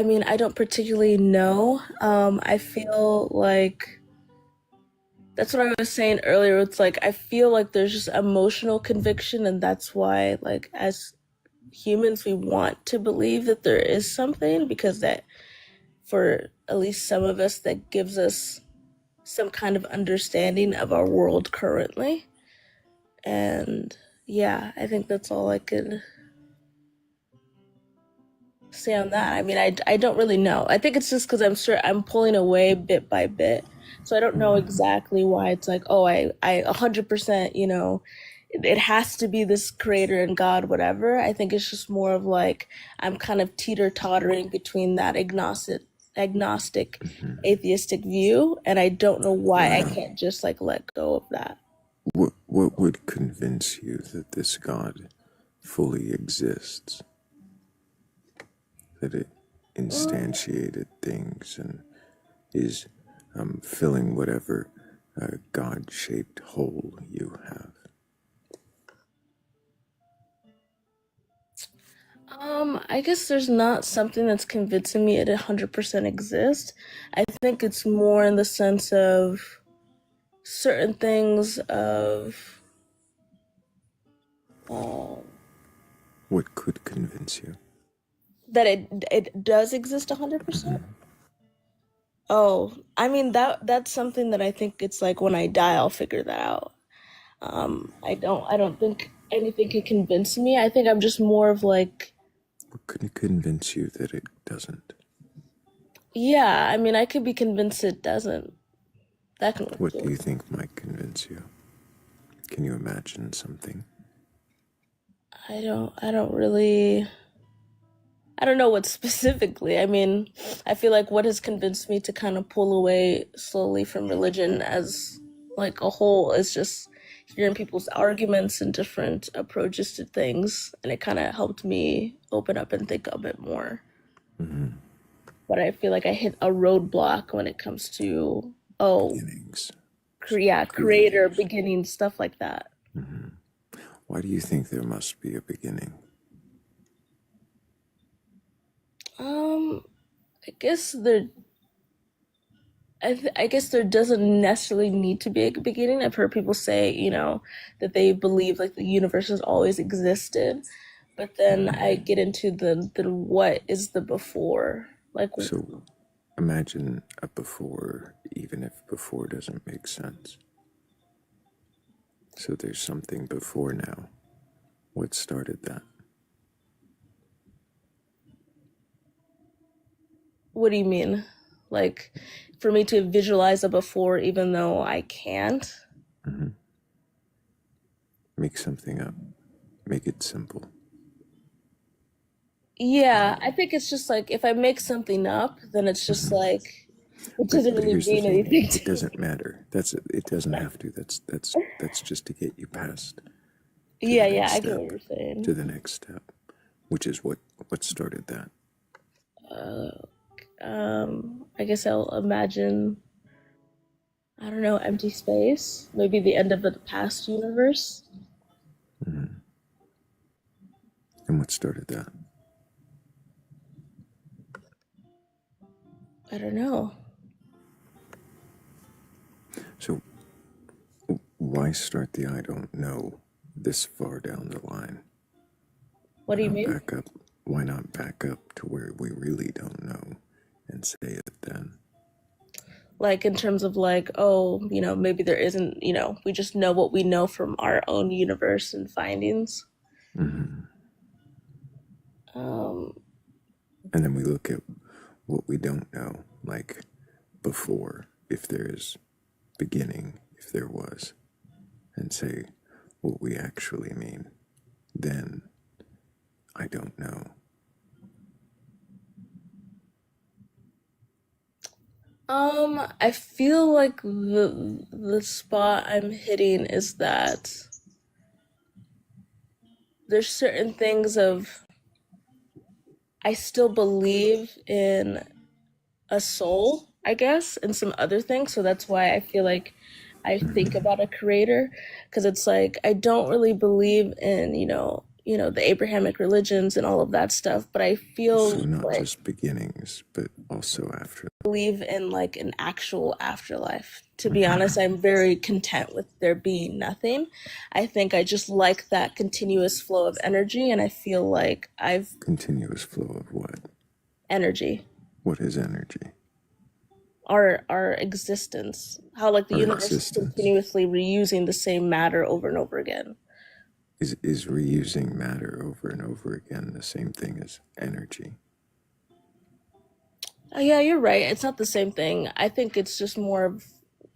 mean, I don't particularly know. I feel like that's what I was saying earlier. It's like, I feel like there's just emotional conviction, and that's why, like, as humans, we want to believe that there is something, because that, for at least some of us, that gives us some kind of understanding of our world currently. And yeah, I think that's all I could say on that. I mean, I don't really know. I think it's just because I'm pulling away bit by bit. So I don't know exactly why it's like, oh, I 100%, you know, it has to be this creator and God, whatever. I think it's just more of like, I'm kind of teeter-tottering between that agnostic, atheistic view, and I don't know why I can't just like let go of that. What would convince you that this God fully exists? That it instantiated things and is filling whatever God-shaped hole you have? I guess there's not something that's convincing me it 100% exists. I think it's more in the sense of certain things of What could convince you? that it does exist 100%. Oh, I mean that's something that I think it's like when I die I'll figure that out. I don't think anything can convince me. I think I'm just more of like, What could convince you that it doesn't? yeah, I mean I could be convinced it doesn't. That can work What do too. you think might convince you? Can you imagine something? I don't know what specifically. I mean, I feel like what has convinced me to kind of pull away slowly from religion as like a whole is just hearing people's arguments and different approaches to things, and it kind of helped me open up and think a bit more. But I feel like I hit a roadblock when it comes to creator, beginning, stuff like that. Why do you think there must be a beginning? I guess I guess there doesn't necessarily need to be a beginning. I've heard people say, you know, that they believe like the universe has always existed, but then I get into the what is the before? Like, So imagine a before, even if before doesn't make sense. So there's something before now. What started that? what do you mean? Like, for me to visualize a before, even though I can't. Make something up. Make it simple. Yeah, I think it's just like if I make something up, then it's just like it doesn't But really here's the mean thing: anything it doesn't matter. It doesn't have to. That's just to get you past. Yeah, I get what you're saying. To the next step, which is what started that. I guess I'll imagine, I don't know, empty space. Maybe the end of the past universe. And what started that? I don't know. So why start the I don't know this far down the line? What do you mean? Back up. Why not back up to where we really don't know and say it then? Like in terms of like, oh, maybe there isn't, we just know what we know from our own universe and findings. Mm-hmm. Um, And then we look at what we don't know, like before, if there is beginning, if there was, and say what we actually mean. Then I don't know. I feel like the spot I'm hitting is that there's certain things of I still believe in a soul, I guess, and some other things. So that's why I feel like I think about a creator, because it's like I don't really believe in, the Abrahamic religions and all of that stuff, but I feel So not like just beginnings, but also after. believe in like an actual afterlife. To be honest, I'm very content with there being nothing. I think I just like that continuous flow of energy, and I feel like I've Continuous flow of what? energy. What is energy? Our existence. How like the Our universe is existence. continuously reusing the same matter over and over again. Is reusing matter over and over again the same thing as energy? Yeah, you're right. It's not the same thing. I think it's just more of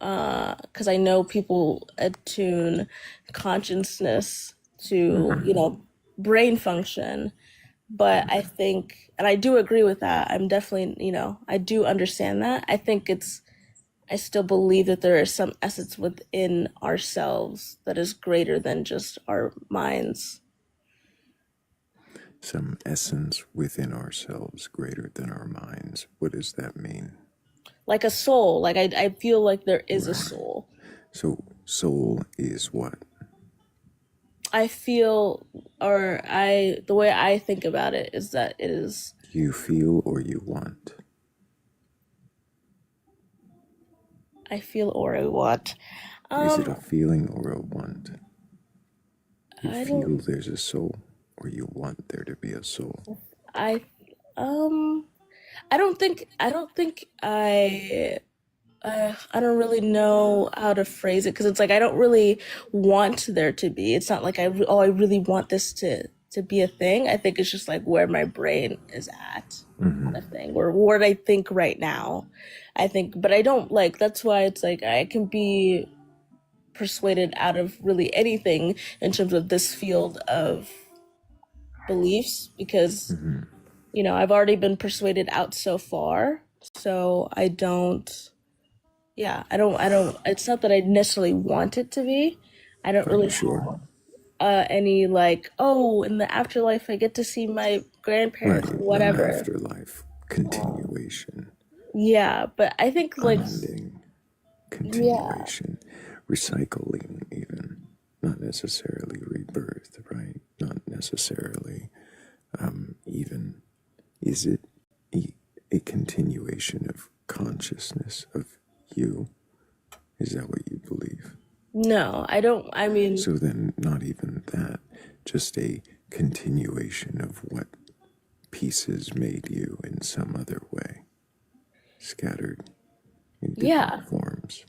because I know people attune consciousness to, brain function. But I think, and I do agree with that. I'm definitely, I do understand that. I still believe that there is some essence within ourselves that is greater than just our minds. Some essence within ourselves greater than our minds. What does that mean? Like a soul. Like I feel like there is a soul. So soul is what? I feel, the way I think about it is that it is. You feel or you want? I feel or I want. Is it a feeling or a want? You I feel don't. there's a soul, or you want there to be a soul? I don't think I don't really know how to phrase it, because it's like I don't really want there to be. It's not like I really want this to be a thing. I think it's just like where my brain is at, kind of thing, or what I think right now. I think, but I don't like. That's why it's like I can be persuaded out of really anything in terms of this field of beliefs, because I've already been persuaded out so far. So I don't. Yeah, I don't. It's not that I necessarily want it to be. I don't really Sure. have any like, oh, in the afterlife I get to see my grandparents, Right, or no whatever. afterlife. Continuation. Yeah, but I think like Unending. Continuation. Recycling, even. Not necessarily rebirth, right? Not necessarily even. Is it a continuation of consciousness of you? Is that what you believe? No, I don't. I mean, So then, not even that, just a continuation of what pieces made you in some other way, scattered in different forms.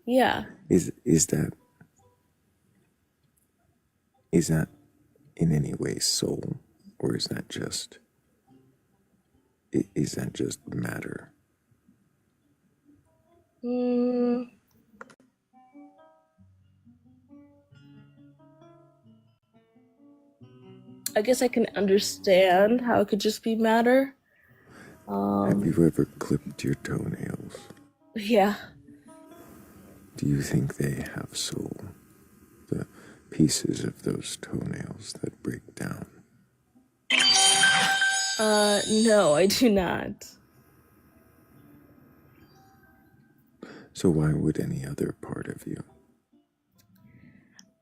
Yeah. Is that in any way soul, or is that just matter? I guess I can understand how it could just be matter. Have you ever clipped your toenails? Yeah. Do you think they have soul? The pieces of those toenails that break down? No, I do not. So why would any other part of you?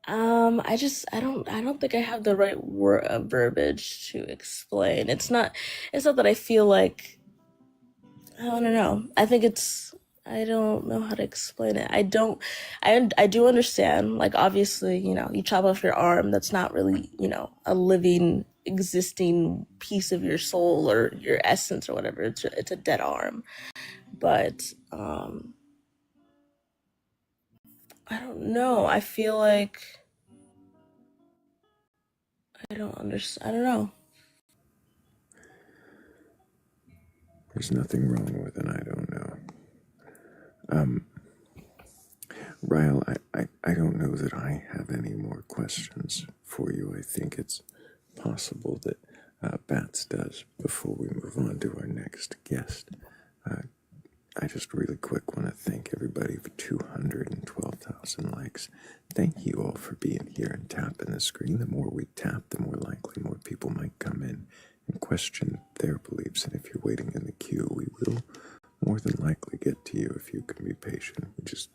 I don't think I have the right verbiage to explain. It's not that I feel like I don't know. I think it's, I don't know how to explain it. I do understand, like, obviously, you chop off your arm, that's not really, a living, existing piece of your soul or your essence or whatever. It's a dead arm. But, I don't know. I feel like, I don't understand. I don't know. There's nothing wrong with an I don't know. Ryle, I don't know that I have any more questions for you. I think it's possible that Bats does before we move on to our next guest. I just really quick want to thank everybody for 212,000 likes. Thank you all for being here and tapping the screen. The more we tap, the more likely more people might come in and question their beliefs. And if you're waiting in the queue, we will more than likely get to you if you can be patient. We just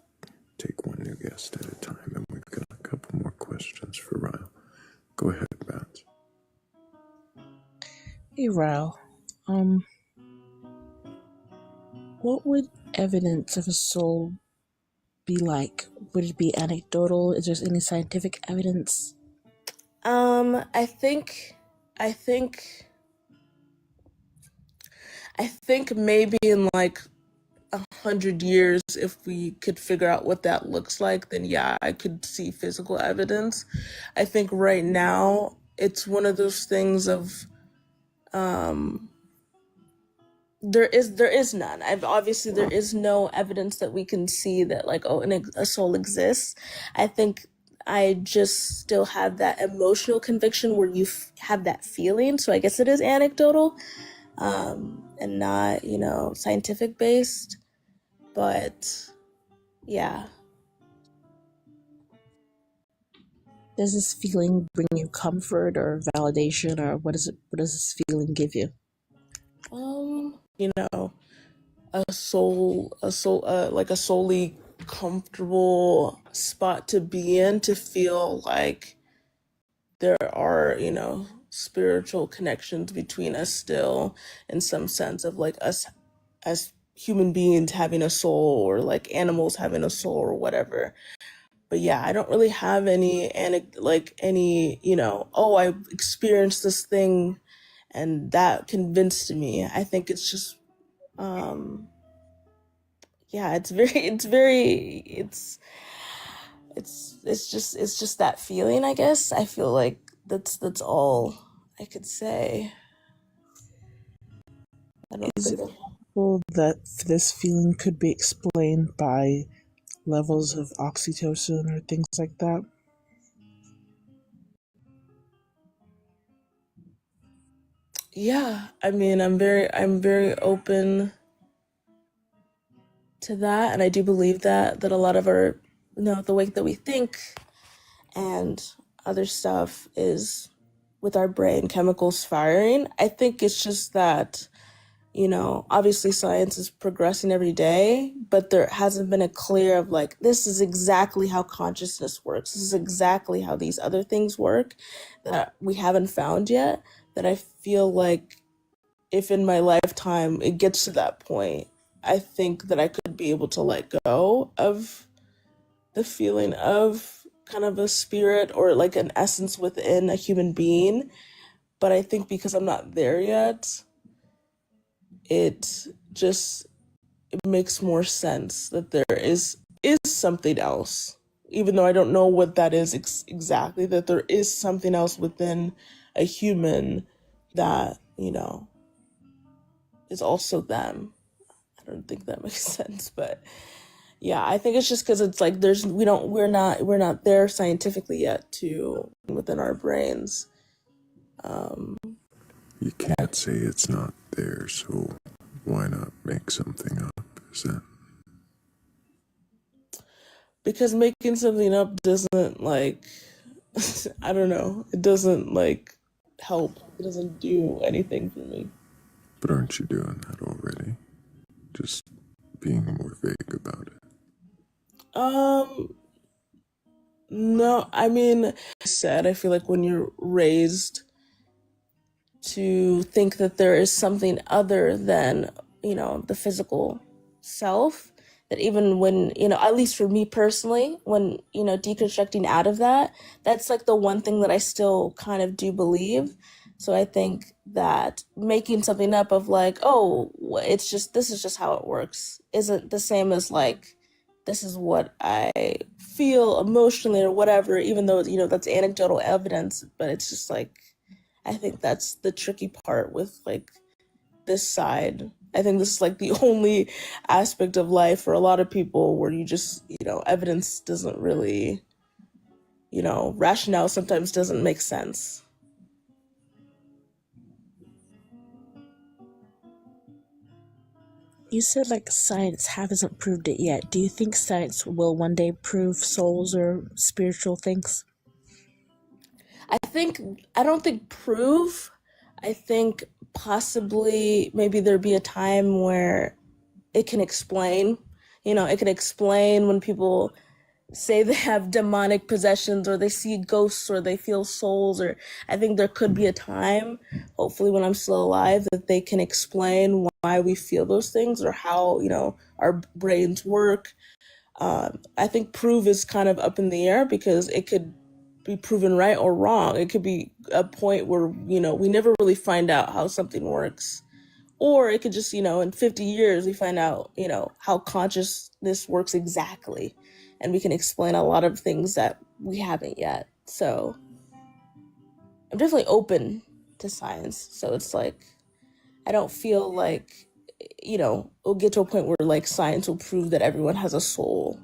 take one new guest at a time, and we've got a couple more questions for Ryle. Go ahead, Bats. Hey, Ryle. What would evidence of a soul be like? Would it be anecdotal? Is there any scientific evidence? I think maybe in like 100 years, if we could figure out what that looks like, then yeah, I could see physical evidence. I think right now it's one of those things of there is none. Obviously there is no evidence that we can see that like, oh, a soul exists. I think I just still have that emotional conviction where you have that feeling. So I guess it is anecdotal, and not, scientific based. But yeah. Does this feeling bring you comfort or validation, or what does this feeling give you? Like a solely comfortable spot to be in, to feel like there are, spiritual connections between us still, in some sense of like us as human beings having a soul, or like animals having a soul or whatever. But yeah, I don't really have any oh, I experienced this thing and that convinced me. I think it's just yeah, it's just that feeling, I guess. I feel like that's all I could say. Is it possible that this feeling could be explained by levels of oxytocin or things like that? Yeah, I mean, I'm very open to that, and I do believe that a lot of our, the way that we think and other stuff is with our brain chemicals firing. I think it's just that, obviously science is progressing every day, but there hasn't been a clear of like, this is exactly how consciousness works. This is exactly how these other things work that we haven't found yet, that I feel like if in my lifetime it gets to that point, I think that I could be able to let go of the feeling of kind of a spirit or like an essence within a human being. But I think because I'm not there yet, it makes more sense that there is something else, even though I don't know what that is exactly, that there is something else within a human that, is also them. I don't think that makes sense, but yeah, I think it's just because it's like we're not there scientifically yet to within our brains. You can't say it's not there, so why not make something up? Is that? Because making something up doesn't like I don't know. It doesn't like help. It doesn't do anything for me. But aren't you doing that already? Just being more vague about it. No, I mean, I feel like when you're raised to think that there is something other than, the physical self, that even when, at least for me personally, when, deconstructing out of that, that's like the one thing that I still kind of do believe. So I think that making something up of like, oh, this is just how it works, isn't the same as like, this is what I feel emotionally or whatever, even though, that's anecdotal evidence. But it's just like, I think that's the tricky part with like this side. I think this is like the only aspect of life for a lot of people where you just, evidence doesn't really, rationale sometimes doesn't make sense. You said like science hasn't proved it yet. Do you think science will one day prove souls or spiritual things? I don't think prove. I think possibly maybe there'd be a time where it can explain. It can explain when people say they have demonic possessions or they see ghosts or they feel souls, or I think there could be a time, hopefully when I'm still alive, that they can explain why we feel those things or how, our brains work. I think prove is kind of up in the air because it could be proven right or wrong. It could be a point where, we never really find out how something works. Or it could just, in 50 years, we find out, how consciousness works exactly. And we can explain a lot of things that we haven't yet. So I'm definitely open to science. So it's like, I don't feel like, it'll get to a point where like science will prove that everyone has a soul.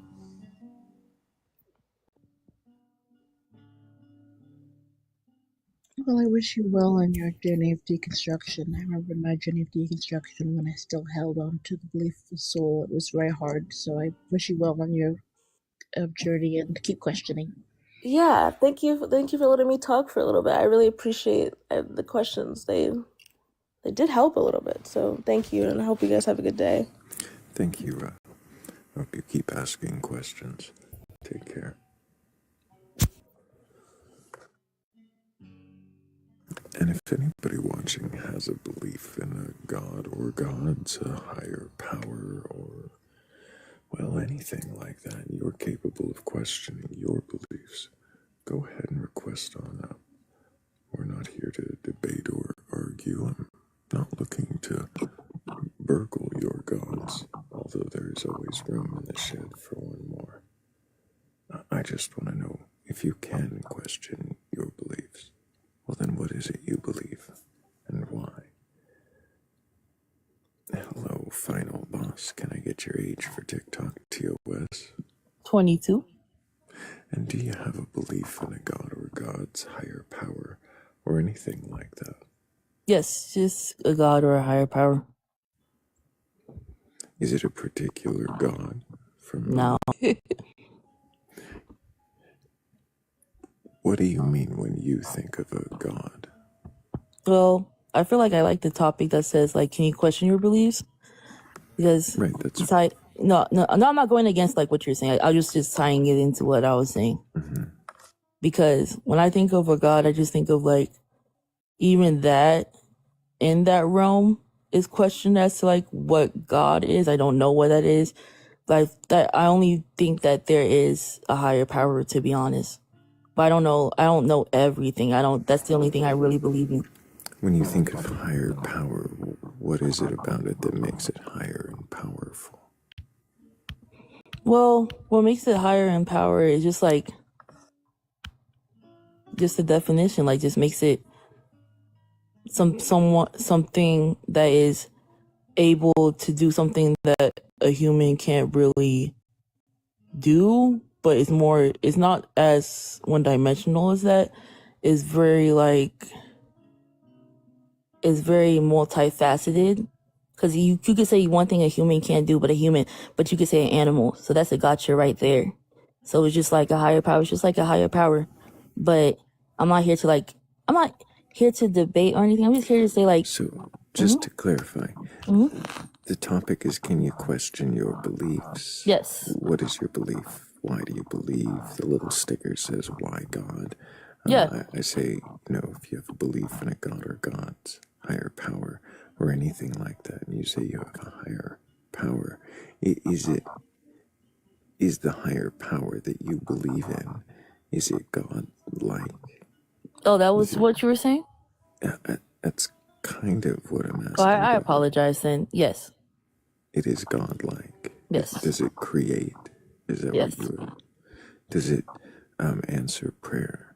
Well, I wish you well on your journey of deconstruction. I remember my journey of deconstruction when I still held on to the belief of the soul. It was very hard. So I wish you well on your journey and keep questioning. Yeah, thank you for letting me talk for a little bit. I really appreciate the questions. They did help a little bit. So thank you, and I hope you guys have a good day. Thank you. Hope you keep asking questions. Take care. And if anybody watching has a belief in a god or gods, a higher power, or, well, anything like that, you're capable of questioning your beliefs, go ahead and request on up. We're not here to debate or argue. I'm not looking to burgle your gods, although there is always room in the shed for one more. I just want to know if you can question your beliefs. Well, then what is it you believe, and why? Hello, final boss. Can I get your age for TikTok, TOS? 22. And do you have a belief in a god or god's higher power, or anything like that? Yes, just a god or a higher power. Is it a particular god? No. What do you mean when you think of a god? Well, I feel like I like the topic that says, like, can you question your beliefs? Because right, that's right. No, I'm not going against like what you're saying. I was just tying it into what I was saying. Mm-hmm. Because when I think of a god, I just think of like even that in that realm is questioned as to like what God is. I don't know what that is. Like that, I only think that there is a higher power, to be honest. But I don't know everything. That's the only thing I really believe in. When you think of higher power, what is it about it that makes it higher and powerful? Well, what makes it higher in power is just like, just the definition, like just makes it something that is able to do something that a human can't really do, but it's not as one-dimensional as that. It's very multifaceted, because you could say one thing a human can't do, but you could say an animal, so that's a gotcha right there. So it's just like a higher power. It's just like a higher power, but I'm not here to debate or anything. I'm just here to say like. So just to clarify, the topic is, can you question your beliefs? Yes. What is your belief? Why do you believe? The little sticker says, why God? Yeah. I say, if you have a belief in a god or gods, higher power, or anything like that, and you say you have a higher power, is the higher power that you believe in, is it God-like? Oh, that was what you were saying? That's kind of what I'm asking. Oh, I apologize then. Yes. It is God-like. Yes. Does it create? Is that Yes. what you? Does it answer prayer?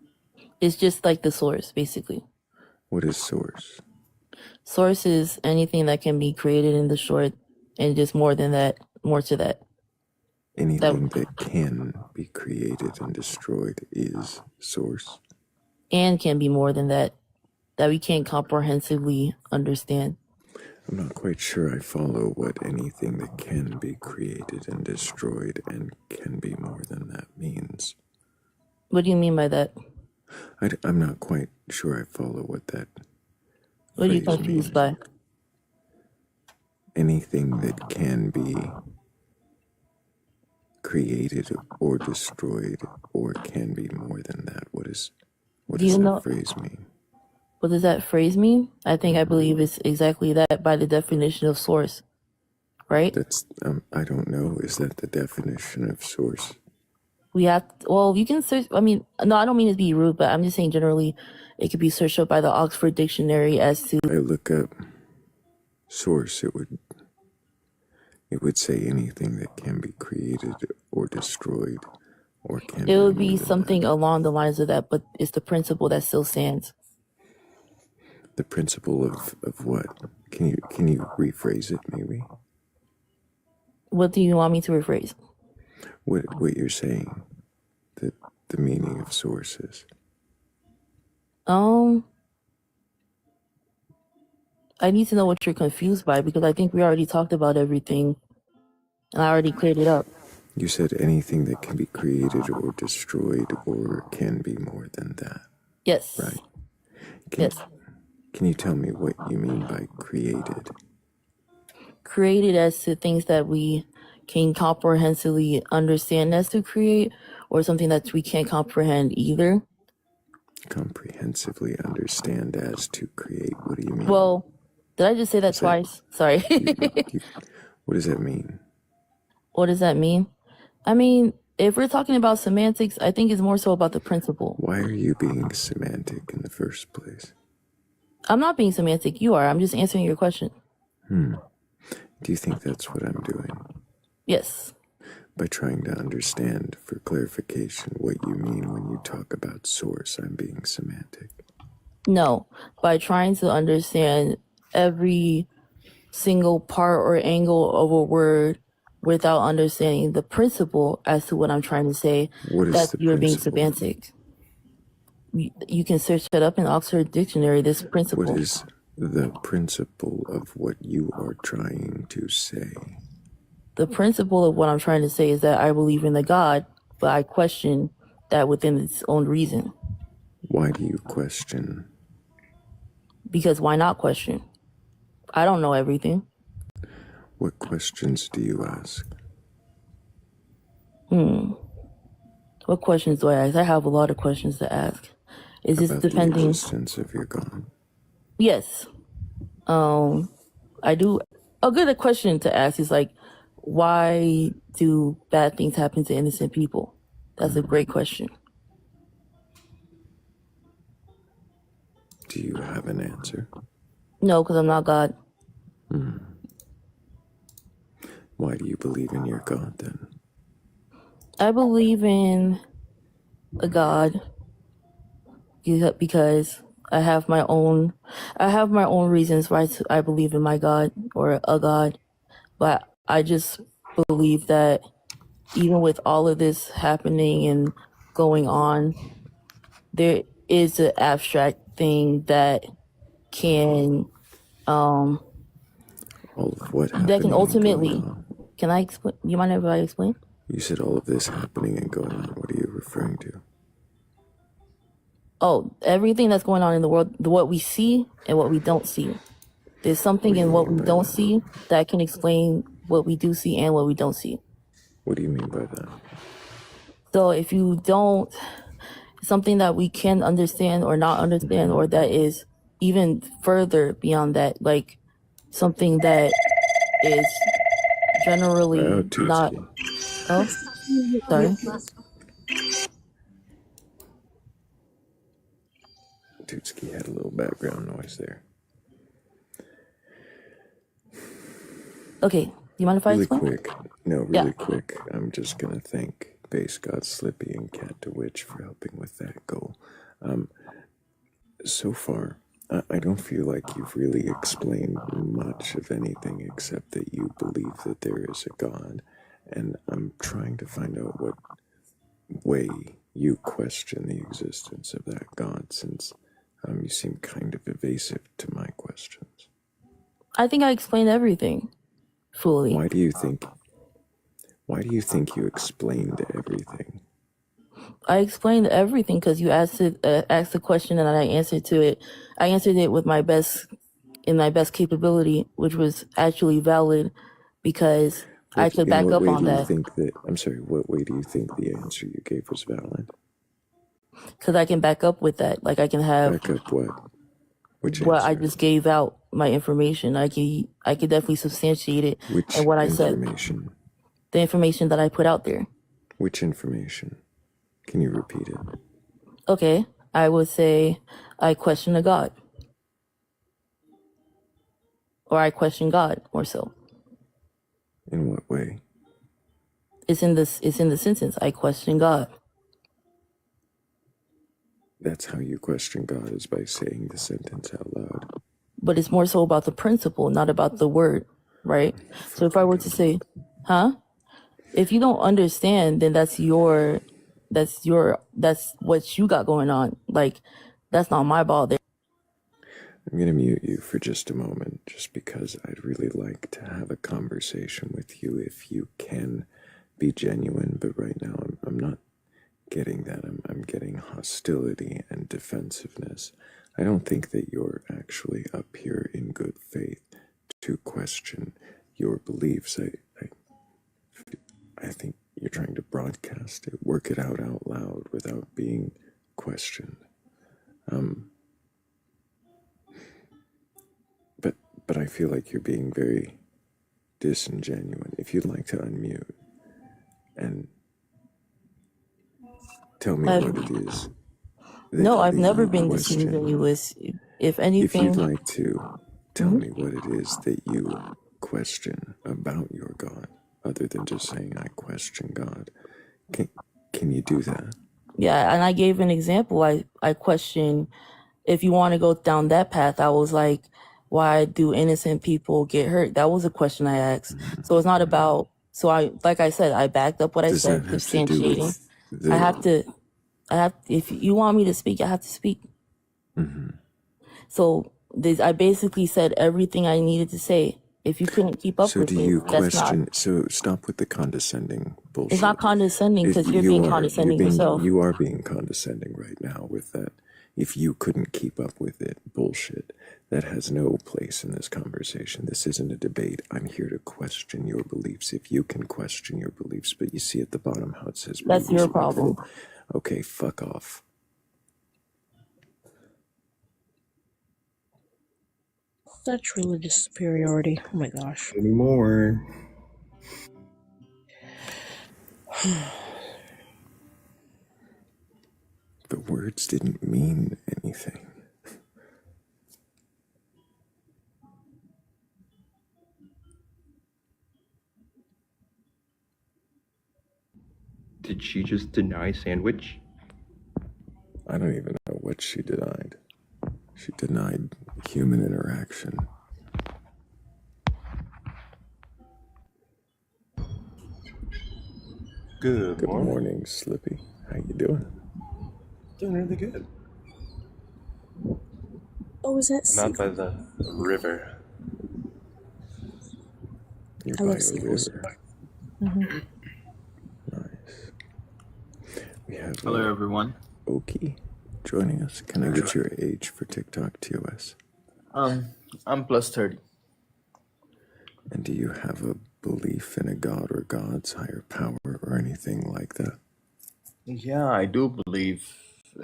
It's just like the source, basically. What is source? Source is anything that can be created and destroyed, and just more than that, more to that. Anything that can be created and destroyed is source. And can be more than that we can't comprehensively understand. I'm not quite sure I follow what anything that can be created and destroyed and can be more than that means. What do you mean by that? I'm not quite sure I follow what that What are you confused by? Anything that can be created or destroyed or can be more than that. What does that phrase mean? What does that phrase mean? I believe it's exactly that by the definition of source, right? That's I don't know. Is that the definition of source? You can search. I mean, no, I don't mean to be rude, but I'm just saying generally, it could be searched up by the Oxford Dictionary as to. I look up source. It would say anything that can be created or destroyed, or can. It would be something along the lines of that, but it's the principle that still stands. The principle of what? Can you rephrase it, maybe? What do you want me to rephrase? What you're saying, the meaning of sources. I need to know what you're confused by, because I think we already talked about everything, and I already cleared it up. You said anything that can be created or destroyed or can be more than that. Yes. Right. Yes. Can you tell me what you mean by created? Created as to things that we can comprehensively understand as to create, or something that we can't comprehend either. Comprehensively understand as to create. What do you mean? Well, did I just say that twice? Sorry. What does that mean? What does that mean? I mean, if we're talking about semantics, I think it's more so about the principle. Why are you being semantic in the first place? I'm not being semantic. You are. I'm just answering your question. Do you think that's what I'm doing? Yes. By trying to understand, for clarification, what you mean when you talk about source, I'm being semantic. No. By trying to understand every single part or angle of a word without understanding the principle as to what I'm trying to say, that you're being semantic. You can search that up in Oxford Dictionary, this principle. What is the principle of what you are trying to say? The principle of what I'm trying to say is that I believe in the God, but I question that within its own reason. Why do you question? Because why not question? I don't know everything. What questions do you ask? What questions do I ask? I have a lot of questions to ask. Is this depending? The existence of your God? Yes. I do. A good question to ask is like, why do bad things happen to innocent people? That's a great question. Do you have an answer? No, because I'm not God. Why do you believe in your God then? I believe in a God because I have my own reasons why I believe in my God or a God. But I just believe that even with all of this happening and going on, there is an abstract thing that can all of what that can ultimately. Can I explain? You mind if I explain? You said all of this happening and going on. What are you referring to? Oh, everything that's going on in the world, what we see and what we don't see. There's something in what we don't see that can explain what we do see and what we don't see. What do you mean by that? So if you don't, something that we can understand or not understand, or that is even further beyond that, like something that is generally not. Tutski. Oh, sorry. Tutski had a little background noise there. Okay, you mind if I Really explain? quick. No, Yeah. really quick. I'm just going to thank Base God Slippy and Cat DeWitch for helping with that goal. So far, I don't feel like you've really explained much of anything except that you believe that there is a God. And I'm trying to find out what way you question the existence of that God, since you seem kind of evasive to my questions. I think I explained everything fully. Why do you think you explained everything? I explained everything because you asked a question and I answered to it. I answered it with my best capability, which was actually valid because I could back up on that. What way do you think the answer you gave was valid? Because I can back up with that. Like I can have back up what? Which what answer? I just gave out, my information. I could definitely substantiate it. Which and what I information? said. The information that I put out there. Which information? Can you repeat it? Okay, I would say I question a God. Or I question God, or so. In what way? It's in the sentence. I question God. That's how you question God, is by saying the sentence out loud. But it's more so about the principle, not about the word, right? So if I were to say, if you don't understand, then that's what you got going on. Like, that's not my ball there. I'm going to mute you for just a moment, just because I'd really like to have a conversation with you if you can be genuine, but right now I'm not getting that. I'm getting hostility and defensiveness. I don't think that you're actually up here in good faith to question your beliefs. I think you're trying to broadcast it, work it out loud without being questioned. But I feel like you're being very disingenuous. If you'd like to unmute and tell me what it is. No, I've never been disingenuous. If anything, if you'd like to tell me what it is that you question about your God, other than just saying I question God, can you do that? Yeah, and I gave an example. I question, if you want to go down that path, I was like, why do innocent people get hurt? That was a question I asked. So it's not about, like I said, I backed up what I said, substantiating. If you want me to speak, I have to speak. So I basically said everything I needed to say. If you couldn't keep up with it, that's not. So stop with the condescending bullshit. It's not condescending because you're being condescending yourself. You are being condescending right now with that. If you couldn't keep up with it, bullshit. That has no place in this conversation. This isn't a debate. I'm here to question your beliefs. If you can question your beliefs, but you see at the bottom how it says that's your problem. Okay, fuck off. Such religious superiority. Oh my gosh. Anymore. But words didn't mean anything. Did she just deny sandwich? I don't even know what she denied. She denied human interaction. Good morning, Slippy. How you doing? Doing really good. Oh, is that I'm out by the river. You're I by love a sequels. river. Mm-hmm. Nice. We have hello everyone. Oki joining us. Can I get your age for TikTok TOS? I'm plus 30. And do you have a belief in a god or gods, higher power, or anything like that? Yeah, I do believe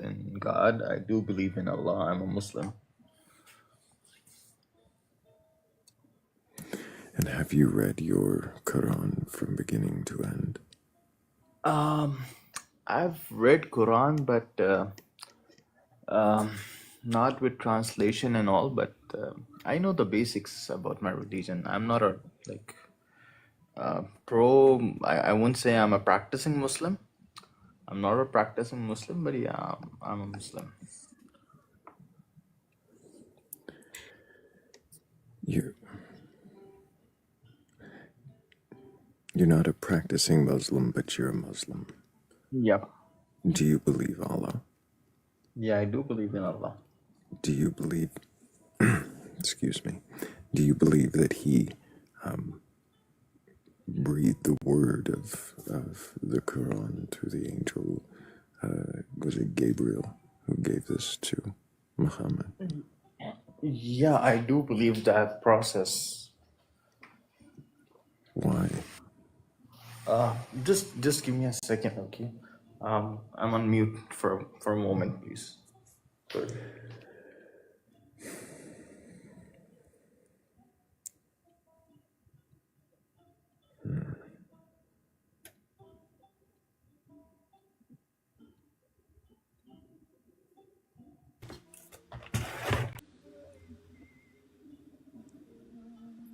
in God. I do believe in Allah. I'm a Muslim. And have you read your Quran from beginning to end? I've read Quran, but um, not with translation and all. But I know the basics about my religion. I'm not a like pro. I won't say I'm a practicing Muslim. I'm not a practicing Muslim, but yeah, I'm a Muslim. You're you're not a practicing Muslim, but you're a Muslim. Yep. Do you believe Allah? Yeah, I do believe in Allah. Do you believe? Excuse me. Do you believe that He breathed the word of the Quran to the angel? Was it Gabriel who gave this to Muhammad? Yeah, I do believe that process. Why? Just give me a second, okay? I'm on mute for a moment, please. Sorry.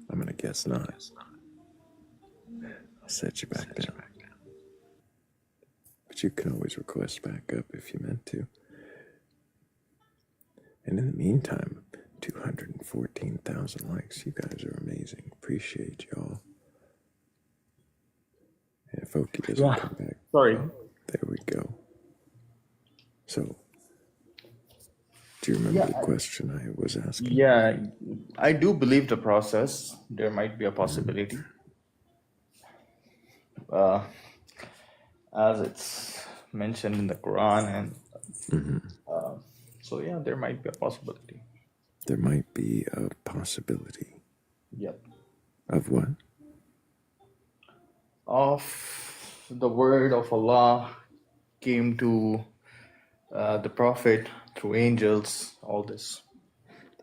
I'm gonna guess not. I'll set you back down. But you can always request back up if you meant to. And in the meantime, 214,000 likes. You guys are amazing. Appreciate y'all. And if Oki doesn't Yeah, come back, sorry. there we go. So, do you remember the question I was asking? Yeah, I do believe the process. There might be a possibility. Uh, as it's mentioned in the Quran, and so yeah, there might be a possibility. There might be a possibility. Yep. Of what? Of the word of Allah came to the Prophet through angels, all this.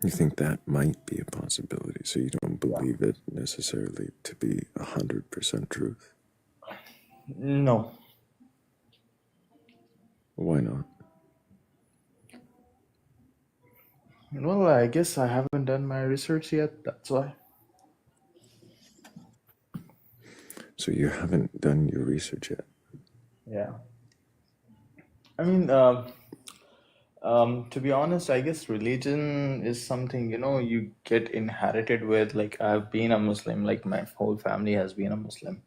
You think that might be a possibility, so you don't believe it necessarily to be 100% truth? No. Why not? Well, I guess I haven't done my research yet, that's why. So you haven't done your research yet? Yeah. I mean, to be honest, I guess religion is something, you get inherited with. Like, I've been a Muslim, like, my whole family has been a Muslim.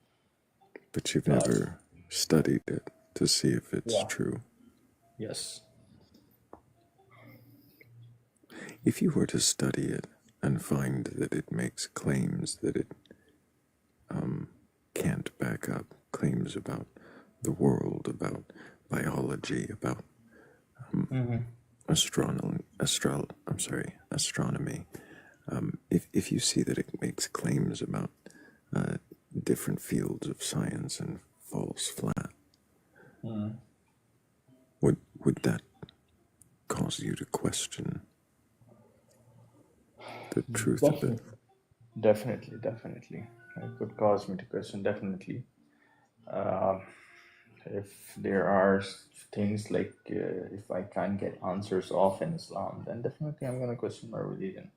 But you've never studied it to see if it's Yeah. true? Yes. If you were to study it and find that it makes claims that it can't back up, claims about the world, about biology, about astronomy. If you see that it makes claims about different fields of science and falls flat, would that cause you to question the truth of it? Definitely. It could cause me to question, definitely. If there are things like if I can't get answers off in Islam, then definitely I'm going to question my religion.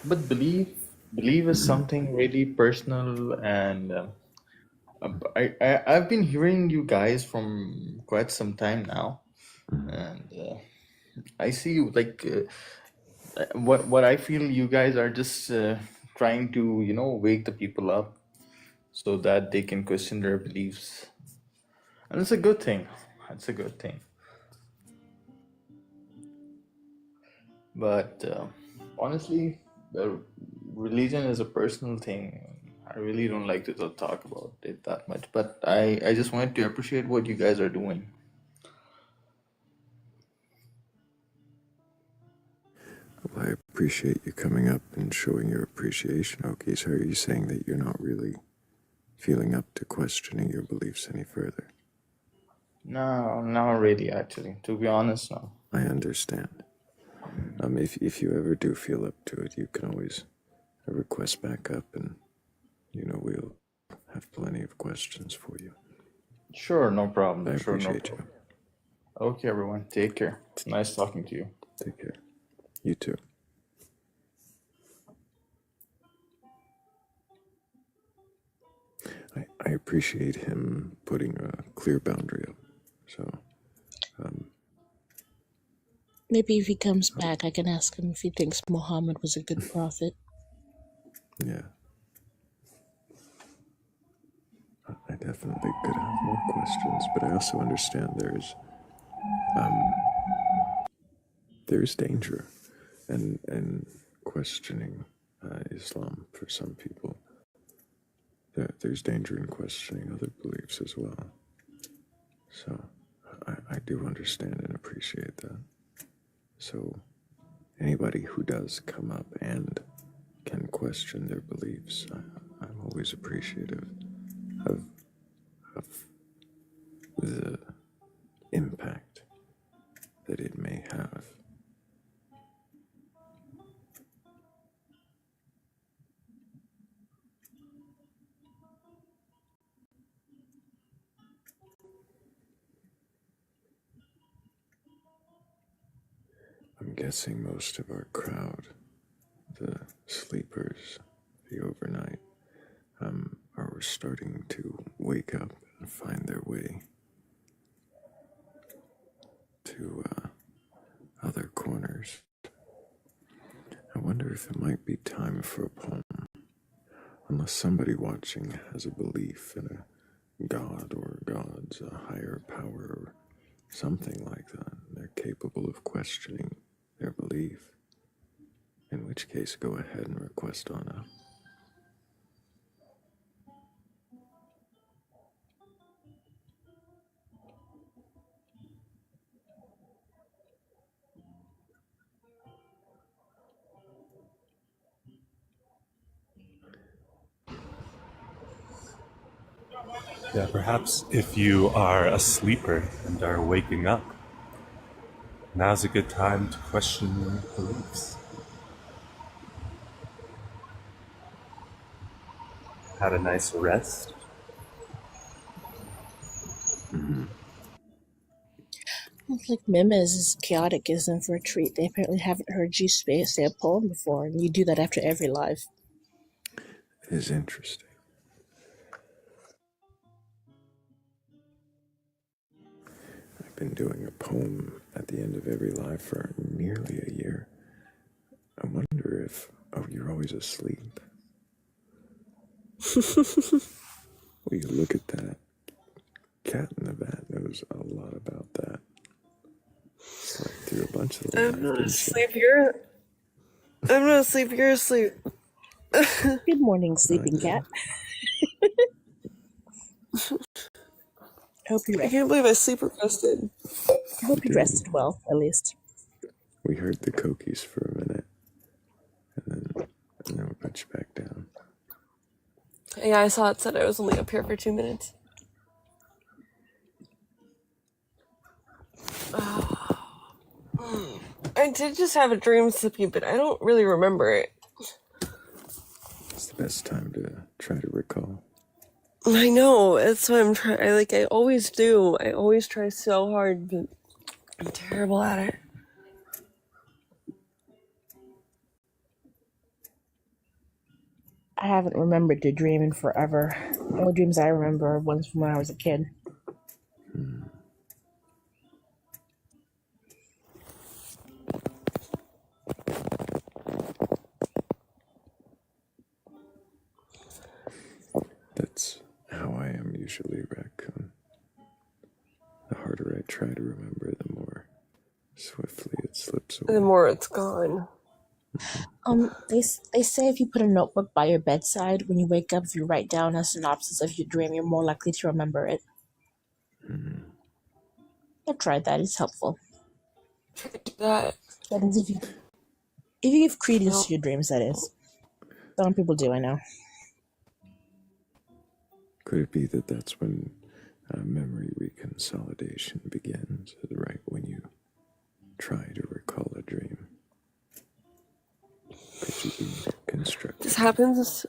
But belief is something really personal, and I've been hearing you guys from quite some time now, and I see you like what I feel you guys are just trying to wake the people up so that they can question their beliefs, and it's a good thing. It's a good thing. But honestly, religion is a personal thing. I really don't like to talk about it that much, but I just wanted to appreciate what you guys are doing. Well, I appreciate you coming up and showing your appreciation, Oki. So are you saying that you're not really feeling up to questioning your beliefs any further? No, not really, actually. To be honest, no. I understand. If you ever do feel up to it, you can always request back up, and we'll have plenty of questions for you. Sure, no problem. I Sure, no appreciate problem. Okay, everyone. Take care. Nice talking to you. Take care. You too. I appreciate him putting a clear boundary up. So, Maybe if he comes back, I can ask him if he thinks Muhammad was a good prophet. yeah. I definitely could have more questions, but I also understand there's danger and questioning Islam for some people. There's danger in questioning other beliefs as well. So I do understand and appreciate that. So anybody who does come up and can question their beliefs, I'm always appreciative of the impact that it may have. I'm guessing most of our crowd, the sleepers, the overnight, are starting to wake up and find their way to other corners. I wonder if it might be time for a poem, unless somebody watching has a belief in a god or gods, a higher power, or something like that. They're capable of questioning their belief, in which case go ahead and request on up. Yeah, perhaps if you are a sleeper and are waking up, now's a good time to question your beliefs. Had a nice rest. It's like Mimes is chaotic is in for a treat. They apparently haven't heard you say a poem before, and you do that after every live. It is interesting. I've been doing a poem at the end of every live for nearly a year. I wonder if, you're always asleep. Well, you look at that. Cat in the Vat knows a lot about that. Slept through a bunch of the I'm live, not didn't she? asleep. I'm not asleep. You're asleep. Good morning, sleeping cat. Hope you I can't believe I sleep requested. I hope you rested well, at least. We heard the cokies for a minute, and then we put you back down. Yeah, I saw it said I was only up here for 2 minutes. I did just have a dream, Sippy, but I don't really remember it. It's the best time to try to recall. I know, that's what I'm trying. I always do. I always try so hard, but I'm terrible at it. I haven't remembered the dream in forever. The only dreams I remember are ones from when I was a kid. That's how I am usually, Raccoon. The harder I try to remember, the more swiftly it slips away. The more it's gone. They say if you put a notebook by your bedside, when you wake up, if you write down a synopsis of your dream, you're more likely to remember it. I've tried that. It's helpful. That is if you give credence to your dreams, that is. Some people do, I know. Could it be that that's when memory reconsolidation begins, right when you try to recall a dream? happens.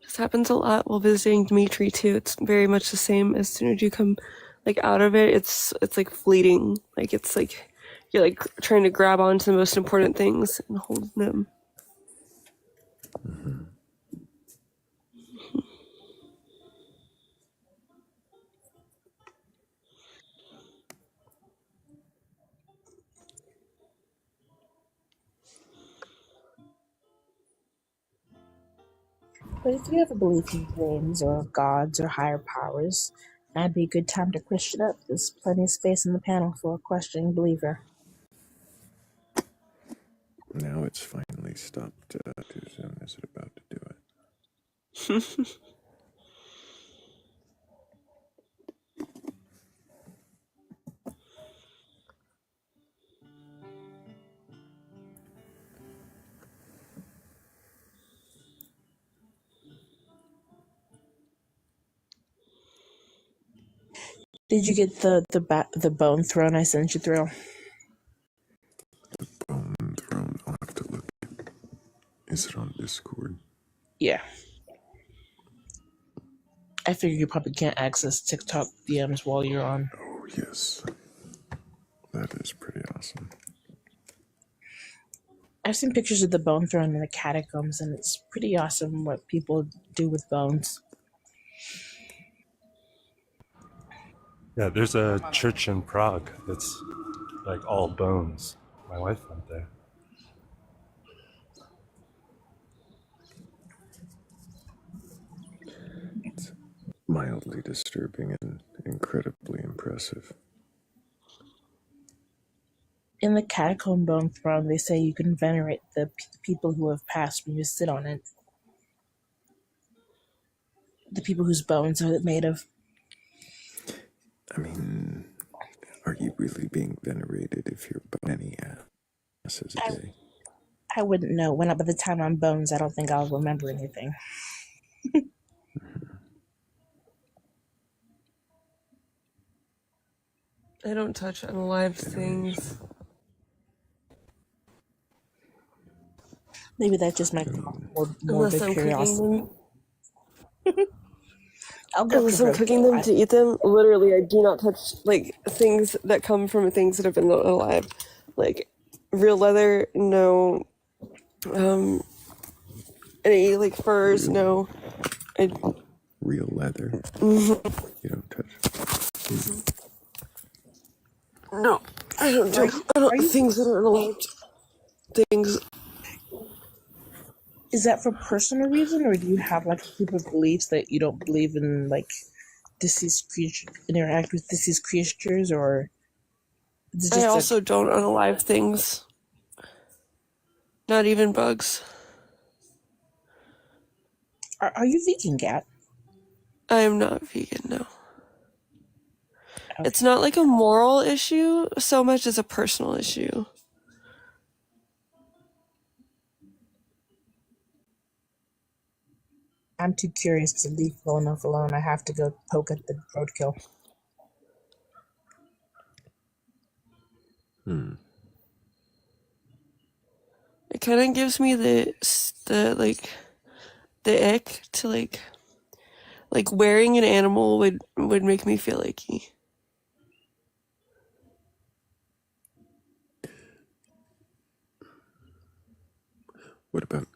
This happens a lot while visiting Dimitri too. It's very much the same. As soon as you come like out of it, it's like fleeting. Like it's like you're like trying to grab onto the most important things and hold them. But if you have a belief in dreams or gods or higher powers, that'd be a good time to question up. There's plenty of space in the panel for a questioning believer. Now it's finally stopped too soon. Is it about to do it? Did you get the bone throne I sent you, Thrayle? Bone throne. I'll have to look. Is it on Discord? Yeah. I figure you probably can't access TikTok DMs while you're on. Oh, yes. That is pretty awesome. I've seen pictures of the bone throne in the catacombs, and it's pretty awesome what people do with bones. Yeah, there's a church in Prague that's like all bones. My wife went there. It's mildly disturbing and incredibly impressive. In the catacomb bone throne, they say you can venerate the people who have passed when you sit on it. The people whose bones are made of. I mean, are you really being venerated if you're many asses a day? I wouldn't know. By the time I'm bones, I don't think I'll remember anything. I don't touch unalive things. Maybe that's just my Unless morbid I'm curiosity. cooking them. I'll go Unless for I'm cooking them to eat them, literally, I do not touch like things that come from things that have been alive, like real leather. No, any like furs. No, real leather. Mhm. You don't touch. No, I don't do. I don't things that are allowed. Things. Is that for personal reason, or do you have like a group of beliefs that you don't believe in, like deceased creatures interact with deceased creatures, or is it I just also don't unalive things. Not even bugs. Are you vegan, Gat? I am not vegan. No. It's not like a moral issue so much as a personal issue. I'm too curious to leave well enough alone. I have to go poke at the roadkill. It kind of gives me the ick to like wearing an animal would make me feel icky. What about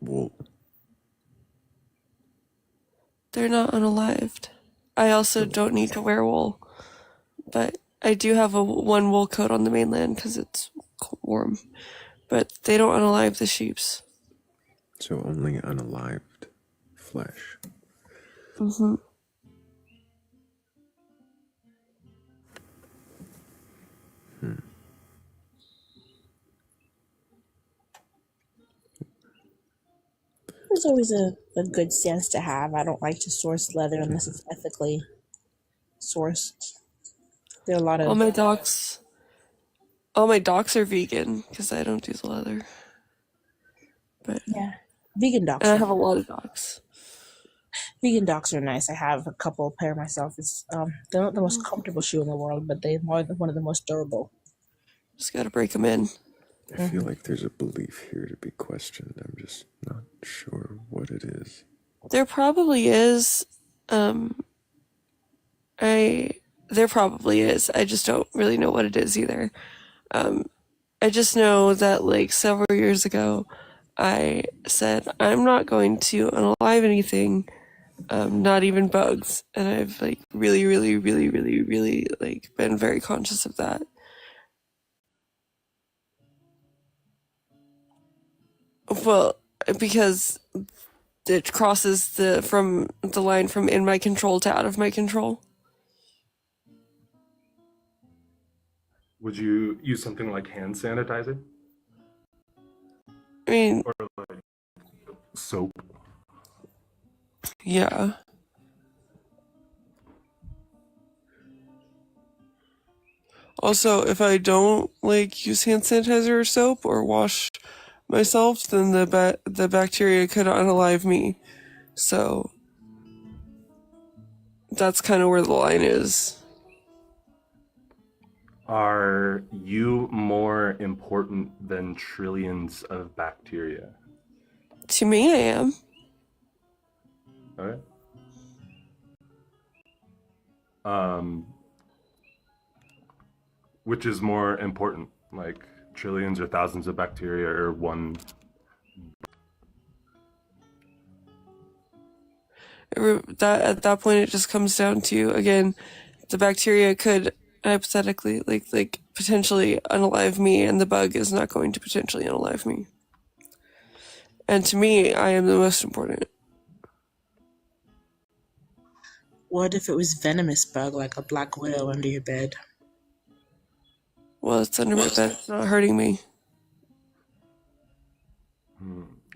wool? They're not unalived. I also don't need to wear wool, but I do have one wool coat on the mainland because it's warm. But they don't unalive the sheeps. So only unalived flesh. Mm-hmm. It's always a good sense to have. I don't like to source leather unless it's ethically sourced. There are a lot of All my docs are vegan because I don't do the leather. But yeah, vegan docs. And I have a lot of docs. Vegan docs are nice. I have a couple pair myself. It's they're not the most comfortable shoe in the world, but they're one of the most durable. Just gotta break them in. I feel like there's a belief here to be questioned. I'm just not sure what it is. There probably is. There probably is. I just don't really know what it is either. I just know that like several years ago, I said I'm not going to unalive anything, not even bugs, and I've like really, really, really, really, really like been very conscious of that. Well, because it crosses the line from in my control to out of my control. Would you use something like hand sanitizer? I mean, or like soap? Yeah. Also, if I don't like use hand sanitizer or soap or wash myself, then the bacteria could unalive me. So that's kind of where the line is. Are you more important than trillions of bacteria? To me, I am. Okay. Which is more important, like trillions or thousands of bacteria or one? At that point, it just comes down to, again, the bacteria could hypothetically like potentially unalive me, and the bug is not going to potentially unalive me. And to me, I am the most important. What if it was venomous bug, like a black widow under your bed? Well, it's under my bed. It's not hurting me.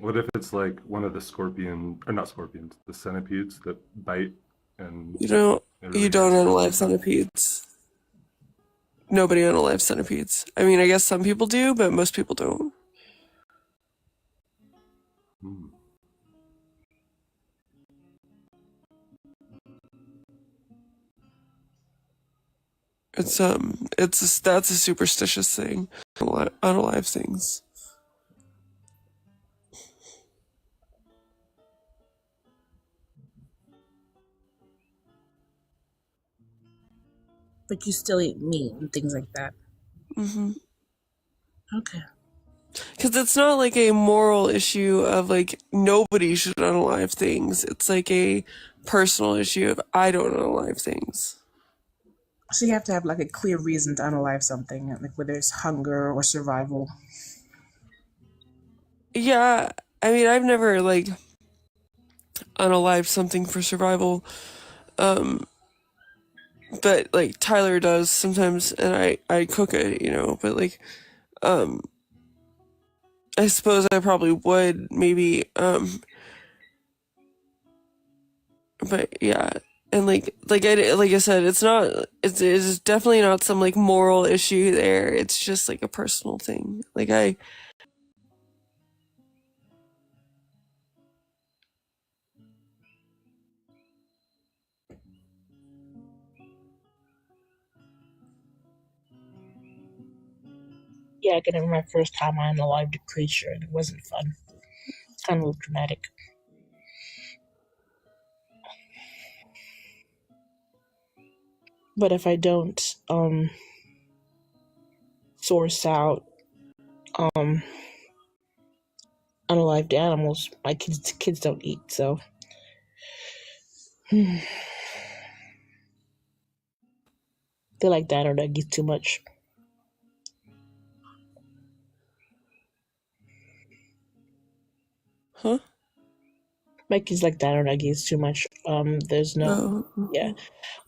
What if it's like one of the the centipedes that bite and You don't really unalive centipedes. Nobody unalives centipedes. I mean, I guess some people do, but most people don't. That's a superstitious thing. Unalive things. But you still eat meat and things like that. Mm-hmm. Okay. Because it's not like a moral issue of like nobody should unalive things. It's like a personal issue of I don't unalive things. So you have to have like a clear reason to unalive something, like whether it's hunger or survival. Yeah, I mean, I've never like unalived something for survival. But like Tyler does sometimes, and I cook it, but like I suppose I probably would maybe but yeah. And like I said, it's definitely not some like moral issue there. It's just like a personal thing. Like Yeah, I can remember my first time I unalived a creature, and it wasn't fun. It's kind of a little dramatic. But if I don't source out unalived animals, my kids don't eat, so they like dino nuggies too much. Huh? My kids like dino nuggies too much. There's no yeah.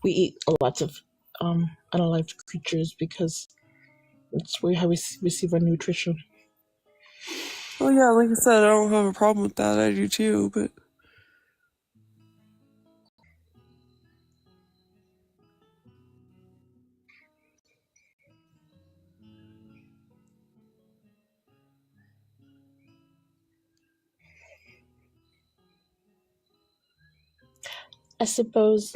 We eat lots of unalived creatures because it's where how we receive our nutrition. Oh yeah, like I said, I don't have a problem with that. I do too, but I suppose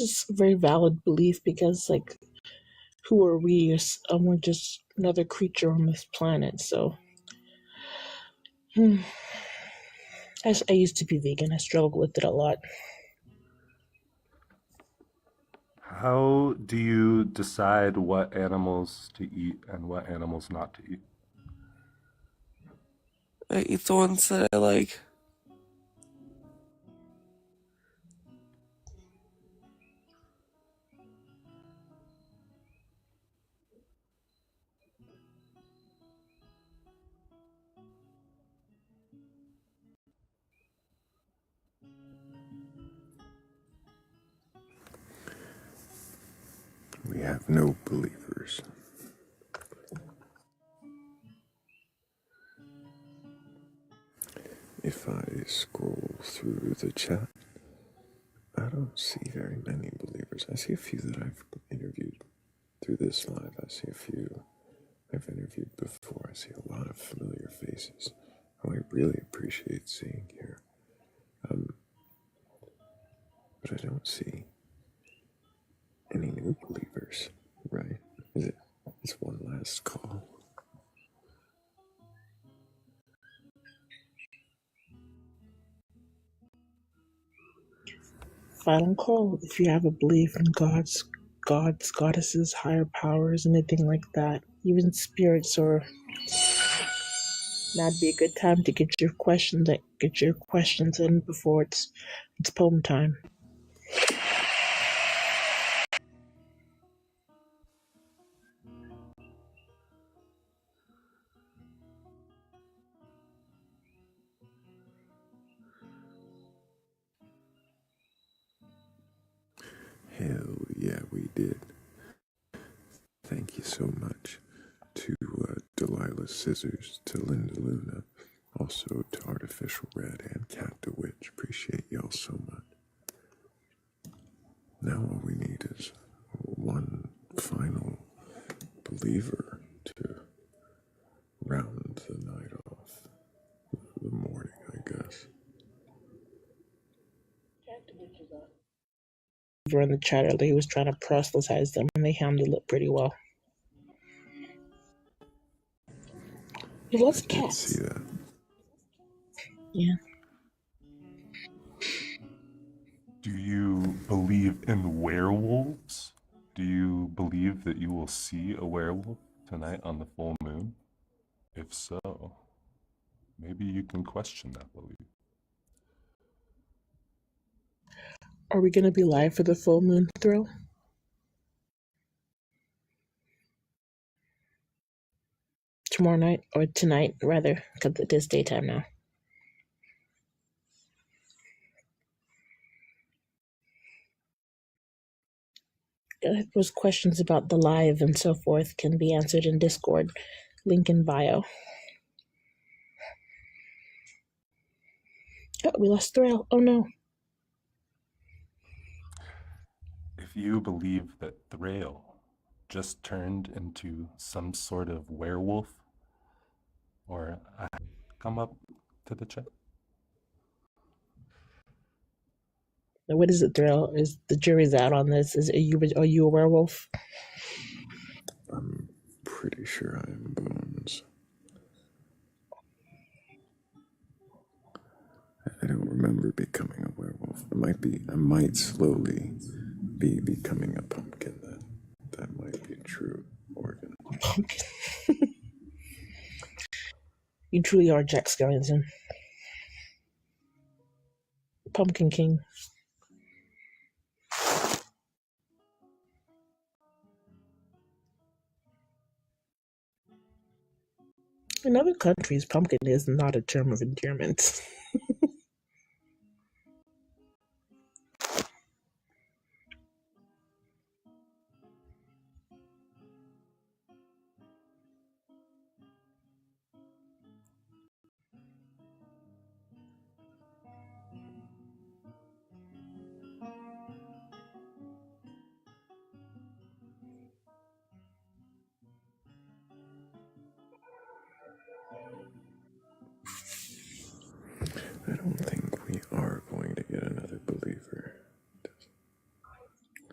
it's a very valid belief because like who are we? We're just another creature on this planet. So, I used to be vegan. I struggled with it a lot. How do you decide what animals to eat and what animals not to eat? I eat the ones that I like. We have no believers. If I scroll through the chat, I don't see very many believers. I see a few that I've interviewed through this live. I see a few I've interviewed before. I see a lot of familiar faces who I really appreciate seeing here. But I don't see any new believers, right? It's one last call. Final call. If you have a belief in gods, goddesses, higher powers, anything like that, even spirits, or that'd be a good time to get your questions in before it's poem time. Hell yeah, we did. Thank you so much to Delilah Scissors, to Linda Luna, also to Artificial Red and Cat the Witch. Appreciate y'all so much. Now all we need is one final believer to round the night off, the morning, I guess. In the chat earlier, he was trying to proselytize them, and they handled it pretty well. He loves cats. Let's see that. Yeah. Do you believe in werewolves? Do you believe that you will see a werewolf tonight on the full moon? If so, maybe you can question that belief. Are we going to be live for the full moon thrill? Tomorrow night, or tonight, rather, because it is daytime now. Those questions about the live and so forth can be answered in Discord. Link in bio. Oh, we lost Thrayle. Oh no. If you believe that Thrayle just turned into some sort of werewolf, or come up to the chat. Now, what is it, Thrayle? Is the jury's out on this? Are you a werewolf? I'm pretty sure I am Bones. I don't remember becoming a werewolf. I might slowly be becoming a pumpkin then. That might be true, Morgan. Pumpkin. You truly are Jack Skellington. Pumpkin King. In other countries, pumpkin is not a term of endearment. I don't think we are going to get another believer.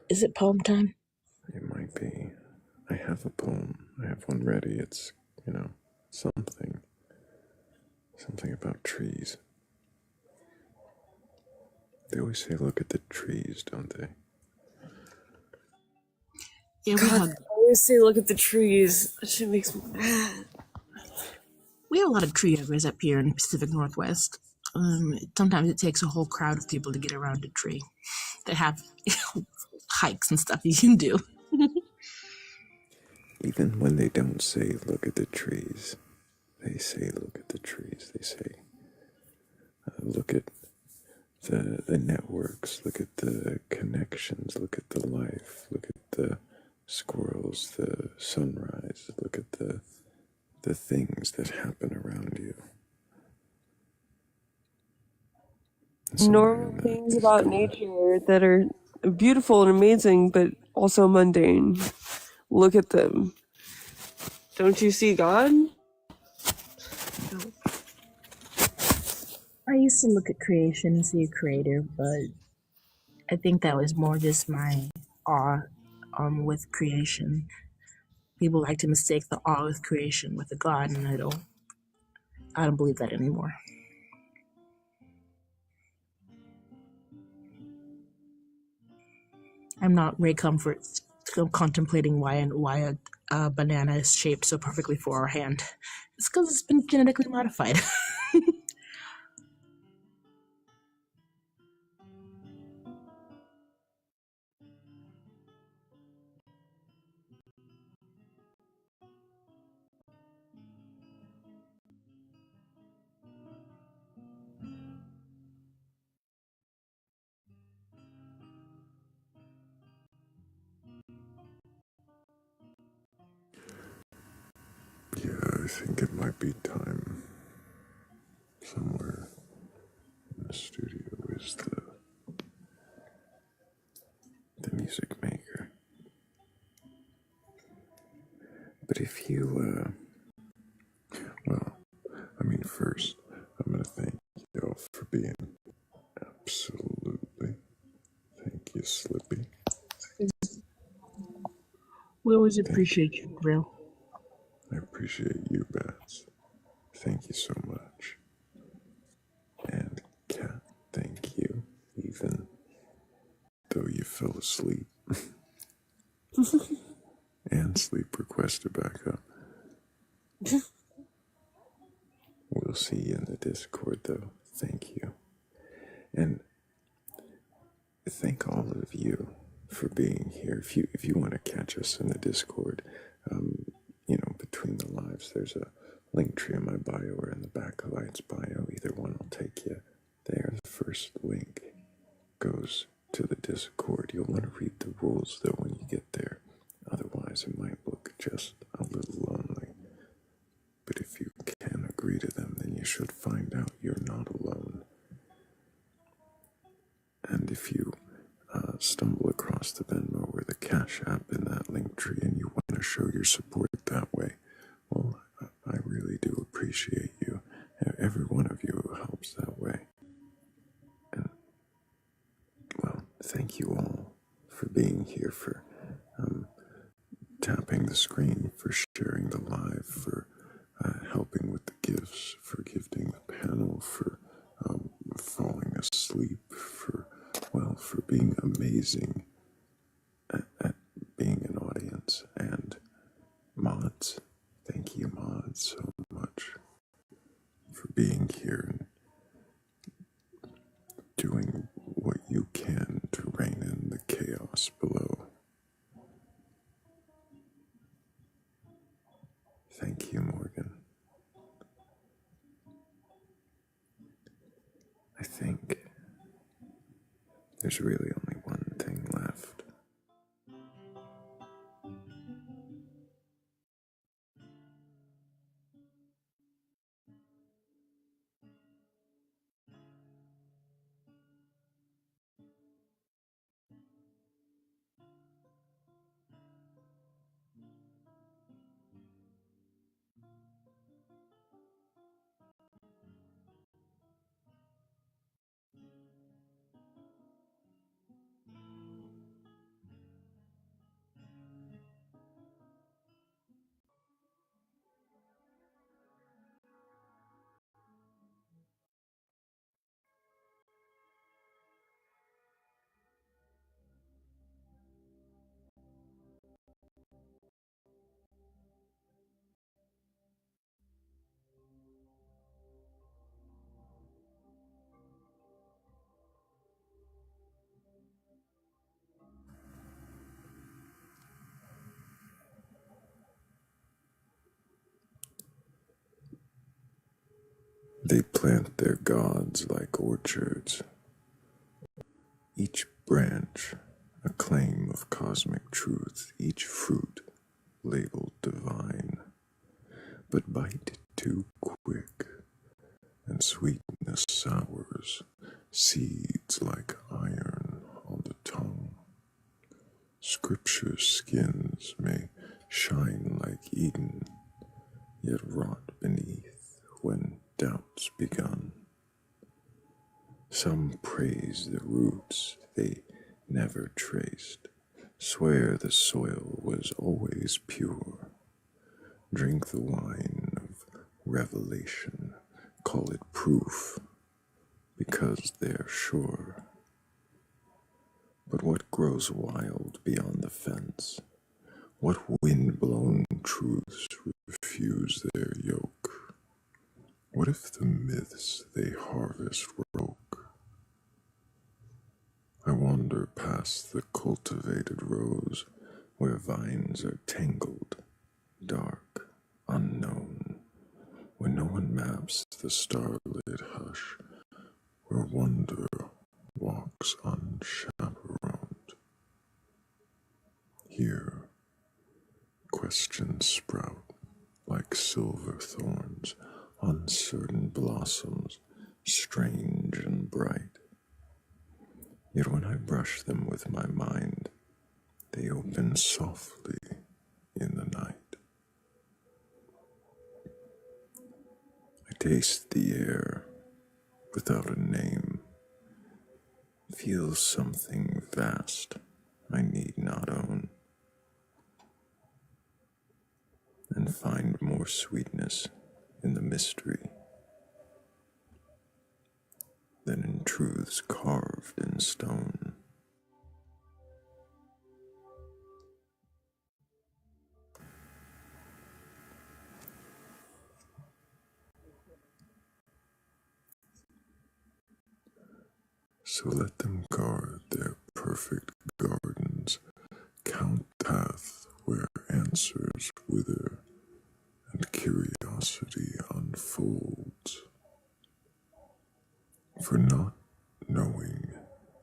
Is it poem time? It might be. I have a poem. I have one ready. It's, something. Something about trees. They always say, look at the trees, don't they? Yeah, we God, have I always say look at the trees. That shit makes me mad. we have a lot of tree huggers up here in the Pacific Northwest. Sometimes it takes a whole crowd of people to get around a tree. They have hikes and stuff you can do. Even when they don't say, look at the trees, they say, look at the trees. They say, look at the networks, look at the connections, look at the life, look at the squirrels, the sunrise, look at the things that happen around you. And somewhere Normal in that things about nature that are beautiful and amazing, but also mundane. Look at them. Don't you see God? I used to look at creation and see a creator, but I think that was more just my awe with creation. People like to mistake the awe with creation with a god, and I don't believe that anymore. I'm not Ray Comfort contemplating why a banana is shaped so perfectly for our hand. It's because it's been genetically modified. Yeah, I think it might be time. Somewhere in the studio is the music maker. But if you, first, I'm going to thank you all for being absolutely. Thank you, Slippy. We always appreciate you, Thrayle. I appreciate you, Bats. Thank you so much. And Kat, thank you, even though you fell asleep and sleep requested back up. We'll see you in the Discord, though. Thank you. And thank all of you for being here. If you want to catch us in the Discord, between the lives, there's a link tree in my bio or in the Batcolyte's bio. Either one will take you there. The first link goes to the Discord. You'll want to read the rules though when you get there. Otherwise, it might look just a little lonely. But if you can agree to them, then you should find out you're not alone. And if you stumble across the Venmo or the Cash App in that link tree and you want to show your support that way, well, I really do appreciate you. Every one of you who helps that way. And, well, thank you all for being here, for tapping the screen, for sharing the live, for helping with the gifts, for gifting the panel, for falling asleep, for being amazing at being an audience. And mods, thank you, mods, so much for being here and doing what you can to rein in the chaos below. Thank you, Morgan. I think there's really only one thing left. They plant their gods like orchards, each branch a claim of cosmic truth, each fruit labeled divine. But bite too quick, and sweetness sours, seeds like iron on the tongue. Scripture's skins may shine like Eden, yet rot beneath when doubts begun. Some praise the roots they never traced, swear the soil was always pure. Drink the wine of revelation, call it proof, because they're sure. But what grows wild beyond the fence? What wind-blown truths refuse their yoke? What if the myths they harvest broke? I wander past the cultivated rows where vines are tangled, dark, unknown, where no one maps the starlit hush, where wonder walks unchaperoned. Here, questions sprout like silver thorns, uncertain blossoms, strange and bright. Yet when I brush them with my mind, they open softly in the night. I taste the air without a name, feel something vast I need not own, and find more sweetness in the mystery than in truths carved in stone. So let them guard their perfect gardens, count path where answers wither and curiosity unfolds. For not knowing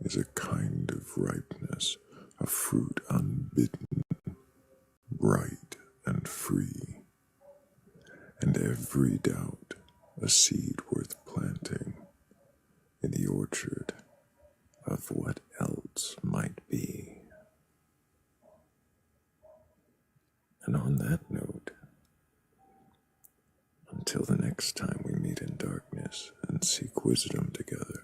is a kind of ripeness, a fruit unbidden, bright and free, and every doubt a seed worth planting in the orchard of what else might be. And on that note, until the next time we meet in darkness and seek wisdom together,